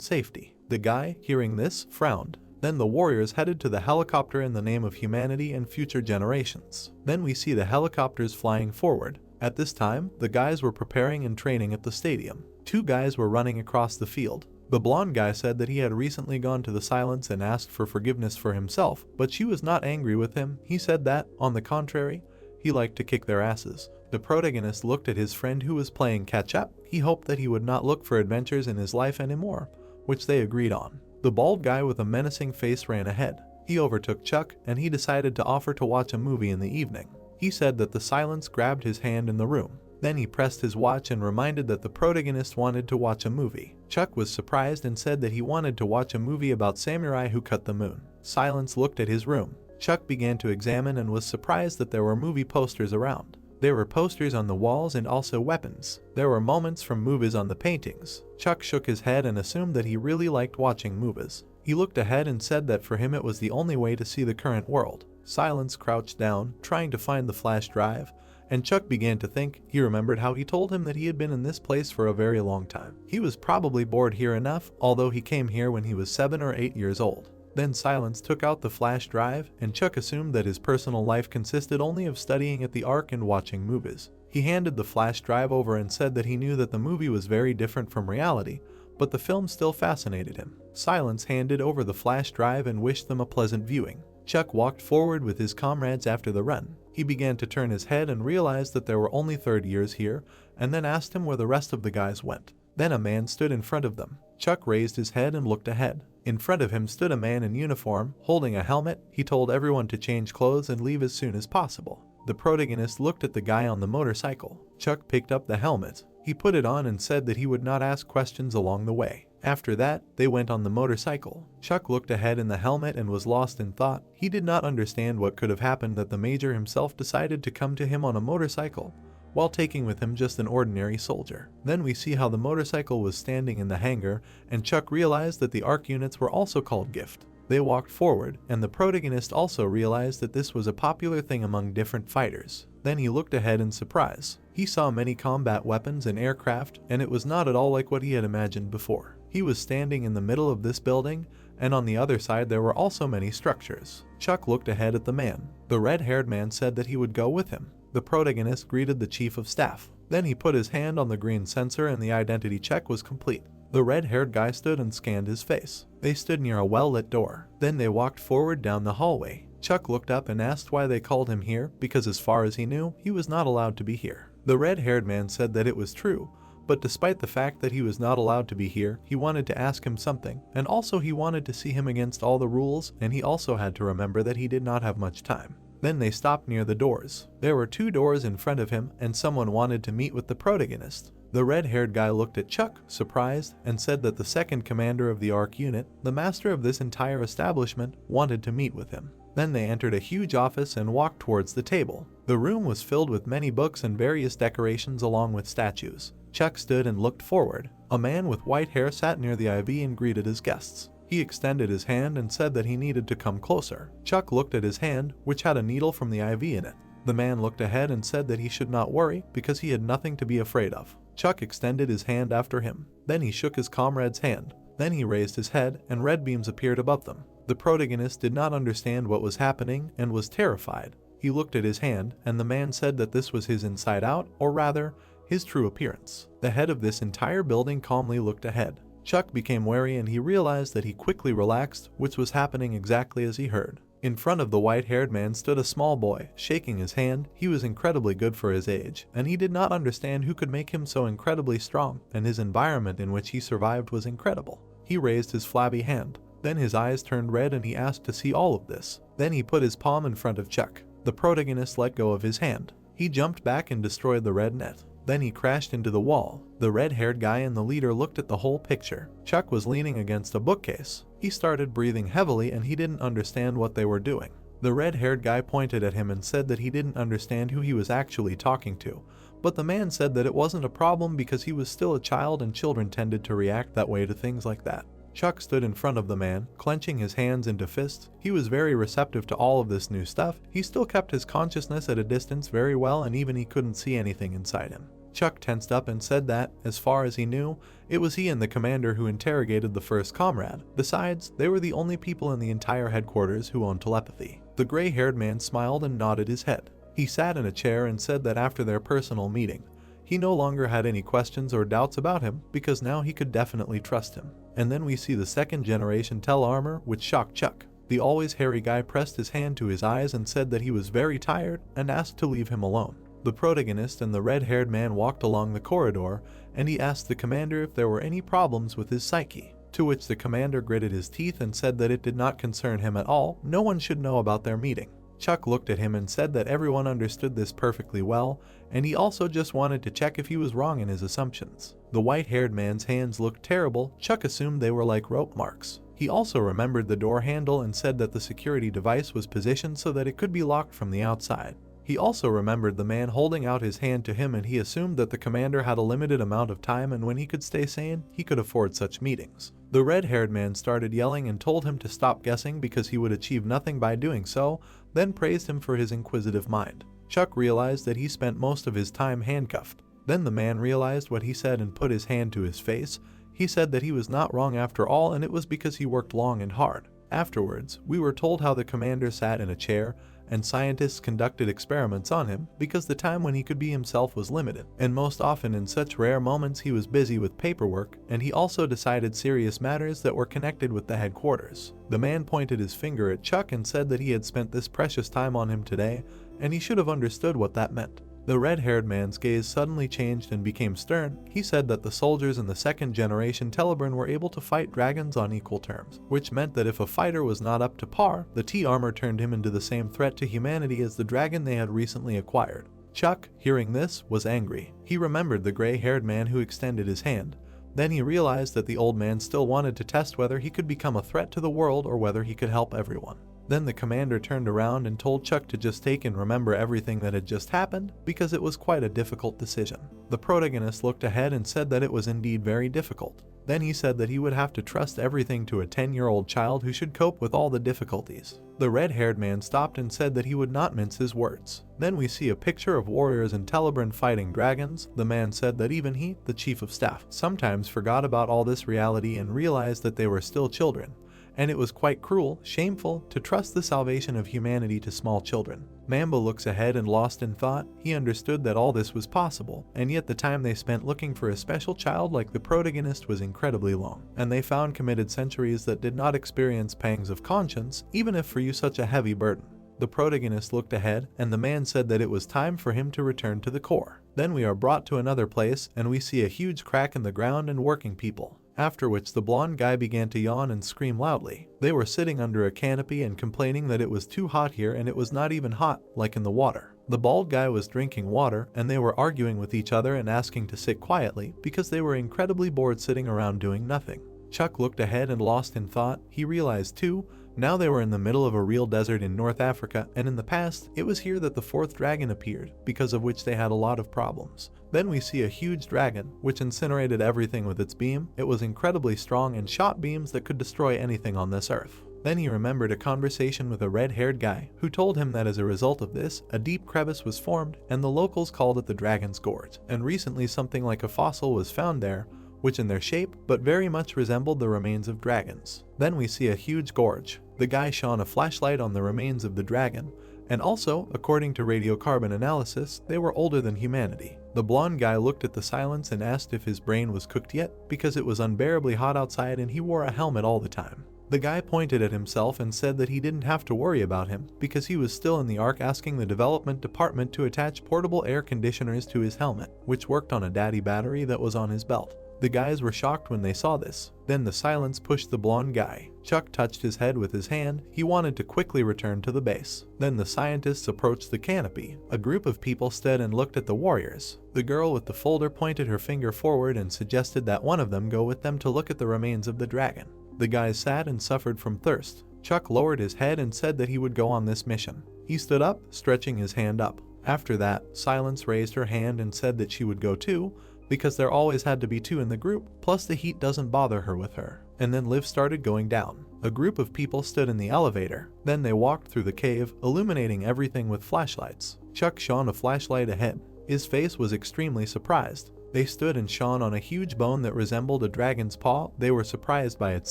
safety. The guy, hearing this, frowned. Then the warriors headed to the helicopter in the name of humanity and future generations. Then we see the helicopters flying forward. At this time, the guys were preparing and training at the stadium. 2 guys were running across the field. The blonde guy said that he had recently gone to the Silence and asked for forgiveness for himself, but she was not angry with him. He said that, on the contrary, he liked to kick their asses. The protagonist looked at his friend who was playing catch-up. He hoped that he would not look for adventures in his life anymore, which they agreed on. The bald guy with a menacing face ran ahead. He overtook Chuck, and he decided to offer to watch a movie in the evening. He said that the Silence grabbed his hand in the room. Then he pressed his watch and reminded that the protagonist wanted to watch a movie. Chuck was surprised and said that he wanted to watch a movie about samurai who cut the moon. Silence looked at his room. Chuck began to examine and was surprised that there were movie posters around. There were posters on the walls and also weapons. There were moments from movies on the paintings. Chuck shook his head and assumed that he really liked watching movies. He looked ahead and said that for him it was the only way to see the current world. Silence crouched down, trying to find the flash drive, and Chuck began to think. He remembered how he told him that he had been in this place for a very long time. He was probably bored here enough, although he came here when he was 7 or 8 years old. Then Silence took out the flash drive, and Chuck assumed that his personal life consisted only of studying at the Ark and watching movies. He handed the flash drive over and said that he knew that the movie was very different from reality, but the film still fascinated him. Silence handed over the flash drive and wished them a pleasant viewing. Chuck walked forward with his comrades after the run. He began to turn his head and realized that there were only third years here, and then asked him where the rest of the guys went. Then a man stood in front of them. Chuck raised his head and looked ahead. In front of him stood a man in uniform, holding a helmet. He told everyone to change clothes and leave as soon as possible. The protagonist looked at the guy on the motorcycle. Chuck picked up the helmet. He put it on and said that he would not ask questions along the way. After that, they went on the motorcycle. Chuck looked ahead in the helmet and was lost in thought. He did not understand what could have happened that the major himself decided to come to him on a motorcycle, while taking with him just an ordinary soldier. Then we see how the motorcycle was standing in the hangar, and Chuck realized that the Ark units were also called Gift. They walked forward, and the protagonist also realized that this was a popular thing among different fighters. Then he looked ahead in surprise. He saw many combat weapons and aircraft, and it was not at all like what he had imagined before. He was standing in the middle of this building, and on the other side there were also many structures. Chuck looked ahead at the man. The red-haired man said that he would go with him. The protagonist greeted the chief of staff. Then he put his hand on the green sensor and the identity check was complete. The red-haired guy stood and scanned his face. They stood near a well-lit door. Then they walked forward down the hallway. Chuck looked up and asked why they called him here, because as far as he knew, he was not allowed to be here. The red-haired man said that it was true, but despite the fact that he was not allowed to be here, he wanted to ask him something, and also he wanted to see him against all the rules, and he also had to remember that he did not have much time. Then they stopped near the doors. There were 2 doors in front of him, and someone wanted to meet with the protagonist. The red-haired guy looked at Chuck, surprised, and said that the second commander of the Ark unit, the master of this entire establishment, wanted to meet with him. Then they entered a huge office and walked towards the table. The room was filled with many books and various decorations along with statues. Chuck stood and looked forward. A man with white hair sat near the IV and greeted his guests. He extended his hand and said that he needed to come closer. Chuck looked at his hand, which had a needle from the IV in it. The man looked ahead and said that he should not worry because he had nothing to be afraid of. Chuck extended his hand after him. Then he shook his comrade's hand. Then he raised his head and red beams appeared above them. The protagonist did not understand what was happening and was terrified. He looked at his hand and the man said that this was his inside out, or rather, his true appearance. The head of this entire building calmly looked ahead. Chuck became wary and he realized that he quickly relaxed, which was happening exactly as he heard. In front of the white-haired man stood a small boy, shaking his hand. He was incredibly good for his age, and he did not understand who could make him so incredibly strong, and his environment in which he survived was incredible. He He raised his flabby hand. Then his eyes turned red and he asked to see all of this. Then he put his palm in front of Chuck. The protagonist let go of his hand. He jumped back and destroyed the red net. Then he crashed into the wall. The red-haired guy and the leader looked at the whole picture. Chuck was leaning against a bookcase. He started breathing heavily and he didn't understand what they were doing. The red-haired guy pointed at him and said that he didn't understand who he was actually talking to, but the man said that it wasn't a problem because he was still a child and children tended to react that way to things like that. Chuck stood in front of the man, clenching his hands into fists. He was very receptive to all of this new stuff. He still kept his consciousness at a distance very well and even he couldn't see anything inside him. Chuck tensed up and said that, as far as he knew, it was he and the commander who interrogated the first comrade. Besides, they were the only people in the entire headquarters who owned telepathy. The gray-haired man smiled and nodded his head. He sat in a chair and said that after their personal meeting, he no longer had any questions or doubts about him because now he could definitely trust him. And then we see the second generation Tel armor, which shocked Chuck. The always hairy guy pressed his hand to his eyes and said that he was very tired and asked to leave him alone. The protagonist and the red-haired man walked along the corridor and he asked the commander if there were any problems with his psyche, to which the commander gritted his teeth and said that it did not concern him at all. No one should know about their meeting. Chuck looked at him and said that everyone understood this perfectly well, and he also just wanted to check if he was wrong in his assumptions. The white-haired man's hands looked terrible. Chuck assumed they were like rope marks. He also remembered the door handle and said that the security device was positioned so that it could be locked from the outside. He also remembered the man holding out his hand to him and he assumed that the commander had a limited amount of time and when he could stay sane, he could afford such meetings. The red-haired man started yelling and told him to stop guessing because he would achieve nothing by doing so, then praised him for his inquisitive mind. Chuck realized that he spent most of his time handcuffed. Then the man realized what he said and put his hand to his face. He said that he was not wrong after all and it was because he worked long and hard. Afterwards, we were told how the commander sat in a chair and scientists conducted experiments on him because the time when he could be himself was limited, and most often in such rare moments he was busy with paperwork, and he also decided serious matters that were connected with the headquarters. The man pointed his finger at Chuck and said that he had spent this precious time on him today, and he should have understood what that meant. The red-haired man's gaze suddenly changed and became stern. He said that the soldiers in the second generation Teleburn were able to fight dragons on equal terms, which meant that if a fighter was not up to par, the T-armor turned him into the same threat to humanity as the dragon they had recently acquired. Chuck, hearing this, was angry. He remembered the gray-haired man who extended his hand. Then he realized that the old man still wanted to test whether he could become a threat to the world or whether he could help everyone. Then the commander turned around and told Chuck to just take and remember everything that had just happened because it was quite a difficult decision. The protagonist looked ahead and said that it was indeed very difficult. Then he said that he would have to trust everything to a 10-year-old child who should cope with all the difficulties. The red-haired man stopped and said that he would not mince his words. Then we see a picture of warriors in Teleburn fighting dragons. The man said that even he, the chief of staff, sometimes forgot about all this reality and realized that they were still children. And it was quite cruel, shameful, to trust the salvation of humanity to small children. Mamba looks ahead and lost in thought. He understood that all this was possible, and yet the time they spent looking for a special child like the protagonist was incredibly long, and they found committed centuries that did not experience pangs of conscience, even if for you such a heavy burden. The protagonist looked ahead, and the man said that it was time for him to return to the core. Then we are brought to another place, and we see a huge crack in the ground and working people. After which the blonde guy began to yawn and scream loudly. They were sitting under a canopy and complaining that it was too hot here and it was not even hot, like in the water. The bald guy was drinking water and they were arguing with each other and asking to sit quietly because they were incredibly bored sitting around doing nothing. Chuck looked ahead and lost in thought. He realized too, now they were in the middle of a real desert in North Africa, and in the past, it was here that the fourth dragon appeared, because of which they had a lot of problems. Then we see a huge dragon, which incinerated everything with its beam. It was incredibly strong and shot beams that could destroy anything on this earth. Then he remembered a conversation with a red-haired guy, who told him that as a result of this, a deep crevice was formed, and the locals called it the Dragon's Gorge, and recently something like a fossil was found there, which in their shape, but very much resembled the remains of dragons. Then we see a huge gorge. The guy shone a flashlight on the remains of the dragon, and also, according to radiocarbon analysis, they were older than humanity. The blonde guy looked at the silence and asked if his brain was cooked yet, because it was unbearably hot outside and he wore a helmet all the time. The guy pointed at himself and said that he didn't have to worry about him, because he was still in the Ark asking the development department to attach portable air conditioners to his helmet, which worked on a daddy battery that was on his belt. The guys were shocked when they saw this. Then the silence pushed the blonde guy. Chuck touched his head with his hand. He wanted to quickly return to the base. Then the scientists approached the canopy. A group of people stood and looked at the warriors. The girl with the folder pointed her finger forward and suggested that one of them go with them to look at the remains of the dragon. The guys sat and suffered from thirst. Chuck lowered his head and said that he would go on this mission. He stood up, stretching his hand up. After that, Silence raised her hand and said that she would go too, because there always had to be two in the group, plus the heat doesn't bother her with her. And then Liv started going down. A group of people stood in the elevator. Then they walked through the cave, illuminating everything with flashlights. Chuck shone a flashlight ahead. His face was extremely surprised. They stood and shone on a huge bone that resembled a dragon's paw. They were surprised by its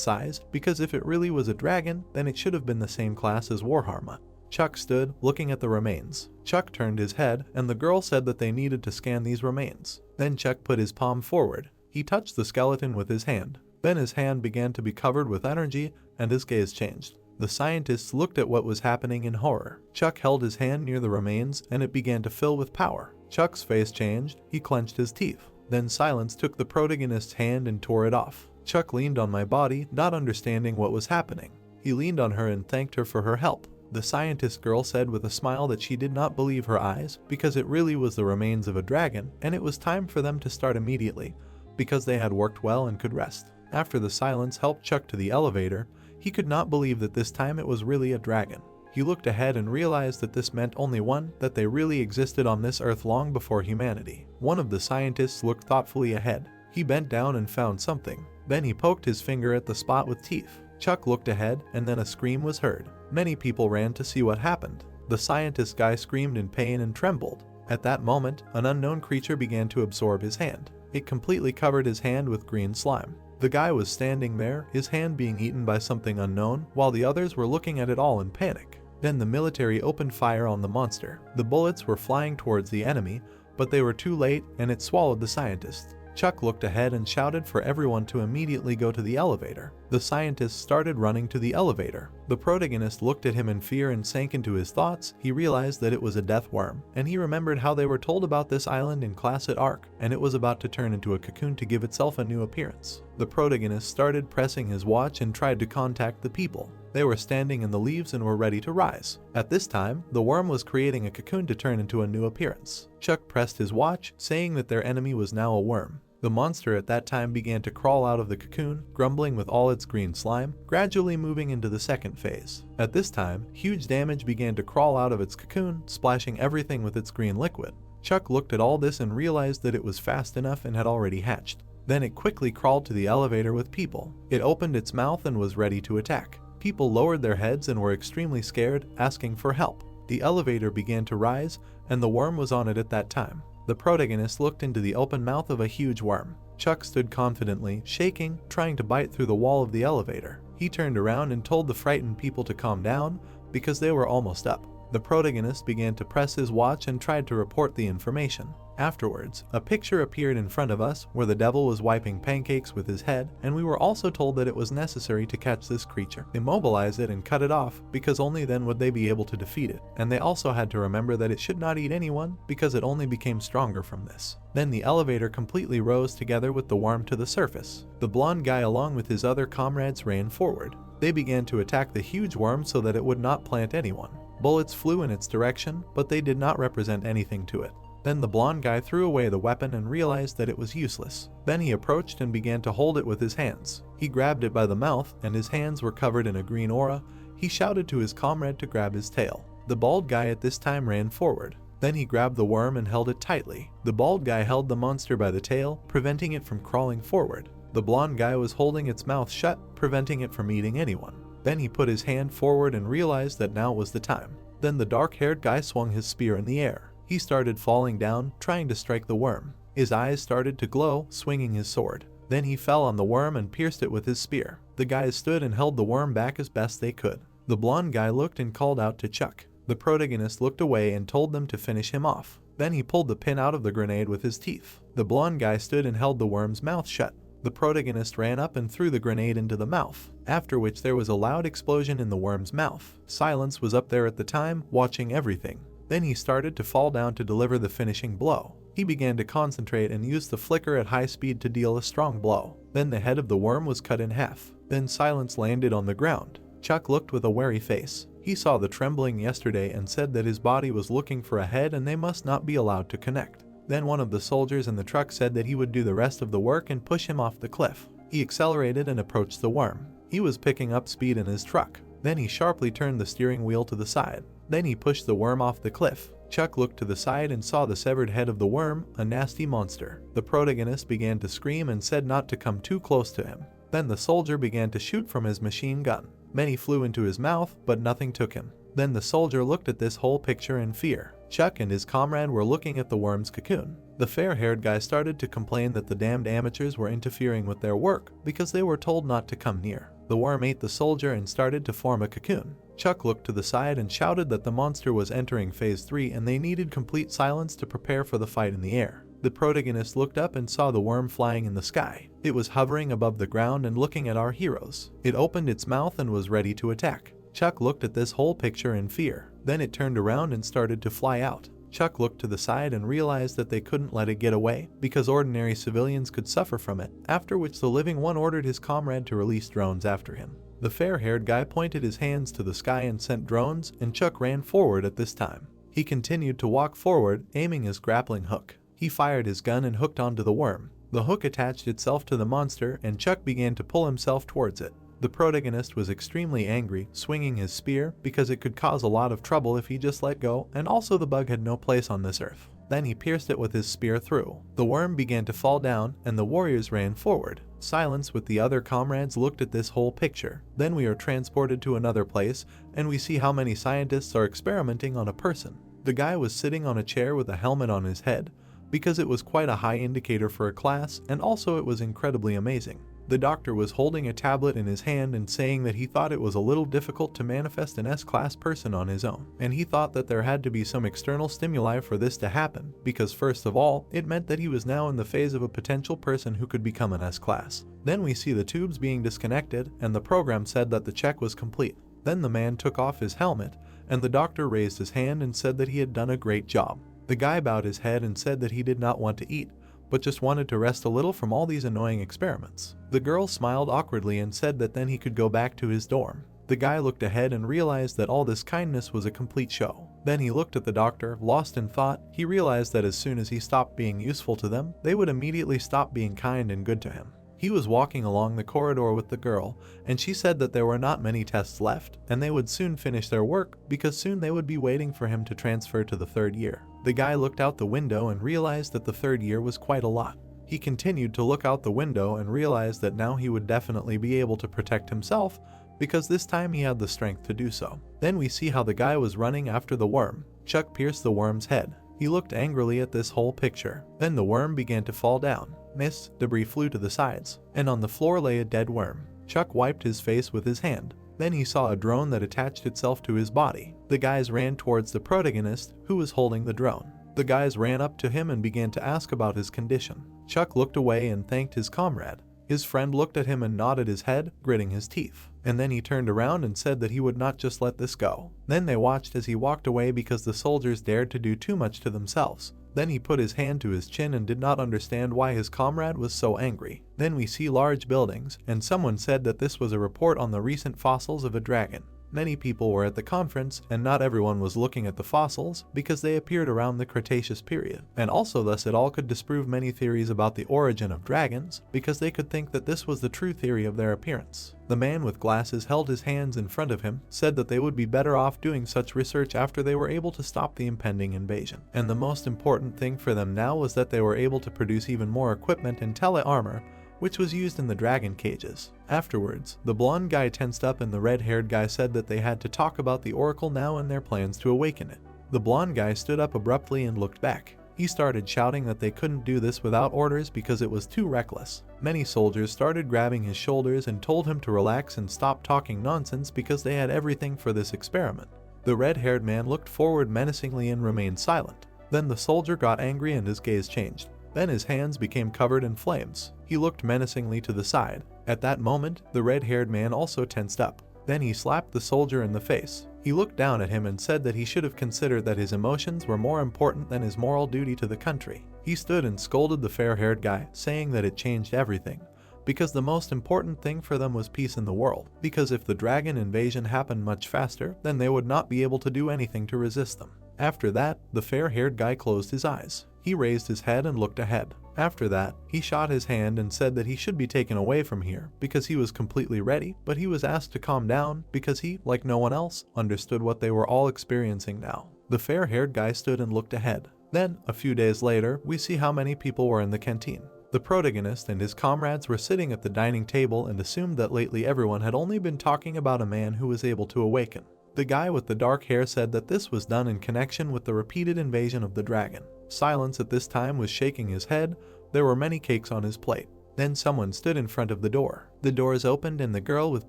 size, because if it really was a dragon, then it should have been the same class as Warhammer. Chuck stood, looking at the remains. Chuck turned his head, and the girl said that they needed to scan these remains. Then Chuck put his palm forward. He touched the skeleton with his hand. Then his hand began to be covered with energy, and his gaze changed. The scientists looked at what was happening in horror. Chuck held his hand near the remains, and it began to fill with power. Chuck's face changed. He clenched his teeth. Then Silence took the protagonist's hand and tore it off. Chuck leaned on my body, not understanding what was happening. He leaned on her and thanked her for her help. The scientist girl said with a smile that she did not believe her eyes, because it really was the remains of a dragon, and it was time for them to start immediately, because they had worked well and could rest. After the Silence helped Chuck to the elevator, he could not believe that this time it was really a dragon. He looked ahead and realized that this meant only one, that they really existed on this earth long before humanity. One of the scientists looked thoughtfully ahead. He bent down and found something. Then he poked his finger at the spot with teeth. Chuck looked ahead, and then a scream was heard. Many people ran to see what happened. The scientist guy screamed in pain and trembled. At that moment, an unknown creature began to absorb his hand. It completely covered his hand with green slime. The guy was standing there, his hand being eaten by something unknown, while the others were looking at it all in panic. Then the military opened fire on the monster. The bullets were flying towards the enemy, but they were too late, and it swallowed the scientist. Chuck looked ahead and shouted for everyone to immediately go to the elevator. The scientist started running to the elevator. The protagonist looked at him in fear and sank into his thoughts. He realized that it was a death worm, and he remembered how they were told about this island in class at Ark, and it was about to turn into a cocoon to give itself a new appearance. The protagonist started pressing his watch and tried to contact the people. They were standing in the leaves and were ready to rise. At this time, the worm was creating a cocoon to turn into a new appearance. Chuck pressed his watch, saying that their enemy was now a worm. The monster at that time began to crawl out of the cocoon, grumbling with all its green slime, gradually moving into the second phase. At this time, huge damage began to crawl out of its cocoon, splashing everything with its green liquid. Chuck looked at all this and realized that it was fast enough and had already hatched. Then it quickly crawled to the elevator with people. It opened its mouth and was ready to attack. People lowered their heads and were extremely scared, asking for help. The elevator began to rise, and the worm was on it at that time. The protagonist looked into the open mouth of a huge worm. Chuck stood confidently, shaking, trying to bite through the wall of the elevator. He turned around and told the frightened people to calm down, because they were almost up. The protagonist began to press his watch and tried to report the information. Afterwards, a picture appeared in front of us where the devil was wiping pancakes with his head, and we were also told that it was necessary to catch this creature, immobilize it and cut it off, because only then would they be able to defeat it. And they also had to remember that it should not eat anyone, because it only became stronger from this. Then the elevator completely rose together with the worm to the surface. The blonde guy along with his other comrades ran forward. They began to attack the huge worm so that it would not plant anyone. Bullets flew in its direction, but they did not represent anything to it. Then the blonde guy threw away the weapon and realized that it was useless. Then he approached and began to hold it with his hands. He grabbed it by the mouth, and his hands were covered in a green aura. He shouted to his comrade to grab his tail. The bald guy at this time ran forward. Then he grabbed the worm and held it tightly. The bald guy held the monster by the tail, preventing it from crawling forward. The blonde guy was holding its mouth shut, preventing it from eating anyone. Then he put his hand forward and realized that now was the time. Then the dark-haired guy swung his spear in the air. He started falling down, trying to strike the worm. His eyes started to glow, swinging his sword. Then he fell on the worm and pierced it with his spear. The guys stood and held the worm back as best they could. The blonde guy looked and called out to Chuck. The protagonist looked away and told them to finish him off. Then he pulled the pin out of the grenade with his teeth. The blonde guy stood and held the worm's mouth shut. The protagonist ran up and threw the grenade into the mouth, after which there was a loud explosion in the worm's mouth. Silence was up there at the time, watching everything. Then he started to fall down to deliver the finishing blow. He began to concentrate and used the flicker at high speed to deal a strong blow. Then the head of the worm was cut in half. Then silence landed on the ground. Chuck looked with a wary face. He saw the trembling yesterday and said that his body was looking for a head and they must not be allowed to connect. Then one of the soldiers in the truck said that he would do the rest of the work and push him off the cliff. He accelerated and approached the worm. He was picking up speed in his truck. Then he sharply turned the steering wheel to the side. Then he pushed the worm off the cliff. Chuck looked to the side and saw the severed head of the worm, a nasty monster. The protagonist began to scream and said not to come too close to him. Then the soldier began to shoot from his machine gun. Many flew into his mouth, but nothing took him. Then the soldier looked at this whole picture in fear. Chuck and his comrade were looking at the worm's cocoon. The fair-haired guy started to complain that the damned amateurs were interfering with their work because they were told not to come near. The worm ate the soldier and started to form a cocoon. Chuck looked to the side and shouted that the monster was entering phase 3 and they needed complete silence to prepare for the fight in the air. The protagonist looked up and saw the worm flying in the sky. It was hovering above the ground and looking at our heroes. It opened its mouth and was ready to attack. Chuck looked at this whole picture in fear. Then it turned around and started to fly out. Chuck looked to the side and realized that they couldn't let it get away because ordinary civilians could suffer from it, after which the living one ordered his comrade to release drones after him. The fair-haired guy pointed his hands to the sky and sent drones, and Chuck ran forward at this time. He continued to walk forward, aiming his grappling hook. He fired his gun and hooked onto the worm. The hook attached itself to the monster and Chuck began to pull himself towards it. The protagonist was extremely angry, swinging his spear because it could cause a lot of trouble if he just let go, and also the bug had no place on this earth. Then he pierced it with his spear through. The worm began to fall down and the warriors ran forward. Silence with the other comrades looked at this whole picture. Then we are transported to another place and we see how many scientists are experimenting on a person. The guy was sitting on a chair with a helmet on his head, because it was quite a high indicator for a class and also it was incredibly amazing. The doctor was holding a tablet in his hand and saying that he thought it was a little difficult to manifest an S-class person on his own, and he thought that there had to be some external stimuli for this to happen, because first of all, it meant that he was now in the phase of a potential person who could become an S-class. Then we see the tubes being disconnected and the program said that the check was complete. Then the man took off his helmet and the doctor raised his hand and said that he had done a great job. The guy bowed his head and said that he did not want to eat, but just wanted to rest a little from all these annoying experiments. The girl smiled awkwardly and said that then he could go back to his dorm. The guy looked ahead and realized that all this kindness was a complete show. Then he looked at the doctor, lost in thought. He realized that as soon as he stopped being useful to them, they would immediately stop being kind and good to him. He was walking along the corridor with the girl, and she said that there were not many tests left, and they would soon finish their work because soon they would be waiting for him to transfer to the 3rd year. The guy looked out the window and realized that the 3rd year was quite a lot. He continued to look out the window and realized that now he would definitely be able to protect himself because this time he had the strength to do so. Then we see how the guy was running after the worm. Chuck pierced the worm's head. He looked angrily at this whole picture. Then the worm began to fall down. Mist, debris flew to the sides, and on the floor lay a dead worm. Chuck wiped his face with his hand. Then he saw a drone that attached itself to his body. The guys ran towards the protagonist, who was holding the drone. The guys ran up to him and began to ask about his condition. Chuck looked away and thanked his comrade. His friend looked at him and nodded his head, gritting his teeth. And then he turned around and said that he would not just let this go. Then they watched as he walked away because the soldiers dared to do too much to themselves. Then he put his hand to his chin and did not understand why his comrade was so angry. Then we see large buildings, and someone said that this was a report on the recent fossils of a dragon. Many people were at the conference, and not everyone was looking at the fossils because they appeared around the Cretaceous period. And also thus it all could disprove many theories about the origin of dragons because they could think that this was the true theory of their appearance. The man with glasses held his hands in front of him, said that they would be better off doing such research after they were able to stop the impending invasion. And the most important thing for them now was that they were able to produce even more equipment and tele-armor, which was used in the dragon cages. Afterwards, the blonde guy tensed up and the red-haired guy said that they had to talk about the oracle now and their plans to awaken it. The blonde guy stood up abruptly and looked back. He started shouting that they couldn't do this without orders because it was too reckless. Many soldiers started grabbing his shoulders and told him to relax and stop talking nonsense because they had everything for this experiment. The red-haired man looked forward menacingly and remained silent. Then the soldier got angry and his gaze changed. Then his hands became covered in flames. He looked menacingly to the side. At that moment, the red-haired man also tensed up. Then he slapped the soldier in the face. He looked down at him and said that he should have considered that his emotions were more important than his moral duty to the country. He stood and scolded the fair-haired guy, saying that it changed everything, because the most important thing for them was peace in the world, because if the dragon invasion happened much faster, then they would not be able to do anything to resist them. After that, the fair-haired guy closed his eyes. He raised his head and looked ahead. After that, he shot his hand and said that he should be taken away from here because he was completely ready, but he was asked to calm down because he, like no one else, understood what they were all experiencing now. The fair-haired guy stood and looked ahead. Then, a few days later, we see how many people were in the canteen. The protagonist and his comrades were sitting at the dining table and assumed that lately everyone had only been talking about a man who was able to awaken. The guy with the dark hair said that this was done in connection with the repeated invasion of the dragon. Silence at this time was shaking his head. There were many cakes on his plate. Then someone stood in front of the door. The doors opened and the girl with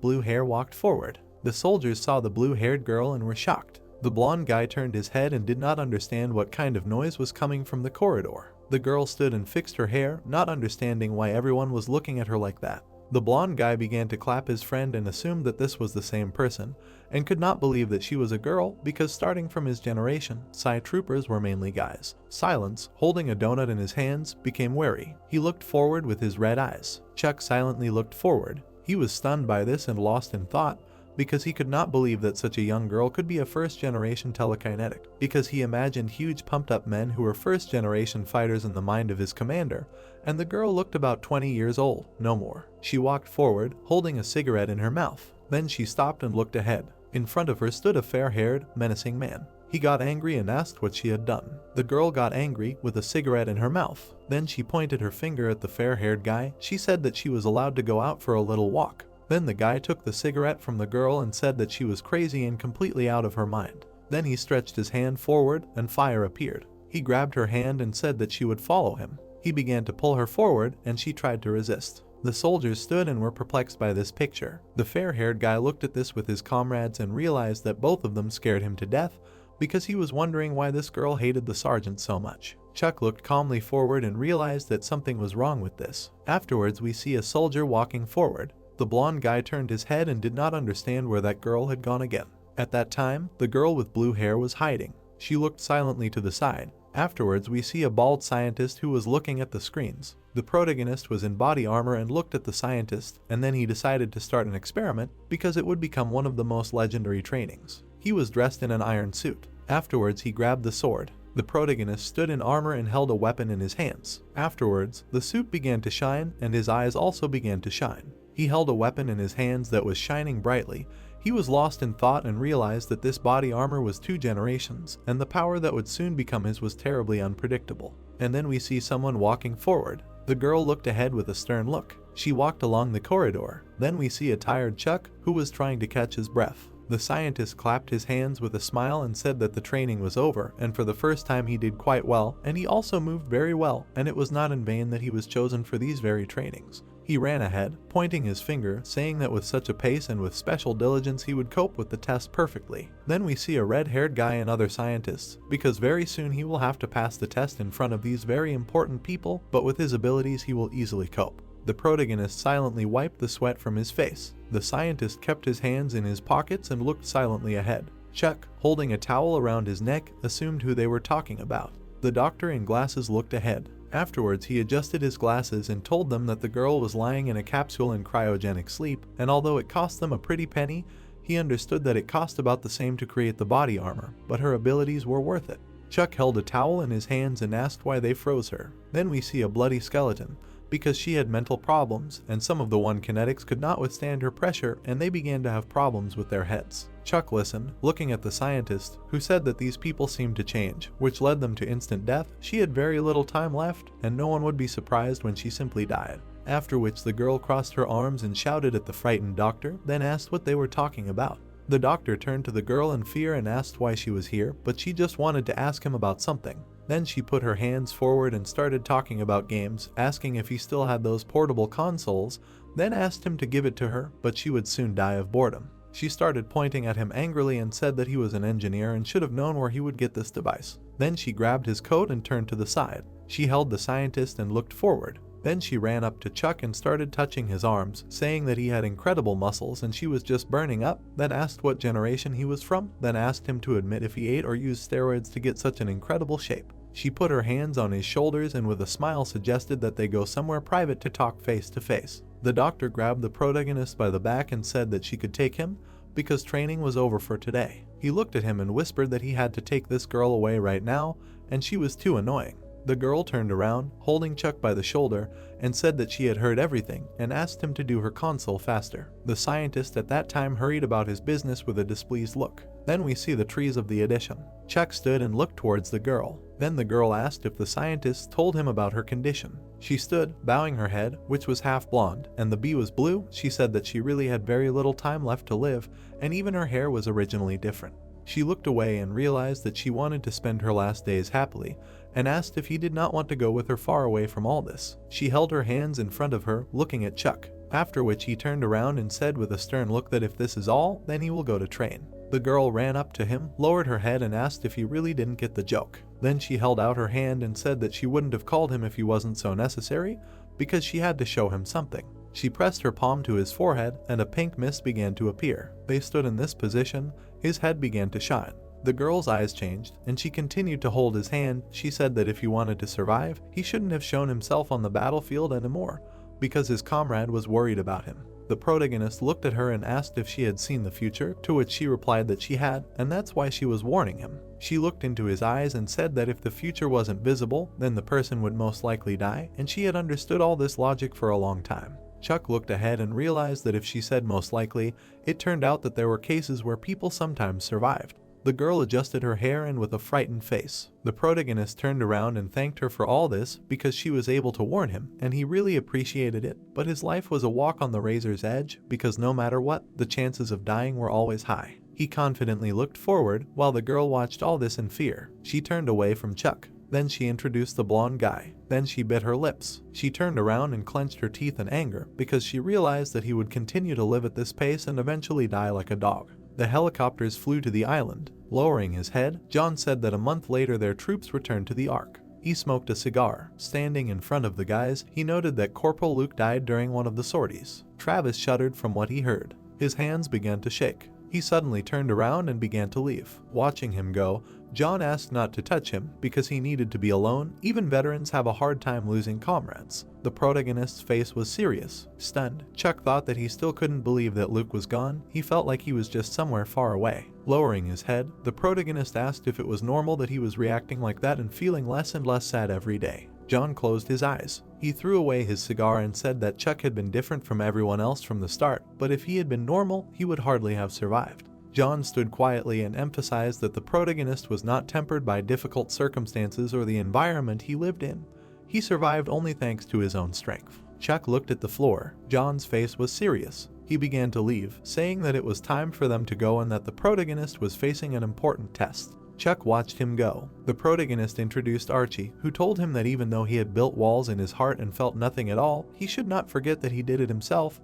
blue hair walked forward. The soldiers saw the blue-haired girl and were shocked. The blonde guy turned his head and did not understand what kind of noise was coming from the corridor. The girl stood and fixed her hair, not understanding why everyone was looking at her like that. The blonde guy began to clap his friend and assumed that this was the same person, and could not believe that she was a girl because starting from his generation, Psy troopers were mainly guys. Silence, holding a donut in his hands, became wary. He looked forward with his red eyes. Chuck silently looked forward. He was stunned by this and lost in thought, because he could not believe that such a young girl could be a first-generation telekinetic, because he imagined huge pumped-up men who were first-generation fighters in the mind of his commander, and the girl looked about 20 years old, no more. She walked forward, holding a cigarette in her mouth. Then she stopped and looked ahead. In front of her stood a fair-haired, menacing man. He got angry and asked what she had done. The girl got angry, with a cigarette in her mouth. Then she pointed her finger at the fair-haired guy. She said that she was allowed to go out for a little walk. Then the guy took the cigarette from the girl and said that she was crazy and completely out of her mind. Then he stretched his hand forward and fire appeared. He grabbed her hand and said that she would follow him. He began to pull her forward and she tried to resist. The soldiers stood and were perplexed by this picture. The fair-haired guy looked at this with his comrades and realized that both of them scared him to death because he was wondering why this girl hated the sergeant so much. Chuck looked calmly forward and realized that something was wrong with this. Afterwards, we see a soldier walking forward. The blonde guy turned his head and did not understand where that girl had gone again. At that time, the girl with blue hair was hiding. She looked silently to the side. Afterwards, we see a bald scientist who was looking at the screens. The protagonist was in body armor and looked at the scientist, and then he decided to start an experiment because it would become one of the most legendary trainings. He was dressed in an iron suit. Afterwards, he grabbed the sword. The protagonist stood in armor and held a weapon in his hands. Afterwards, the suit began to shine and his eyes also began to shine. He held a weapon in his hands that was shining brightly. He was lost in thought and realized that this body armor was 2 generations, and the power that would soon become his was terribly unpredictable. And then we see someone walking forward. The girl looked ahead with a stern look. She walked along the corridor. Then we see a tired Chuck who was trying to catch his breath. The scientist clapped his hands with a smile and said that the training was over, and for the first time he did quite well, and he also moved very well, and it was not in vain that he was chosen for these very trainings. He ran ahead, pointing his finger, saying that with such a pace and with special diligence he would cope with the test perfectly. Then we see a red-haired guy and other scientists, because very soon he will have to pass the test in front of these very important people, but with his abilities he will easily cope. The protagonist silently wiped the sweat from his face. The scientist kept his hands in his pockets and looked silently ahead. Chuck, holding a towel around his neck, assumed who they were talking about. The doctor in glasses looked ahead. Afterwards, he adjusted his glasses and told them that the girl was lying in a capsule in cryogenic sleep, and although it cost them a pretty penny, he understood that it cost about the same to create the body armor, but her abilities were worth it. Chuck held a towel in his hands and asked why they froze her. Then we see a bloody skeleton, because she had mental problems, and some of the one kinetics could not withstand her pressure, and they began to have problems with their heads. Chuck listened, looking at the scientist, who said that these people seemed to change, which led them to instant death. She had very little time left, and no one would be surprised when she simply died. After which the girl crossed her arms and shouted at the frightened doctor, then asked what they were talking about. The doctor turned to the girl in fear and asked why she was here, but she just wanted to ask him about something. Then she put her hands forward and started talking about games, asking if he still had those portable consoles, then asked him to give it to her, but she would soon die of boredom. She started pointing at him angrily and said that he was an engineer and should have known where he would get this device. Then she grabbed his coat and turned to the side. She held the scientist and looked forward. Then she ran up to Chuck and started touching his arms, saying that he had incredible muscles and she was just burning up, then asked what generation he was from, then asked him to admit if he ate or used steroids to get such an incredible shape. She put her hands on his shoulders and with a smile suggested that they go somewhere private to talk face to face. The doctor grabbed the protagonist by the back and said that she could take him because training was over for today. He looked at him and whispered that he had to take this girl away right now and she was too annoying. The girl turned around, holding Chuck by the shoulder, and said that she had heard everything and asked him to do her console faster. The scientist at that time hurried about his business with a displeased look. Then we see the trees of the addition. Chuck stood and looked towards the girl. Then the girl asked if the scientist told him about her condition. She stood, bowing her head, which was half blonde, and the bee was blue. She said that she really had very little time left to live, and even her hair was originally different. She looked away and realized that she wanted to spend her last days happily, and asked if he did not want to go with her far away from all this. She held her hands in front of her, looking at Chuck, after which he turned around and said with a stern look that if this is all, then he will go to train. The girl ran up to him, lowered her head and asked if he really didn't get the joke. Then she held out her hand and said that she wouldn't have called him if he wasn't so necessary, because she had to show him something. She pressed her palm to his forehead and a pink mist began to appear. They stood in this position, his head began to shine. The girl's eyes changed, and she continued to hold his hand. She said that if he wanted to survive, he shouldn't have shown himself on the battlefield anymore, because his comrade was worried about him. The protagonist looked at her and asked if she had seen the future, to which she replied that she had, and that's why she was warning him. She looked into his eyes and said that if the future wasn't visible, then the person would most likely die, and she had understood all this logic for a long time. Chuck looked ahead and realized that if she said most likely, it turned out that there were cases where people sometimes survived. The girl adjusted her hair and with a frightened face. The protagonist turned around and thanked her for all this because she was able to warn him, and he really appreciated it. But his life was a walk on the razor's edge because no matter what, the chances of dying were always high. He confidently looked forward while the girl watched all this in fear. She turned away from Chuck. Then she introduced the blonde guy. Then she bit her lips. She turned around and clenched her teeth in anger because she realized that he would continue to live at this pace and eventually die like a dog. The helicopters flew to the island. Lowering his head, John said that a month later their troops returned to the Ark. He smoked a cigar. Standing in front of the guys, he noted that Corporal Luke died during one of the sorties. Travis shuddered from what he heard. His hands began to shake. He suddenly turned around and began to leave. Watching him go, John asked not to touch him because he needed to be alone. Even veterans have a hard time losing comrades. The protagonist's face was serious, stunned. Chuck thought that he still couldn't believe that Luke was gone. He felt like he was just somewhere far away. Lowering his head, the protagonist asked if it was normal that he was reacting like that and feeling less and less sad every day. John closed his eyes. He threw away his cigar and said that Chuck had been different from everyone else from the start, but if he had been normal, he would hardly have survived. John stood quietly and emphasized that the protagonist was not tempered by difficult circumstances or the environment he lived in. He survived only thanks to his own strength. Chuck looked at the floor. John's face was serious. He began to leave, saying that it was time for them to go and that the protagonist was facing an important test. Chuck watched him go. The protagonist introduced Archie, who told him that even though he had built walls in his heart and felt nothing at all, he should not forget that he did it himself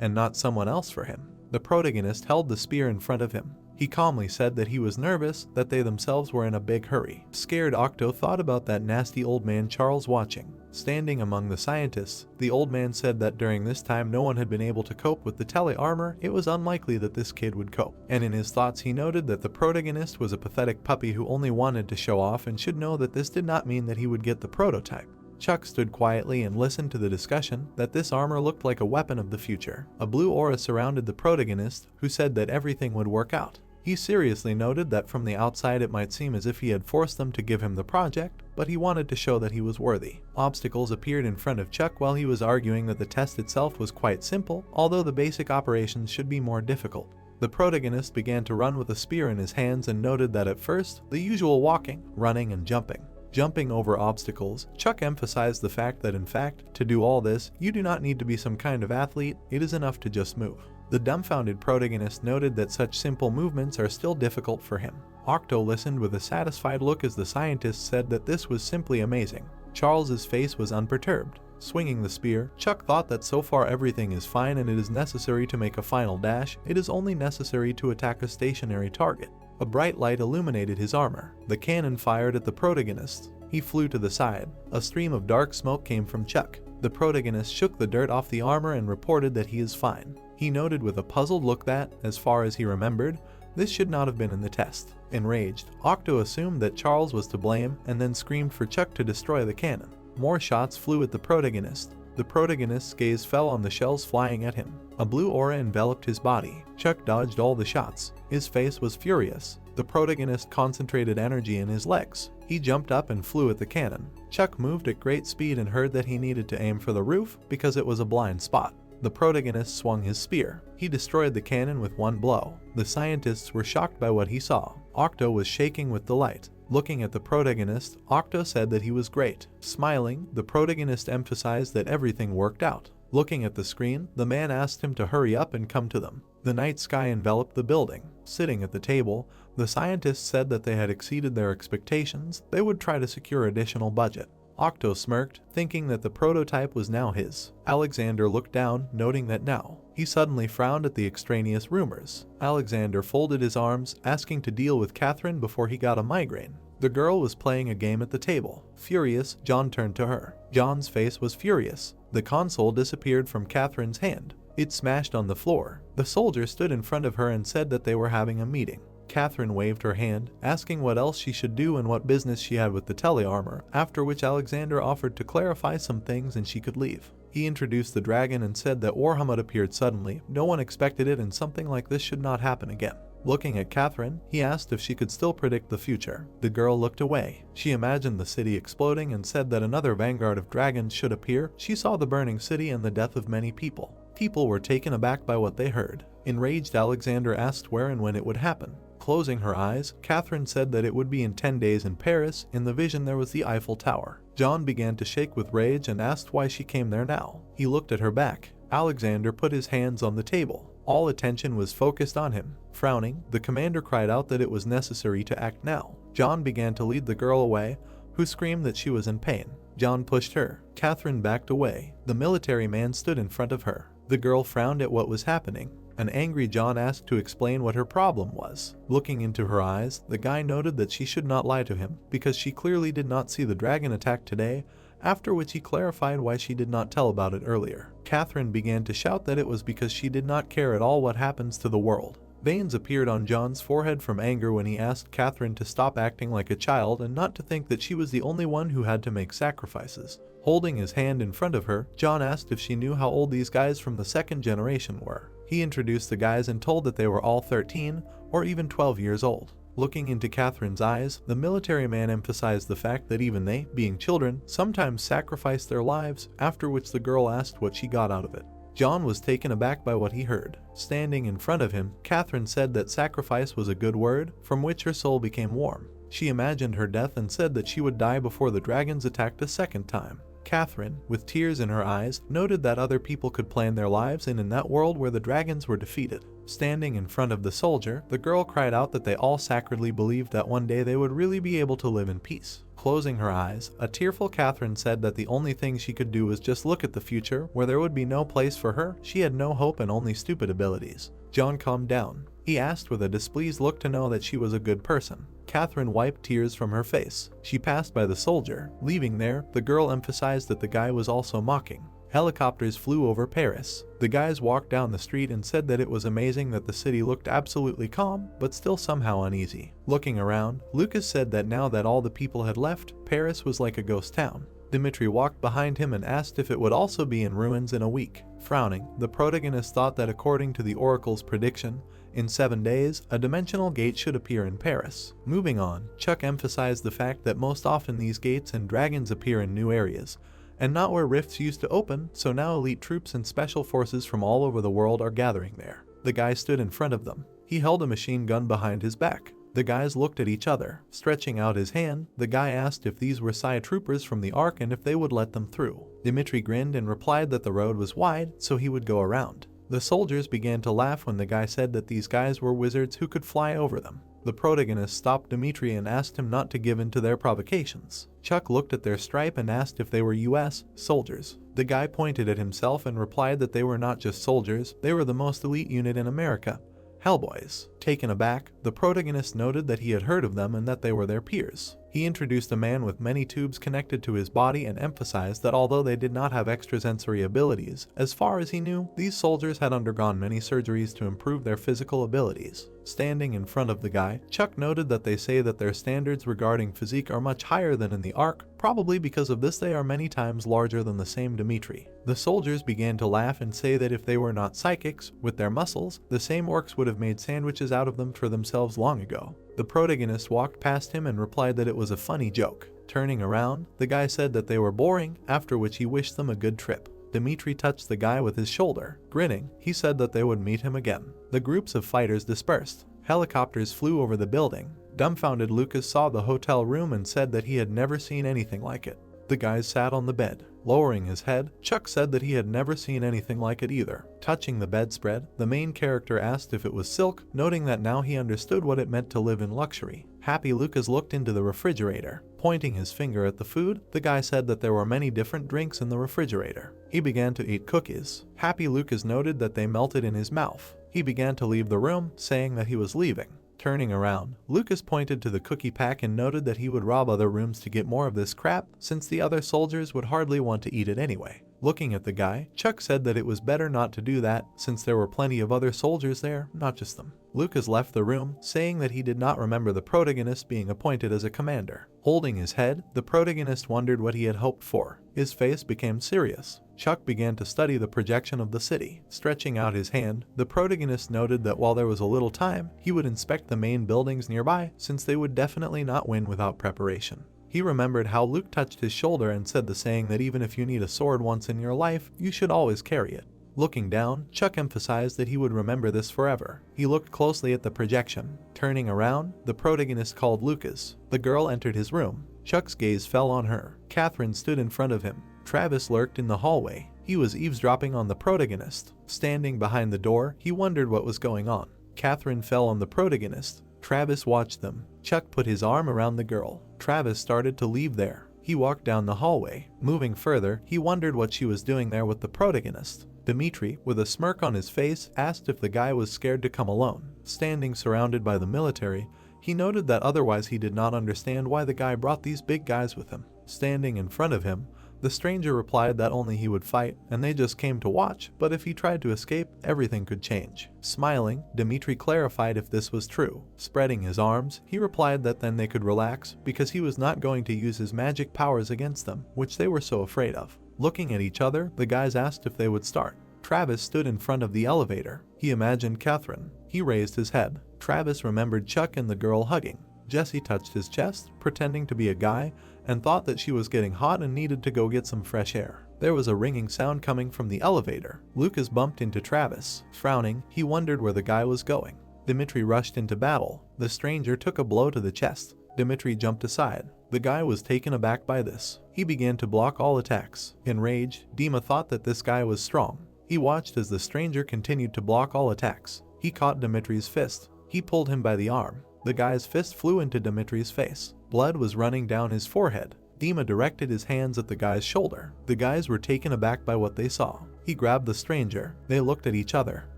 and not someone else for him. The protagonist held the spear in front of him. He calmly said that he was nervous, that they themselves were in a big hurry. Scared, Octo thought about that nasty old man Charles watching. Standing among the scientists, the old man said that during this time no one had been able to cope with the tele-armor. It was unlikely that this kid would cope. And in his thoughts he noted that the protagonist was a pathetic puppy who only wanted to show off and should know that this did not mean that he would get the prototype. Chuck stood quietly and listened to the discussion, that this armor looked like a weapon of the future. A blue aura surrounded the protagonist, who said that everything would work out. He seriously noted that from the outside it might seem as if he had forced them to give him the project, but he wanted to show that he was worthy. Obstacles appeared in front of Chuck while he was arguing that the test itself was quite simple, although the basic operations should be more difficult. The protagonist began to run with a spear in his hands and noted that at first, the usual walking, running and jumping over obstacles. Chuck emphasized the fact that in fact, to do all this, you do not need to be some kind of athlete, it is enough to just move. The dumbfounded protagonist noted that such simple movements are still difficult for him. Octo listened with a satisfied look as the scientist said that this was simply amazing. Charles's face was unperturbed. Swinging the spear, Chuck thought that so far everything is fine and it is necessary to make a final dash. It is only necessary to attack a stationary target. A bright light illuminated his armor. The cannon fired at the protagonist. He flew to the side. A stream of dark smoke came from Chuck. The protagonist shook the dirt off the armor and reported that he is fine. He noted with a puzzled look that, as far as he remembered, This should not have been in the test. Enraged, Octo assumed that Charles was to blame and then screamed for Chuck to destroy the cannon. More shots flew at the protagonist. The protagonist's gaze fell on the shells flying at him. A blue aura enveloped his body. Chuck dodged all the shots. His face was furious. The protagonist concentrated energy in his legs. He jumped up and flew at the cannon. Chuck moved at great speed and heard that he needed to aim for the roof because it was a blind spot. The protagonist swung his spear. He destroyed the cannon with one blow. The scientists were shocked by what he saw. Octo was shaking with delight. Looking at the protagonist, Octo said that he was great. Smiling, the protagonist emphasized that everything worked out. Looking at the screen, the man asked him to hurry up and come to them. The night sky enveloped the building. Sitting at the table, the scientists said that they had exceeded their expectations. They would try to secure additional budget. Octo smirked, thinking that the prototype was now his. Alexander looked down, noting that now. He suddenly frowned at the extraneous rumors. Alexander folded his arms, asking to deal with Catherine before he got a migraine. The girl was playing a game at the table. Furious, John turned to her. John's face was furious. The console disappeared from Catherine's hand. It smashed on the floor. The soldier stood in front of her and said that they were having a meeting. Catherine waved her hand, asking what else she should do and what business she had with the telearmor, after which Alexander offered to clarify some things and she could leave. He introduced the dragon and said that Warhammer appeared suddenly. No one expected it and something like this should not happen again. Looking at Catherine, he asked if she could still predict the future. The girl looked away. She imagined the city exploding and said that another vanguard of dragons should appear. She saw the burning city and the death of many people. People were taken aback by what they heard. Enraged, Alexander asked where and when it would happen. Closing her eyes, Catherine said that it would be in 10 days in Paris. In the vision there was the Eiffel Tower. John began to shake with rage and asked why she came there now. He looked at her back. Alexander put his hands on the table. All attention was focused on him. Frowning, the commander cried out that it was necessary to act now. John began to lead the girl away, who screamed that she was in pain. John pushed her. Catherine backed away. The military man stood in front of her. The girl frowned at what was happening. An angry John asked to explain what her problem was. Looking into her eyes, the guy noted that she should not lie to him, because she clearly did not see the dragon attack today, after which he clarified why she did not tell about it earlier. Catherine began to shout that it was because she did not care at all what happens to the world. Veins appeared on John's forehead from anger when he asked Catherine to stop acting like a child and not to think that she was the only one who had to make sacrifices. Holding his hand in front of her, John asked if she knew how old these guys from the second generation were. He introduced the guys and told that they were all 13 or even 12 years old. Looking into Catherine's eyes, the military man emphasized the fact that even they, being children, sometimes sacrificed their lives, after which the girl asked what she got out of it. John was taken aback by what he heard. Standing in front of him, Catherine said that sacrifice was a good word, from which her soul became warm. She imagined her death and said that she would die before the dragons attacked a second time. Catherine, with tears in her eyes, noted that other people could plan their lives in that world where the dragons were defeated. Standing in front of the soldier, the girl cried out that they all sacredly believed that one day they would really be able to live in peace. Closing her eyes, a tearful Catherine said that the only thing she could do was just look at the future, where there would be no place for her. She had no hope and only stupid abilities. John calmed down. He asked with a displeased look to know that she was a good person. Catherine wiped tears from her face. She passed by the soldier. Leaving there, the girl emphasized that the guy was also mocking. Helicopters flew over Paris. The guys walked down the street and said that it was amazing that the city looked absolutely calm, but still somehow uneasy. Looking around, Lucas said that now that all the people had left, Paris was like a ghost town. Dimitri walked behind him and asked if it would also be in ruins in a week. Frowning, the protagonist thought that according to the oracle's prediction, in 7 days, a dimensional gate should appear in Paris. Moving on, Chuck emphasized the fact that most often these gates and dragons appear in new areas, and not where rifts used to open, so now elite troops and special forces from all over the world are gathering there. The guy stood in front of them. He held a machine gun behind his back. The guys looked at each other. Stretching out his hand, the guy asked if these were Psi troopers from the Ark and if they would let them through. Dimitri grinned and replied that the road was wide, so he would go around. The soldiers began to laugh when the guy said that these guys were wizards who could fly over them. The protagonist stopped Dimitri and asked him not to give in to their provocations. Chuck looked at their stripe and asked if they were US soldiers. The guy pointed at himself and replied that they were not just soldiers, they were the most elite unit in America. Hellboys. Taken aback, the protagonist noted that he had heard of them and that they were their peers. He introduced a man with many tubes connected to his body and emphasized that although they did not have extrasensory abilities, as far as he knew, these soldiers had undergone many surgeries to improve their physical abilities. Standing in front of the guy, Chuck noted that they say that their standards regarding physique are much higher than in the Ark. Probably because of this they are many times larger than the same Dmitri. The soldiers began to laugh and say that if they were not psychics, with their muscles, the same orcs would have made sandwiches out of them for themselves long ago. The protagonist walked past him and replied that it was a funny joke. Turning around, the guy said that they were boring, after which he wished them a good trip. Dmitri touched the guy with his shoulder. Grinning, he said that they would meet him again. The groups of fighters dispersed. Helicopters flew over the building. Dumbfounded Lucas saw the hotel room and said that he had never seen anything like it. The guys sat on the bed. Lowering his head, Chuck said that he had never seen anything like it either. Touching the bedspread, the main character asked if it was silk, noting that now he understood what it meant to live in luxury. Happy Lucas looked into the refrigerator. Pointing his finger at the food, the guy said that there were many different drinks in the refrigerator. He began to eat cookies. Happy Lucas noted that they melted in his mouth. He began to leave the room, saying that he was leaving. Turning around, Lucas pointed to the cookie pack and noted that he would rob other rooms to get more of this crap, since the other soldiers would hardly want to eat it anyway. Looking at the guy, Chuck said that it was better not to do that, since there were plenty of other soldiers there, not just them. Lucas left the room, saying that he did not remember the protagonist being appointed as a commander. Holding his head, the protagonist wondered what he had hoped for. His face became serious. Chuck began to study the projection of the city. Stretching out his hand, the protagonist noted that while there was a little time, he would inspect the main buildings nearby, since they would definitely not win without preparation. He remembered how Luke touched his shoulder and said the saying that even if you need a sword once in your life, you should always carry it. Looking down, Chuck emphasized that he would remember this forever. He looked closely at the projection. Turning around, the protagonist called Lucas. The girl entered his room. Chuck's gaze fell on her. Catherine stood in front of him. Travis lurked in the hallway. He was eavesdropping on the protagonist. Standing behind the door, he wondered what was going on. Catherine fell on the protagonist. Travis watched them. Chuck put his arm around the girl. Travis started to leave there. He walked down the hallway. Moving further, he wondered what she was doing there with the protagonist. Dmitri, with a smirk on his face, asked if the guy was scared to come alone. Standing surrounded by the military, he noted that otherwise he did not understand why the guy brought these big guys with him. Standing in front of him, the stranger replied that only he would fight, and they just came to watch, but if he tried to escape, everything could change. Smiling, Dmitri clarified if this was true. Spreading his arms, he replied that then they could relax, because he was not going to use his magic powers against them, which they were so afraid of. Looking at each other, the guys asked if they would start. Travis stood in front of the elevator. He imagined Catherine. He raised his head. Travis remembered Chuck and the girl hugging. Jesse touched his chest, pretending to be a guy, and thought that she was getting hot and needed to go get some fresh air. There was a ringing sound coming from the elevator. Lucas bumped into Travis. Frowning, he wondered where the guy was going. Dmitri rushed into battle. The stranger took a blow to the chest. Dmitri jumped aside. The guy was taken aback by this. He began to block all attacks. Enraged, Dima thought that this guy was strong. He watched as the stranger continued to block all attacks. He caught Dmitri's fist. He pulled him by the arm. The guy's fist flew into Dmitri's face. Blood was running down his forehead. Dima directed his hands at the guy's shoulder. The guys were taken aback by what they saw. He grabbed the stranger. They looked at each other.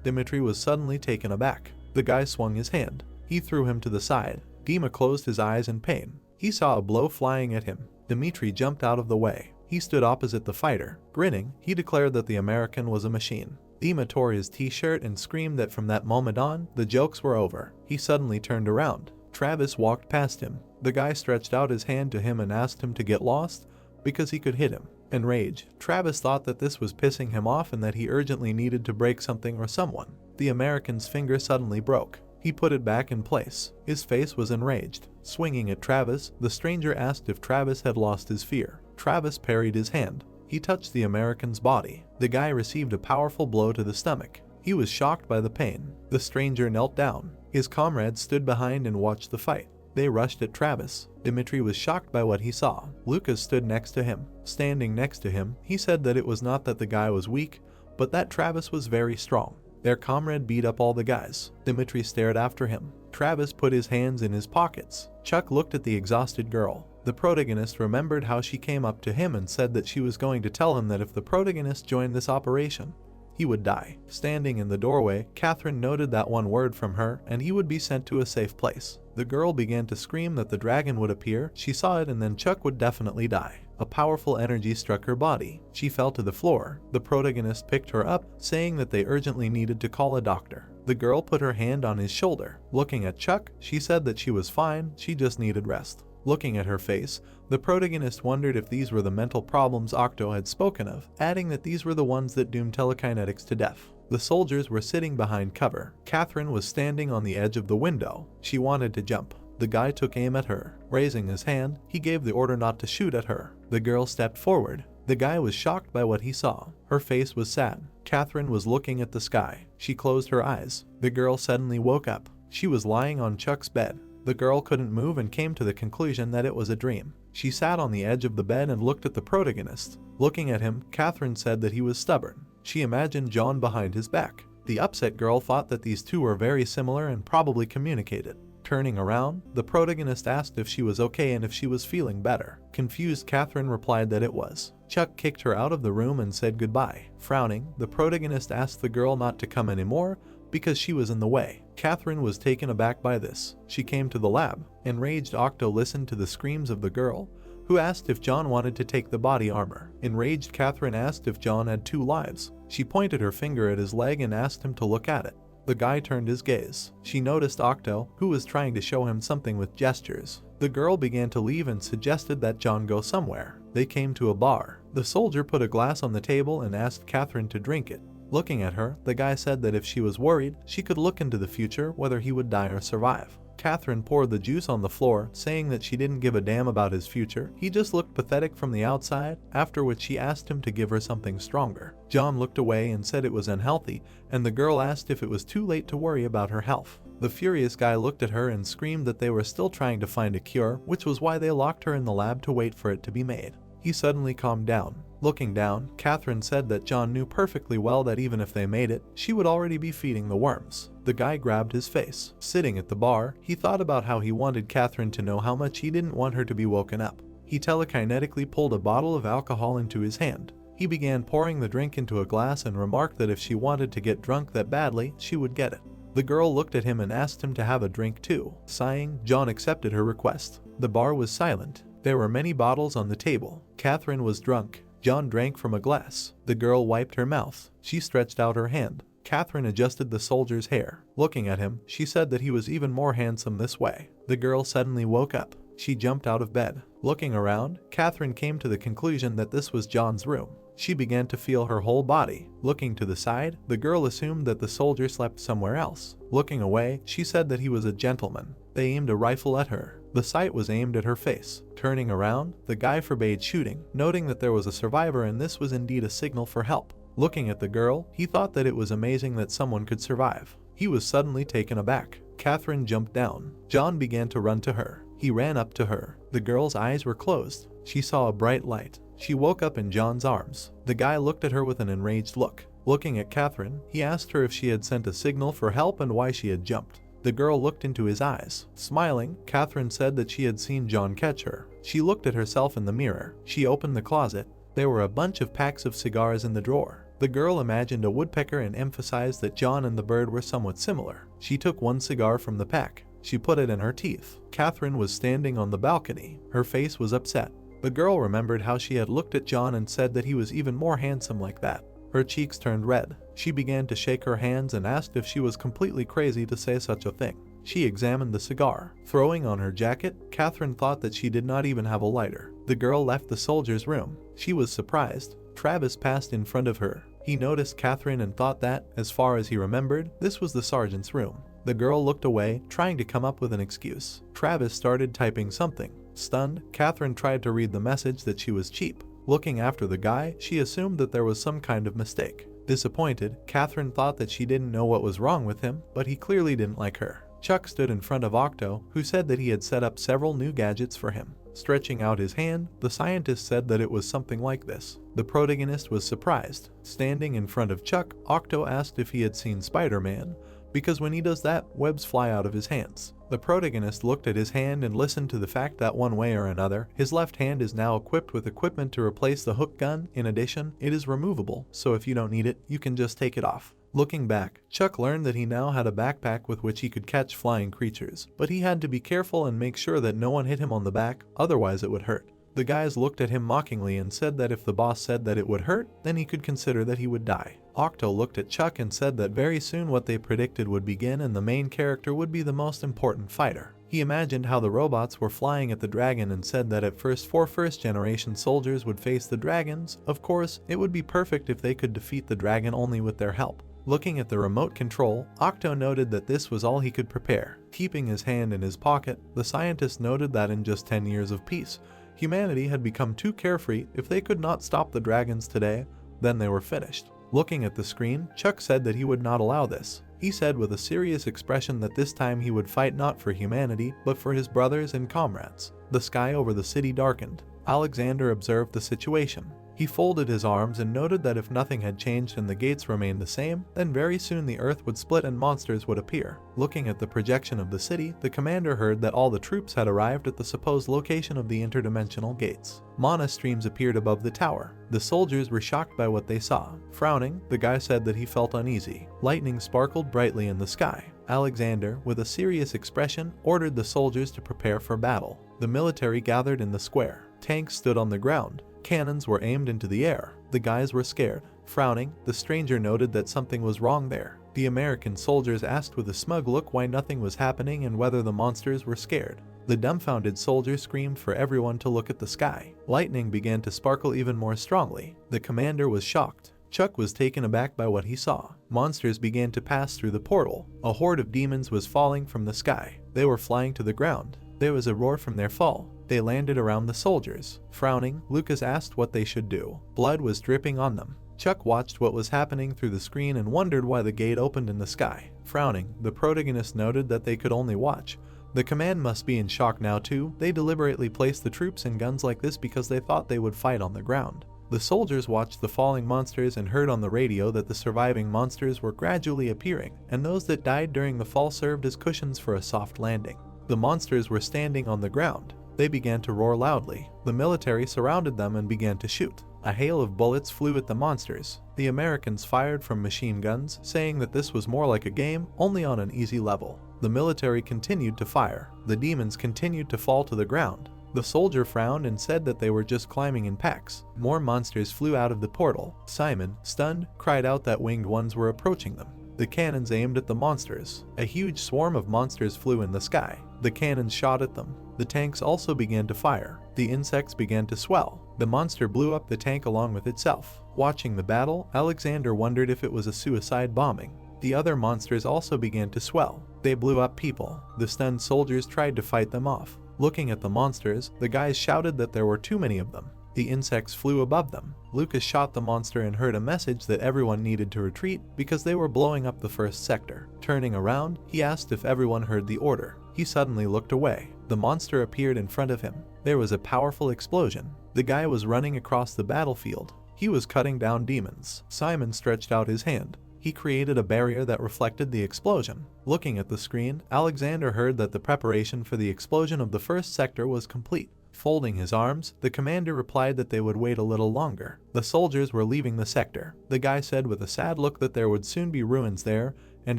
Dmitri was suddenly taken aback. The guy swung his hand. He threw him to the side. Dima closed his eyes in pain. He saw a blow flying at him. Dmitri jumped out of the way. He stood opposite the fighter. Grinning, he declared that the American was a machine. Dima tore his t-shirt and screamed that from that moment on, the jokes were over. He suddenly turned around. Travis walked past him. The guy stretched out his hand to him and asked him to get lost because he could hit him. Enraged, Travis thought that this was pissing him off and that he urgently needed to break something or someone. The American's finger suddenly broke. He put it back in place. His face was enraged. Swinging at Travis, the stranger asked if Travis had lost his fear. Travis parried his hand. He touched the American's body. The guy received a powerful blow to the stomach. He was shocked by the pain. The stranger knelt down. His comrades stood behind and watched the fight. They rushed at Travis. Dmitri was shocked by what he saw. Lucas stood next to him. Standing next to him, he said that it was not that the guy was weak, but that Travis was very strong. Their comrade beat up all the guys. Dmitri stared after him. Travis put his hands in his pockets. Chuck looked at the exhausted girl. The protagonist remembered how she came up to him and said that she was going to tell him that if the protagonist joined this operation, he would die. Standing in the doorway, Catherine noted that one word from her and he would be sent to a safe place. The girl began to scream that the dragon would appear. She saw it and then Chuck would definitely die. A powerful energy struck her body. She fell to the floor. The protagonist picked her up, saying that they urgently needed to call a doctor. The girl put her hand on his shoulder. Looking at Chuck, she said that she was fine, she just needed rest. Looking at her face, the protagonist wondered if these were the mental problems Octo had spoken of, adding that these were the ones that doomed telekinetics to death. The soldiers were sitting behind cover. Catherine was standing on the edge of the window. She wanted to jump. The guy took aim at her. Raising his hand, he gave the order not to shoot at her. The girl stepped forward. The guy was shocked by what he saw. Her face was sad. Catherine was looking at the sky. She closed her eyes. The girl suddenly woke up. She was lying on Chuck's bed. The girl couldn't move and came to the conclusion that it was a dream. She sat on the edge of the bed and looked at the protagonist. Looking at him, Catherine said that he was stubborn. She imagined John behind his back. The upset girl thought that these two were very similar and probably communicated. Turning around, the protagonist asked if she was okay and if she was feeling better. Confused, Catherine replied that it was. Chuck kicked her out of the room and said goodbye. Frowning, the protagonist asked the girl not to come anymore because she was in the way. Catherine was taken aback by this. She came to the lab. Enraged, Octo listened to the screams of the girl, who asked if John wanted to take the body armor. Enraged, Catherine asked if John had 2 lives. She pointed her finger at his leg and asked him to look at it. The guy turned his gaze. She noticed Octo, who was trying to show him something with gestures. The girl began to leave and suggested that John go somewhere. They came to a bar. The soldier put a glass on the table and asked Catherine to drink it. Looking at her, the guy said that if she was worried, she could look into the future, whether he would die or survive. Catherine poured the juice on the floor, saying that she didn't give a damn about his future. He just looked pathetic from the outside, after which she asked him to give her something stronger. John looked away and said it was unhealthy, and the girl asked if it was too late to worry about her health. The furious guy looked at her and screamed that they were still trying to find a cure, which was why they locked her in the lab to wait for it to be made. He suddenly calmed down. Looking down, Catherine said that John knew perfectly well that even if they made it, she would already be feeding the worms. The guy grabbed his face. Sitting at the bar, he thought about how he wanted Catherine to know how much he didn't want her to be woken up. He telekinetically pulled a bottle of alcohol into his hand. He began pouring the drink into a glass and remarked that if she wanted to get drunk that badly, she would get it. The girl looked at him and asked him to have a drink too. Sighing, John accepted her request. The bar was silent. There were many bottles on the table. Catherine was drunk. John drank from a glass. The girl wiped her mouth. She stretched out her hand. Catherine adjusted the soldier's hair. Looking at him, she said that he was even more handsome this way. The girl suddenly woke up. She jumped out of bed. Looking around, Catherine came to the conclusion that this was John's room. She began to feel her whole body. Looking to the side, the girl assumed that the soldier slept somewhere else. Looking away, she said that he was a gentleman. They aimed a rifle at her. The sight was aimed at her face. Turning around, the guy forbade shooting, noting that there was a survivor and this was indeed a signal for help. Looking at the girl, he thought that it was amazing that someone could survive. He was suddenly taken aback. Catherine jumped down. John began to run to her. He ran up to her. The girl's eyes were closed. She saw a bright light. She woke up in John's arms. The guy looked at her with an enraged look. Looking at Catherine, he asked her if she had sent a signal for help and why she had jumped. The girl looked into his eyes. Smiling, Catherine said that she had seen John catch her. She looked at herself in the mirror. She opened the closet. There were a bunch of packs of cigars in the drawer. The girl imagined a woodpecker and emphasized that John and the bird were somewhat similar. She took one cigar from the pack. She put it in her teeth. Catherine was standing on the balcony. Her face was upset. The girl remembered how she had looked at John and said that he was even more handsome like that. Her cheeks turned red. She began to shake her hands and asked if she was completely crazy to say such a thing. She examined the cigar. Throwing on her jacket, Catherine thought that she did not even have a lighter. The girl left the soldier's room. She was surprised. Travis passed in front of her. He noticed Catherine and thought that, as far as he remembered, this was the sergeant's room. The girl looked away, trying to come up with an excuse. Travis started typing something. Stunned, Catherine tried to read the message that she was cheap. Looking after the guy, she assumed that there was some kind of mistake. Disappointed, Catherine thought that she didn't know what was wrong with him, but he clearly didn't like her. Chuck stood in front of Octo, who said that he had set up several new gadgets for him. Stretching out his hand, the scientist said that it was something like this. The protagonist was surprised. Standing in front of Chuck, Octo asked if he had seen Spider-Man, because when he does that, webs fly out of his hands. The protagonist looked at his hand and listened to the fact that one way or another, his left hand is now equipped with equipment to replace the hook gun. In addition, it is removable, so if you don't need it, you can just take it off. Looking back, Chuck learned that he now had a backpack with which he could catch flying creatures, but he had to be careful and make sure that no one hit him on the back, otherwise it would hurt. The guys looked at him mockingly and said that if the boss said that it would hurt, then he could consider that he would die. Octo looked at Chuck and said that very soon what they predicted would begin and the main character would be the most important fighter. He imagined how the robots were flying at the dragon and said that at first 4 first-generation soldiers would face the dragons. Of course, it would be perfect if they could defeat the dragon only with their help. Looking at the remote control, Octo noted that this was all he could prepare. Keeping his hand in his pocket, the scientist noted that in just 10 years of peace, humanity had become too carefree. If they could not stop the dragons today, then they were finished. Looking at the screen, Chuck said that he would not allow this. He said with a serious expression that this time he would fight not for humanity, but for his brothers and comrades. The sky over the city darkened. Alexander observed the situation. He folded his arms and noted that if nothing had changed and the gates remained the same, then very soon the earth would split and monsters would appear. Looking at the projection of the city, the commander heard that all the troops had arrived at the supposed location of the interdimensional gates. Mana streams appeared above the tower. The soldiers were shocked by what they saw. Frowning, the guy said that he felt uneasy. Lightning sparkled brightly in the sky. Alexander, with a serious expression, ordered the soldiers to prepare for battle. The military gathered in the square. Tanks stood on the ground. Cannons were aimed into the air. The guys were scared. Frowning, the stranger noted that something was wrong there. The American soldiers asked with a smug look why nothing was happening and whether the monsters were scared. The dumbfounded soldier screamed for everyone to look at the sky. Lightning began to sparkle even more strongly. The commander was shocked. Chuck was taken aback by what he saw. Monsters began to pass through the portal. A horde of demons was falling from the sky. They were flying to the ground. There was a roar from their fall. They landed around the soldiers. Frowning, Lucas asked what they should do. Blood was dripping on them. Chuck watched what was happening through the screen and wondered why the gate opened in the sky. Frowning, the protagonist noted that they could only watch. The command must be in shock now too. They deliberately placed the troops and guns like this because they thought they would fight on the ground. The soldiers watched the falling monsters and heard on the radio that the surviving monsters were gradually appearing, and those that died during the fall served as cushions for a soft landing. The monsters were standing on the ground. They began to roar loudly. The military surrounded them and began to shoot. A hail of bullets flew at the monsters. The Americans fired from machine guns, saying that this was more like a game, only on an easy level. The military continued to fire. The demons continued to fall to the ground. The soldier frowned and said that they were just climbing in packs. More monsters flew out of the portal. Simon, stunned, cried out that winged ones were approaching them. The cannons aimed at the monsters. A huge swarm of monsters flew in the sky. The cannons shot at them. The tanks also began to fire. The insects began to swell. The monster blew up the tank along with itself. Watching the battle, Alexander wondered if it was a suicide bombing. The other monsters also began to swell. They blew up people. The stunned soldiers tried to fight them off. Looking at the monsters, the guys shouted that there were too many of them. The insects flew above them. Lucas shot the monster and heard a message that everyone needed to retreat because they were blowing up the first sector. Turning around, he asked if everyone heard the order. He suddenly looked away. The monster appeared in front of him. There was a powerful explosion. The guy was running across the battlefield. He was cutting down demons. Simon stretched out his hand. He created a barrier that reflected the explosion. Looking at the screen, Alexander heard that the preparation for the explosion of the first sector was complete. Folding his arms, the commander replied that they would wait a little longer. The soldiers were leaving the sector. The guy said with a sad look that there would soon be ruins there, and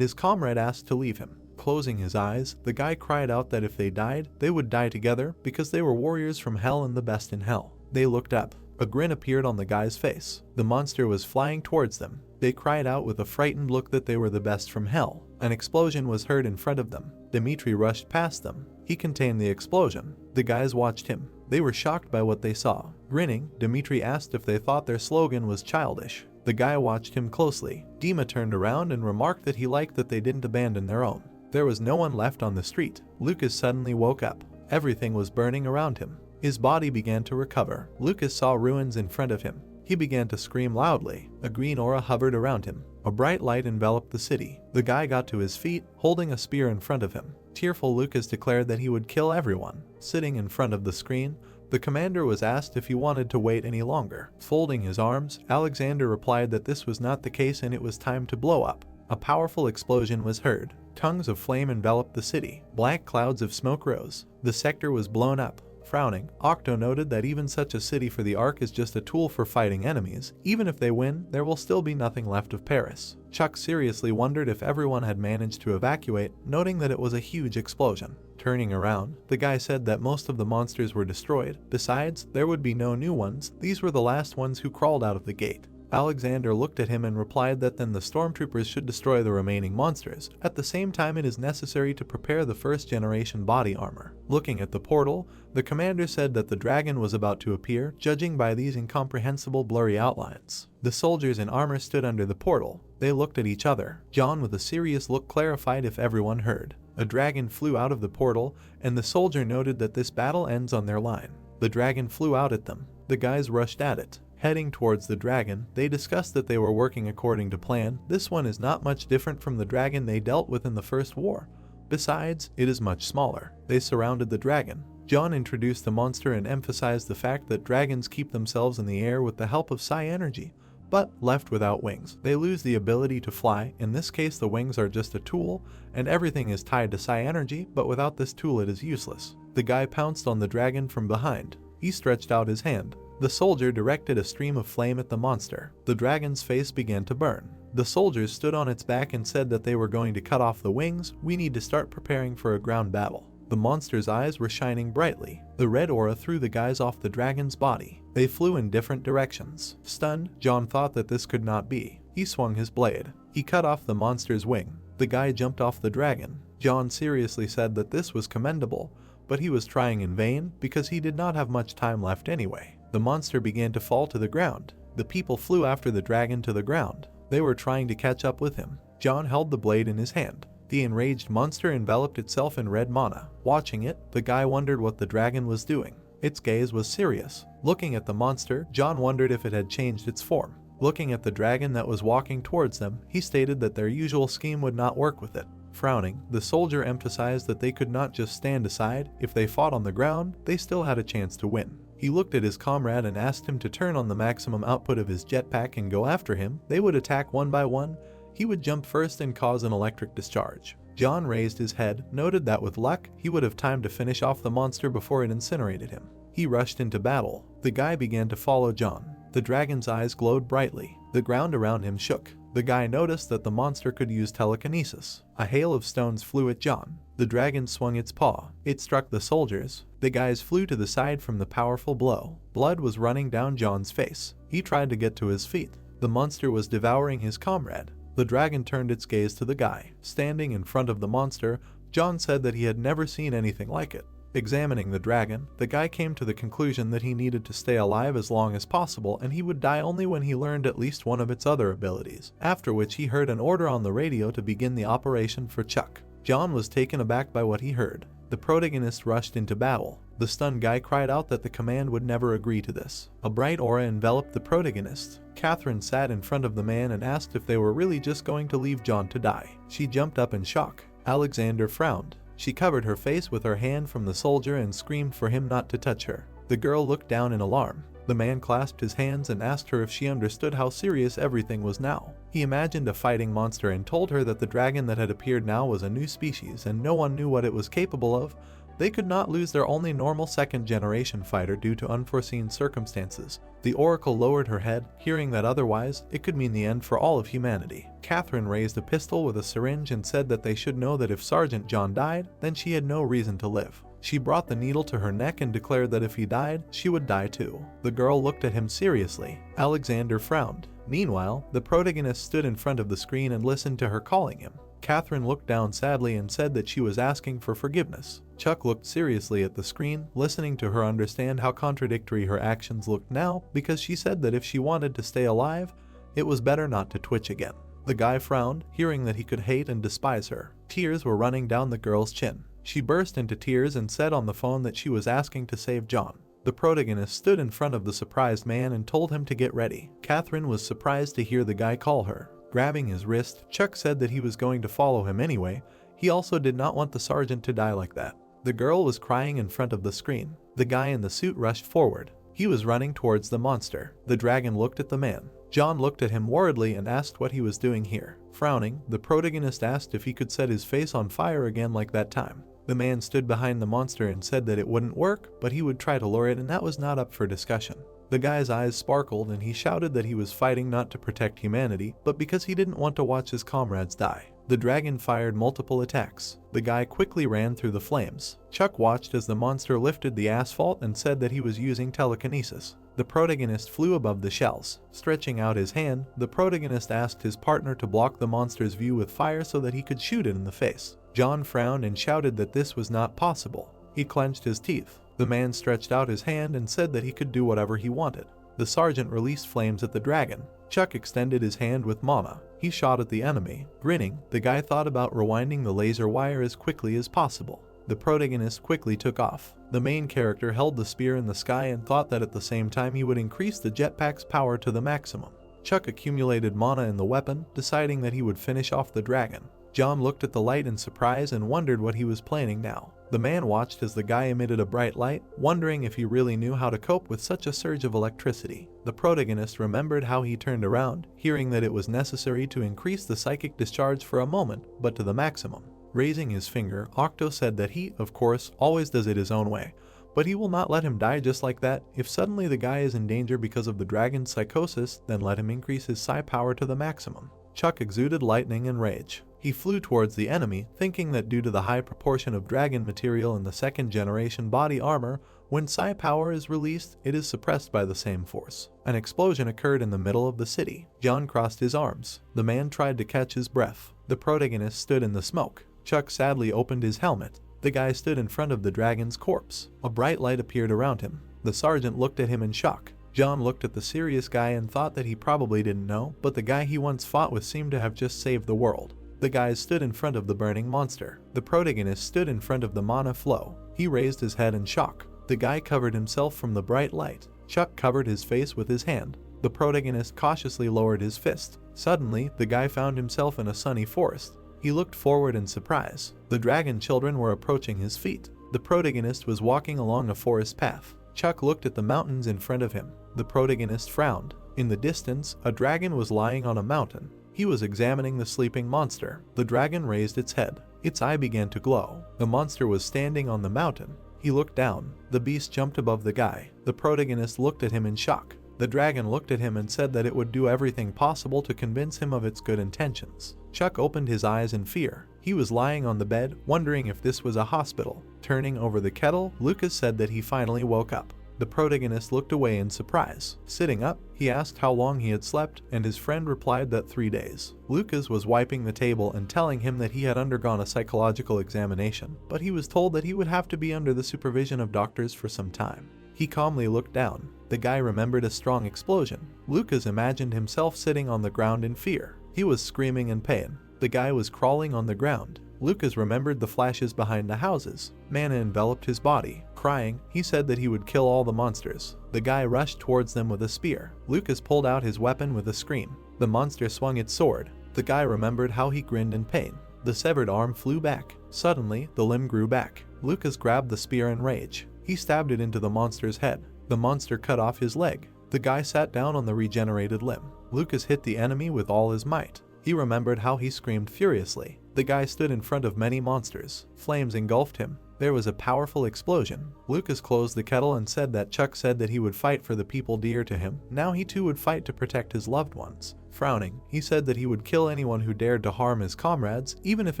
his comrade asked to leave him. Closing his eyes, the guy cried out that if they died, they would die together because they were warriors from hell and the best in hell. They looked up. A grin appeared on the guy's face. The monster was flying towards them. They cried out with a frightened look that they were the best from hell. An explosion was heard in front of them. Dimitri rushed past them. He contained the explosion. The guys watched him. They were shocked by what they saw. Grinning, Dimitri asked if they thought their slogan was childish. The guy watched him closely. Dima turned around and remarked that he liked that they didn't abandon their own. There was no one left on the street. Lucas suddenly woke up. Everything was burning around him. His body began to recover. Lucas saw ruins in front of him. He began to scream loudly. A green aura hovered around him. A bright light enveloped the city. The guy got to his feet, holding a spear in front of him. Tearful Lucas declared that he would kill everyone. Sitting in front of the screen, the commander was asked if he wanted to wait any longer. Folding his arms, Alexander replied that this was not the case and it was time to blow up. a powerful explosion was heard. Tongues of flame enveloped the city. Black clouds of smoke rose. The sector was blown up. Frowning, Octo noted that even such a city for the Ark is just a tool for fighting enemies. Even if they win, there will still be nothing left of Paris. Chuck seriously wondered if everyone had managed to evacuate, noting that it was a huge explosion. Turning around, the guy said that most of the monsters were destroyed. Besides, there would be no new ones. These were the last ones who crawled out of the gate. Alexander looked at him and replied that then the stormtroopers should destroy the remaining monsters. At the same time, it is necessary to prepare the first generation body armor. Looking at the portal, the commander said that the dragon was about to appear, judging by these incomprehensible blurry outlines. The soldiers in armor stood under the portal. They looked at each other. John with a serious look clarified if everyone heard. A dragon flew out of the portal, and the soldier noted that this battle ends on their line. The dragon flew out at them. The guys rushed at it. Heading towards the dragon, they discussed that they were working according to plan. This one is not much different from the dragon they dealt with in the First War. Besides, it is much smaller. They surrounded the dragon. John introduced the monster and emphasized the fact that dragons keep themselves in the air with the help of psi energy. But left without wings, they lose the ability to fly. In this case, the wings are just a tool, and everything is tied to psi energy, but without this tool it is useless. The guy pounced on the dragon from behind. He stretched out his hand. The soldier directed a stream of flame at the monster. The dragon's face began to burn. The soldiers stood on its back and said that they were going to cut off the wings. We need to start preparing for a ground battle. The monster's eyes were shining brightly. The red aura threw the guys off the dragon's body. They flew in different directions. Stunned, John thought that this could not be. He swung his blade. He cut off the monster's wing. The guy jumped off the dragon. John seriously said that this was commendable, but he was trying in vain because he did not have much time left anyway. The monster began to fall to the ground. The people flew after the dragon to the ground. They were trying to catch up with him. John held the blade in his hand. The enraged monster enveloped itself in red mana. Watching it, the guy wondered what the dragon was doing. Its gaze was serious. Looking at the monster, John wondered if it had changed its form. Looking at the dragon that was walking towards them, he stated that their usual scheme would not work with it. Frowning, the soldier emphasized that they could not just stand aside. If they fought on the ground, they still had a chance to win. He looked at his comrade and asked him to turn on the maximum output of his jetpack and go after him. They would attack one by one. He would jump first and cause an electric discharge. John raised his head, noted that with luck, he would have time to finish off the monster before it incinerated him. He rushed into battle. The guy began to follow John. The dragon's eyes glowed brightly. The ground around him shook. The guy noticed that the monster could use telekinesis. A hail of stones flew at John. The dragon swung its paw. It struck the soldiers. The guys flew to the side from the powerful blow. Blood was running down John's face. He tried to get to his feet. The monster was devouring his comrade. The dragon turned its gaze to the guy. Standing in front of the monster, John said that he had never seen anything like it. Examining the dragon, the guy came to the conclusion that he needed to stay alive as long as possible and he would die only when he learned at least one of its other abilities, after which he heard an order on the radio to begin the operation for Chuck. John was taken aback by what he heard. The protagonist rushed into battle. The stunned guy cried out that the command would never agree to this. A bright aura enveloped the protagonist. Catherine sat in front of the man and asked if they were really just going to leave John to die. She jumped up in shock. Alexander frowned. She covered her face with her hand from the soldier and screamed for him not to touch her. The girl looked down in alarm. The man clasped his hands and asked her if she understood how serious everything was now. He imagined a fighting monster and told her that the dragon that had appeared now was a new species and no one knew what it was capable of. They could not lose their only normal second-generation fighter due to unforeseen circumstances. The Oracle lowered her head, hearing that otherwise, it could mean the end for all of humanity. Catherine raised a pistol with a syringe and said that they should know that if Sergeant John died, then she had no reason to live. She brought the needle to her neck and declared that if he died, she would die too. The girl looked at him seriously. Alexander frowned. Meanwhile, the protagonist stood in front of the screen and listened to her calling him. Catherine looked down sadly and said that she was asking for forgiveness. Chuck looked seriously at the screen, listening to her understand how contradictory her actions looked now, because she said that if she wanted to stay alive, it was better not to twitch again. The guy frowned, hearing that he could hate and despise her. Tears were running down the girl's chin. She burst into tears and said on the phone that she was asking to save John. The protagonist stood in front of the surprised man and told him to get ready. Catherine was surprised to hear the guy call her. Grabbing his wrist, Chuck said that he was going to follow him anyway. He also did not want the sergeant to die like that. The girl was crying in front of the screen. The guy in the suit rushed forward. He was running towards the monster. The dragon looked at the man. John looked at him worriedly and asked what he was doing here. Frowning, the protagonist asked if he could set his face on fire again like that time. The man stood behind the monster and said that it wouldn't work, but he would try to lure it, and that was not up for discussion. The guy's eyes sparkled and he shouted that he was fighting not to protect humanity, but because he didn't want to watch his comrades die. The dragon fired multiple attacks. The guy quickly ran through the flames. Chuck watched as the monster lifted the asphalt and said that he was using telekinesis. The protagonist flew above the shells. Stretching out his hand, the protagonist asked his partner to block the monster's view with fire so that he could shoot it in the face. John frowned and shouted that this was not possible. He clenched his teeth. The man stretched out his hand and said that he could do whatever he wanted. The sergeant released flames at the dragon. Chuck extended his hand with Mama. He shot at the enemy. Grinning, the guy thought about rewinding the laser wire as quickly as possible. The protagonist quickly took off. The main character held the spear in the sky and thought that at the same time he would increase the jetpack's power to the maximum. Chuck accumulated mana in the weapon, deciding that he would finish off the dragon. John looked at the light in surprise and wondered what he was planning now. The man watched as the guy emitted a bright light, wondering if he really knew how to cope with such a surge of electricity. The protagonist remembered how he turned around, hearing that it was necessary to increase the psychic discharge for a moment, but to the maximum. Raising his finger, Octo said that he, of course, always does it his own way, but he will not let him die just like that. If suddenly the guy is in danger because of the dragon's psychosis, then let him increase his psi power to the maximum. Chuck exuded lightning and rage. He flew towards the enemy, thinking that due to the high proportion of dragon material in the second generation body armor, when psi power is released, it is suppressed by the same force. An explosion occurred in the middle of the city. John crossed his arms. The man tried to catch his breath. The protagonist stood in the smoke. Chuck sadly opened his helmet. The guy stood in front of the dragon's corpse. A bright light appeared around him. The sergeant looked at him in shock. John looked at the serious guy and thought that he probably didn't know, but the guy he once fought with seemed to have just saved the world. The guys stood in front of the burning monster. The protagonist stood in front of the mana flow. He raised his head in shock. The guy covered himself from the bright light. Chuck covered his face with his hand. The protagonist cautiously lowered his fist. Suddenly, the guy found himself in a sunny forest. He looked forward in surprise. The dragon children were approaching his feet. The protagonist was walking along a forest path. Chuck looked at the mountains in front of him. The protagonist frowned. In the distance, a dragon was lying on a mountain. He was examining the sleeping monster. The dragon raised its head. Its eye began to glow. The monster was standing on the mountain. He looked down. The beast jumped above the guy. The protagonist looked at him in shock. The dragon looked at him and said that it would do everything possible to convince him of its good intentions. Chuck opened his eyes in fear. He was lying on the bed, wondering if this was a hospital. Turning over the kettle, Lucas said that he finally woke up. The protagonist looked away in surprise. Sitting up, he asked how long he had slept, and his friend replied that 3 days. Lucas was wiping the table and telling him that he had undergone a psychological examination, but he was told that he would have to be under the supervision of doctors for some time. He calmly looked down. The guy remembered a strong explosion. Lucas imagined himself sitting on the ground in fear. He was screaming in pain. The guy was crawling on the ground. Lucas remembered the flashes behind the houses. Mana enveloped his body. Crying, he said that he would kill all the monsters. The guy rushed towards them with a spear. Lucas pulled out his weapon with a scream. The monster swung its sword. The guy remembered how he grinned in pain. The severed arm flew back. Suddenly, the limb grew back. Lucas grabbed the spear in rage. He stabbed it into the monster's head. The monster cut off his leg. The guy sat down on the regenerated limb. Lucas hit the enemy with all his might. He remembered how he screamed furiously. The guy stood in front of many monsters. Flames engulfed him. There was a powerful explosion. Lucas closed the kettle and said that Chuck said that he would fight for the people dear to him. Now he too would fight to protect his loved ones. Frowning, he said that he would kill anyone who dared to harm his comrades, even if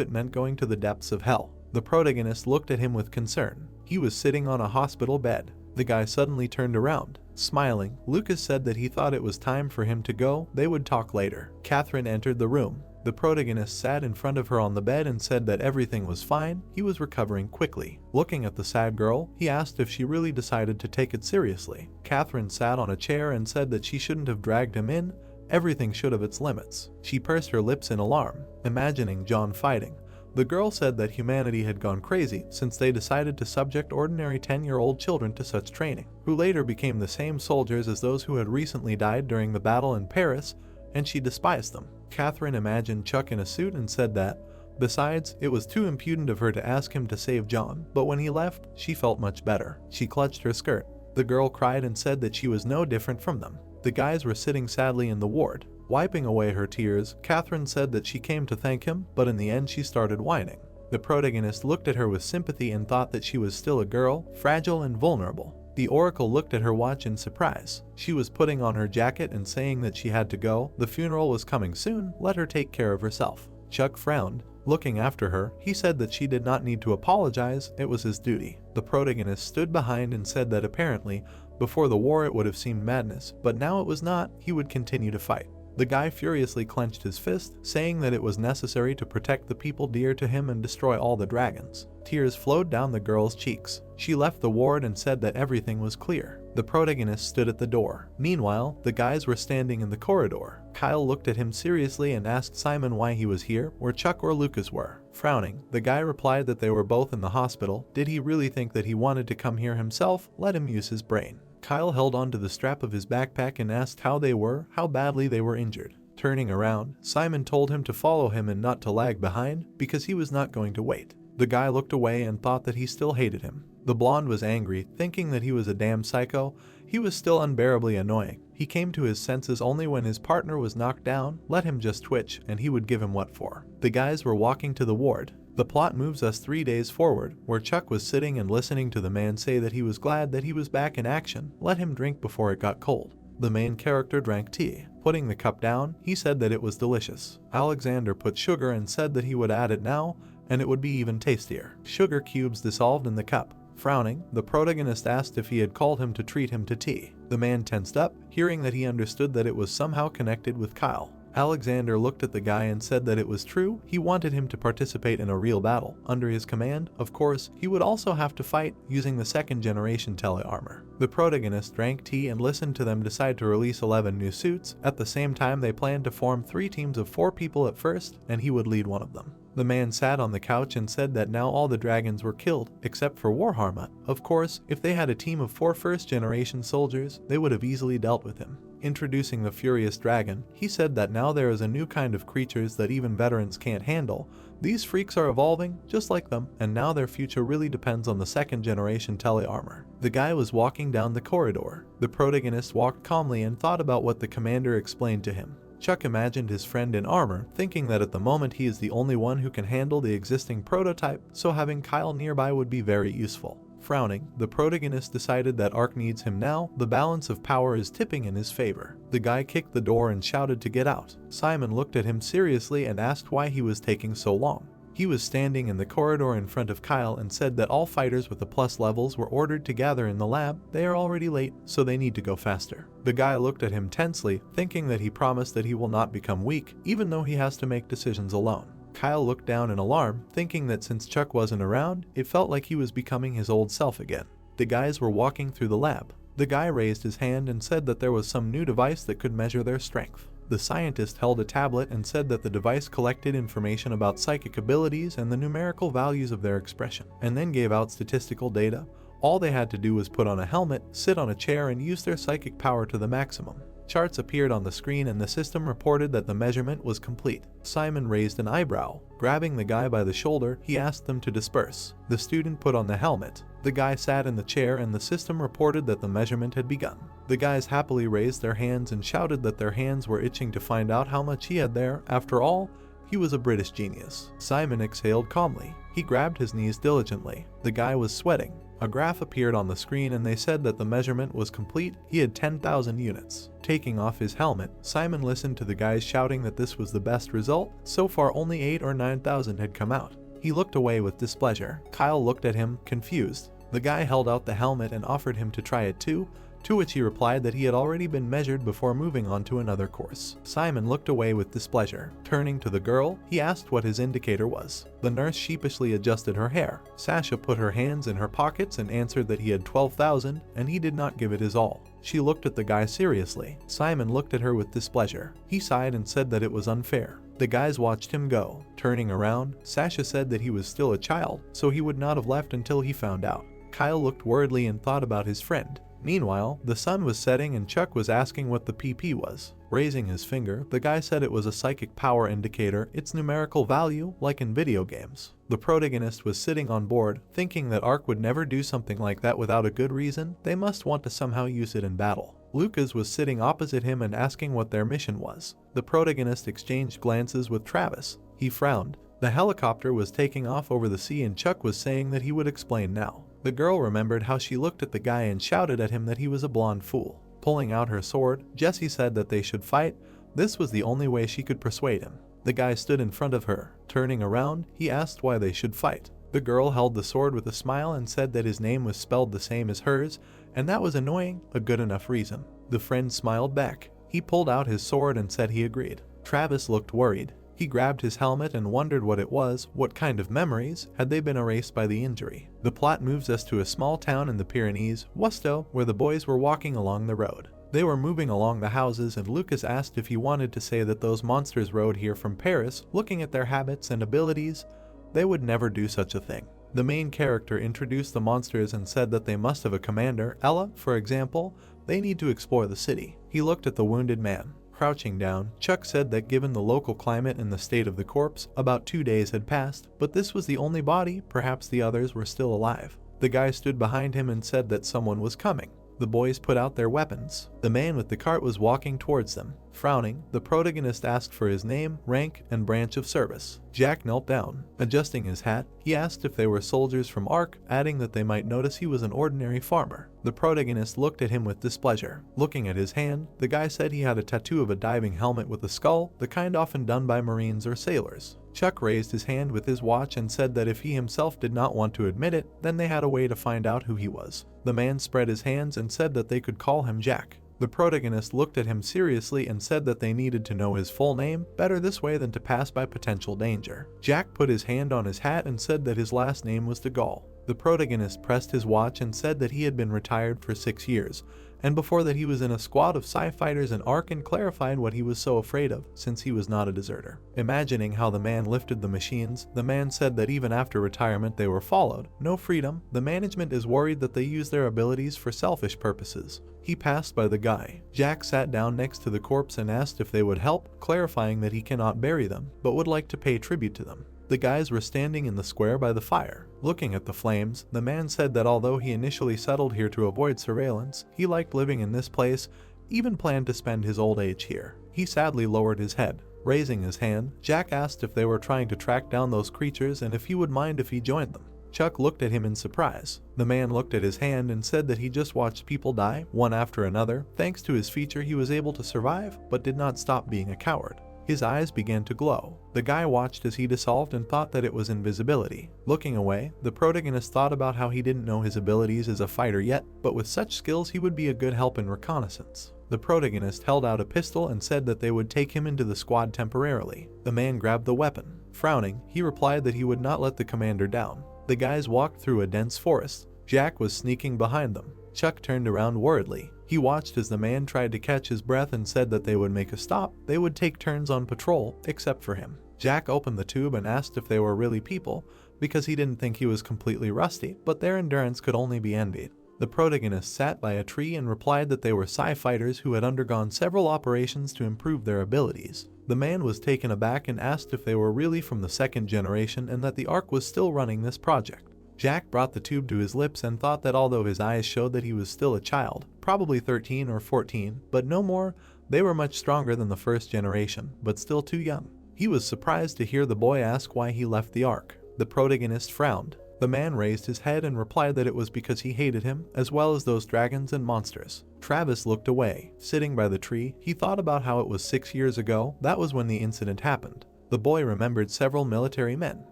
it meant going to the depths of hell. The protagonist looked at him with concern. He was sitting on a hospital bed. The guy suddenly turned around. Smiling, Lucas said that he thought it was time for him to go. They would talk later. Catherine entered the room. The protagonist sat in front of her on the bed and said that everything was fine. He was recovering quickly. Looking at the sad girl, he asked if she really decided to take it seriously. Catherine sat on a chair and said that she shouldn't have dragged him in. Everything should have its limits. She pursed her lips in alarm, imagining John fighting. The girl said that humanity had gone crazy since they decided to subject ordinary 10-year-old children to such training, who later became the same soldiers as those who had recently died during the battle in Paris, and she despised them. Catherine imagined Chuck in a suit and said that, besides, it was too impudent of her to ask him to save John, but when he left, she felt much better. She clutched her skirt. The girl cried and said that she was no different from them. The guys were sitting sadly in the ward. Wiping away her tears, Catherine said that she came to thank him, but in the end she started whining. The protagonist looked at her with sympathy and thought that she was still a girl, fragile and vulnerable. The oracle looked at her watch in surprise. She was putting on her jacket and saying that she had to go, the funeral was coming soon, let her take care of herself. Chuck frowned. Looking after her, he said that she did not need to apologize, it was his duty. The protagonist stood behind and said that apparently, before the war it would have seemed madness, but now it was not, he would continue to fight. The guy furiously clenched his fist, saying that it was necessary to protect the people dear to him and destroy all the dragons. Tears flowed down the girl's cheeks. She left the ward and said that everything was clear. The protagonist stood at the door. Meanwhile, the guys were standing in the corridor. Kyle looked at him seriously and asked Simon why he was here, where Chuck or Lucas were. Frowning, the guy replied that they were both in the hospital. Did he really think that he wanted to come here himself? Let him use his brain. Kyle held onto the strap of his backpack and asked how they were, how badly they were injured. Turning around, Simon told him to follow him and not to lag behind, because he was not going to wait. The guy looked away and thought that he still hated him. The blonde was angry, thinking that he was a damn psycho. He was still unbearably annoying. He came to his senses only when his partner was knocked down, let him just twitch, and he would give him what for. The guys were walking to the ward. The plot moves us 3 days forward, where Chuck was sitting and listening to the man say that he was glad that he was back in action, let him drink before it got cold. The main character drank tea. Putting the cup down, he said that it was delicious. Alexander put sugar and said that he would add it now, and it would be even tastier. Sugar cubes dissolved in the cup. Frowning, the protagonist asked if he had called him to treat him to tea. The man tensed up, hearing that he understood that it was somehow connected with Kyle. Alexander looked at the guy and said that it was true, he wanted him to participate in a real battle. Under his command, of course, he would also have to fight using the second generation tele-armor. The protagonist drank tea and listened to them decide to release 11 new suits. At the same time, they planned to form 3 teams of 4 people at first, and he would lead one of them. The man sat on the couch and said that now all the dragons were killed, except for Warhammer. Of course, if they had a team of 4 first-generation soldiers, they would have easily dealt with him. Introducing the Furious Dragon, he said that now there is a new kind of creatures that even veterans can't handle. These freaks are evolving, just like them, and now their future really depends on the second-generation tele-armor. The guy was walking down the corridor. The protagonist walked calmly and thought about what the commander explained to him. Chuck imagined his friend in armor, thinking that at the moment he is the only one who can handle the existing prototype, so having Kyle nearby would be very useful. Frowning, the protagonist decided that Ark needs him now, the balance of power is tipping in his favor. The guy kicked the door and shouted to get out. Simon looked at him seriously and asked why he was taking so long. He was standing in the corridor in front of Kyle and said that all fighters with the plus levels were ordered to gather in the lab. They are already late, so they need to go faster. The guy looked at him tensely, thinking that he promised that he will not become weak, even though he has to make decisions alone. Kyle looked down in alarm, thinking that since Chuck wasn't around, it felt like he was becoming his old self again. The guys were walking through the lab. The guy raised his hand and said that there was some new device that could measure their strength. The scientist held a tablet and said that the device collected information about psychic abilities and the numerical values of their expression, and then gave out statistical data. All they had to do was put on a helmet, sit on a chair, and use their psychic power to the maximum. Charts appeared on the screen and the system reported that the measurement was complete. Simon raised an eyebrow. Grabbing the guy by the shoulder, he asked them to disperse. The student put on the helmet. The guy sat in the chair and the system reported that the measurement had begun. The guys happily raised their hands and shouted that their hands were itching to find out how much he had there. After all, he was a British genius. Simon exhaled calmly. He grabbed his knees diligently. The guy was sweating. A graph appeared on the screen and they said that the measurement was complete. He had 10,000 units. Taking off his helmet, Simon listened to the guys shouting that this was the best result. So far only 8 or 9,000 had come out. He looked away with displeasure. Kyle looked at him, confused. The guy held out the helmet and offered him to try it too, to which he replied that he had already been measured before moving on to another course. Simon looked away with displeasure. Turning to the girl, he asked what his indicator was. The nurse sheepishly adjusted her hair. Sasha put her hands in her pockets and answered that he had 12,000, and he did not give it his all. She looked at the guy seriously. Simon looked at her with displeasure. He sighed and said that it was unfair. The guys watched him go. Turning around, Sasha said that he was still a child, so he would not have left until he found out. Kyle looked worriedly and thought about his friend. Meanwhile, the sun was setting and Chuck was asking what the PP was. Raising his finger, the guy said it was a psychic power indicator, its numerical value, like in video games. The protagonist was sitting on board, thinking that Ark would never do something like that without a good reason. They must want to somehow use it in battle. Lucas was sitting opposite him and asking what their mission was. The protagonist exchanged glances with Travis. He frowned. The helicopter was taking off over the sea and Chuck was saying that he would explain now. The girl remembered how she looked at the guy and shouted at him that he was a blonde fool. Pulling out her sword, Jessie said that they should fight. This was the only way she could persuade him. The guy stood in front of her. Turning around, he asked why they should fight. The girl held the sword with a smile and said that his name was spelled the same as hers, and that was annoying, a good enough reason. The friend smiled back. He pulled out his sword and said he agreed. Travis looked worried. He grabbed his helmet and wondered what it was, what kind of memories had they been erased by the injury. The plot moves us to a small town in the Pyrenees, Wusto, where the boys were walking along the road. They were moving along the houses and Lucas asked if he wanted to say that those monsters rode here from Paris. Looking at their habits and abilities, they would never do such a thing. The main character introduced the monsters and said that they must have a commander. Ella, for example, they need to explore the city. He looked at the wounded man. Crouching down, Chuck said that given the local climate and the state of the corpse, about 2 days had passed, but this was the only body, perhaps the others were still alive. The guy stood behind him and said that someone was coming. The boys put out their weapons. The man with the cart was walking towards them. Frowning, the protagonist asked for his name, rank, and branch of service. Jack knelt down. Adjusting his hat, he asked if they were soldiers from Ark, adding that they might notice he was an ordinary farmer. The protagonist looked at him with displeasure. Looking at his hand, the guy said he had a tattoo of a diving helmet with a skull, the kind often done by Marines or sailors. Chuck raised his hand with his watch and said that if he himself did not want to admit it, then they had a way to find out who he was. The man spread his hands and said that they could call him Jack. The protagonist looked at him seriously and said that they needed to know his full name, better this way than to pass by potential danger. Jack put his hand on his hat and said that his last name was de Gaulle. The protagonist pressed his watch and said that he had been retired for 6 years, and before that he was in a squad of Psi fighters in Ark, and clarified what he was so afraid of, since he was not a deserter. Imagining how the man lifted the machines, the man said that even after retirement they were followed. No freedom. The management is worried that they use their abilities for selfish purposes. He passed by the guy. Jack sat down next to the corpse and asked if they would help, clarifying that he cannot bury them, but would like to pay tribute to them. The guys were standing in the square by the fire. Looking at the flames, the man said that although he initially settled here to avoid surveillance, he liked living in this place, even planned to spend his old age here. He sadly lowered his head. Raising his hand, Jack asked if they were trying to track down those creatures and if he would mind if he joined them. Chuck looked at him in surprise. The man looked at his hand and said that he just watched people die, one after another. Thanks to his feature, he was able to survive, but did not stop being a coward. His eyes began to glow. The guy watched as he dissolved and thought that it was invisibility. Looking away, the protagonist thought about how he didn't know his abilities as a fighter yet, but with such skills he would be a good help in reconnaissance. The protagonist held out a pistol and said that they would take him into the squad temporarily. The man grabbed the weapon. Frowning, he replied that he would not let the commander down. The guys walked through a dense forest. Jack was sneaking behind them. Chuck turned around worriedly. He watched as the man tried to catch his breath and said that they would make a stop. They would take turns on patrol, except for him. Jack opened the tube and asked if they were really people, because he didn't think he was completely rusty, but their endurance could only be envied. The protagonist sat by a tree and replied that they were Psi fighters who had undergone several operations to improve their abilities. The man was taken aback and asked if they were really from the second generation and that the Ark was still running this project. Jack brought the tube to his lips and thought that although his eyes showed that he was still a child, probably 13 or 14, but no more, they were much stronger than the first generation, but still too young. He was surprised to hear the boy ask why he left the Ark. The protagonist frowned. The man raised his head and replied that it was because he hated him, as well as those dragons and monsters. Travis looked away. Sitting by the tree, he thought about how it was 6 years ago. That was when the incident happened. The boy remembered several military men.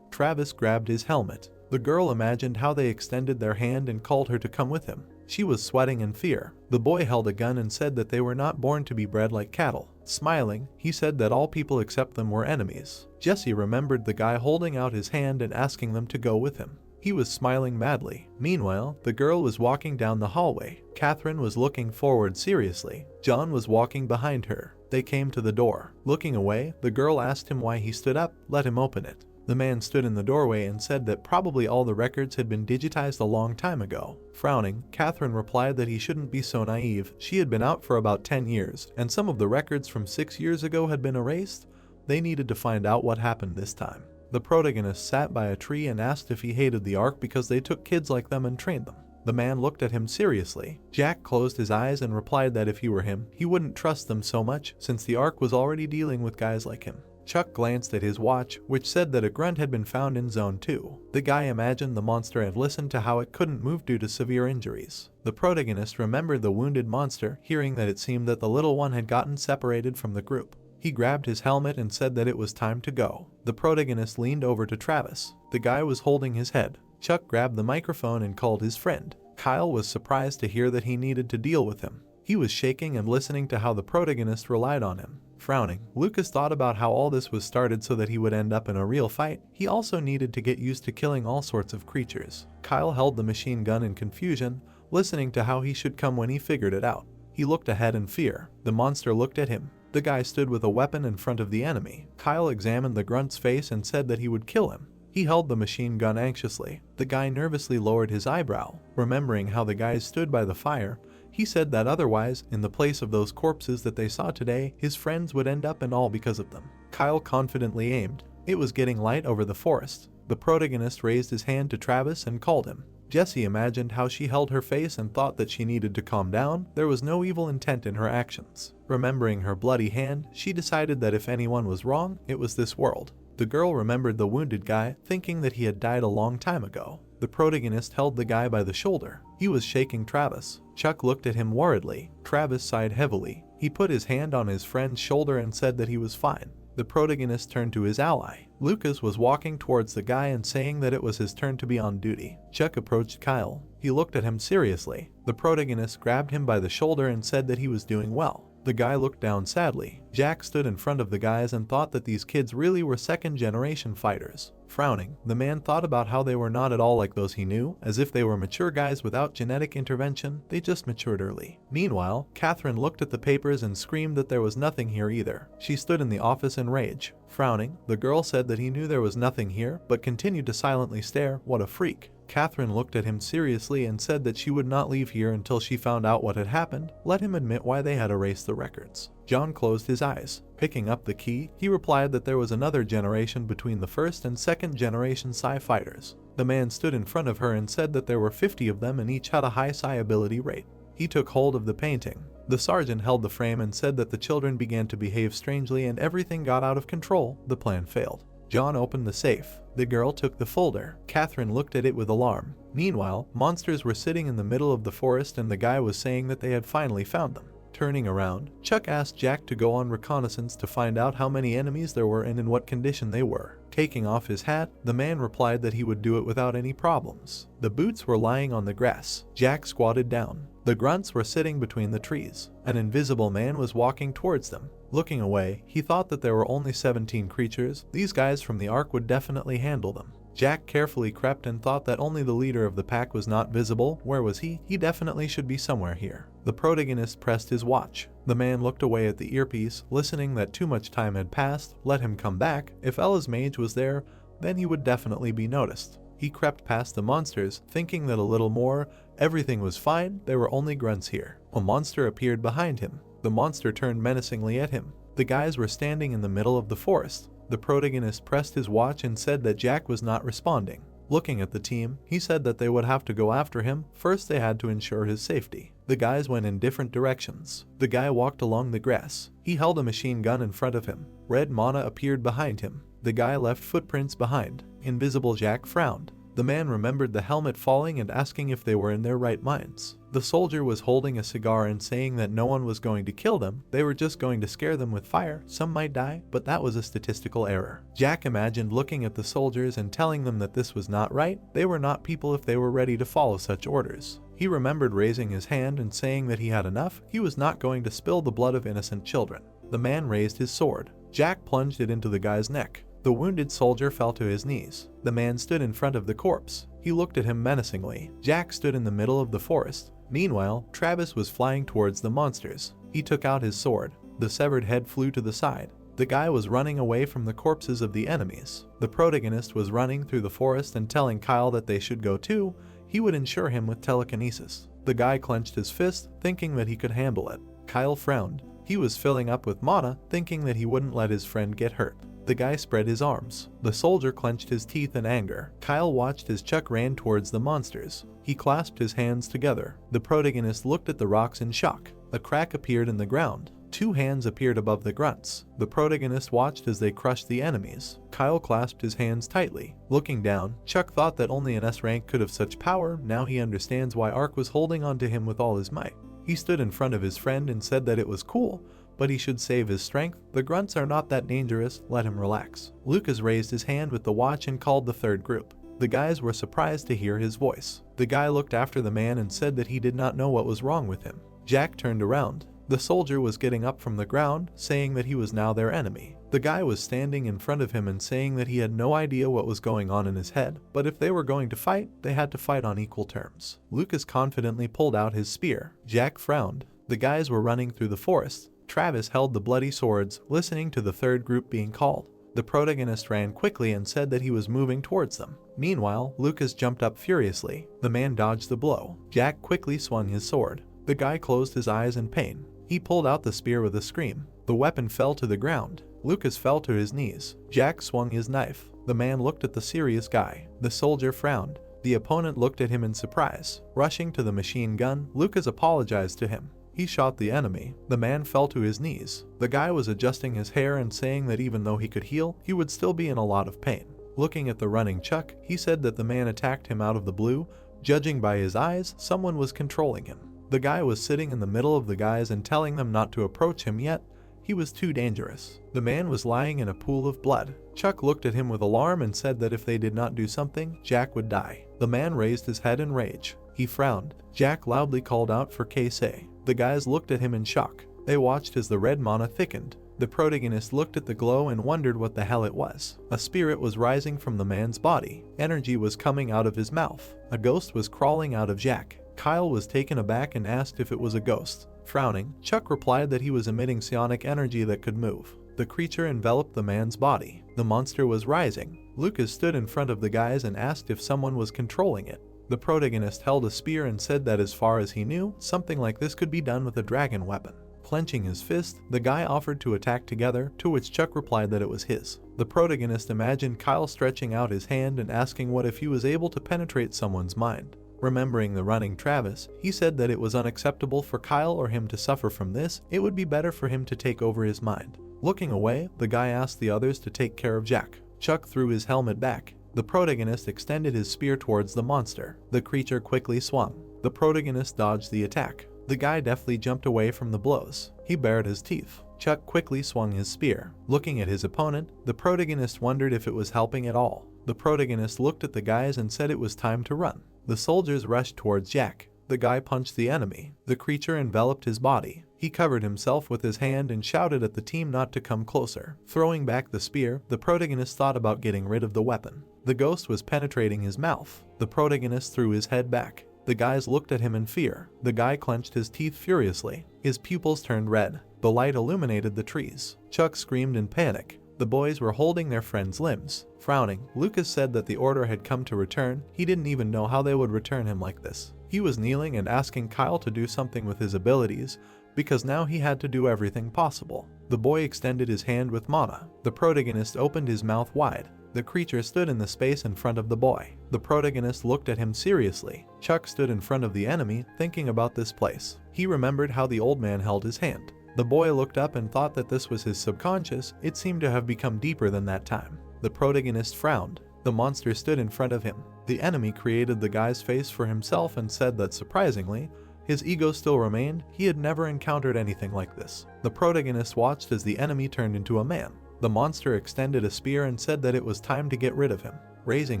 Travis grabbed his helmet. The girl imagined how they extended their hand and called her to come with him. She was sweating in fear. The boy held a gun and said that they were not born to be bred like cattle. Smiling, he said that all people except them were enemies. Jesse remembered the guy holding out his hand and asking them to go with him. He was smiling madly. Meanwhile, the girl was walking down the hallway. Catherine was looking forward seriously. John was walking behind her. They came to the door. Looking away, the girl asked him why he stood up. Let him open it. The man stood in the doorway and said that probably all the records had been digitized a long time ago. Frowning, Catherine replied that he shouldn't be so naive. She had been out for about 10 years, and some of the records from 6 years ago had been erased. They needed to find out what happened this time. The protagonist sat by a tree and asked if he hated the Ark because they took kids like them and trained them. The man looked at him seriously. Jack closed his eyes and replied that if he were him, he wouldn't trust them so much since the Ark was already dealing with guys like him. Chuck glanced at his watch, which said that a grunt had been found in Zone 2. The guy imagined the monster had listened to how it couldn't move due to severe injuries. The protagonist remembered the wounded monster, hearing that it seemed that the little one had gotten separated from the group. He grabbed his helmet and said that it was time to go. The protagonist leaned over to Travis. The guy was holding his head. Chuck grabbed the microphone and called his friend. Kyle was surprised to hear that he needed to deal with him. He was shaking and listening to how the protagonist relied on him. Frowning, Lucas thought about how all this was started so that he would end up in a real fight. He also needed to get used to killing all sorts of creatures. Kyle held the machine gun in confusion, listening to how he should come when he figured it out. He looked ahead in fear. The monster looked at him. The guy stood with a weapon in front of the enemy. Kyle examined the grunt's face and said that he would kill him. He held the machine gun anxiously. The guy nervously lowered his eyebrow. Remembering how the guys stood by the fire, he said that otherwise, in the place of those corpses that they saw today, his friends would end up and all because of them. Kyle confidently aimed. It was getting light over the forest. The protagonist raised his hand to Travis and called him. Jessie imagined how she held her face and thought that she needed to calm down. There was no evil intent in her actions. Remembering her bloody hand, she decided that if anyone was wrong, it was this world. The girl remembered the wounded guy, thinking that he had died a long time ago. The protagonist held the guy by the shoulder. He was shaking Travis. Chuck looked at him worriedly. Travis sighed heavily. He put his hand on his friend's shoulder and said that he was fine. The protagonist turned to his ally. Lucas was walking towards the guy and saying that it was his turn to be on duty. Chuck approached Kyle. He looked at him seriously. The protagonist grabbed him by the shoulder and said that he was doing well. The guy looked down sadly. Jack stood in front of the guys and thought that these kids really were second-generation fighters. Frowning, the man thought about how they were not at all like those he knew, as if they were mature guys without genetic intervention, they just matured early. Meanwhile, Catherine looked at the papers and screamed that there was nothing here either. She stood in the office in rage. Frowning, the girl said that he knew there was nothing here, but continued to silently stare. What a freak. Catherine looked at him seriously and said that she would not leave here until she found out what had happened. Let him admit why they had erased the records. John closed his eyes. Picking up the key, he replied that there was another generation between the first and second generation Psi fighters. The man stood in front of her and said that there were 50 of them and each had a high Psi ability rate. He took hold of the painting. The sergeant held the frame and said that the children began to behave strangely and everything got out of control. The plan failed. John opened the safe. The girl took the folder. Catherine looked at it with alarm. Meanwhile, monsters were sitting in the middle of the forest and the guy was saying that they had finally found them. Turning around, Chuck asked Jack to go on reconnaissance to find out how many enemies there were and in what condition they were. Taking off his hat, the man replied that he would do it without any problems. The boots were lying on the grass. Jack squatted down. The grunts were sitting between the trees. An invisible man was walking towards them. Looking away, he thought that there were only 17 creatures. These guys from the Ark would definitely handle them. Jack carefully crept and thought that only the leader of the pack was not visible. Where was he? He definitely should be somewhere here. The protagonist pressed his watch. The man looked away at the earpiece, listening that too much time had passed. Let him come back. If Ella's mage was there, then he would definitely be noticed. He crept past the monsters, thinking that a little more. Everything was fine, there were only grunts here. A monster appeared behind him. The monster turned menacingly at him. The guys were standing in the middle of the forest. The protagonist pressed his watch and said that Jack was not responding. Looking at the team, he said that they would have to go after him. First they had to ensure his safety. The guys went in different directions. The guy walked along the grass. He held a machine gun in front of him. Red mana appeared behind him. The guy left footprints behind. Invisible Jack frowned. The man remembered the helmet falling and asking if they were in their right minds. The soldier was holding a cigar and saying that no one was going to kill them, they were just going to scare them with fire. Some might die, but that was a statistical error. Jack imagined looking at the soldiers and telling them that this was not right. They were not people if they were ready to follow such orders. He remembered raising his hand and saying that he had enough. He was not going to spill the blood of innocent children. The man raised his sword. Jack plunged it into the guy's neck. The wounded soldier fell to his knees. The man stood in front of the corpse. He looked at him menacingly. Jack stood in the middle of the forest. Meanwhile, Travis was flying towards the monsters. He took out his sword. The severed head flew to the side. The guy was running away from the corpses of the enemies. The protagonist was running through the forest and telling Kyle that they should go too. He would ensure him with telekinesis. The guy clenched his fist, thinking that he could handle it. Kyle frowned. He was filling up with mana, thinking that he wouldn't let his friend get hurt. The guy spread his arms. The soldier clenched his teeth in anger. Kyle watched as Chuck ran towards the monsters. He clasped his hands together. The protagonist looked at the rocks in shock. A crack appeared in the ground. Two hands appeared above the grunts. The protagonist watched as they crushed the enemies. Kyle clasped his hands tightly. Looking down, Chuck thought that only an S rank could have such power. Now he understands why Ark was holding on to him with all his might. He stood in front of his friend and said that it was cool, but he should save his strength. The grunts are not that dangerous, let him relax. Lucas raised his hand with the watch and called the third group. The guys were surprised to hear his voice. The guy looked after the man and said that he did not know what was wrong with him. Jack turned around. The soldier was getting up from the ground, saying that he was now their enemy. The guy was standing in front of him and saying that he had no idea what was going on in his head, but if they were going to fight, they had to fight on equal terms. Lucas confidently pulled out his spear. Jack frowned. The guys were running through the forest. Travis held the bloody swords, listening to the third group being called. The protagonist ran quickly and said that he was moving towards them. Meanwhile, Lucas jumped up furiously. The man dodged the blow. Jack quickly swung his sword. The guy closed his eyes in pain. He pulled out the spear with a scream. The weapon fell to the ground. Lucas fell to his knees. Jack swung his knife. The man looked at the serious guy. The soldier frowned. The opponent looked at him in surprise. Rushing to the machine gun, Lucas apologized to him. He shot the enemy. The man fell to his knees. The guy was adjusting his hair and saying that even though he could heal, he would still be in a lot of pain. Looking at the running Chuck, he said that the man attacked him out of the blue. Judging by his eyes, someone was controlling him. The guy was sitting in the middle of the guys and telling them not to approach him yet. He was too dangerous. The man was lying in a pool of blood. Chuck looked at him with alarm and said that if they did not do something, Jack would die. The man raised his head in rage. He frowned. Jack loudly called out for Casey. The guys looked at him in shock. They watched as the red mana thickened. The protagonist looked at the glow and wondered what the hell it was. A spirit was rising from the man's body. Energy was coming out of his mouth. A ghost was crawling out of Jack. Kyle was taken aback and asked if it was a ghost. Frowning, Chuck replied that he was emitting psionic energy that could move. The creature enveloped the man's body. The monster was rising. Lucas stood in front of the guys and asked if someone was controlling it. The protagonist held a spear and said that as far as he knew, something like this could be done with a dragon weapon. Clenching his fist, the guy offered to attack together, to which Chuck replied that it was his. The protagonist imagined Kyle stretching out his hand and asking what if he was able to penetrate someone's mind. Remembering the running Travis, he said that it was unacceptable for Kyle or him to suffer from this. It would be better for him to take over his mind. Looking away, the guy asked the others to take care of Jack. Chuck threw his helmet back. The protagonist extended his spear towards the monster. The creature quickly swung. The protagonist dodged the attack. The guy deftly jumped away from the blows. He bared his teeth. Chuck quickly swung his spear. Looking at his opponent, the protagonist wondered if it was helping at all. The protagonist looked at the guys and said it was time to run. The soldiers rushed towards Jack. The guy punched the enemy. The creature enveloped his body. He covered himself with his hand and shouted at the team not to come closer. Throwing back the spear, the protagonist thought about getting rid of the weapon. The ghost was penetrating his mouth. The protagonist threw his head back. The guys looked at him in fear. The guy clenched his teeth furiously. His pupils turned red. The light illuminated the trees. Chuck screamed in panic. The boys were holding their friend's limbs. Frowning, Lucas said that the order had come to return. He didn't even know how they would return him like this. He was kneeling and asking Kyle to do something with his abilities, because now he had to do everything possible. The boy extended his hand with mana. The protagonist opened his mouth wide. The creature stood in the space in front of the boy. The protagonist looked at him seriously. Chuck stood in front of the enemy, thinking about this place. He remembered how the old man held his hand. The boy looked up and thought that this was his subconscious. It seemed to have become deeper than that time. The protagonist frowned. The monster stood in front of him. The enemy created the guy's face for himself and said that surprisingly, his ego still remained. He had never encountered anything like this. The protagonist watched as the enemy turned into a man. The monster extended a spear and said that it was time to get rid of him. Raising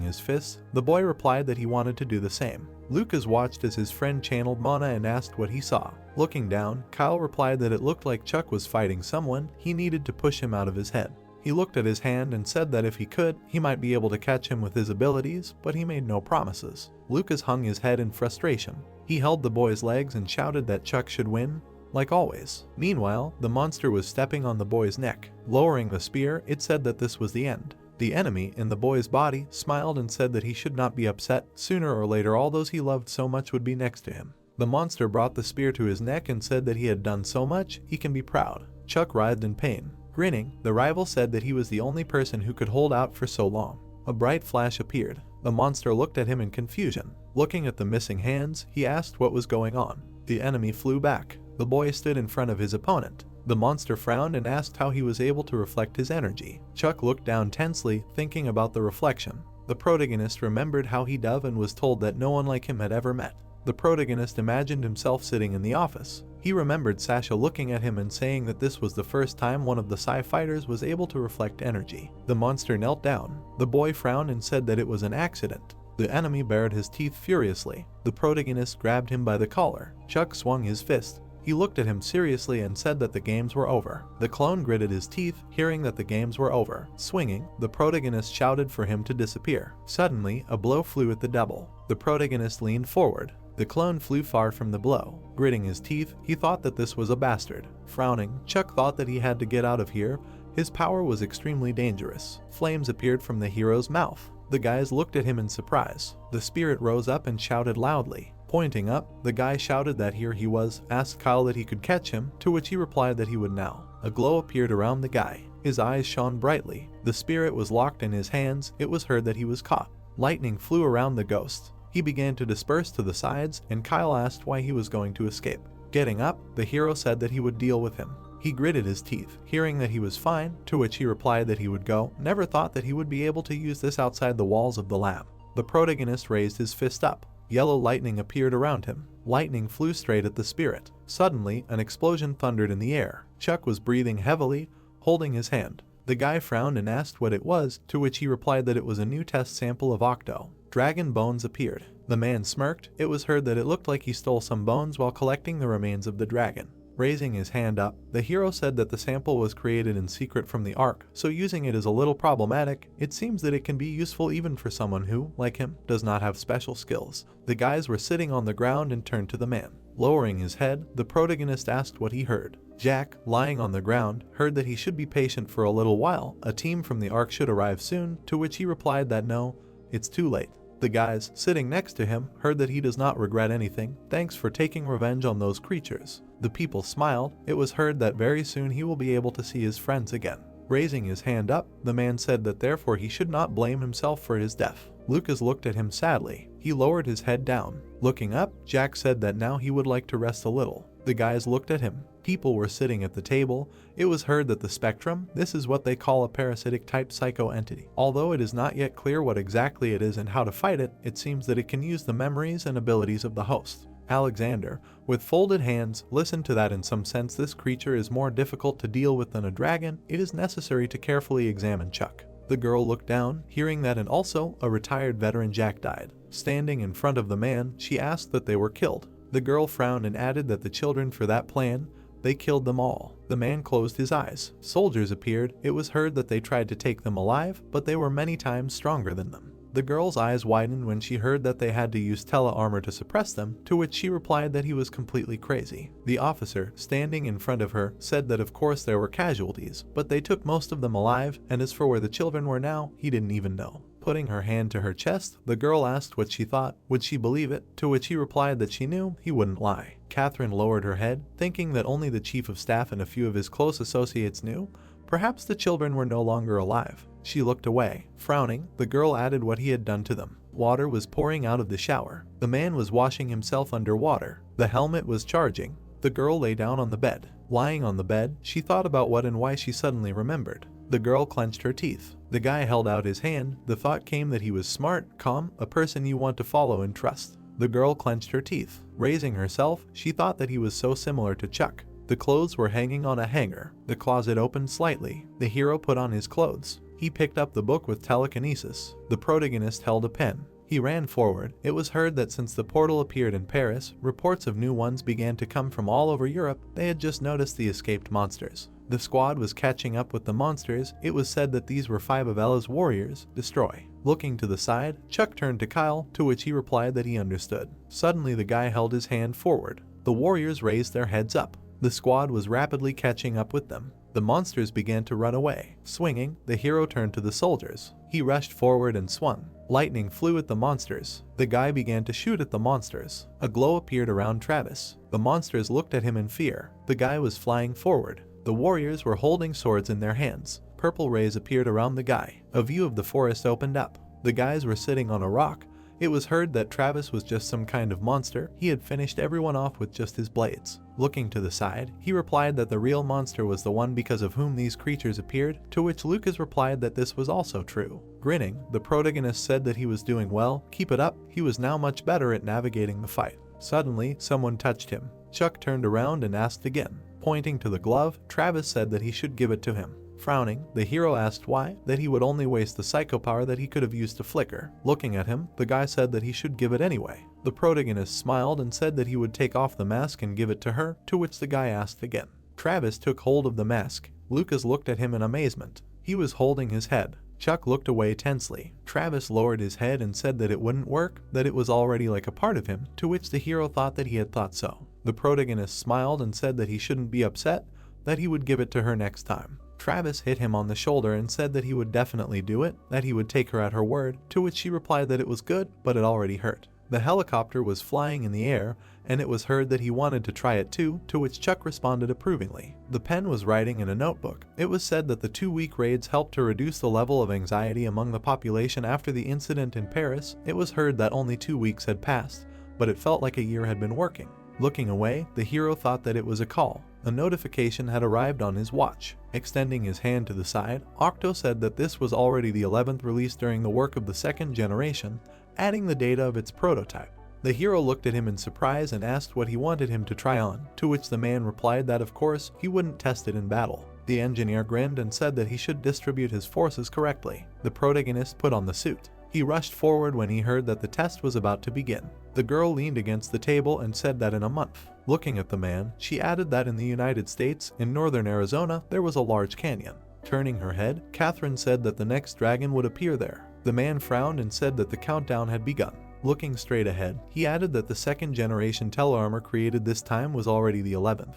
his fists, the boy replied that he wanted to do the same. Lucas watched as his friend channeled mana and asked what he saw. Looking down, Kyle replied that it looked like Chuck was fighting someone. He needed to push him out of his head. He looked at his hand and said that if he could, he might be able to catch him with his abilities, but he made no promises. Lucas hung his head in frustration. He held the boy's legs and shouted that Chuck should win, like always. Meanwhile, the monster was stepping on the boy's neck. Lowering the spear, it said that this was the end. The enemy in the boy's body smiled and said that he should not be upset. Sooner or later, all those he loved so much would be next to him. The monster brought the spear to his neck and said that he had done so much, he can be proud. Chuck writhed in pain. Grinning, the rival said that he was the only person who could hold out for so long. A bright flash appeared. The monster looked at him in confusion. Looking at the missing hands, he asked what was going on. The enemy flew back. The boy stood in front of his opponent. The monster frowned and asked how he was able to reflect his energy. Chuck looked down tensely, thinking about the reflection. The protagonist remembered how he dove and was told that no one like him had ever met. The protagonist imagined himself sitting in the office. He remembered Sasha looking at him and saying that this was the first time one of the Psy fighters was able to reflect energy. The monster knelt down. The boy frowned and said that it was an accident. The enemy bared his teeth furiously. The protagonist grabbed him by the collar. Chuck swung his fist. He looked at him seriously and said that the games were over. The clone gritted his teeth, hearing that the games were over. Swinging, the protagonist shouted for him to disappear. Suddenly, a blow flew at the devil. The protagonist leaned forward. The clone flew far from the blow. Gritting his teeth, he thought that this was a bastard. Frowning, Chuck thought that he had to get out of here. His power was extremely dangerous. Flames appeared from the hero's mouth. The guys looked at him in surprise. The spirit rose up and shouted loudly. Pointing up, the guy shouted that here he was, asked Kyle that he could catch him, to which he replied that he would now. A glow appeared around the guy. His eyes shone brightly. The spirit was locked in his hands. It was heard that he was caught. Lightning flew around the ghost. He began to disperse to the sides, and Kyle asked why he was going to escape. Getting up, the hero said that he would deal with him. He gritted his teeth, hearing that he was fine, to which he replied that he would go. Never thought that he would be able to use this outside the walls of the lab. The protagonist raised his fist up. Yellow lightning appeared around him. Lightning flew straight at the spirit. Suddenly, an explosion thundered in the air. Chuck was breathing heavily, holding his hand. The guy frowned and asked what it was, to which he replied that it was a new test sample of Octo. Dragon bones appeared. The man smirked. It was heard that it looked like he stole some bones while collecting the remains of the dragon. Raising his hand up, the hero said that the sample was created in secret from the Ark, so using it is a little problematic. It seems that it can be useful even for someone who, like him, does not have special skills. The guys were sitting on the ground and turned to the man. Lowering his head, the protagonist asked what he heard. Jack, lying on the ground, heard that he should be patient for a little while. A team from the Ark should arrive soon, to which he replied that no, it's too late. The guys sitting next to him heard that he does not regret anything. Thanks for taking revenge on those creatures. The people smiled. It was heard that very soon he will be able to see his friends again. Raising his hand up, the man said that therefore he should not blame himself for his death. Lucas looked at him sadly. He lowered his head down. Looking up, Jack said that now he would like to rest a little. The guys looked at him. People were sitting at the table. It was heard that the spectrum, this is what they call a parasitic type psycho entity. Although it is not yet clear what exactly it is and how to fight it, it seems that it can use the memories and abilities of the host. Alexander, with folded hands, listened to that. In some sense this creature is more difficult to deal with than a dragon. It is necessary to carefully examine Chuck. The girl looked down, hearing that, and also a retired veteran Jack died. Standing in front of the man, she asked that they were killed. The girl frowned and added that the children for that plan, they killed them all. The man closed his eyes. Soldiers appeared. It was heard that they tried to take them alive, but they were many times stronger than them. The girl's eyes widened when she heard that they had to use tele-armor to suppress them, to which she replied that he was completely crazy. The officer, standing in front of her, said that of course there were casualties, but they took most of them alive, and as for where the children were now, he didn't even know. Putting her hand to her chest, the girl asked what she thought. Would she believe it? To which he replied that she knew he wouldn't lie. Catherine lowered her head, thinking that only the chief of staff and a few of his close associates knew. Perhaps the children were no longer alive. She looked away. Frowning, the girl added what he had done to them. Water was pouring out of the shower. The man was washing himself underwater. The helmet was charging. The girl lay down on the bed. Lying on the bed, she thought about what and why she suddenly remembered. The girl clenched her teeth. The guy held out his hand. The thought came that he was smart, calm, a person you want to follow and trust. The girl clenched her teeth. Raising herself, she thought that he was so similar to Chuck. The clothes were hanging on a hanger. The closet opened slightly. The hero put on his clothes. He picked up the book with telekinesis. The protagonist held a pen. He ran forward. It was heard that since the portal appeared in Paris, reports of new ones began to come from all over Europe. They had just noticed the escaped monsters. The squad was catching up with the monsters. It was said that these were 5 of Ella's warriors. Destroy. Looking to the side, Chuck turned to Kyle, to which he replied that he understood. Suddenly the guy held his hand forward. The warriors raised their heads up. The squad was rapidly catching up with them. The monsters began to run away. Swinging, the hero turned to the soldiers. He rushed forward and swung. Lightning flew at the monsters. The guy began to shoot at the monsters. A glow appeared around Travis. The monsters looked at him in fear. The guy was flying forward. The warriors were holding swords in their hands. Purple rays appeared around the guy. A view of the forest opened up. The guys were sitting on a rock. It was heard that Travis was just some kind of monster. He had finished everyone off with just his blades. Looking to the side, he replied that the real monster was the one because of whom these creatures appeared, to which Lucas replied that this was also true. Grinning, the protagonist said that he was doing well, keep it up, he was now much better at navigating the fight. Suddenly, someone touched him. Chuck turned around and asked again. Pointing to the glove, Travis said that he should give it to him. Frowning, the hero asked why, that he would only waste the psycho power that he could have used to flicker. Looking at him, the guy said that he should give it anyway. The protagonist smiled and said that he would take off the mask and give it to her, to which the guy asked again. Travis took hold of the mask. Lucas looked at him in amazement. He was holding his head. Chuck looked away tensely. Travis lowered his head and said that it wouldn't work, that it was already like a part of him, to which the hero thought that he had thought so. The protagonist smiled and said that he shouldn't be upset, that he would give it to her next time. Travis hit him on the shoulder and said that he would definitely do it, that he would take her at her word, to which she replied that it was good, but it already hurt. The helicopter was flying in the air, and it was heard that he wanted to try it too, to which Chuck responded approvingly. The pen was writing in a notebook. It was said that the 2-week raids helped to reduce the level of anxiety among the population after the incident in Paris. It was heard that only 2 weeks had passed, but it felt like a year had been working. Looking away, the hero thought that it was a call. A notification had arrived on his watch. Extending his hand to the side, Octo said that this was already the 11th release during the work of the second generation, adding the data of its prototype. The hero looked at him in surprise and asked what he wanted him to try on, to which the man replied that of course he wouldn't test it in battle. The engineer grinned and said that he should distribute his forces correctly. The protagonist put on the suit. He rushed forward when he heard that the test was about to begin. The girl leaned against the table and said that in a month. Looking at the man, she added that in the United States, in northern Arizona, there was a large canyon. Turning her head, Catherine said that the next dragon would appear there. The man frowned and said that the countdown had begun. Looking straight ahead, he added that the second generation telearmor created this time was already the 11th,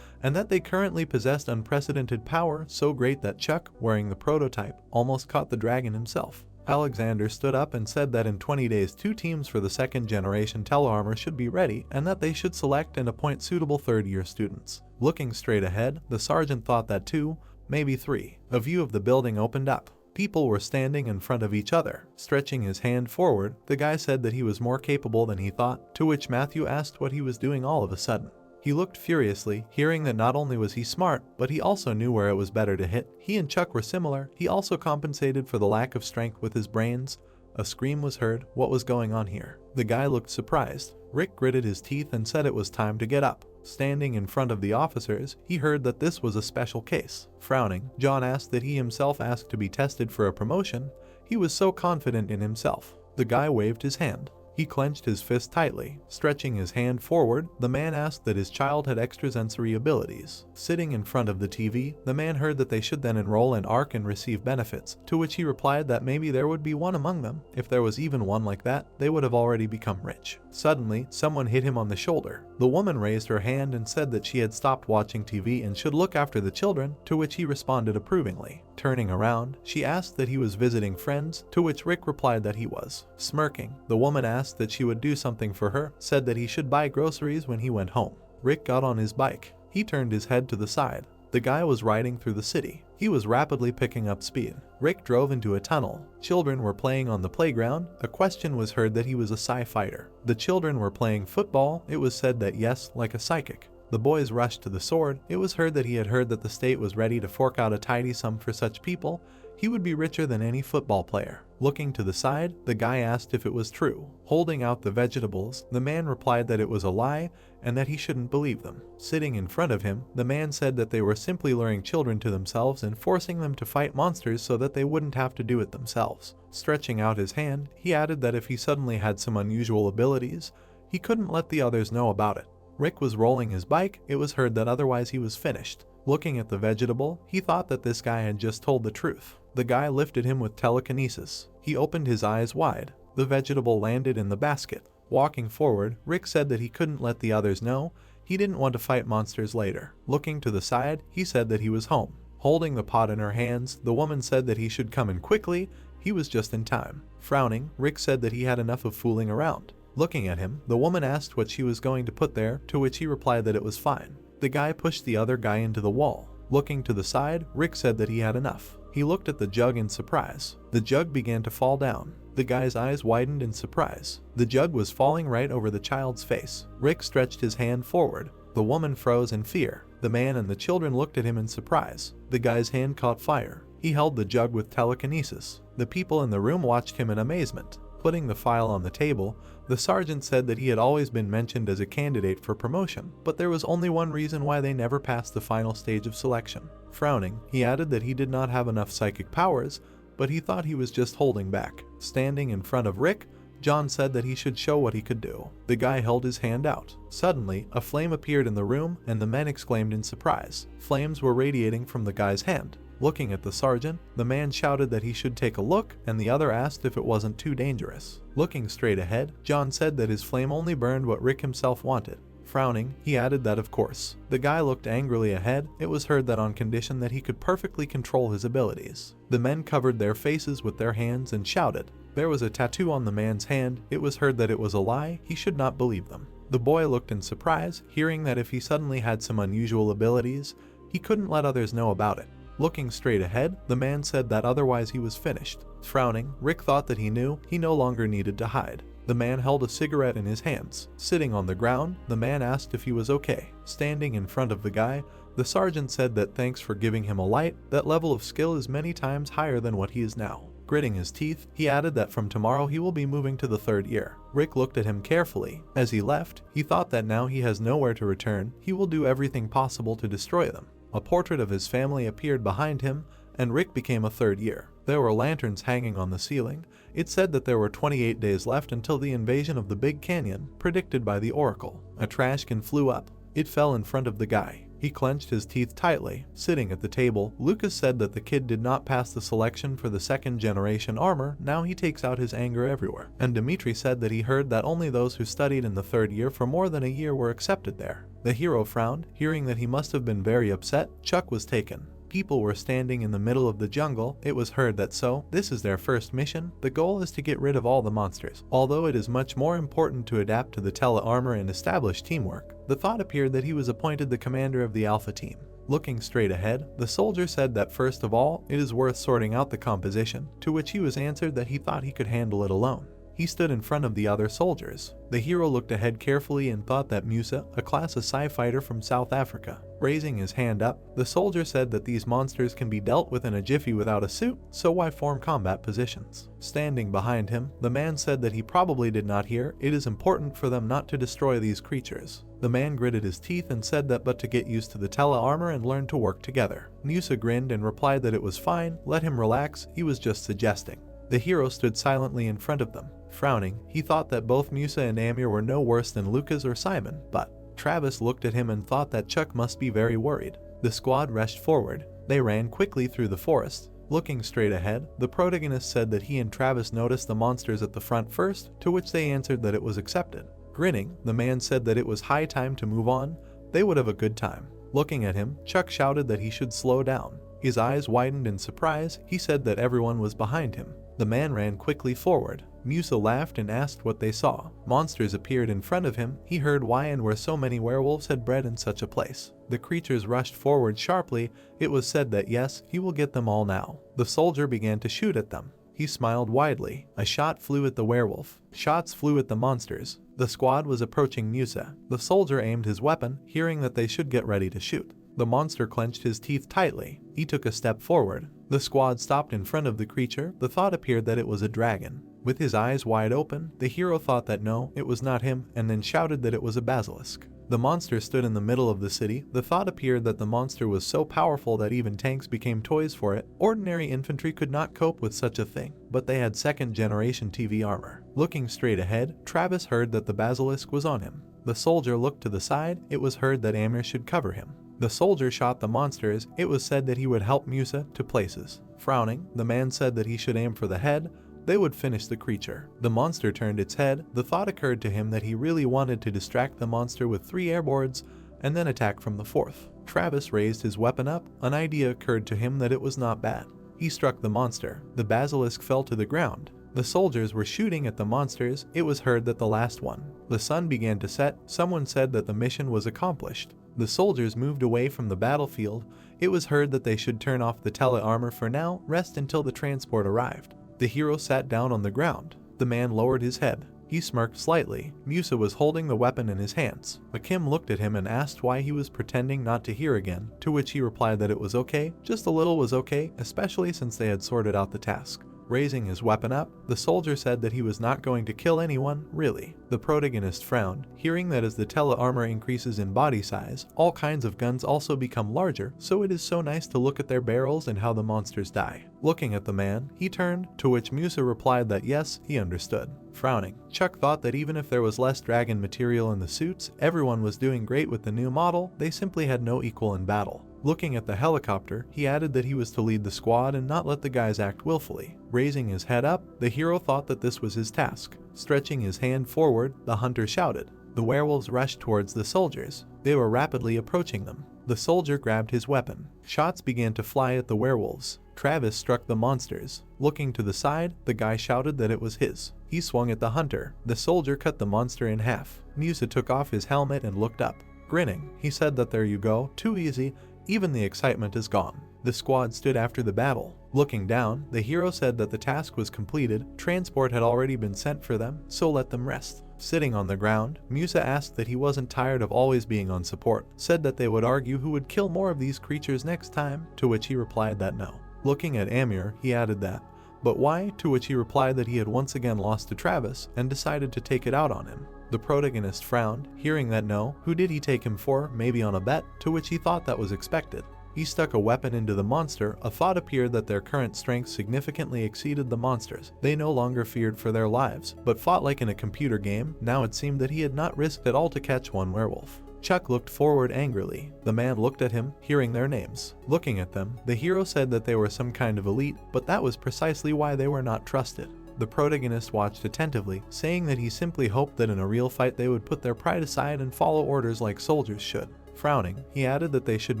and that they currently possessed unprecedented power so great that Chuck, wearing the prototype, almost caught the dragon himself. Alexander stood up and said that in 20 days 2 teams for the second generation telearmor should be ready and that they should select and appoint suitable third-year students. Looking straight ahead, the sergeant thought that 2, maybe 3. A view of the building opened up. People were standing in front of each other. Stretching his hand forward, the guy said that he was more capable than he thought, to which Matthew asked what he was doing all of a sudden. He looked furiously, hearing that not only was he smart, but he also knew where it was better to hit. He and Chuck were similar. He also compensated for the lack of strength with his brains. A scream was heard. What was going on here? The guy looked surprised. Rick gritted his teeth and said it was time to get up. Standing in front of the officers, he heard that this was a special case. Frowning, John asked that he himself asked to be tested for a promotion. He was so confident in himself. The guy waved his hand. He clenched his fist tightly. Stretching his hand forward, the man asked that his child had extrasensory abilities. Sitting in front of the TV, the man heard that they should then enroll in ARC and receive benefits, to which he replied that maybe there would be one among them. If there was even one like that, they would have already become rich. Suddenly, someone hit him on the shoulder. The woman raised her hand and said that she had stopped watching TV and should look after the children, to which he responded approvingly. Turning around, she asked that he was visiting friends, to which Rick replied that he was. Smirking, the woman asked that she would do something for her, said that he should buy groceries when he went home. Rick got on his bike. He turned his head to the side. The guy was riding through the city. He was rapidly picking up speed. Rick drove into a tunnel. Children were playing on the playground. A question was heard that he was a psi fighter. The children were playing football. It was said that yes, like a psychic. The boys rushed to the sword. It was heard that he had heard that the state was ready to fork out a tidy sum for such people. He would be richer than any football player. Looking to the side, the guy asked if it was true. Holding out the vegetables, the man replied that it was a lie and that he shouldn't believe them. Sitting in front of him, the man said that they were simply luring children to themselves and forcing them to fight monsters so that they wouldn't have to do it themselves. Stretching out his hand, he added that if he suddenly had some unusual abilities, he couldn't let the others know about it. Rick was rolling his bike. It was heard that otherwise he was finished. Looking at the vegetable, he thought that this guy had just told the truth. The guy lifted him with telekinesis. He opened his eyes wide. The vegetable landed in the basket. Walking forward, Rick said that he couldn't let the others know. He didn't want to fight monsters later. Looking to the side, he said that he was home. Holding the pot in her hands, the woman said that he should come in quickly. He was just in time. Frowning, Rick said that he had enough of fooling around. Looking at him, the woman asked what she was going to put there, to which he replied that it was fine. The guy pushed the other guy into the wall. Looking to the side, Rick said that he had enough. He looked at the jug in surprise. The jug began to fall down. The guy's eyes widened in surprise. The jug was falling right over the child's face. Rick stretched his hand forward. The woman froze in fear. The man and the children looked at him in surprise. The guy's hand caught fire. He held the jug with telekinesis. The people in the room watched him in amazement. Putting the file on the table, the sergeant said that he had always been mentioned as a candidate for promotion, but there was only one reason why they never passed the final stage of selection. Frowning, he added that he did not have enough psychic powers, but he thought he was just holding back. Standing in front of Rick, John said that he should show what he could do. The guy held his hand out. Suddenly, a flame appeared in the room, and the men exclaimed in surprise. Flames were radiating from the guy's hand. Looking at the sergeant, the man shouted that he should take a look, and the other asked if it wasn't too dangerous. Looking straight ahead, John said that his flame only burned what Rick himself wanted. Frowning, he added that of course. The guy looked angrily ahead. It was heard that on condition that he could perfectly control his abilities. The men covered their faces with their hands and shouted. There was a tattoo on the man's hand. It was heard that it was a lie. He should not believe them. The boy looked in surprise, hearing that if he suddenly had some unusual abilities, he couldn't let others know about it. Looking straight ahead, the man said that otherwise he was finished. Frowning, Rick thought that he knew he no longer needed to hide. The man held a cigarette in his hands. Sitting on the ground, the man asked if he was okay. Standing in front of the guy, the sergeant said that thanks for giving him a light, that level of skill is many times higher than what he is now. Gritting his teeth, he added that from tomorrow he will be moving to the 3rd year. Rick looked at him carefully. As he left, he thought that now he has nowhere to return, he will do everything possible to destroy them. A portrait of his family appeared behind him, and Rick became a 3rd year. There were lanterns hanging on the ceiling. It said that there were 28 days left until the invasion of the Big Canyon, predicted by the Oracle. A trash can flew up. It fell in front of the guy. He clenched his teeth tightly. Sitting at the table, Lucas said that the kid did not pass the selection for the 2nd generation armor. Now he takes out his anger everywhere. And Dimitri said that he heard that only those who studied in the 3rd year for more than a year were accepted there. The hero frowned, hearing that he must have been very upset. Chuck was taken. People were standing in the middle of the jungle. It was heard that this is their first mission. The goal is to get rid of all the monsters. Although it is much more important to adapt to the Tele armor and establish teamwork, the thought appeared that he was appointed the commander of the Alpha team. Looking straight ahead, the soldier said that first of all, it is worth sorting out the composition, to which he was answered that he thought he could handle it alone. He stood in front of the other soldiers. The hero looked ahead carefully and thought that Musa, a class Asai fighter from South Africa. Raising his hand up, the soldier said that these monsters can be dealt with in a jiffy without a suit, so why form combat positions? Standing behind him, the man said that he probably did not hear. It is important for them not to destroy these creatures. The man gritted his teeth and said that but to get used to the Tele armor and learn to work together. Musa grinned and replied that it was fine, let him relax, he was just suggesting. The hero stood silently in front of them. Frowning, he thought that both Musa and Amir were no worse than Lucas or Simon, but Travis looked at him and thought that Chuck must be very worried. The squad rushed forward. They ran quickly through the forest. Looking straight ahead, the protagonist said that he and Travis noticed the monsters at the front first, to which they answered that it was accepted. Grinning, the man said that it was high time to move on. They would have a good time. Looking at him, Chuck shouted that he should slow down. His eyes widened in surprise. He said that everyone was behind him. The man ran quickly forward. Musa laughed and asked what they saw. Monsters appeared in front of him. He heard why and where so many werewolves had bred in such a place. The creatures rushed forward sharply. It was said that yes, he will get them all now. The soldier began to shoot at them. He smiled widely. A shot flew at the werewolf. Shots flew at the monsters. The squad was approaching Musa. The soldier aimed his weapon, hearing that they should get ready to shoot. The monster clenched his teeth tightly. He took a step forward. The squad stopped in front of the creature. The thought appeared that it was a dragon. With his eyes wide open, the hero thought that no, it was not him, and then shouted that it was a basilisk. The monster stood in the middle of the city. The thought appeared that the monster was so powerful that even tanks became toys for it. Ordinary infantry could not cope with such a thing, but they had 2nd generation TV armor. Looking straight ahead, Travis heard that the basilisk was on him. The soldier looked to the side. It was heard that Amir should cover him. The soldier shot the monsters. It was said that he would help Musa to places. Frowning, the man said that he should aim for the head. They would finish the creature. The monster turned its head. The thought occurred to him that he really wanted to distract the monster with 3 airboards and then attack from the 4th. Travis raised his weapon up. An idea occurred to him that it was not bad. He struck the monster. The basilisk fell to the ground. The soldiers were shooting at the monsters. It was heard that the last one. The sun began to set. Someone said that the mission was accomplished. The soldiers moved away from the battlefield. It was heard that they should turn off the tele-armor for now, rest until the transport arrived. The hero sat down on the ground. The man lowered his head. He smirked slightly. Musa was holding the weapon in his hands. Akim looked at him and asked why he was pretending not to hear again, to which he replied that it was okay, just a little was okay, especially since they had sorted out the task. Raising his weapon up, the soldier said that he was not going to kill anyone, really. The protagonist frowned, hearing that as the tele-armor increases in body size, all kinds of guns also become larger, so it is so nice to look at their barrels and how the monsters die. Looking at the man, he turned, to which Musa replied that yes, he understood. Frowning, Chuck thought that even if there was less dragon material in the suits, everyone was doing great with the new model, they simply had no equal in battle. Looking at the helicopter, he added that he was to lead the squad and not let the guys act willfully. Raising his head up, the hero thought that this was his task. Stretching his hand forward, the hunter shouted. The werewolves rushed towards the soldiers. They were rapidly approaching them. The soldier grabbed his weapon. Shots began to fly at the werewolves. Travis struck the monsters. Looking to the side, the guy shouted that it was his. He swung at the hunter. The soldier cut the monster in half. Musa took off his helmet and looked up. Grinning, he said that there you go, too easy. Even the excitement is gone. The squad stood after the battle. Looking down, the hero said that the task was completed, transport had already been sent for them, so let them rest. Sitting on the ground, Musa asked that he wasn't tired of always being on support, said that they would argue who would kill more of these creatures next time, to which he replied that no. Looking at Amir, he added that, but why? To which he replied that he had once again lost to Travis and decided to take it out on him. The protagonist frowned, hearing that no, who did he take him for, maybe on a bet, to which he thought that was expected. He stuck a weapon into the monster. A thought appeared that their current strength significantly exceeded the monsters. They no longer feared for their lives, but fought like in a computer game. Now it seemed that he had not risked at all to catch one werewolf. Chuck looked forward angrily. The man looked at him, hearing their names. Looking at them, the hero said that they were some kind of elite, but that was precisely why they were not trusted. The protagonist watched attentively, saying that he simply hoped that in a real fight they would put their pride aside and follow orders like soldiers should. Frowning, he added that they should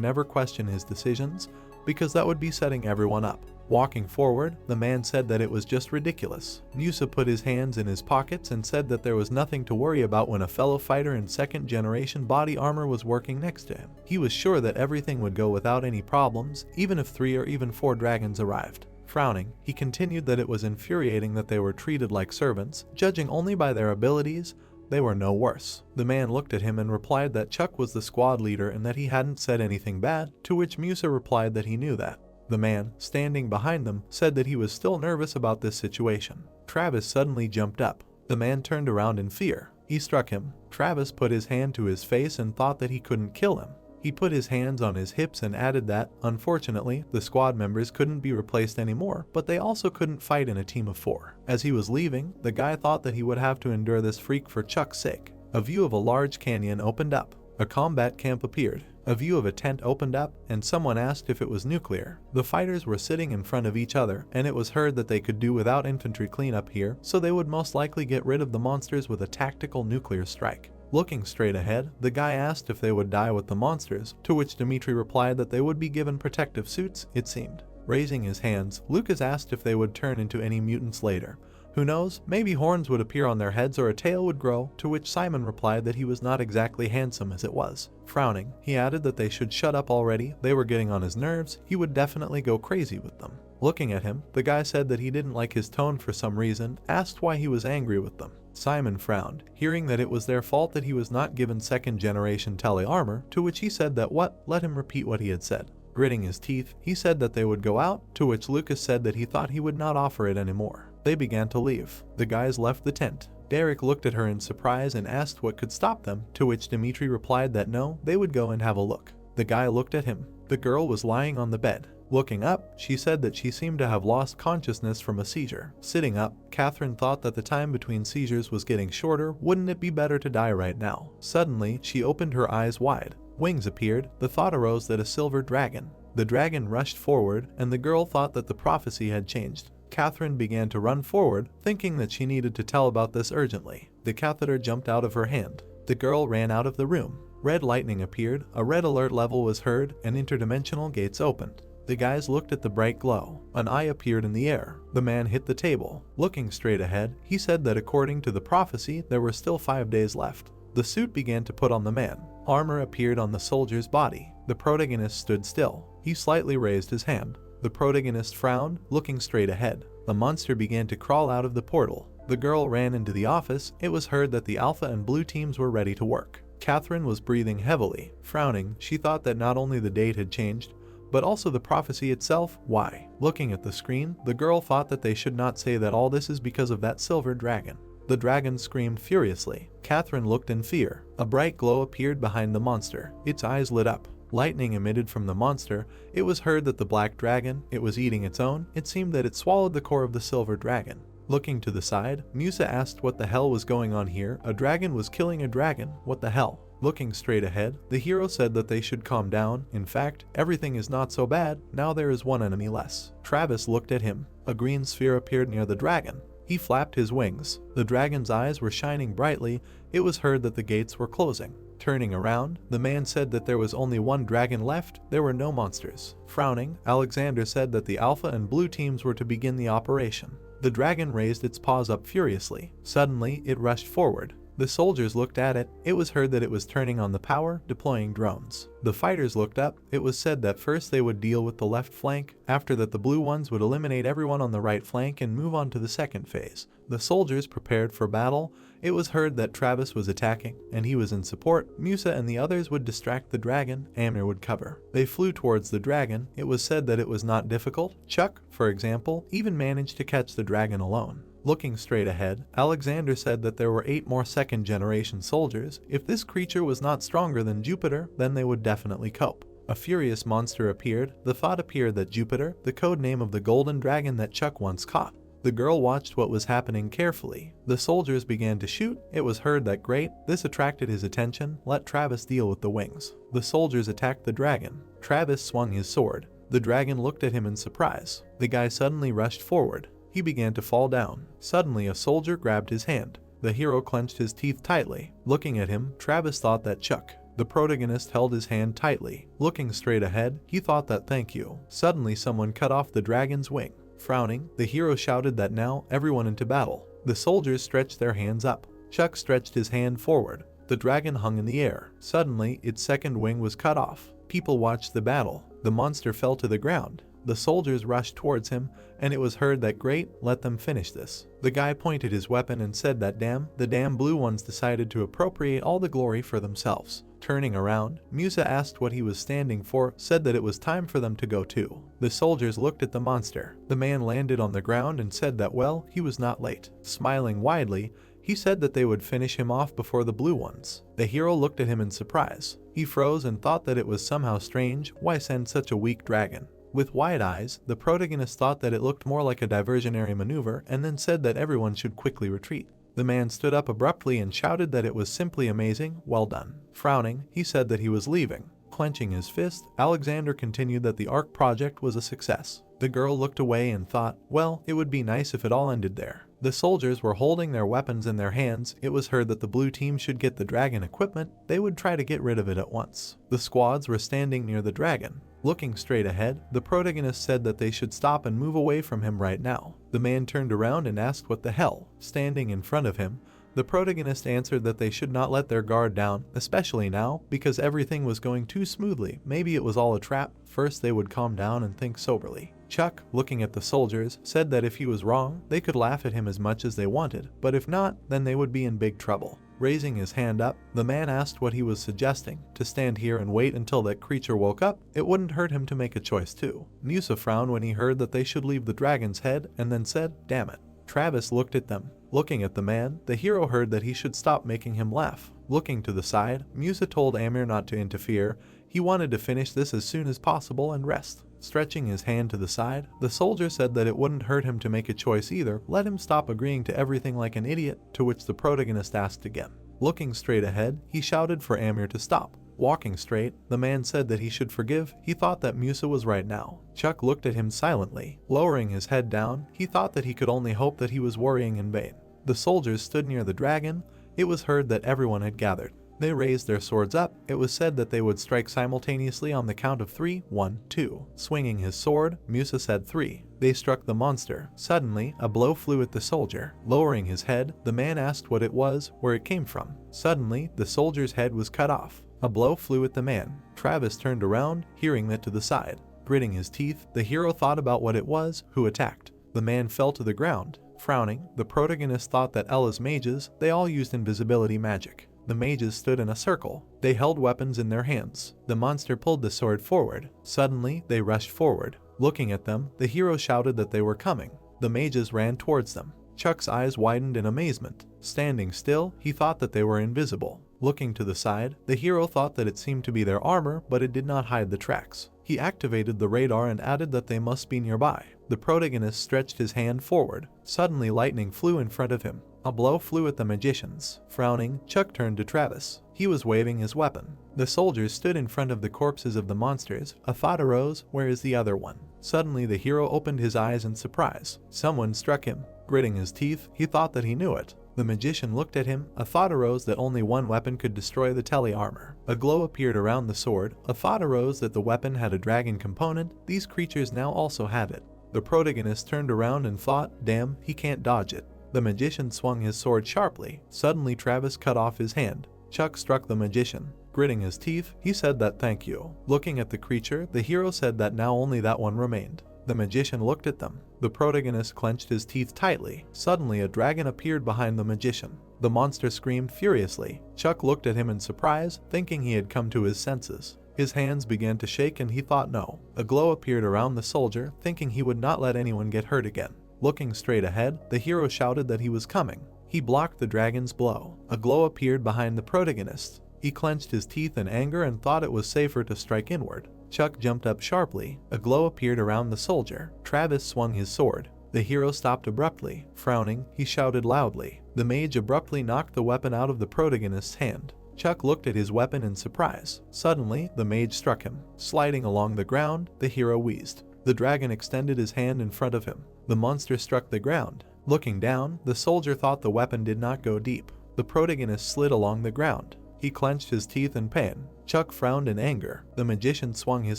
never question his decisions, because that would be setting everyone up. Walking forward, the man said that it was just ridiculous. Musa put his hands in his pockets and said that there was nothing to worry about when a fellow fighter in second-generation body armor was working next to him. He was sure that everything would go without any problems, even if 3 or even 4 dragons arrived. Frowning, he continued that it was infuriating that they were treated like servants, judging only by their abilities. They were no worse. The man looked at him and replied that Chuck was the squad leader and that he hadn't said anything bad, to which Musa replied that he knew that. The man, standing behind them, said that he was still nervous about this situation. Travis suddenly jumped up. The man turned around in fear. He struck him. Travis put his hand to his face and thought that he couldn't kill him. He put his hands on his hips and added that, unfortunately, the squad members couldn't be replaced anymore, but they also couldn't fight in a team of 4. As he was leaving, the guy thought that he would have to endure this freak for Chuck's sake. A view of a large canyon opened up. A combat camp appeared. A view of a tent opened up, and someone asked if it was nuclear. The fighters were sitting in front of each other, and it was heard that they could do without infantry cleanup here, so they would most likely get rid of the monsters with a tactical nuclear strike. Looking straight ahead, the guy asked if they would die with the monsters, to which Dimitri replied that they would be given protective suits, it seemed. Raising his hands, Lucas asked if they would turn into any mutants later. Who knows, maybe horns would appear on their heads or a tail would grow, to which Simon replied that he was not exactly handsome as it was. Frowning, he added that they should shut up already, they were getting on his nerves, he would definitely go crazy with them. Looking at him, the guy said that he didn't like his tone for some reason, asked why he was angry with them. Simon frowned, hearing that it was their fault that he was not given second-generation tele-armor, to which he said that let him repeat what he had said. Gritting his teeth, he said that they would go out, to which Lucas said that he thought he would not offer it anymore. They began to leave. The guys left the tent. Derek looked at her in surprise and asked what could stop them, to which Dimitri replied that no, they would go and have a look. The guy looked at him. The girl was lying on the bed. Looking up, she said that she seemed to have lost consciousness from a seizure. Sitting up, Catherine thought that the time between seizures was getting shorter. Wouldn't it be better to die right now? Suddenly, she opened her eyes wide. Wings appeared. The thought arose that a silver dragon. The dragon rushed forward, and the girl thought that the prophecy had changed. Catherine began to run forward, thinking that she needed to tell about this urgently. The catheter jumped out of her hand. The girl ran out of the room. Red lightning appeared, a red alert level was heard, and interdimensional gates opened. The guys looked at the bright glow. An eye appeared in the air. The man hit the table. Looking straight ahead, he said that according to the prophecy, there were still 5 days left. The suit began to put on the man. Armor appeared on the soldier's body. The protagonist stood still. He slightly raised his hand. The protagonist frowned, looking straight ahead. The monster began to crawl out of the portal. The girl ran into the office. It was heard that the Alpha and Blue teams were ready to work. Catherine was breathing heavily. Frowning, she thought that not only the date had changed, but also the prophecy itself. Why? Looking at the screen, the girl thought that they should not say that all this is because of that silver dragon. The dragon screamed furiously. Catherine looked in fear. A bright glow appeared behind the monster. Its eyes lit up. Lightning emitted from the monster. It was heard that the black dragon, it was eating its own. It seemed that it swallowed the core of the silver dragon. Looking to the side, Musa asked what the hell was going on here. A dragon was killing a dragon. What the hell? Looking straight ahead, the hero said that they should calm down. In fact, everything is not so bad. Now there is one enemy less. Travis looked at him. A green sphere appeared near the dragon. He flapped his wings. The dragon's eyes were shining brightly. It was heard that the gates were closing. Turning around, the man said that there was only one dragon left. There were no monsters. Frowning, Alexander said that the Alpha and Blue teams were to begin the operation. The dragon raised its paws up furiously. Suddenly, it rushed forward. The soldiers looked at it. It was heard that it was turning on the power, deploying drones. The fighters looked up. It was said that first they would deal with the left flank, after that the blue ones would eliminate everyone on the right flank and move on to the second phase. The soldiers prepared for battle. It was heard that Travis was attacking, and he was in support. Musa and the others would distract the dragon. Amir would cover. They flew towards the dragon. It was said that it was not difficult. Chuck, for example, even managed to catch the dragon alone. Looking straight ahead, Alexander said that there were 8 more second-generation soldiers. If this creature was not stronger than Jupiter, then they would definitely cope. A furious monster appeared. The thought appeared that Jupiter, the code name of the golden dragon that Chuck once caught. The girl watched what was happening carefully. The soldiers began to shoot. It was heard that great. This attracted his attention. Let Travis deal with the wings. The soldiers attacked the dragon. Travis swung his sword. The dragon looked at him in surprise. The guy suddenly rushed forward. He began to fall down. Suddenly a soldier grabbed his hand. The hero clenched his teeth tightly. Looking at him, Travis thought that Chuck, the protagonist, held his hand tightly. Looking straight ahead, he thought that thank you. Suddenly someone cut off the dragon's wing. Frowning, the hero shouted that now, everyone into battle. The soldiers stretched their hands up. Chuck stretched his hand forward. The dragon hung in the air. Suddenly, its second wing was cut off. People watched the battle. The monster fell to the ground. The soldiers rushed towards him, and it was heard that great, let them finish this. The guy pointed his weapon and said that the damn blue ones decided to appropriate all the glory for themselves. Turning around, Musa asked what he was standing for, said that it was time for them to go too. The soldiers looked at the monster. The man landed on the ground and said that well, he was not late. Smiling widely, he said that they would finish him off before the blue ones. The hero looked at him in surprise. He froze and thought that it was somehow strange. Why send such a weak dragon? With wide eyes, the protagonist thought that it looked more like a diversionary maneuver and then said that everyone should quickly retreat. The man stood up abruptly and shouted that it was simply amazing. Well done. Frowning, he said that he was leaving. Clenching his fist, Alexander continued that the ARC project was a success. The girl looked away and thought, well, it would be nice if it all ended there. The soldiers were holding their weapons in their hands. It was heard that the blue team should get the dragon equipment. They would try to get rid of it at once. The squads were standing near the dragon. Looking straight ahead, the protagonist said that they should stop and move away from him right now. The man turned around and asked what the hell. Standing in front of him, the protagonist answered that they should not let their guard down, especially now, because everything was going too smoothly. Maybe it was all a trap. First they would calm down and think soberly. Chuck, looking at the soldiers, said that if he was wrong, they could laugh at him as much as they wanted, but if not, then they would be in big trouble. Raising his hand up, the man asked what he was suggesting. To stand here and wait until that creature woke up, it wouldn't hurt him to make a choice too. Musa frowned when he heard that they should leave the dragon's head and then said, damn it. Travis looked at them. Looking at the man, the hero heard that he should stop making him laugh. Looking to the side, Musa told Amir not to interfere. He wanted to finish this as soon as possible and rest. Stretching his hand to the side, the soldier said that it wouldn't hurt him to make a choice either. Let him stop agreeing to everything like an idiot, to which the protagonist asked again. Looking straight ahead, he shouted for Amir to stop. Walking straight, the man said that he should forgive. He thought that Musa was right now. Chuck looked at him silently. Lowering his head down, he thought that he could only hope that he was worrying in vain. The soldiers stood near the dragon. It was heard that everyone had gathered. They raised their swords up. It was said that they would strike simultaneously on the count of 3, 1, 2. Swinging his sword, Musa said 3. They struck the monster. Suddenly, a blow flew at the soldier. Lowering his head, the man asked what it was, where it came from. Suddenly, the soldier's head was cut off. A blow flew at the man. Travis turned around, hearing that to the side. Gritting his teeth, the hero thought about what it was, who attacked. The man fell to the ground. Frowning, the protagonist thought that Ella's mages, they all used invisibility magic. The mages stood in a circle. They held weapons in their hands. The monster pulled the sword forward. Suddenly, they rushed forward. Looking at them, the hero shouted that they were coming. The mages ran towards them. Chuck's eyes widened in amazement. Standing still, he thought that they were invisible. Looking to the side, the hero thought that it seemed to be their armor, but it did not hide the tracks. He activated the radar and added that they must be nearby. The protagonist stretched his hand forward. Suddenly, lightning flew in front of him. A blow flew at the magicians. Frowning, Chuck turned to Travis. He was waving his weapon. The soldiers stood in front of the corpses of the monsters. A thought arose, where is the other one? Suddenly, the hero opened his eyes in surprise. Someone struck him. Gritting his teeth, he thought that he knew it. The magician looked at him. A thought arose that only one weapon could destroy the tele-armor. A glow appeared around the sword. A thought arose that the weapon had a dragon component. These creatures now also had it. The protagonist turned around and thought, damn, he can't dodge it. The magician swung his sword sharply. Suddenly, Travis cut off his hand. Chuck struck the magician. Gritting his teeth, he said that thank you. Looking at the creature, the hero said that now only that one remained. The magician looked at them. The protagonist clenched his teeth tightly. Suddenly, a dragon appeared behind the magician. The monster screamed furiously. Chuck looked at him in surprise, thinking he had come to his senses. His hands began to shake and he thought no. A glow appeared around the soldier, thinking he would not let anyone get hurt again. Looking straight ahead, the hero shouted that he was coming. He blocked the dragon's blow. A glow appeared behind the protagonist. He clenched his teeth in anger and thought it was safer to strike inward. Chuck jumped up sharply. A glow appeared around the soldier. Travis swung his sword. The hero stopped abruptly. Frowning, he shouted loudly. The mage abruptly knocked the weapon out of the protagonist's hand. Chuck looked at his weapon in surprise. Suddenly, the mage struck him. Sliding along the ground, the hero wheezed. The dragon extended his hand in front of him. The monster struck the ground. Looking down, the soldier thought the weapon did not go deep. The protagonist slid along the ground. He clenched his teeth in pain. Chuck frowned in anger. The magician swung his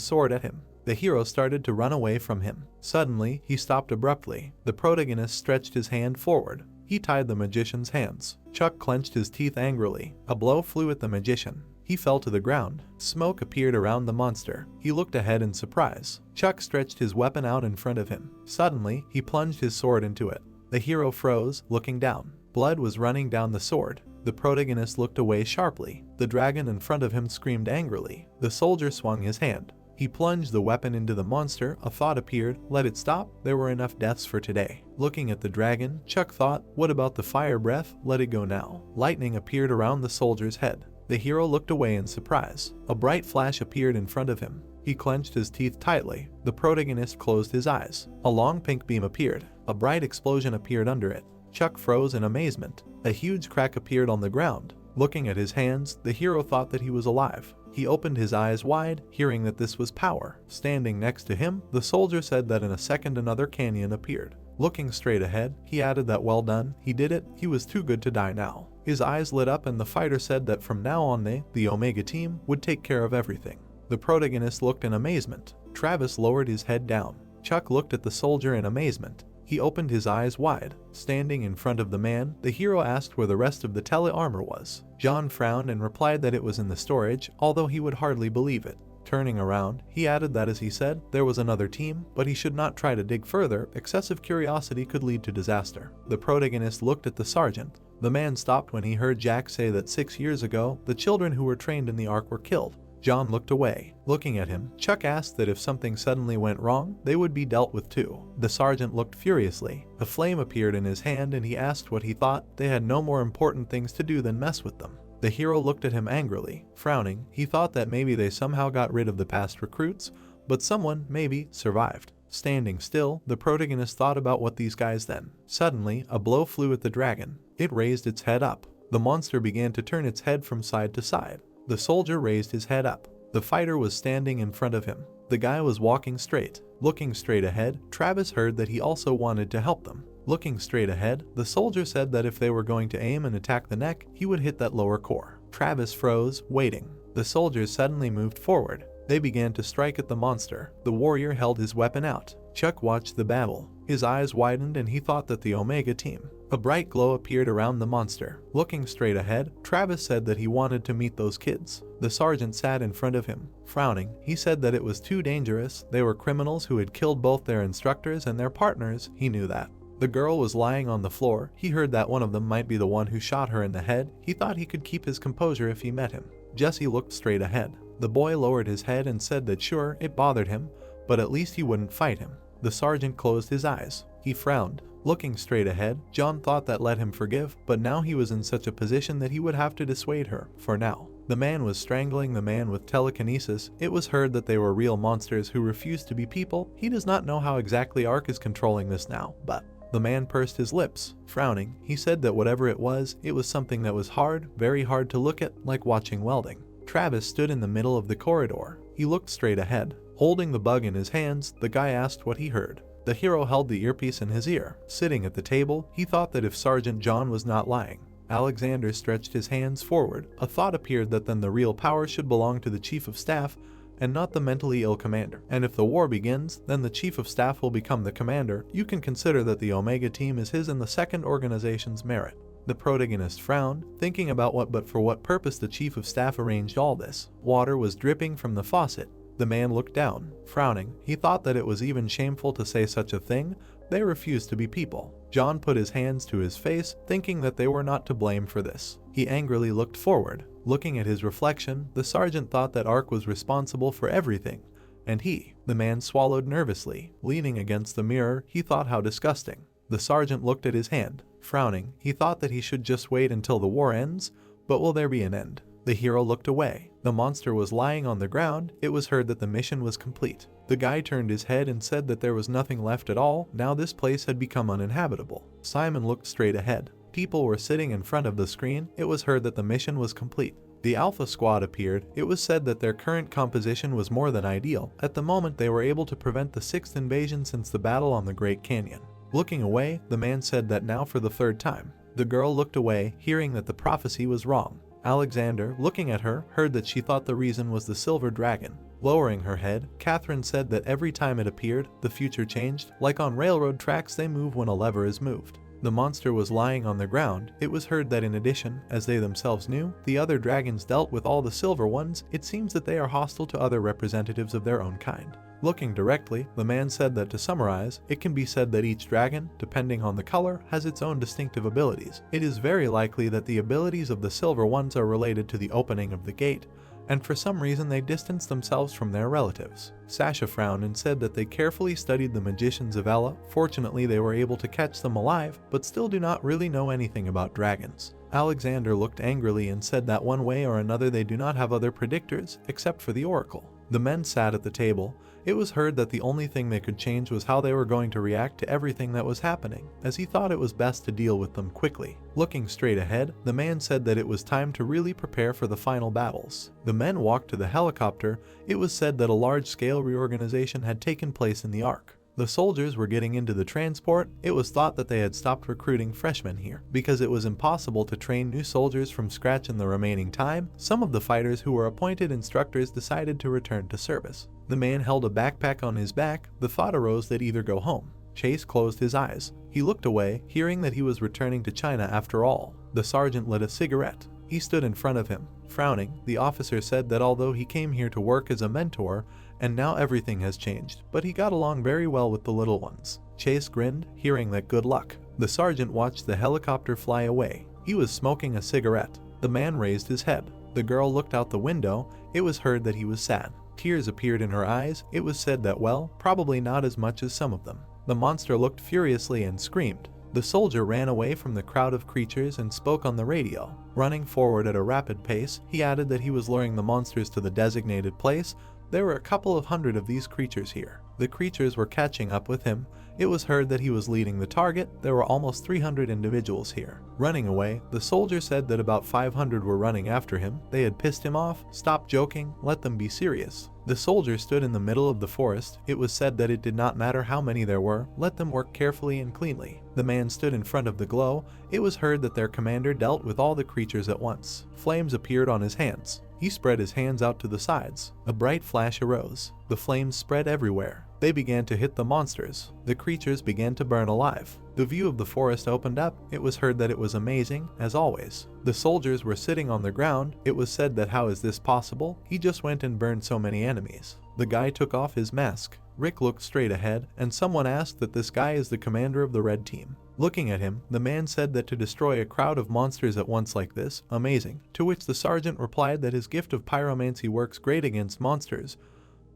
sword at him. The hero started to run away from him. Suddenly, he stopped abruptly. The protagonist stretched his hand forward. He tied the magician's hands. Chuck clenched his teeth angrily. A blow flew at the magician. He fell to the ground. Smoke appeared around the monster. He looked ahead in surprise. Chuck stretched his weapon out in front of him. Suddenly, he plunged his sword into it. The hero froze, looking down. Blood was running down the sword. The protagonist looked away sharply. The dragon in front of him screamed angrily. The soldier swung his hand. He plunged the weapon into the monster. A thought appeared. Let it stop. There were enough deaths for today. Looking at the dragon, Chuck thought, what about the fire breath? Let it go now. Lightning appeared around the soldier's head. The hero looked away in surprise. A bright flash appeared in front of him. He clenched his teeth tightly. The protagonist closed his eyes. A long pink beam appeared. A bright explosion appeared under it. Chuck froze in amazement. A huge crack appeared on the ground. Looking at his hands, the hero thought that he was alive. He opened his eyes wide, hearing that this was power. Standing next to him, the soldier said that in a second another canyon appeared. Looking straight ahead, he added that well done, he did it, he was too good to die now. His eyes lit up and the fighter said that from now on they, the Omega team, would take care of everything. The protagonist looked in amazement. Travis lowered his head down. Chuck looked at the soldier in amazement. He opened his eyes wide. Standing in front of the man, the hero asked where the rest of the tele-armor was. John frowned and replied that it was in the storage, although he would hardly believe it. Turning around, he added that as he said, there was another team, but he should not try to dig further. Excessive curiosity could lead to disaster. The protagonist looked at the sergeant. The man stopped when he heard Jack say that 6 years ago, the children who were trained in the Ark were killed. John looked away. Looking at him, Chuck asked that if something suddenly went wrong, they would be dealt with too. The sergeant looked furiously. A flame appeared in his hand and he asked what he thought. They had no more important things to do than mess with them. The hero looked at him angrily. Frowning, he thought that maybe they somehow got rid of the past recruits, but someone, maybe, survived. Standing still, the protagonist thought about what these guys then. Suddenly, a blow flew at the dragon. It raised its head up. The monster began to turn its head from side to side. The soldier raised his head up. The fighter was standing in front of him. The guy was walking straight. Looking straight ahead, Travis heard that he also wanted to help them. Looking straight ahead, the soldier said that if they were going to aim and attack the neck, he would hit that lower core. Travis froze, waiting. The soldiers suddenly moved forward. They began to strike at the monster. The warrior held his weapon out. Chuck watched the battle. His eyes widened and he thought that the Omega team. A bright glow appeared around the monster. Looking straight ahead, Travis said that he wanted to meet those kids. The sergeant sat in front of him. Frowning, he said that it was too dangerous. They were criminals who had killed both their instructors and their partners. He knew that. The girl was lying on the floor. He heard that one of them might be the one who shot her in the head. He thought he could keep his composure if he met him. Jesse looked straight ahead. The boy lowered his head and said that sure, it bothered him, but at least he wouldn't fight him. The sergeant closed his eyes. He frowned. Looking straight ahead, John thought that let him forgive, but now he was in such a position that he would have to dissuade her, for now. The man was strangling the man with telekinesis. It was heard that they were real monsters who refused to be people. He does not know how exactly Ark is controlling this now, but the man pursed his lips. Frowning, he said that whatever it was something that was hard, very hard to look at, like watching welding. Travis stood in the middle of the corridor. He looked straight ahead. Holding the bug in his hands, the guy asked what he heard. The hero held the earpiece in his ear. Sitting at the table, he thought that if Sergeant John was not lying. Alexander stretched his hands forward. A thought appeared that then the real power should belong to the chief of staff and not the mentally ill commander. And if the war begins, then the chief of staff will become the commander. You can consider that the Omega team is his and the second organization's merit. The protagonist frowned, thinking about for what purpose the chief of staff arranged all this. Water was dripping from the faucet. The man looked down. Frowning, he thought that it was even shameful to say such a thing. They refused to be people. John put his hands to his face, thinking that they were not to blame for this. He angrily looked forward. Looking at his reflection, the sergeant thought that Ark was responsible for everything. And the man swallowed nervously. Leaning against the mirror, he thought how disgusting. The sergeant looked at his hand. Frowning, he thought that he should just wait until the war ends, but will there be an end? The hero looked away. The monster was lying on the ground. It was heard that the mission was complete. The guy turned his head and said that there was nothing left at all. Now this place had become uninhabitable. Simon looked straight ahead. People were sitting in front of the screen. It was heard that the mission was complete. The Alpha Squad appeared. It was said that their current composition was more than ideal. At the moment, they were able to prevent the 6th invasion since the battle on the Great Canyon. Looking away, the man said that now for the 3rd time. The girl looked away, hearing that the prophecy was wrong. Alexander, looking at her, heard that she thought the reason was the silver dragon. Lowering her head, Catherine said that every time it appeared, the future changed. Like on railroad tracks, they move when a lever is moved. The monster was lying on the ground. It was heard that in addition, as they themselves knew, the other dragons dealt with all the silver ones. It seems that they are hostile to other representatives of their own kind. Looking directly, the man said that to summarize, it can be said that each dragon, depending on the color, has its own distinctive abilities. It is very likely that the abilities of the silver ones are related to the opening of the gate, and for some reason they distance themselves from their relatives. Sasha frowned and said that they carefully studied the magicians of Ella. Fortunately, they were able to catch them alive, but still do not really know anything about dragons. Alexander looked angrily and said that one way or another they do not have other predictors, except for the Oracle. The men sat at the table. It was heard that the only thing they could change was how they were going to react to everything that was happening, as he thought it was best to deal with them quickly. Looking straight ahead, the man said that it was time to really prepare for the final battles. The men walked to the helicopter. It was said that a large-scale reorganization had taken place in the Ark. The soldiers were getting into the transport. It was thought that they had stopped recruiting freshmen here, because it was impossible to train new soldiers from scratch in the remaining time. Some of the fighters who were appointed instructors decided to return to service. The man held a backpack on his back. The thought arose that either go home. Chase closed his eyes. He looked away, hearing that he was returning to China after all. The sergeant lit a cigarette. He stood in front of him. Frowning, the officer said that although he came here to work as a mentor, and now everything has changed, but he got along very well with the little ones. Chase grinned, hearing that good luck. The sergeant watched the helicopter fly away. He was smoking a cigarette. The man raised his head. The girl looked out the window. It was heard that he was sad. Tears appeared in her eyes. It was said that, well, probably not as much as some of them. The monster looked furiously and screamed. The soldier ran away from the crowd of creatures and spoke on the radio. Running forward at a rapid pace, he added that he was luring the monsters to the designated place. There were a couple of hundred of these creatures here. The creatures were catching up with him. It was heard that he was leading the target. There were almost 300 individuals here. Running away, the soldier said that about 500 were running after him. They had pissed him off. Stop joking, let them be serious. The soldier stood in the middle of the forest. It was said that it did not matter how many there were, let them work carefully and cleanly. The man stood in front of the glow. It was heard that their commander dealt with all the creatures at once. Flames appeared on his hands. He spread his hands out to the sides. A bright flash arose. The flames spread everywhere. They began to hit the monsters. The creatures began to burn alive. The view of the forest opened up. It was heard that it was amazing, as always. The soldiers were sitting on the ground. It was said that how is this possible? He just went and burned so many enemies. The guy took off his mask. Rick looked straight ahead, and someone asked that this guy is the commander of the red team. Looking at him, the man said that to destroy a crowd of monsters at once like this, amazing. To which the sergeant replied that his gift of pyromancy works great against monsters.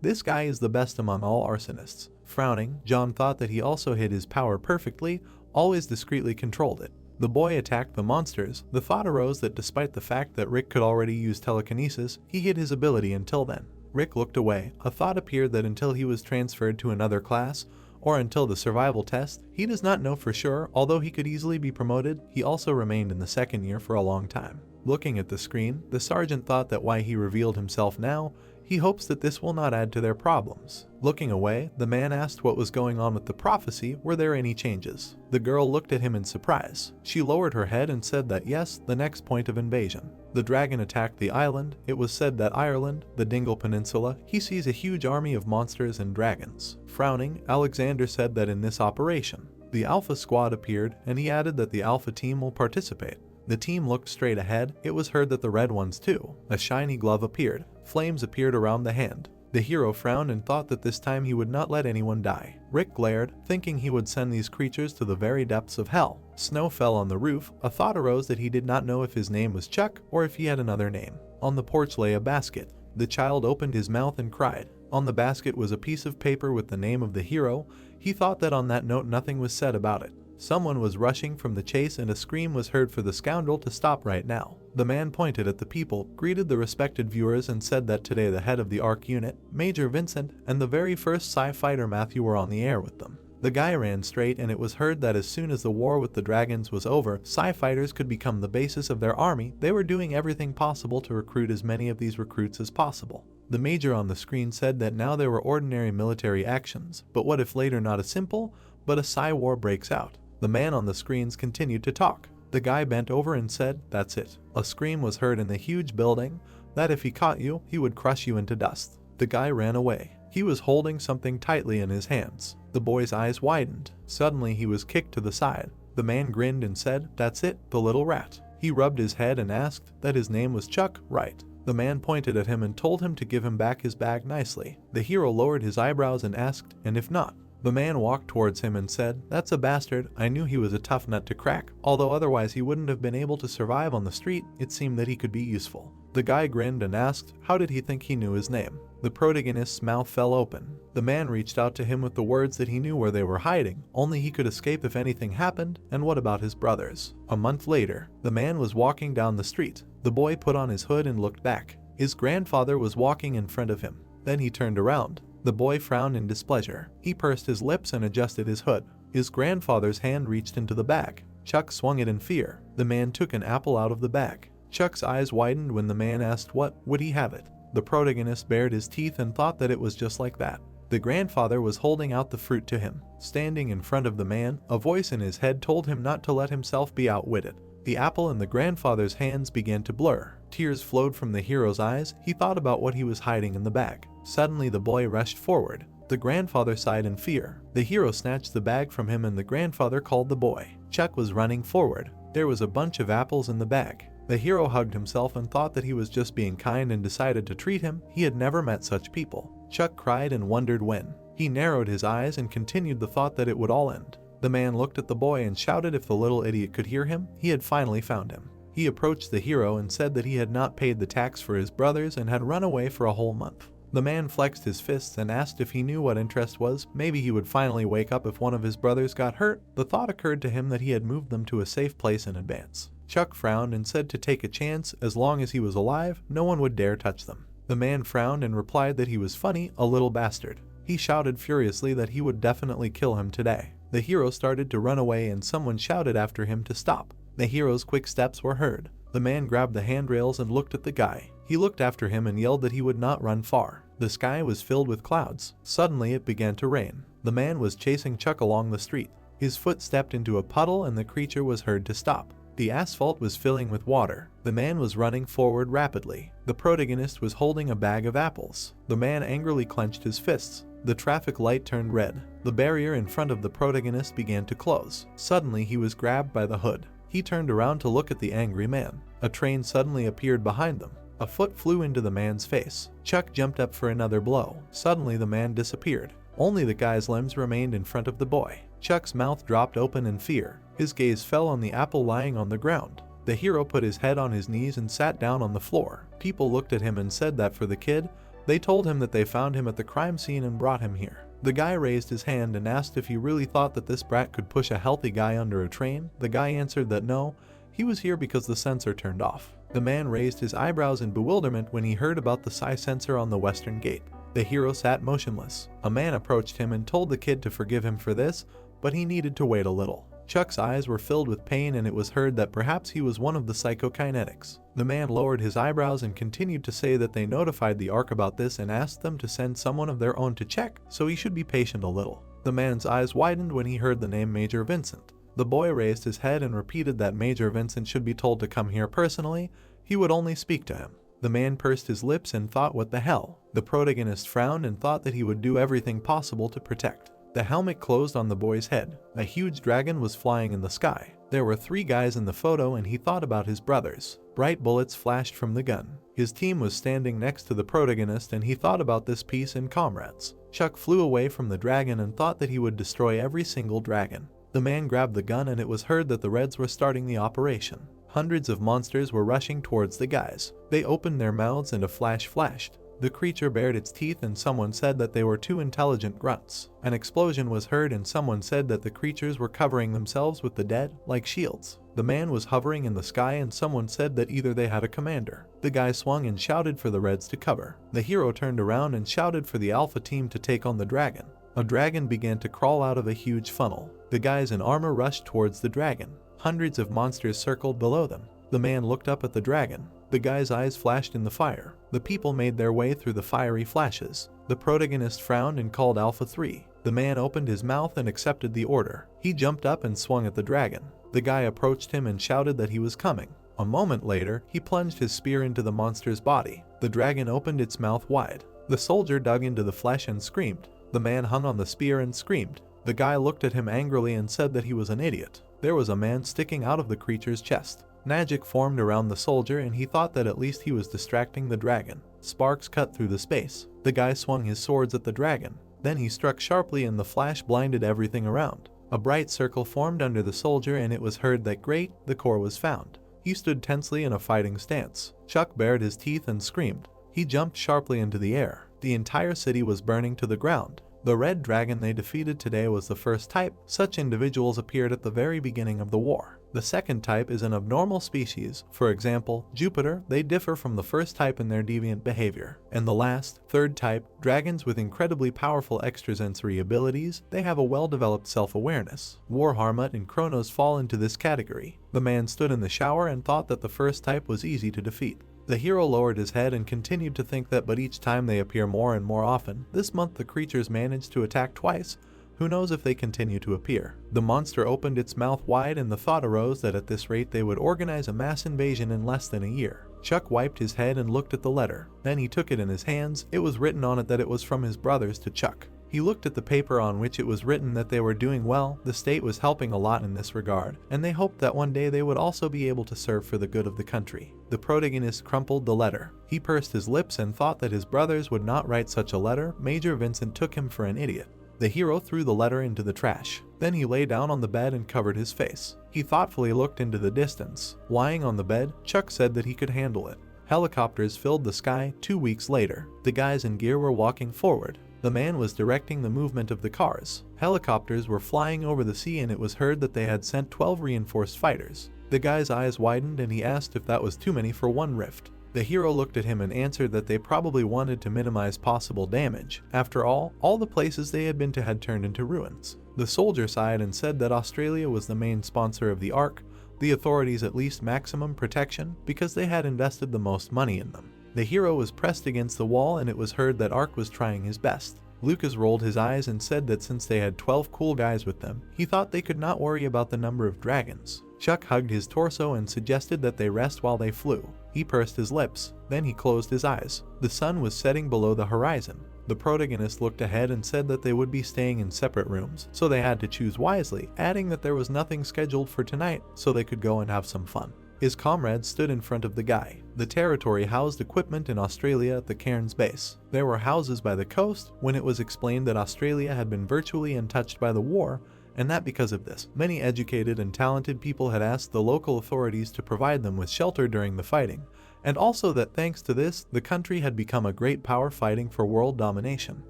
This guy is the best among all arsonists. Frowning, John thought that he also hid his power perfectly, always discreetly controlled it. The boy attacked the monsters. The thought arose that despite the fact that Rick could already use telekinesis, he hid his ability until then. Rick looked away. A thought appeared that until he was transferred to another class, or until the survival test, he does not know for sure. Although he could easily be promoted, he also remained in the second year for a long time. Looking at the screen, the sergeant thought that why he revealed himself now, he hopes that this will not add to their problems. Looking away, the man asked what was going on with the prophecy. Were there any changes? The girl looked at him in surprise. She lowered her head and said that yes, the next point of invasion. The dragon attacked the island. It was said that Ireland, the Dingle Peninsula, he sees a huge army of monsters and dragons. Frowning, Alexander said that in this operation, the Alpha Squad appeared, and he added that the Alpha team will participate. The team looked straight ahead. It was heard that the red ones too. A shiny glove appeared. Flames appeared around the hand. The hero frowned and thought that this time he would not let anyone die. Rick glared, thinking he would send these creatures to the very depths of hell. Snow fell on the roof. A thought arose that he did not know if his name was Chuck or if he had another name. On the porch lay a basket. The child opened his mouth and cried. On the basket was a piece of paper with the name of the hero. He thought that on that note nothing was said about it. Someone was rushing from the chase and a scream was heard for the scoundrel to stop right now. The man pointed at the people, greeted the respected viewers and said that today the head of the ARC unit, Major Vincent, and the very first Psi fighter Matthew were on the air with them. The guy ran straight and it was heard that as soon as the war with the dragons was over, Psi fighters could become the basis of their army. They were doing everything possible to recruit as many of these recruits as possible. The major on the screen said that now there were ordinary military actions, but what if later not a simple, but a Psi war breaks out? The man on the screens continued to talk. The guy bent over and said, "That's it." A scream was heard in the huge building, that if he caught you, he would crush you into dust. The guy ran away. He was holding something tightly in his hands. The boy's eyes widened. Suddenly he was kicked to the side. The man grinned and said, "That's it, the little rat." He rubbed his head and asked that his name was Chuck, right? The man pointed at him and told him to give him back his bag nicely. The hero lowered his eyebrows and asked, "And if not?" The man walked towards him and said, "That's a bastard. I knew he was a tough nut to crack. Although otherwise he wouldn't have been able to survive on the street, it seemed that he could be useful." The guy grinned and asked, how did he think he knew his name? The protagonist's mouth fell open. The man reached out to him with the words that he knew where they were hiding, only he could escape if anything happened. And what about his brothers? A month later, the man was walking down the street. The boy put on his hood and looked back. His grandfather was walking in front of him. Then he turned around. The boy frowned in displeasure. He pursed his lips and adjusted his hood. His grandfather's hand reached into the bag. Chuck swung it in fear. The man took an apple out of the bag. Chuck's eyes widened when the man asked what would he have it. The protagonist bared his teeth and thought that it was just like that. The grandfather was holding out the fruit to him. Standing in front of the man, a voice in his head told him not to let himself be outwitted. The apple in the grandfather's hands began to blur. Tears flowed from the hero's eyes. He thought about what he was hiding in the bag. Suddenly the boy rushed forward. The grandfather sighed in fear. The hero snatched the bag from him and the grandfather called the boy. Chuck was running forward. There was a bunch of apples in the bag. The hero hugged himself and thought that he was just being kind and decided to treat him. He had never met such people. Chuck cried and wondered when. He narrowed his eyes and continued the thought that it would all end. The man looked at the boy and shouted if the little idiot could hear him. He had finally found him. He approached the hero and said that he had not paid the tax for his brothers and had run away for a whole month. The man flexed his fists and asked if he knew what interest was. Maybe he would finally wake up if one of his brothers got hurt. The thought occurred to him that he had moved them to a safe place in advance. Chuck frowned and said to take a chance. As long as he was alive, no one would dare touch them. The man frowned and replied that he was funny, a little bastard. He shouted furiously that he would definitely kill him today. The hero started to run away and someone shouted after him to stop. The hero's quick steps were heard. The man grabbed the handrails and looked at the guy. He looked after him and yelled that he would not run far. The sky was filled with clouds. Suddenly it began to rain. The man was chasing Chuck along the street. His foot stepped into a puddle and the creature was heard to stop. The asphalt was filling with water. The man was running forward rapidly. The protagonist was holding a bag of apples. The man angrily clenched his fists. The traffic light turned red. The barrier in front of the protagonist began to close. Suddenly he was grabbed by the hood. He turned around to look at the angry man. A train suddenly appeared behind them. A foot flew into the man's face. Chuck jumped up for another blow. Suddenly the man disappeared. Only the guy's limbs remained in front of the boy. Chuck's mouth dropped open in fear. His gaze fell on the apple lying on the ground. The hero put his head on his knees and sat down on the floor. People looked at him and said that for the kid, they told him that they found him at the crime scene and brought him here. The guy raised his hand and asked if he really thought that this brat could push a healthy guy under a train. The guy answered that no, he was here because the sensor turned off. The man raised his eyebrows in bewilderment when he heard about the psi sensor on the western gate. The hero sat motionless. A man approached him and told the kid to forgive him for this, but he needed to wait a little. Chuck's eyes were filled with pain and it was heard that perhaps he was one of the psychokinetics. The man lowered his eyebrows and continued to say that they notified the Ark about this and asked them to send someone of their own to check, so he should be patient a little. The man's eyes widened when he heard the name Major Vincent. The boy raised his head and repeated that Major Vincent should be told to come here personally. He would only speak to him. The man pursed his lips and thought, what the hell? The protagonist frowned and thought that he would do everything possible to protect. The helmet closed on the boy's head. A huge dragon was flying in the sky. There were 3 guys in the photo and he thought about his brothers. Bright bullets flashed from the gun. His team was standing next to the protagonist and he thought about this peace and comrades. Chuck flew away from the dragon and thought that he would destroy every single dragon. The man grabbed the gun and it was heard that the Reds were starting the operation. Hundreds of monsters were rushing towards the guys. They opened their mouths and a flash flashed. The creature bared its teeth and someone said that they were 2 intelligent grunts. An explosion was heard and someone said that the creatures were covering themselves with the dead, like shields. The man was hovering in the sky and someone said that either they had a commander. The guy swung and shouted for the Reds to cover. The hero turned around and shouted for the Alpha team to take on the dragon. A dragon began to crawl out of a huge funnel. The guys in armor rushed towards the dragon. Hundreds of monsters circled below them. The man looked up at the dragon. The guy's eyes flashed in the fire. The people made their way through the fiery flashes. The protagonist frowned and called Alpha 3. The man opened his mouth and accepted the order. He jumped up and swung at the dragon. The guy approached him and shouted that he was coming. A moment later, he plunged his spear into the monster's body. The dragon opened its mouth wide. The soldier dug into the flesh and screamed. The man hung on the spear and screamed. The guy looked at him angrily and said that he was an idiot. There was a man sticking out of the creature's chest. Magic formed around the soldier and he thought that at least he was distracting the dragon. Sparks cut through the space. The guy swung his swords at the dragon. Then he struck sharply and the flash blinded everything around. A bright circle formed under the soldier and it was heard that great, the core was found. He stood tensely in a fighting stance. Chuck bared his teeth and screamed. He jumped sharply into the air. The entire city was burning to the ground. The red dragon they defeated today was the first type. Such individuals appeared at the very beginning of the war. The second type is an abnormal species. For example, Jupiter, they differ from the first type in their deviant behavior. And the last, third type, dragons with incredibly powerful extrasensory abilities, they have a well-developed self-awareness. Warhamut and Kronos fall into this category. The man stood in the shower and thought that the first type was easy to defeat. The hero lowered his head and continued to think that but each time they appear more and more often. This month the creatures managed to attack twice. Who knows if they continue to appear. The monster opened its mouth wide and the thought arose that at this rate they would organize a mass invasion in less than a year. Chuck wiped his head and looked at the letter. Then he took it in his hands. It was written on it that it was from his brothers to Chuck. He looked at the paper on which it was written that they were doing well, the state was helping a lot in this regard, and they hoped that one day they would also be able to serve for the good of the country. The protagonist crumpled the letter. He pursed his lips and thought that his brothers would not write such a letter. Major Vincent took him for an idiot. The hero threw the letter into the trash. Then he lay down on the bed and covered his face. He thoughtfully looked into the distance. Lying on the bed, Chuck said that he could handle it. Helicopters filled the sky. 2 weeks later, the guys in gear were walking forward. The man was directing the movement of the cars. Helicopters were flying over the sea and it was heard that they had sent 12 reinforced fighters. The guy's eyes widened and he asked if that was too many for one rift. The hero looked at him and answered that they probably wanted to minimize possible damage. After all the places they had been to had turned into ruins. The soldier sighed and said that Australia was the main sponsor of the Ark, the authorities at least maximum protection because they had invested the most money in them. The hero was pressed against the wall and it was heard that Ark was trying his best. Lucas rolled his eyes and said that since they had 12 cool guys with them, he thought they could not worry about the number of dragons. Chuck hugged his torso and suggested that they rest while they flew. He pursed his lips, then he closed his eyes. The sun was setting below the horizon. The protagonist looked ahead and said that they would be staying in separate rooms, so they had to choose wisely, adding that there was nothing scheduled for tonight, so they could go and have some fun. His comrade stood in front of the guy. The territory housed equipment in Australia at the cairn's base. There were houses by the coast when it was explained that Australia had been virtually untouched by the war, and that because of this, many educated and talented people had asked the local authorities to provide them with shelter during the fighting, and also that thanks to this, the country had become a great power fighting for world domination.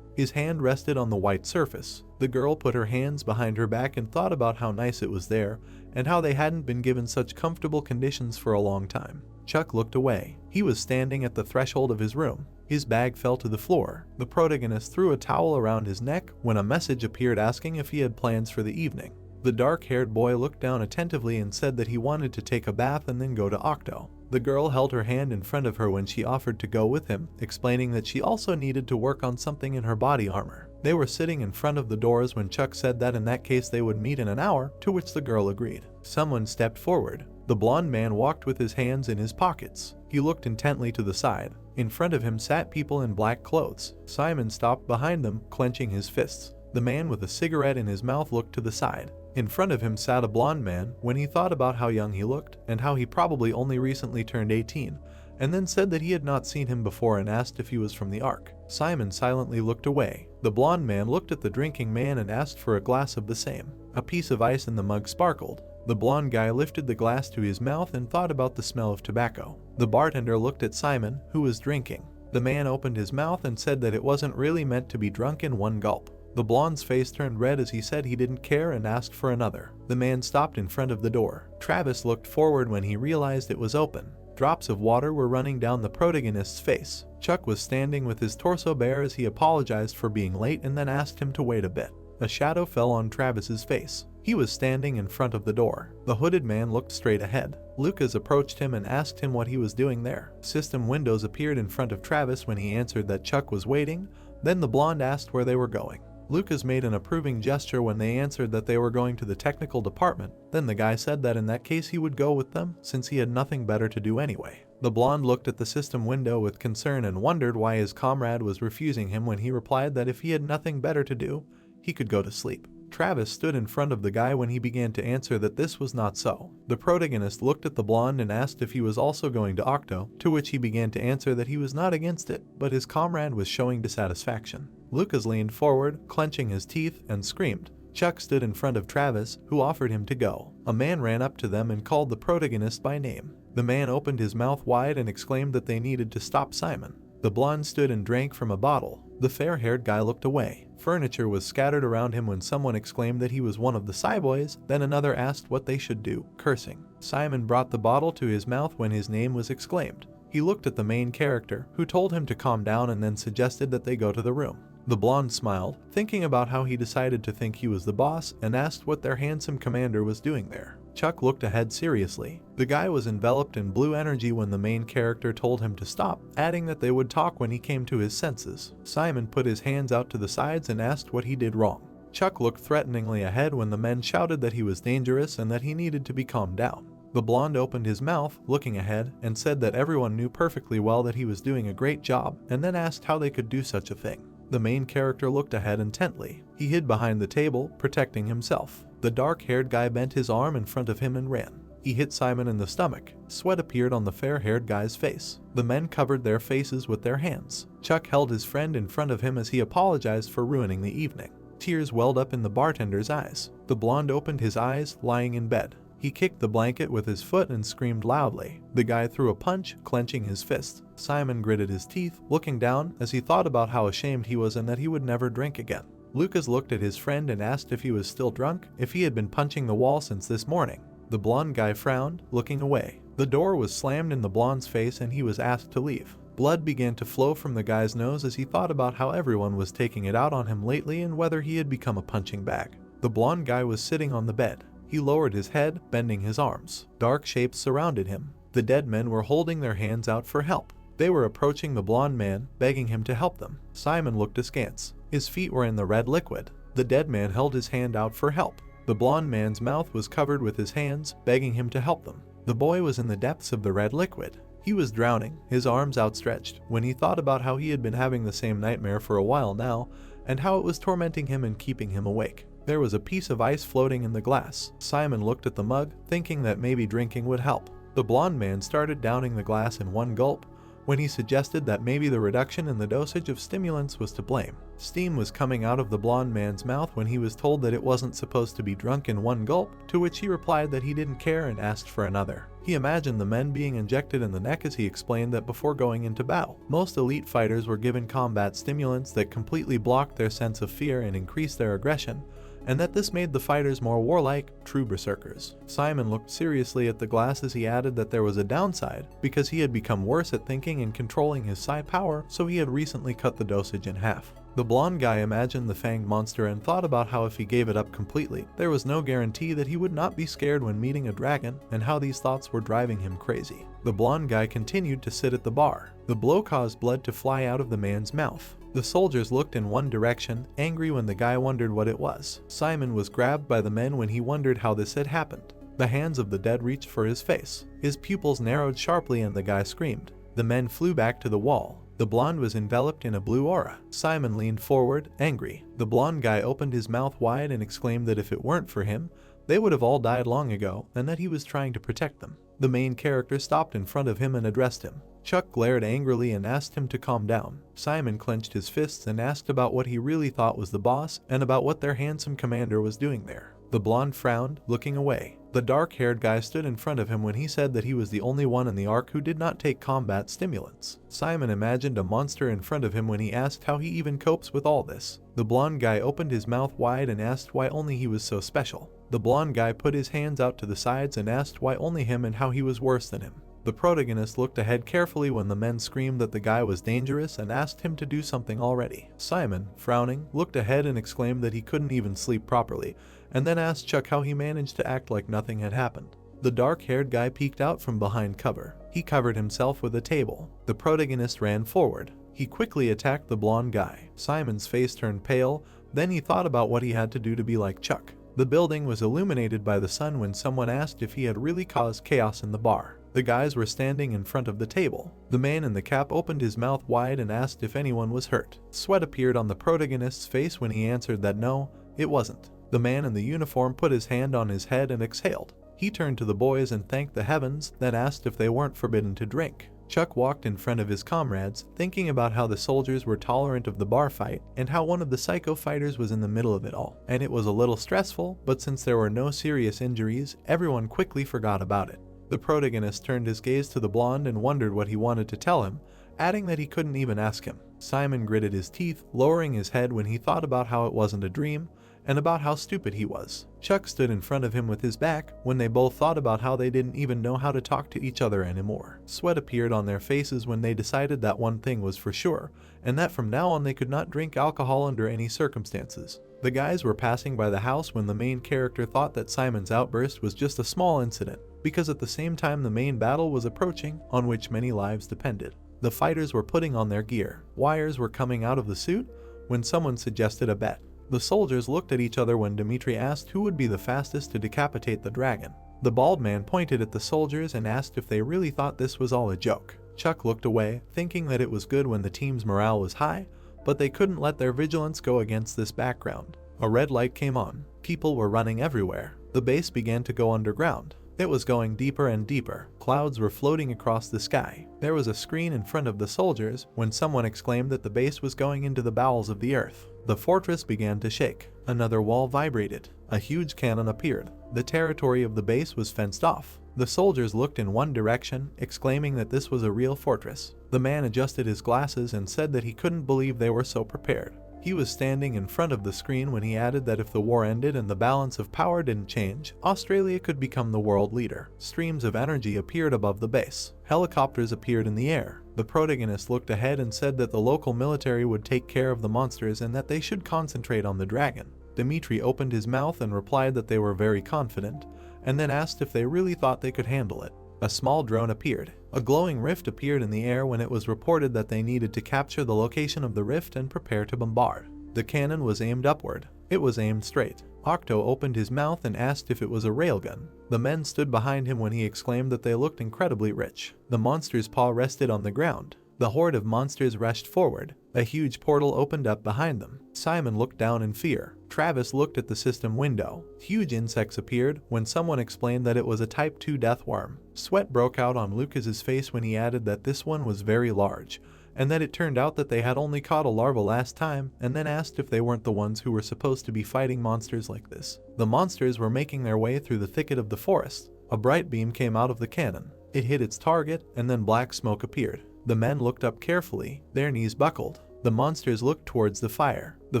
His hand rested on the white surface. The girl put her hands behind her back and thought about how nice it was there, and how they hadn't been given such comfortable conditions for a long time. Chuck looked away. He was standing at the threshold of his room. His bag fell to the floor. The protagonist threw a towel around his neck when a message appeared asking if he had plans for the evening. The dark-haired boy looked down attentively and said that he wanted to take a bath and then go to Octo. The girl held her hand in front of her when she offered to go with him, explaining that she also needed to work on something in her body armor. They were sitting in front of the doors when Chuck said that in that case they would meet in an hour, to which the girl agreed. Someone stepped forward. The blonde man walked with his hands in his pockets. He looked intently to the side. In front of him sat people in black clothes. Simon stopped behind them, clenching his fists. The man with a cigarette in his mouth looked to the side. In front of him sat a blonde man. When he thought about how young he looked, and how he probably only recently turned 18, and then said that he had not seen him before and asked if he was from the Ark. Simon silently looked away. The blonde man looked at the drinking man and asked for a glass of the same. A piece of ice in the mug sparkled. The blonde guy lifted the glass to his mouth and thought about the smell of tobacco. The bartender looked at Simon, who was drinking. The man opened his mouth and said that it wasn't really meant to be drunk in one gulp. The blonde's face turned red as he said he didn't care and asked for another. The man stopped in front of the door. Travis looked forward when he realized it was open. Drops of water were running down the protagonist's face. Chuck was standing with his torso bare as he apologized for being late and then asked him to wait a bit. A shadow fell on Travis's face. He was standing in front of the door. The hooded man looked straight ahead. Lucas approached him and asked him what he was doing there. System windows appeared in front of Travis when he answered that Chuck was waiting. Then the blonde asked where they were going. Lucas made an approving gesture when they answered that they were going to the technical department. Then the guy said that in that case he would go with them, since he had nothing better to do anyway. The blonde looked at the system window with concern and wondered why his comrade was refusing him when he replied that if he had nothing better to do, he could go to sleep. Travis stood in front of the guy when he began to answer that this was not so. The protagonist looked at the blonde and asked if he was also going to Octo, to which he began to answer that he was not against it, but his comrade was showing dissatisfaction. Lucas leaned forward, clenching his teeth, and screamed. Chuck stood in front of Travis, who offered him to go. A man ran up to them and called the protagonist by name. The man opened his mouth wide and exclaimed that they needed to stop Simon. The blonde stood and drank from a bottle. The fair-haired guy looked away. Furniture was scattered around him when someone exclaimed that he was one of the Cyboys, then another asked what they should do, cursing. Simon brought the bottle to his mouth when his name was exclaimed. He looked at the main character, who told him to calm down and then suggested that they go to the room. The blonde smiled, thinking about how he decided to think he was the boss, and asked what their handsome commander was doing there. Chuck looked ahead seriously. The guy was enveloped in blue energy when the main character told him to stop, adding that they would talk when he came to his senses. Simon put his hands out to the sides and asked what he did wrong. Chuck looked threateningly ahead when the men shouted that he was dangerous and that he needed to be calmed down. The blonde opened his mouth, looking ahead, and said that everyone knew perfectly well that he was doing a great job, and then asked how they could do such a thing. The main character looked ahead intently. He hid behind the table, protecting himself. The dark-haired guy bent his arm in front of him and ran. He hit Simon in the stomach. Sweat appeared on the fair-haired guy's face. The men covered their faces with their hands. Chuck held his friend in front of him as he apologized for ruining the evening. Tears welled up in the bartender's eyes. The blonde opened his eyes, lying in bed. He kicked the blanket with his foot and screamed loudly. The guy threw a punch, clenching his fist. Simon gritted his teeth, looking down as he thought about how ashamed he was and that he would never drink again. Lucas looked at his friend and asked if he was still drunk, if he had been punching the wall since this morning. The blonde guy frowned, looking away. The door was slammed in the blonde's face and he was asked to leave. Blood began to flow from the guy's nose as he thought about how everyone was taking it out on him lately and whether he had become a punching bag. The blonde guy was sitting on the bed. He lowered his head, bending his arms. Dark shapes surrounded him. The dead men were holding their hands out for help. They were approaching the blonde man, begging him to help them. Simon looked askance. His feet were in the red liquid. The dead man held his hand out for help. The blonde man's mouth was covered with his hands, begging him to help them. The boy was in the depths of the red liquid. He was drowning, his arms outstretched, when he thought about how he had been having the same nightmare for a while now, and how it was tormenting him and keeping him awake. There was a piece of ice floating in the glass. Simon looked at the mug, thinking that maybe drinking would help. The blonde man started downing the glass in one gulp, when he suggested that maybe the reduction in the dosage of stimulants was to blame. Steam was coming out of the blonde man's mouth when he was told that it wasn't supposed to be drunk in one gulp, to which he replied that he didn't care and asked for another. He imagined the men being injected in the neck as he explained that before going into battle, most elite fighters were given combat stimulants that completely blocked their sense of fear and increased their aggression, and that this made the fighters more warlike, true berserkers. Simon looked seriously at the glass as he added that there was a downside, because he had become worse at thinking and controlling his psi power, so he had recently cut the dosage in half. The blonde guy imagined the fanged monster and thought about how if he gave it up completely, there was no guarantee that he would not be scared when meeting a dragon, and how these thoughts were driving him crazy. The blonde guy continued to sit at the bar. The blow caused blood to fly out of the man's mouth. The soldiers looked in one direction, angry when the guy wondered what it was. Simon was grabbed by the men when he wondered how this had happened. The hands of the dead reached for his face. His pupils narrowed sharply and the guy screamed. The men flew back to the wall. The blonde was enveloped in a blue aura. Simon leaned forward, angry. The blonde guy opened his mouth wide and exclaimed that if it weren't for him, they would have all died long ago, and that he was trying to protect them. The main character stopped in front of him and addressed him. Chuck glared angrily and asked him to calm down. Simon clenched his fists and asked about what he really thought was the boss and about what their handsome commander was doing there. The blonde frowned, looking away. The dark-haired guy stood in front of him when he said that he was the only one in the arc who did not take combat stimulants. Simon imagined a monster in front of him when he asked how he even copes with all this. The blonde guy opened his mouth wide and asked why only he was so special. The blonde guy put his hands out to the sides and asked why only him and how he was worse than him. The protagonist looked ahead carefully when the men screamed that the guy was dangerous and asked him to do something already. Simon, frowning, looked ahead and exclaimed that he couldn't even sleep properly, and then asked Chuck how he managed to act like nothing had happened. The dark-haired guy peeked out from behind cover. He covered himself with a table. The protagonist ran forward. He quickly attacked the blonde guy. Simon's face turned pale, then he thought about what he had to do to be like Chuck. The building was illuminated by the sun when someone asked if he had really caused chaos in the bar. The guys were standing in front of the table. The man in the cap opened his mouth wide and asked if anyone was hurt. Sweat appeared on the protagonist's face when he answered that no, it wasn't. The man in the uniform put his hand on his head and exhaled. He turned to the boys and thanked the heavens, then asked if they weren't forbidden to drink. Chuck walked in front of his comrades, thinking about how the soldiers were tolerant of the bar fight and how one of the psycho fighters was in the middle of it all. And it was a little stressful, but since there were no serious injuries, everyone quickly forgot about it. The protagonist turned his gaze to the blonde and wondered what he wanted to tell him, adding that he couldn't even ask him. Simon gritted his teeth, lowering his head when he thought about how it wasn't a dream, and about how stupid he was. Chuck stood in front of him with his back when they both thought about how they didn't even know how to talk to each other anymore. Sweat appeared on their faces when they decided that one thing was for sure, and that from now on they could not drink alcohol under any circumstances. The guys were passing by the house when the main character thought that Simon's outburst was just a small incident, because at the same time the main battle was approaching, on which many lives depended. The fighters were putting on their gear. Wires were coming out of the suit when someone suggested a bet. The soldiers looked at each other when Dmitri asked who would be the fastest to decapitate the dragon. The bald man pointed at the soldiers and asked if they really thought this was all a joke. Chuck looked away, thinking that it was good when the team's morale was high, but they couldn't let their vigilance go against this background. A red light came on. People were running everywhere. The base began to go underground. It was going deeper and deeper. Clouds were floating across the sky. There was a screen in front of the soldiers when someone exclaimed that the base was going into the bowels of the earth. The fortress began to shake. Another wall vibrated. A huge cannon appeared. The territory of the base was fenced off. The soldiers looked in one direction, exclaiming that this was a real fortress. The man adjusted his glasses and said that he couldn't believe they were so prepared. He was standing in front of the screen when he added that if the war ended and the balance of power didn't change, Australia could become the world leader. Streams of energy appeared above the base. Helicopters appeared in the air. The protagonist looked ahead and said that the local military would take care of the monsters and that they should concentrate on the dragon. Dimitri opened his mouth and replied that they were very confident, and then asked if they really thought they could handle it. A small drone appeared. A glowing rift appeared in the air when it was reported that they needed to capture the location of the rift and prepare to bombard. The cannon was aimed upward. It was aimed straight. Octo opened his mouth and asked if it was a railgun. The men stood behind him when he exclaimed that they looked incredibly rich. The monster's paw rested on the ground. The horde of monsters rushed forward. A huge portal opened up behind them. Simon looked down in fear. Travis looked at the system window. Huge insects appeared when someone explained that it was a Type 2 death worm. Sweat broke out on Lucas's face when he added that this one was very large, and that it turned out that they had only caught a larva last time, and then asked if they weren't the ones who were supposed to be fighting monsters like this. The monsters were making their way through the thicket of the forest. A bright beam came out of the cannon. It hit its target, and then black smoke appeared. The men looked up carefully. Their knees buckled. The monsters looked towards the fire. The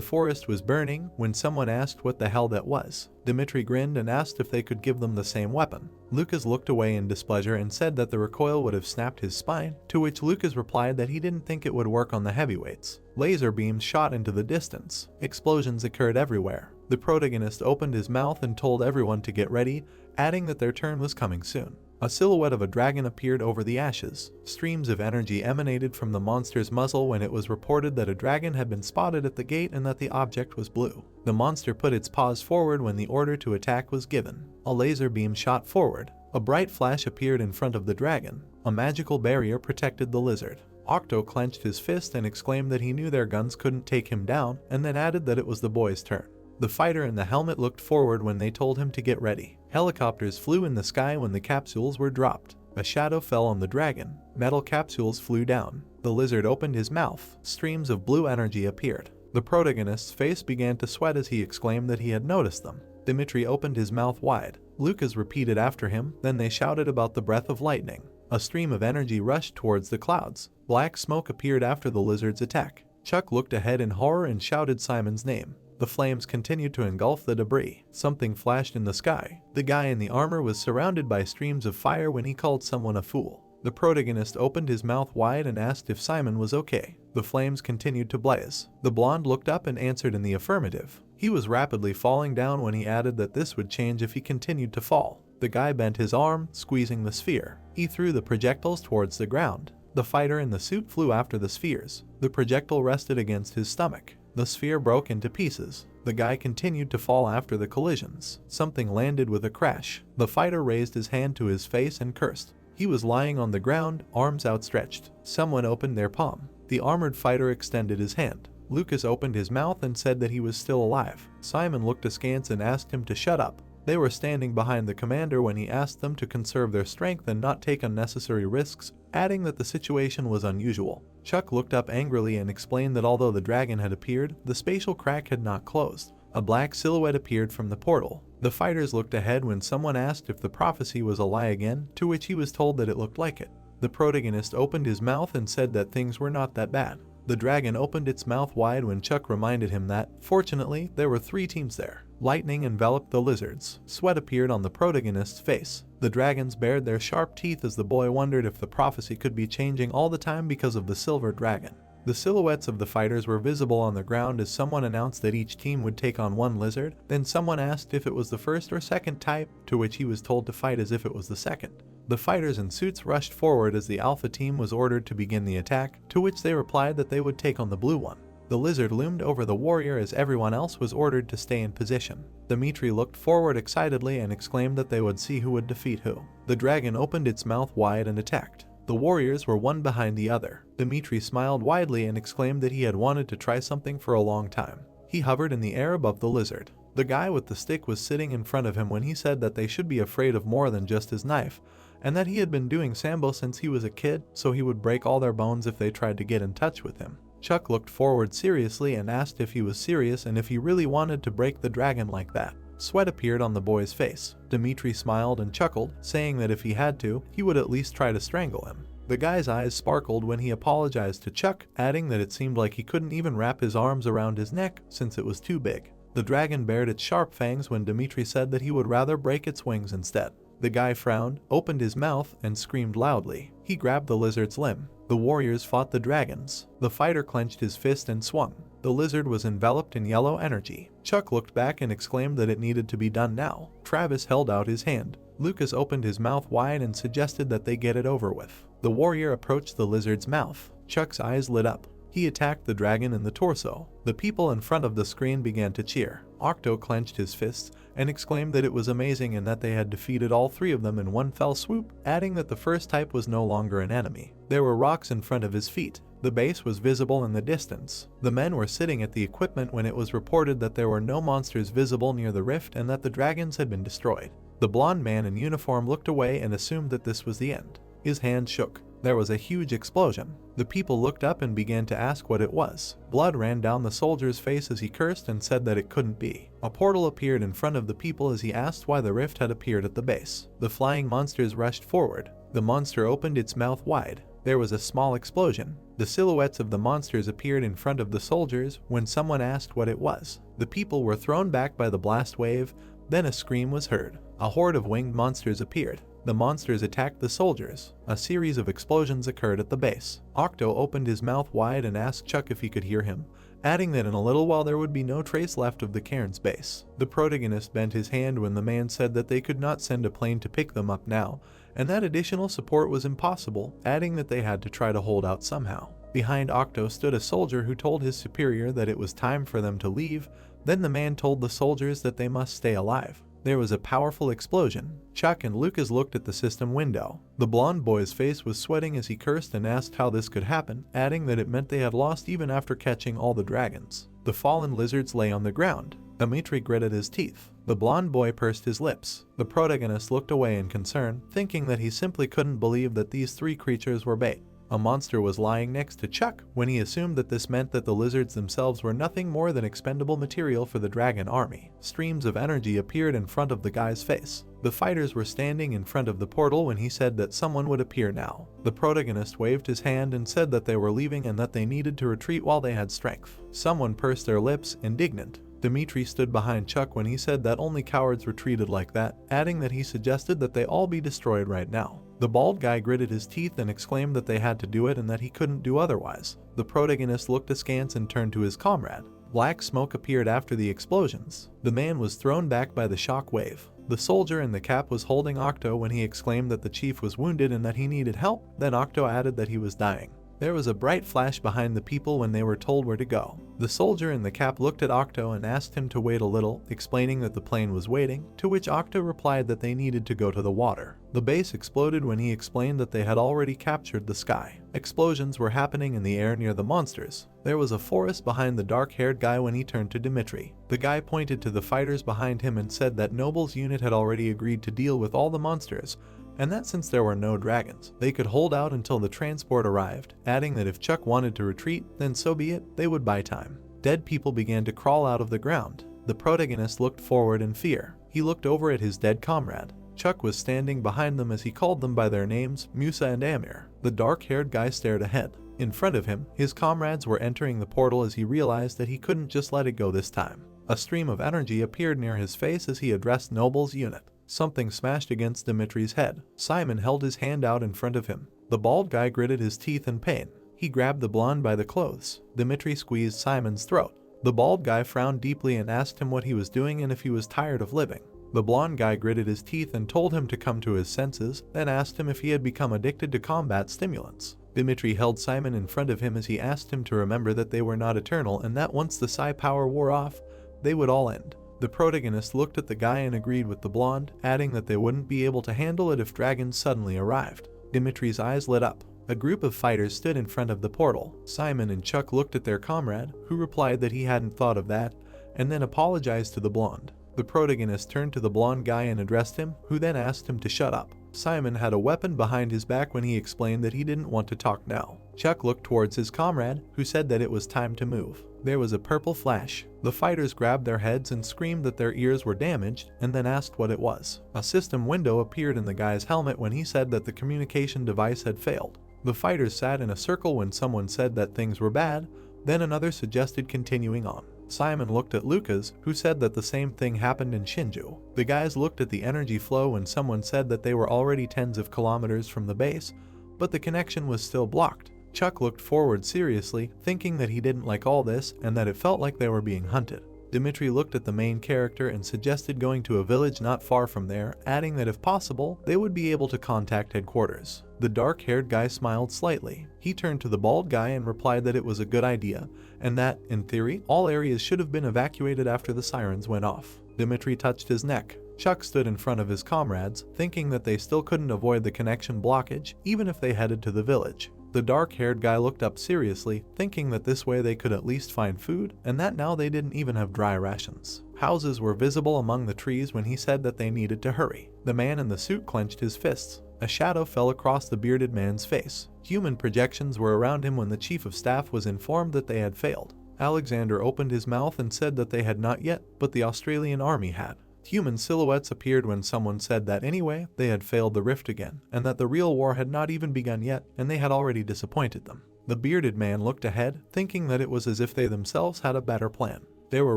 forest was burning when someone asked what the hell that was. Dimitri grinned and asked if they could give them the same weapon. Lucas looked away in displeasure and said that the recoil would have snapped his spine, to which Lucas replied that he didn't think it would work on the heavyweights. Laser beams shot into the distance. Explosions occurred everywhere. The protagonist opened his mouth and told everyone to get ready, adding that their turn was coming soon. A silhouette of a dragon appeared over the ashes. Streams of energy emanated from the monster's muzzle when it was reported that a dragon had been spotted at the gate and that the object was blue. The monster put its paws forward when the order to attack was given. A laser beam shot forward. A bright flash appeared in front of the dragon. A magical barrier protected the lizard. Octo clenched his fist and exclaimed that he knew their guns couldn't take him down, and then added that it was the boy's turn. The fighter in the helmet looked forward when they told him to get ready. Helicopters flew in the sky when the capsules were dropped. A shadow fell on the dragon. Metal capsules flew down. The lizard opened his mouth. Streams of blue energy appeared. The protagonist's face began to sweat as he exclaimed that he had noticed them. Dimitri opened his mouth wide. Lucas repeated after him, then they shouted about the breath of lightning. A stream of energy rushed towards the clouds. Black smoke appeared after the lizard's attack. Chuck looked ahead in horror and shouted Simon's name. The flames continued to engulf the debris. Something flashed in the sky. The guy in the armor was surrounded by streams of fire when he called someone a fool. The protagonist opened his mouth wide and asked if Simon was okay. The flames continued to blaze. The blonde looked up and answered in the affirmative. He was rapidly falling down when he added that this would change if he continued to fall. The guy bent his arm, squeezing the sphere. He threw the projectiles towards the ground. The fighter in the suit flew after the spheres. The projectile rested against his stomach. The sphere broke into pieces. The guy continued to fall after the collisions. Something landed with a crash. The fighter raised his hand to his face and cursed. He was lying on the ground, arms outstretched. Someone opened their palm. The armored fighter extended his hand. Lucas opened his mouth and said that he was still alive. Simon looked askance and asked him to shut up. They were standing behind the commander when he asked them to conserve their strength and not take unnecessary risks, adding that the situation was unusual. Chuck looked up angrily and explained that although the dragon had appeared, the spatial crack had not closed. A black silhouette appeared from the portal. The fighters looked ahead when someone asked if the prophecy was a lie again, to which he was told that it looked like it. The protagonist opened his mouth and said that things were not that bad. The dragon opened its mouth wide when Chuck reminded him that, fortunately, there were 3 teams there. Lightning enveloped the lizards. Sweat appeared on the protagonist's face. The dragons bared their sharp teeth as the boy wondered if the prophecy could be changing all the time because of the silver dragon. The silhouettes of the fighters were visible on the ground as someone announced that each team would take on 1 lizard. Then someone asked if it was the first or second type, to which he was told to fight as if it was the second. The fighters in suits rushed forward as the alpha team was ordered to begin the attack, to which they replied that they would take on the blue one. The lizard loomed over the warrior as everyone else was ordered to stay in position. Dimitri looked forward excitedly and exclaimed that they would see who would defeat who. The dragon opened its mouth wide and attacked. The warriors were one behind the other. Dimitri smiled widely and exclaimed that he had wanted to try something for a long time. He hovered in the air above the lizard. The guy with the stick was sitting in front of him when he said that they should be afraid of more than just his knife, and that he had been doing sambo since he was a kid, so he would break all their bones if they tried to get in touch with him. Chuck looked forward seriously and asked if he was serious and if he really wanted to break the dragon like that. Sweat appeared on the boy's face. Dimitri smiled and chuckled, saying that if he had to, he would at least try to strangle him. The guy's eyes sparkled when he apologized to Chuck, adding that it seemed like he couldn't even wrap his arms around his neck since it was too big. The dragon bared its sharp fangs when Dmitri said that he would rather break its wings instead. The guy frowned, opened his mouth, and screamed loudly. He grabbed the lizard's limb. The warriors fought the dragons. The fighter clenched his fist and swung. The lizard was enveloped in yellow energy. Chuck looked back and exclaimed that it needed to be done now. Travis held out his hand. Lucas opened his mouth wide and suggested that they get it over with. The warrior approached the lizard's mouth. Chuck's eyes lit up. He attacked the dragon in the torso. The people in front of the screen began to cheer. Octo clenched his fists and exclaimed that it was amazing and that they had defeated all three of them in one fell swoop, adding that the first type was no longer an enemy. There were rocks in front of his feet. The base was visible in the distance. The men were sitting at the equipment when it was reported that there were no monsters visible near the rift and that the dragons had been destroyed. The blonde man in uniform looked away and assumed that this was the end. His hand shook. There was a huge explosion. The people looked up and began to ask what it was. Blood ran down the soldier's face as he cursed and said that it couldn't be. A portal appeared in front of the people as he asked why the rift had appeared at the base. The flying monsters rushed forward. The monster opened its mouth wide. There was a small explosion. The silhouettes of the monsters appeared in front of the soldiers when someone asked what it was. The people were thrown back by the blast wave. Then a scream was heard. A horde of winged monsters appeared. The monsters attacked the soldiers. A series of explosions occurred at the base. Octo opened his mouth wide and asked Chuck if he could hear him, adding that in a little while there would be no trace left of the cairn's base. The protagonist bent his hand when the man said that they could not send a plane to pick them up now, and that additional support was impossible, adding that they had to try to hold out somehow. Behind Octo stood a soldier who told his superior that it was time for them to leave. Then the man told the soldiers that they must stay alive. There was a powerful explosion. Chuck and Lucas looked at the system window. The blonde boy's face was sweating as he cursed and asked how this could happen, adding that it meant they had lost even after catching all the dragons. The fallen lizards lay on the ground. Dmitri gritted his teeth. The blonde boy pursed his lips. The protagonist looked away in concern, thinking that he simply couldn't believe that these three creatures were bait. A monster was lying next to Chuck when he assumed that this meant that the lizards themselves were nothing more than expendable material for the dragon army. Streams of energy appeared in front of the guy's face. The fighters were standing in front of the portal when he said that someone would appear now. The protagonist waved his hand and said that they were leaving and that they needed to retreat while they had strength. Someone pursed their lips, indignant. Dmitri stood behind Chuck when he said that only cowards retreated like that, adding that he suggested that they all be destroyed right now. The bald guy gritted his teeth and exclaimed that they had to do it and that he couldn't do otherwise. The protagonist looked askance and turned to his comrade. Black smoke appeared after the explosions. The man was thrown back by the shock wave. The soldier in the cap was holding Octo when he exclaimed that the chief was wounded and that he needed help. Then Octo added that he was dying. There was a bright flash behind the people when they were told where to go. The soldier in the cap looked at Octo and asked him to wait a little, explaining that the plane was waiting, to which Octo replied that they needed to go to the water. The base exploded when he explained that they had already captured the sky. Explosions were happening in the air near the monsters. There was a forest behind the dark-haired guy when he turned to Dmitri. The guy pointed to the fighters behind him and said that Noble's unit had already agreed to deal with all the monsters, and that since there were no dragons, they could hold out until the transport arrived, adding that if Chuck wanted to retreat, then so be it, they would buy time. Dead people began to crawl out of the ground. The protagonist looked forward in fear. He looked over at his dead comrade. Chuck was standing behind them as he called them by their names, Musa and Amir. The dark-haired guy stared ahead. In front of him, his comrades were entering the portal as he realized that he couldn't just let it go this time. A stream of energy appeared near his face as he addressed Noble's unit. Something smashed against Dimitri's head. Simon held his hand out in front of him. The bald guy gritted his teeth in pain. He grabbed the blonde by the clothes. Dmitri squeezed Simon's throat. The bald guy frowned deeply and asked him what he was doing and if he was tired of living. The blonde guy gritted his teeth and told him to come to his senses, then asked him if he had become addicted to combat stimulants. Dmitri held Simon in front of him as he asked him to remember that they were not eternal and that once the psi power wore off, they would all end. The protagonist looked at the guy and agreed with the blonde, adding that they wouldn't be able to handle it if dragons suddenly arrived. Dimitri's eyes lit up. A group of fighters stood in front of the portal. Simon and Chuck looked at their comrade, who replied that he hadn't thought of that, and then apologized to the blonde. The protagonist turned to the blonde guy and addressed him, who then asked him to shut up. Simon had a weapon behind his back when he explained that he didn't want to talk now. Chuck looked towards his comrade, who said that it was time to move. There was a purple flash. The fighters grabbed their heads and screamed that their ears were damaged, and then asked what it was. A system window appeared in the guy's helmet when he said that the communication device had failed. The fighters sat in a circle when someone said that things were bad, then another suggested continuing on. Simon looked at Lucas, who said that the same thing happened in Shinju. The guys looked at the energy flow when someone said that they were already tens of kilometers from the base, but the connection was still blocked. Chuck looked forward seriously, thinking that he didn't like all this and that it felt like they were being hunted. Dimitri looked at the main character and suggested going to a village not far from there, adding that if possible, they would be able to contact headquarters. The dark-haired guy smiled slightly. He turned to the bald guy and replied that it was a good idea, and that, in theory, all areas should have been evacuated after the sirens went off. Dimitri touched his neck. Chuck stood in front of his comrades, thinking that they still couldn't avoid the connection blockage, even if they headed to the village. The dark-haired guy looked up seriously, thinking that this way they could at least find food, and that now they didn't even have dry rations. Houses were visible among the trees when he said that they needed to hurry. The man in the suit clenched his fists. A shadow fell across the bearded man's face. Human projections were around him when the chief of staff was informed that they had failed. Alexander opened his mouth and said that they had not yet, but the Australian army had. Human silhouettes appeared when someone said that anyway, they had failed the rift again, and that the real war had not even begun yet, and they had already disappointed them. The bearded man looked ahead, thinking that it was as if they themselves had a better plan. There were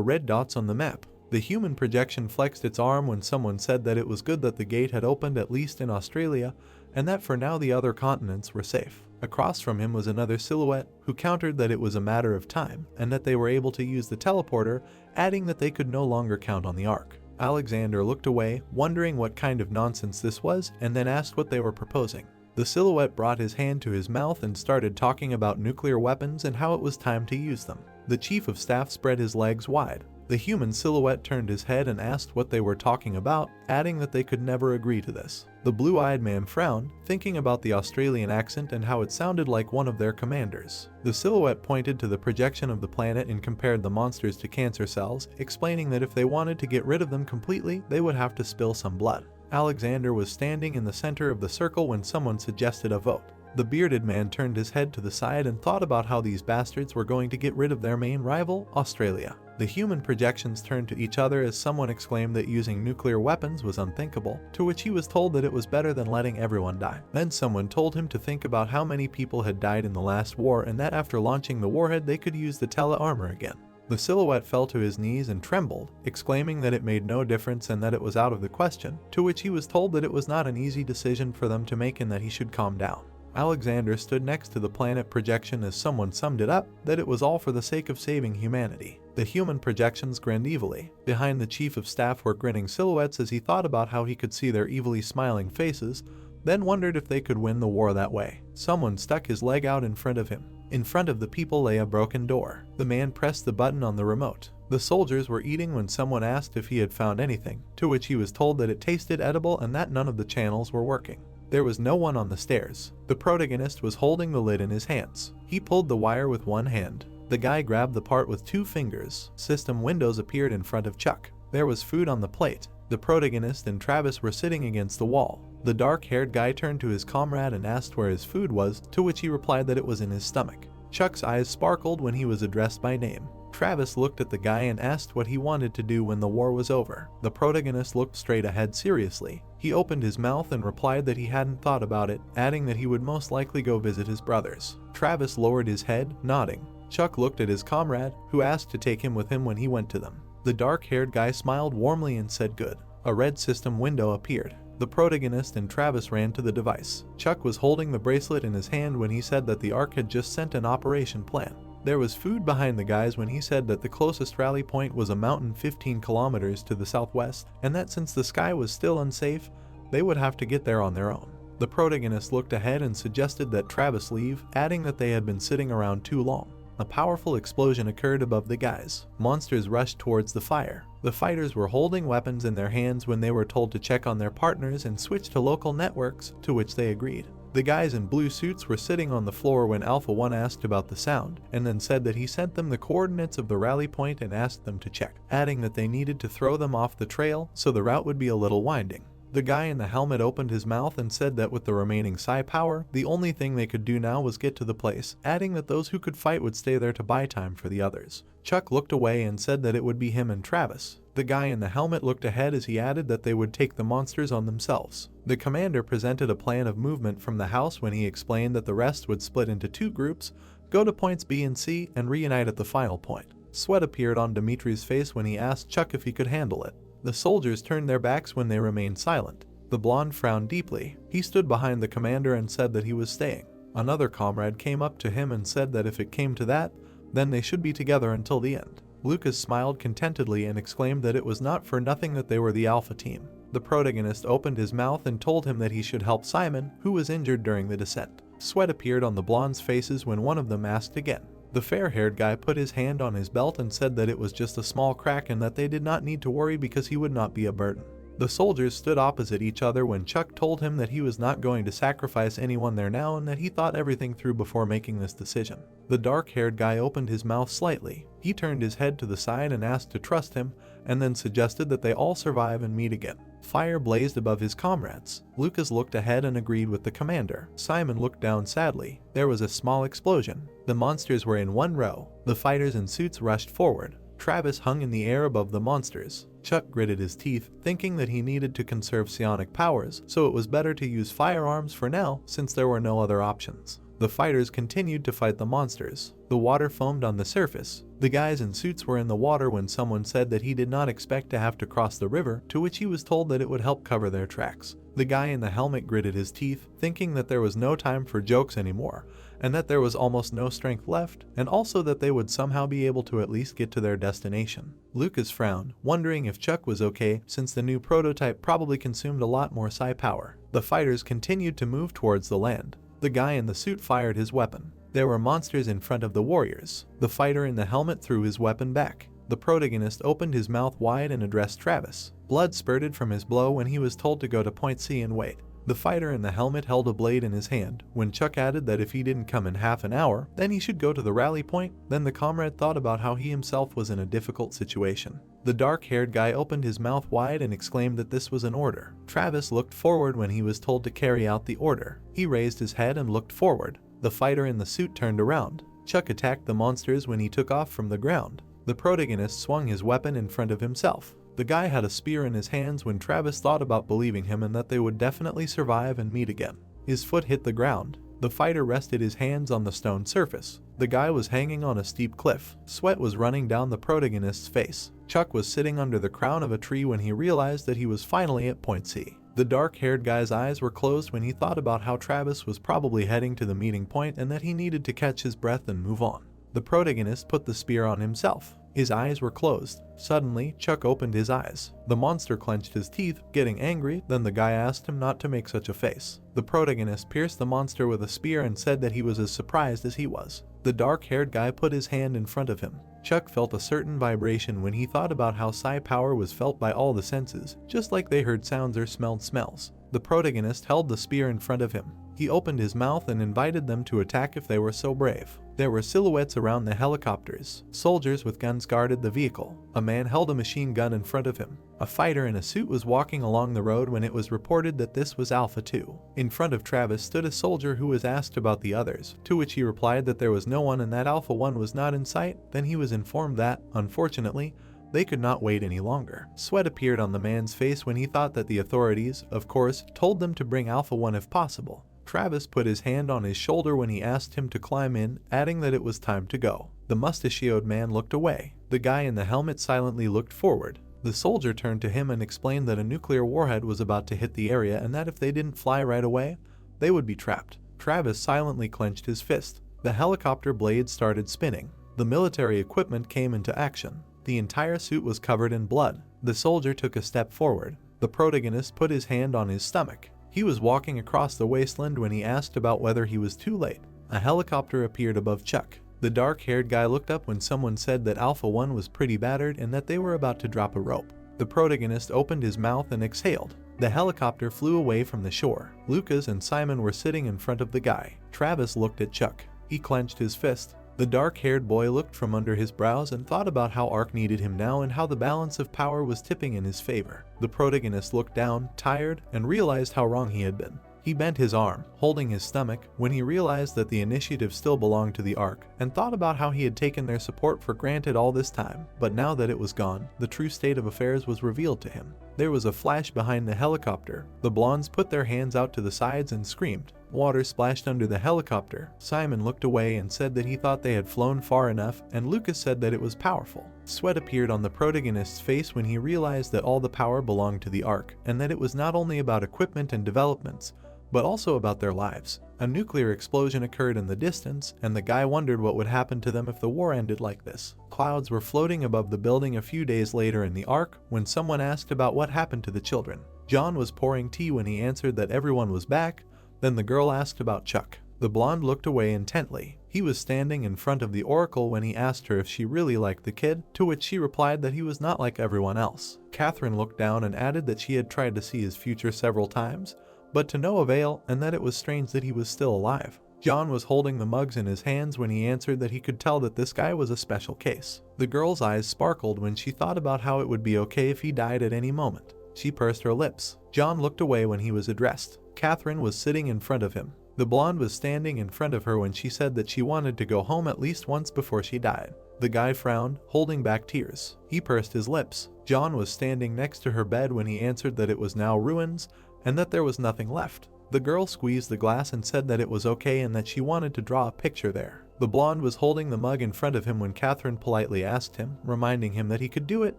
red dots on the map. The human projection flexed its arm when someone said that it was good that the gate had opened at least in Australia, and that for now the other continents were safe. Across from him was another silhouette, who countered that it was a matter of time, and that they were able to use the teleporter, adding that they could no longer count on the Ark. Alexander looked away, wondering what kind of nonsense this was, and then asked what they were proposing. The silhouette brought his hand to his mouth and started talking about nuclear weapons and how it was time to use them. The chief of staff spread his legs wide. The human silhouette turned his head and asked what they were talking about, adding that they could never agree to this. The blue-eyed man frowned, thinking about the Australian accent and how it sounded like one of their commanders. The silhouette pointed to the projection of the planet and compared the monsters to cancer cells, explaining that if they wanted to get rid of them completely, they would have to spill some blood. Alexander was standing in the center of the circle when someone suggested a vote. The bearded man turned his head to the side and thought about how these bastards were going to get rid of their main rival, Australia. The human projections turned to each other as someone exclaimed that using nuclear weapons was unthinkable, to which he was told that it was better than letting everyone die. Then someone told him to think about how many people had died in the last war and that after launching the warhead they could use the tele-armor again. The silhouette fell to his knees and trembled, exclaiming that it made no difference and that it was out of the question, to which he was told that it was not an easy decision for them to make and that he should calm down. Alexander stood next to the planet projection as someone summed it up, that it was all for the sake of saving humanity. The human projections grinned evilly. Behind the chief of staff were grinning silhouettes as he thought about how he could see their evilly smiling faces, then wondered if they could win the war that way. Someone stuck his leg out in front of him. In front of the people lay a broken door. The man pressed the button on the remote. The soldiers were eating when someone asked if he had found anything, to which he was told that it tasted edible and that none of the channels were working. There was no one on the stairs. The protagonist was holding the lid in his hands. He pulled the wire with one hand. The guy grabbed the part with 2 fingers. System windows appeared in front of Chuck. There was food on the plate. The protagonist and Travis were sitting against the wall. The dark-haired guy turned to his comrade and asked where his food was, to which he replied that it was in his stomach. Chuck's eyes sparkled when he was addressed by name. Travis looked at the guy and asked what he wanted to do when the war was over. The protagonist looked straight ahead seriously. He opened his mouth and replied that he hadn't thought about it, adding that he would most likely go visit his brothers. Travis lowered his head, nodding. Chuck looked at his comrade, who asked to take him with him when he went to them. The dark-haired guy smiled warmly and said good. A red system window appeared. The protagonist and Travis ran to the device. Chuck was holding the bracelet in his hand when he said that the Ark had just sent an operation plan. There was food behind the guys when he said that the closest rally point was a mountain 15 kilometers to the southwest, and that since the sky was still unsafe, they would have to get there on their own. The protagonist looked ahead and suggested that Travis leave, adding that they had been sitting around too long. A powerful explosion occurred above the guys. Monsters rushed towards the fire. The fighters were holding weapons in their hands when they were told to check on their partners and switch to local networks, to which they agreed. The guys in blue suits were sitting on the floor when Alpha 1 asked about the sound, and then said that he sent them the coordinates of the rally point and asked them to check, adding that they needed to throw them off the trail so the route would be a little winding. The guy in the helmet opened his mouth and said that with the remaining psi power, the only thing they could do now was get to the place, adding that those who could fight would stay there to buy time for the others. Chuck looked away and said that it would be him and Travis. The guy in the helmet looked ahead as he added that they would take the monsters on themselves. The commander presented a plan of movement from the house when he explained that the rest would split into 2 groups, go to points B and C, and reunite at the final point. Sweat appeared on Dimitri's face when he asked Chuck if he could handle it. The soldiers turned their backs when they remained silent. The blonde frowned deeply. He stood behind the commander and said that he was staying. Another comrade came up to him and said that if it came to that, then they should be together until the end. Lucas smiled contentedly and exclaimed that it was not for nothing that they were the Alpha team. The protagonist opened his mouth and told him that he should help Simon, who was injured during the descent. Sweat appeared on the blondes' faces when one of them asked again. The fair-haired guy put his hand on his belt and said that it was just a small crack and that they did not need to worry because he would not be a burden. The soldiers stood opposite each other when Chuck told him that he was not going to sacrifice anyone there now and that he thought everything through before making this decision. The dark-haired guy opened his mouth slightly. He turned his head to the side and asked to trust him, and then suggested that they all survive and meet again. Fire blazed above his comrades. Lucas looked ahead and agreed with the commander. Simon looked down sadly. There was a small explosion. The monsters were in one row. The fighters in suits rushed forward. Travis hung in the air above the monsters. Chuck gritted his teeth, thinking that he needed to conserve psionic powers, so it was better to use firearms for now since there were no other options. The fighters continued to fight the monsters. The water foamed on the surface. The guys in suits were in the water when someone said that he did not expect to have to cross the river, to which he was told that it would help cover their tracks. The guy in the helmet gritted his teeth, thinking that there was no time for jokes anymore, and that there was almost no strength left, and also that they would somehow be able to at least get to their destination. Lucas frowned, wondering if Chuck was okay since the new prototype probably consumed a lot more psi power. The fighters continued to move towards the land. The guy in the suit fired his weapon. There were monsters in front of the warriors. The fighter in the helmet threw his weapon back. The protagonist opened his mouth wide and addressed Travis. Blood spurted from his blow when he was told to go to point C and wait. The fighter in the helmet held a blade in his hand. When Chuck added that if he didn't come in half an hour, then he should go to the rally point, then the comrade thought about how he himself was in a difficult situation. The dark-haired guy opened his mouth wide and exclaimed that this was an order. Travis looked forward when he was told to carry out the order. He raised his head and looked forward. The fighter in the suit turned around. Chuck attacked the monsters when he took off from the ground. The protagonist swung his weapon in front of himself. The guy had a spear in his hands when Travis thought about believing him and that they would definitely survive and meet again. His foot hit the ground. The fighter rested his hands on the stone surface. The guy was hanging on a steep cliff. Sweat was running down the protagonist's face. Chuck was sitting under the crown of a tree when he realized that he was finally at point C. The dark-haired guy's eyes were closed when he thought about how Travis was probably heading to the meeting point and that he needed to catch his breath and move on. The protagonist put the spear on himself. His eyes were closed. Suddenly, Chuck opened his eyes. The monster clenched his teeth, getting angry, then the guy asked him not to make such a face. The protagonist pierced the monster with a spear and said that he was as surprised as he was. The dark-haired guy put his hand in front of him. Chuck felt a certain vibration when he thought about how psi power was felt by all the senses, just like they heard sounds or smelled smells. The protagonist held the spear in front of him. He opened his mouth and invited them to attack if they were so brave. There were silhouettes around the helicopters. Soldiers with guns guarded the vehicle. A man held a machine gun in front of him. A fighter in a suit was walking along the road when it was reported that this was Alpha 2. In front of Travis stood a soldier who was asked about the others, to which he replied that there was no one and that Alpha 1 was not in sight. Then he was informed that, unfortunately, they could not wait any longer. Sweat appeared on the man's face when he thought that the authorities, of course, told them to bring Alpha 1 if possible. Travis put his hand on his shoulder when he asked him to climb in, adding that it was time to go. The mustachioed man looked away. The guy in the helmet silently looked forward. The soldier turned to him and explained that a nuclear warhead was about to hit the area and that if they didn't fly right away, they would be trapped. Travis silently clenched his fist. The helicopter blades started spinning. The military equipment came into action. The entire suit was covered in blood. The soldier took a step forward. The protagonist put his hand on his stomach. He was walking across the wasteland when he asked about whether he was too late. A helicopter appeared above Chuck. The dark-haired guy looked up when someone said that Alpha 1 was pretty battered and that they were about to drop a rope. The protagonist opened his mouth and exhaled. The helicopter flew away from the shore. Lucas and Simon were sitting in front of the guy. Travis looked at Chuck. He clenched his fist. The dark-haired boy looked from under his brows and thought about how Ark needed him now and how the balance of power was tipping in his favor. The protagonist looked down, tired, and realized how wrong he had been. He bent his arm, holding his stomach, when he realized that the initiative still belonged to the Ark, and thought about how he had taken their support for granted all this time. But now that it was gone, the true state of affairs was revealed to him. There was a flash behind the helicopter. The blondes put their hands out to the sides and screamed. Water splashed under the helicopter. Simon looked away and said that he thought they had flown far enough, and Lucas said that it was powerful. Sweat appeared on the protagonist's face when he realized that all the power belonged to the Ark, and that it was not only about equipment and developments, but also about their lives. A nuclear explosion occurred in the distance, and the guy wondered what would happen to them if the war ended like this. Clouds were floating above the building a few days later in the Ark when someone asked about what happened to the children. John was pouring tea when he answered that everyone was back. Then the girl asked about Chuck. The blonde looked away intently. He was standing in front of the oracle when he asked her if she really liked the kid, to which she replied that he was not like everyone else. Catherine looked down and added that she had tried to see his future several times, but to no avail, and that it was strange that he was still alive. John was holding the mugs in his hands when he answered that he could tell that this guy was a special case. The girl's eyes sparkled when she thought about how it would be okay if he died at any moment. She pursed her lips. John looked away when he was addressed. Catherine was sitting in front of him. The blonde was standing in front of her when she said that she wanted to go home at least once before she died. The guy frowned, holding back tears. He pursed his lips. John was standing next to her bed when he answered that it was now ruins, and that there was nothing left. The girl squeezed the glass and said that it was okay and that she wanted to draw a picture there. The blonde was holding the mug in front of him when Catherine politely asked him, reminding him that he could do it,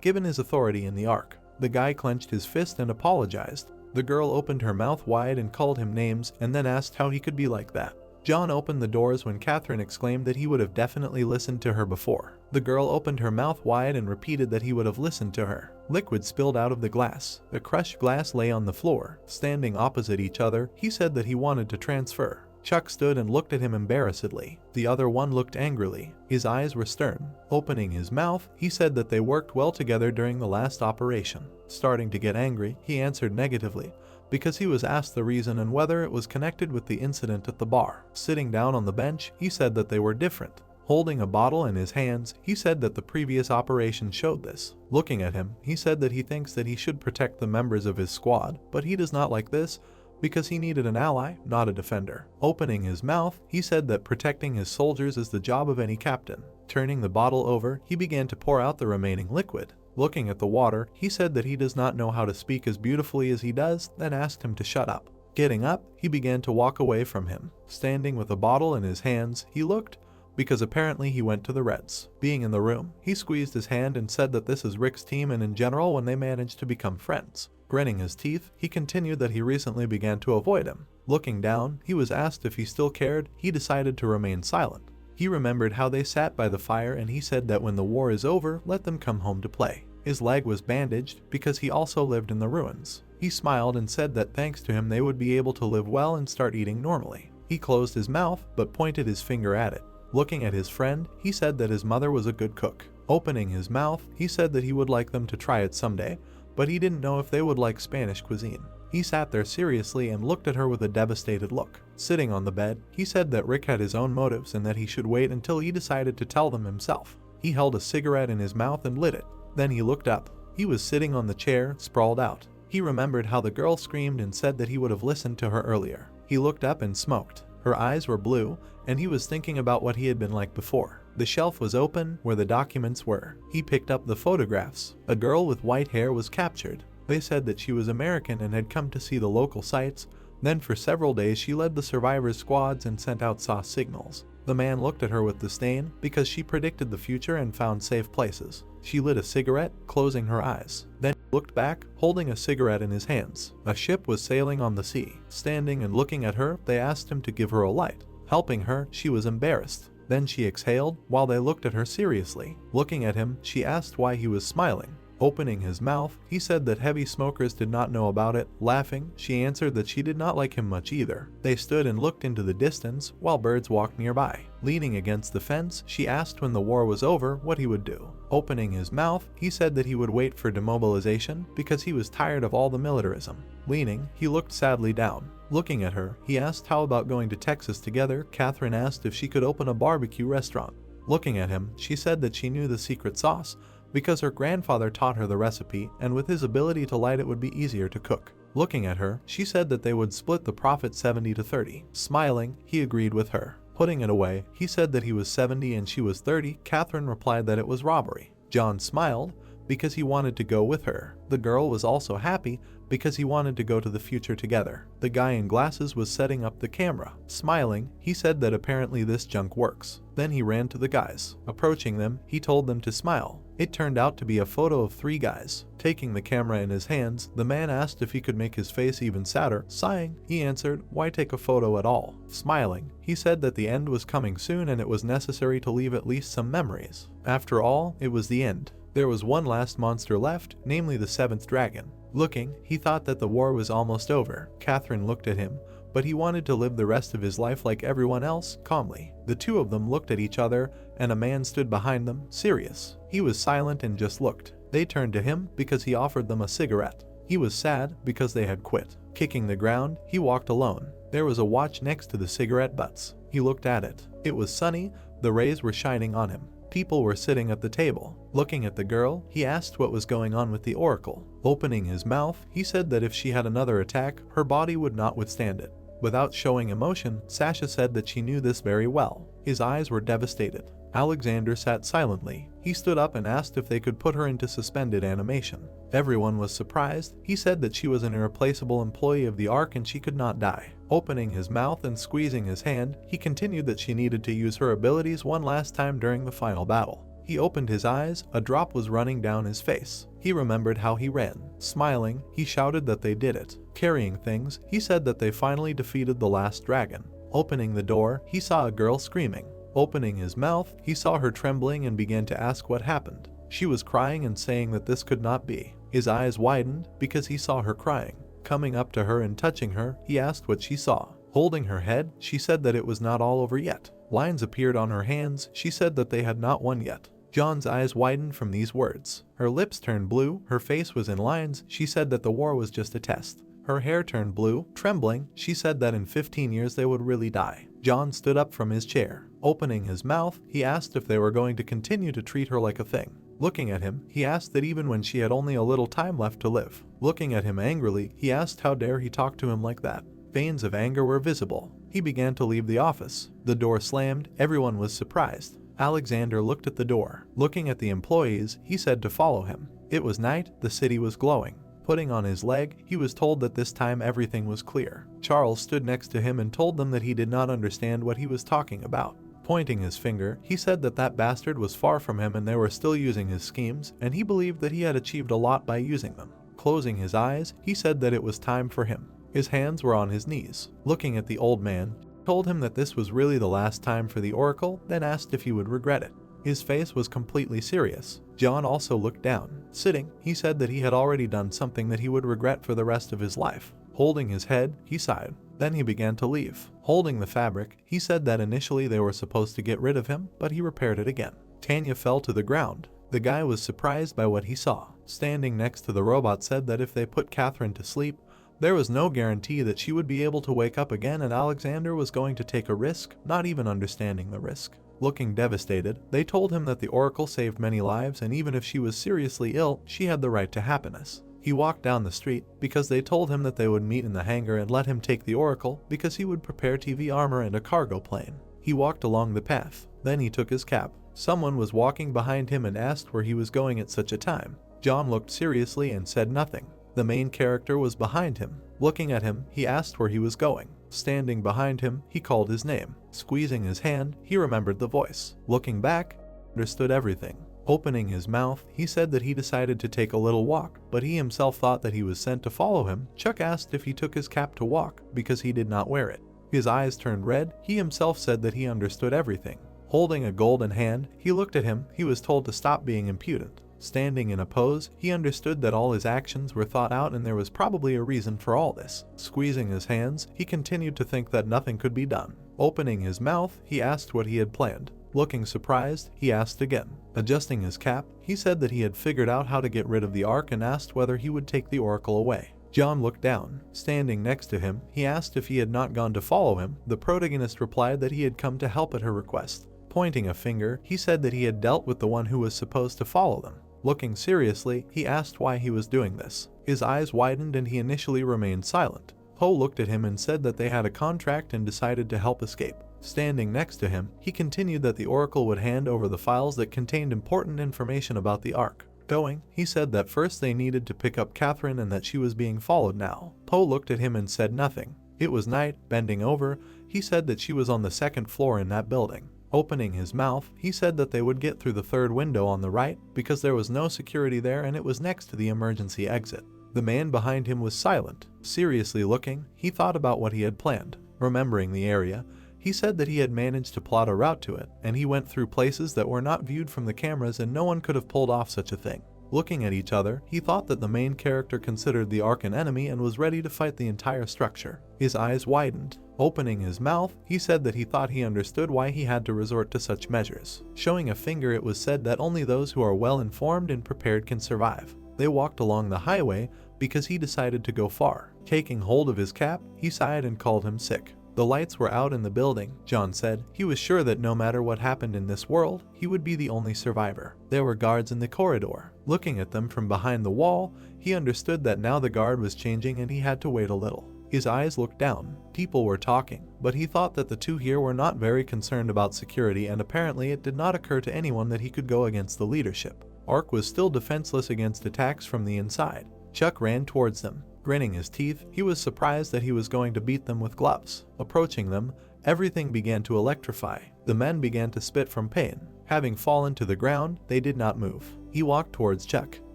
given his authority in the Ark. The guy clenched his fist and apologized. The girl opened her mouth wide and called him names, and then asked how he could be like that. John opened the doors when Catherine exclaimed that he would have definitely listened to her before. The girl opened her mouth wide and repeated that he would have listened to her. Liquid spilled out of the glass. The crushed glass lay on the floor. Standing opposite each other, he said that he wanted to transfer. Chuck stood and looked at him embarrassedly. The other one looked angrily. His eyes were stern. Opening his mouth, he said that they worked well together during the last operation. Starting to get angry, he answered negatively, because he was asked the reason and whether it was connected with the incident at the bar. Sitting down on the bench, he said that they were different. Holding a bottle in his hands, he said that the previous operation showed this. Looking at him, he said that he thinks that he should protect the members of his squad, but he does not like this, because he needed an ally, not a defender. Opening his mouth, he said that protecting his soldiers is the job of any captain. Turning the bottle over, he began to pour out the remaining liquid. Looking at the water, he said that he does not know how to speak as beautifully as he does, then asked him to shut up. Getting up, he began to walk away from him. Standing with a bottle in his hands, he looked, because apparently he went to the Reds. Being in the room, he squeezed his hand and said that this is Rick's team and in general when they managed to become friends. Grinning his teeth, he continued that he recently began to avoid him. Looking down, he was asked if he still cared. He decided to remain silent. He remembered how they sat by the fire and he said that when the war is over, let them come home to play. His leg was bandaged because he also lived in the ruins. He smiled and said that thanks to him they would be able to live well and start eating normally. He closed his mouth but pointed his finger at it. Looking at his friend, he said that his mother was a good cook. Opening his mouth, he said that he would like them to try it someday, but he didn't know if they would like Spanish cuisine. He sat there seriously and looked at her with a devastated look. Sitting on the bed, he said that Rick had his own motives and that he should wait until he decided to tell them himself. He held a cigarette in his mouth and lit it. Then he looked up. He was sitting on the chair, sprawled out. He remembered how the girl screamed and said that he would have listened to her earlier. He looked up and smoked. Her eyes were blue, and he was thinking about what he had been like before. The shelf was open where the documents were. He picked up the photographs. A girl with white hair was captured. They said that she was American and had come to see the local sites. Then for several days she led the survivors' squads and sent out SAW signals. The man looked at her with disdain because she predicted the future and found safe places. She lit a cigarette, closing her eyes. Then he looked back, holding a cigarette in his hands. A ship was sailing on the sea. Standing and looking at her, they asked him to give her a light. Helping her, she was embarrassed. Then she exhaled while they looked at her seriously. Looking at him, she asked why he was smiling. Opening his mouth, he said that heavy smokers did not know about it. Laughing, she answered that she did not like him much either. They stood and looked into the distance while birds walked nearby. Leaning against the fence, she asked when the war was over what he would do. Opening his mouth, he said that he would wait for demobilization because he was tired of all the militarism. Leaning, he looked sadly down. Looking at her, he asked how about going to Texas together. Catherine asked if she could open a barbecue restaurant. Looking at him, she said that she knew the secret sauce because her grandfather taught her the recipe, and with his ability to light it would be easier to cook. Looking at her, she said that they would split the profit 70-30. Smiling, he agreed with her. Putting it away, he said that he was 70 and she was 30. Catherine replied that it was robbery. John smiled because he wanted to go with her. The girl was also happy because he wanted to go to the future together. The guy in glasses was setting up the camera. Smiling, he said that apparently this junk works. Then he ran to the guys. Approaching them, he told them to smile. It turned out to be a photo of 3 guys. Taking the camera in his hands, the man asked if he could make his face even sadder. Sighing, he answered, "Why take a photo at all?" Smiling, he said that the end was coming soon and it was necessary to leave at least some memories. After all, it was the end. There was one last monster left, namely the 7th dragon. Looking, he thought that the war was almost over. Catherine looked at him, but he wanted to live the rest of his life like everyone else, calmly. The two of them looked at each other, and a man stood behind them, serious. He was silent and just looked. They turned to him because he offered them a cigarette. He was sad because they had quit. Kicking the ground, he walked alone. There was a watch next to the cigarette butts. He looked at it. It was sunny, the rays were shining on him. People were sitting at the table. Looking at the girl, he asked what was going on with the oracle. Opening his mouth, he said that if she had another attack, her body would not withstand it. Without showing emotion, Sasha said that she knew this very well. His eyes were devastated. Alexander sat silently. He stood up and asked if they could put her into suspended animation. Everyone was surprised. He said that she was an irreplaceable employee of the Ark and she could not die. Opening his mouth and squeezing his hand, he continued that she needed to use her abilities one last time during the final battle. He opened his eyes, a drop was running down his face. He remembered how he ran. Smiling, he shouted that they did it. Carrying things, he said that they finally defeated the last dragon. Opening the door, he saw a girl screaming. Opening his mouth, he saw her trembling and began to ask what happened. She was crying and saying that this could not be. His eyes widened because he saw her crying. Coming up to her and touching her, he asked what she saw. Holding her head, she said that it was not all over yet. Lines appeared on her hands, she said that they had not won yet. John's eyes widened from these words. Her lips turned blue, her face was in lines, she said that the war was just a test. Her hair turned blue, trembling, she said that in 15 years they would really die. John stood up from his chair. Opening his mouth, he asked if they were going to continue to treat her like a thing. Looking at him, he asked that even when she had only a little time left to live. Looking at him angrily, he asked how dare he talk to him like that. Veins of anger were visible. He began to leave the office. The door slammed, everyone was surprised. Alexander looked at the door. Looking at the employees, he said to follow him. It was night, the city was glowing. Putting on his leg, he was told that this time everything was clear. Charles stood next to him and told them that he did not understand what he was talking about. Pointing his finger, he said that that bastard was far from him and they were still using his schemes, and he believed that he had achieved a lot by using them. Closing his eyes, he said that it was time for him. His hands were on his knees. Looking at the old man, told him that this was really the last time for the oracle, then asked if he would regret it. His face was completely serious. John also looked down. Sitting, he said that he had already done something that he would regret for the rest of his life. Holding his head, he sighed. Then he began to leave. Holding the fabric, he said that initially they were supposed to get rid of him, but he repaired it again. Tanya fell to the ground. The guy was surprised by what he saw. Standing next to the robot said that if they put Catherine to sleep, there was no guarantee that she would be able to wake up again, and Alexander was going to take a risk, not even understanding the risk. Looking devastated, they told him that the oracle saved many lives, and even if she was seriously ill, she had the right to happiness. He walked down the street because they told him that they would meet in the hangar and let him take the oracle because he would prepare TV armor and a cargo plane. He walked along the path. Then he took his cap. Someone was walking behind him and asked where he was going at such a time. John looked seriously and said nothing. The main character was behind him. Looking at him, he asked where he was going. Standing behind him, he called his name. Squeezing his hand, he remembered the voice. Looking back, understood everything. Opening his mouth, he said that he decided to take a little walk, but he himself thought that he was sent to follow him. Chuck asked if he took his cap to walk, because he did not wear it. His eyes turned red. He himself said that he understood everything. Holding a golden hand, he looked at him. He was told to stop being impudent. Standing in a pose, he understood that all his actions were thought out and there was probably a reason for all this. Squeezing his hands, he continued to think that nothing could be done. Opening his mouth, he asked what he had planned. Looking surprised, he asked again. Adjusting his cap, he said that he had figured out how to get rid of the Ark and asked whether he would take the oracle away. John looked down. Standing next to him, he asked if he had not gone to follow him. The protagonist replied that he had come to help at her request. Pointing a finger, he said that he had dealt with the one who was supposed to follow them. Looking seriously, he asked why he was doing this. His eyes widened and he initially remained silent. Po looked at him and said that they had a contract and decided to help escape. Standing next to him, he continued that the Oracle would hand over the files that contained important information about the Ark. Going, he said that first they needed to pick up Catherine and that she was being followed now. Po looked at him and said nothing. It was night. Bending over, he said that she was on the second floor in that building. Opening his mouth, he said that they would get through the third window on the right because there was no security there and it was next to the emergency exit. The man behind him was silent. Seriously looking, he thought about what he had planned. Remembering the area, he said that he had managed to plot a route to it, and he went through places that were not viewed from the cameras and no one could have pulled off such a thing. Looking at each other, he thought that the main character considered the Ark an enemy and was ready to fight the entire structure. His eyes widened. Opening his mouth, he said that he thought he understood why he had to resort to such measures. Showing a finger, it was said that only those who are well informed and prepared can survive. They walked along the highway because he decided to go far. Taking hold of his cap, he sighed and called him sick. The lights were out in the building, John said. He was sure that no matter what happened in this world, he would be the only survivor. There were guards in the corridor. Looking at them from behind the wall, he understood that now the guard was changing and he had to wait a little. His eyes looked down. People were talking, but he thought that the two here were not very concerned about security, and apparently it did not occur to anyone that he could go against the leadership. Ark was still defenseless against attacks from the inside. Chuck ran towards them. Grinning his teeth, he was surprised that he was going to beat them with gloves. Approaching them, everything began to electrify. The men began to spit from pain. Having fallen to the ground, they did not move. He walked towards Chuck.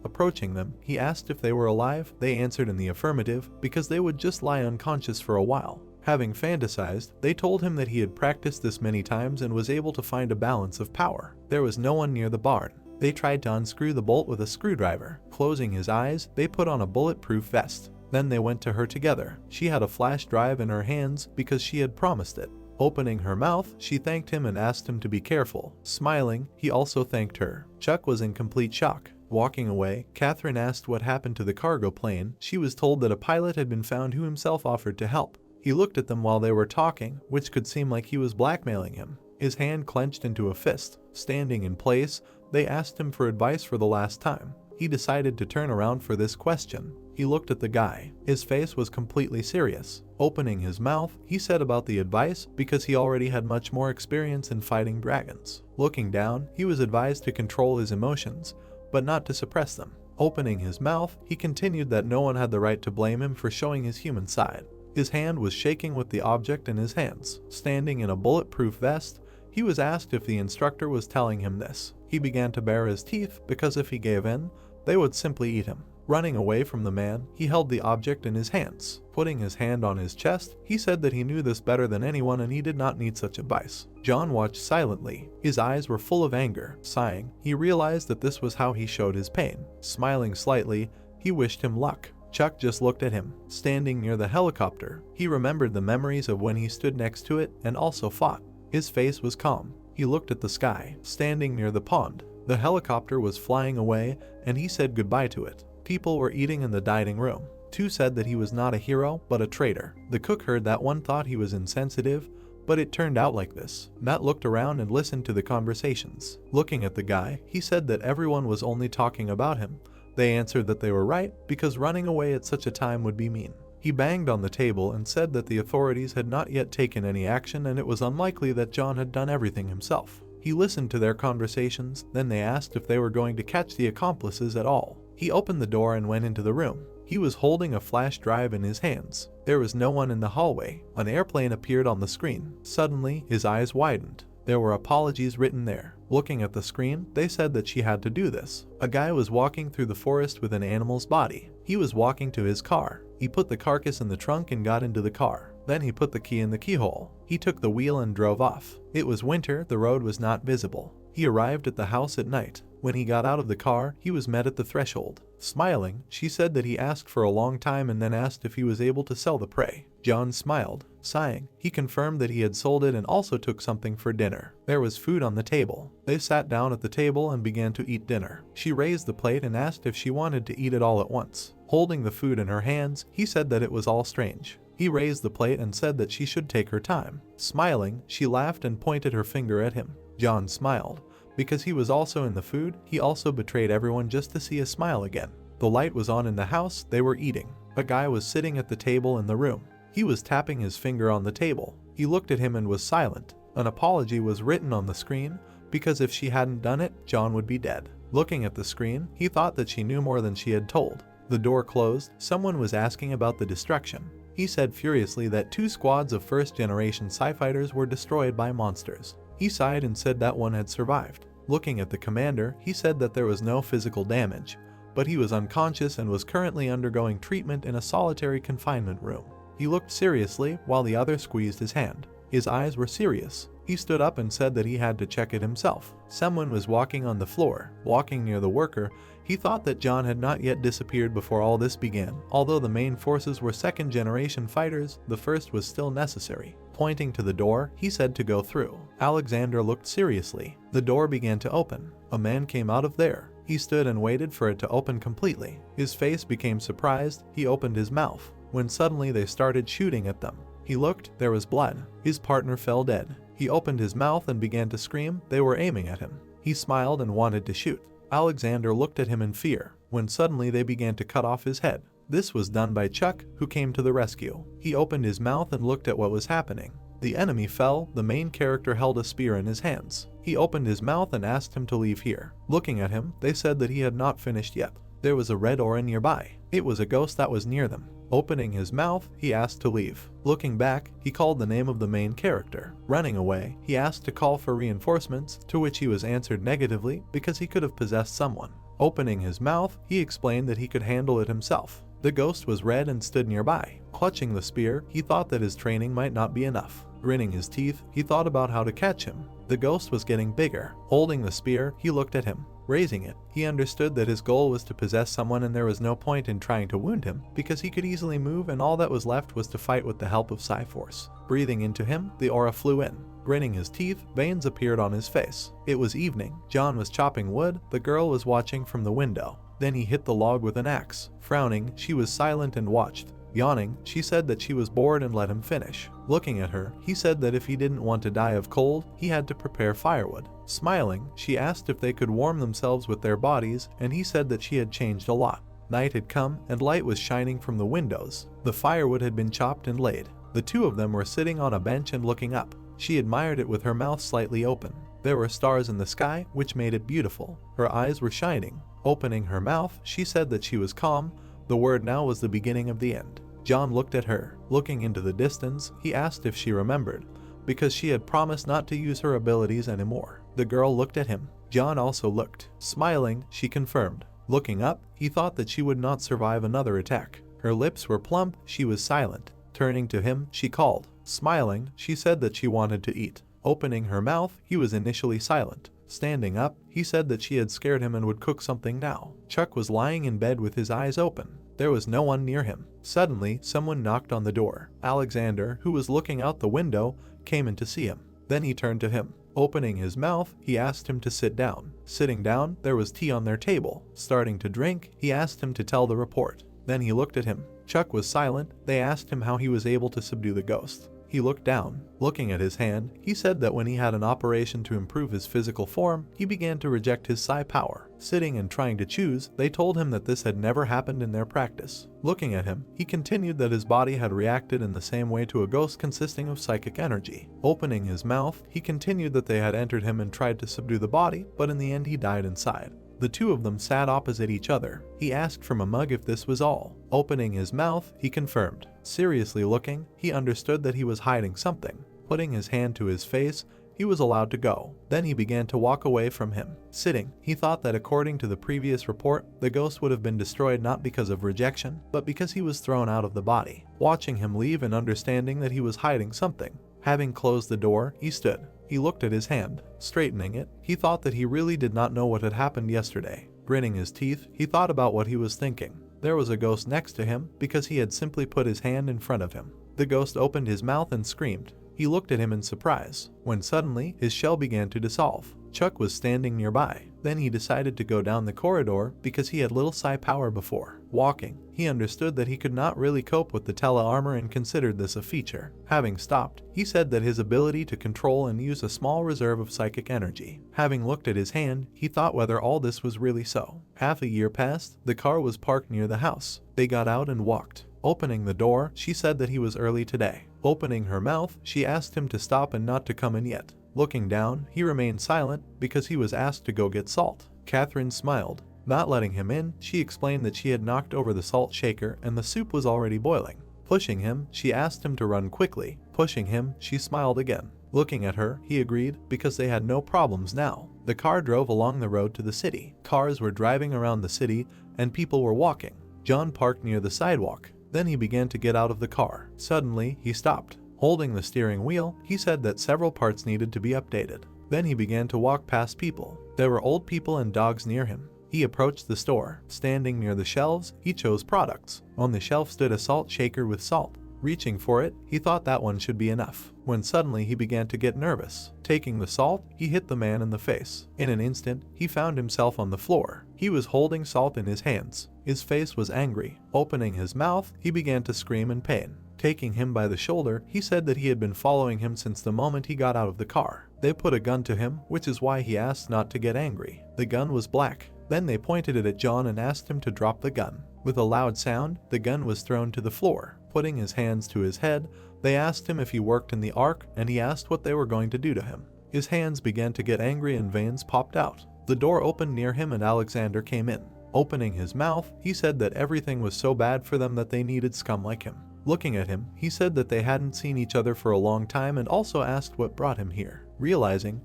Approaching them, he asked if they were alive. They answered in the affirmative because they would just lie unconscious for a while. Having fantasized, they told him that he had practiced this many times and was able to find a balance of power. There was no one near the barn. They tried to unscrew the bolt with a screwdriver. Closing his eyes, they put on a bulletproof vest. Then they went to her together. She had a flash drive in her hands because she had promised it. Opening her mouth, she thanked him and asked him to be careful. Smiling, he also thanked her. Chuck was in complete shock. Walking away, Catherine asked what happened to the cargo plane. She was told that a pilot had been found who himself offered to help. He looked at them while they were talking, which could seem like he was blackmailing him. His hand clenched into a fist. Standing in place, they asked him for advice for the last time. He decided to turn around for this question. He looked at the guy. His face was completely serious. Opening his mouth, he said about the advice because he already had much more experience in fighting dragons. Looking down, he was advised to control his emotions, but not to suppress them. Opening his mouth, he continued that no one had the right to blame him for showing his human side. His hand was shaking with the object in his hands. Standing in a bulletproof vest, he was asked if the instructor was telling him this. He began to bare his teeth because if he gave in, they would simply eat him. Running away from the man, he held the object in his hands. Putting his hand on his chest, he said that he knew this better than anyone and he did not need such advice. John watched silently. His eyes were full of anger. Sighing, he realized that this was how he showed his pain. Smiling slightly, he wished him luck. Chuck just looked at him. Standing near the helicopter, he remembered the memories of when he stood next to it and also fought. His face was calm. He looked at the sky. Standing near the pond, the helicopter was flying away and he said goodbye to it. People were eating in the dining room. Two said that he was not a hero, but a traitor. The cook heard that. One thought he was insensitive, but it turned out like this. Matt looked around and listened to the conversations. Looking at the guy, he said that everyone was only talking about him. They answered that they were right, because running away at such a time would be mean. He banged on the table and said that the authorities had not yet taken any action and it was unlikely that John had done everything himself. He listened to their conversations, then they asked if they were going to catch the accomplices at all. He opened the door and went into the room. He was holding a flash drive in his hands. There was no one in the hallway. An airplane appeared on the screen. Suddenly, his eyes widened. There were apologies written there. Looking at the screen, they said that she had to do this. A guy was walking through the forest with an animal's body. He was walking to his car. He put the carcass in the trunk and got into the car. Then he put the key in the keyhole. He took the wheel and drove off. It was winter, the road was not visible. He arrived at the house at night. When he got out of the car, he was met at the threshold. Smiling, she said that he asked for a long time and then asked if he was able to sell the prey. John smiled. Sighing, he confirmed that he had sold it and also took something for dinner. There was food on the table. They sat down at the table and began to eat dinner. She raised the plate and asked if she wanted to eat it all at once. Holding the food in her hands, he said that it was all strange. He raised the plate and said that she should take her time. Smiling, she laughed and pointed her finger at him. John smiled, Because he was also in the food, he also betrayed everyone just to see a smile again. The light was on in the house they were eating. A guy was sitting at the table in the room. He was tapping his finger on the table. He looked at him and was silent. An apology was written on the screen, because if she hadn't done it, John would be dead. Looking at the screen, he thought that she knew more than she had told. The door closed. Someone was asking about the destruction. He said furiously that 2 squads of first-generation Psi-fighters were destroyed by monsters. He sighed and said that one had survived. Looking at the commander, he said that there was no physical damage, but he was unconscious and was currently undergoing treatment in a solitary confinement room. He looked seriously while the other squeezed his hand. His eyes were serious. He stood up and said that he had to check it himself. Someone was walking on the floor. Walking near the worker, he thought that John had not yet disappeared before all this began. Although the main forces were second-generation fighters, the first was still necessary. Pointing to the door, he said to go through. Alexander looked seriously. The door began to open. A man came out of there. He stood and waited for it to open completely. His face became surprised. He opened his mouth, when suddenly they started shooting at them. He looked, there was blood. His partner fell dead. He opened his mouth and began to scream. They were aiming at him. He smiled and wanted to shoot. Alexander looked at him in fear, when suddenly they began to cut off his head. This was done by Chuck, who came to the rescue. He opened his mouth and looked at what was happening. The enemy fell. The main character held a spear in his hands. He opened his mouth and asked him to leave here. Looking at him, they said that he had not finished yet. There was a red aura nearby. It was a ghost that was near them. Opening his mouth, he asked to leave. Looking back, he called the name of the main character. Running away, he asked to call for reinforcements, to which he was answered negatively because he could have possessed someone. Opening his mouth, he explained that he could handle it himself. The ghost was red and stood nearby. Clutching the spear, he thought that his training might not be enough. Gritting his teeth, he thought about how to catch him. The ghost was getting bigger. Holding the spear, he looked at him. Raising it, he understood that his goal was to possess someone and there was no point in trying to wound him because he could easily move and all that was left was to fight with the help of Psi-Force. Breathing into him, the aura flew in. Gritting his teeth, veins appeared on his face. It was evening. John was chopping wood. The girl was watching from the window. Then he hit the log with an axe. Frowning, she was silent and watched. Yawning, she said that she was bored and let him finish. Looking at her, he said that if he didn't want to die of cold, he had to prepare firewood. Smiling, she asked if they could warm themselves with their bodies, and he said that she had changed a lot. Night had come, and light was shining from the windows. The firewood had been chopped and laid. The two of them were sitting on a bench and looking up. She admired it with her mouth slightly open. There were stars in the sky, which made it beautiful. Her eyes were shining. Opening her mouth, she said that she was calm. The word now was the beginning of the end. John looked at her. Looking into the distance, he asked if she remembered, because she had promised not to use her abilities anymore. The girl looked at him. John also looked. Smiling, she confirmed. Looking up, he thought that she would not survive another attack. Her lips were plump. She was silent. Turning to him, she called. Smiling, she said that she wanted to eat. Opening her mouth, he was initially silent. Standing up, he said that she had scared him and would cook something now. Chuck was lying in bed with his eyes open. There was no one near him. Suddenly, someone knocked on the door. Alexander, who was looking out the window, came in to see him. Then he turned to him. Opening his mouth, he asked him to sit down. Sitting down, there was tea on their table. Starting to drink, he asked him to tell the report. Then he looked at him. Chuck was silent. They asked him how he was able to subdue the ghost. He looked down. Looking at his hand, he said that when he had an operation to improve his physical form, he began to reject his psi power. Sitting and trying to choose, they told him that this had never happened in their practice. Looking at him, he continued that his body had reacted in the same way to a ghost consisting of psychic energy. Opening his mouth, he continued that they had entered him and tried to subdue the body, but in the end he died inside. The two of them sat opposite each other. He asked from a mug if this was all. Opening his mouth, he confirmed. Seriously looking, he understood that he was hiding something. Putting his hand to his face, he was allowed to go. Then he began to walk away from him. Sitting, he thought that according to the previous report, the ghost would have been destroyed not because of rejection, but because he was thrown out of the body. Watching him leave and understanding that he was hiding something. Having closed the door, he stood. He looked at his hand. Straightening it, he thought that he really did not know what had happened yesterday. Gritting his teeth, he thought about what he was thinking. There was a ghost next to him because he had simply put his hand in front of him. The ghost opened his mouth and screamed. He looked at him in surprise, when suddenly his shell began to dissolve. Chuck was standing nearby. Then he decided to go down the corridor because he had little psi power before. Walking, he understood that he could not really cope with the tele-armor and considered this a feature. Having stopped, he said that his ability to control and use a small reserve of psychic energy. Having looked at his hand, he thought whether all this was really so. Half a year passed, the car was parked near the house. They got out and walked. Opening the door, she said that he was early today. Opening her mouth, she asked him to stop and not to come in yet. Looking down, he remained silent because he was asked to go get salt. Catherine smiled. Not letting him in, she explained that she had knocked over the salt shaker and the soup was already boiling. Pushing him, she asked him to run quickly. Pushing him, she smiled again. Looking at her, he agreed because they had no problems now. The car drove along the road to the city. Cars were driving around the city and people were walking. John parked near the sidewalk. Then he began to get out of the car. Suddenly, he stopped. Holding the steering wheel, he said that several parts needed to be updated. Then he began to walk past people. There were old people and dogs near him. He approached the store. Standing near the shelves, he chose products. On the shelf stood a salt shaker with salt. Reaching for it, he thought that one should be enough. When suddenly he began to get nervous. Taking the salt, he hit the man in the face. In an instant, he found himself on the floor. He was holding salt in his hands. His face was angry. Opening his mouth, he began to scream in pain. Taking him by the shoulder, he said that he had been following him since the moment he got out of the car. They put a gun to him, which is why he asked not to get angry. The gun was black. Then they pointed it at John and asked him to drop the gun. With a loud sound, the gun was thrown to the floor. Putting his hands to his head, they asked him if he worked in the Ark, and he asked what they were going to do to him. His hands began to get angry and veins popped out. The door opened near him and Alexander came in. Opening his mouth, he said that everything was so bad for them that they needed scum like him. Looking at him, he said that they hadn't seen each other for a long time and also asked what brought him here.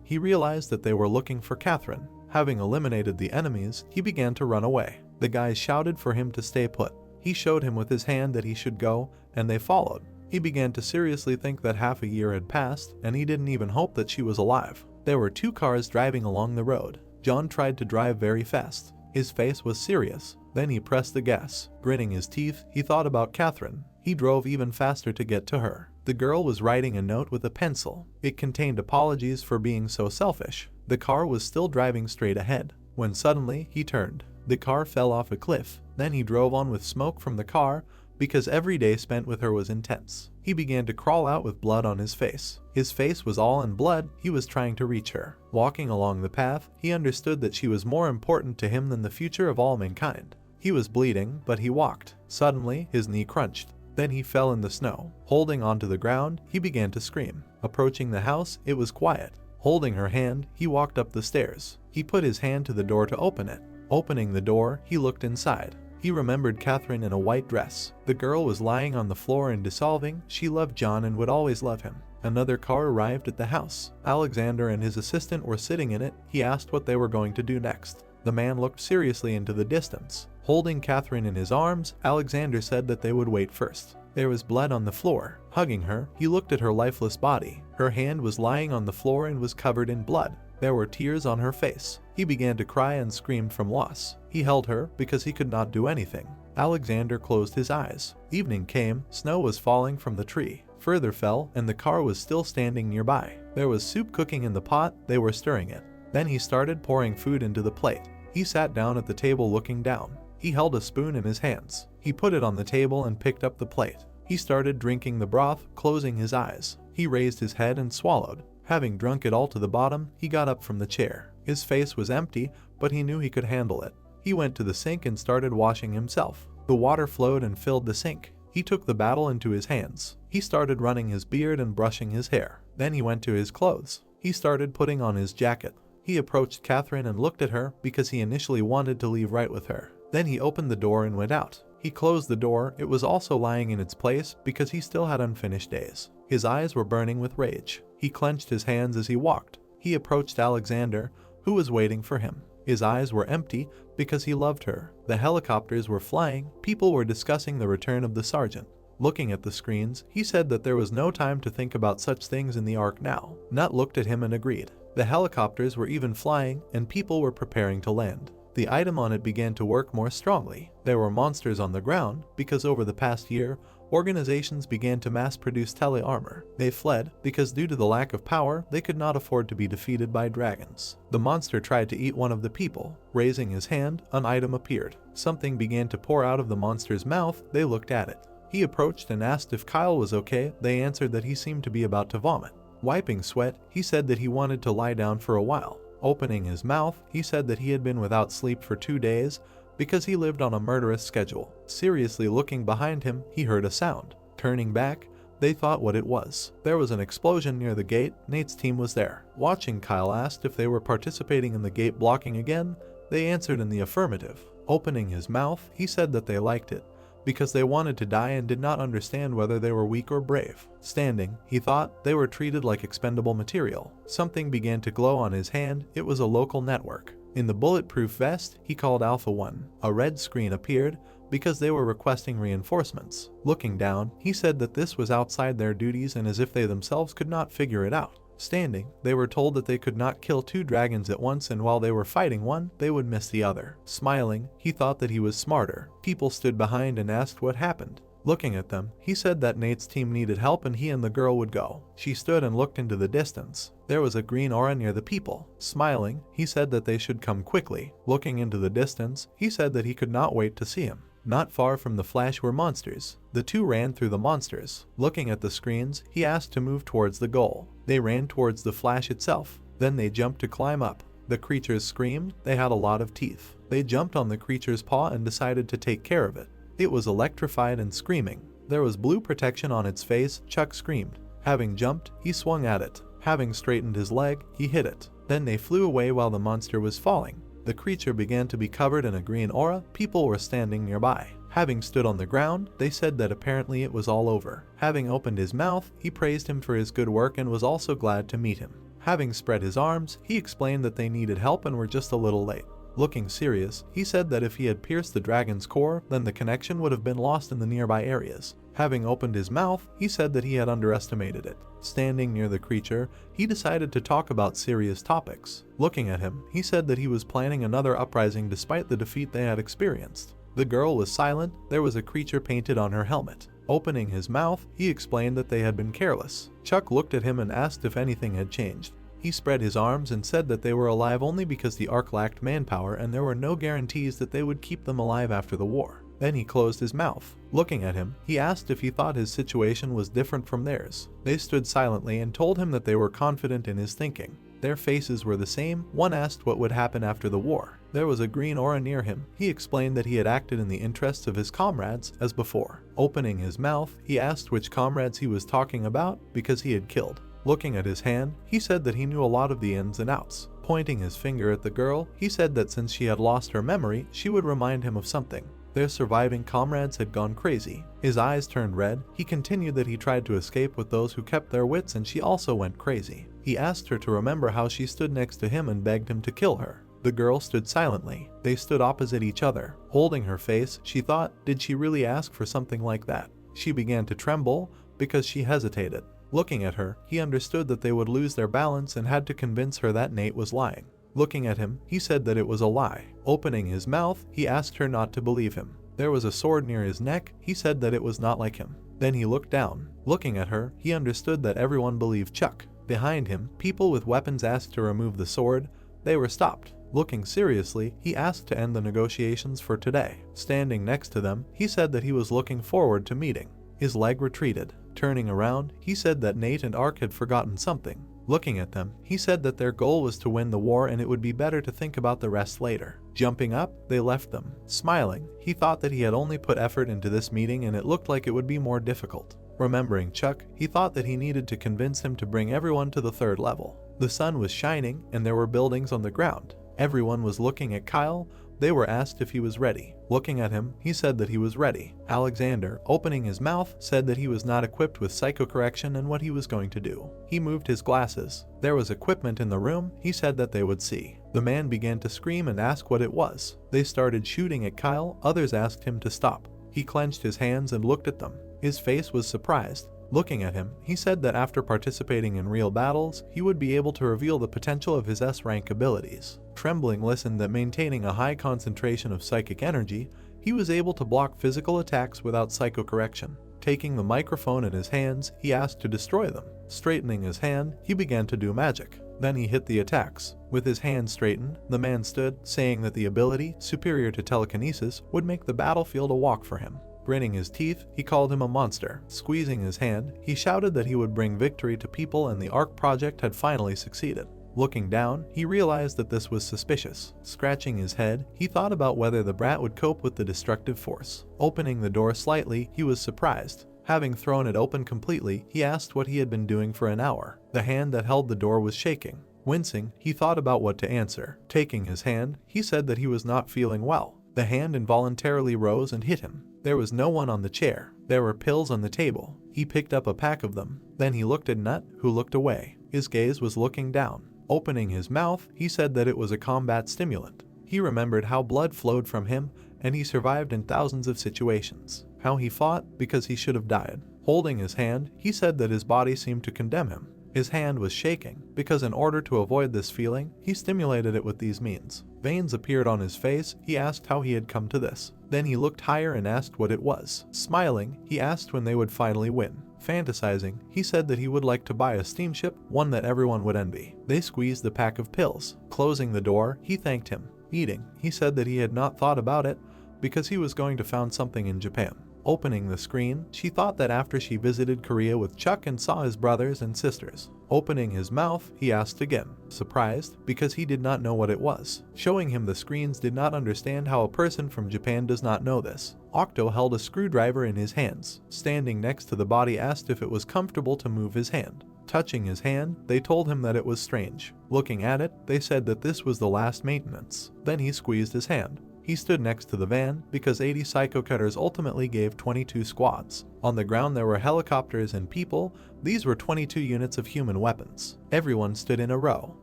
He realized that they were looking for Catherine. Having eliminated the enemies, he began to run away. The guys shouted for him to stay put. He showed him with his hand that he should go, and they followed. He began to seriously think that half a year had passed, and he didn't even hope that she was alive. There were two cars driving along the road. John tried to drive very fast. His face was serious. Then he pressed the gas. Gritting his teeth, he thought about Catherine. He drove even faster to get to her. The girl was writing a note with a pencil. It contained apologies for being so selfish. The car was still driving straight ahead, when suddenly he turned. The car fell off a cliff. Then he drove on with smoke from the car because every day spent with her was intense. He began to crawl out with blood on his face. His face was all in blood. He was trying to reach her. Walking along the path, he understood that she was more important to him than the future of all mankind. He was bleeding, but he walked. Suddenly, his knee crunched. Then he fell in the snow. Holding onto the ground, he began to scream. Approaching the house, it was quiet. Holding her hand, he walked up the stairs. He put his hand to the door to open it. Opening the door, he looked inside. He remembered Catherine in a white dress. The girl was lying on the floor and dissolving. She loved John and would always love him. Another car arrived at the house. Alexander and his assistant were sitting in it. He asked what they were going to do next. The man looked seriously into the distance. Holding Catherine in his arms, Alexander said that they would wait first. There was blood on the floor. Hugging her, he looked at her lifeless body. Her hand was lying on the floor and was covered in blood. There were tears on her face. He began to cry and screamed from loss. He held her because he could not do anything. Alexander closed his eyes. Evening came, snow was falling from the tree. Further fell, and the car was still standing nearby. There was soup cooking in the pot. They were stirring it. Then he started pouring food into the plate. He sat down at the table looking down. He held a spoon in his hands. He put it on the table and picked up the plate. He started drinking the broth, closing his eyes. He raised his head and swallowed. Having drunk it all to the bottom, he got up from the chair. His face was empty, but he knew he could handle it. He went to the sink and started washing himself. The water flowed and filled the sink. He took the bottle into his hands. He started running his beard and brushing his hair. Then he went to his clothes. He started putting on his jacket. He approached Catherine and looked at her because he initially wanted to leave right with her. Then he opened the door and went out. He closed the door. It was also lying in its place because he still had unfinished days. His eyes were burning with rage. He clenched his hands as he walked. He approached Alexander, who was waiting for him. His eyes were empty because he loved her. The helicopters were flying. People were discussing the return of the sergeant. Looking at the screens, he said that there was no time to think about such things in the Ark now. Nut looked at him and agreed. The helicopters were even flying, and people were preparing to land. The item on it began to work more strongly. There were monsters on the ground because over the past year, organizations began to mass-produce tele-armor. They fled because due to the lack of power, they could not afford to be defeated by dragons. The monster tried to eat one of the people. Raising his hand, an item appeared. Something began to pour out of the monster's mouth. They looked at it. He approached and asked if Kyle was okay. They answered that he seemed to be about to vomit. Wiping sweat, he said that he wanted to lie down for a while. Opening his mouth, he said that he had been without sleep for 2 days because he lived on a murderous schedule. Seriously looking behind him, he heard a sound. Turning back, they thought what it was. There was an explosion near the gate. Nate's team was there. Watching, Kyle asked if they were participating in the gate blocking again. They answered in the affirmative. Opening his mouth, he said that they liked it because they wanted to die and did not understand whether they were weak or brave. Standing, he thought they were treated like expendable material. Something began to glow on his hand. It was a local network. In the bulletproof vest, he called Alpha 1. A red screen appeared because they were requesting reinforcements. Looking down, he said that this was outside their duties and as if they themselves could not figure it out. Standing, they were told that they could not kill 2 dragons at once and while they were fighting one, they would miss the other. Smiling, he thought that he was smarter. People stood behind and asked what happened. Looking at them, he said that Nate's team needed help and he and the girl would go. She stood and looked into the distance. There was a green aura near the people. Smiling, he said that they should come quickly. Looking into the distance, he said that he could not wait to see him. Not far from the flash were monsters. The two ran through the monsters. Looking at the screens, he asked to move towards the goal. They ran towards the flash itself. Then they jumped to climb up. The creatures screamed. They had a lot of teeth. They jumped on the creature's paw and decided to take care of it. It was electrified and screaming. There was blue protection on its face. Chuck screamed. Having jumped, he swung at it. Having straightened his leg, he hit it. Then they flew away while the monster was falling. The creature began to be covered in a green aura. People were standing nearby. Having stood on the ground, they said that apparently it was all over. Having opened his mouth, he praised him for his good work and was also glad to meet him. Having spread his arms, he explained that they needed help and were just a little late. Looking serious, he said that if he had pierced the dragon's core, then the connection would have been lost in the nearby areas. Having opened his mouth, he said that he had underestimated it. Standing near the creature, he decided to talk about serious topics. Looking at him, he said that he was planning another uprising despite the defeat they had experienced. The girl was silent. There was a creature painted on her helmet. Opening his mouth, he explained that they had been careless. Chuck looked at him and asked if anything had changed. He spread his arms and said that they were alive only because the Ark lacked manpower and there were no guarantees that they would keep them alive after the war. Then he closed his mouth. Looking at him, he asked if he thought his situation was different from theirs. They stood silently and told him that they were confident in his thinking. Their faces were the same. One asked what would happen after the war. There was a green aura near him. He explained that he had acted in the interests of his comrades as before. Opening his mouth, he asked which comrades he was talking about because he had killed. Looking at his hand, he said that he knew a lot of the ins and outs. Pointing his finger at the girl, he said that since she had lost her memory, she would remind him of something. Their surviving comrades had gone crazy. His eyes turned red. He continued that he tried to escape with those who kept their wits and she also went crazy. He asked her to remember how she stood next to him and begged him to kill her. The girl stood silently. They stood opposite each other. Holding her face, she thought, did she really ask for something like that? She began to tremble because she hesitated. Looking at her, he understood that they would lose their balance and had to convince her that Nate was lying. Looking at him, he said that it was a lie. Opening his mouth, he asked her not to believe him. There was a sword near his neck. He said that it was not like him. Then he looked down. Looking at her, he understood that everyone believed Chuck. Behind him, people with weapons asked to remove the sword. They were stopped. Looking seriously, he asked to end the negotiations for today. Standing next to them, he said that he was looking forward to meeting. His leg retreated. Turning around, he said that Nate and Ark had forgotten something. Looking at them, he said that their goal was to win the war and it would be better to think about the rest later. Jumping up, they left them. Smiling, he thought that he had only put effort into this meeting and it looked like it would be more difficult. Remembering Chuck, he thought that he needed to convince him to bring everyone to the 3rd level. The sun was shining and there were buildings on the ground. Everyone was looking at Kyle. They were asked if he was ready. Looking at him, he said that he was ready. Alexander, opening his mouth, said that he was not equipped with psychocorrection and what he was going to do. He moved his glasses. There was equipment in the room. He said that they would see. The man began to scream and ask what it was. They started shooting at Kyle. Others asked him to stop. He clenched his hands and looked at them. His face was surprised. Looking at him, he said that after participating in real battles, he would be able to reveal the potential of his S-rank abilities. Trembling listened that maintaining a high concentration of psychic energy, he was able to block physical attacks without psychocorrection. Taking the microphone in his hands, he asked to destroy them. Straightening his hand, he began to do magic. Then he hit the attacks. With his hand straightened, the man stood, saying that the ability, superior to telekinesis, would make the battlefield a walk for him. Gritting his teeth, he called him a monster. Squeezing his hand, he shouted that he would bring victory to people and the Ark project had finally succeeded. Looking down, he realized that this was suspicious. Scratching his head, he thought about whether the brat would cope with the destructive force. Opening the door slightly, he was surprised. Having thrown it open completely, he asked what he had been doing for an hour. The hand that held the door was shaking. Wincing, he thought about what to answer. Taking his hand, he said that he was not feeling well. The hand involuntarily rose and hit him. There was no one on the chair. There were pills on the table. He picked up a pack of them. Then he looked at Nut, who looked away. His gaze was looking down. Opening his mouth, he said that it was a combat stimulant. He remembered how blood flowed from him, and he survived in thousands of situations. How he fought because he should have died. Holding his hand, he said that his body seemed to condemn him. His hand was shaking, because in order to avoid this feeling, he stimulated it with these means. Veins appeared on his face. He asked how he had come to this. Then he looked higher and asked what it was. Smiling, he asked when they would finally win. Fantasizing, he said that he would like to buy a steamship, one that everyone would envy. They squeezed the pack of pills. Closing the door, he thanked him. Eating, he said that he had not thought about it, because he was going to found something in Japan. Opening the screen, she thought that after she visited Korea with Chuck and saw his brothers and sisters. Opening his mouth, he asked again, surprised because he did not know what it was. Showing him the screens did not understand how a person from Japan does not know this. Octo held a screwdriver in his hands. Standing next to the body asked if it was comfortable to move his hand. Touching his hand, they told him that it was strange. Looking at it, they said that this was the last maintenance. Then he squeezed his hand. He stood next to the van because 80 Psycho Cutters ultimately gave 22 squads. On the ground there were helicopters and people. These were 22 units of human weapons. Everyone stood in a row.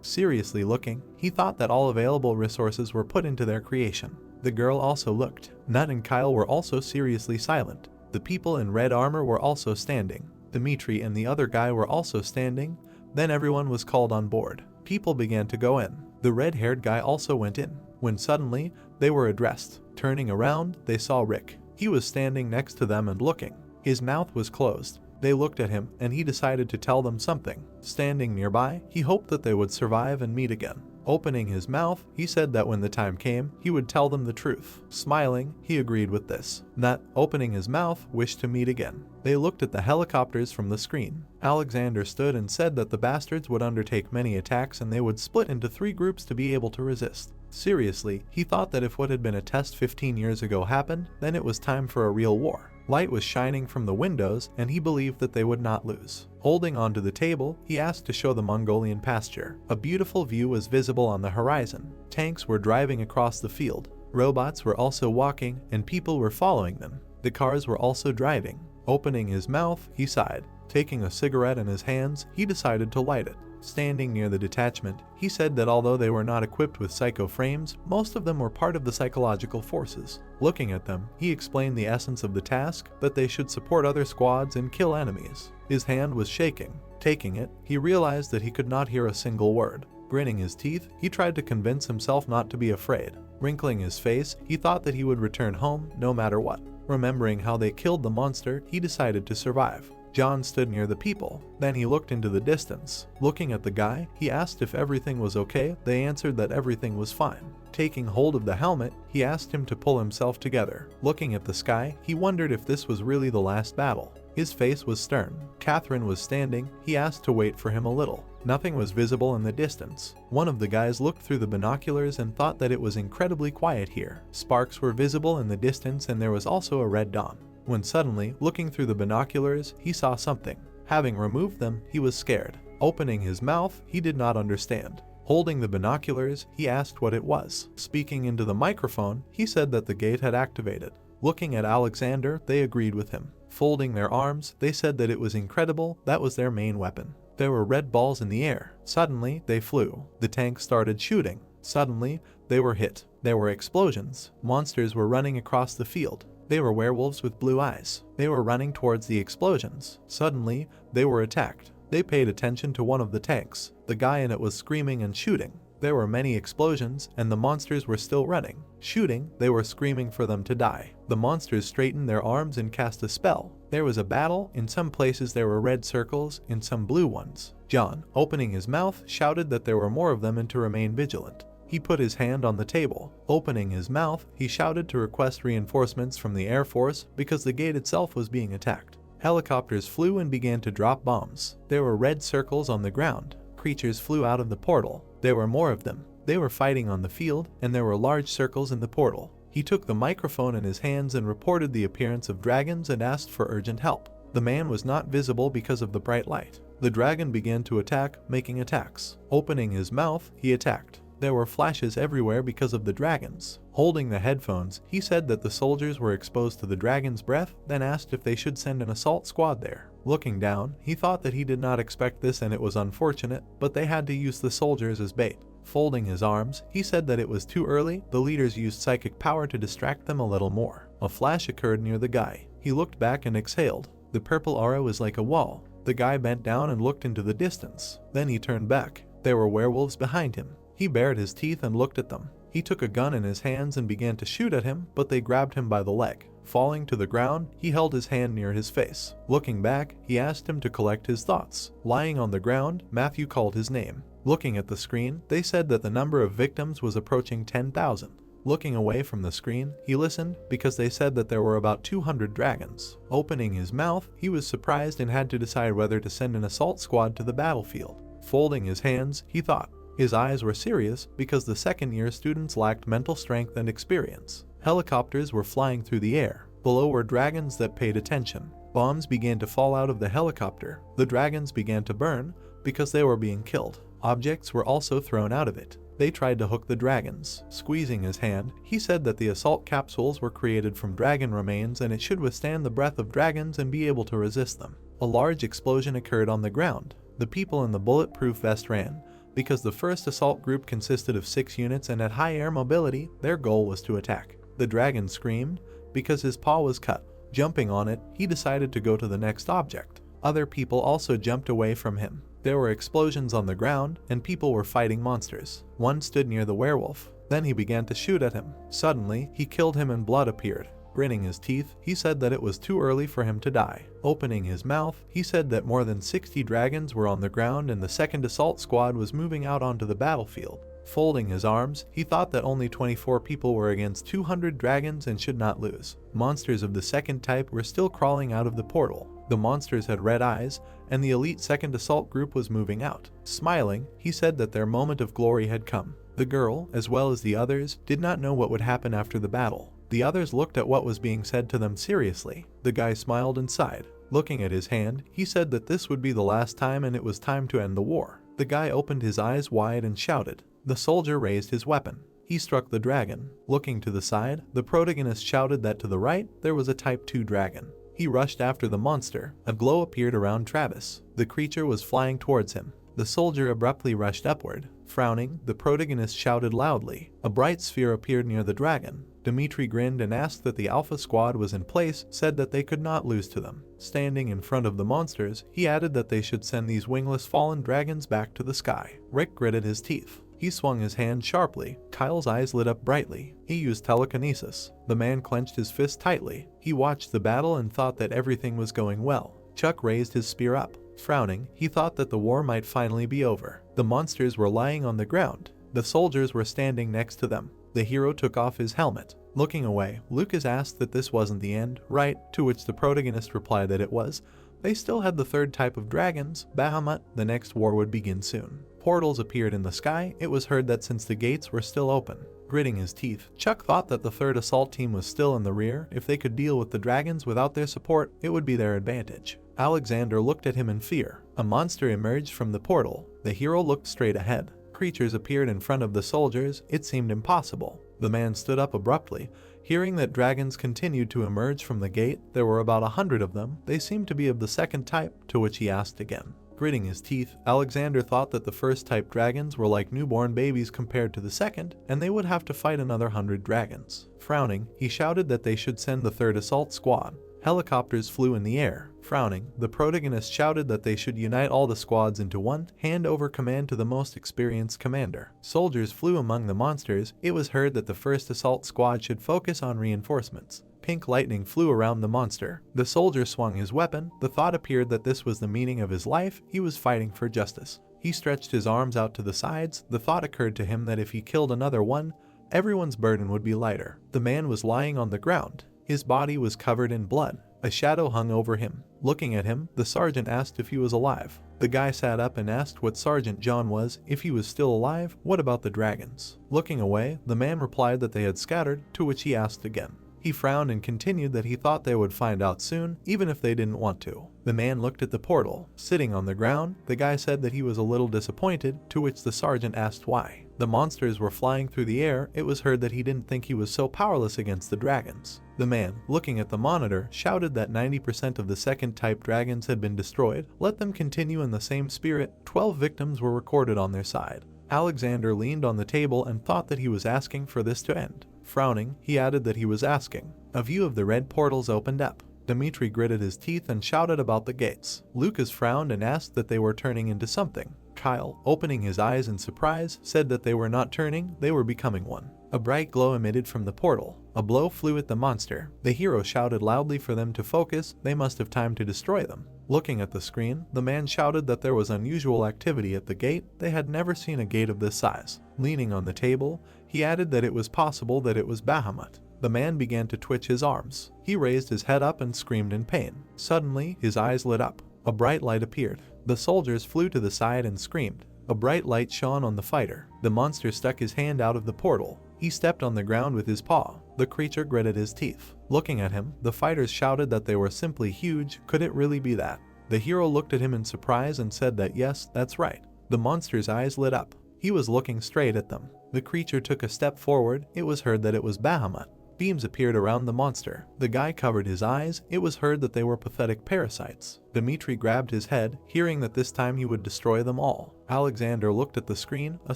Seriously looking, he thought that all available resources were put into their creation. The girl also looked. Nut and Kyle were also seriously silent. The people in red armor were also standing. Dimitri and the other guy were also standing. Then everyone was called on board. People began to go in. The red-haired guy also went in. When suddenly, they were addressed. Turning around, they saw Rick. He was standing next to them and looking. His mouth was closed. They looked at him and he decided to tell them something. Standing nearby, he hoped that they would survive and meet again. Opening his mouth, he said that when the time came, he would tell them the truth. Smiling, he agreed with this. Nut, opening his mouth, wished to meet again. They looked at the helicopters from the screen. Alexander stood and said that the bastards would undertake many attacks and they would split into 3 groups to be able to resist. Seriously, he thought that if what had been a test 15 years ago happened, then it was time for a real war. Light was shining from the windows, and he believed that they would not lose. Holding onto the table, he asked to show the Mongolian pasture. A beautiful view was visible on the horizon. Tanks were driving across the field. Robots were also walking, and people were following them. The cars were also driving. Opening his mouth, he sighed. Taking a cigarette in his hands, he decided to light it. Standing near the detachment, he said that although they were not equipped with psycho frames, most of them were part of the psychological forces. Looking at them, he explained the essence of the task, that they should support other squads and kill enemies. His hand was shaking. Taking it, he realized that he could not hear a single word. Gritting his teeth, he tried to convince himself not to be afraid. Wrinkling his face, he thought that he would return home no matter what. Remembering how they killed the monster, he decided to survive. John stood near the people. Then he looked into the distance. Looking at the guy, he asked if everything was okay. They answered that everything was fine. Taking hold of the helmet, he asked him to pull himself together. Looking at the sky, he wondered if this was really the last battle. His face was stern. Catherine was standing. He asked to wait for him a little. Nothing was visible in the distance. One of the guys looked through the binoculars and thought that it was incredibly quiet here. Sparks were visible in the distance and there was also a red dawn. When suddenly, looking through the binoculars, he saw something. Having removed them, he was scared. Opening his mouth, he did not understand. Holding the binoculars, he asked what it was. Speaking into the microphone, he said that the gate had activated. Looking at Alexander, they agreed with him. Folding their arms, they said that it was incredible. That was their main weapon. There were red balls in the air. Suddenly, they flew. The tank started shooting. Suddenly, they were hit. There were explosions. Monsters were running across the field. They were werewolves with blue eyes. They were running towards the explosions. Suddenly, they were attacked. They paid attention to one of the tanks. The guy in it was screaming and shooting. There were many explosions, and the monsters were still running. Shooting, they were screaming for them to die. The monsters straightened their arms and cast a spell. There was a battle. In some places there were red circles, in some blue ones. John, opening his mouth, shouted that there were more of them and to remain vigilant. He put his hand on the table. Opening his mouth, he shouted to request reinforcements from the Air Force because the gate itself was being attacked. Helicopters flew and began to drop bombs. There were red circles on the ground. Creatures flew out of the portal. There were more of them. They were fighting on the field, and there were large circles in the portal. He took the microphone in his hands and reported the appearance of dragons and asked for urgent help. The man was not visible because of the bright light. The dragon began to attack, making attacks. Opening his mouth, he attacked. There were flashes everywhere because of the dragons. Holding the headphones, he said that the soldiers were exposed to the dragon's breath, then asked if they should send an assault squad there. Looking down, he thought that he did not expect this and it was unfortunate, but they had to use the soldiers as bait. Folding his arms, he said that it was too early. The leaders used psychic power to distract them a little more. A flash occurred near the guy. He looked back and exhaled. The purple aura was like a wall. The guy bent down and looked into the distance. Then he turned back. There were werewolves behind him. He bared his teeth and looked at them. He took a gun in his hands and began to shoot at him, but they grabbed him by the leg. Falling to the ground, he held his hand near his face. Looking back, he asked him to collect his thoughts. Lying on the ground, Matthew called his name. Looking at the screen, they said that the number of victims was approaching 10,000. Looking away from the screen, he listened because they said that there were about 200 dragons. Opening his mouth, he was surprised and had to decide whether to send an assault squad to the battlefield. Folding his hands, he thought. His eyes were serious because the second-year students lacked mental strength and experience. Helicopters were flying through the air. Below were dragons that paid attention. Bombs began to fall out of the helicopter. The dragons began to burn because they were being killed. Objects were also thrown out of it. They tried to hook the dragons. Squeezing his hand, he said that the assault capsules were created from dragon remains and it should withstand the breath of dragons and be able to resist them. A large explosion occurred on the ground. The people in the bulletproof vest ran. Because the first assault group consisted of 6 units and had high air mobility, their goal was to attack. The dragon screamed because his paw was cut. Jumping on it, he decided to go to the next object. Other people also jumped away from him. There were explosions on the ground, and people were fighting monsters. One stood near the werewolf. Then he began to shoot at him. Suddenly, he killed him and blood appeared. Gritting his teeth, he said that it was too early for him to die. Opening his mouth, he said that more than 60 dragons were on the ground and the second assault squad was moving out onto the battlefield. Folding his arms, he thought that only 24 people were against 200 dragons and should not lose. Monsters of the second type were still crawling out of the portal. The monsters had red eyes, and the elite second assault group was moving out. Smiling, he said that their moment of glory had come. The girl, as well as the others, did not know what would happen after the battle. The others looked at what was being said to them seriously. The guy smiled and sighed. Looking at his hand, he said that this would be the last time and it was time to end the war. The guy opened his eyes wide and shouted. The soldier raised his weapon. He struck the dragon. Looking to the side, the protagonist shouted that to the right, there was a Type 2 dragon. He rushed after the monster. A glow appeared around Travis. The creature was flying towards him. The soldier abruptly rushed upward. Frowning, the protagonist shouted loudly. A bright sphere appeared near the dragon. Dimitri grinned and asked that the Alpha Squad was in place, said that they could not lose to them. Standing in front of the monsters, he added that they should send these wingless fallen dragons back to the sky. Rick gritted his teeth. He swung his hand sharply. Kyle's eyes lit up brightly. He used telekinesis. The man clenched his fist tightly. He watched the battle and thought that everything was going well. Chuck raised his spear up. Frowning, he thought that the war might finally be over. The monsters were lying on the ground. The soldiers were standing next to them. The hero took off his helmet. Looking away, Lucas asked that this wasn't the end, right? To which the protagonist replied that it was. They still had the third type of dragons, Bahamut. The next war would begin soon. Portals appeared in the sky. It was heard that since the gates were still open. Gritting his teeth, Chuck thought that the third assault team was still in the rear. If they could deal with the dragons without their support, it would be their advantage. Alexander looked at him in fear. A monster emerged from the portal. The hero looked straight ahead. Creatures appeared in front of the soldiers. It seemed impossible. The man stood up abruptly. Hearing that dragons continued to emerge from the gate, there were about 100 of them. They seemed to be of the second type, to which he asked again. Gritting his teeth, Alexander thought that the first type dragons were like newborn babies compared to the second, and they would have to fight another 100 dragons. Frowning, he shouted that they should send the third assault squad. Helicopters flew in the air. Frowning, the protagonist shouted that they should unite all the squads into one, hand over command to the most experienced commander. Soldiers flew among the monsters. It was heard that the first assault squad should focus on reinforcements. Pink lightning flew around the monster. The soldier swung his weapon. The thought appeared that this was the meaning of his life. He was fighting for justice. He stretched his arms out to the sides. The thought occurred to him that if he killed another one, everyone's burden would be lighter. The man was lying on the ground. His body was covered in blood. A shadow hung over him. Looking at him, the sergeant asked if he was alive. The guy sat up and asked what Sergeant John was, if he was still alive. What about the dragons? Looking away, the man replied that they had scattered, to which he asked again. He frowned and continued that he thought they would find out soon, even if they didn't want to. The man looked at the portal. Sitting on the ground, the guy said that he was a little disappointed, to which the sergeant asked why. The monsters were flying through the air. It was heard that he didn't think he was so powerless against the dragons. The man, looking at the monitor, shouted that 90% of the second-type dragons had been destroyed. Let them continue in the same spirit. 12 victims were recorded on their side. Alexander leaned on the table and thought that he was asking for this to end. Frowning, he added that he was asking. A view of the red portals opened up. Dmitri gritted his teeth and shouted about the gates. Lucas frowned and asked that they were turning into something. Kyle, opening his eyes in surprise, said that they were not turning, they were becoming one. A bright glow emitted from the portal. A blow flew at the monster. The hero shouted loudly for them to focus. They must have time to destroy them. Looking at the screen, the man shouted that there was unusual activity at the gate. They had never seen a gate of this size. Leaning on the table, he added that it was possible that it was Bahamut. The man began to twitch his arms. He raised his head up and screamed in pain. Suddenly, his eyes lit up. A bright light appeared. The soldiers flew to the side and screamed. A bright light shone on the fighter. The monster stuck his hand out of the portal. He stepped on the ground with his paw. The creature gritted his teeth. Looking at him, the fighters shouted that they were simply huge. Could it really be that? The hero looked at him in surprise and said that yes, that's right. The monster's eyes lit up. He was looking straight at them. The creature took a step forward. It was heard that it was Bahamut. Beams appeared around the monster. The guy covered his eyes. It was heard that they were pathetic parasites. Dmitri grabbed his head, hearing that this time he would destroy them all. Alexander looked at the screen. A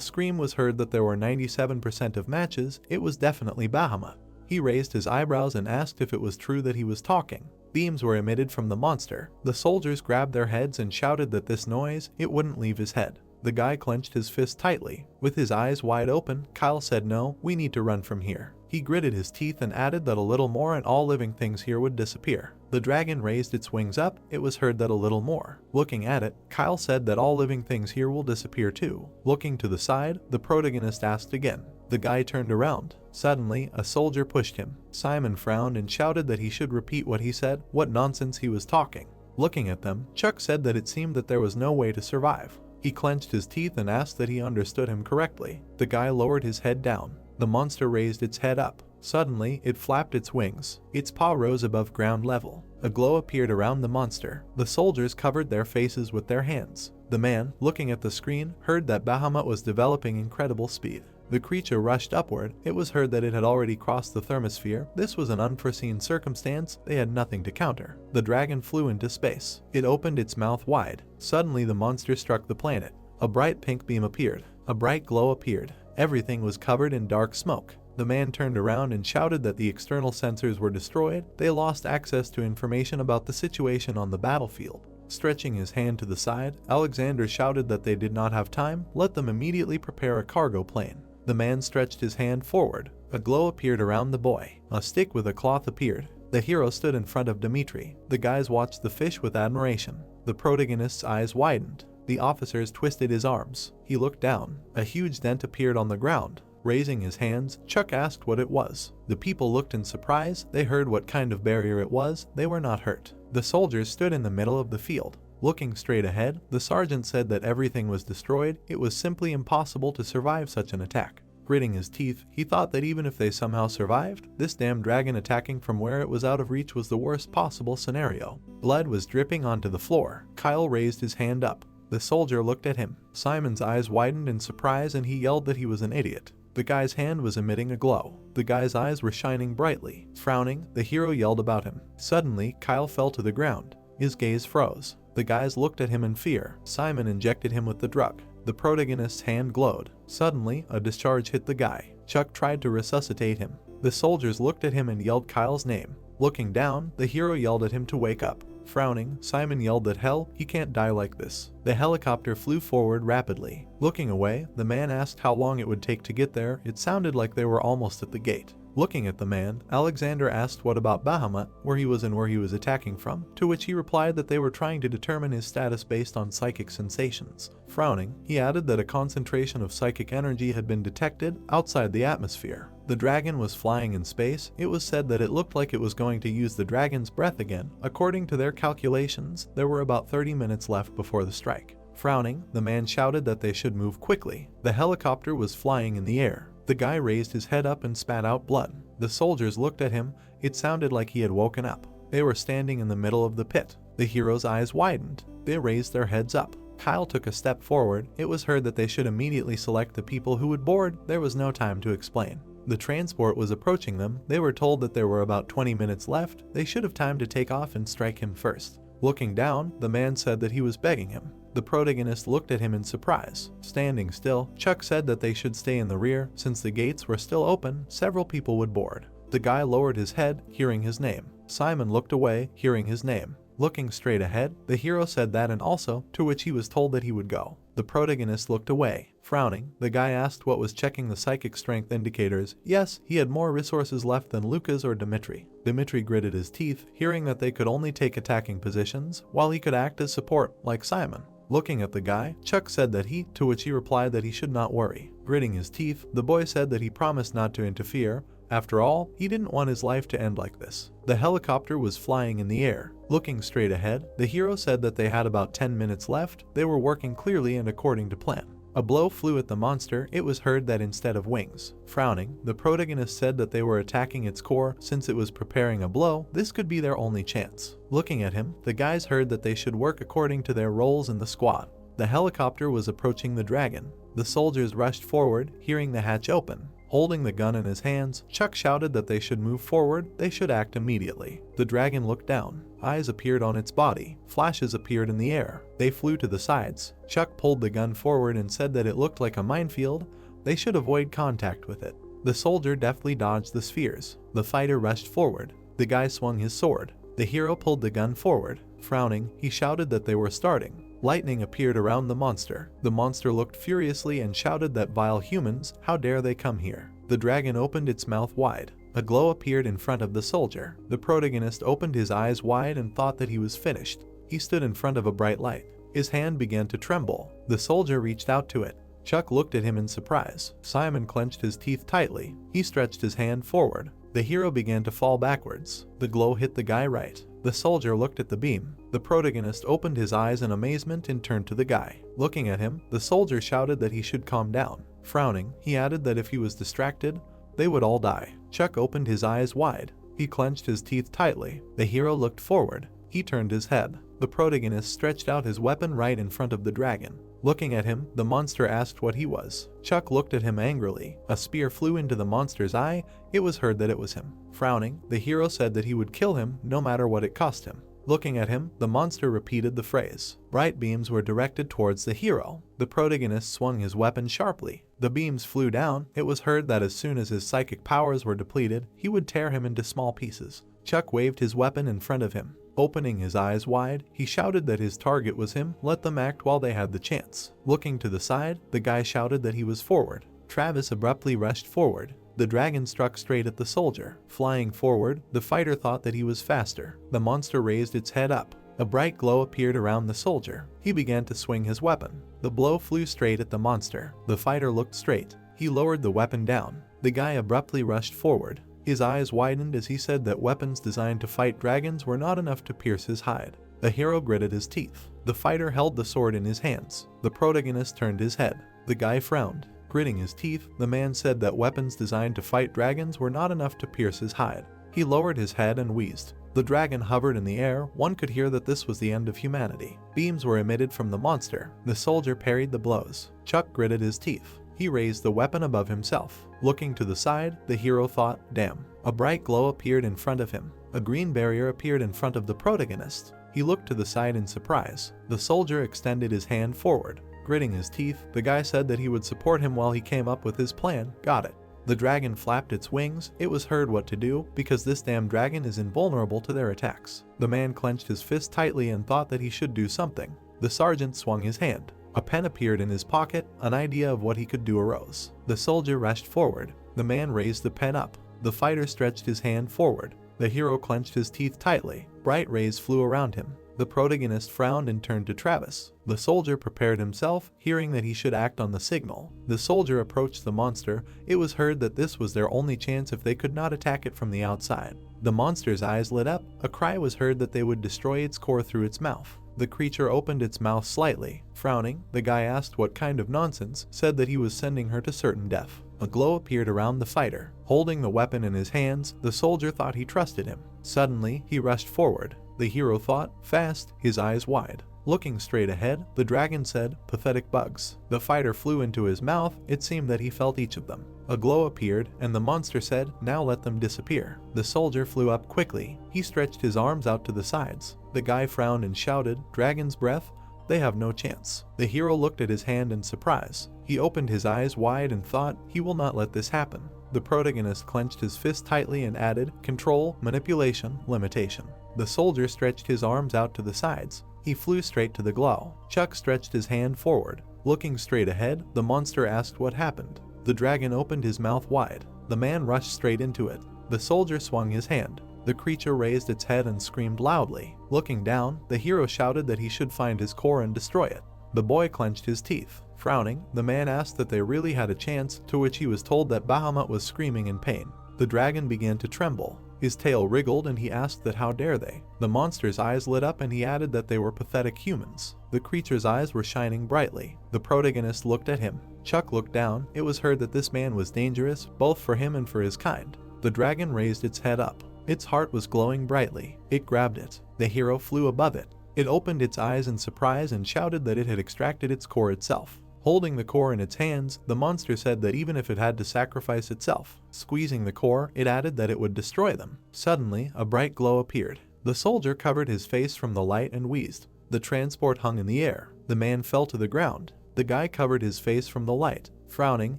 scream was heard that there were 97% of matches. It was definitely Bahamut. He raised his eyebrows and asked if it was true that he was talking. Beams were emitted from the monster. The soldiers grabbed their heads and shouted that this noise, it wouldn't leave his head. The guy clenched his fist tightly. With his eyes wide open, Kyle said, "No, we need to run from here." He gritted his teeth and added that a little more and all living things here would disappear. The dragon raised its wings up. It was heard that a little more. Looking at it, Kyle said that all living things here will disappear too. Looking to the side, the protagonist asked again. The guy turned around. Suddenly, a soldier pushed him. Simon frowned and shouted that he should repeat what he said, what nonsense he was talking. Looking at them, Chuck said that it seemed that there was no way to survive. He clenched his teeth and asked that he understood him correctly. The guy lowered his head down. The monster raised its head up. Suddenly, it flapped its wings. Its paw rose above ground level. A glow appeared around the monster. The soldiers covered their faces with their hands. The man, looking at the screen, heard that Bahamut was developing incredible speed. The creature rushed upward. It was heard that it had already crossed the thermosphere. This was an unforeseen circumstance. They had nothing to counter. The dragon flew into space. It opened its mouth wide. Suddenly, the monster struck the planet. A bright pink beam appeared. A bright glow appeared. Everything was covered in dark smoke. The man turned around and shouted that the external sensors were destroyed. They lost access to information about the situation on the battlefield. Stretching his hand to the side, Alexander shouted that they did not have time. Let them immediately prepare a cargo plane. The man stretched his hand forward. A glow appeared around the boy. A stick with a cloth appeared. The hero stood in front of Dmitri. The guys watched the fish with admiration. The protagonist's eyes widened. The officers twisted his arms. He looked down. A huge dent appeared on the ground. Raising his hands, Chuck asked what it was. The people looked in surprise. They heard what kind of barrier it was. They were not hurt. The soldiers stood in the middle of the field. Looking straight ahead, the sergeant said that everything was destroyed. It was simply impossible to survive such an attack. Gritting his teeth, he thought that even if they somehow survived, this damn dragon attacking from where it was out of reach was the worst possible scenario. Blood was dripping onto the floor. Kyle raised his hand up. The soldier looked at him. Simon's eyes widened in surprise and he yelled that he was an idiot. The guy's hand was emitting a glow. The guy's eyes were shining brightly. Frowning, the hero yelled about him. Suddenly, Kyle fell to the ground. His gaze froze. The guys looked at him in fear. Simon injected him with the drug. The protagonist's hand glowed. Suddenly, a discharge hit the guy. Chuck tried to resuscitate him. The soldiers looked at him and yelled Kyle's name. Looking down, the hero yelled at him to wake up. Frowning, Simon yelled that hell, he can't die like this. The helicopter flew forward rapidly. Looking away, the man asked how long it would take to get there. It sounded like they were almost at the gate. Looking at the man, Alexander asked what about Bahamut, where he was and where he was attacking from, to which he replied that they were trying to determine his status based on psychic sensations. Frowning, he added that a concentration of psychic energy had been detected outside the atmosphere. The dragon was flying in space. It was said that it looked like it was going to use the dragon's breath again. According to their calculations, there were about 30 minutes left before the strike. Frowning, the man shouted that they should move quickly. The helicopter was flying in the air. The guy raised his head up and spat out blood. The soldiers looked at him. It sounded like he had woken up. They were standing in the middle of the pit. The hero's eyes widened. They raised their heads up. Kyle took a step forward. It was heard that they should immediately select the people who would board. There was no time to explain. The transport was approaching them. They were told that there were about 20 minutes left. They should have time to take off and strike him first. Looking down, the man said that he was begging him. The protagonist looked at him in surprise. Standing still, Chuck said that they should stay in the rear. Since the gates were still open, several people would board. The guy lowered his head, hearing his name. Simon looked away, hearing his name. Looking straight ahead, the hero said that and also, to which he was told that he would go. The protagonist looked away. Frowning, the guy asked what was checking the psychic strength indicators. Yes, he had more resources left than Lucas or Dimitri. Dimitri gritted his teeth, hearing that they could only take attacking positions, while he could act as support, like Simon. Looking at the guy, Chuck said that to which he replied that he should not worry. Gritting his teeth, the boy said that he promised not to interfere. After all, he didn't want his life to end like this. The helicopter was flying in the air. Looking straight ahead, the hero said that they had about 10 minutes left. They were working clearly and according to plan. A blow flew at the monster. It was heard that instead of wings. Frowning, the protagonist said that they were attacking its core. Since it was preparing a blow, this could be their only chance. Looking at him, the guys heard that they should work according to their roles in the squad. The helicopter was approaching the dragon. The soldiers rushed forward, hearing the hatch open. Holding the gun in his hands, Chuck shouted that they should move forward. They should act immediately. The dragon looked down. Eyes appeared on its body. Flashes appeared in the air. They flew to the sides. Chuck pulled the gun forward and said that it looked like a minefield. They should avoid contact with it. The soldier deftly dodged the spheres. The fighter rushed forward. The guy swung his sword. The hero pulled the gun forward. Frowning, he shouted that they were starting. Lightning appeared around the monster. The monster looked furiously and shouted that vile humans, how dare they come here. The dragon opened its mouth wide. A glow appeared in front of the soldier. The protagonist opened his eyes wide and thought that he was finished. He stood in front of a bright light. His hand began to tremble. The soldier reached out to it. Chuck looked at him in surprise. Simon clenched his teeth tightly. He stretched his hand forward. The hero began to fall backwards. The glow hit the guy right. The soldier looked at the beam. The protagonist opened his eyes in amazement and turned to the guy. Looking at him, the soldier shouted that he should calm down. Frowning, he added that if he was distracted, they would all die. Chuck opened his eyes wide. He clenched his teeth tightly. The hero looked forward. He turned his head. The protagonist stretched out his weapon right in front of the dragon. Looking at him, the monster asked what he was. Chuck looked at him angrily. A spear flew into the monster's eye. It was heard that it was him. Frowning, the hero said that he would kill him no matter what it cost him. Looking at him, the monster repeated the phrase. Bright beams were directed towards the hero. The protagonist swung his weapon sharply. The beams flew down. It was heard that as soon as his psychic powers were depleted, he would tear him into small pieces. Chuck waved his weapon in front of him. Opening his eyes wide, he shouted that his target was him. Let them act while they had the chance. Looking to the side, the guy shouted that he was forward. Travis abruptly rushed forward. The dragon struck straight at the soldier. Flying forward, the fighter thought that he was faster. The monster raised its head up. A bright glow appeared around the soldier. He began to swing his weapon. The blow flew straight at the monster. The fighter looked straight. He lowered the weapon down. The guy abruptly rushed forward. His eyes widened as he said that weapons designed to fight dragons were not enough to pierce his hide. The hero gritted his teeth. The fighter held the sword in his hands. The protagonist turned his head. The guy frowned. Gritting his teeth, the man said that weapons designed to fight dragons were not enough to pierce his hide. He lowered his head and wheezed. The dragon hovered in the air. One could hear that this was the end of humanity. Beams were emitted from the monster. The soldier parried the blows. Chuck gritted his teeth. He raised the weapon above himself. Looking to the side, the hero thought, damn. A bright glow appeared in front of him. A green barrier appeared in front of the protagonist. He looked to the side in surprise. The soldier extended his hand forward. Gritting his teeth, the guy said that he would support him while he came up with his plan. Got it. The dragon flapped its wings. It was heard what to do because this damn dragon is invulnerable to their attacks. The man clenched his fist tightly and thought that he should do something. The sergeant swung his hand. A pen appeared in his pocket. An idea of what he could do arose. The soldier rushed forward. The man raised the pen up. The fighter stretched his hand forward. The hero clenched his teeth tightly. Bright rays flew around him. The protagonist frowned and turned to Travis. The soldier prepared himself, hearing that he should act on the signal. The soldier approached the monster. It was heard that this was their only chance if they could not attack it from the outside. The monster's eyes lit up. A cry was heard that they would destroy its core through its mouth. The creature opened its mouth slightly. Frowning, the guy asked what kind of nonsense, said that he was sending her to certain death. A glow appeared around the fighter. Holding the weapon in his hands, the soldier thought he trusted him. Suddenly, he rushed forward. The hero thought, fast, his eyes wide. Looking straight ahead, the dragon said, "Pathetic bugs." The fighter flew into his mouth. It seemed that he felt each of them. A glow appeared, and the monster said, "Now let them disappear." The soldier flew up quickly. He stretched his arms out to the sides. The guy frowned and shouted, "Dragon's breath? They have no chance." The hero looked at his hand in surprise. He opened his eyes wide and thought, he will not let this happen. The protagonist clenched his fist tightly and added, "Control, manipulation, limitation." The soldier stretched his arms out to the sides. He flew straight to the glow. Chuck stretched his hand forward. Looking straight ahead, the monster asked what happened. The dragon opened his mouth wide. The man rushed straight into it. The soldier swung his hand. The creature raised its head and screamed loudly. Looking down, the hero shouted that he should find his core and destroy it. The boy clenched his teeth. Frowning, the man asked that they really had a chance, to which he was told that Bahamut was screaming in pain. The dragon began to tremble. His tail wriggled and he asked that how dare they. The monster's eyes lit up and he added that they were pathetic humans. The creature's eyes were shining brightly. The protagonist looked at him. Chuck looked down. It was heard that this man was dangerous, both for him and for his kind. The dragon raised its head up. Its heart was glowing brightly. It grabbed it. The hero flew above it. It opened its eyes in surprise and shouted that it had extracted its core itself. Holding the core in its hands, the monster said that even if it had to sacrifice itself. Squeezing the core, it added that it would destroy them. Suddenly, a bright glow appeared. The soldier covered his face from the light and wheezed. The transport hung in the air. The man fell to the ground. The guy covered his face from the light. Frowning,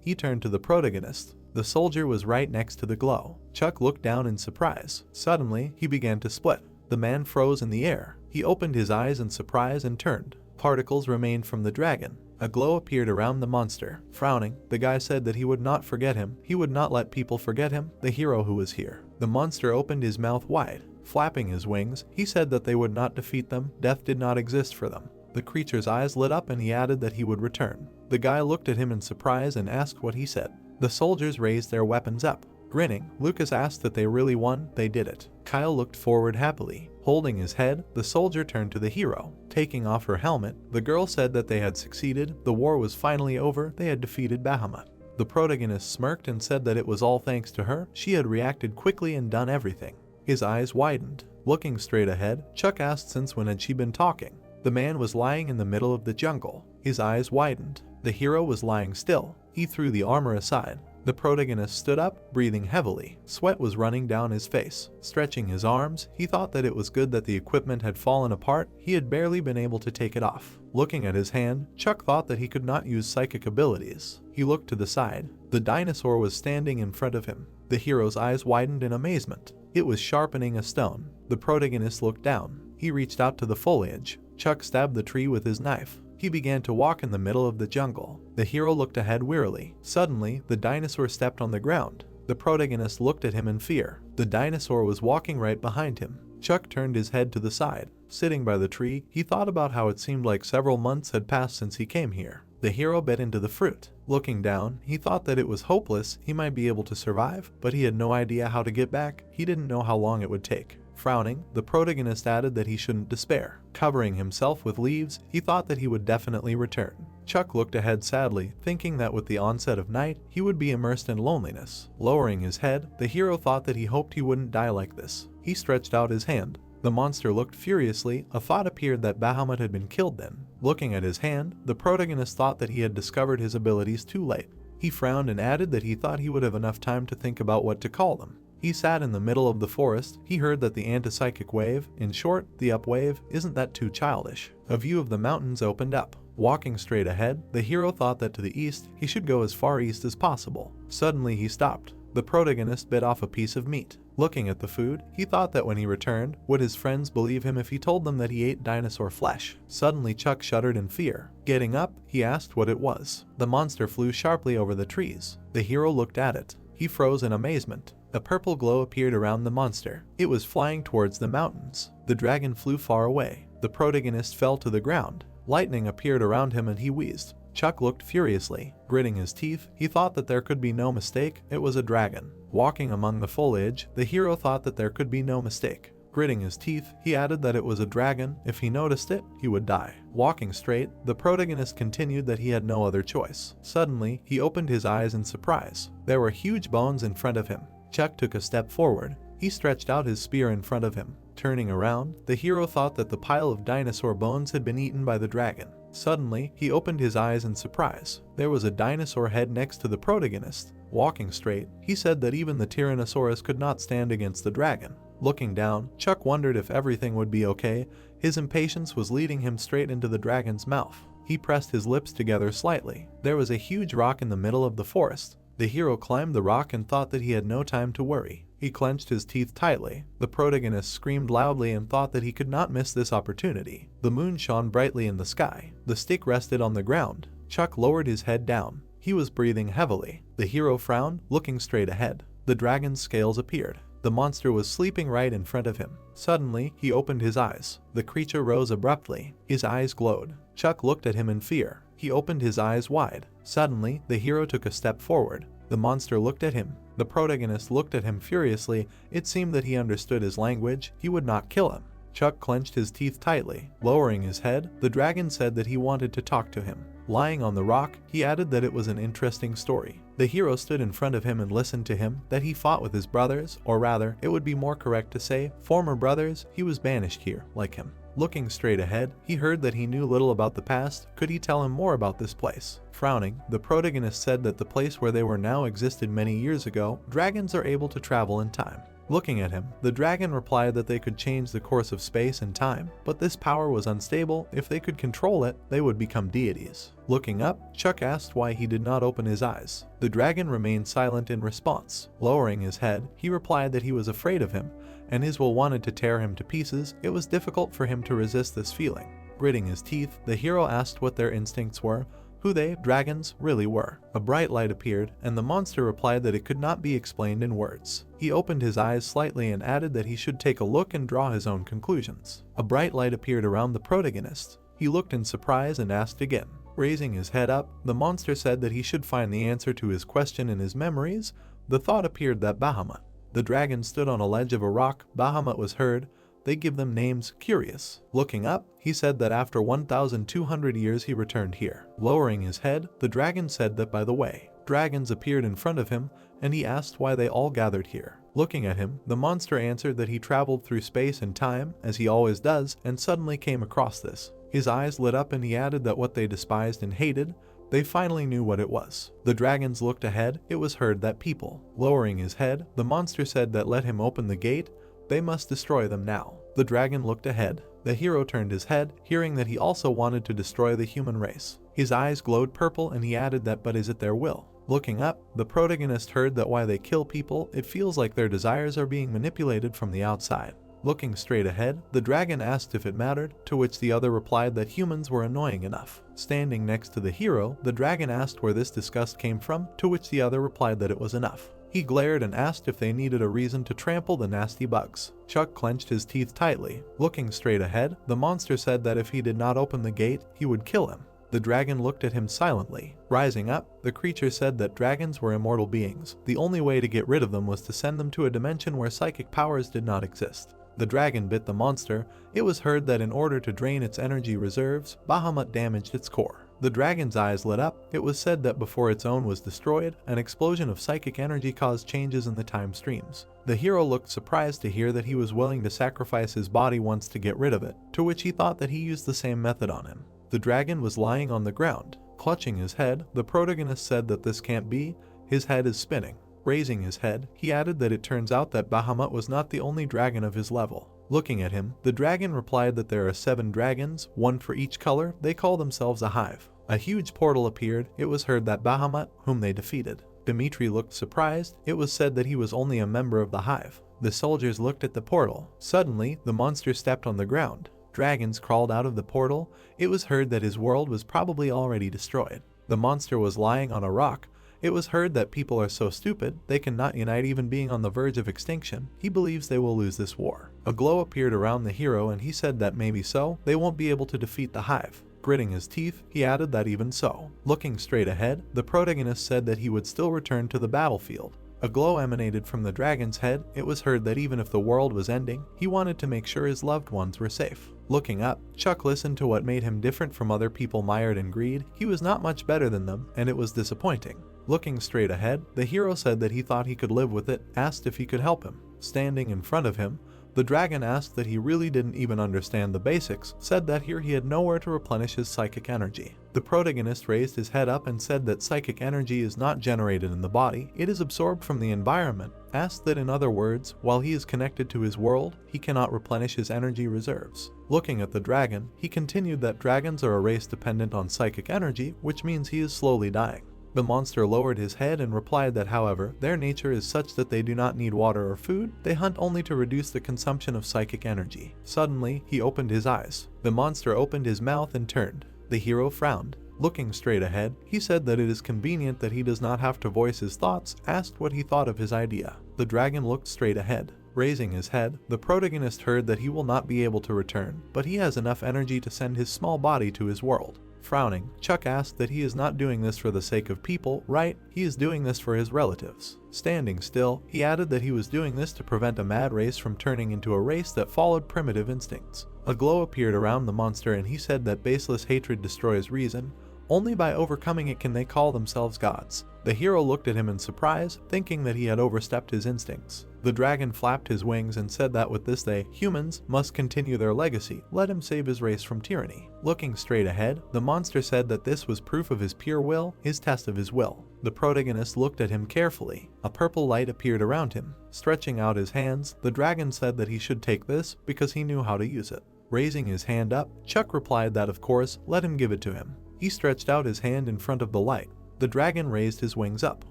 he turned to the protagonist. The soldier was right next to the glow. Chuck looked down in surprise. Suddenly, he began to split. The man froze in the air. He opened his eyes in surprise and turned. Particles remained from the dragon. A glow appeared around the monster. Frowning, the guy said that he would not forget him. He would not let people forget him, the hero who was here. The monster opened his mouth wide. Flapping his wings, he said that they would not defeat them. Death did not exist for them. The creature's eyes lit up and he added that he would return. The guy looked at him in surprise and asked what he said. The soldiers raised their weapons up. Grinning, Lucas asked that they really won. They did it. Kyle looked forward happily. Holding his head, the soldier turned to the hero. Taking off her helmet, the girl said that they had succeeded. The war was finally over. They had defeated Bahamut. The protagonist smirked and said that it was all thanks to her. She had reacted quickly and done everything. His eyes widened. Looking straight ahead, Chuck asked since when had she been talking. The man was lying in the middle of the jungle. His eyes widened. The hero was lying still. He threw the armor aside. The protagonist stood up, breathing heavily. Sweat was running down his face. Stretching his arms, he thought that it was good that the equipment had fallen apart. He had barely been able to take it off. Looking at his hand, Chuck thought that he could not use psychic abilities. He looked to the side. The dinosaur was standing in front of him. The hero's eyes widened in amazement. It was sharpening a stone. The protagonist looked down. He reached out to the foliage. Chuck stabbed the tree with his knife. He began to walk in the middle of the jungle. The hero looked ahead wearily. Suddenly, the dinosaur stepped on the ground. The protagonist looked at him in fear. The dinosaur was walking right behind him. Chuck turned his head to the side. Sitting by the tree, he thought about how it seemed like several months had passed since he came here. The hero bit into the fruit. Looking down, he thought that it was hopeless. He might be able to survive, but he had no idea how to get back. He didn't know how long it would take. Frowning, the protagonist added that he shouldn't despair. Covering himself with leaves, he thought that he would definitely return. Chuck looked ahead sadly, thinking that with the onset of night, he would be immersed in loneliness. Lowering his head, the hero thought that he hoped he wouldn't die like this. He stretched out his hand. The monster looked furiously. A thought appeared that Bahamut had been killed then. Looking at his hand, the protagonist thought that he had discovered his abilities too late. He frowned and added that he thought he would have enough time to think about what to call them. He sat in the middle of the forest. He heard that the antipsychic wave, in short, the up wave, isn't that too childish. A view of the mountains opened up. Walking straight ahead, the hero thought that to the east, he should go as far east as possible. Suddenly he stopped. The protagonist bit off a piece of meat. Looking at the food, he thought that when he returned, would his friends believe him if he told them that he ate dinosaur flesh? Suddenly Chuck shuddered in fear. Getting up, he asked what it was. The monster flew sharply over the trees. The hero looked at it. He froze in amazement. A purple glow appeared around the monster. It was flying towards the mountains. The dragon flew far away. The protagonist fell to the ground. Lightning appeared around him and he wheezed. Chuck looked furiously. Gritting his teeth, he thought that there could be no mistake, it was a dragon. Walking among the foliage, the hero thought that there could be no mistake. Gritting his teeth, he added that it was a dragon. If he noticed it, he would die. Walking straight, the protagonist continued that he had no other choice. Suddenly, he opened his eyes in surprise. There were huge bones in front of him. Chuck took a step forward. He stretched out his spear in front of him. Turning around, the hero thought that the pile of dinosaur bones had been eaten by the dragon. Suddenly, he opened his eyes in surprise. There was a dinosaur head next to the protagonist. Walking straight, he said that even the Tyrannosaurus could not stand against the dragon. Looking down, Chuck wondered if everything would be okay. His impatience was leading him straight into the dragon's mouth. He pressed his lips together slightly. There was a huge rock in the middle of the forest. The hero climbed the rock and thought that he had no time to worry. He clenched his teeth tightly. The protagonist screamed loudly and thought that he could not miss this opportunity. The moon shone brightly in the sky. The stick rested on the ground. Chuck lowered his head down. He was breathing heavily. The hero frowned, looking straight ahead. The dragon's scales appeared. The monster was sleeping right in front of him. Suddenly, he opened his eyes. The creature rose abruptly. His eyes glowed. Chuck looked at him in fear. He opened his eyes wide. Suddenly, the hero took a step forward. The monster looked at him. The protagonist looked at him furiously. It seemed that he understood his language. He would not kill him. Chuck clenched his teeth tightly. Lowering his head, the dragon said that he wanted to talk to him. Lying on the rock, he added that it was an interesting story. The hero stood in front of him and listened to him, that he fought with his brothers, or rather, it would be more correct to say, former brothers. He was banished here, like him. Looking straight ahead, he heard that he knew little about the past. Could he tell him more about this place? Frowning, the protagonist said that the place where they were now existed many years ago. Dragons are able to travel in time. Looking at him, the dragon replied that they could change the course of space and time, but this power was unstable. If they could control it, they would become deities. Looking up, Chuck asked why he did not open his eyes. The dragon remained silent in response. Lowering his head, he replied that he was afraid of him, and his will wanted to tear him to pieces. It was difficult for him to resist this feeling. Gritting his teeth, the hero asked what their instincts were, who they, dragons, really were. A bright light appeared, and the monster replied that it could not be explained in words. He opened his eyes slightly and added that he should take a look and draw his own conclusions. A bright light appeared around the protagonist. He looked in surprise and asked again. Raising his head up, the monster said that he should find the answer to his question in his memories. The thought appeared that Bahamut. The dragon stood on a ledge of a rock. Bahamut was heard. They give them names. Curious. Looking up, he said that after 1,200 years he returned here. Lowering his head, the dragon said that by the way, dragons appeared in front of him, and he asked why they all gathered here. Looking at him, the monster answered that he traveled through space and time, as he always does, and suddenly came across this. His eyes lit up and he added that what they despised and hated, they finally knew what it was. The dragons looked ahead. It was heard that people. Lowering his head, the monster said that let him open the gate. They must destroy them now. The dragon looked ahead. The hero turned his head, hearing that he also wanted to destroy the human race. His eyes glowed purple and he added that but is it their will? Looking up, the protagonist heard that why they kill people, it feels like their desires are being manipulated from the outside. Looking straight ahead, the dragon asked if it mattered, to which the other replied that humans were annoying enough. Standing next to the hero, the dragon asked where this disgust came from, to which the other replied that it was enough. He glared and asked if they needed a reason to trample the nasty bugs. Chuck clenched his teeth tightly. Looking straight ahead, the monster said that if he did not open the gate, he would kill him. The dragon looked at him silently. Rising up, the creature said that dragons were immortal beings. The only way to get rid of them was to send them to a dimension where psychic powers did not exist. The dragon bit the monster. It was heard that in order to drain its energy reserves, Bahamut damaged its core. The dragon's eyes lit up. It was said that before its own was destroyed, an explosion of psychic energy caused changes in the time streams. The hero looked surprised to hear that he was willing to sacrifice his body once to get rid of it, to which he thought that he used the same method on him. The dragon was lying on the ground. Clutching his head, the protagonist said that this can't be. His head is spinning. Raising his head, he added that it turns out that Bahamut was not the only dragon of his level. Looking at him, the dragon replied that there are 7 dragons, 1 for each color. They call themselves a hive. A huge portal appeared. It was heard that Bahamut, whom they defeated. Dmitri looked surprised. It was said that he was only a member of the hive. The soldiers looked at the portal. Suddenly, the monster stepped on the ground. Dragons crawled out of the portal. It was heard that his world was probably already destroyed. The monster was lying on a rock. It was heard that people are so stupid, they cannot unite even being on the verge of extinction. He believes they will lose this war. A glow appeared around the hero and he said that maybe so, they won't be able to defeat the hive. Gritting his teeth, he added that even so. Looking straight ahead, the protagonist said that he would still return to the battlefield. A glow emanated from the dragon's head. It was heard that even if the world was ending, he wanted to make sure his loved ones were safe. Looking up, Chuck listened to what made him different from other people mired in greed. He was not much better than them, and it was disappointing. Looking straight ahead, the hero said that he thought he could live with it, asked if he could help him. Standing in front of him, the dragon asked that he really didn't even understand the basics, said that here he had nowhere to replenish his psychic energy. The protagonist raised his head up and said that psychic energy is not generated in the body, it is absorbed from the environment. Asked that in other words, while he is connected to his world, he cannot replenish his energy reserves. Looking at the dragon, he continued that dragons are a race dependent on psychic energy, which means he is slowly dying. The monster lowered his head and replied that however, their nature is such that they do not need water or food, they hunt only to reduce the consumption of psychic energy. Suddenly, he opened his eyes. The monster opened his mouth and turned. The hero frowned. Looking straight ahead, he said that it is convenient that he does not have to voice his thoughts, asked what he thought of his idea. The dragon looked straight ahead. Raising his head, the protagonist heard that he will not be able to return, but he has enough energy to send his small body to his world. Frowning, Chuck asked that he is not doing this for the sake of people, right? He is doing this for his relatives. Standing still, he added that he was doing this to prevent a mad race from turning into a race that followed primitive instincts. A glow appeared around the monster and he said that baseless hatred destroys reason. Only by overcoming it can they call themselves gods. The hero looked at him in surprise, thinking that he had overstepped his instincts. The dragon flapped his wings and said that with this they, humans, must continue their legacy. Let him save his race from tyranny. Looking straight ahead, the monster said that this was proof of his pure will, his test of his will. The protagonist looked at him carefully. A purple light appeared around him. Stretching out his hands, the dragon said that he should take this because he knew how to use it. Raising his hand up, Chuck replied that of course, let him give it to him. He stretched out his hand in front of the light. The dragon raised his wings up.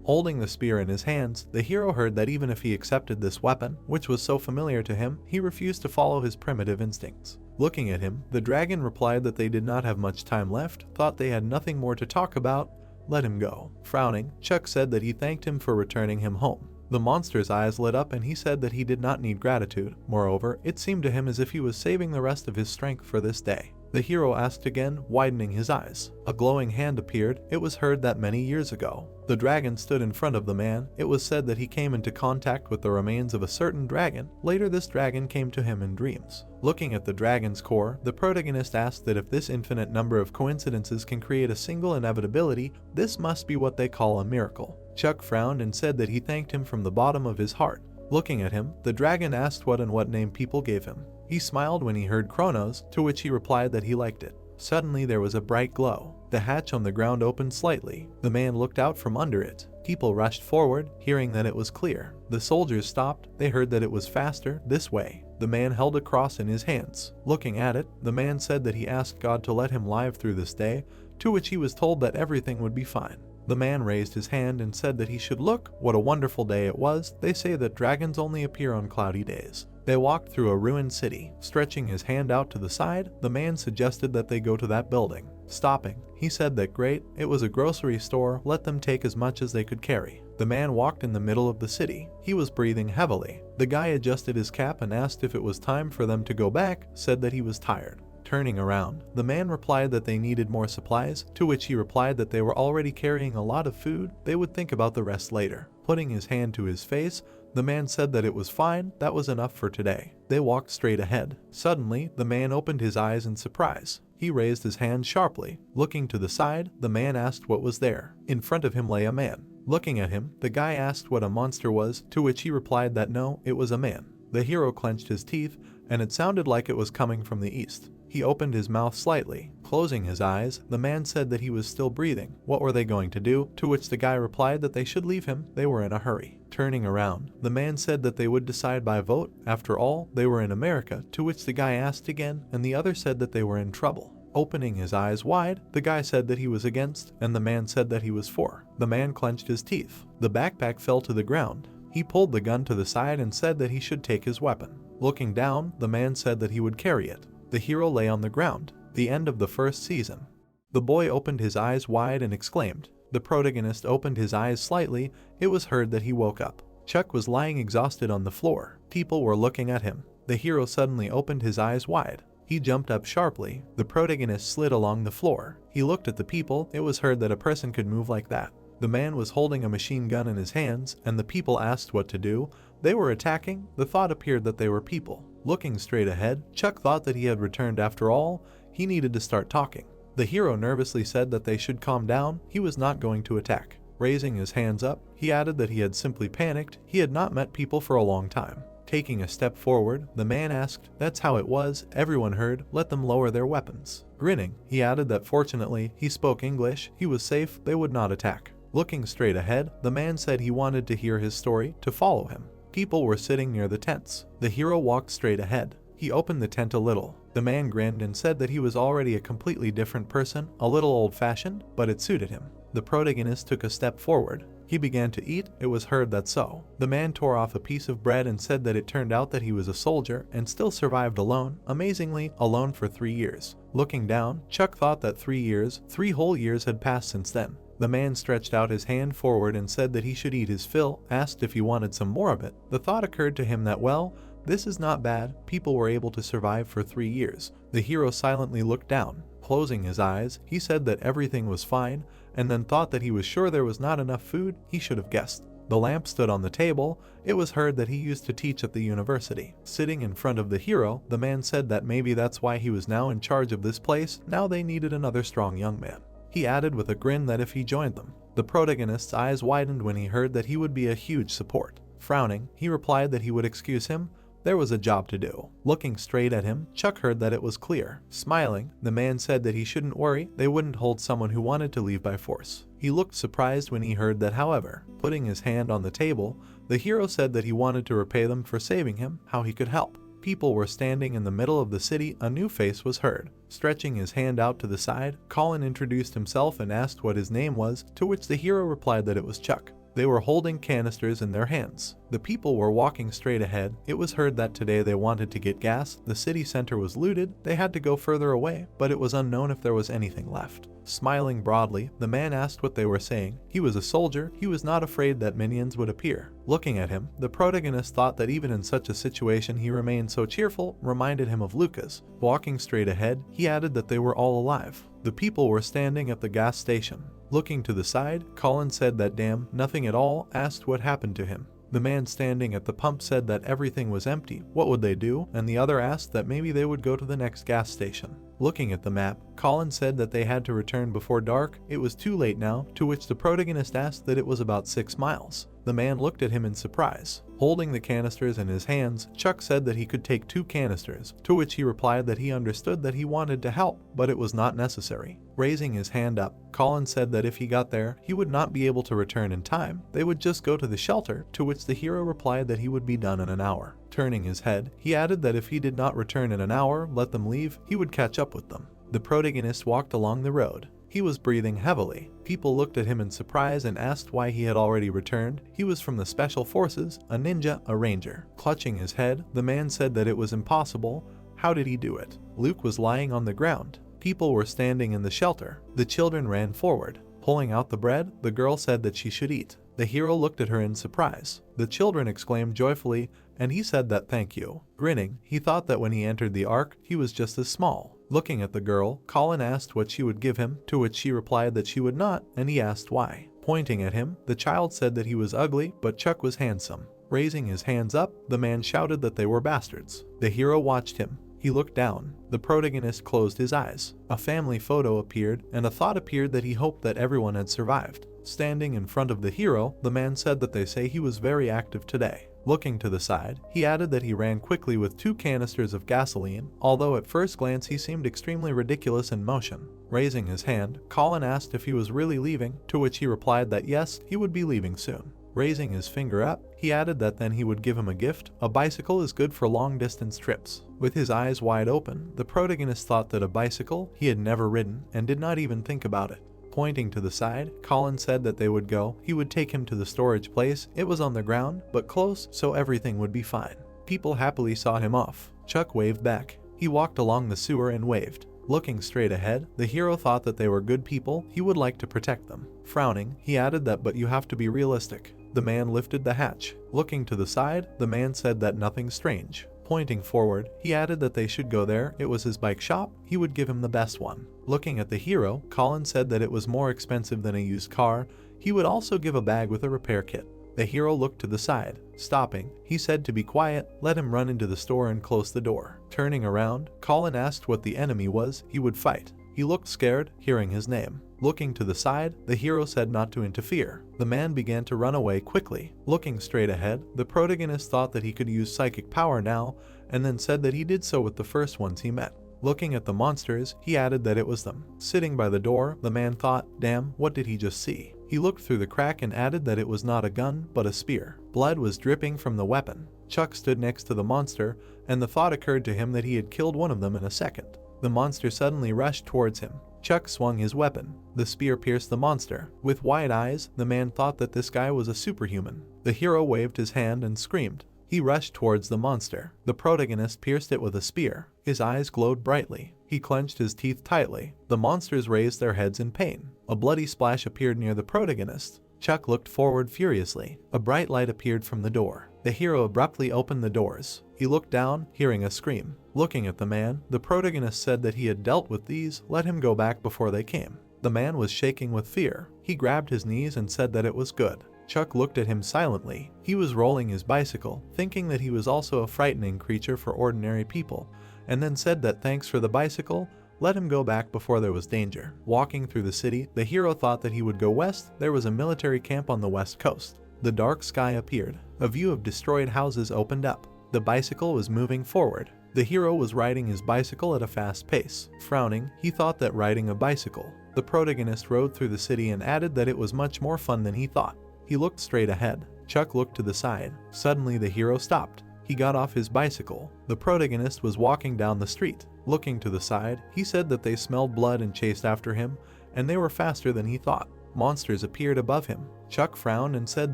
Holding the spear in his hands, the hero heard that even if he accepted this weapon, which was so familiar to him, he refused to follow his primitive instincts. Looking at him, the dragon replied that they did not have much time left, thought they had nothing more to talk about, let him go. Frowning, Chuck said that he thanked him for returning him home. The monster's eyes lit up and he said that he did not need gratitude. Moreover, it seemed to him as if he was saving the rest of his strength for this day. The hero asked again, widening his eyes. A glowing hand appeared. It was heard that many years ago. The dragon stood in front of the man. It was said that he came into contact with the remains of a certain dragon. Later this dragon came to him in dreams. Looking at the dragon's core, the protagonist asked that if this infinite number of coincidences can create a single inevitability, this must be what they call a miracle. Chuck frowned and said that he thanked him from the bottom of his heart. Looking at him, the dragon asked what name people gave him. He smiled when he heard Kronos, to which he replied that he liked it. Suddenly there was a bright glow. The hatch on the ground opened slightly. The man looked out from under it. People rushed forward, hearing that it was clear. The soldiers stopped. They heard that it was faster, this way. The man held a cross in his hands. Looking at it, the man said that he asked God to let him live through this day, to which he was told that everything would be fine. The man raised his hand and said that he should look. What a wonderful day it was. They say that dragons only appear on cloudy days. They walked through a ruined city. Stretching his hand out to the side, the man suggested that they go to that building. Stopping, he said that great, it was a grocery store, let them take as much as they could carry. The man walked in the middle of the city. He was breathing heavily. The guy adjusted his cap and asked if it was time for them to go back, said that he was tired. Turning around, the man replied that they needed more supplies, to which he replied that they were already carrying a lot of food, they would think about the rest later. Putting his hand to his face, the man said that it was fine, that was enough for today. They walked straight ahead. Suddenly, the man opened his eyes in surprise. He raised his hand sharply. Looking to the side, the man asked what was there. In front of him lay a man. Looking at him, the guy asked what a monster was, to which he replied that no, it was a man. The hero clenched his teeth, and it sounded like it was coming from the east. He opened his mouth slightly. Closing his eyes, the man said that he was still breathing. What were they going to do? To which the guy replied that they should leave him. They were in a hurry. Turning around, the man said that they would decide by vote. After all, they were in America. To which the guy asked again, and the other said that they were in trouble. Opening his eyes wide, the guy said that he was against, and the man said that he was for. The man clenched his teeth. The backpack fell to the ground. He pulled the gun to the side and said that he should take his weapon. Looking down, the man said that he would carry it. The hero lay on the ground. The end of the first season. The boy opened his eyes wide and exclaimed. The protagonist opened his eyes slightly. It was heard that he woke up. Chuck was lying exhausted on the floor. People were looking at him. The hero suddenly opened his eyes wide. He jumped up sharply. The protagonist slid along the floor. He looked at the people. It was heard that a person could move like that. The man was holding a machine gun in his hands, and the people asked what to do. They were attacking. The thought appeared that they were people. Looking straight ahead, Chuck thought that he had returned after all. He needed to start talking. The hero nervously said that they should calm down. He was not going to attack. Raising his hands up, he added that he had simply panicked. He had not met people for a long time. Taking a step forward, the man asked, "That's how it was." Everyone heard, "Let them lower their weapons." Grinning, he added that fortunately, he spoke English. He was safe. They would not attack. Looking straight ahead, the man said he wanted to hear his story, to follow him. People were sitting near the tents. The hero walked straight ahead. He opened the tent a little. The man grinned and said that he was already a completely different person, a little old-fashioned, but it suited him. The protagonist took a step forward. He began to eat. It was heard that so. The man tore off a piece of bread and said that it turned out that he was a soldier and still survived alone, amazingly, alone for 3 years. Looking down, Chuck thought that 3 whole years had passed since then. The man stretched out his hand forward and said that he should eat his fill, asked if he wanted some more of it. The thought occurred to him that, well, this is not bad. People were able to survive for 3 years. The hero silently looked down. Closing his eyes, he said that everything was fine, and then thought that he was sure there was not enough food. He should have guessed. The lamp stood on the table. It was heard that he used to teach at the university. Sitting in front of the hero, the man said that maybe that's why he was now in charge of this place. Now they needed another strong young man. He added with a grin that if he joined them. The protagonist's eyes widened when he heard that he would be a huge support. Frowning, he replied that he would excuse him. There was a job to do. Looking straight at him, Chuck heard that it was clear. Smiling, the man said that he shouldn't worry. They wouldn't hold someone who wanted to leave by force. He looked surprised when he heard that, however. Putting his hand on the table, the hero said that he wanted to repay them for saving him, how he could help. People were standing in the middle of the city. A new face was heard. Stretching his hand out to the side, Colin introduced himself and asked what his name was, to which the hero replied that it was Chuck. They were holding canisters in their hands. The people were walking straight ahead. It was heard that today they wanted to get gas. The city center was looted. They had to go further away, but it was unknown if there was anything left. Smiling broadly, the man asked what they were saying. He was a soldier. He was not afraid that minions would appear. Looking at him, the protagonist thought that even in such a situation he remained so cheerful, reminded him of Lucas. Walking straight ahead, he added that they were all alive. The people were standing at the gas station. Looking to the side, Colin said that damn, nothing at all, asked what happened to him. The man standing at the pump said that everything was empty. What would they do? And the other asked that maybe they would go to the next gas station. Looking at the map, Colin said that they had to return before dark. It was too late now, to which the protagonist asked that it was about 6 miles. The man looked at him in surprise. Holding the canisters in his hands, Chuck said that he could take 2 canisters, to which he replied that he understood that he wanted to help, but it was not necessary. Raising his hand up, Colin said that if he got there, he would not be able to return in time. They would just go to the shelter, to which the hero replied that he would be done in an hour. Turning his head, he added that if he did not return in an hour, let them leave, he would catch up with them. The protagonist walked along the road. He was breathing heavily. People looked at him in surprise and asked why he had already returned. He was from the Special Forces, a ninja, a ranger. Clutching his head, the man said that it was impossible. How did he do it? Luke was lying on the ground. People were standing in the shelter. The children ran forward. Pulling out the bread, the girl said that she should eat. The hero looked at her in surprise. The children exclaimed joyfully, and he said that thank you. Grinning, he thought that when he entered the ark, he was just as small. Looking at the girl, Colin asked what she would give him, to which she replied that she would not, and he asked why. Pointing at him, the child said that he was ugly, but Chuck was handsome. Raising his hands up, the man shouted that they were bastards. The hero watched him. He looked down. The protagonist closed his eyes. A family photo appeared, and a thought appeared that he hoped that everyone had survived. Standing in front of the hero, the man said that they say he was very active today. Looking to the side, he added that he ran quickly with 2 canisters of gasoline, although at first glance he seemed extremely ridiculous in motion. Raising his hand, Colin asked if he was really leaving, to which he replied that yes, he would be leaving soon. Raising his finger up, he added that then he would give him a gift. A bicycle is good for long-distance trips. With his eyes wide open, the protagonist thought that a bicycle he had never ridden and did not even think about it. Pointing to the side, Colin said that they would go. He would take him to the storage place. It was on the ground, but close, so everything would be fine. People happily saw him off. Chuck waved back. He walked along the sewer and waved. Looking straight ahead, the hero thought that they were good people. He would like to protect them. Frowning, he added that but you have to be realistic. The man lifted the hatch. Looking to the side, the man said that nothing strange. Pointing forward, he added that they should go there. It was his bike shop. He would give him the best one. Looking at the hero, Colin said that it was more expensive than a used car. He would also give a bag with a repair kit. The hero looked to the side. Stopping, he said to be quiet, let him run into the store and close the door. Turning around, Colin asked what the enemy was he would fight. He looked scared, hearing his name. Looking to the side, the hero said not to interfere. The man began to run away quickly. Looking straight ahead, the protagonist thought that he could use psychic power now, and then said that he did so with the first ones he met. Looking at the monsters, he added that it was them. Sitting by the door, the man thought, damn, what did he just see? He looked through the crack and added that it was not a gun, but a spear. Blood was dripping from the weapon. Chuck stood next to the monster, and the thought occurred to him that he had killed one of them in a second. The monster suddenly rushed towards him. Chuck swung his weapon. The spear pierced the monster. With wide eyes, the man thought that this guy was a superhuman. The hero waved his hand and screamed. He rushed towards the monster. The protagonist pierced it with a spear. His eyes glowed brightly. He clenched his teeth tightly. The monsters raised their heads in pain. A bloody splash appeared near the protagonist. Chuck looked forward furiously. A bright light appeared from the door. The hero abruptly opened the doors. He looked down, hearing a scream. Looking at the man, the protagonist said that he had dealt with these. Let him go back before they came. The man was shaking with fear. He grabbed his knees and said that it was good. Chuck looked at him silently. He was rolling his bicycle, thinking that he was also a frightening creature for ordinary people, and then said that thanks for the bicycle, let him go back before there was danger. Walking through the city, the hero thought that he would go west. There was a military camp on the west coast. The dark sky appeared. A view of destroyed houses opened up. The bicycle was moving forward. The hero was riding his bicycle at a fast pace. Frowning, he thought that riding a bicycle. The protagonist rode through the city and added that it was much more fun than he thought. He looked straight ahead. Chuck looked to the side. Suddenly the hero stopped. He got off his bicycle. The protagonist was walking down the street. Looking to the side, he said that they smelled blood and chased after him, and they were faster than he thought. Monsters appeared above him. Chuck frowned and said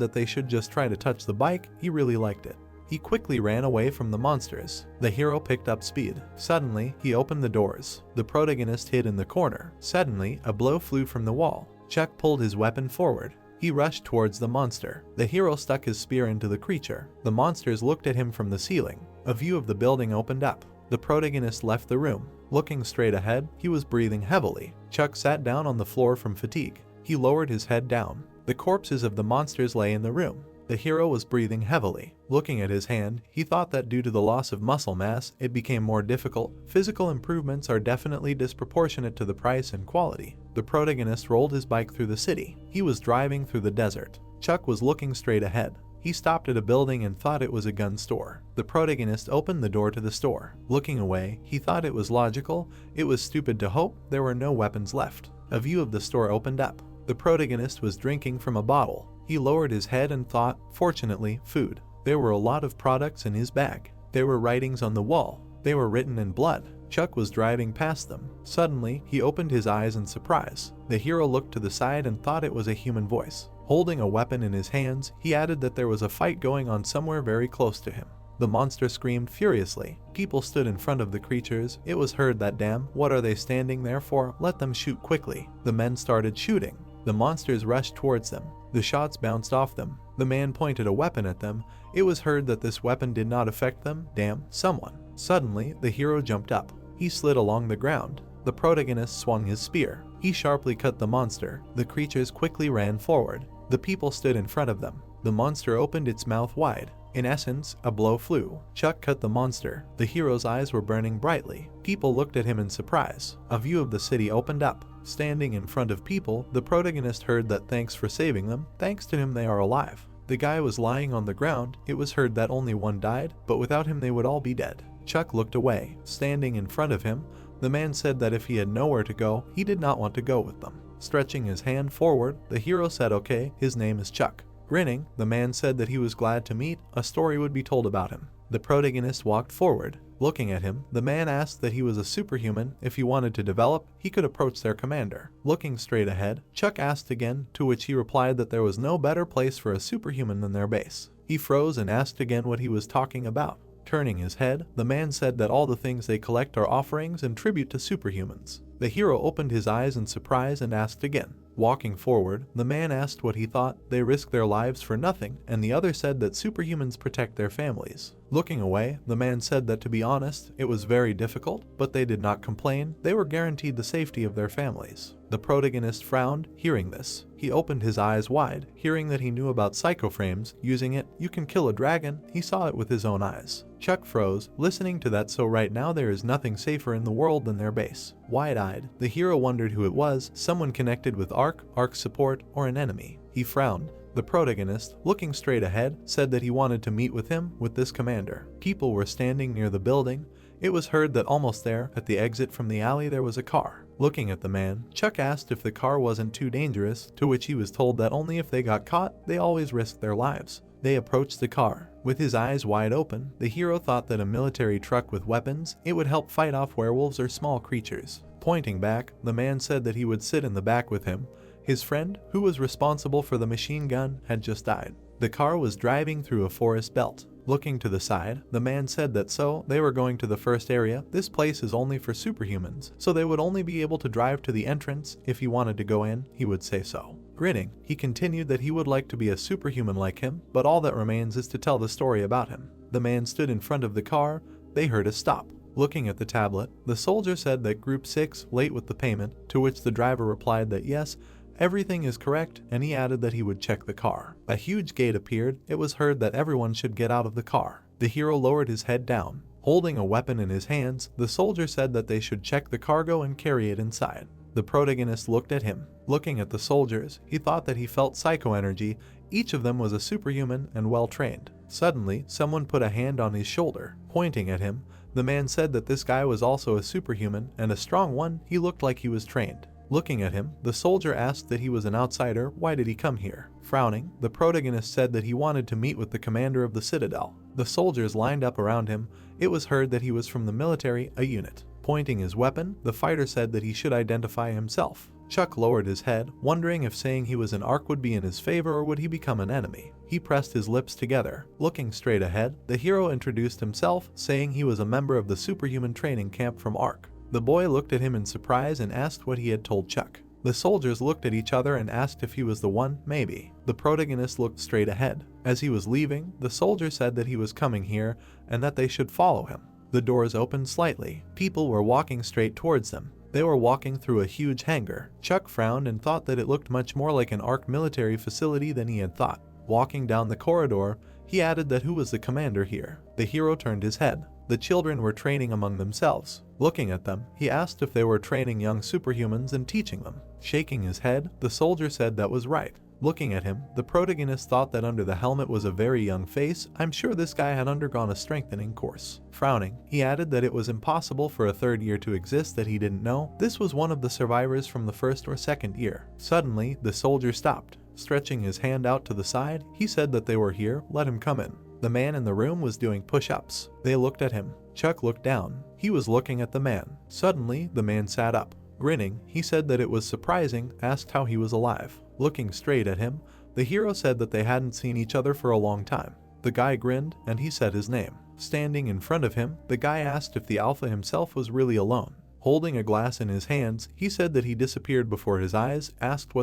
that they should just try to touch the bike. He really liked it. He quickly ran away from the monsters. The hero picked up speed. Suddenly, he opened the doors. The protagonist hid in the corner. Suddenly, a blow flew from the wall. Chuck pulled his weapon forward. He rushed towards the monster. The hero stuck his spear into the creature. The monsters looked at him from the ceiling. A view of the building opened up. The protagonist left the room. Looking straight ahead, he was breathing heavily. Chuck sat down on the floor from fatigue. He lowered his head down. The corpses of the monsters lay in the room. The hero was breathing heavily. Looking at his hand, he thought that due to the loss of muscle mass, it became more difficult. Physical improvements are definitely disproportionate to the price and quality. The protagonist rolled his bike through the city. He was driving through the desert. Chuck was looking straight ahead. He stopped at a building and thought it was a gun store. The protagonist opened the door to the store. Looking away, he thought it was logical. It was stupid to hope there were no weapons left. A view of the store opened up. The protagonist was drinking from a bottle. He lowered his head and thought, fortunately, food. There were a lot of products in his bag. There were writings on the wall. They were written in blood. Chuck was driving past them. Suddenly, he opened his eyes in surprise. The hero looked to the side and thought it was a human voice. Holding a weapon in his hands, he added that there was a fight going on somewhere very close to him. The monster screamed furiously. People stood in front of the creatures. It was heard that, damn, what are they standing there for? Let them shoot quickly. The men started shooting. The monsters rushed towards them. The shots bounced off them. The man pointed a weapon at them. It was heard that this weapon did not affect them. Damn, someone. Suddenly, the hero jumped up. He slid along the ground. The protagonist swung his spear. He sharply cut the monster. The creatures quickly ran forward. The people stood in front of them. The monster opened its mouth wide. In essence, a blow flew. Chuck cut the monster. The hero's eyes were burning brightly. People looked at him in surprise. A view of the city opened up. Standing in front of people, the protagonist heard that thanks for saving them, thanks to him they are alive. The guy was lying on the ground. It was heard that only one died, but without him they would all be dead. Chuck looked away. Standing in front of him, the man said that if he had nowhere to go, he did not want to go with them. Stretching his hand forward, the hero said okay, his name is Chuck. Grinning, the man said that he was glad to meet, a story would be told about him. The protagonist walked forward. Looking at him, the man asked that he was a superhuman. If he wanted to develop, he could approach their commander. Looking straight ahead, Chuck asked again, to which he replied that there was no better place for a superhuman than their base. He froze and asked again what he was talking about. Turning his head, the man said that all the things they collect are offerings and tribute to superhumans. The hero opened his eyes in surprise and asked again. Walking forward, the man asked what he thought. They risk their lives for nothing, and the other said that superhumans protect their families. Looking away, the man said that to be honest, it was very difficult, but they did not complain. They were guaranteed the safety of their families. The protagonist frowned, hearing this. He opened his eyes wide, hearing that he knew about psychoframes. Using it, you can kill a dragon. He saw it with his own eyes. Chuck froze, listening to that. So right now there is nothing safer in the world than their base. Wide-eyed, the hero wondered who it was, someone connected with Ark support, or an enemy. He frowned. The protagonist, looking straight ahead, said that he wanted to meet with him, with this commander. People were standing near the building. It was heard that almost there, at the exit from the alley, there was a car. Looking at the man, Chuck asked if the car wasn't too dangerous, to which he was told that only if they got caught, they always risked their lives. They approached the car. With his eyes wide open, the hero thought that a military truck with weapons, it would help fight off werewolves or small creatures. Pointing back, the man said that he would sit in the back with him. His friend, who was responsible for the machine gun, had just died. The car was driving through a forest belt. Looking to the side, the man said that so they were going to the first area. This place is only for superhumans, so they would only be able to drive to the entrance. If he wanted to go in, he would say so. Grinning, he continued that he would like to be a superhuman like him, but all that remains is to tell the story about him. The man stood in front of the car. They heard a stop. Looking at the tablet, the soldier said that Group 6 late with the payment, to which the driver replied that yes, everything is correct, and he added that he would check the car. A huge gate appeared. It was heard that everyone should get out of the car. The hero lowered his head down. Holding a weapon in his hands, the soldier said that they should check the cargo and carry it inside. The protagonist looked at him. Looking at the soldiers, he thought that he felt psycho-energy. Each of them was a superhuman and well-trained. Suddenly, someone put a hand on his shoulder. Pointing at him, the man said that this guy was also a superhuman and a strong one. He looked like he was trained. Looking at him, the soldier asked that he was an outsider. Why did he come here? Frowning, the protagonist said that he wanted to meet with the commander of the citadel. The soldiers lined up around him. It was heard that he was from the military, a unit. Pointing his weapon, the fighter said that he should identify himself. Chuck lowered his head, wondering if saying he was an Ark would be in his favor or would he become an enemy. He pressed his lips together. Looking straight ahead, the hero introduced himself, saying he was a member of the superhuman training camp from Ark. The boy looked at him in surprise and asked what he had told Chuck. The soldiers looked at each other and asked if he was the one. Maybe. The protagonist looked straight ahead. As he was leaving, the soldier said that he was coming here and that they should follow him. The doors opened slightly. People were walking straight towards them. They were walking through a huge hangar. Chuck frowned and thought that it looked much more like an Ark military facility than he had thought. Walking down the corridor, he added that who was the commander here. The hero turned his head. The children were training among themselves. Looking at them, he asked if they were training young superhumans and teaching them. Shaking his head, the soldier said that was right. Looking at him, the protagonist thought that under the helmet was a very young face. I'm sure this guy had undergone a strengthening course. Frowning, he added that it was impossible for a third year to exist that he didn't know. This was one of the survivors from the first or second year. Suddenly, the soldier stopped. Stretching his hand out to the side, he said that they were here. Let him come in. The man in the room was doing push-ups. They looked at him. Chuck looked down. He was looking at the man. Suddenly, the man sat up. Grinning, he said that it was surprising, asked how he was alive. Looking straight at him, the hero said that they hadn't seen each other for a long time. The guy grinned, and he said his name. Standing in front of him, the guy asked if the alpha himself was really alone. Holding a glass in his hands, he said that he disappeared before his eyes, asked how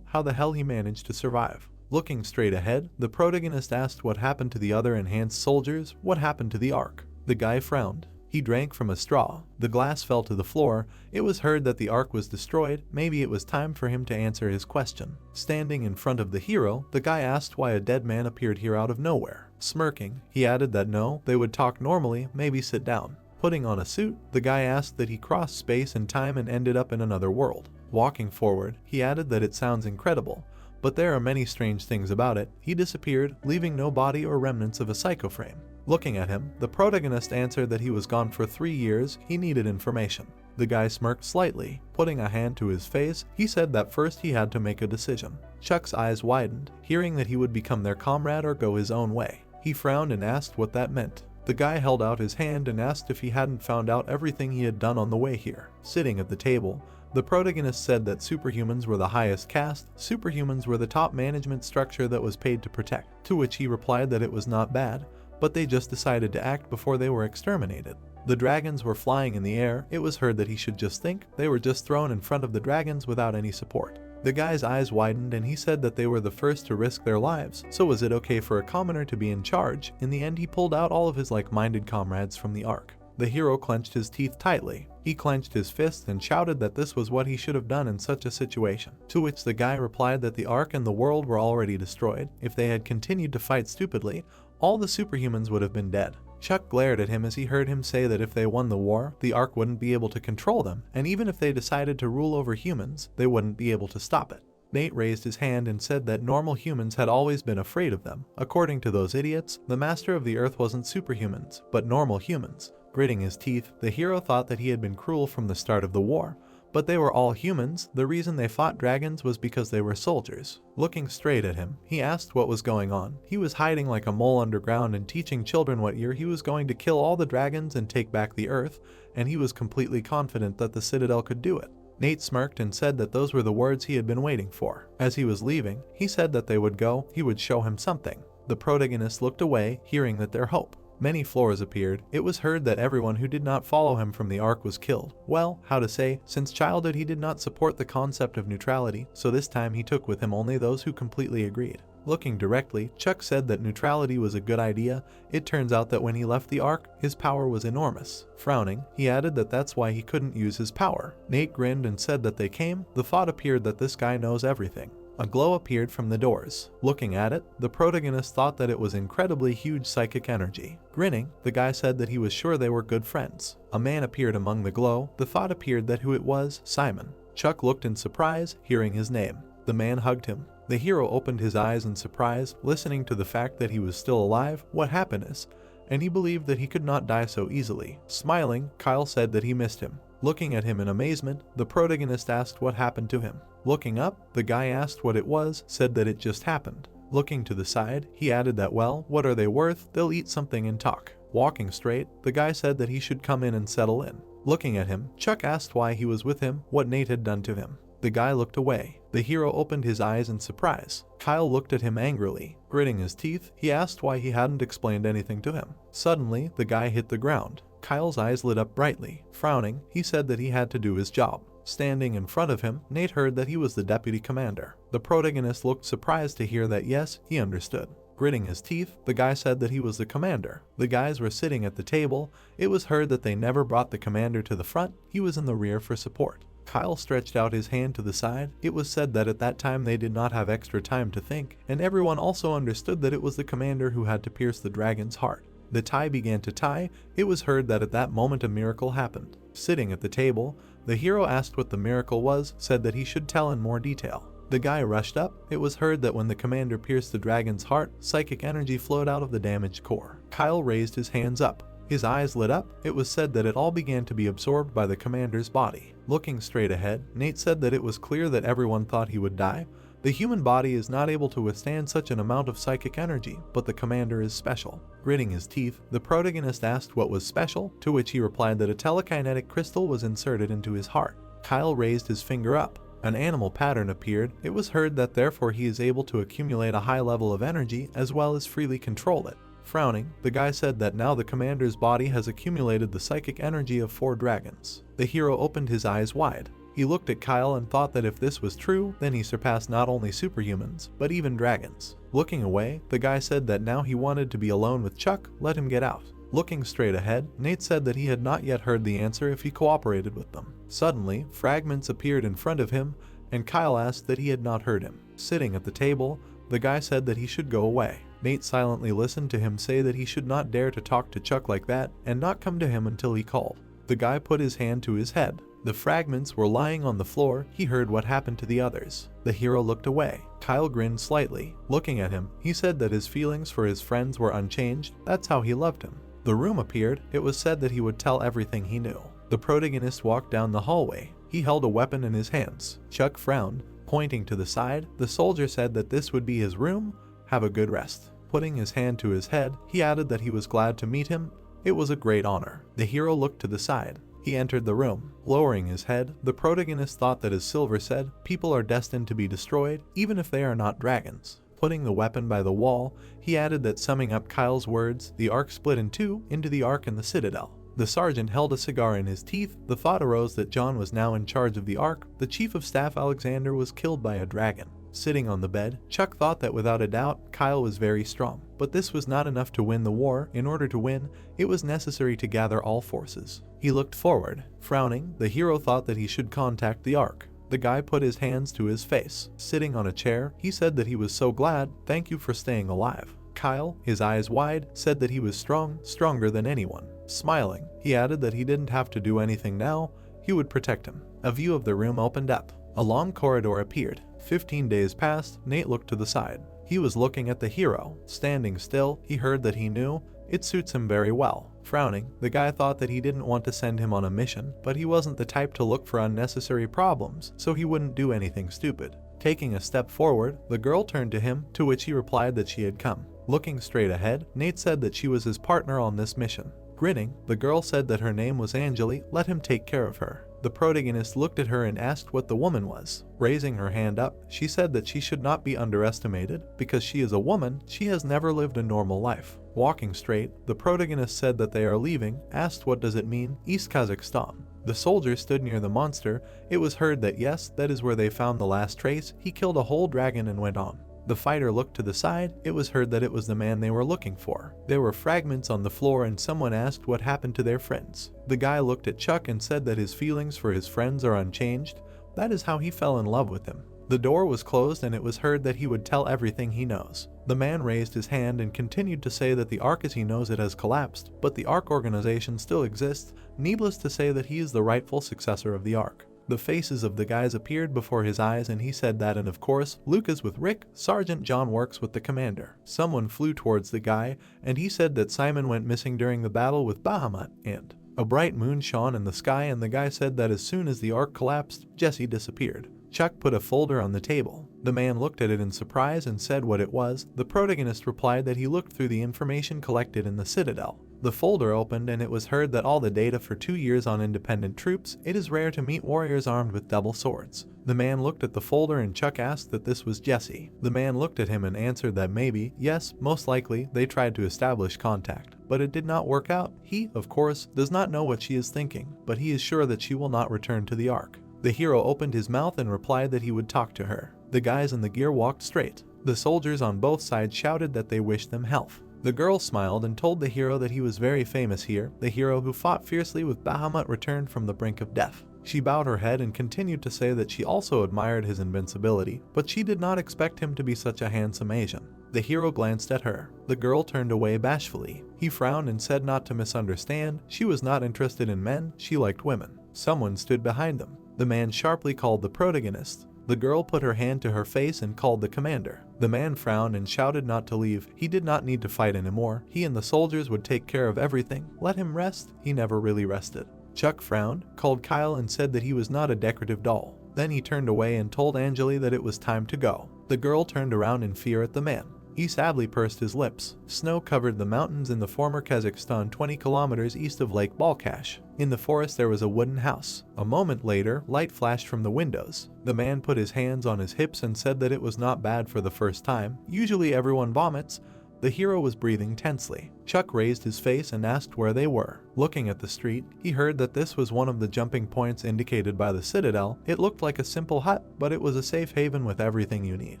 the hell he managed to survive. Looking straight ahead, the protagonist asked what happened to the other enhanced soldiers, what happened to the Ark. The guy frowned. He drank from a straw. The glass fell to the floor. It was heard that the Ark was destroyed. Maybe it was time for him to answer his question. Standing in front of the hero, the guy asked why a dead man appeared here out of nowhere. Smirking, he added that no, they would talk normally, maybe sit down. Putting on a suit, the guy asked that he crossed space and time and ended up in another world. Walking forward, he added that it sounds incredible, but there are many strange things about it. He disappeared, leaving no body or remnants of a psychoframe. Looking at him, the protagonist answered that he was gone for 3 years, he needed information. The guy smirked slightly, putting a hand to his face. He said that first he had to make a decision. Chuck's eyes widened, hearing that he would become their comrade or go his own way. He frowned and asked what that meant. The guy held out his hand and asked if he hadn't found out everything he had done on the way here. Sitting at the table, the protagonist said that superhumans were the highest caste, superhumans were the top management structure that was paid to protect, to which he replied that it was not bad, but they just decided to act before they were exterminated. The dragons were flying in the air. It was heard that he should just think they were just thrown in front of the dragons without any support. The guy's eyes widened and he said that they were the first to risk their lives, so was it okay for a commoner to be in charge? In the end, he pulled out all of his like-minded comrades from the Ark. The hero clenched his teeth tightly. He clenched his fists and shouted that this was what he should have done in such a situation, to which the guy replied that the Ark and the world were already destroyed. If they had continued to fight stupidly, all the superhumans would have been dead. Chuck glared at him as he heard him say that if they won the war, the Ark wouldn't be able to control them, and even if they decided to rule over humans, they wouldn't be able to stop it. Nate raised his hand and said that normal humans had always been afraid of them. According to those idiots, the master of the earth wasn't superhumans, but normal humans. Gritting his teeth, the hero thought that he had been cruel from the start of the war. But they were all humans. The reason they fought dragons was because they were soldiers. Looking straight at him, he asked what was going on. He was hiding like a mole underground and teaching children what year he was going to kill all the dragons and take back the earth, and he was completely confident that the Citadel could do it. Nate smirked and said that those were the words he had been waiting for. As he was leaving, he said that they would go, he would show him something. The protagonist looked away, hearing that their hope. Many floors appeared. It was heard that everyone who did not follow him from the Ark was killed. Well, how to say, since childhood he did not support the concept of neutrality, so this time he took with him only those who completely agreed. Looking directly, Chuck said that neutrality was a good idea. It turns out that when he left the Ark, his power was enormous. Frowning, he added that that's why he couldn't use his power. Nate grinned and said that they came. The thought appeared that this guy knows everything. A glow appeared from the doors. Looking at it, the protagonist thought that it was incredibly huge psychic energy. Grinning, the guy said that he was sure they were good friends. A man appeared among the glow. The thought appeared that who it was, Simon. Chuck looked in surprise, hearing his name. The man hugged him. The hero opened his eyes in surprise, listening to the fact that he was still alive. What happiness! And he believed that he could not die so easily. Smiling, Kyle said that he missed him. Looking at him in amazement, the protagonist asked what happened to him. Looking up, the guy asked what it was, said that it just happened. Looking to the side, he added that well, what are they worth? They'll eat something and talk. Walking straight, the guy said that he should come in and settle in. Looking at him, Chuck asked why he was with him, what Nate had done to him. The guy looked away. The hero opened his eyes in surprise. Kyle looked at him angrily. Gritting his teeth, he asked why he hadn't explained anything to him. Suddenly, the guy hit the ground. Kyle's eyes lit up brightly. Frowning, he said that he had to do his job. Standing in front of him, Nate heard that he was the deputy commander. The protagonist looked surprised to hear that yes, he understood. Gritting his teeth, the guy said that he was the commander. The guys were sitting at the table. It was heard that they never brought the commander to the front. He was in the rear for support. Kyle stretched out his hand to the side. It was said that at that time they did not have extra time to think, and everyone also understood that it was the commander who had to pierce the dragon's heart. The tie began to tie. It was heard that at that moment a miracle happened. Sitting at the table, the hero asked what the miracle was, said that he should tell in more detail. The guy rushed up. It was heard that when the commander pierced the dragon's heart, psychic energy flowed out of the damaged core. Kyle raised his hands up. His eyes lit up. It was said that it all began to be absorbed by the commander's body. Looking straight ahead, Nate said that it was clear that everyone thought he would die. The human body is not able to withstand such an amount of psychic energy, but the commander is special. Gritting his teeth, the protagonist asked what was special, to which he replied that a telekinetic crystal was inserted into his heart. Kyle raised his finger up. An animal pattern appeared. It was heard that therefore he is able to accumulate a high level of energy as well as freely control it. Frowning, the guy said that now the commander's body has accumulated the psychic energy of 4 dragons. The hero opened his eyes wide. He looked at Kyle and thought that if this was true, then he surpassed not only superhumans, but even dragons. Looking away, the guy said that now he wanted to be alone with Chuck, let him get out. Looking straight ahead, Nate said that he had not yet heard the answer if he cooperated with them. Suddenly, fragments appeared in front of him, and Kyle asked that he had not heard him. Sitting at the table, the guy said that he should go away. Nate silently listened to him say that he should not dare to talk to Chuck like that, and not come to him until he called. The guy put his hand to his head. The fragments were lying on the floor. He heard what happened to the others. The hero looked away. Kyle grinned slightly. Looking at him, he said that his feelings for his friends were unchanged. That's how he loved him. The room appeared. It was said that he would tell everything he knew. The protagonist walked down the hallway. He held a weapon in his hands. Chuck frowned, pointing to the side. The soldier said that this would be his room. Have a good rest. Putting his hand to his head, he added that he was glad to meet him. It was a great honor. The hero looked to the side. He entered the room. Lowering his head, the protagonist thought that, as Silver said, people are destined to be destroyed, even if they are not dragons. Putting the weapon by the wall, he added that, summing up Kyle's words, the arc split in two into the arc and the citadel. The sergeant held a cigar in his teeth. The thought arose that John was now in charge of the arc. The chief of staff Alexander was killed by a dragon. Sitting on the bed, Chuck thought that without a doubt, Kyle was very strong. But this was not enough to win the war. In order to win, it was necessary to gather all forces. He looked forward. Frowning, the hero thought that he should contact the arc. The guy put his hands to his face. Sitting on a chair, he said that he was so glad. Thank you for staying alive. Kyle, his eyes wide, said that he was strong, stronger than anyone. Smiling, he added that he didn't have to do anything now. He would protect him. A view of the room opened up. A long corridor appeared. 15 days passed. Nate looked to the side. He was looking at the hero. Standing still, he heard that he knew. It suits him very well. Frowning, the guy thought that he didn't want to send him on a mission, but he wasn't the type to look for unnecessary problems, so he wouldn't do anything stupid. Taking a step forward, the girl turned to him, to which he replied that she had come. Looking straight ahead, Nate said that she was his partner on this mission. Grinning, the girl said that her name was Angeli. Let him take care of her. The protagonist looked at her and asked what the woman was. Raising her hand up, she said that she should not be underestimated. Because she is a woman, she has never lived a normal life. Walking straight, the protagonist said that they are leaving. Asked what does it mean? East Kazakhstan. The soldier stood near the monster. It was heard that yes, that is where they found the last trace. He killed a whole dragon and went on. The fighter looked to the side. It was heard that it was the man they were looking for. There were fragments on the floor and someone asked what happened to their friends. The guy looked at Chuck and said that his feelings for his friends are unchanged. That is how he fell in love with him. The door was closed and it was heard that he would tell everything he knows. The man raised his hand and continued to say that the Ark as he knows it has collapsed, but the Ark organization still exists. Needless to say that he is the rightful successor of the Ark. The faces of the guys appeared before his eyes and he said that, and of course, Luke is with Rick, Sergeant John works with the commander. Someone flew towards the guy and he said that Simon went missing during the battle with Bahamut, and a bright moon shone in the sky, and the guy said that as soon as the Ark collapsed, Jesse disappeared. Chuck put a folder on the table. The man looked at it in surprise and said what it was. The protagonist replied that he looked through the information collected in the Citadel. The folder opened and it was heard that all the data for 2 years on independent troops. It is rare to meet warriors armed with double swords. The man looked at the folder and Chuck asked that this was Jesse. The man looked at him and answered that maybe, yes, most likely, they tried to establish contact, but it did not work out. He, of course, does not know what she is thinking, but he is sure that she will not return to the Ark. The hero opened his mouth and replied that he would talk to her. The guys in the gear walked straight. The soldiers on both sides shouted that they wished them health. The girl smiled and told the hero that he was very famous here. The hero who fought fiercely with Bahamut returned from the brink of death. She bowed her head and continued to say that she also admired his invincibility, but she did not expect him to be such a handsome Asian. The hero glanced at her. The girl turned away bashfully. He frowned and said not to misunderstand. She was not interested in men, she liked women. Someone stood behind them. The man sharply called the protagonist. The girl put her hand to her face and called the commander. The man frowned and shouted not to leave. He did not need to fight anymore. He and the soldiers would take care of everything. Let him rest. He never really rested. Chuck frowned, called Kyle and said that he was not a decorative doll. Then he turned away and told Angeli that it was time to go. The girl turned around in fear at the man. He sadly pursed his lips. Snow covered the mountains in the former Kazakhstan 20 kilometers east of Lake Balkhash. In the forest there was a wooden house. A moment later, light flashed from the windows. The man put his hands on his hips and said that it was not bad for the first time. Usually everyone vomits. The hero was breathing tensely. Chuck raised his face and asked where they were. Looking at the street, he heard that this was one of the jumping points indicated by the Citadel. It looked like a simple hut, but it was a safe haven with everything you need.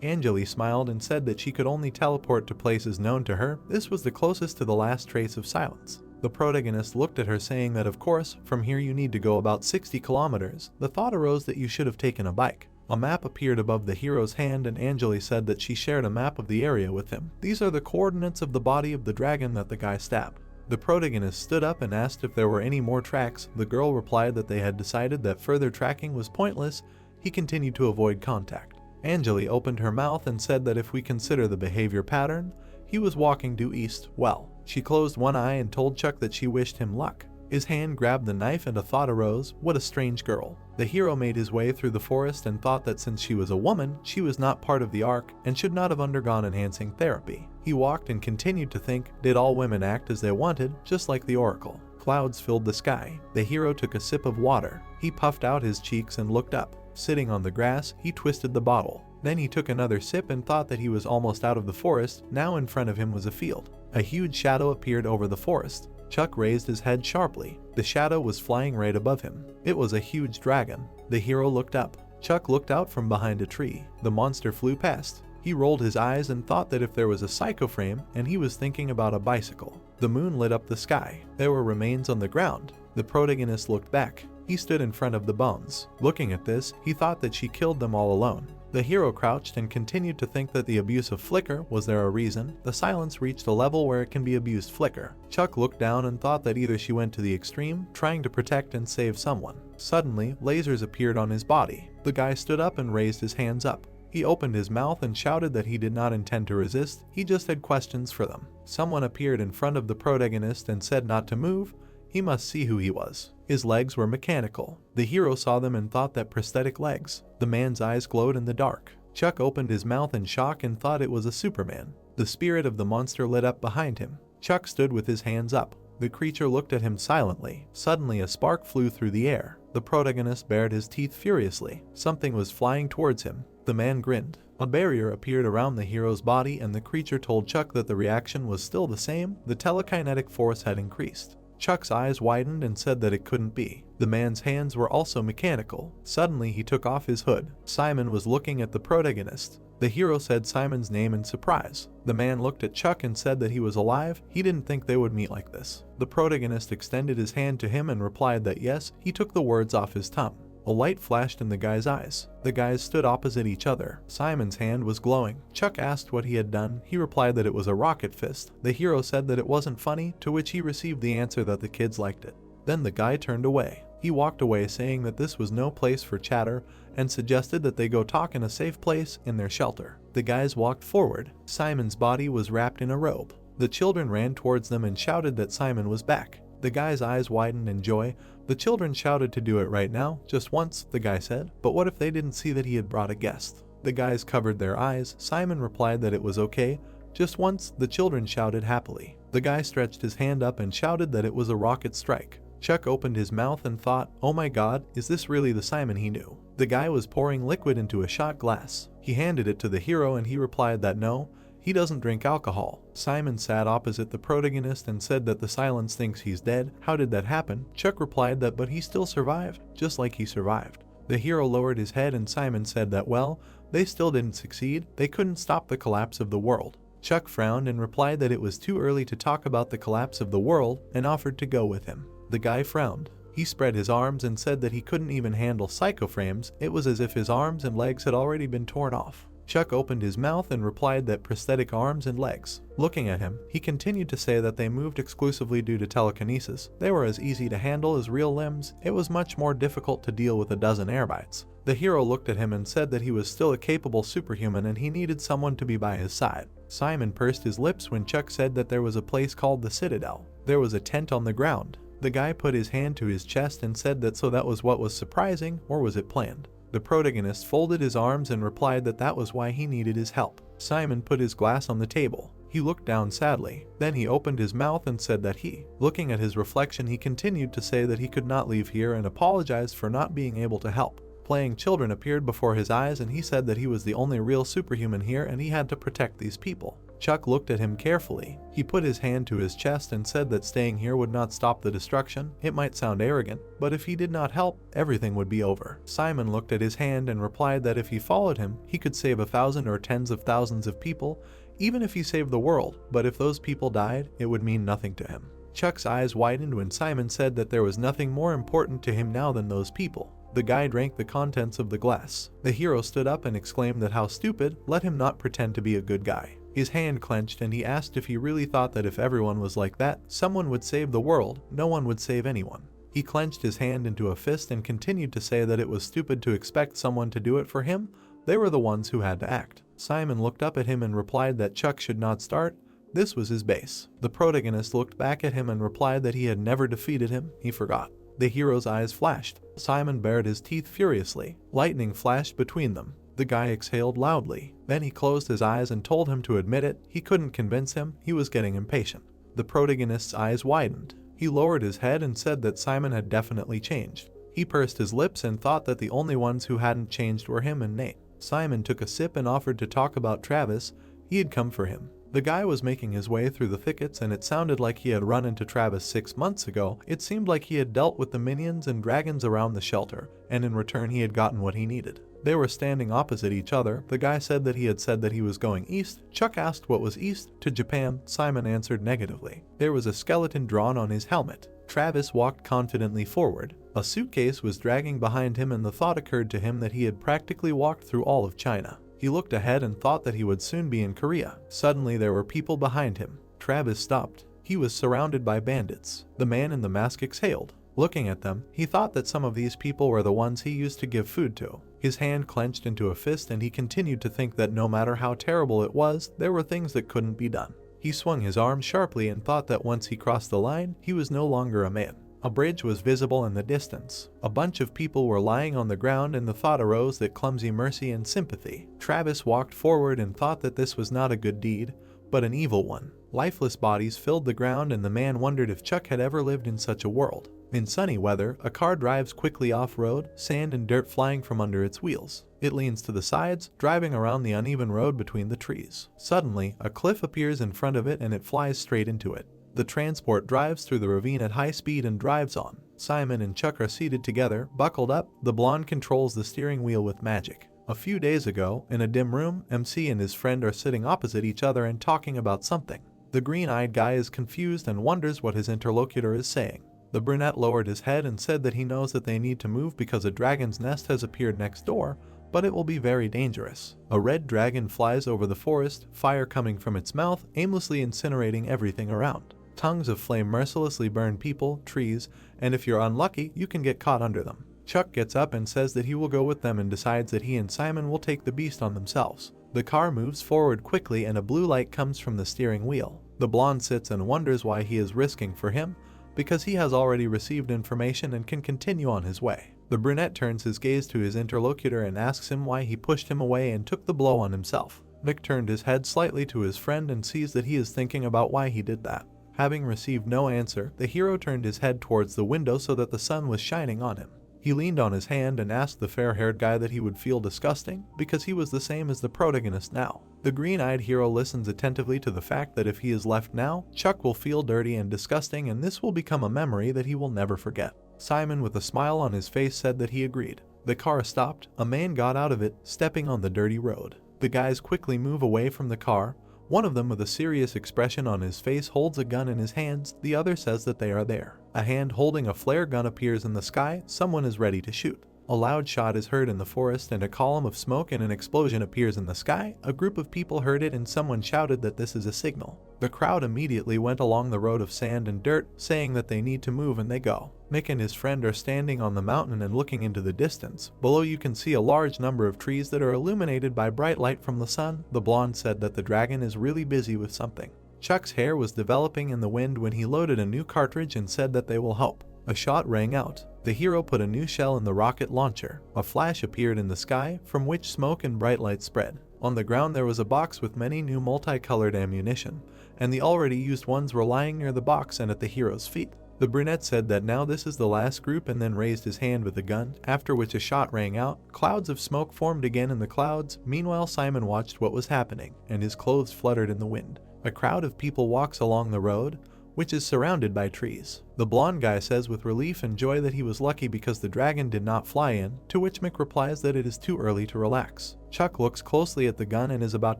Angeli smiled and said that she could only teleport to places known to her. This was the closest to the last trace of silence. The protagonist looked at her saying that of course, from here you need to go about 60 kilometers. The thought arose that you should have taken a bike. A map appeared above the hero's hand and Angeli said that she shared a map of the area with him. These are the coordinates of the body of the dragon that the guy stabbed. The protagonist stood up and asked if there were any more tracks. The girl replied that they had decided that further tracking was pointless. He continued to avoid contact. Anjali opened her mouth and said that if we consider the behavior pattern, he was walking due east. Well, she closed one eye and told Chuck that she wished him luck. His hand grabbed the knife and a thought arose, what a strange girl. The hero made his way through the forest and thought that since she was a woman, she was not part of the arc and should not have undergone enhancing therapy. He walked and continued to think, did all women act as they wanted, just like the oracle? Clouds filled the sky. The hero took a sip of water. He puffed out his cheeks and looked up. Sitting on the grass, he twisted the bottle. Then he took another sip and thought that he was almost out of the forest. Now in front of him was a field. A huge shadow appeared over the forest. Chuck raised his head sharply. The shadow was flying right above him. It was a huge dragon. The hero looked up. Chuck looked out from behind a tree. The monster flew past. He rolled his eyes and thought that if there was a psycho frame, and he was thinking about a bicycle. The moon lit up the sky. There were remains on the ground. The protagonist looked back. He stood in front of the bones. Looking at this, he thought that she killed them all alone. The hero crouched and continued to think that the abuse of flicker. Was there a reason? The silence reached a level where it can be abused flicker. Chuck looked down and thought that either she went to the extreme, trying to protect and save someone. Suddenly, lasers appeared on his body. The guy stood up and raised his hands up. He opened his mouth and shouted that he did not intend to resist, he just had questions for them. Someone appeared in front of the protagonist and said not to move. He must see who he was. His legs were mechanical. The hero saw them and thought that prosthetic legs. The man's eyes glowed in the dark. Chuck opened his mouth in shock and thought it was a Superman. The spirit of the monster lit up behind him. Chuck stood with his hands up. The creature looked at him silently. Suddenly a spark flew through the air. The protagonist bared his teeth furiously. Something was flying towards him. The man grinned. A barrier appeared around the hero's body and the creature told Chuck that the reaction was still the same. The telekinetic force had increased. Chuck's eyes widened and said that it couldn't be. The man's hands were also mechanical. Suddenly he took off his hood. Simon was looking at the protagonist. The hero said Simon's name in surprise. The man looked at Chuck and said that he was alive. He didn't think they would meet like this. The protagonist extended his hand to him and replied that yes. He took the words off his tongue. A light flashed in the guy's eyes. The guys stood opposite each other. Simon's hand was glowing. Chuck asked what he had done. He replied that it was a rocket fist. The hero said that it wasn't funny, to which he received the answer that the kids liked it. Then the guy turned away. He walked away saying that this was no place for chatter and suggested that they go talk in a safe place in their shelter. The guys walked forward. Simon's body was wrapped in a robe. The children ran towards them and shouted that Simon was back. The guy's eyes widened in joy. The children shouted to do it right now, just once, the guy said. But what if they didn't see that he had brought a guest? The guys covered their eyes. Simon replied that it was okay. Just once, the children shouted happily. The guy stretched his hand up and shouted that it was a rocket strike. Chuck opened his mouth and thought, oh my god, is this really the Simon he knew? The guy was pouring liquid into a shot glass. He handed it to the hero and he replied that no, he doesn't drink alcohol. Simon sat opposite the protagonist and said that the silence thinks he's dead. How did that happen? Chuck replied that but he still survived, just like he survived. The hero lowered his head and Simon said that well, they still didn't succeed. They couldn't stop the collapse of the world. Chuck frowned and replied that it was too early to talk about the collapse of the world and offered to go with him. The guy frowned. He spread his arms and said that he couldn't even handle psychoframes. It was as if his arms and legs had already been torn off. Chuck opened his mouth and replied that prosthetic arms and legs. Looking at him, he continued to say that they moved exclusively due to telekinesis. They were as easy to handle as real limbs. It was much more difficult to deal with a dozen airbites. The hero looked at him and said that he was still a capable superhuman and he needed someone to be by his side. Simon pursed his lips when Chuck said that there was a place called the Citadel. There was a tent on the ground. The guy put his hand to his chest and said that so that was what was surprising, or was it planned? The protagonist folded his arms and replied that that was why he needed his help. Simon put his glass on the table. He looked down sadly. Then he opened his mouth and said that looking at his reflection, he continued to say that he could not leave here and apologized for not being able to help. Playing children appeared before his eyes and he said that he was the only real superhuman here and he had to protect these people. Chuck looked at him carefully. He put his hand to his chest and said that staying here would not stop the destruction. It might sound arrogant, but if he did not help, everything would be over. Simon looked at his hand and replied that if he followed him, he could save 1,000 or tens of thousands of people, even if he saved the world, but if those people died, it would mean nothing to him. Chuck's eyes widened when Simon said that there was nothing more important to him now than those people. The guy drank the contents of the glass. The hero stood up and exclaimed that how stupid, let him not pretend to be a good guy. His hand clenched and he asked if he really thought that if everyone was like that, someone would save the world, no one would save anyone. He clenched his hand into a fist and continued to say that it was stupid to expect someone to do it for him. They were the ones who had to act. Simon looked up at him and replied that Chuck should not start. This was his base. The protagonist looked back at him and replied that he had never defeated him. He forgot. The hero's eyes flashed. Simon bared his teeth furiously. Lightning flashed between them. The guy exhaled loudly. Then he closed his eyes and told him to admit it. He couldn't convince him. He was getting impatient. The protagonist's eyes widened. He lowered his head and said that Simon had definitely changed. He pursed his lips and thought that the only ones who hadn't changed were him and Nate. Simon took a sip and offered to talk about Travis. He had come for him. The guy was making his way through the thickets and it sounded like he had run into Travis 6 months ago. It seemed like he had dealt with the minions and dragons around the shelter, and in return he had gotten what he needed. They were standing opposite each other. The guy said that he was going east. Chuck asked what was east. To Japan. Simon answered negatively. There was a skeleton drawn on his helmet. Travis walked confidently forward. A suitcase was dragging behind him and the thought occurred to him that he had practically walked through all of China. He looked ahead and thought that he would soon be in Korea. Suddenly there were people behind him. Travis stopped. He was surrounded by bandits. The man in the mask exhaled. Looking at them, he thought that some of these people were the ones he used to give food to. His hand clenched into a fist and he continued to think that no matter how terrible it was, there were things that couldn't be done. He swung his arm sharply and thought that once he crossed the line, he was no longer a man. A bridge was visible in the distance. A bunch of people were lying on the ground and the thought arose that clumsy mercy and sympathy. Travis walked forward and thought that this was not a good deed, but an evil one. Lifeless bodies filled the ground and the man wondered if Chuck had ever lived in such a world. In sunny weather, a car drives quickly off-road, sand and dirt flying from under its wheels. It leans to the sides, driving around the uneven road between the trees. Suddenly, a cliff appears in front of it and it flies straight into it. The transport drives through the ravine at high speed and drives on. Simon and Chuck are seated together, buckled up. The blonde controls the steering wheel with magic. A few days ago, in a dim room, MC and his friend are sitting opposite each other and talking about something. The green-eyed guy is confused and wonders what his interlocutor is saying. The brunette lowered his head and said that he knows that they need to move because a dragon's nest has appeared next door, but it will be very dangerous. A red dragon flies over the forest, fire coming from its mouth, aimlessly incinerating everything around. Tongues of flame mercilessly burn people, trees, and if you're unlucky, you can get caught under them. Chuck gets up and says that he will go with them and decides that he and Simon will take the beast on themselves. The car moves forward quickly and a blue light comes from the steering wheel. The blonde sits and wonders why he is risking for him, because he has already received information and can continue on his way. The brunette turns his gaze to his interlocutor and asks him why he pushed him away and took the blow on himself. Nick turned his head slightly to his friend and sees that he is thinking about why he did that. Having received no answer, the hero turned his head towards the window so that the sun was shining on him. He leaned on his hand and asked the fair-haired guy that he would feel disgusting, because he was the same as the protagonist now. The green-eyed hero listens attentively to the fact that if he is left now, Chuck will feel dirty and disgusting and this will become a memory that he will never forget. Simon with a smile on his face said that he agreed. The car stopped. A man got out of it, stepping on the dirty road. The guys quickly move away from the car. One of them with a serious expression on his face holds a gun in his hands, the other says that they are there. A hand holding a flare gun appears in the sky, someone is ready to shoot. A loud shot is heard in the forest and a column of smoke and an explosion appears in the sky. A group of people heard it and someone shouted that this is a signal. The crowd immediately went along the road of sand and dirt, saying that they need to move and they go. Nick and his friend are standing on the mountain and looking into the distance. Below you can see a large number of trees that are illuminated by bright light from the sun. The blonde said that the dragon is really busy with something. Chuck's hair was developing in the wind when he loaded a new cartridge and said that they will help. A shot rang out. The hero put a new shell in the rocket launcher. A flash appeared in the sky, from which smoke and bright light spread. On the ground there was a box with many new multicolored ammunition, and the already used ones were lying near the box and at the hero's feet. The brunette said that now this is the last group and then raised his hand with the gun, after which a shot rang out. Clouds of smoke formed again in the clouds. Meanwhile Simon watched what was happening, and his clothes fluttered in the wind. A crowd of people walks along the road, which is surrounded by trees. The blonde guy says with relief and joy that he was lucky because the dragon did not fly in, to which Mick replies that it is too early to relax. Chuck looks closely at the gun and is about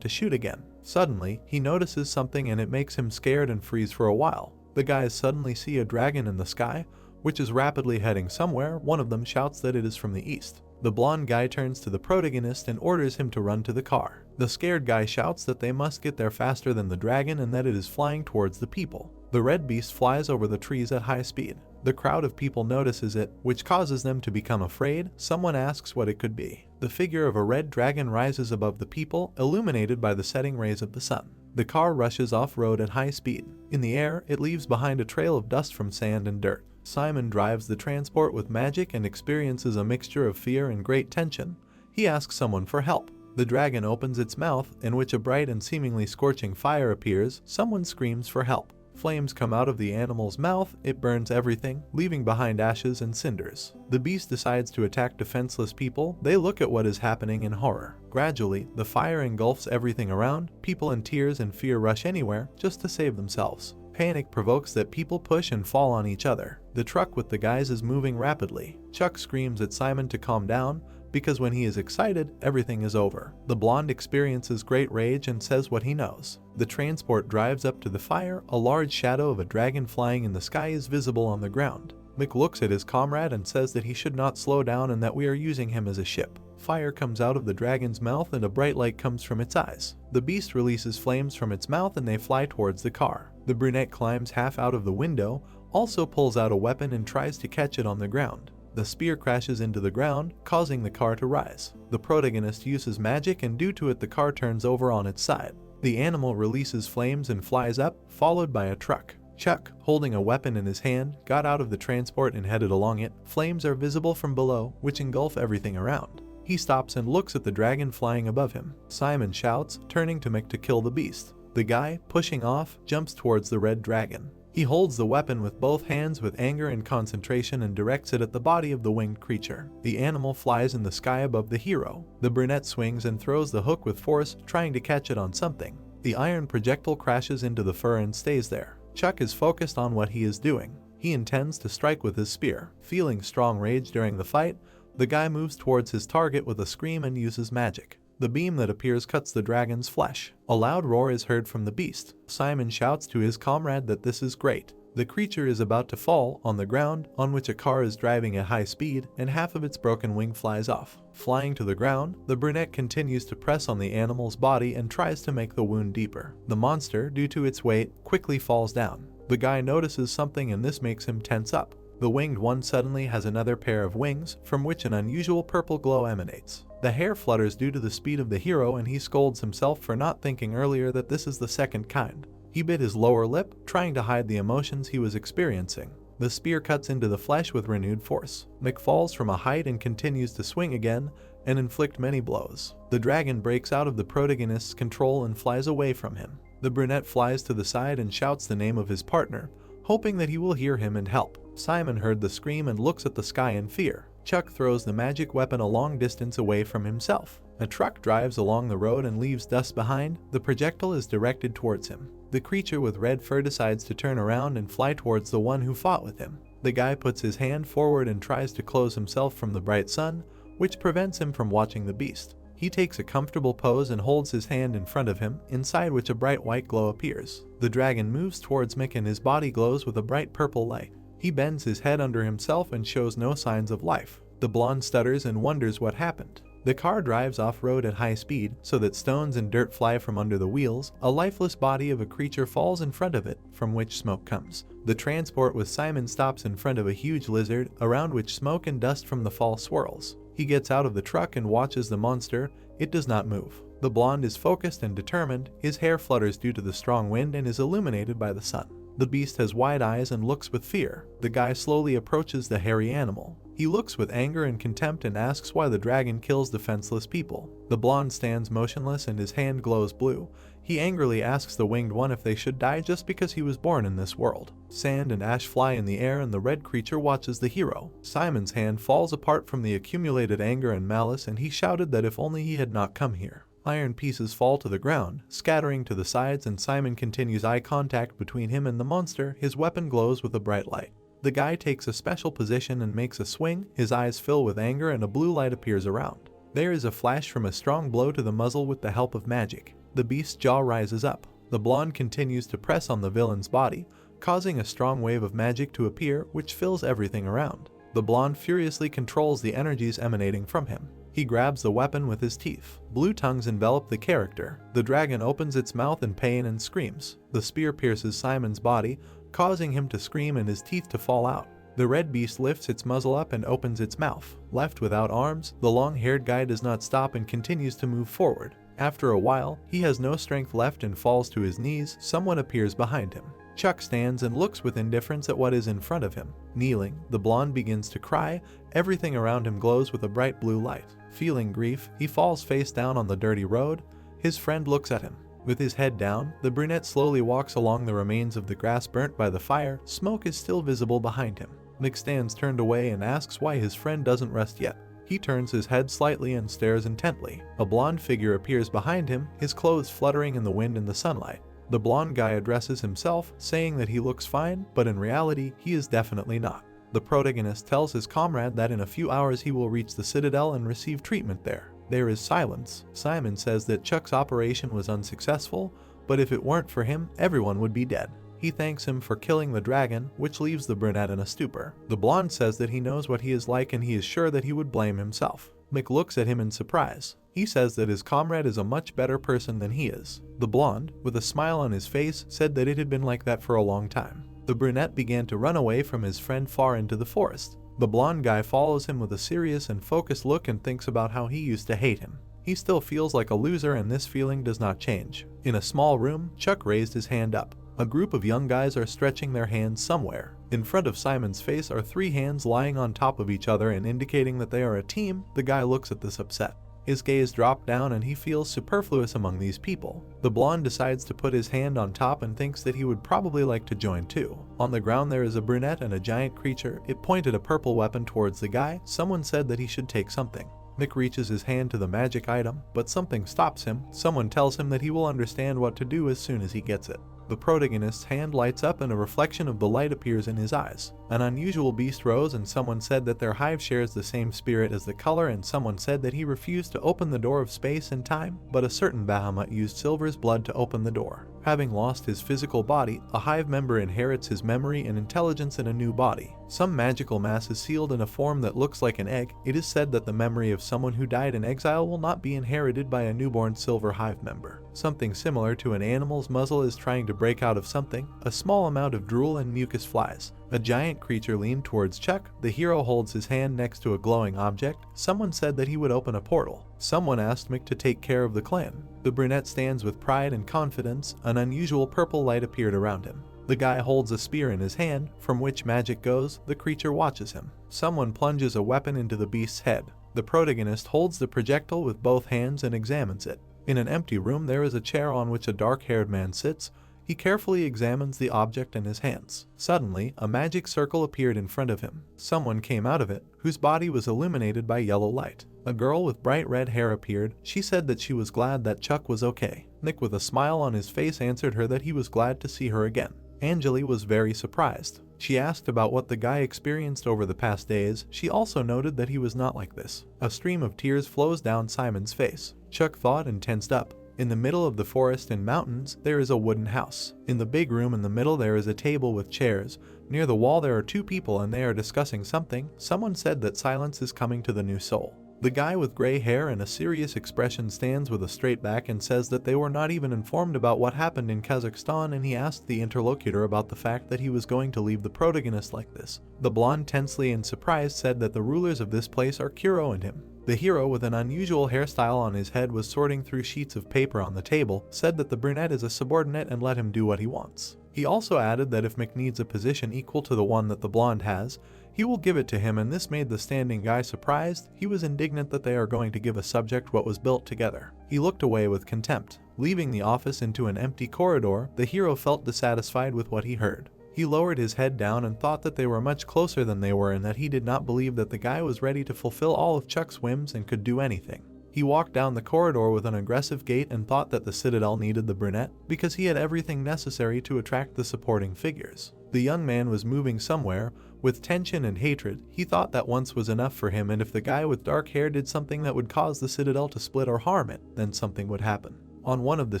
to shoot again. Suddenly, he notices something and it makes him scared and freeze for a while. The guys suddenly see a dragon in the sky, which is rapidly heading somewhere. One of them shouts that it is from the east. The blonde guy turns to the protagonist and orders him to run to the car. The scared guy shouts that they must get there faster than the dragon and that it is flying towards the people. The red beast flies over the trees at high speed. The crowd of people notices it, which causes them to become afraid. Someone asks what it could be. The figure of a red dragon rises above the people, illuminated by the setting rays of the sun. The car rushes off-road at high speed. In the air, it leaves behind a trail of dust from sand and dirt. Simon drives the transport with magic and experiences a mixture of fear and great tension. He asks someone for help. The dragon opens its mouth, in which a bright and seemingly scorching fire appears. Someone screams for help. Flames come out of the animal's mouth. It burns everything, leaving behind ashes and cinders. The beast decides to attack defenseless people. They look at what is happening in horror. Gradually, the fire engulfs everything around. People in tears and fear rush anywhere just to save themselves. Panic provokes that people push and fall on each other. The truck with the guys is moving rapidly. Chuck screams at Simon to calm down, because when he is excited, everything is over. The blonde experiences great rage and says what he knows. The transport drives up to the fire. A large shadow of a dragon flying in the sky is visible on the ground. Mick looks at his comrade and says that he should not slow down and that we are using him as a ship. Fire comes out of the dragon's mouth and a bright light comes from its eyes. The beast releases flames from its mouth and they fly towards the car. The brunette climbs half out of the window, also pulls out a weapon and tries to catch it on the ground. The spear crashes into the ground, causing the car to rise. The protagonist uses magic and due to it the car turns over on its side. The animal releases flames and flies up, followed by a truck. Chuck, holding a weapon in his hand, got out of the transport and headed along it. Flames are visible from below, which engulf everything around. He stops and looks at the dragon flying above him. Simon shouts, turning to Mick to kill the beast. The guy, pushing off, jumps towards the red dragon. He holds the weapon with both hands with anger and concentration and directs it at the body of the winged creature. The animal flies in the sky above the hero. The brunette swings and throws the hook with force, trying to catch it on something. The iron projectile crashes into the fur and stays there. Chuck is focused on what he is doing. He intends to strike with his spear. Feeling strong rage during the fight, the guy moves towards his target with a scream and uses magic. The beam that appears cuts the dragon's flesh. A loud roar is heard from the beast. Simon shouts to his comrade that this is great. The creature is about to fall on the ground, on which a car is driving at high speed, and half of its broken wing flies off. Flying to the ground, the brunette continues to press on the animal's body and tries to make the wound deeper. The monster, due to its weight, quickly falls down. The guy notices something and this makes him tense up. The winged one suddenly has another pair of wings, from which an unusual purple glow emanates. The hair flutters due to the speed of the hero and he scolds himself for not thinking earlier that this is the second kind. He bit his lower lip, trying to hide the emotions he was experiencing. The spear cuts into the flesh with renewed force. Mick falls from a height and continues to swing again and inflict many blows. The dragon breaks out of the protagonist's control and flies away from him. The brunette flies to the side and shouts the name of his partner, hoping that he will hear him and help. Simon heard the scream and looks at the sky in fear. Chuck throws the magic weapon a long distance away from himself. A truck drives along the road and leaves dust behind. The projectile is directed towards him. The creature with red fur decides to turn around and fly towards the one who fought with him. The guy puts his hand forward and tries to close himself from the bright sun, which prevents him from watching the beast. He takes a comfortable pose and holds his hand in front of him, inside which a bright white glow appears. The dragon moves towards Mick and his body glows with a bright purple light. He bends his head under himself and shows no signs of life. The blonde stutters and wonders what happened. The car drives off-road at high speed so that stones and dirt fly from under the wheels. A lifeless body of a creature falls in front of it, from which smoke comes. The transport with Simon stops in front of a huge lizard, around which smoke and dust from the fall swirls. He gets out of the truck and watches the monster. It does not move. The blonde is focused and determined. His hair flutters due to the strong wind and is illuminated by the sun. The beast has wide eyes and looks with fear. The guy slowly approaches the hairy animal. He looks with anger and contempt and asks why the dragon kills defenseless people. The blonde stands motionless and his hand glows blue. He angrily asks the winged one if they should die just because he was born in this world. Sand and ash fly in the air and the red creature watches the hero. Simon's hand falls apart from the accumulated anger and malice and he shouted that if only he had not come here. Iron pieces fall to the ground, scattering to the sides, and Simon continues eye contact between him and the monster. His weapon glows with a bright light. The guy takes a special position and makes a swing. His eyes fill with anger and a blue light appears around. There is a flash from a strong blow to the muzzle with the help of magic. The beast's jaw rises up. The blonde continues to press on the villain's body, causing a strong wave of magic to appear which fills everything around. The blonde furiously controls the energies emanating from him. He grabs the weapon with his teeth. Blue tongues envelop the character. The dragon opens its mouth in pain and screams. The spear pierces Simon's body, causing him to scream and his teeth to fall out. The red beast lifts its muzzle up and opens its mouth. Left without arms, the long-haired guy does not stop and continues to move forward. After a while, he has no strength left and falls to his knees. Someone appears behind him. Chuck stands and looks with indifference at what is in front of him. Kneeling, the blonde begins to cry. Everything around him glows with a bright blue light. Feeling grief, he falls face down on the dirty road. His friend looks at him. With his head down, the brunette slowly walks along the remains of the grass burnt by the fire. Smoke is still visible behind him. Mick stands turned away and asks why his friend doesn't rest yet. He turns his head slightly and stares intently. A blonde figure appears behind him, his clothes fluttering in the wind and the sunlight. The blonde guy addresses himself, saying that he looks fine, but in reality, he is definitely not. The protagonist tells his comrade that in a few hours he will reach the Citadel and receive treatment there. There is silence. Simon says that Chuck's operation was unsuccessful, but if it weren't for him, everyone would be dead. He thanks him for killing the dragon, which leaves the brunette in a stupor. The blonde says that he knows what he is like and he is sure that he would blame himself. Mick looks at him in surprise. He says that his comrade is a much better person than he is. The blonde, with a smile on his face, said that it had been like that for a long time. The brunette began to run away from his friend far into the forest. The blonde guy follows him with a serious and focused look and thinks about how he used to hate him. He still feels like a loser and this feeling does not change. In a small room, Chuck raised his hand up. A group of young guys are stretching their hands somewhere. In front of Simon's face are 3 hands lying on top of each other and indicating that they are a team. The guy looks at this upset. His gaze drops down and he feels superfluous among these people. The blonde decides to put his hand on top and thinks that he would probably like to join too. On the ground there is a brunette and a giant creature. It pointed a purple weapon towards the guy. Someone said that he should take something. Mick reaches his hand to the magic item, but something stops him. Someone tells him that he will understand what to do as soon as he gets it. The protagonist's hand lights up and a reflection of the light appears in his eyes. An unusual beast rose and someone said that their hive shares the same spirit as the color, and someone said that he refused to open the door of space and time, but a certain Bahamut used Silver's blood to open the door. Having lost his physical body, a hive member inherits his memory and intelligence in a new body. Some magical mass is sealed in a form that looks like an egg. It is said that the memory of someone who died in exile will not be inherited by a newborn Silver hive member. Something similar to an animal's muzzle is trying to break out of something. A small amount of drool and mucus flies. A giant creature leaned towards Chuck. The hero holds his hand next to a glowing object. Someone said that he would open a portal. Someone asked Mick to take care of the clan. The brunette stands with pride and confidence. An unusual purple light appeared around him. The guy holds a spear in his hand, from which magic goes. The creature watches him. Someone plunges a weapon into the beast's head. The protagonist holds the projectile with both hands and examines it. In an empty room there is a chair on which a dark-haired man sits. He carefully examines the object in his hands. Suddenly, a magic circle appeared in front of him. Someone came out of it, whose body was illuminated by yellow light. A girl with bright red hair appeared. She said that she was glad that Chuck was okay. Nick, with a smile on his face, answered her that he was glad to see her again. Angeli was very surprised. She asked about what the guy experienced over the past days. She also noted that he was not like this. A stream of tears flows down Simon's face. Chuck thought and tensed up. In the middle of the forest and mountains, there is a wooden house. In the big room in the middle there is a table with chairs. Near the wall there are 2 people and they are discussing something. Someone said that silence is coming to the new soul. The guy with gray hair and a serious expression stands with a straight back and says that they were not even informed about what happened in Kazakhstan, and he asked the interlocutor about the fact that he was going to leave the protagonist like this. The blonde, tensely and surprised, said that the rulers of this place are Kuro and him. The hero, with an unusual hairstyle on his head, was sorting through sheets of paper on the table, said that the brunette is a subordinate and let him do what he wants. He also added that if Mick needs a position equal to the one that the blonde has, he will give it to him, and this made the standing guy surprised. He was indignant that they are going to give a subject what was built together. He looked away with contempt. Leaving the office into an empty corridor, the hero felt dissatisfied with what he heard. He lowered his head down and thought that they were much closer than they were, and that he did not believe that the guy was ready to fulfill all of Chuck's whims and could do anything. He walked down the corridor with an aggressive gait and thought that the Citadel needed the brunette because he had everything necessary to attract the supporting figures. The young man was moving somewhere. With tension and hatred, he thought that once was enough for him, and if the guy with dark hair did something that would cause the Citadel to split or harm it, then something would happen. On one of the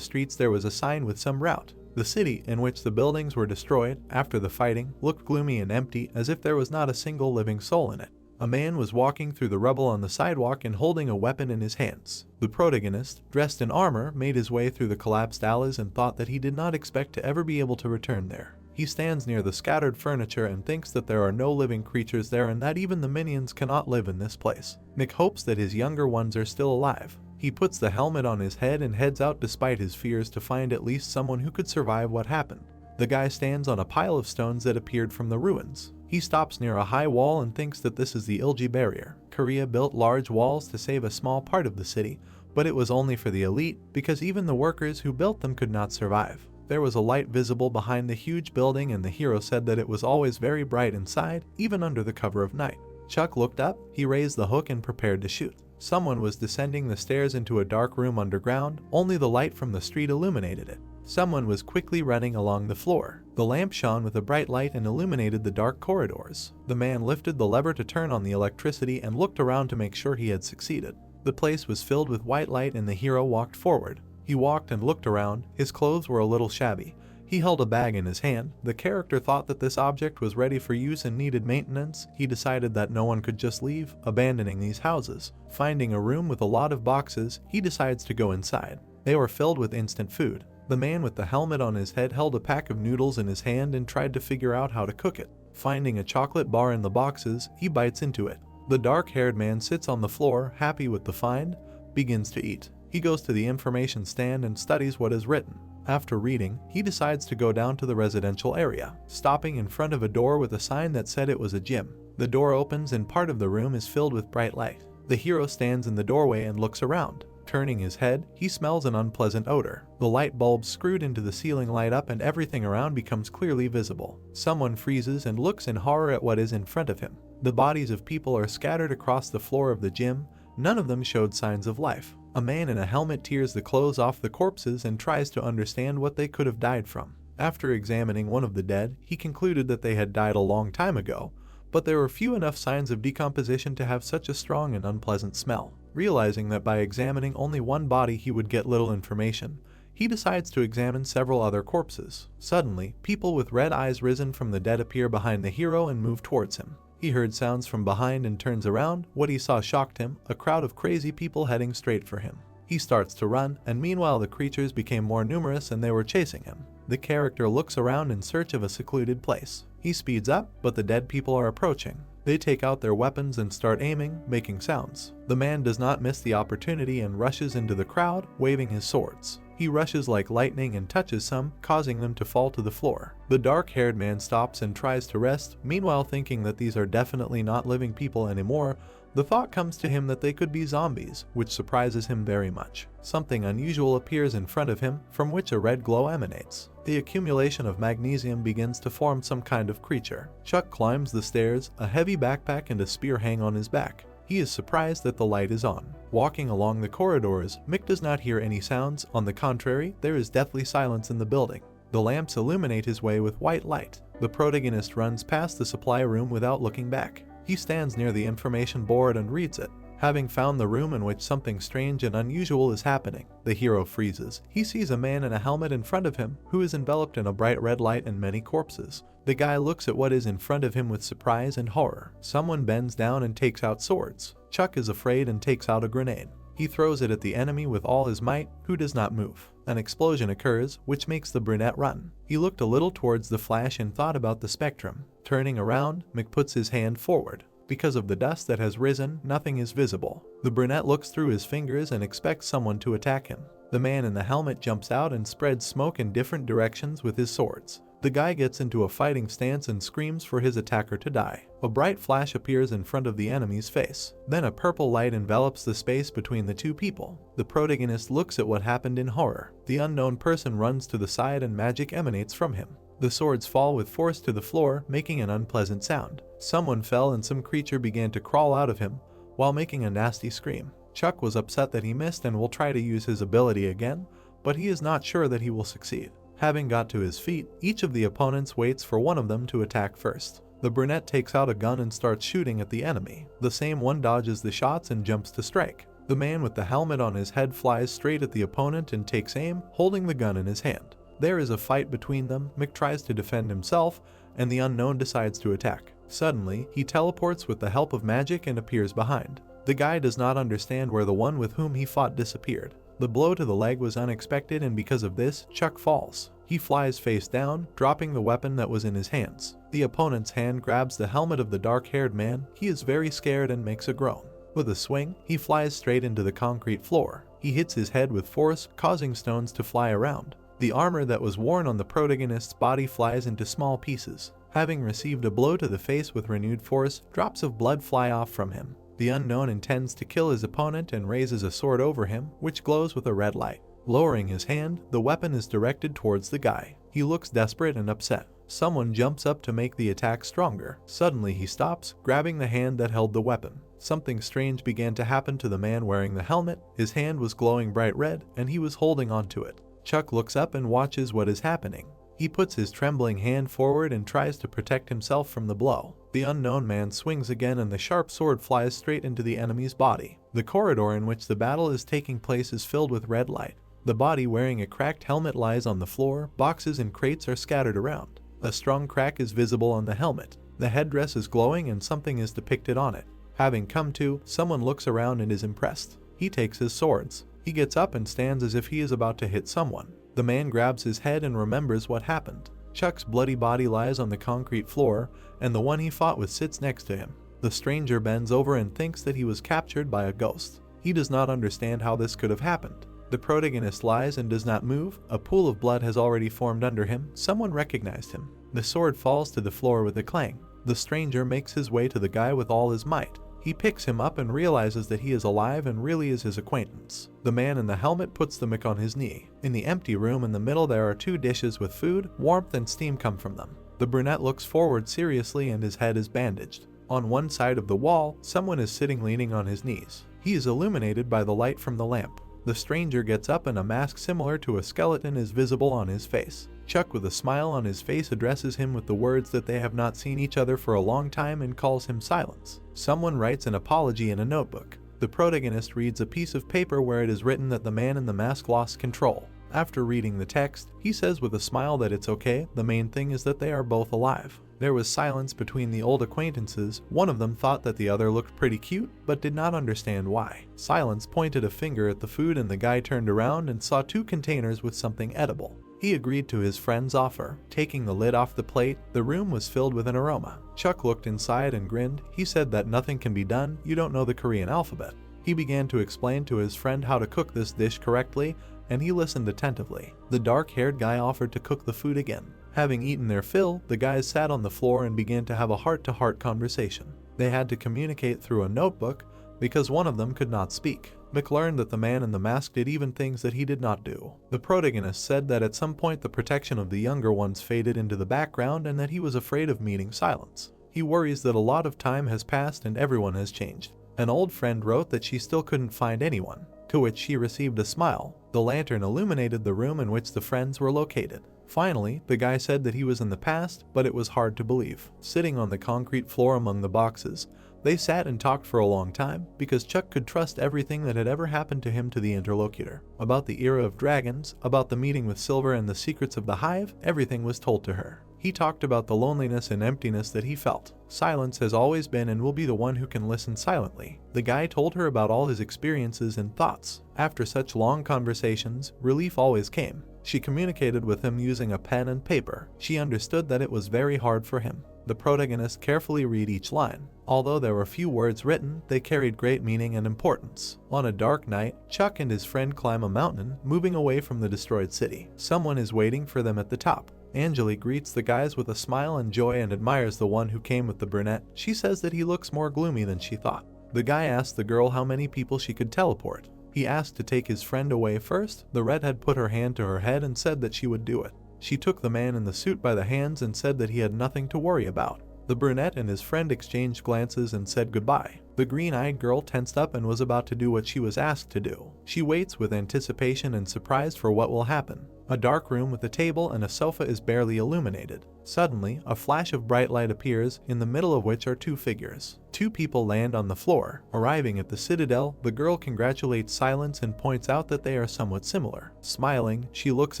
streets there was a sign with some route. The city, in which the buildings were destroyed after the fighting, looked gloomy and empty, as if there was not a single living soul in it. A man was walking through the rubble on the sidewalk and holding a weapon in his hands. The protagonist, dressed in armor, made his way through the collapsed alleys and thought that he did not expect to ever be able to return there. He stands near the scattered furniture and thinks that there are no living creatures there and that even the minions cannot live in this place. Mick hopes that his younger ones are still alive. He puts the helmet on his head and heads out despite his fears to find at least someone who could survive what happened. The guy stands on a pile of stones that appeared from the ruins. He stops near a high wall and thinks that this is the Ilji barrier. Korea built large walls to save a small part of the city, but it was only for the elite because even the workers who built them could not survive. There was a light visible behind the huge building and the hero said that it was always very bright inside, even under the cover of night. Chuck looked up, he raised the hook and prepared to shoot. Someone was descending the stairs into a dark room underground, only the light from the street illuminated it. Someone was quickly running along the floor. The lamp shone with a bright light and illuminated the dark corridors. The man lifted the lever to turn on the electricity and looked around to make sure he had succeeded. The place was filled with white light and the hero walked forward. He walked and looked around. His clothes were a little shabby. He held a bag in his hand. The character thought that this object was ready for use and needed maintenance. He decided that no one could just leave, abandoning these houses. Finding a room with a lot of boxes, he decides to go inside. They were filled with instant food. The man with the helmet on his head held a pack of noodles in his hand and tried to figure out how to cook it. Finding a chocolate bar in the boxes, he bites into it. The dark-haired man sits on the floor, happy with the find, begins to eat. He goes to the information stand and studies what is written. After reading, he decides to go down to the residential area, stopping in front of a door with a sign that said it was a gym. The door opens and part of the room is filled with bright light. The hero stands in the doorway and looks around. Turning his head, he smells an unpleasant odor. The light bulbs screwed into the ceiling light up and everything around becomes clearly visible. Someone freezes and looks in horror at what is in front of him. The bodies of people are scattered across the floor of the gym. None of them showed signs of life. A man in a helmet tears the clothes off the corpses and tries to understand what they could have died from. After examining one of the dead, he concluded that they had died a long time ago, but there were few enough signs of decomposition to have such a strong and unpleasant smell. Realizing that by examining only one body he would get little information, he decides to examine several other corpses. Suddenly, people with red eyes risen from the dead appear behind the hero and move towards him. He heard sounds from behind and turns around. What he saw shocked him, a crowd of crazy people heading straight for him. He starts to run, and meanwhile the creatures became more numerous and they were chasing him. The character looks around in search of a secluded place. He speeds up, but the dead people are approaching. They take out their weapons and start aiming, making sounds. The man does not miss the opportunity and rushes into the crowd, waving his swords. He rushes like lightning and touches some, causing them to fall to the floor. The dark-haired man stops and tries to rest, meanwhile thinking that these are definitely not living people anymore. The thought comes to him that they could be zombies, which surprises him very much. Something unusual appears in front of him, from which a red glow emanates. The accumulation of magnesium begins to form some kind of creature. Chuck climbs the stairs, a heavy backpack and a spear hang on his back. He is surprised that the light is on. Walking along the corridors, Mick does not hear any sounds. On the contrary, there is deathly silence in the building. The lamps illuminate his way with white light. The protagonist runs past the supply room without looking back. He stands near the information board and reads it. Having found the room in which something strange and unusual is happening, the hero freezes. He sees a man in a helmet in front of him, who is enveloped in a bright red light and many corpses. The guy looks at what is in front of him with surprise and horror. Someone bends down and takes out swords. Chuck is afraid and takes out a grenade. He throws it at the enemy with all his might, who does not move. An explosion occurs, which makes the brunette run. He looked a little towards the flash and thought about the spectrum. Turning around, Mick puts his hand forward. Because of the dust that has risen, nothing is visible. The brunette looks through his fingers and expects someone to attack him. The man in the helmet jumps out and spreads smoke in different directions with his swords. The guy gets into a fighting stance and screams for his attacker to die. A bright flash appears in front of the enemy's face. Then a purple light envelops the space between the two people. The protagonist looks at what happened in horror. The unknown person runs to the side and magic emanates from him. The swords fall with force to the floor, making an unpleasant sound. Someone fell and some creature began to crawl out of him, while making a nasty scream. Chuck was upset that he missed and will try to use his ability again, but he is not sure that he will succeed. Having got to his feet, each of the opponents waits for one of them to attack first. The brunette takes out a gun and starts shooting at the enemy. The same one dodges the shots and jumps to strike. The man with the helmet on his head flies straight at the opponent and takes aim, holding the gun in his hand. There is a fight between them. Mick tries to defend himself, and the unknown decides to attack. Suddenly, he teleports with the help of magic and appears behind. The guy does not understand where the one with whom he fought disappeared. The blow to the leg was unexpected, and because of this, Chuck falls. He flies face down, dropping the weapon that was in his hands. The opponent's hand grabs the helmet of the dark-haired man. He is very scared and makes a groan. With a swing, he flies straight into the concrete floor. He hits his head with force, causing stones to fly around. The armor that was worn on the protagonist's body flies into small pieces. Having received a blow to the face with renewed force, drops of blood fly off from him. The unknown intends to kill his opponent and raises a sword over him, which glows with a red light. Lowering his hand, the weapon is directed towards the guy. He looks desperate and upset. Someone jumps up to make the attack stronger. Suddenly he stops, grabbing the hand that held the weapon. Something strange began to happen to the man wearing the helmet. His hand was glowing bright red, and he was holding onto it. Chuck looks up and watches what is happening. He puts his trembling hand forward and tries to protect himself from the blow. The unknown man swings again, and the sharp sword flies straight into the enemy's body. The corridor in which the battle is taking place is filled with red light. The body wearing a cracked helmet lies on the floor. Boxes and crates are scattered around. A strong crack is visible on the helmet. The headdress is glowing and something is depicted on it. Having come to, someone looks around and is impressed. He takes his swords. He gets up and stands as if he is about to hit someone. The man grabs his head and remembers what happened. Chuck's bloody body lies on the concrete floor, and the one he fought with sits next to him. The stranger bends over and thinks that he was captured by a ghost. He does not understand how this could have happened. The protagonist lies and does not move. A pool of blood has already formed under him. Someone recognized him. The sword falls to the floor with a clang. The stranger makes his way to the guy with all his might. He picks him up and realizes that he is alive and really is his acquaintance. The man in the helmet puts the mic on his knee. In the empty room in the middle there are two dishes with food. Warmth and steam come from them. The brunette looks forward seriously and his head is bandaged. On one side of the wall, someone is sitting leaning on his knees. He is illuminated by the light from the lamp. The stranger gets up and a mask similar to a skeleton is visible on his face. Chuck, with a smile on his face, addresses him with the words that they have not seen each other for a long time and calls him Silence. Someone writes an apology in a notebook. The protagonist reads a piece of paper where it is written that the man in the mask lost control. After reading the text, he says with a smile that it's okay, the main thing is that they are both alive. There was silence between the old acquaintances. One of them thought that the other looked pretty cute, but did not understand why. Silence pointed a finger at the food and the guy turned around and saw two containers with something edible. He agreed to his friend's offer. Taking the lid off the plate, the room was filled with an aroma. Chuck looked inside and grinned. He said that nothing can be done, you don't know the Korean alphabet. He began to explain to his friend how to cook this dish correctly, and he listened attentively. The dark-haired guy offered to cook the food again. Having eaten their fill, the guys sat on the floor and began to have a heart-to-heart conversation. They had to communicate through a notebook because one of them could not speak. Mick learned that the man in the mask did even things that he did not do. The protagonist said that at some point the protection of the younger ones faded into the background and that he was afraid of meeting Silence. He worries that a lot of time has passed and everyone has changed. An old friend wrote that she still couldn't find anyone, to which she received a smile. The lantern illuminated the room in which the friends were located. Finally, the guy said that he was in the past, but it was hard to believe. Sitting on the concrete floor among the boxes, they sat and talked for a long time, because Chuck could trust everything that had ever happened to him to the interlocutor. About the era of dragons, about the meeting with Silver and the secrets of the hive, everything was told to her. He talked about the loneliness and emptiness that he felt. Silence has always been and will be the one who can listen silently. The guy told her about all his experiences and thoughts. After such long conversations, relief always came. She communicated with him using a pen and paper. She understood that it was very hard for him. The protagonist carefully read each line. Although there were few words written, they carried great meaning and importance. On a dark night, Chuck and his friend climb a mountain, moving away from the destroyed city. Someone is waiting for them at the top. Angeli greets the guys with a smile and joy and admires the one who came with the brunette. She says that he looks more gloomy than she thought. The guy asked the girl how many people she could teleport. He asked to take his friend away first. The redhead put her hand to her head and said that she would do it. She took the man in the suit by the hands and said that he had nothing to worry about. The brunette and his friend exchanged glances and said goodbye. The green-eyed girl tensed up and was about to do what she was asked to do. She waits with anticipation and surprise for what will happen. A dark room with a table and a sofa is barely illuminated. Suddenly, a flash of bright light appears, in the middle of which are two figures. Two people land on the floor. Arriving at the citadel, the girl congratulates Silence and points out that they are somewhat similar. Smiling, she looks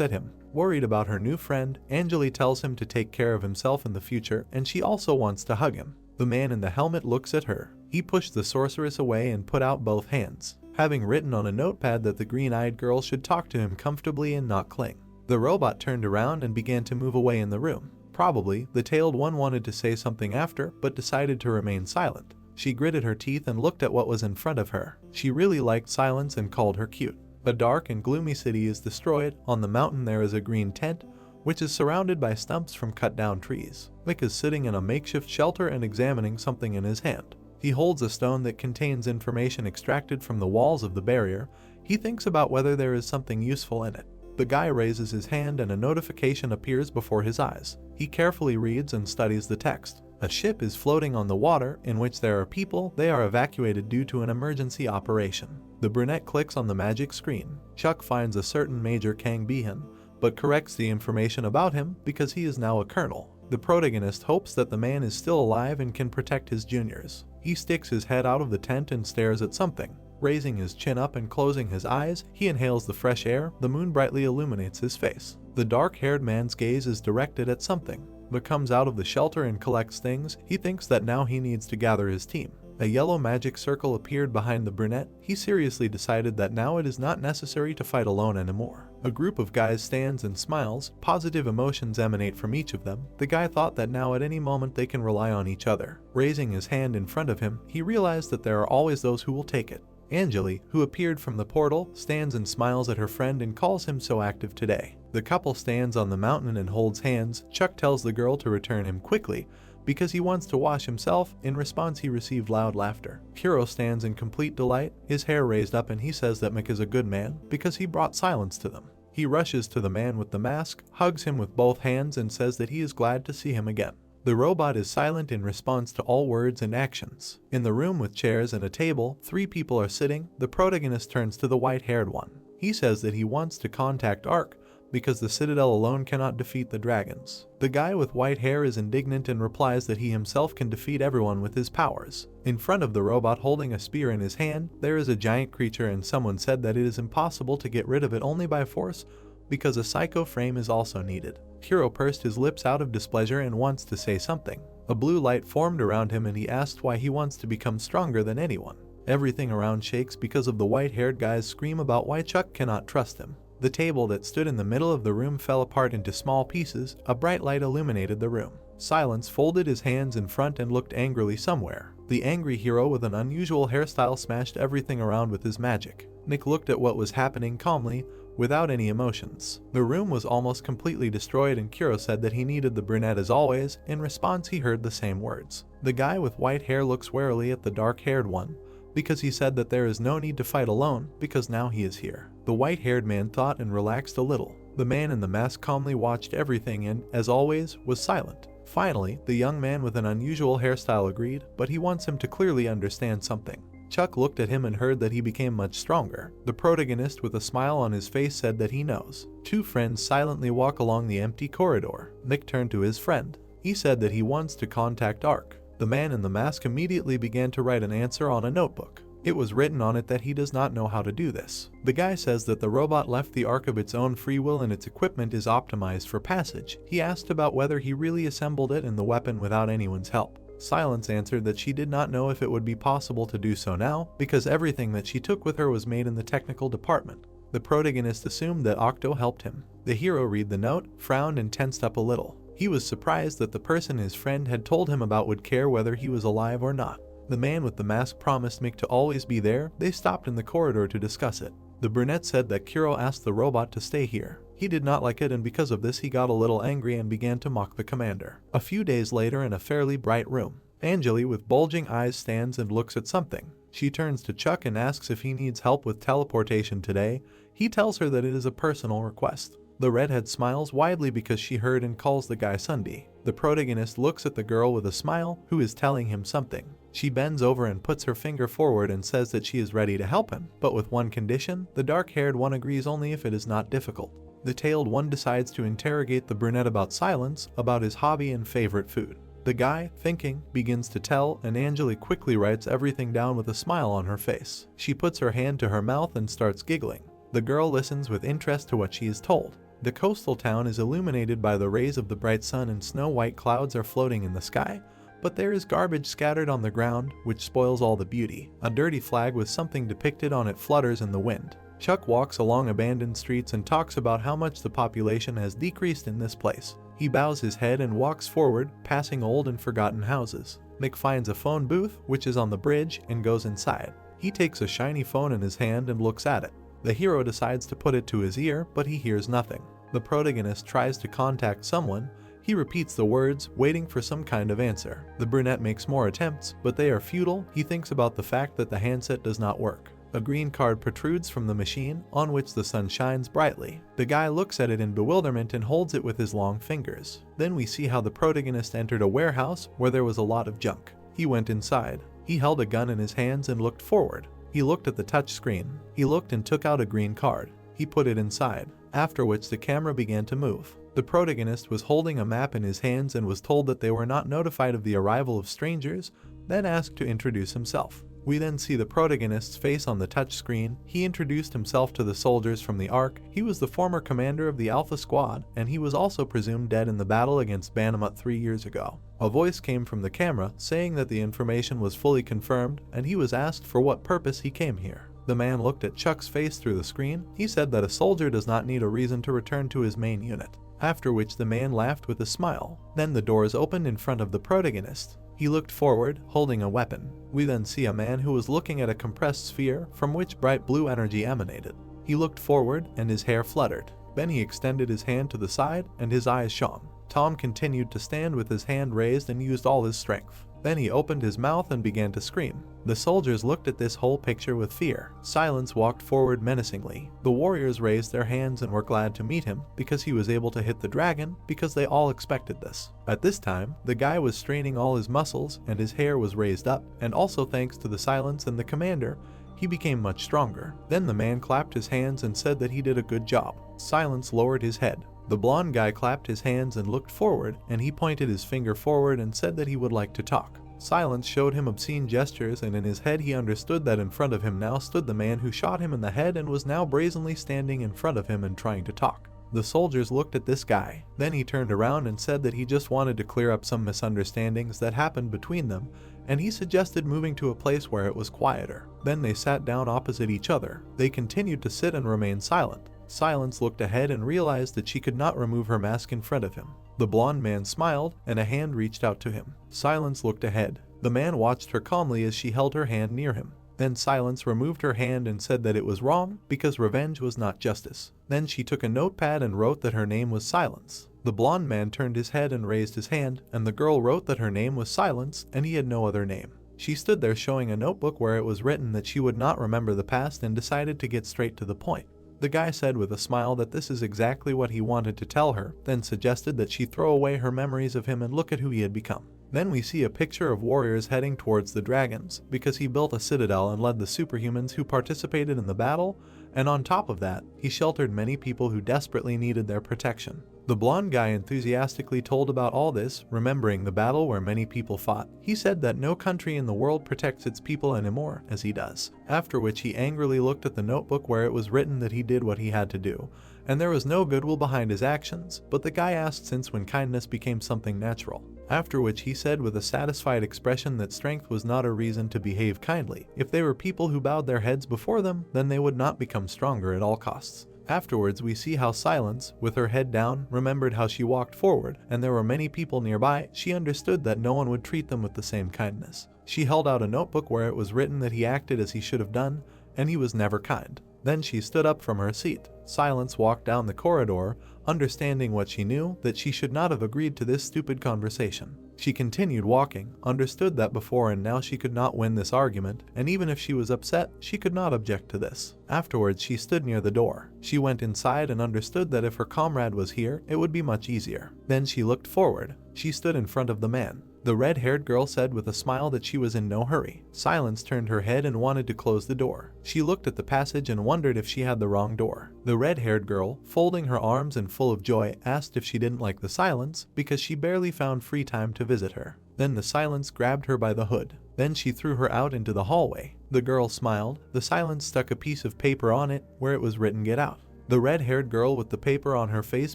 at him. Worried about her new friend, Anjali tells him to take care of himself in the future, and she also wants to hug him. The man in the helmet looks at her. He pushed the sorceress away and put out both hands, having written on a notepad that the green-eyed girl should talk to him comfortably and not cling. The robot turned around and began to move away in the room. Probably, the tailed one wanted to say something after, but decided to remain silent. She gritted her teeth and looked at what was in front of her. She really liked Silence and called her cute. A dark and gloomy city is destroyed. On the mountain there is a green tent, which is surrounded by stumps from cut-down trees. Mick is sitting in a makeshift shelter and examining something in his hand. He holds a stone that contains information extracted from the walls of the barrier. He thinks about whether there is something useful in it. The guy raises his hand and a notification appears before his eyes. He carefully reads and studies the text. A ship is floating on the water in which there are people. They are evacuated due to an emergency operation. The brunette clicks on the magic screen. Chuck finds a certain Major Kang Behan, but corrects the information about him because he is now a colonel. The protagonist hopes that the man is still alive and can protect his juniors. He sticks his head out of the tent and stares at something. Raising his chin up and closing his eyes, he inhales the fresh air. The moon brightly illuminates his face. The dark-haired man's gaze is directed at something, but comes out of the shelter and collects things. He thinks that now he needs to gather his team. A yellow magic circle appeared behind the brunette. He seriously decided that now it is not necessary to fight alone anymore. A group of guys stands and smiles. Positive emotions emanate from each of them. The guy thought that now at any moment they can rely on each other. Raising his hand in front of him, he realized that there are always those who will take it. Anjali, who appeared from the portal, stands and smiles at her friend and calls him so active today. The couple stands on the mountain and holds hands. Chuck tells the girl to return him quickly because he wants to wash himself. In response, he received loud laughter. Kuro stands in complete delight, his hair raised up, and he says that Mick is a good man because he brought Silence to them. He rushes to the man with the mask, hugs him with both hands, and says that he is glad to see him again. The robot is silent in response to all words and actions. In the room with chairs and a table, 3 people are sitting. The protagonist turns to the white-haired one. He says that he wants to contact Ark because the Citadel alone cannot defeat the dragons. The guy with white hair is indignant and replies that he himself can defeat everyone with his powers. In front of the robot holding a spear in his hand, there is a giant creature, and someone said that it is impossible to get rid of it only by force because a psycho frame is also needed. Kuro pursed his lips out of displeasure and wants to say something. A blue light formed around him and he asked why he wants to become stronger than anyone. Everything around shakes because of the white-haired guy's scream about why Chuck cannot trust him. The table that stood in the middle of the room fell apart into small pieces. A bright light illuminated the room. Silence folded his hands in front and looked angrily somewhere. The angry hero with an unusual hairstyle smashed everything around with his magic. Nick looked at what was happening calmly, without any emotions. The room was almost completely destroyed and Kuro said that he needed the brunette as always. In response, he heard the same words. The guy with white hair looks warily at the dark-haired one because he said that there is no need to fight alone because now he is here. The white-haired man thought and relaxed a little. The man in the mask calmly watched everything and, as always, was silent. Finally, the young man with an unusual hairstyle agreed, but he wants him to clearly understand something. Chuck looked at him and heard that he became much stronger. The protagonist with a smile on his face said that he knows. 2 friends silently walk along the empty corridor. Nick turned to his friend. He said that he wants to contact Ark. The man in the mask immediately began to write an answer on a notebook. It was written on it that he does not know how to do this. The guy says that the robot left the Ark of its own free will and its equipment is optimized for passage. He asked about whether he really assembled it and the weapon without anyone's help. Silence answered that she did not know if it would be possible to do so now, because everything that she took with her was made in the technical department. The protagonist assumed that Octo helped him. The hero read the note, frowned and tensed up a little. He was surprised that the person his friend had told him about would care whether he was alive or not. The man with the mask promised Mick to always be there. They stopped in the corridor to discuss it. The brunette said that Kuro asked the robot to stay here. He did not like it, and because of this he got a little angry and began to mock the commander. A few days later, in a fairly bright room, Anjali with bulging eyes stands and looks at something. She turns to Chuck and asks if he needs help with teleportation today. He tells her that it is a personal request. The redhead smiles widely because she heard and calls the guy Sunday. The protagonist looks at the girl with a smile, who is telling him something. She bends over and puts her finger forward and says that she is ready to help him, but with one condition. The dark-haired one agrees only if it is not difficult. The tailed one decides to interrogate the brunette about Silence, about his hobby and favorite food. The guy, thinking, begins to tell, and Angeli quickly writes everything down with a smile on her face. She puts her hand to her mouth and starts giggling. The girl listens with interest to what she is told. The coastal town is illuminated by the rays of the bright sun and snow-white clouds are floating in the sky, but there is garbage scattered on the ground, which spoils all the beauty. A dirty flag with something depicted on it flutters in the wind. Chuck walks along abandoned streets and talks about how much the population has decreased in this place. He bows his head and walks forward, passing old and forgotten houses. Mick finds a phone booth, which is on the bridge, and goes inside. He takes a shiny phone in his hand and looks at it. The hero decides to put it to his ear, but he hears nothing. The protagonist tries to contact someone. He repeats the words, waiting for some kind of answer. The brunette makes more attempts, but they are futile. He thinks about the fact that the handset does not work. A green card protrudes from the machine, on which the sun shines brightly. The guy looks at it in bewilderment and holds it with his long fingers. Then we see how the protagonist entered a warehouse where there was a lot of junk. He went inside. He held a gun in his hands and looked forward. He looked at the touch screen. He looked and took out a green card. He put it inside, after which the camera began to move. The protagonist was holding a map in his hands and was told that they were not notified of the arrival of strangers, then asked to introduce himself. We then see the protagonist's face on the touch screen. He introduced himself to the soldiers from the Ark. He was the former commander of the Alpha Squad, and he was also presumed dead in the battle against Banamut 3 years ago. A voice came from the camera saying that the information was fully confirmed, and he was asked for what purpose he came here. The man looked at Chuck's face through the screen. He said that a soldier does not need a reason to return to his main unit. After which the man laughed with a smile. Then the doors opened in front of the protagonist. He looked forward, holding a weapon. We then see a man who was looking at a compressed sphere from which bright blue energy emanated. He looked forward and his hair fluttered. Then he extended his hand to the side and his eyes shone. Tom continued to stand with his hand raised and used all his strength. Then he opened his mouth and began to scream. The soldiers looked at this whole picture with fear. Silence walked forward menacingly. The warriors raised their hands and were glad to meet him because he was able to hit the dragon, because they all expected this. At this time, the guy was straining all his muscles and his hair was raised up, and also thanks to the silence and the commander, he became much stronger. Then the man clapped his hands and said that he did a good job. Silence lowered his head. The blonde guy clapped his hands and looked forward, and he pointed his finger forward and said that he would like to talk. Silence showed him obscene gestures, and in his head he understood that in front of him now stood the man who shot him in the head and was now brazenly standing in front of him and trying to talk. The soldiers looked at this guy. Then he turned around and said that he just wanted to clear up some misunderstandings that happened between them, and he suggested moving to a place where it was quieter. Then they sat down opposite each other. They continued to sit and remain silent. Silence looked ahead and realized that she could not remove her mask in front of him. The blonde man smiled, and a hand reached out to him. Silence looked ahead. The man watched her calmly as she held her hand near him. Then Silence removed her hand and said that it was wrong, because revenge was not justice. Then she took a notepad and wrote that her name was Silence. The blonde man turned his head and raised his hand, and the girl wrote that her name was Silence, and he had no other name. She stood there showing a notebook where it was written that she would not remember the past and decided to get straight to the point. The guy said with a smile that this is exactly what he wanted to tell her, then suggested that she throw away her memories of him and look at who he had become. Then we see a picture of warriors heading towards the dragons, because he built a citadel and led the superhumans who participated in the battle, and on top of that, he sheltered many people who desperately needed their protection. The blonde guy enthusiastically told about all this, remembering the battle where many people fought. He said that no country in the world protects its people anymore as he does. After which he angrily looked at the notebook where it was written that he did what he had to do, and there was no goodwill behind his actions, but the guy asked since when kindness became something natural. After which he said with a satisfied expression that strength was not a reason to behave kindly. If they were people who bowed their heads before them, then they would not become stronger at all costs. Afterwards we see how Silence, with her head down, remembered how she walked forward, and there were many people nearby. She understood that no one would treat them with the same kindness. She held out a notebook where it was written that he acted as he should have done, and he was never kind. Then she stood up from her seat. Silence walked down the corridor, understanding what she knew, that she should not have agreed to this stupid conversation. She continued walking, understood that before and now she could not win this argument, and even if she was upset, she could not object to this. Afterwards she stood near the door. She went inside and understood that if her comrade was here, it would be much easier. Then she looked forward. She stood in front of the man. The red-haired girl said with a smile that she was in no hurry. Silence turned her head and wanted to close the door. She looked at the passage and wondered if she had the wrong door. The red-haired girl, folding her arms and full of joy, asked if she didn't like the silence because she barely found free time to visit her. Then the silence grabbed her by the hood. Then she threw her out into the hallway. The girl smiled. The silence stuck a piece of paper on it where it was written "Get out." The red-haired girl with the paper on her face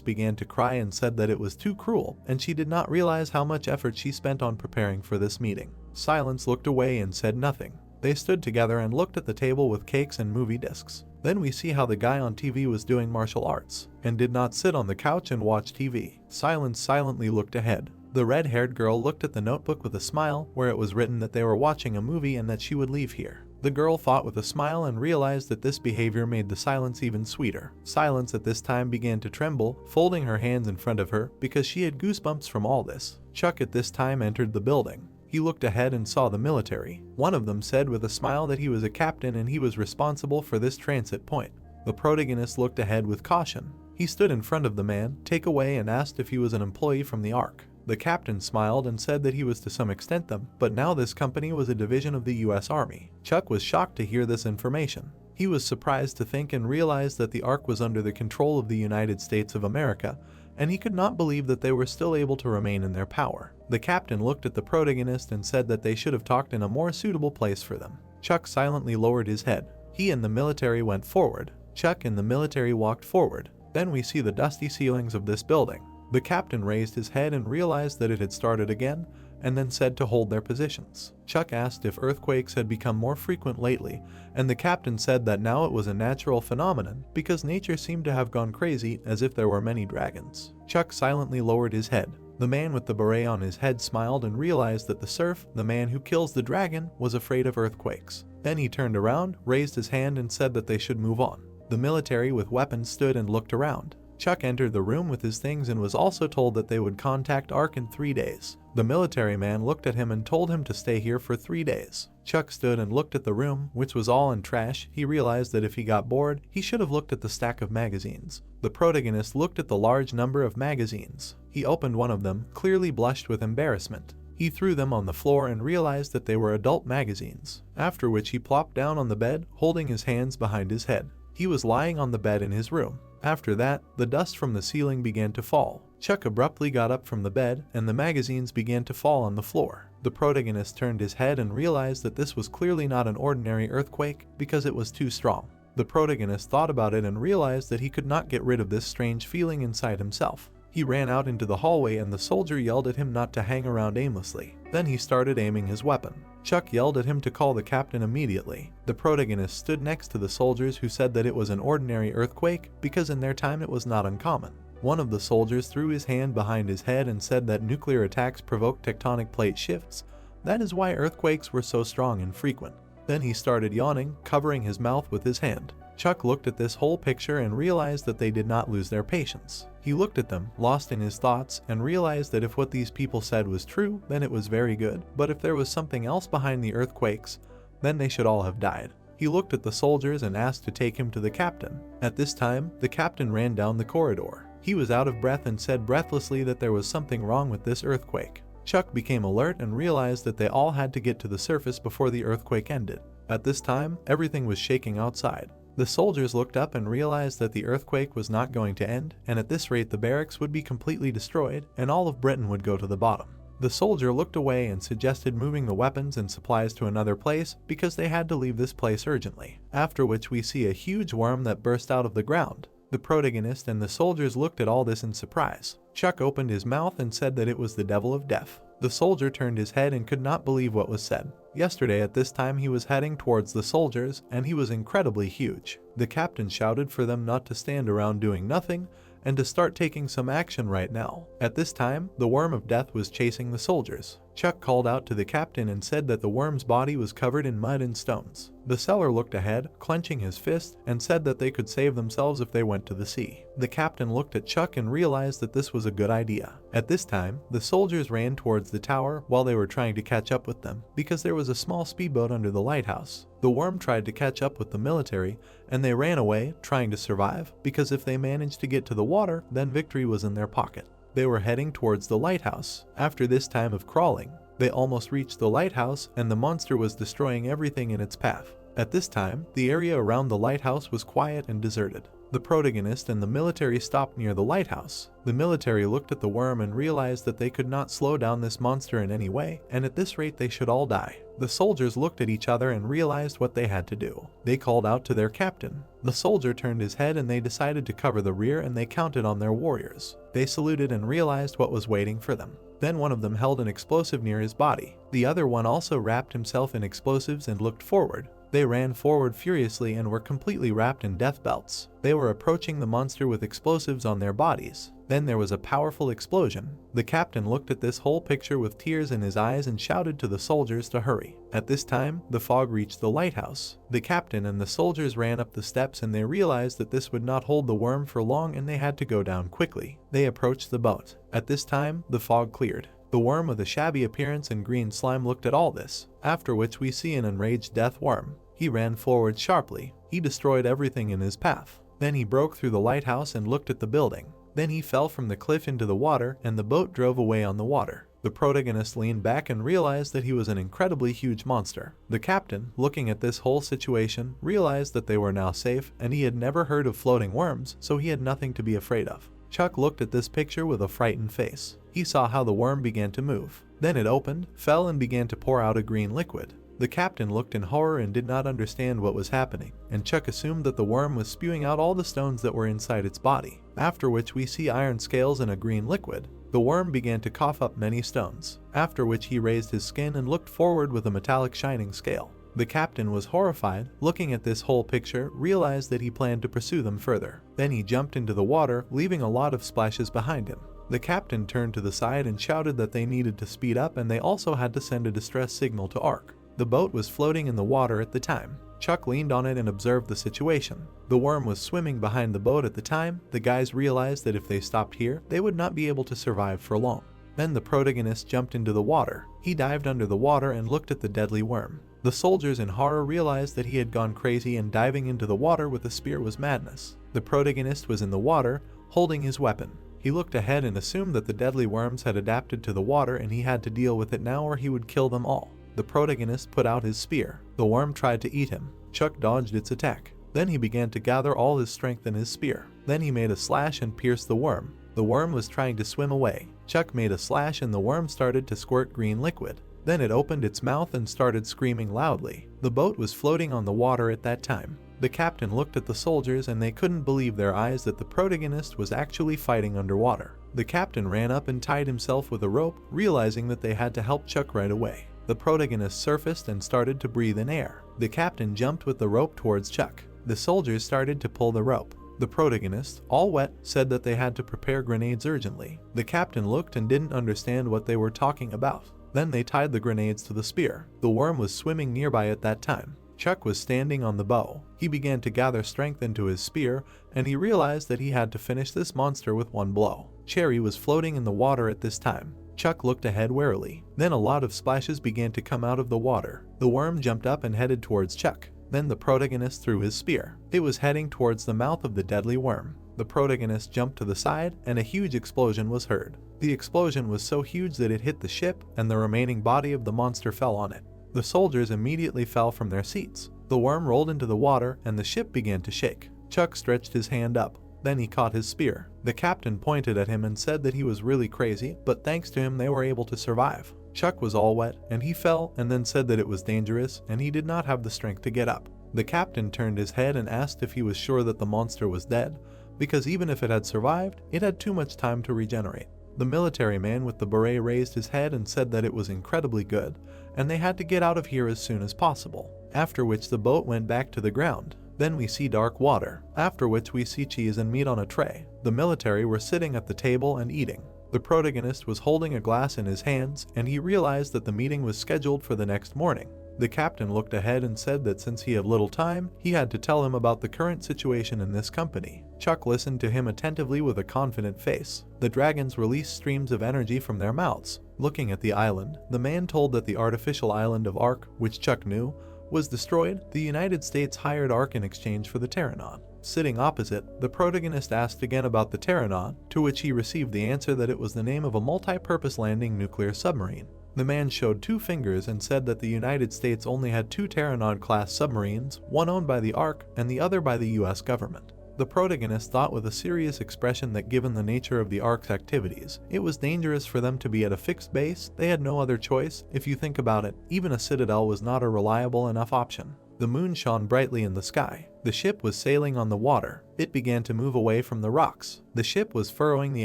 began to cry and said that it was too cruel, and she did not realize how much effort she spent on preparing for this meeting. Silence looked away and said nothing. They stood together and looked at the table with cakes and movie discs. Then we see how the guy on TV was doing martial arts, and did not sit on the couch and watch TV. Silence silently looked ahead. The red-haired girl looked at the notebook with a smile where it was written that they were watching a movie and that she would leave here. The girl thought with a smile and realized that this behavior made the silence even sweeter. Silence at this time began to tremble, folding her hands in front of her because she had goosebumps from all this. Chuck at this time entered the building. He looked ahead and saw the military. One of them said with a smile that he was a captain and he was responsible for this transit point. The protagonist looked ahead with caution. He stood in front of the man, take away, and asked if he was an employee from the Ark. The captain smiled and said that he was to some extent them, but now this company was a division of the US Army. Chuck was shocked to hear this information. He was surprised to think and realize that the Ark was under the control of the United States of America, and he could not believe that they were still able to remain in their power. The captain looked at the protagonist and said that they should have talked in a more suitable place for them. Chuck silently lowered his head. He and the military went forward. Chuck and the military walked forward. Then we see the dusty ceilings of this building. The captain raised his head and realized that it had started again, and then said to hold their positions. Chuck asked if earthquakes had become more frequent lately, and the captain said that now it was a natural phenomenon because nature seemed to have gone crazy, as if there were many dragons. Chuck silently lowered his head. The man with the beret on his head smiled and realized that the serf, the man who kills the dragon, was afraid of earthquakes. Then he turned around, raised his hand, and said that they should move on. The military with weapons stood and looked around. Chuck entered the room with his things and was also told that they would contact Ark in 3 days. The military man looked at him and told him to stay here for 3 days. Chuck stood and looked at the room, which was all in trash. He realized that if he got bored, he should have looked at the stack of magazines. The protagonist looked at the large number of magazines. He opened one of them, clearly blushed with embarrassment. He threw them on the floor and realized that they were adult magazines, after which he plopped down on the bed, holding his hands behind his head. He was lying on the bed in his room. After that, the dust from the ceiling began to fall. Chuck abruptly got up from the bed, and the magazines began to fall on the floor. The protagonist turned his head and realized that this was clearly not an ordinary earthquake because it was too strong. The protagonist thought about it and realized that he could not get rid of this strange feeling inside himself. He ran out into the hallway and the soldier yelled at him not to hang around aimlessly. Then he started aiming his weapon. Chuck yelled at him to call the captain immediately. The protagonist stood next to the soldiers who said that it was an ordinary earthquake because in their time it was not uncommon. One of the soldiers threw his hand behind his head and said that nuclear attacks provoke tectonic plate shifts. That is why earthquakes were so strong and frequent. Then he started yawning, covering his mouth with his hand. Chuck looked at this whole picture and realized that they did not lose their patience. He looked at them, lost in his thoughts, and realized that if what these people said was true, then it was very good, but if there was something else behind the earthquakes, then they should all have died. He looked at the soldiers and asked to take him to the captain. At this time, the captain ran down the corridor. He was out of breath and said breathlessly that there was something wrong with this earthquake. Chuck became alert and realized that they all had to get to the surface before the earthquake ended. At this time, everything was shaking outside. The soldiers looked up and realized that the earthquake was not going to end, and at this rate the barracks would be completely destroyed, and all of Britain would go to the bottom. The soldier looked away and suggested moving the weapons and supplies to another place because they had to leave this place urgently, after which we see a huge worm that burst out of the ground. The protagonist and the soldiers looked at all this in surprise. Chuck opened his mouth and said that it was the devil of death. The soldier turned his head and could not believe what was said. Yesterday at this time he was heading towards the soldiers, and he was incredibly huge. The captain shouted for them not to stand around doing nothing, and to start taking some action right now. At this time, the worm of death was chasing the soldiers. Chuck called out to the captain and said that the worm's body was covered in mud and stones. The sailor looked ahead, clenching his fist, and said that they could save themselves if they went to the sea. The captain looked at Chuck and realized that this was a good idea. At this time, the soldiers ran towards the tower while they were trying to catch up with them, because there was a small speedboat under the lighthouse. The worm tried to catch up with the military, and they ran away, trying to survive, because if they managed to get to the water, then victory was in their pocket. They were heading towards the lighthouse. After this time of crawling, they almost reached the lighthouse and the monster was destroying everything in its path. At this time, the area around the lighthouse was quiet and deserted. The protagonist and the military stopped near the lighthouse. The military looked at the worm and realized that they could not slow down this monster in any way, and at this rate they should all die. The soldiers looked at each other and realized what they had to do. They called out to their captain. The soldier turned his head and they decided to cover the rear, and they counted on their warriors. They saluted and realized what was waiting for them. Then one of them held an explosive near his body. The other one also wrapped himself in explosives and looked forward. They ran forward furiously and were completely wrapped in death belts. They were approaching the monster with explosives on their bodies. Then there was a powerful explosion. The captain looked at this whole picture with tears in his eyes and shouted to the soldiers to hurry. At this time, the fog reached the lighthouse. The captain and the soldiers ran up the steps and they realized that this would not hold the worm for long and they had to go down quickly. They approached the boat. At this time, the fog cleared. The worm with a shabby appearance and green slime looked at all this, after which we see an enraged death worm. He ran forward sharply. He destroyed everything in his path. Then he broke through the lighthouse and looked at the building. Then he fell from the cliff into the water and the boat drove away on the water. The protagonist leaned back and realized that he was an incredibly huge monster. The captain, looking at this whole situation, realized that they were now safe and he had never heard of floating worms, so he had nothing to be afraid of. Chuck looked at this picture with a frightened face. He saw how the worm began to move. Then it opened, fell and began to pour out a green liquid. The captain looked in horror and did not understand what was happening, and Chuck assumed that the worm was spewing out all the stones that were inside its body, after which we see iron scales in a green liquid. The worm began to cough up many stones, after which he raised his skin and looked forward with a metallic shining scale. The captain was horrified, looking at this whole picture, realized that he planned to pursue them further. Then he jumped into the water, leaving a lot of splashes behind him. The captain turned to the side and shouted that they needed to speed up and they also had to send a distress signal to Ark. The boat was floating in the water at the time. Chuck leaned on it and observed the situation. The worm was swimming behind the boat at the time. The guys realized that if they stopped here, they would not be able to survive for long. Then the protagonist jumped into the water. He dived under the water and looked at the deadly worm. The soldiers in horror realized that he had gone crazy and diving into the water with a spear was madness. The protagonist was in the water, holding his weapon. He looked ahead and assumed that the deadly worms had adapted to the water and he had to deal with it now or he would kill them all. The protagonist put out his spear. The worm tried to eat him. Chuck dodged its attack. Then he began to gather all his strength in his spear. Then he made a slash and pierced the worm. The worm was trying to swim away. Chuck made a slash and the worm started to squirt green liquid. Then it opened its mouth and started screaming loudly. The boat was floating on the water at that time. The captain looked at the soldiers and they couldn't believe their eyes that the protagonist was actually fighting underwater. The captain ran up and tied himself with a rope, realizing that they had to help Chuck right away. The protagonist surfaced and started to breathe in air. The captain jumped with the rope towards Chuck. The soldiers started to pull the rope. The protagonist, all wet, said that they had to prepare grenades urgently. The captain looked and didn't understand what they were talking about. Then they tied the grenades to the spear. The worm was swimming nearby at that time. Chuck was standing on the bow. He began to gather strength into his spear, and he realized that he had to finish this monster with one blow. Cherry was floating in the water at this time. Chuck looked ahead warily. Then a lot of splashes began to come out of the water. The worm jumped up and headed towards Chuck. Then the protagonist threw his spear. It was heading towards the mouth of the deadly worm. The protagonist jumped to the side, and a huge explosion was heard. The explosion was so huge that it hit the ship, and the remaining body of the monster fell on it. The soldiers immediately fell from their seats. The worm rolled into the water, and the ship began to shake. Chuck stretched his hand up. Then he caught his spear. The captain pointed at him and said that he was really crazy, but thanks to him they were able to survive. Chuck was all wet, and he fell and then said that it was dangerous and he did not have the strength to get up. The captain turned his head and asked if he was sure that the monster was dead, because even if it had survived, it had too much time to regenerate. The military man with the beret raised his head and said that it was incredibly good, and they had to get out of here as soon as possible, after which the boat went back to the ground. Then we see dark water, after which we see cheese and meat on a tray. The military were sitting at the table and eating. The protagonist was holding a glass in his hands, and he realized that the meeting was scheduled for the next morning. The captain looked ahead and said that since he had little time, he had to tell him about the current situation in this company. Chuck listened to him attentively with a confident face. The dragons released streams of energy from their mouths. Looking at the island, the man told that the artificial island of Ark, which Chuck knew, was destroyed. The United States hired Ark in exchange for the Terranon. Sitting opposite, the protagonist asked again about the Pteranod, to which he received the answer that it was the name of a multi-purpose landing nuclear submarine. The man showed 2 fingers and said that the United States only had 2 Pteranod-class submarines, one owned by the ARC and the other by the US government. The protagonist thought with a serious expression that given the nature of the ARC's activities, it was dangerous for them to be at a fixed base. They had no other choice. If you think about it, even a citadel was not a reliable enough option. The moon shone brightly in the sky. The ship was sailing on the water. It began to move away from the rocks. The ship was furrowing the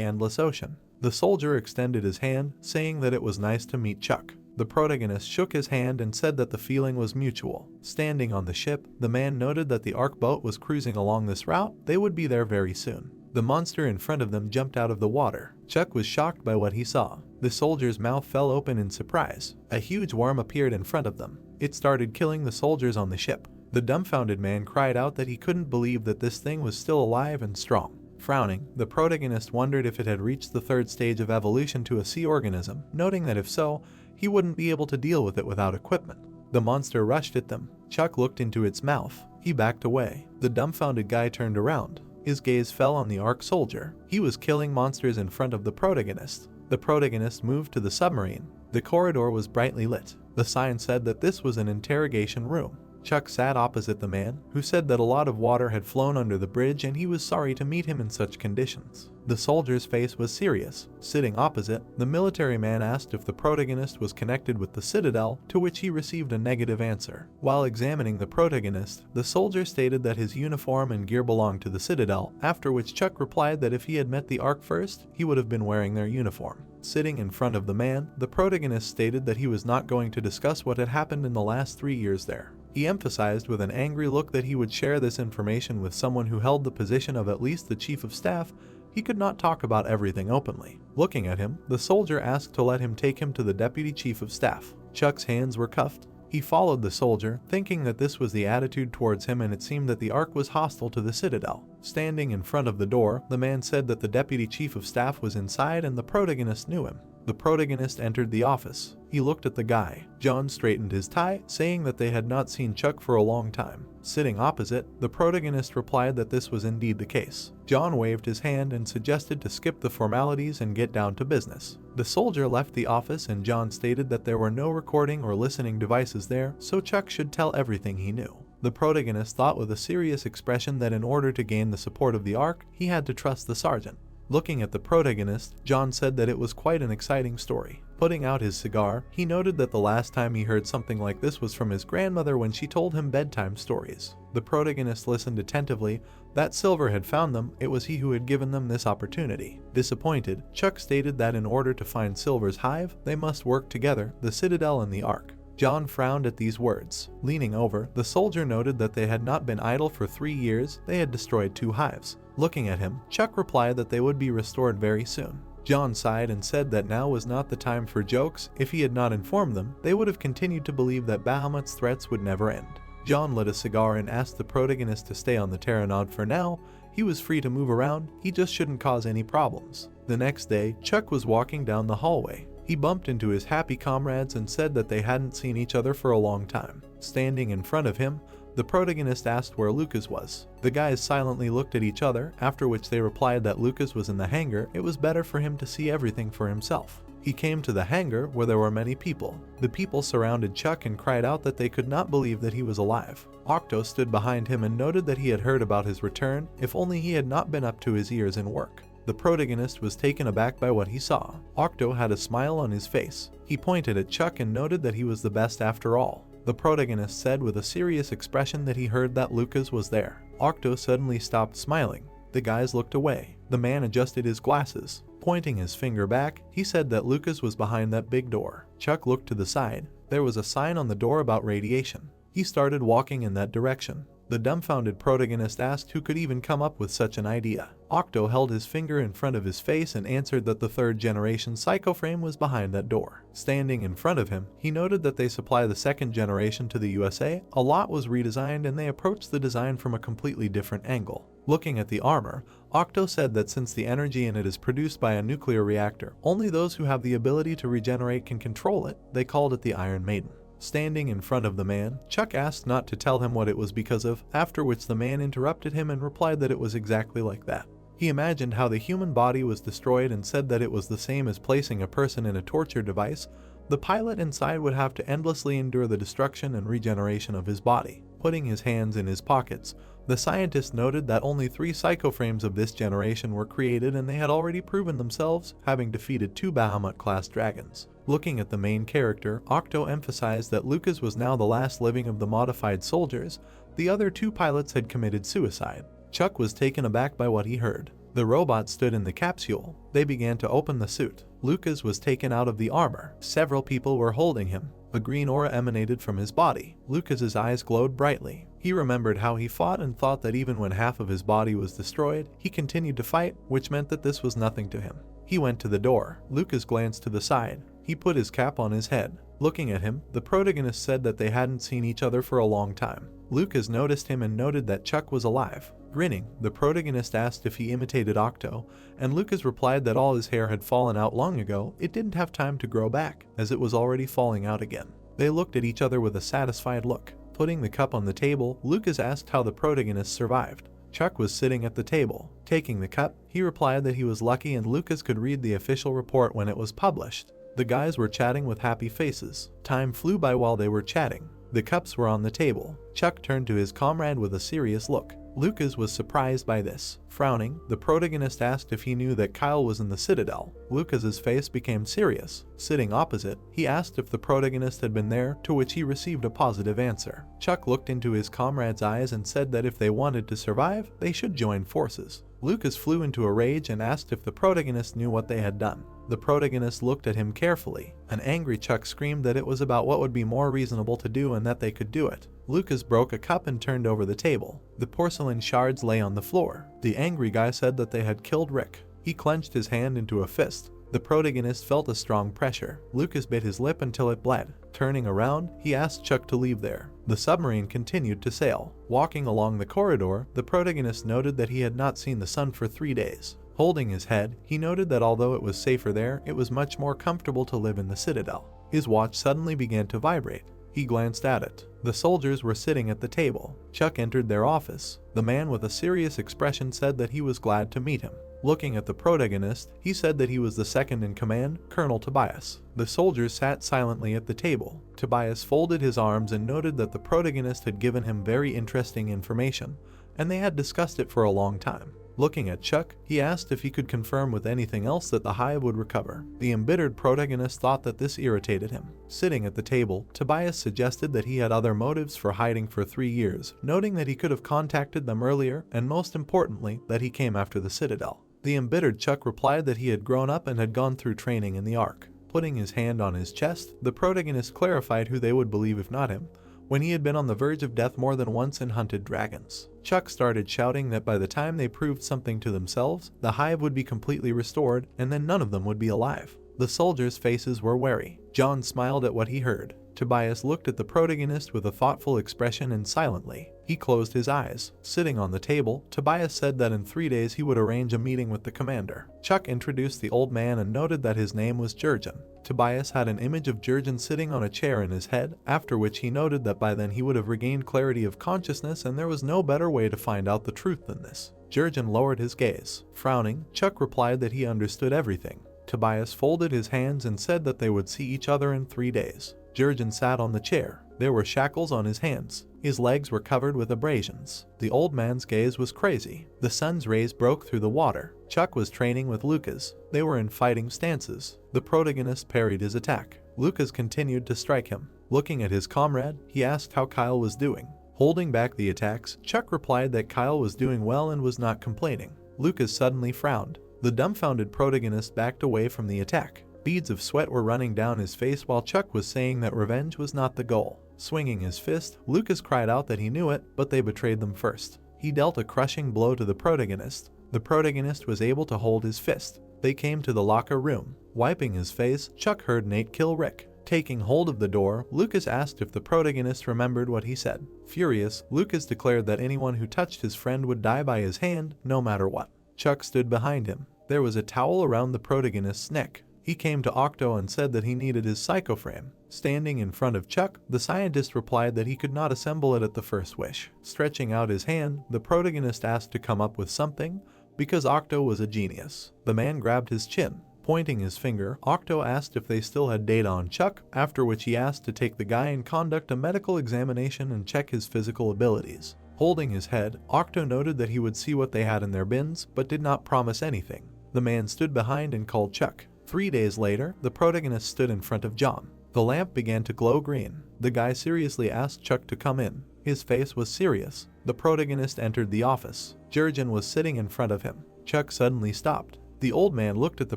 endless ocean. The soldier extended his hand, saying that it was nice to meet Chuck. The protagonist shook his hand and said that the feeling was mutual. Standing on the ship, the man noted that the ARC boat was cruising along this route. They would be there very soon. The monster in front of them jumped out of the water. Chuck was shocked by what he saw. The soldier's mouth fell open in surprise. A huge worm appeared in front of them. It started killing the soldiers on the ship. The dumbfounded man cried out that he couldn't believe that this thing was still alive and strong. Frowning, the protagonist wondered if it had reached the 3rd stage of evolution to a sea organism, noting that if so, he wouldn't be able to deal with it without equipment. The monster rushed at them. Chuck looked into its mouth. He backed away. The dumbfounded guy turned around. His gaze fell on the ARC soldier. He was killing monsters in front of the protagonist. The protagonist moved to the submarine. The corridor was brightly lit. The sign said that this was an interrogation room. Chuck sat opposite the man, who said that a lot of water had flown under the bridge and he was sorry to meet him in such conditions. The soldier's face was serious. Sitting opposite, the military man asked if the protagonist was connected with the Citadel, to which he received a negative answer. While examining the protagonist, the soldier stated that his uniform and gear belonged to the Citadel, after which Chuck replied that if he had met the ARC first, he would have been wearing their uniform. Sitting in front of the man, the protagonist stated that he was not going to discuss what had happened in the last 3 years there. He emphasized with an angry look that he would share this information with someone who held the position of at least the chief of staff. He could not talk about everything openly. Looking at him, the soldier asked to let him take him to the deputy chief of staff. Chuck's hands were cuffed. He followed the soldier, thinking that this was the attitude towards him, and it seemed that the ARC was hostile to the Citadel. Standing in front of the door, the man said that the deputy chief of staff was inside and the protagonist knew him. The protagonist entered the office. He looked at the guy. John straightened his tie, saying that they had not seen Chuck for a long time. Sitting opposite, the protagonist replied that this was indeed the case. John waved his hand and suggested to skip the formalities and get down to business. The soldier left the office and John stated that there were no recording or listening devices there, so Chuck should tell everything he knew. The protagonist thought with a serious expression that in order to gain the support of the ARC, he had to trust the sergeant. Looking at the protagonist, John said that it was quite an exciting story. Putting out his cigar, he noted that the last time he heard something like this was from his grandmother when she told him bedtime stories. The protagonist listened attentively. That Silver had found them. It was he who had given them this opportunity. Disappointed, Chuck stated that in order to find Silver's hive, they must work together, the Citadel and the ARC. John frowned at these words. Leaning over, the soldier noted that they had not been idle for 3 years. They had destroyed 2 hives. Looking at him, Chuck replied that they would be restored very soon. John sighed and said that now was not the time for jokes. If he had not informed them, they would have continued to believe that Bahamut's threats would never end. John lit a cigar and asked the protagonist to stay on the Pteranod for now. He was free to move around, he just shouldn't cause any problems. The next day, Chuck was walking down the hallway. He bumped into his happy comrades and said that they hadn't seen each other for a long time. Standing in front of him, the protagonist asked where Lucas was. The guys silently looked at each other, after which they replied that Lucas was in the hangar. It was better for him to see everything for himself. He came to the hangar where there were many people. The people surrounded Chuck and cried out that they could not believe that he was alive. Octo stood behind him and noted that he had heard about his return, if only he had not been up to his ears in work. The protagonist was taken aback by what he saw. Octo had a smile on his face. He pointed at Chuck and noted that he was the best after all. The protagonist said with a serious expression that he heard that Lucas was there. Octo suddenly stopped smiling. The guys looked away. The man adjusted his glasses. Pointing his finger back, he said that Lucas was behind that big door. Chuck looked to the side. There was a sign on the door about radiation. He started walking in that direction. The dumbfounded protagonist asked who could even come up with such an idea. Octo held his finger in front of his face and answered that the 3rd generation psychoframe was behind that door. Standing in front of him, he noted that they supply the 2nd generation to the USA. A lot was redesigned and they approached the design from a completely different angle. Looking at the armor, Octo said that since the energy in it is produced by a nuclear reactor, only those who have the ability to regenerate can control it. They called it the Iron Maiden. Standing in front of the man, Chuck asked not to tell him what it was because of, after which the man interrupted him and replied that it was exactly like that. He imagined how the human body was destroyed and said that it was the same as placing a person in a torture device. The pilot inside would have to endlessly endure the destruction and regeneration of his body. Putting his hands in his pockets, the scientist noted that only 3 psychoframes of this generation were created and they had already proven themselves, having defeated 2 Bahamut-class dragons. Looking at the main character, Octo emphasized that Lucas was now the last living of the modified soldiers. The other 2 pilots had committed suicide. Chuck was taken aback by what he heard. The robot stood in the capsule. They began to open the suit. Lucas was taken out of the armor. Several people were holding him. A green aura emanated from his body. Lucas's eyes glowed brightly. He remembered how he fought and thought that even when half of his body was destroyed, he continued to fight, which meant that this was nothing to him. He went to the door. Lucas glanced to the side. He put his cap on his head. Looking at him, the protagonist said that they hadn't seen each other for a long time. Lucas noticed him and noted that Chuck was alive. Grinning, the protagonist asked if he imitated Octo, and Lucas replied that all his hair had fallen out long ago. It didn't have time to grow back, as it was already falling out again. They looked at each other with a satisfied look. Putting the cup on the table, Lucas asked how the protagonist survived. Chuck was sitting at the table. Taking the cup, he replied that he was lucky and Lucas could read the official report when it was published. The guys were chatting with happy faces. Time flew by while they were chatting. The cups were on the table. Chuck turned to his comrade with a serious look. Lucas was surprised by this. Frowning, the protagonist asked if he knew that Kyle was in the Citadel. Lucas's face became serious. Sitting opposite, he asked if the protagonist had been there, to which he received a positive answer. Chuck looked into his comrade's eyes and said that if they wanted to survive, they should join forces. Lucas flew into a rage and asked if the protagonist knew what they had done. The protagonist looked at him carefully. An angry Chuck screamed that it was about what would be more reasonable to do and that they could do it. Lucas broke a cup and turned over the table. The porcelain shards lay on the floor. The angry guy said that they had killed Rick. He clenched his hand into a fist. The protagonist felt a strong pressure. Lucas bit his lip until it bled. Turning around, he asked Chuck to leave there. The submarine continued to sail. Walking along the corridor, the protagonist noted that he had not seen the sun for 3 days. Holding his head, he noted that although it was safer there, it was much more comfortable to live in the Citadel. His watch suddenly began to vibrate. He glanced at it. The soldiers were sitting at the table. Chuck entered their office. The man with a serious expression said that he was glad to meet him. Looking at the protagonist, he said that he was the second in command, Colonel Tobias. The soldiers sat silently at the table. Tobias folded his arms and noted that the protagonist had given him very interesting information, and they had discussed it for a long time. Looking at Chuck, he asked if he could confirm with anything else that the hive would recover. The embittered protagonist thought that this irritated him. Sitting at the table, Tobias suggested that he had other motives for hiding for 3 years, noting that he could have contacted them earlier, and most importantly, that he came after the Citadel. The embittered Chuck replied that he had grown up and had gone through training in the Ark. Putting his hand on his chest, the protagonist clarified who they would believe if not him, when he had been on the verge of death more than once and hunted dragons. Chuck started shouting that by the time they proved something to themselves, the hive would be completely restored, and then none of them would be alive. The soldiers' faces were wary. John smiled at what he heard. Tobias looked at the protagonist with a thoughtful expression and silently. He closed his eyes. Sitting on the table, Tobias said that in 3 days he would arrange a meeting with the commander. Chuck introduced the old man and noted that his name was Jurgen. Tobias had an image of Jurgen sitting on a chair in his head, after which he noted that by then he would have regained clarity of consciousness and there was no better way to find out the truth than this. Jurgen lowered his gaze. Frowning, Chuck replied that he understood everything. Tobias folded his hands and said that they would see each other in 3 days. Jurgen sat on the chair. There were shackles on his hands. His legs were covered with abrasions. The old man's gaze was crazy. The sun's rays broke through the water. Chuck was training with Lucas. They were in fighting stances. The protagonist parried his attack. Lucas continued to strike him. Looking at his comrade, he asked how Kyle was doing. Holding back the attacks, Chuck replied that Kyle was doing well and was not complaining. Lucas suddenly frowned. The dumbfounded protagonist backed away from the attack. Beads of sweat were running down his face while Chuck was saying that revenge was not the goal. Swinging his fist, Lucas cried out that he knew it, but they betrayed them first. He dealt a crushing blow to the protagonist. The protagonist was able to hold his fist. They came to the locker room. Wiping his face, Chuck heard Nate kill Rick. Taking hold of the door, Lucas asked if the protagonist remembered what he said. Furious, Lucas declared that anyone who touched his friend would die by his hand, no matter what. Chuck stood behind him. There was a towel around the protagonist's neck. He came to Octo and said that he needed his psychoframe. Standing in front of Chuck, the scientist replied that he could not assemble it at the first wish. Stretching out his hand, the protagonist asked to come up with something, because Octo was a genius. The man grabbed his chin. Pointing his finger, Octo asked if they still had data on Chuck, after which he asked to take the guy and conduct a medical examination and check his physical abilities. Holding his head, Octo noted that he would see what they had in their bins, but did not promise anything. The man stood behind and called Chuck. 3 days later, the protagonist stood in front of John. The lamp began to glow green. The guy seriously asked Chuck to come in. His face was serious. The protagonist entered the office. Jurgen was sitting in front of him. Chuck suddenly stopped. The old man looked at the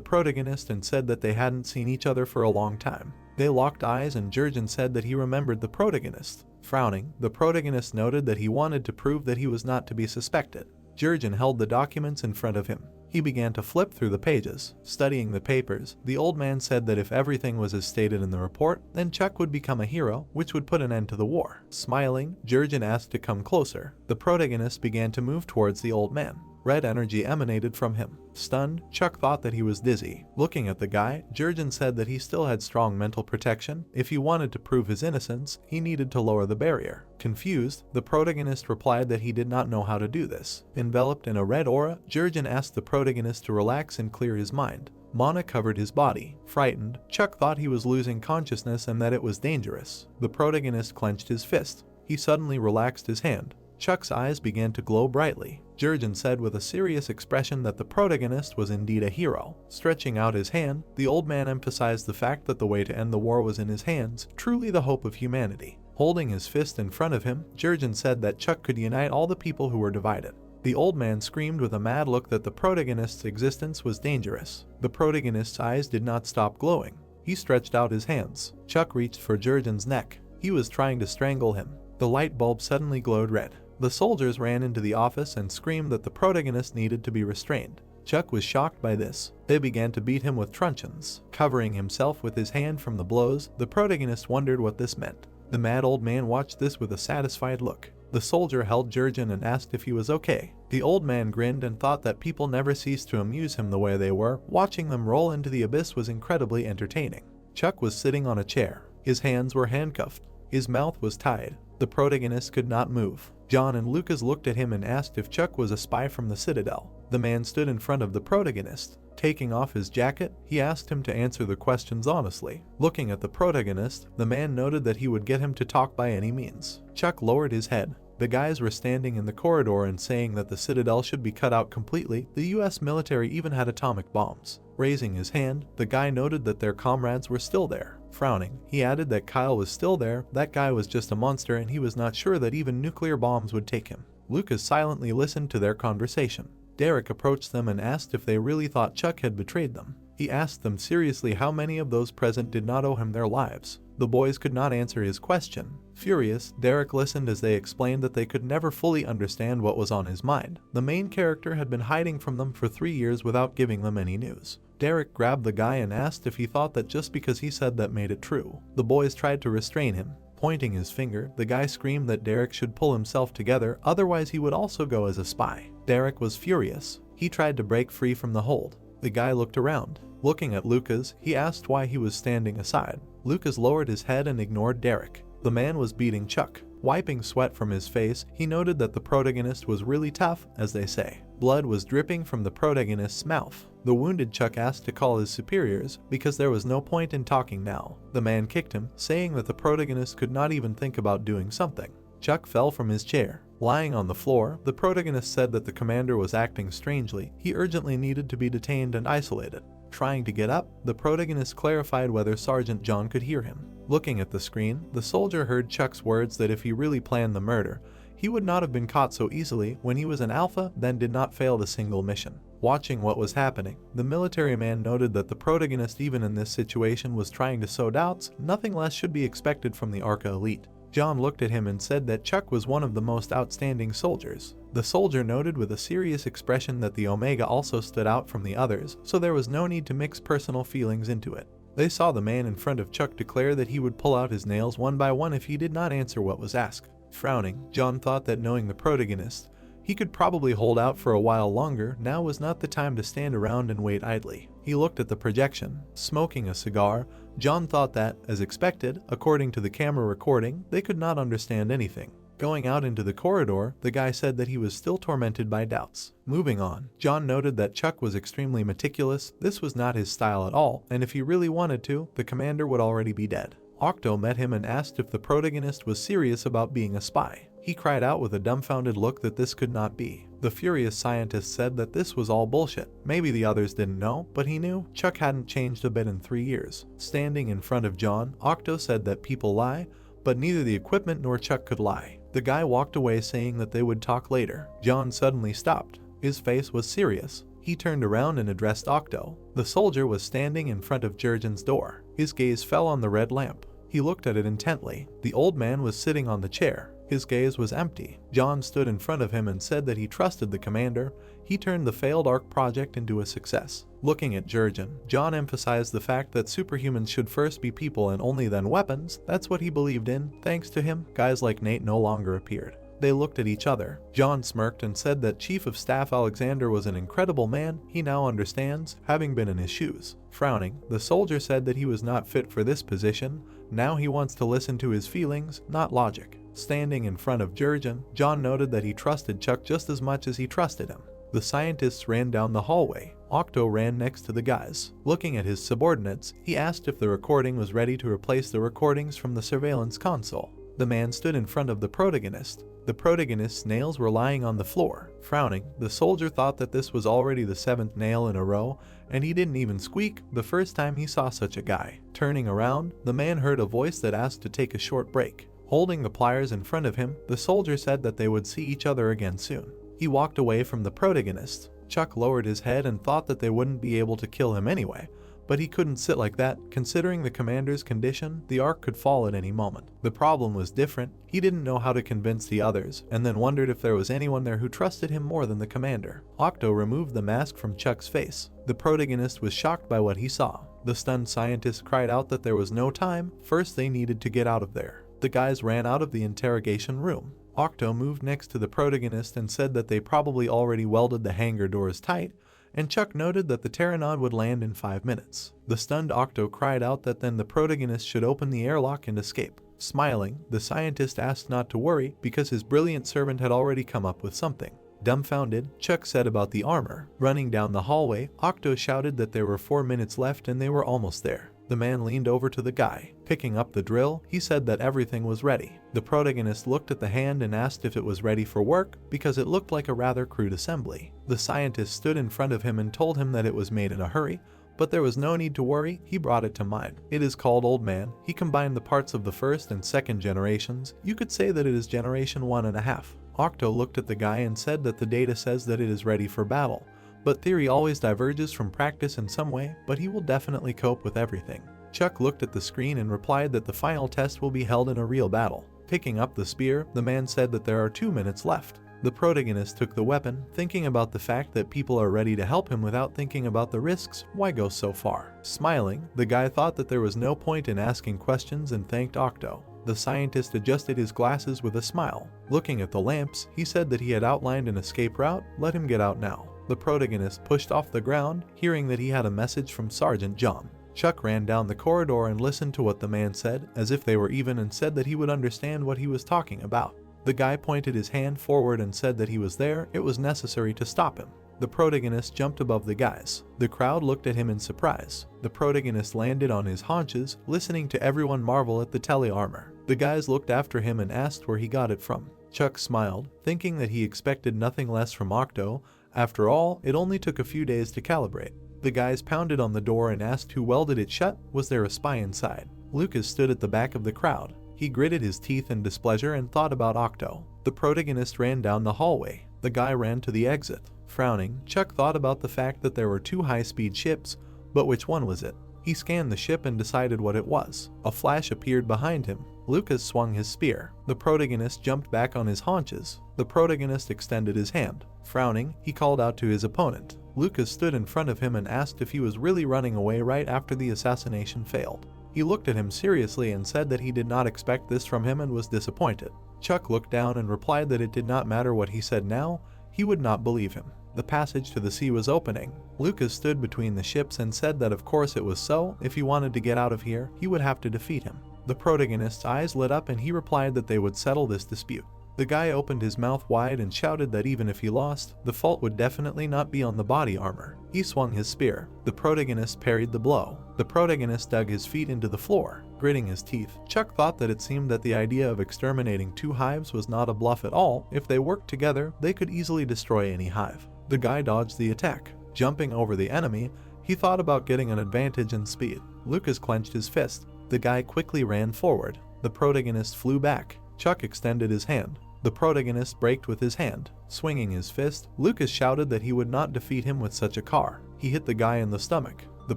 protagonist and said that they hadn't seen each other for a long time. They locked eyes and Jurgen said that he remembered the protagonist. Frowning, the protagonist noted that he wanted to prove that he was not to be suspected. Jurgen held the documents in front of him. He began to flip through the pages. Studying the papers, the old man said that if everything was as stated in the report, then Chuck would become a hero, which would put an end to the war. Smiling, Jurgen asked to come closer. The protagonist began to move towards the old man. Red energy emanated from him. Stunned, Chuck thought that he was dizzy. Looking at the guy, Jurgen said that he still had strong mental protection. If he wanted to prove his innocence, he needed to lower the barrier. Confused, the protagonist replied that he did not know how to do this. Enveloped in a red aura, Jurgen asked the protagonist to relax and clear his mind. Mana covered his body. Frightened, Chuck thought he was losing consciousness and that it was dangerous. The protagonist clenched his fist. He suddenly relaxed his hand. Chuck's eyes began to glow brightly. Jurgen said with a serious expression that the protagonist was indeed a hero. Stretching out his hand, the old man emphasized the fact that the way to end the war was in his hands, truly the hope of humanity. Holding his fist in front of him, Jurgen said that Chuck could unite all the people who were divided. The old man screamed with a mad look that the protagonist's existence was dangerous. The protagonist's eyes did not stop glowing. He stretched out his hands. Chuck reached for Jurgen's neck. He was trying to strangle him. The light bulb suddenly glowed red. The soldiers ran into the office and screamed that the protagonist needed to be restrained. Chuck was shocked by this. They began to beat him with truncheons. Covering himself with his hand from the blows, the protagonist wondered what this meant. The mad old man watched this with a satisfied look. The soldier held Jurgen and asked if he was okay. The old man grinned and thought that people never ceased to amuse him the way they were. Watching them roll into the abyss was incredibly entertaining. Chuck was sitting on a chair. His hands were handcuffed. His mouth was tied. The protagonist could not move. John and Lucas looked at him and asked if Chuck was a spy from the Citadel. The man stood in front of the protagonist. Taking off his jacket, he asked him to answer the questions honestly. Looking at the protagonist, the man noted that he would get him to talk by any means. Chuck lowered his head. The guys were standing in the corridor and saying that the Citadel should be cut out completely. The US military even had atomic bombs. Raising his hand, the guy noted that their comrades were still there. Frowning, he added that Kyle was still there. That guy was just a monster and he was not sure that even nuclear bombs would take him. Lucas silently listened to their conversation. Derek approached them and asked if they really thought Chuck had betrayed them. He asked them seriously how many of those present did not owe him their lives. The boys could not answer his question. Furious, Derek listened as they explained that they could never fully understand what was on his mind. The main character had been hiding from them for 3 years without giving them any news. Derek grabbed the guy and asked if he thought that just because he said that made it true. The boys tried to restrain him. Pointing his finger, the guy screamed that Derek should pull himself together, otherwise he would also go as a spy. Derek was furious. He tried to break free from the hold. The guy looked around. Looking at Lucas, he asked why he was standing aside. Lucas lowered his head and ignored Derek. The man was beating Chuck. Wiping sweat from his face, he noted that the protagonist was really tough, as they say. Blood was dripping from the protagonist's mouth. The wounded Chuck asked to call his superiors, because there was no point in talking now. The man kicked him, saying that the protagonist could not even think about doing something. Chuck fell from his chair. Lying on the floor, the protagonist said that the commander was acting strangely. He urgently needed to be detained and isolated. Trying to get up, the protagonist clarified whether Sergeant John could hear him. Looking at the screen, the soldier heard Chuck's words that if he really planned the murder, he would not have been caught so easily when he was an alpha, then did not fail a single mission. Watching what was happening, the military man noted that the protagonist even in this situation was trying to sow doubts. Nothing less should be expected from the Arca elite. John looked at him and said that Chuck was one of the most outstanding soldiers. The soldier noted with a serious expression that the Omega also stood out from the others, so there was no need to mix personal feelings into it. They saw the man in front of Chuck declare that he would pull out his nails one by one if he did not answer what was asked. Frowning, John thought that knowing the protagonist, he He could probably hold out for a while longer. Now was not the time to stand around and wait idly. He looked at the projection, smoking a cigar. John thought that, as expected, according to the camera recording, they could not understand anything. Going out into the corridor, the guy said that he was still tormented by doubts. Moving on, John noted that Chuck was extremely meticulous. This was not his style at all, and if he really wanted to, the commander would already be dead. Octo met him and asked if the protagonist was serious about being a spy. He cried out with a dumbfounded look that this could not be. The furious scientist said that this was all bullshit. Maybe the others didn't know, but he knew. Chuck hadn't changed a bit in 3 years. Standing in front of John, Octo said that people lie, but neither the equipment nor Chuck could lie. The guy walked away saying that they would talk later. John suddenly stopped. His face was serious. He turned around and addressed Octo. The soldier was standing in front of Jurgen's door. His gaze fell on the red lamp. He looked at it intently. The old man was sitting on the chair. His gaze was empty. John stood in front of him and said that he trusted the commander. He turned the failed ARC project into a success. Looking at Jurgen, John emphasized the fact that superhumans should first be people and only then weapons. That's what he believed in. Thanks to him, guys like Nate no longer appeared. They looked at each other. John smirked and said that Chief of Staff Alexander was an incredible man. He now understands, having been in his shoes. Frowning, the soldier said that he was not fit for this position. Now he wants to listen to his feelings, not logic. Standing in front of Jurgen, John noted that he trusted Chuck just as much as he trusted him. The scientists ran down the hallway. Octo ran next to the guys. Looking at his subordinates, he asked if the recording was ready to replace the recordings from the surveillance console. The man stood in front of the protagonist. The protagonist's nails were lying on the floor. Frowning, the soldier thought that this was already the 7th nail in a row, and he didn't even squeak the first time he saw such a guy. Turning around, the man heard a voice that asked to take a short break. Holding the pliers in front of him, the soldier said that they would see each other again soon. He walked away from the protagonist. Chuck lowered his head and thought that they wouldn't be able to kill him anyway, but he couldn't sit like that. Considering the commander's condition, the ARC could fall at any moment. The problem was different. He didn't know how to convince the others, and then wondered if there was anyone there who trusted him more than the commander. Octo removed the mask from Chuck's face. The protagonist was shocked by what he saw. The stunned scientist cried out that there was no time. First they needed to get out of there. The guys ran out of the interrogation room. Octo moved next to the protagonist and said that they probably already welded the hangar doors tight, and Chuck noted that the Pteranod would land in 5 minutes. The stunned Octo cried out that then the protagonist should open the airlock and escape. Smiling, the scientist asked not to worry because his brilliant servant had already come up with something. Dumbfounded, Chuck said about the armor. Running down the hallway, Octo shouted that there were 4 minutes left and they were almost there. The man leaned over to the guy. Picking up the drill, he said that everything was ready. The protagonist looked at the hand and asked if it was ready for work because it looked like a rather crude assembly. The scientist stood in front of him and told him that it was made in a hurry, but there was no need to worry. He brought it to mind. It is called Old Man. He combined the parts of the first and second generations. You could say that it is generation 1.5. Octo looked at the guy and said that the data says that it is ready for battle. But theory always diverges from practice in some way, but he will definitely cope with everything. Chuck looked at the screen and replied that the final test will be held in a real battle. Picking up the spear, the man said that there are 2 minutes left. The protagonist took the weapon, thinking about the fact that people are ready to help him without thinking about the risks. Why go so far? Smiling, the guy thought that there was no point in asking questions and thanked Octo. The scientist adjusted his glasses with a smile. Looking at the lamps, he said that he had outlined an escape route. Let him get out now. The protagonist pushed off the ground, hearing that he had a message from Sergeant John. Chuck ran down the corridor and listened to what the man said, as if they were even, and said that he would understand what he was talking about. The guy pointed his hand forward and said that he was there. It was necessary to stop him. The protagonist jumped above the guys. The crowd looked at him in surprise. The protagonist landed on his haunches, listening to everyone marvel at the tele-armor. The guys looked after him and asked where he got it from. Chuck smiled, thinking that he expected nothing less from Octo. After all, it only took a few days to calibrate. The guys pounded on the door and asked who welded it shut. Was there a spy inside? Lucas stood at the back of the crowd. He gritted his teeth in displeasure and thought about Octo. The protagonist ran down the hallway. The guy ran to the exit. Frowning, Chuck thought about the fact that there were 2 high-speed ships, but which one was it? He scanned the ship and decided what it was. A flash appeared behind him. Lucas swung his spear. The protagonist jumped back on his haunches. The protagonist extended his hand. Frowning, he called out to his opponent. Lucas stood in front of him and asked if he was really running away right after the assassination failed. He looked at him seriously and said that he did not expect this from him and was disappointed. Chuck looked down and replied that it did not matter what he said now. he would not believe him. The passage to the sea was opening. Lucas stood between the ships and said that of course it was so, if he wanted to get out of here, he would have to defeat him. The protagonist's eyes lit up and he replied that they would settle this dispute. The guy opened his mouth wide and shouted that even if he lost, the fault would definitely not be on the body armor. He swung his spear. The protagonist parried the blow. The protagonist dug his feet into the floor, gritting his teeth. Chuck thought that it seemed that the idea of exterminating two hives was not a bluff at all. If they worked together, they could easily destroy any hive. The guy dodged the attack. Jumping over the enemy, he thought about getting an advantage in speed. Lucas clenched his fist. The guy quickly ran forward. The protagonist flew back. Chuck extended his hand. The protagonist braked with his hand. Swinging his fist, Lucas shouted that he would not defeat him with such a car. He hit the guy in the stomach. The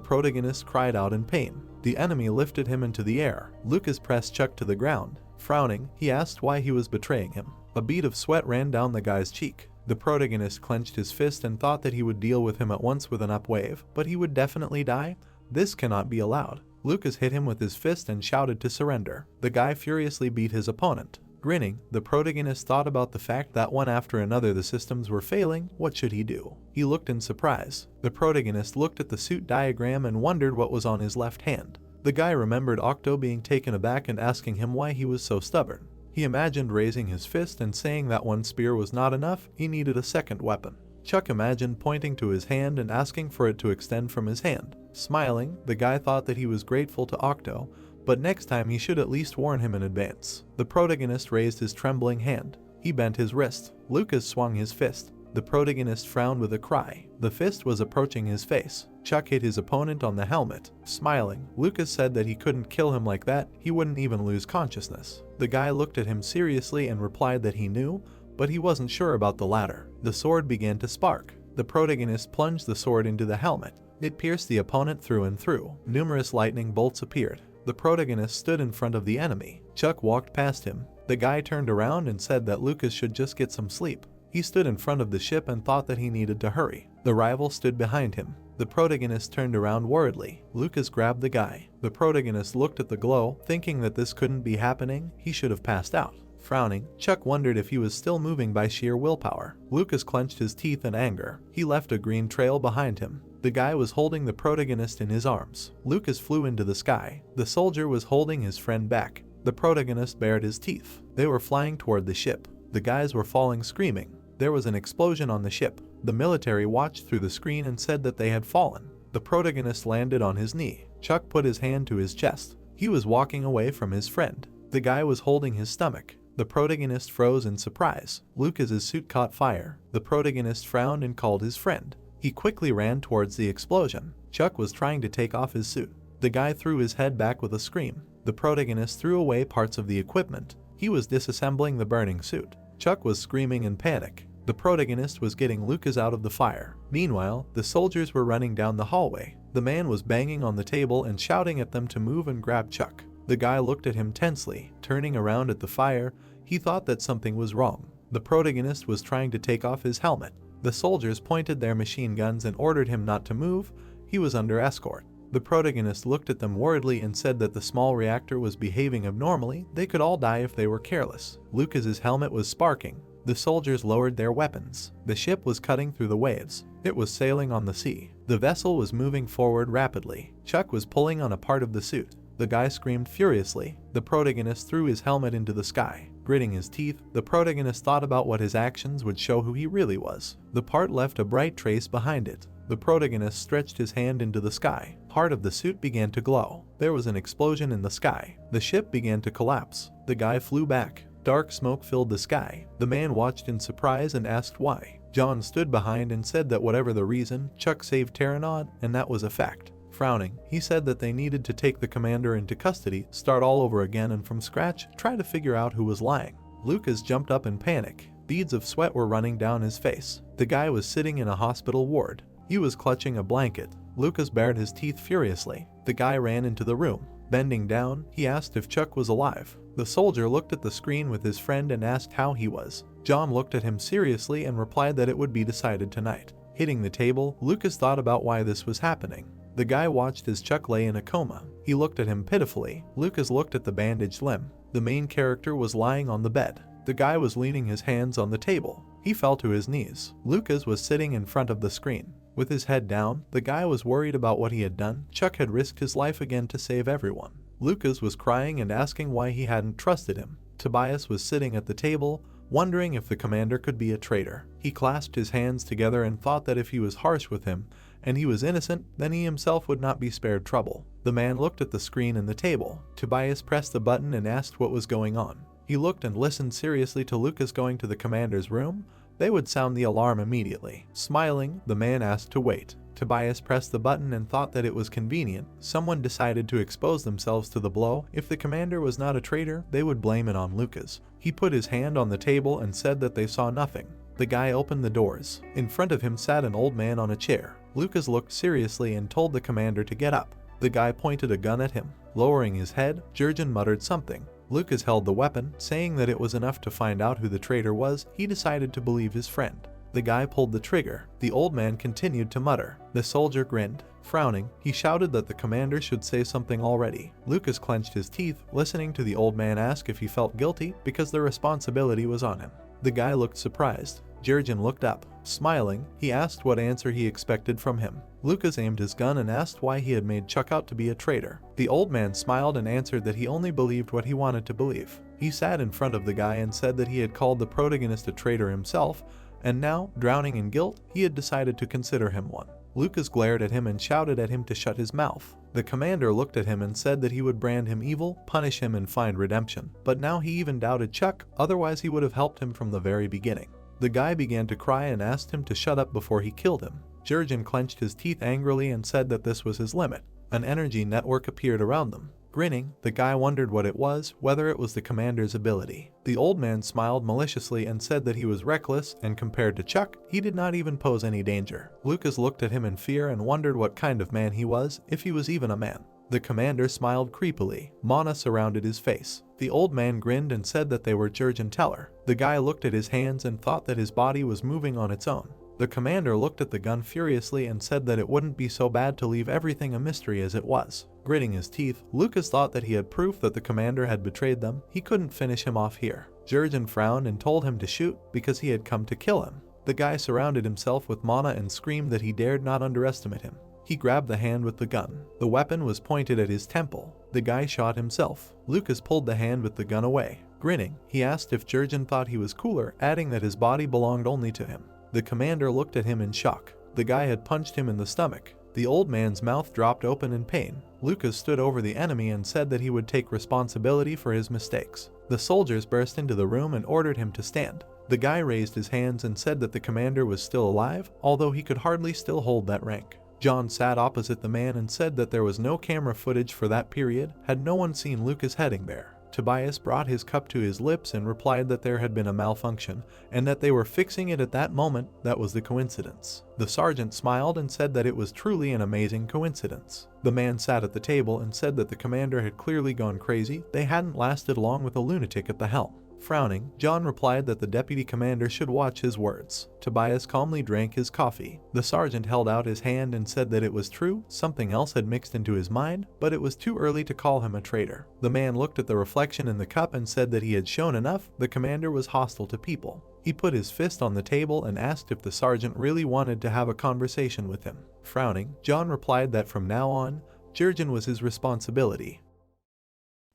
protagonist cried out in pain. The enemy lifted him into the air. Lucas pressed Chuck to the ground. Frowning, he asked why he was betraying him. A bead of sweat ran down the guy's cheek. The protagonist clenched his fist and thought that he would deal with him at once with an upwave, but he would definitely die. This cannot be allowed. Lucas hit him with his fist and shouted to surrender. The guy furiously beat his opponent. Grinning, the protagonist thought about the fact that one after another the systems were failing. What should he do? He looked in surprise. The protagonist looked at the suit diagram and wondered what was on his left hand. The guy remembered Octo being taken aback and asking him why he was so stubborn. He imagined raising his fist and saying that one spear was not enough, he needed a second weapon. Chuck imagined pointing to his hand and asking for it to extend from his hand. Smiling, the guy thought that he was grateful to Octo, but next time he should at least warn him in advance. The protagonist raised his trembling hand. He bent his wrist. Lucas swung his fist. The protagonist frowned with a cry. The fist was approaching his face. Chuck hit his opponent on the helmet. Smiling, Lucas said that he couldn't kill him like that, he wouldn't even lose consciousness. The guy looked at him seriously and replied that he knew, but he wasn't sure about the latter. The sword began to spark. The protagonist plunged the sword into the helmet. It pierced the opponent through and through. Numerous lightning bolts appeared. The protagonist stood in front of the enemy. Chuck walked past him. The guy turned around and said that Lucas should just get some sleep. He stood in front of the ship and thought that he needed to hurry. The rival stood behind him. The protagonist turned around worriedly. Lucas grabbed the guy. The protagonist looked at the glow, thinking that this couldn't be happening. He should have passed out. Frowning, Chuck wondered if he was still moving by sheer willpower. Lucas clenched his teeth in anger. He left a green trail behind him. The guy was holding the protagonist in his arms. Lucas flew into the sky. The soldier was holding his friend back. The protagonist bared his teeth. They were flying toward the ship. The guys were falling screaming. There was an explosion on the ship. The military watched through the screen and said that they had fallen. The protagonist landed on his knee. Chuck put his hand to his chest. He was walking away from his friend. The guy was holding his stomach. The protagonist froze in surprise. Lucas's suit caught fire. The protagonist frowned and called his friend. He quickly ran towards the explosion. Chuck was trying to take off his suit. The guy threw his head back with a scream. The protagonist threw away parts of the equipment. He was disassembling the burning suit. Chuck was screaming in panic. The protagonist was getting Lucas out of the fire. Meanwhile, the soldiers were running down the hallway. The man was banging on the table and shouting at them to move and grab Chuck. The guy looked at him tensely. Turning around at the fire, he thought that something was wrong. The protagonist was trying to take off his helmet. The soldiers pointed their machine guns and ordered him not to move. He was under escort. The protagonist looked at them worriedly and said that the small reactor was behaving abnormally. They could all die if they were careless. Lucas's helmet was sparking. The soldiers lowered their weapons. The ship was cutting through the waves. It was sailing on the sea. The vessel was moving forward rapidly. Chuck was pulling on a part of the suit. The guy screamed furiously. The protagonist threw his helmet into the sky. Gritting his teeth, the protagonist thought about what his actions would show who he really was. The part left a bright trace behind it. The protagonist stretched his hand into the sky. Part of the suit began to glow. There was an explosion in the sky. The ship began to collapse. The guy flew back. Dark smoke filled the sky. The man watched in surprise and asked why. John stood behind and said that whatever the reason, Chuck saved Terranod, and that was a fact. Frowning, he said that they needed to take the commander into custody, start all over again and from scratch, try to figure out who was lying. Lucas jumped up in panic. Beads of sweat were running down his face. The guy was sitting in a hospital ward. He was clutching a blanket. Lucas bared his teeth furiously. The guy ran into the room. Bending down, he asked if Chuck was alive. The soldier looked at the screen with his friend and asked how he was. John looked at him seriously and replied that it would be decided tonight. Hitting the table, Lucas thought about why this was happening. The guy watched as Chuck lay in a coma. He looked at him pitifully. Lucas looked at the bandaged limb. The main character was lying on the bed. The guy was leaning his hands on the table. He fell to his knees. Lucas was sitting in front of the screen. With his head down, the guy was worried about what he had done. Chuck had risked his life again to save everyone. Lucas was crying and asking why he hadn't trusted him. Tobias was sitting at the table, wondering if the commander could be a traitor. He clasped his hands together and thought that if he was harsh with him, and he was innocent, then he himself would not be spared trouble. The man looked at the screen and the table. Tobias pressed the button and asked what was going on. He looked and listened seriously to Lucas going to the commander's room. They would sound the alarm immediately. Smiling, the man asked to wait. Tobias pressed the button and thought that it was convenient. Someone decided to expose themselves to the blow. If the commander was not a traitor, they would blame it on Lucas. He put his hand on the table and said that they saw nothing. The guy opened the doors. In front of him sat an old man on a chair. Lucas looked seriously and told the commander to get up. The guy pointed a gun at him. Lowering his head, Jurgen muttered something. Lucas held the weapon, saying that it was enough to find out who the traitor was. He decided to believe his friend. The guy pulled the trigger. The old man continued to mutter. The soldier grinned. Frowning, he shouted that the commander should say something already. Lucas clenched his teeth, listening to the old man ask if he felt guilty because the responsibility was on him. The guy looked surprised. Jurgen looked up. Smiling, he asked what answer he expected from him. Lucas aimed his gun and asked why he had made Chuck out to be a traitor. The old man smiled and answered that he only believed what he wanted to believe. He sat in front of the guy and said that he had called the protagonist a traitor himself, and now, drowning in guilt, he had decided to consider him one. Lucas glared at him and shouted at him to shut his mouth. The commander looked at him and said that he would brand him evil, punish him and find redemption. But now he even doubted Chuck, otherwise he would have helped him from the very beginning. The guy began to cry and asked him to shut up before he killed him. Jurgen clenched his teeth angrily and said that this was his limit. An energy network appeared around them. Grinning, the guy wondered what it was, whether it was the commander's ability. The old man smiled maliciously and said that he was reckless, and compared to Chuck, he did not even pose any danger. Lucas looked at him in fear and wondered what kind of man he was, if he was even a man. The commander smiled creepily. Mana surrounded his face. The old man grinned and said that they were Jurgen Teller. The guy looked at his hands and thought that his body was moving on its own. The commander looked at the gun furiously and said that it wouldn't be so bad to leave everything a mystery as it was. Gritting his teeth, Lucas thought that he had proof that the commander had betrayed them. He couldn't finish him off here. Jurgen frowned and told him to shoot because he had come to kill him. The guy surrounded himself with mana and screamed that he dared not underestimate him. He grabbed the hand with the gun. The weapon was pointed at his temple. The guy shot himself. Lucas pulled the hand with the gun away. Grinning, he asked if Jurgen thought he was cooler, adding that his body belonged only to him. The commander looked at him in shock. The guy had punched him in the stomach. The old man's mouth dropped open in pain. Lucas stood over the enemy and said that he would take responsibility for his mistakes. The soldiers burst into the room and ordered him to stand. The guy raised his hands and said that the commander was still alive, although he could hardly still hold that rank. John sat opposite the man and said that there was no camera footage for that period. Had no one seen Lucas heading there? Tobias brought his cup to his lips and replied that there had been a malfunction, and that they were fixing it at that moment. That was the coincidence. The sergeant smiled and said that it was truly an amazing coincidence. The man sat at the table and said that the commander had clearly gone crazy. They hadn't lasted long with a lunatic at the helm. Frowning, John replied that the deputy commander should watch his words. Tobias calmly drank his coffee. The sergeant held out his hand and said that it was true, something else had mixed into his mind, but it was too early to call him a traitor. The man looked at the reflection in the cup and said that he had shown enough. The commander was hostile to people. He put his fist on the table and asked if the sergeant really wanted to have a conversation with him. Frowning, John replied that from now on, Jurgen was his responsibility.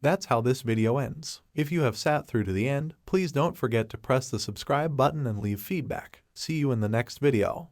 That's how this video ends. If you have sat through to the end, please don't forget to press the subscribe button and leave feedback. See you in the next video.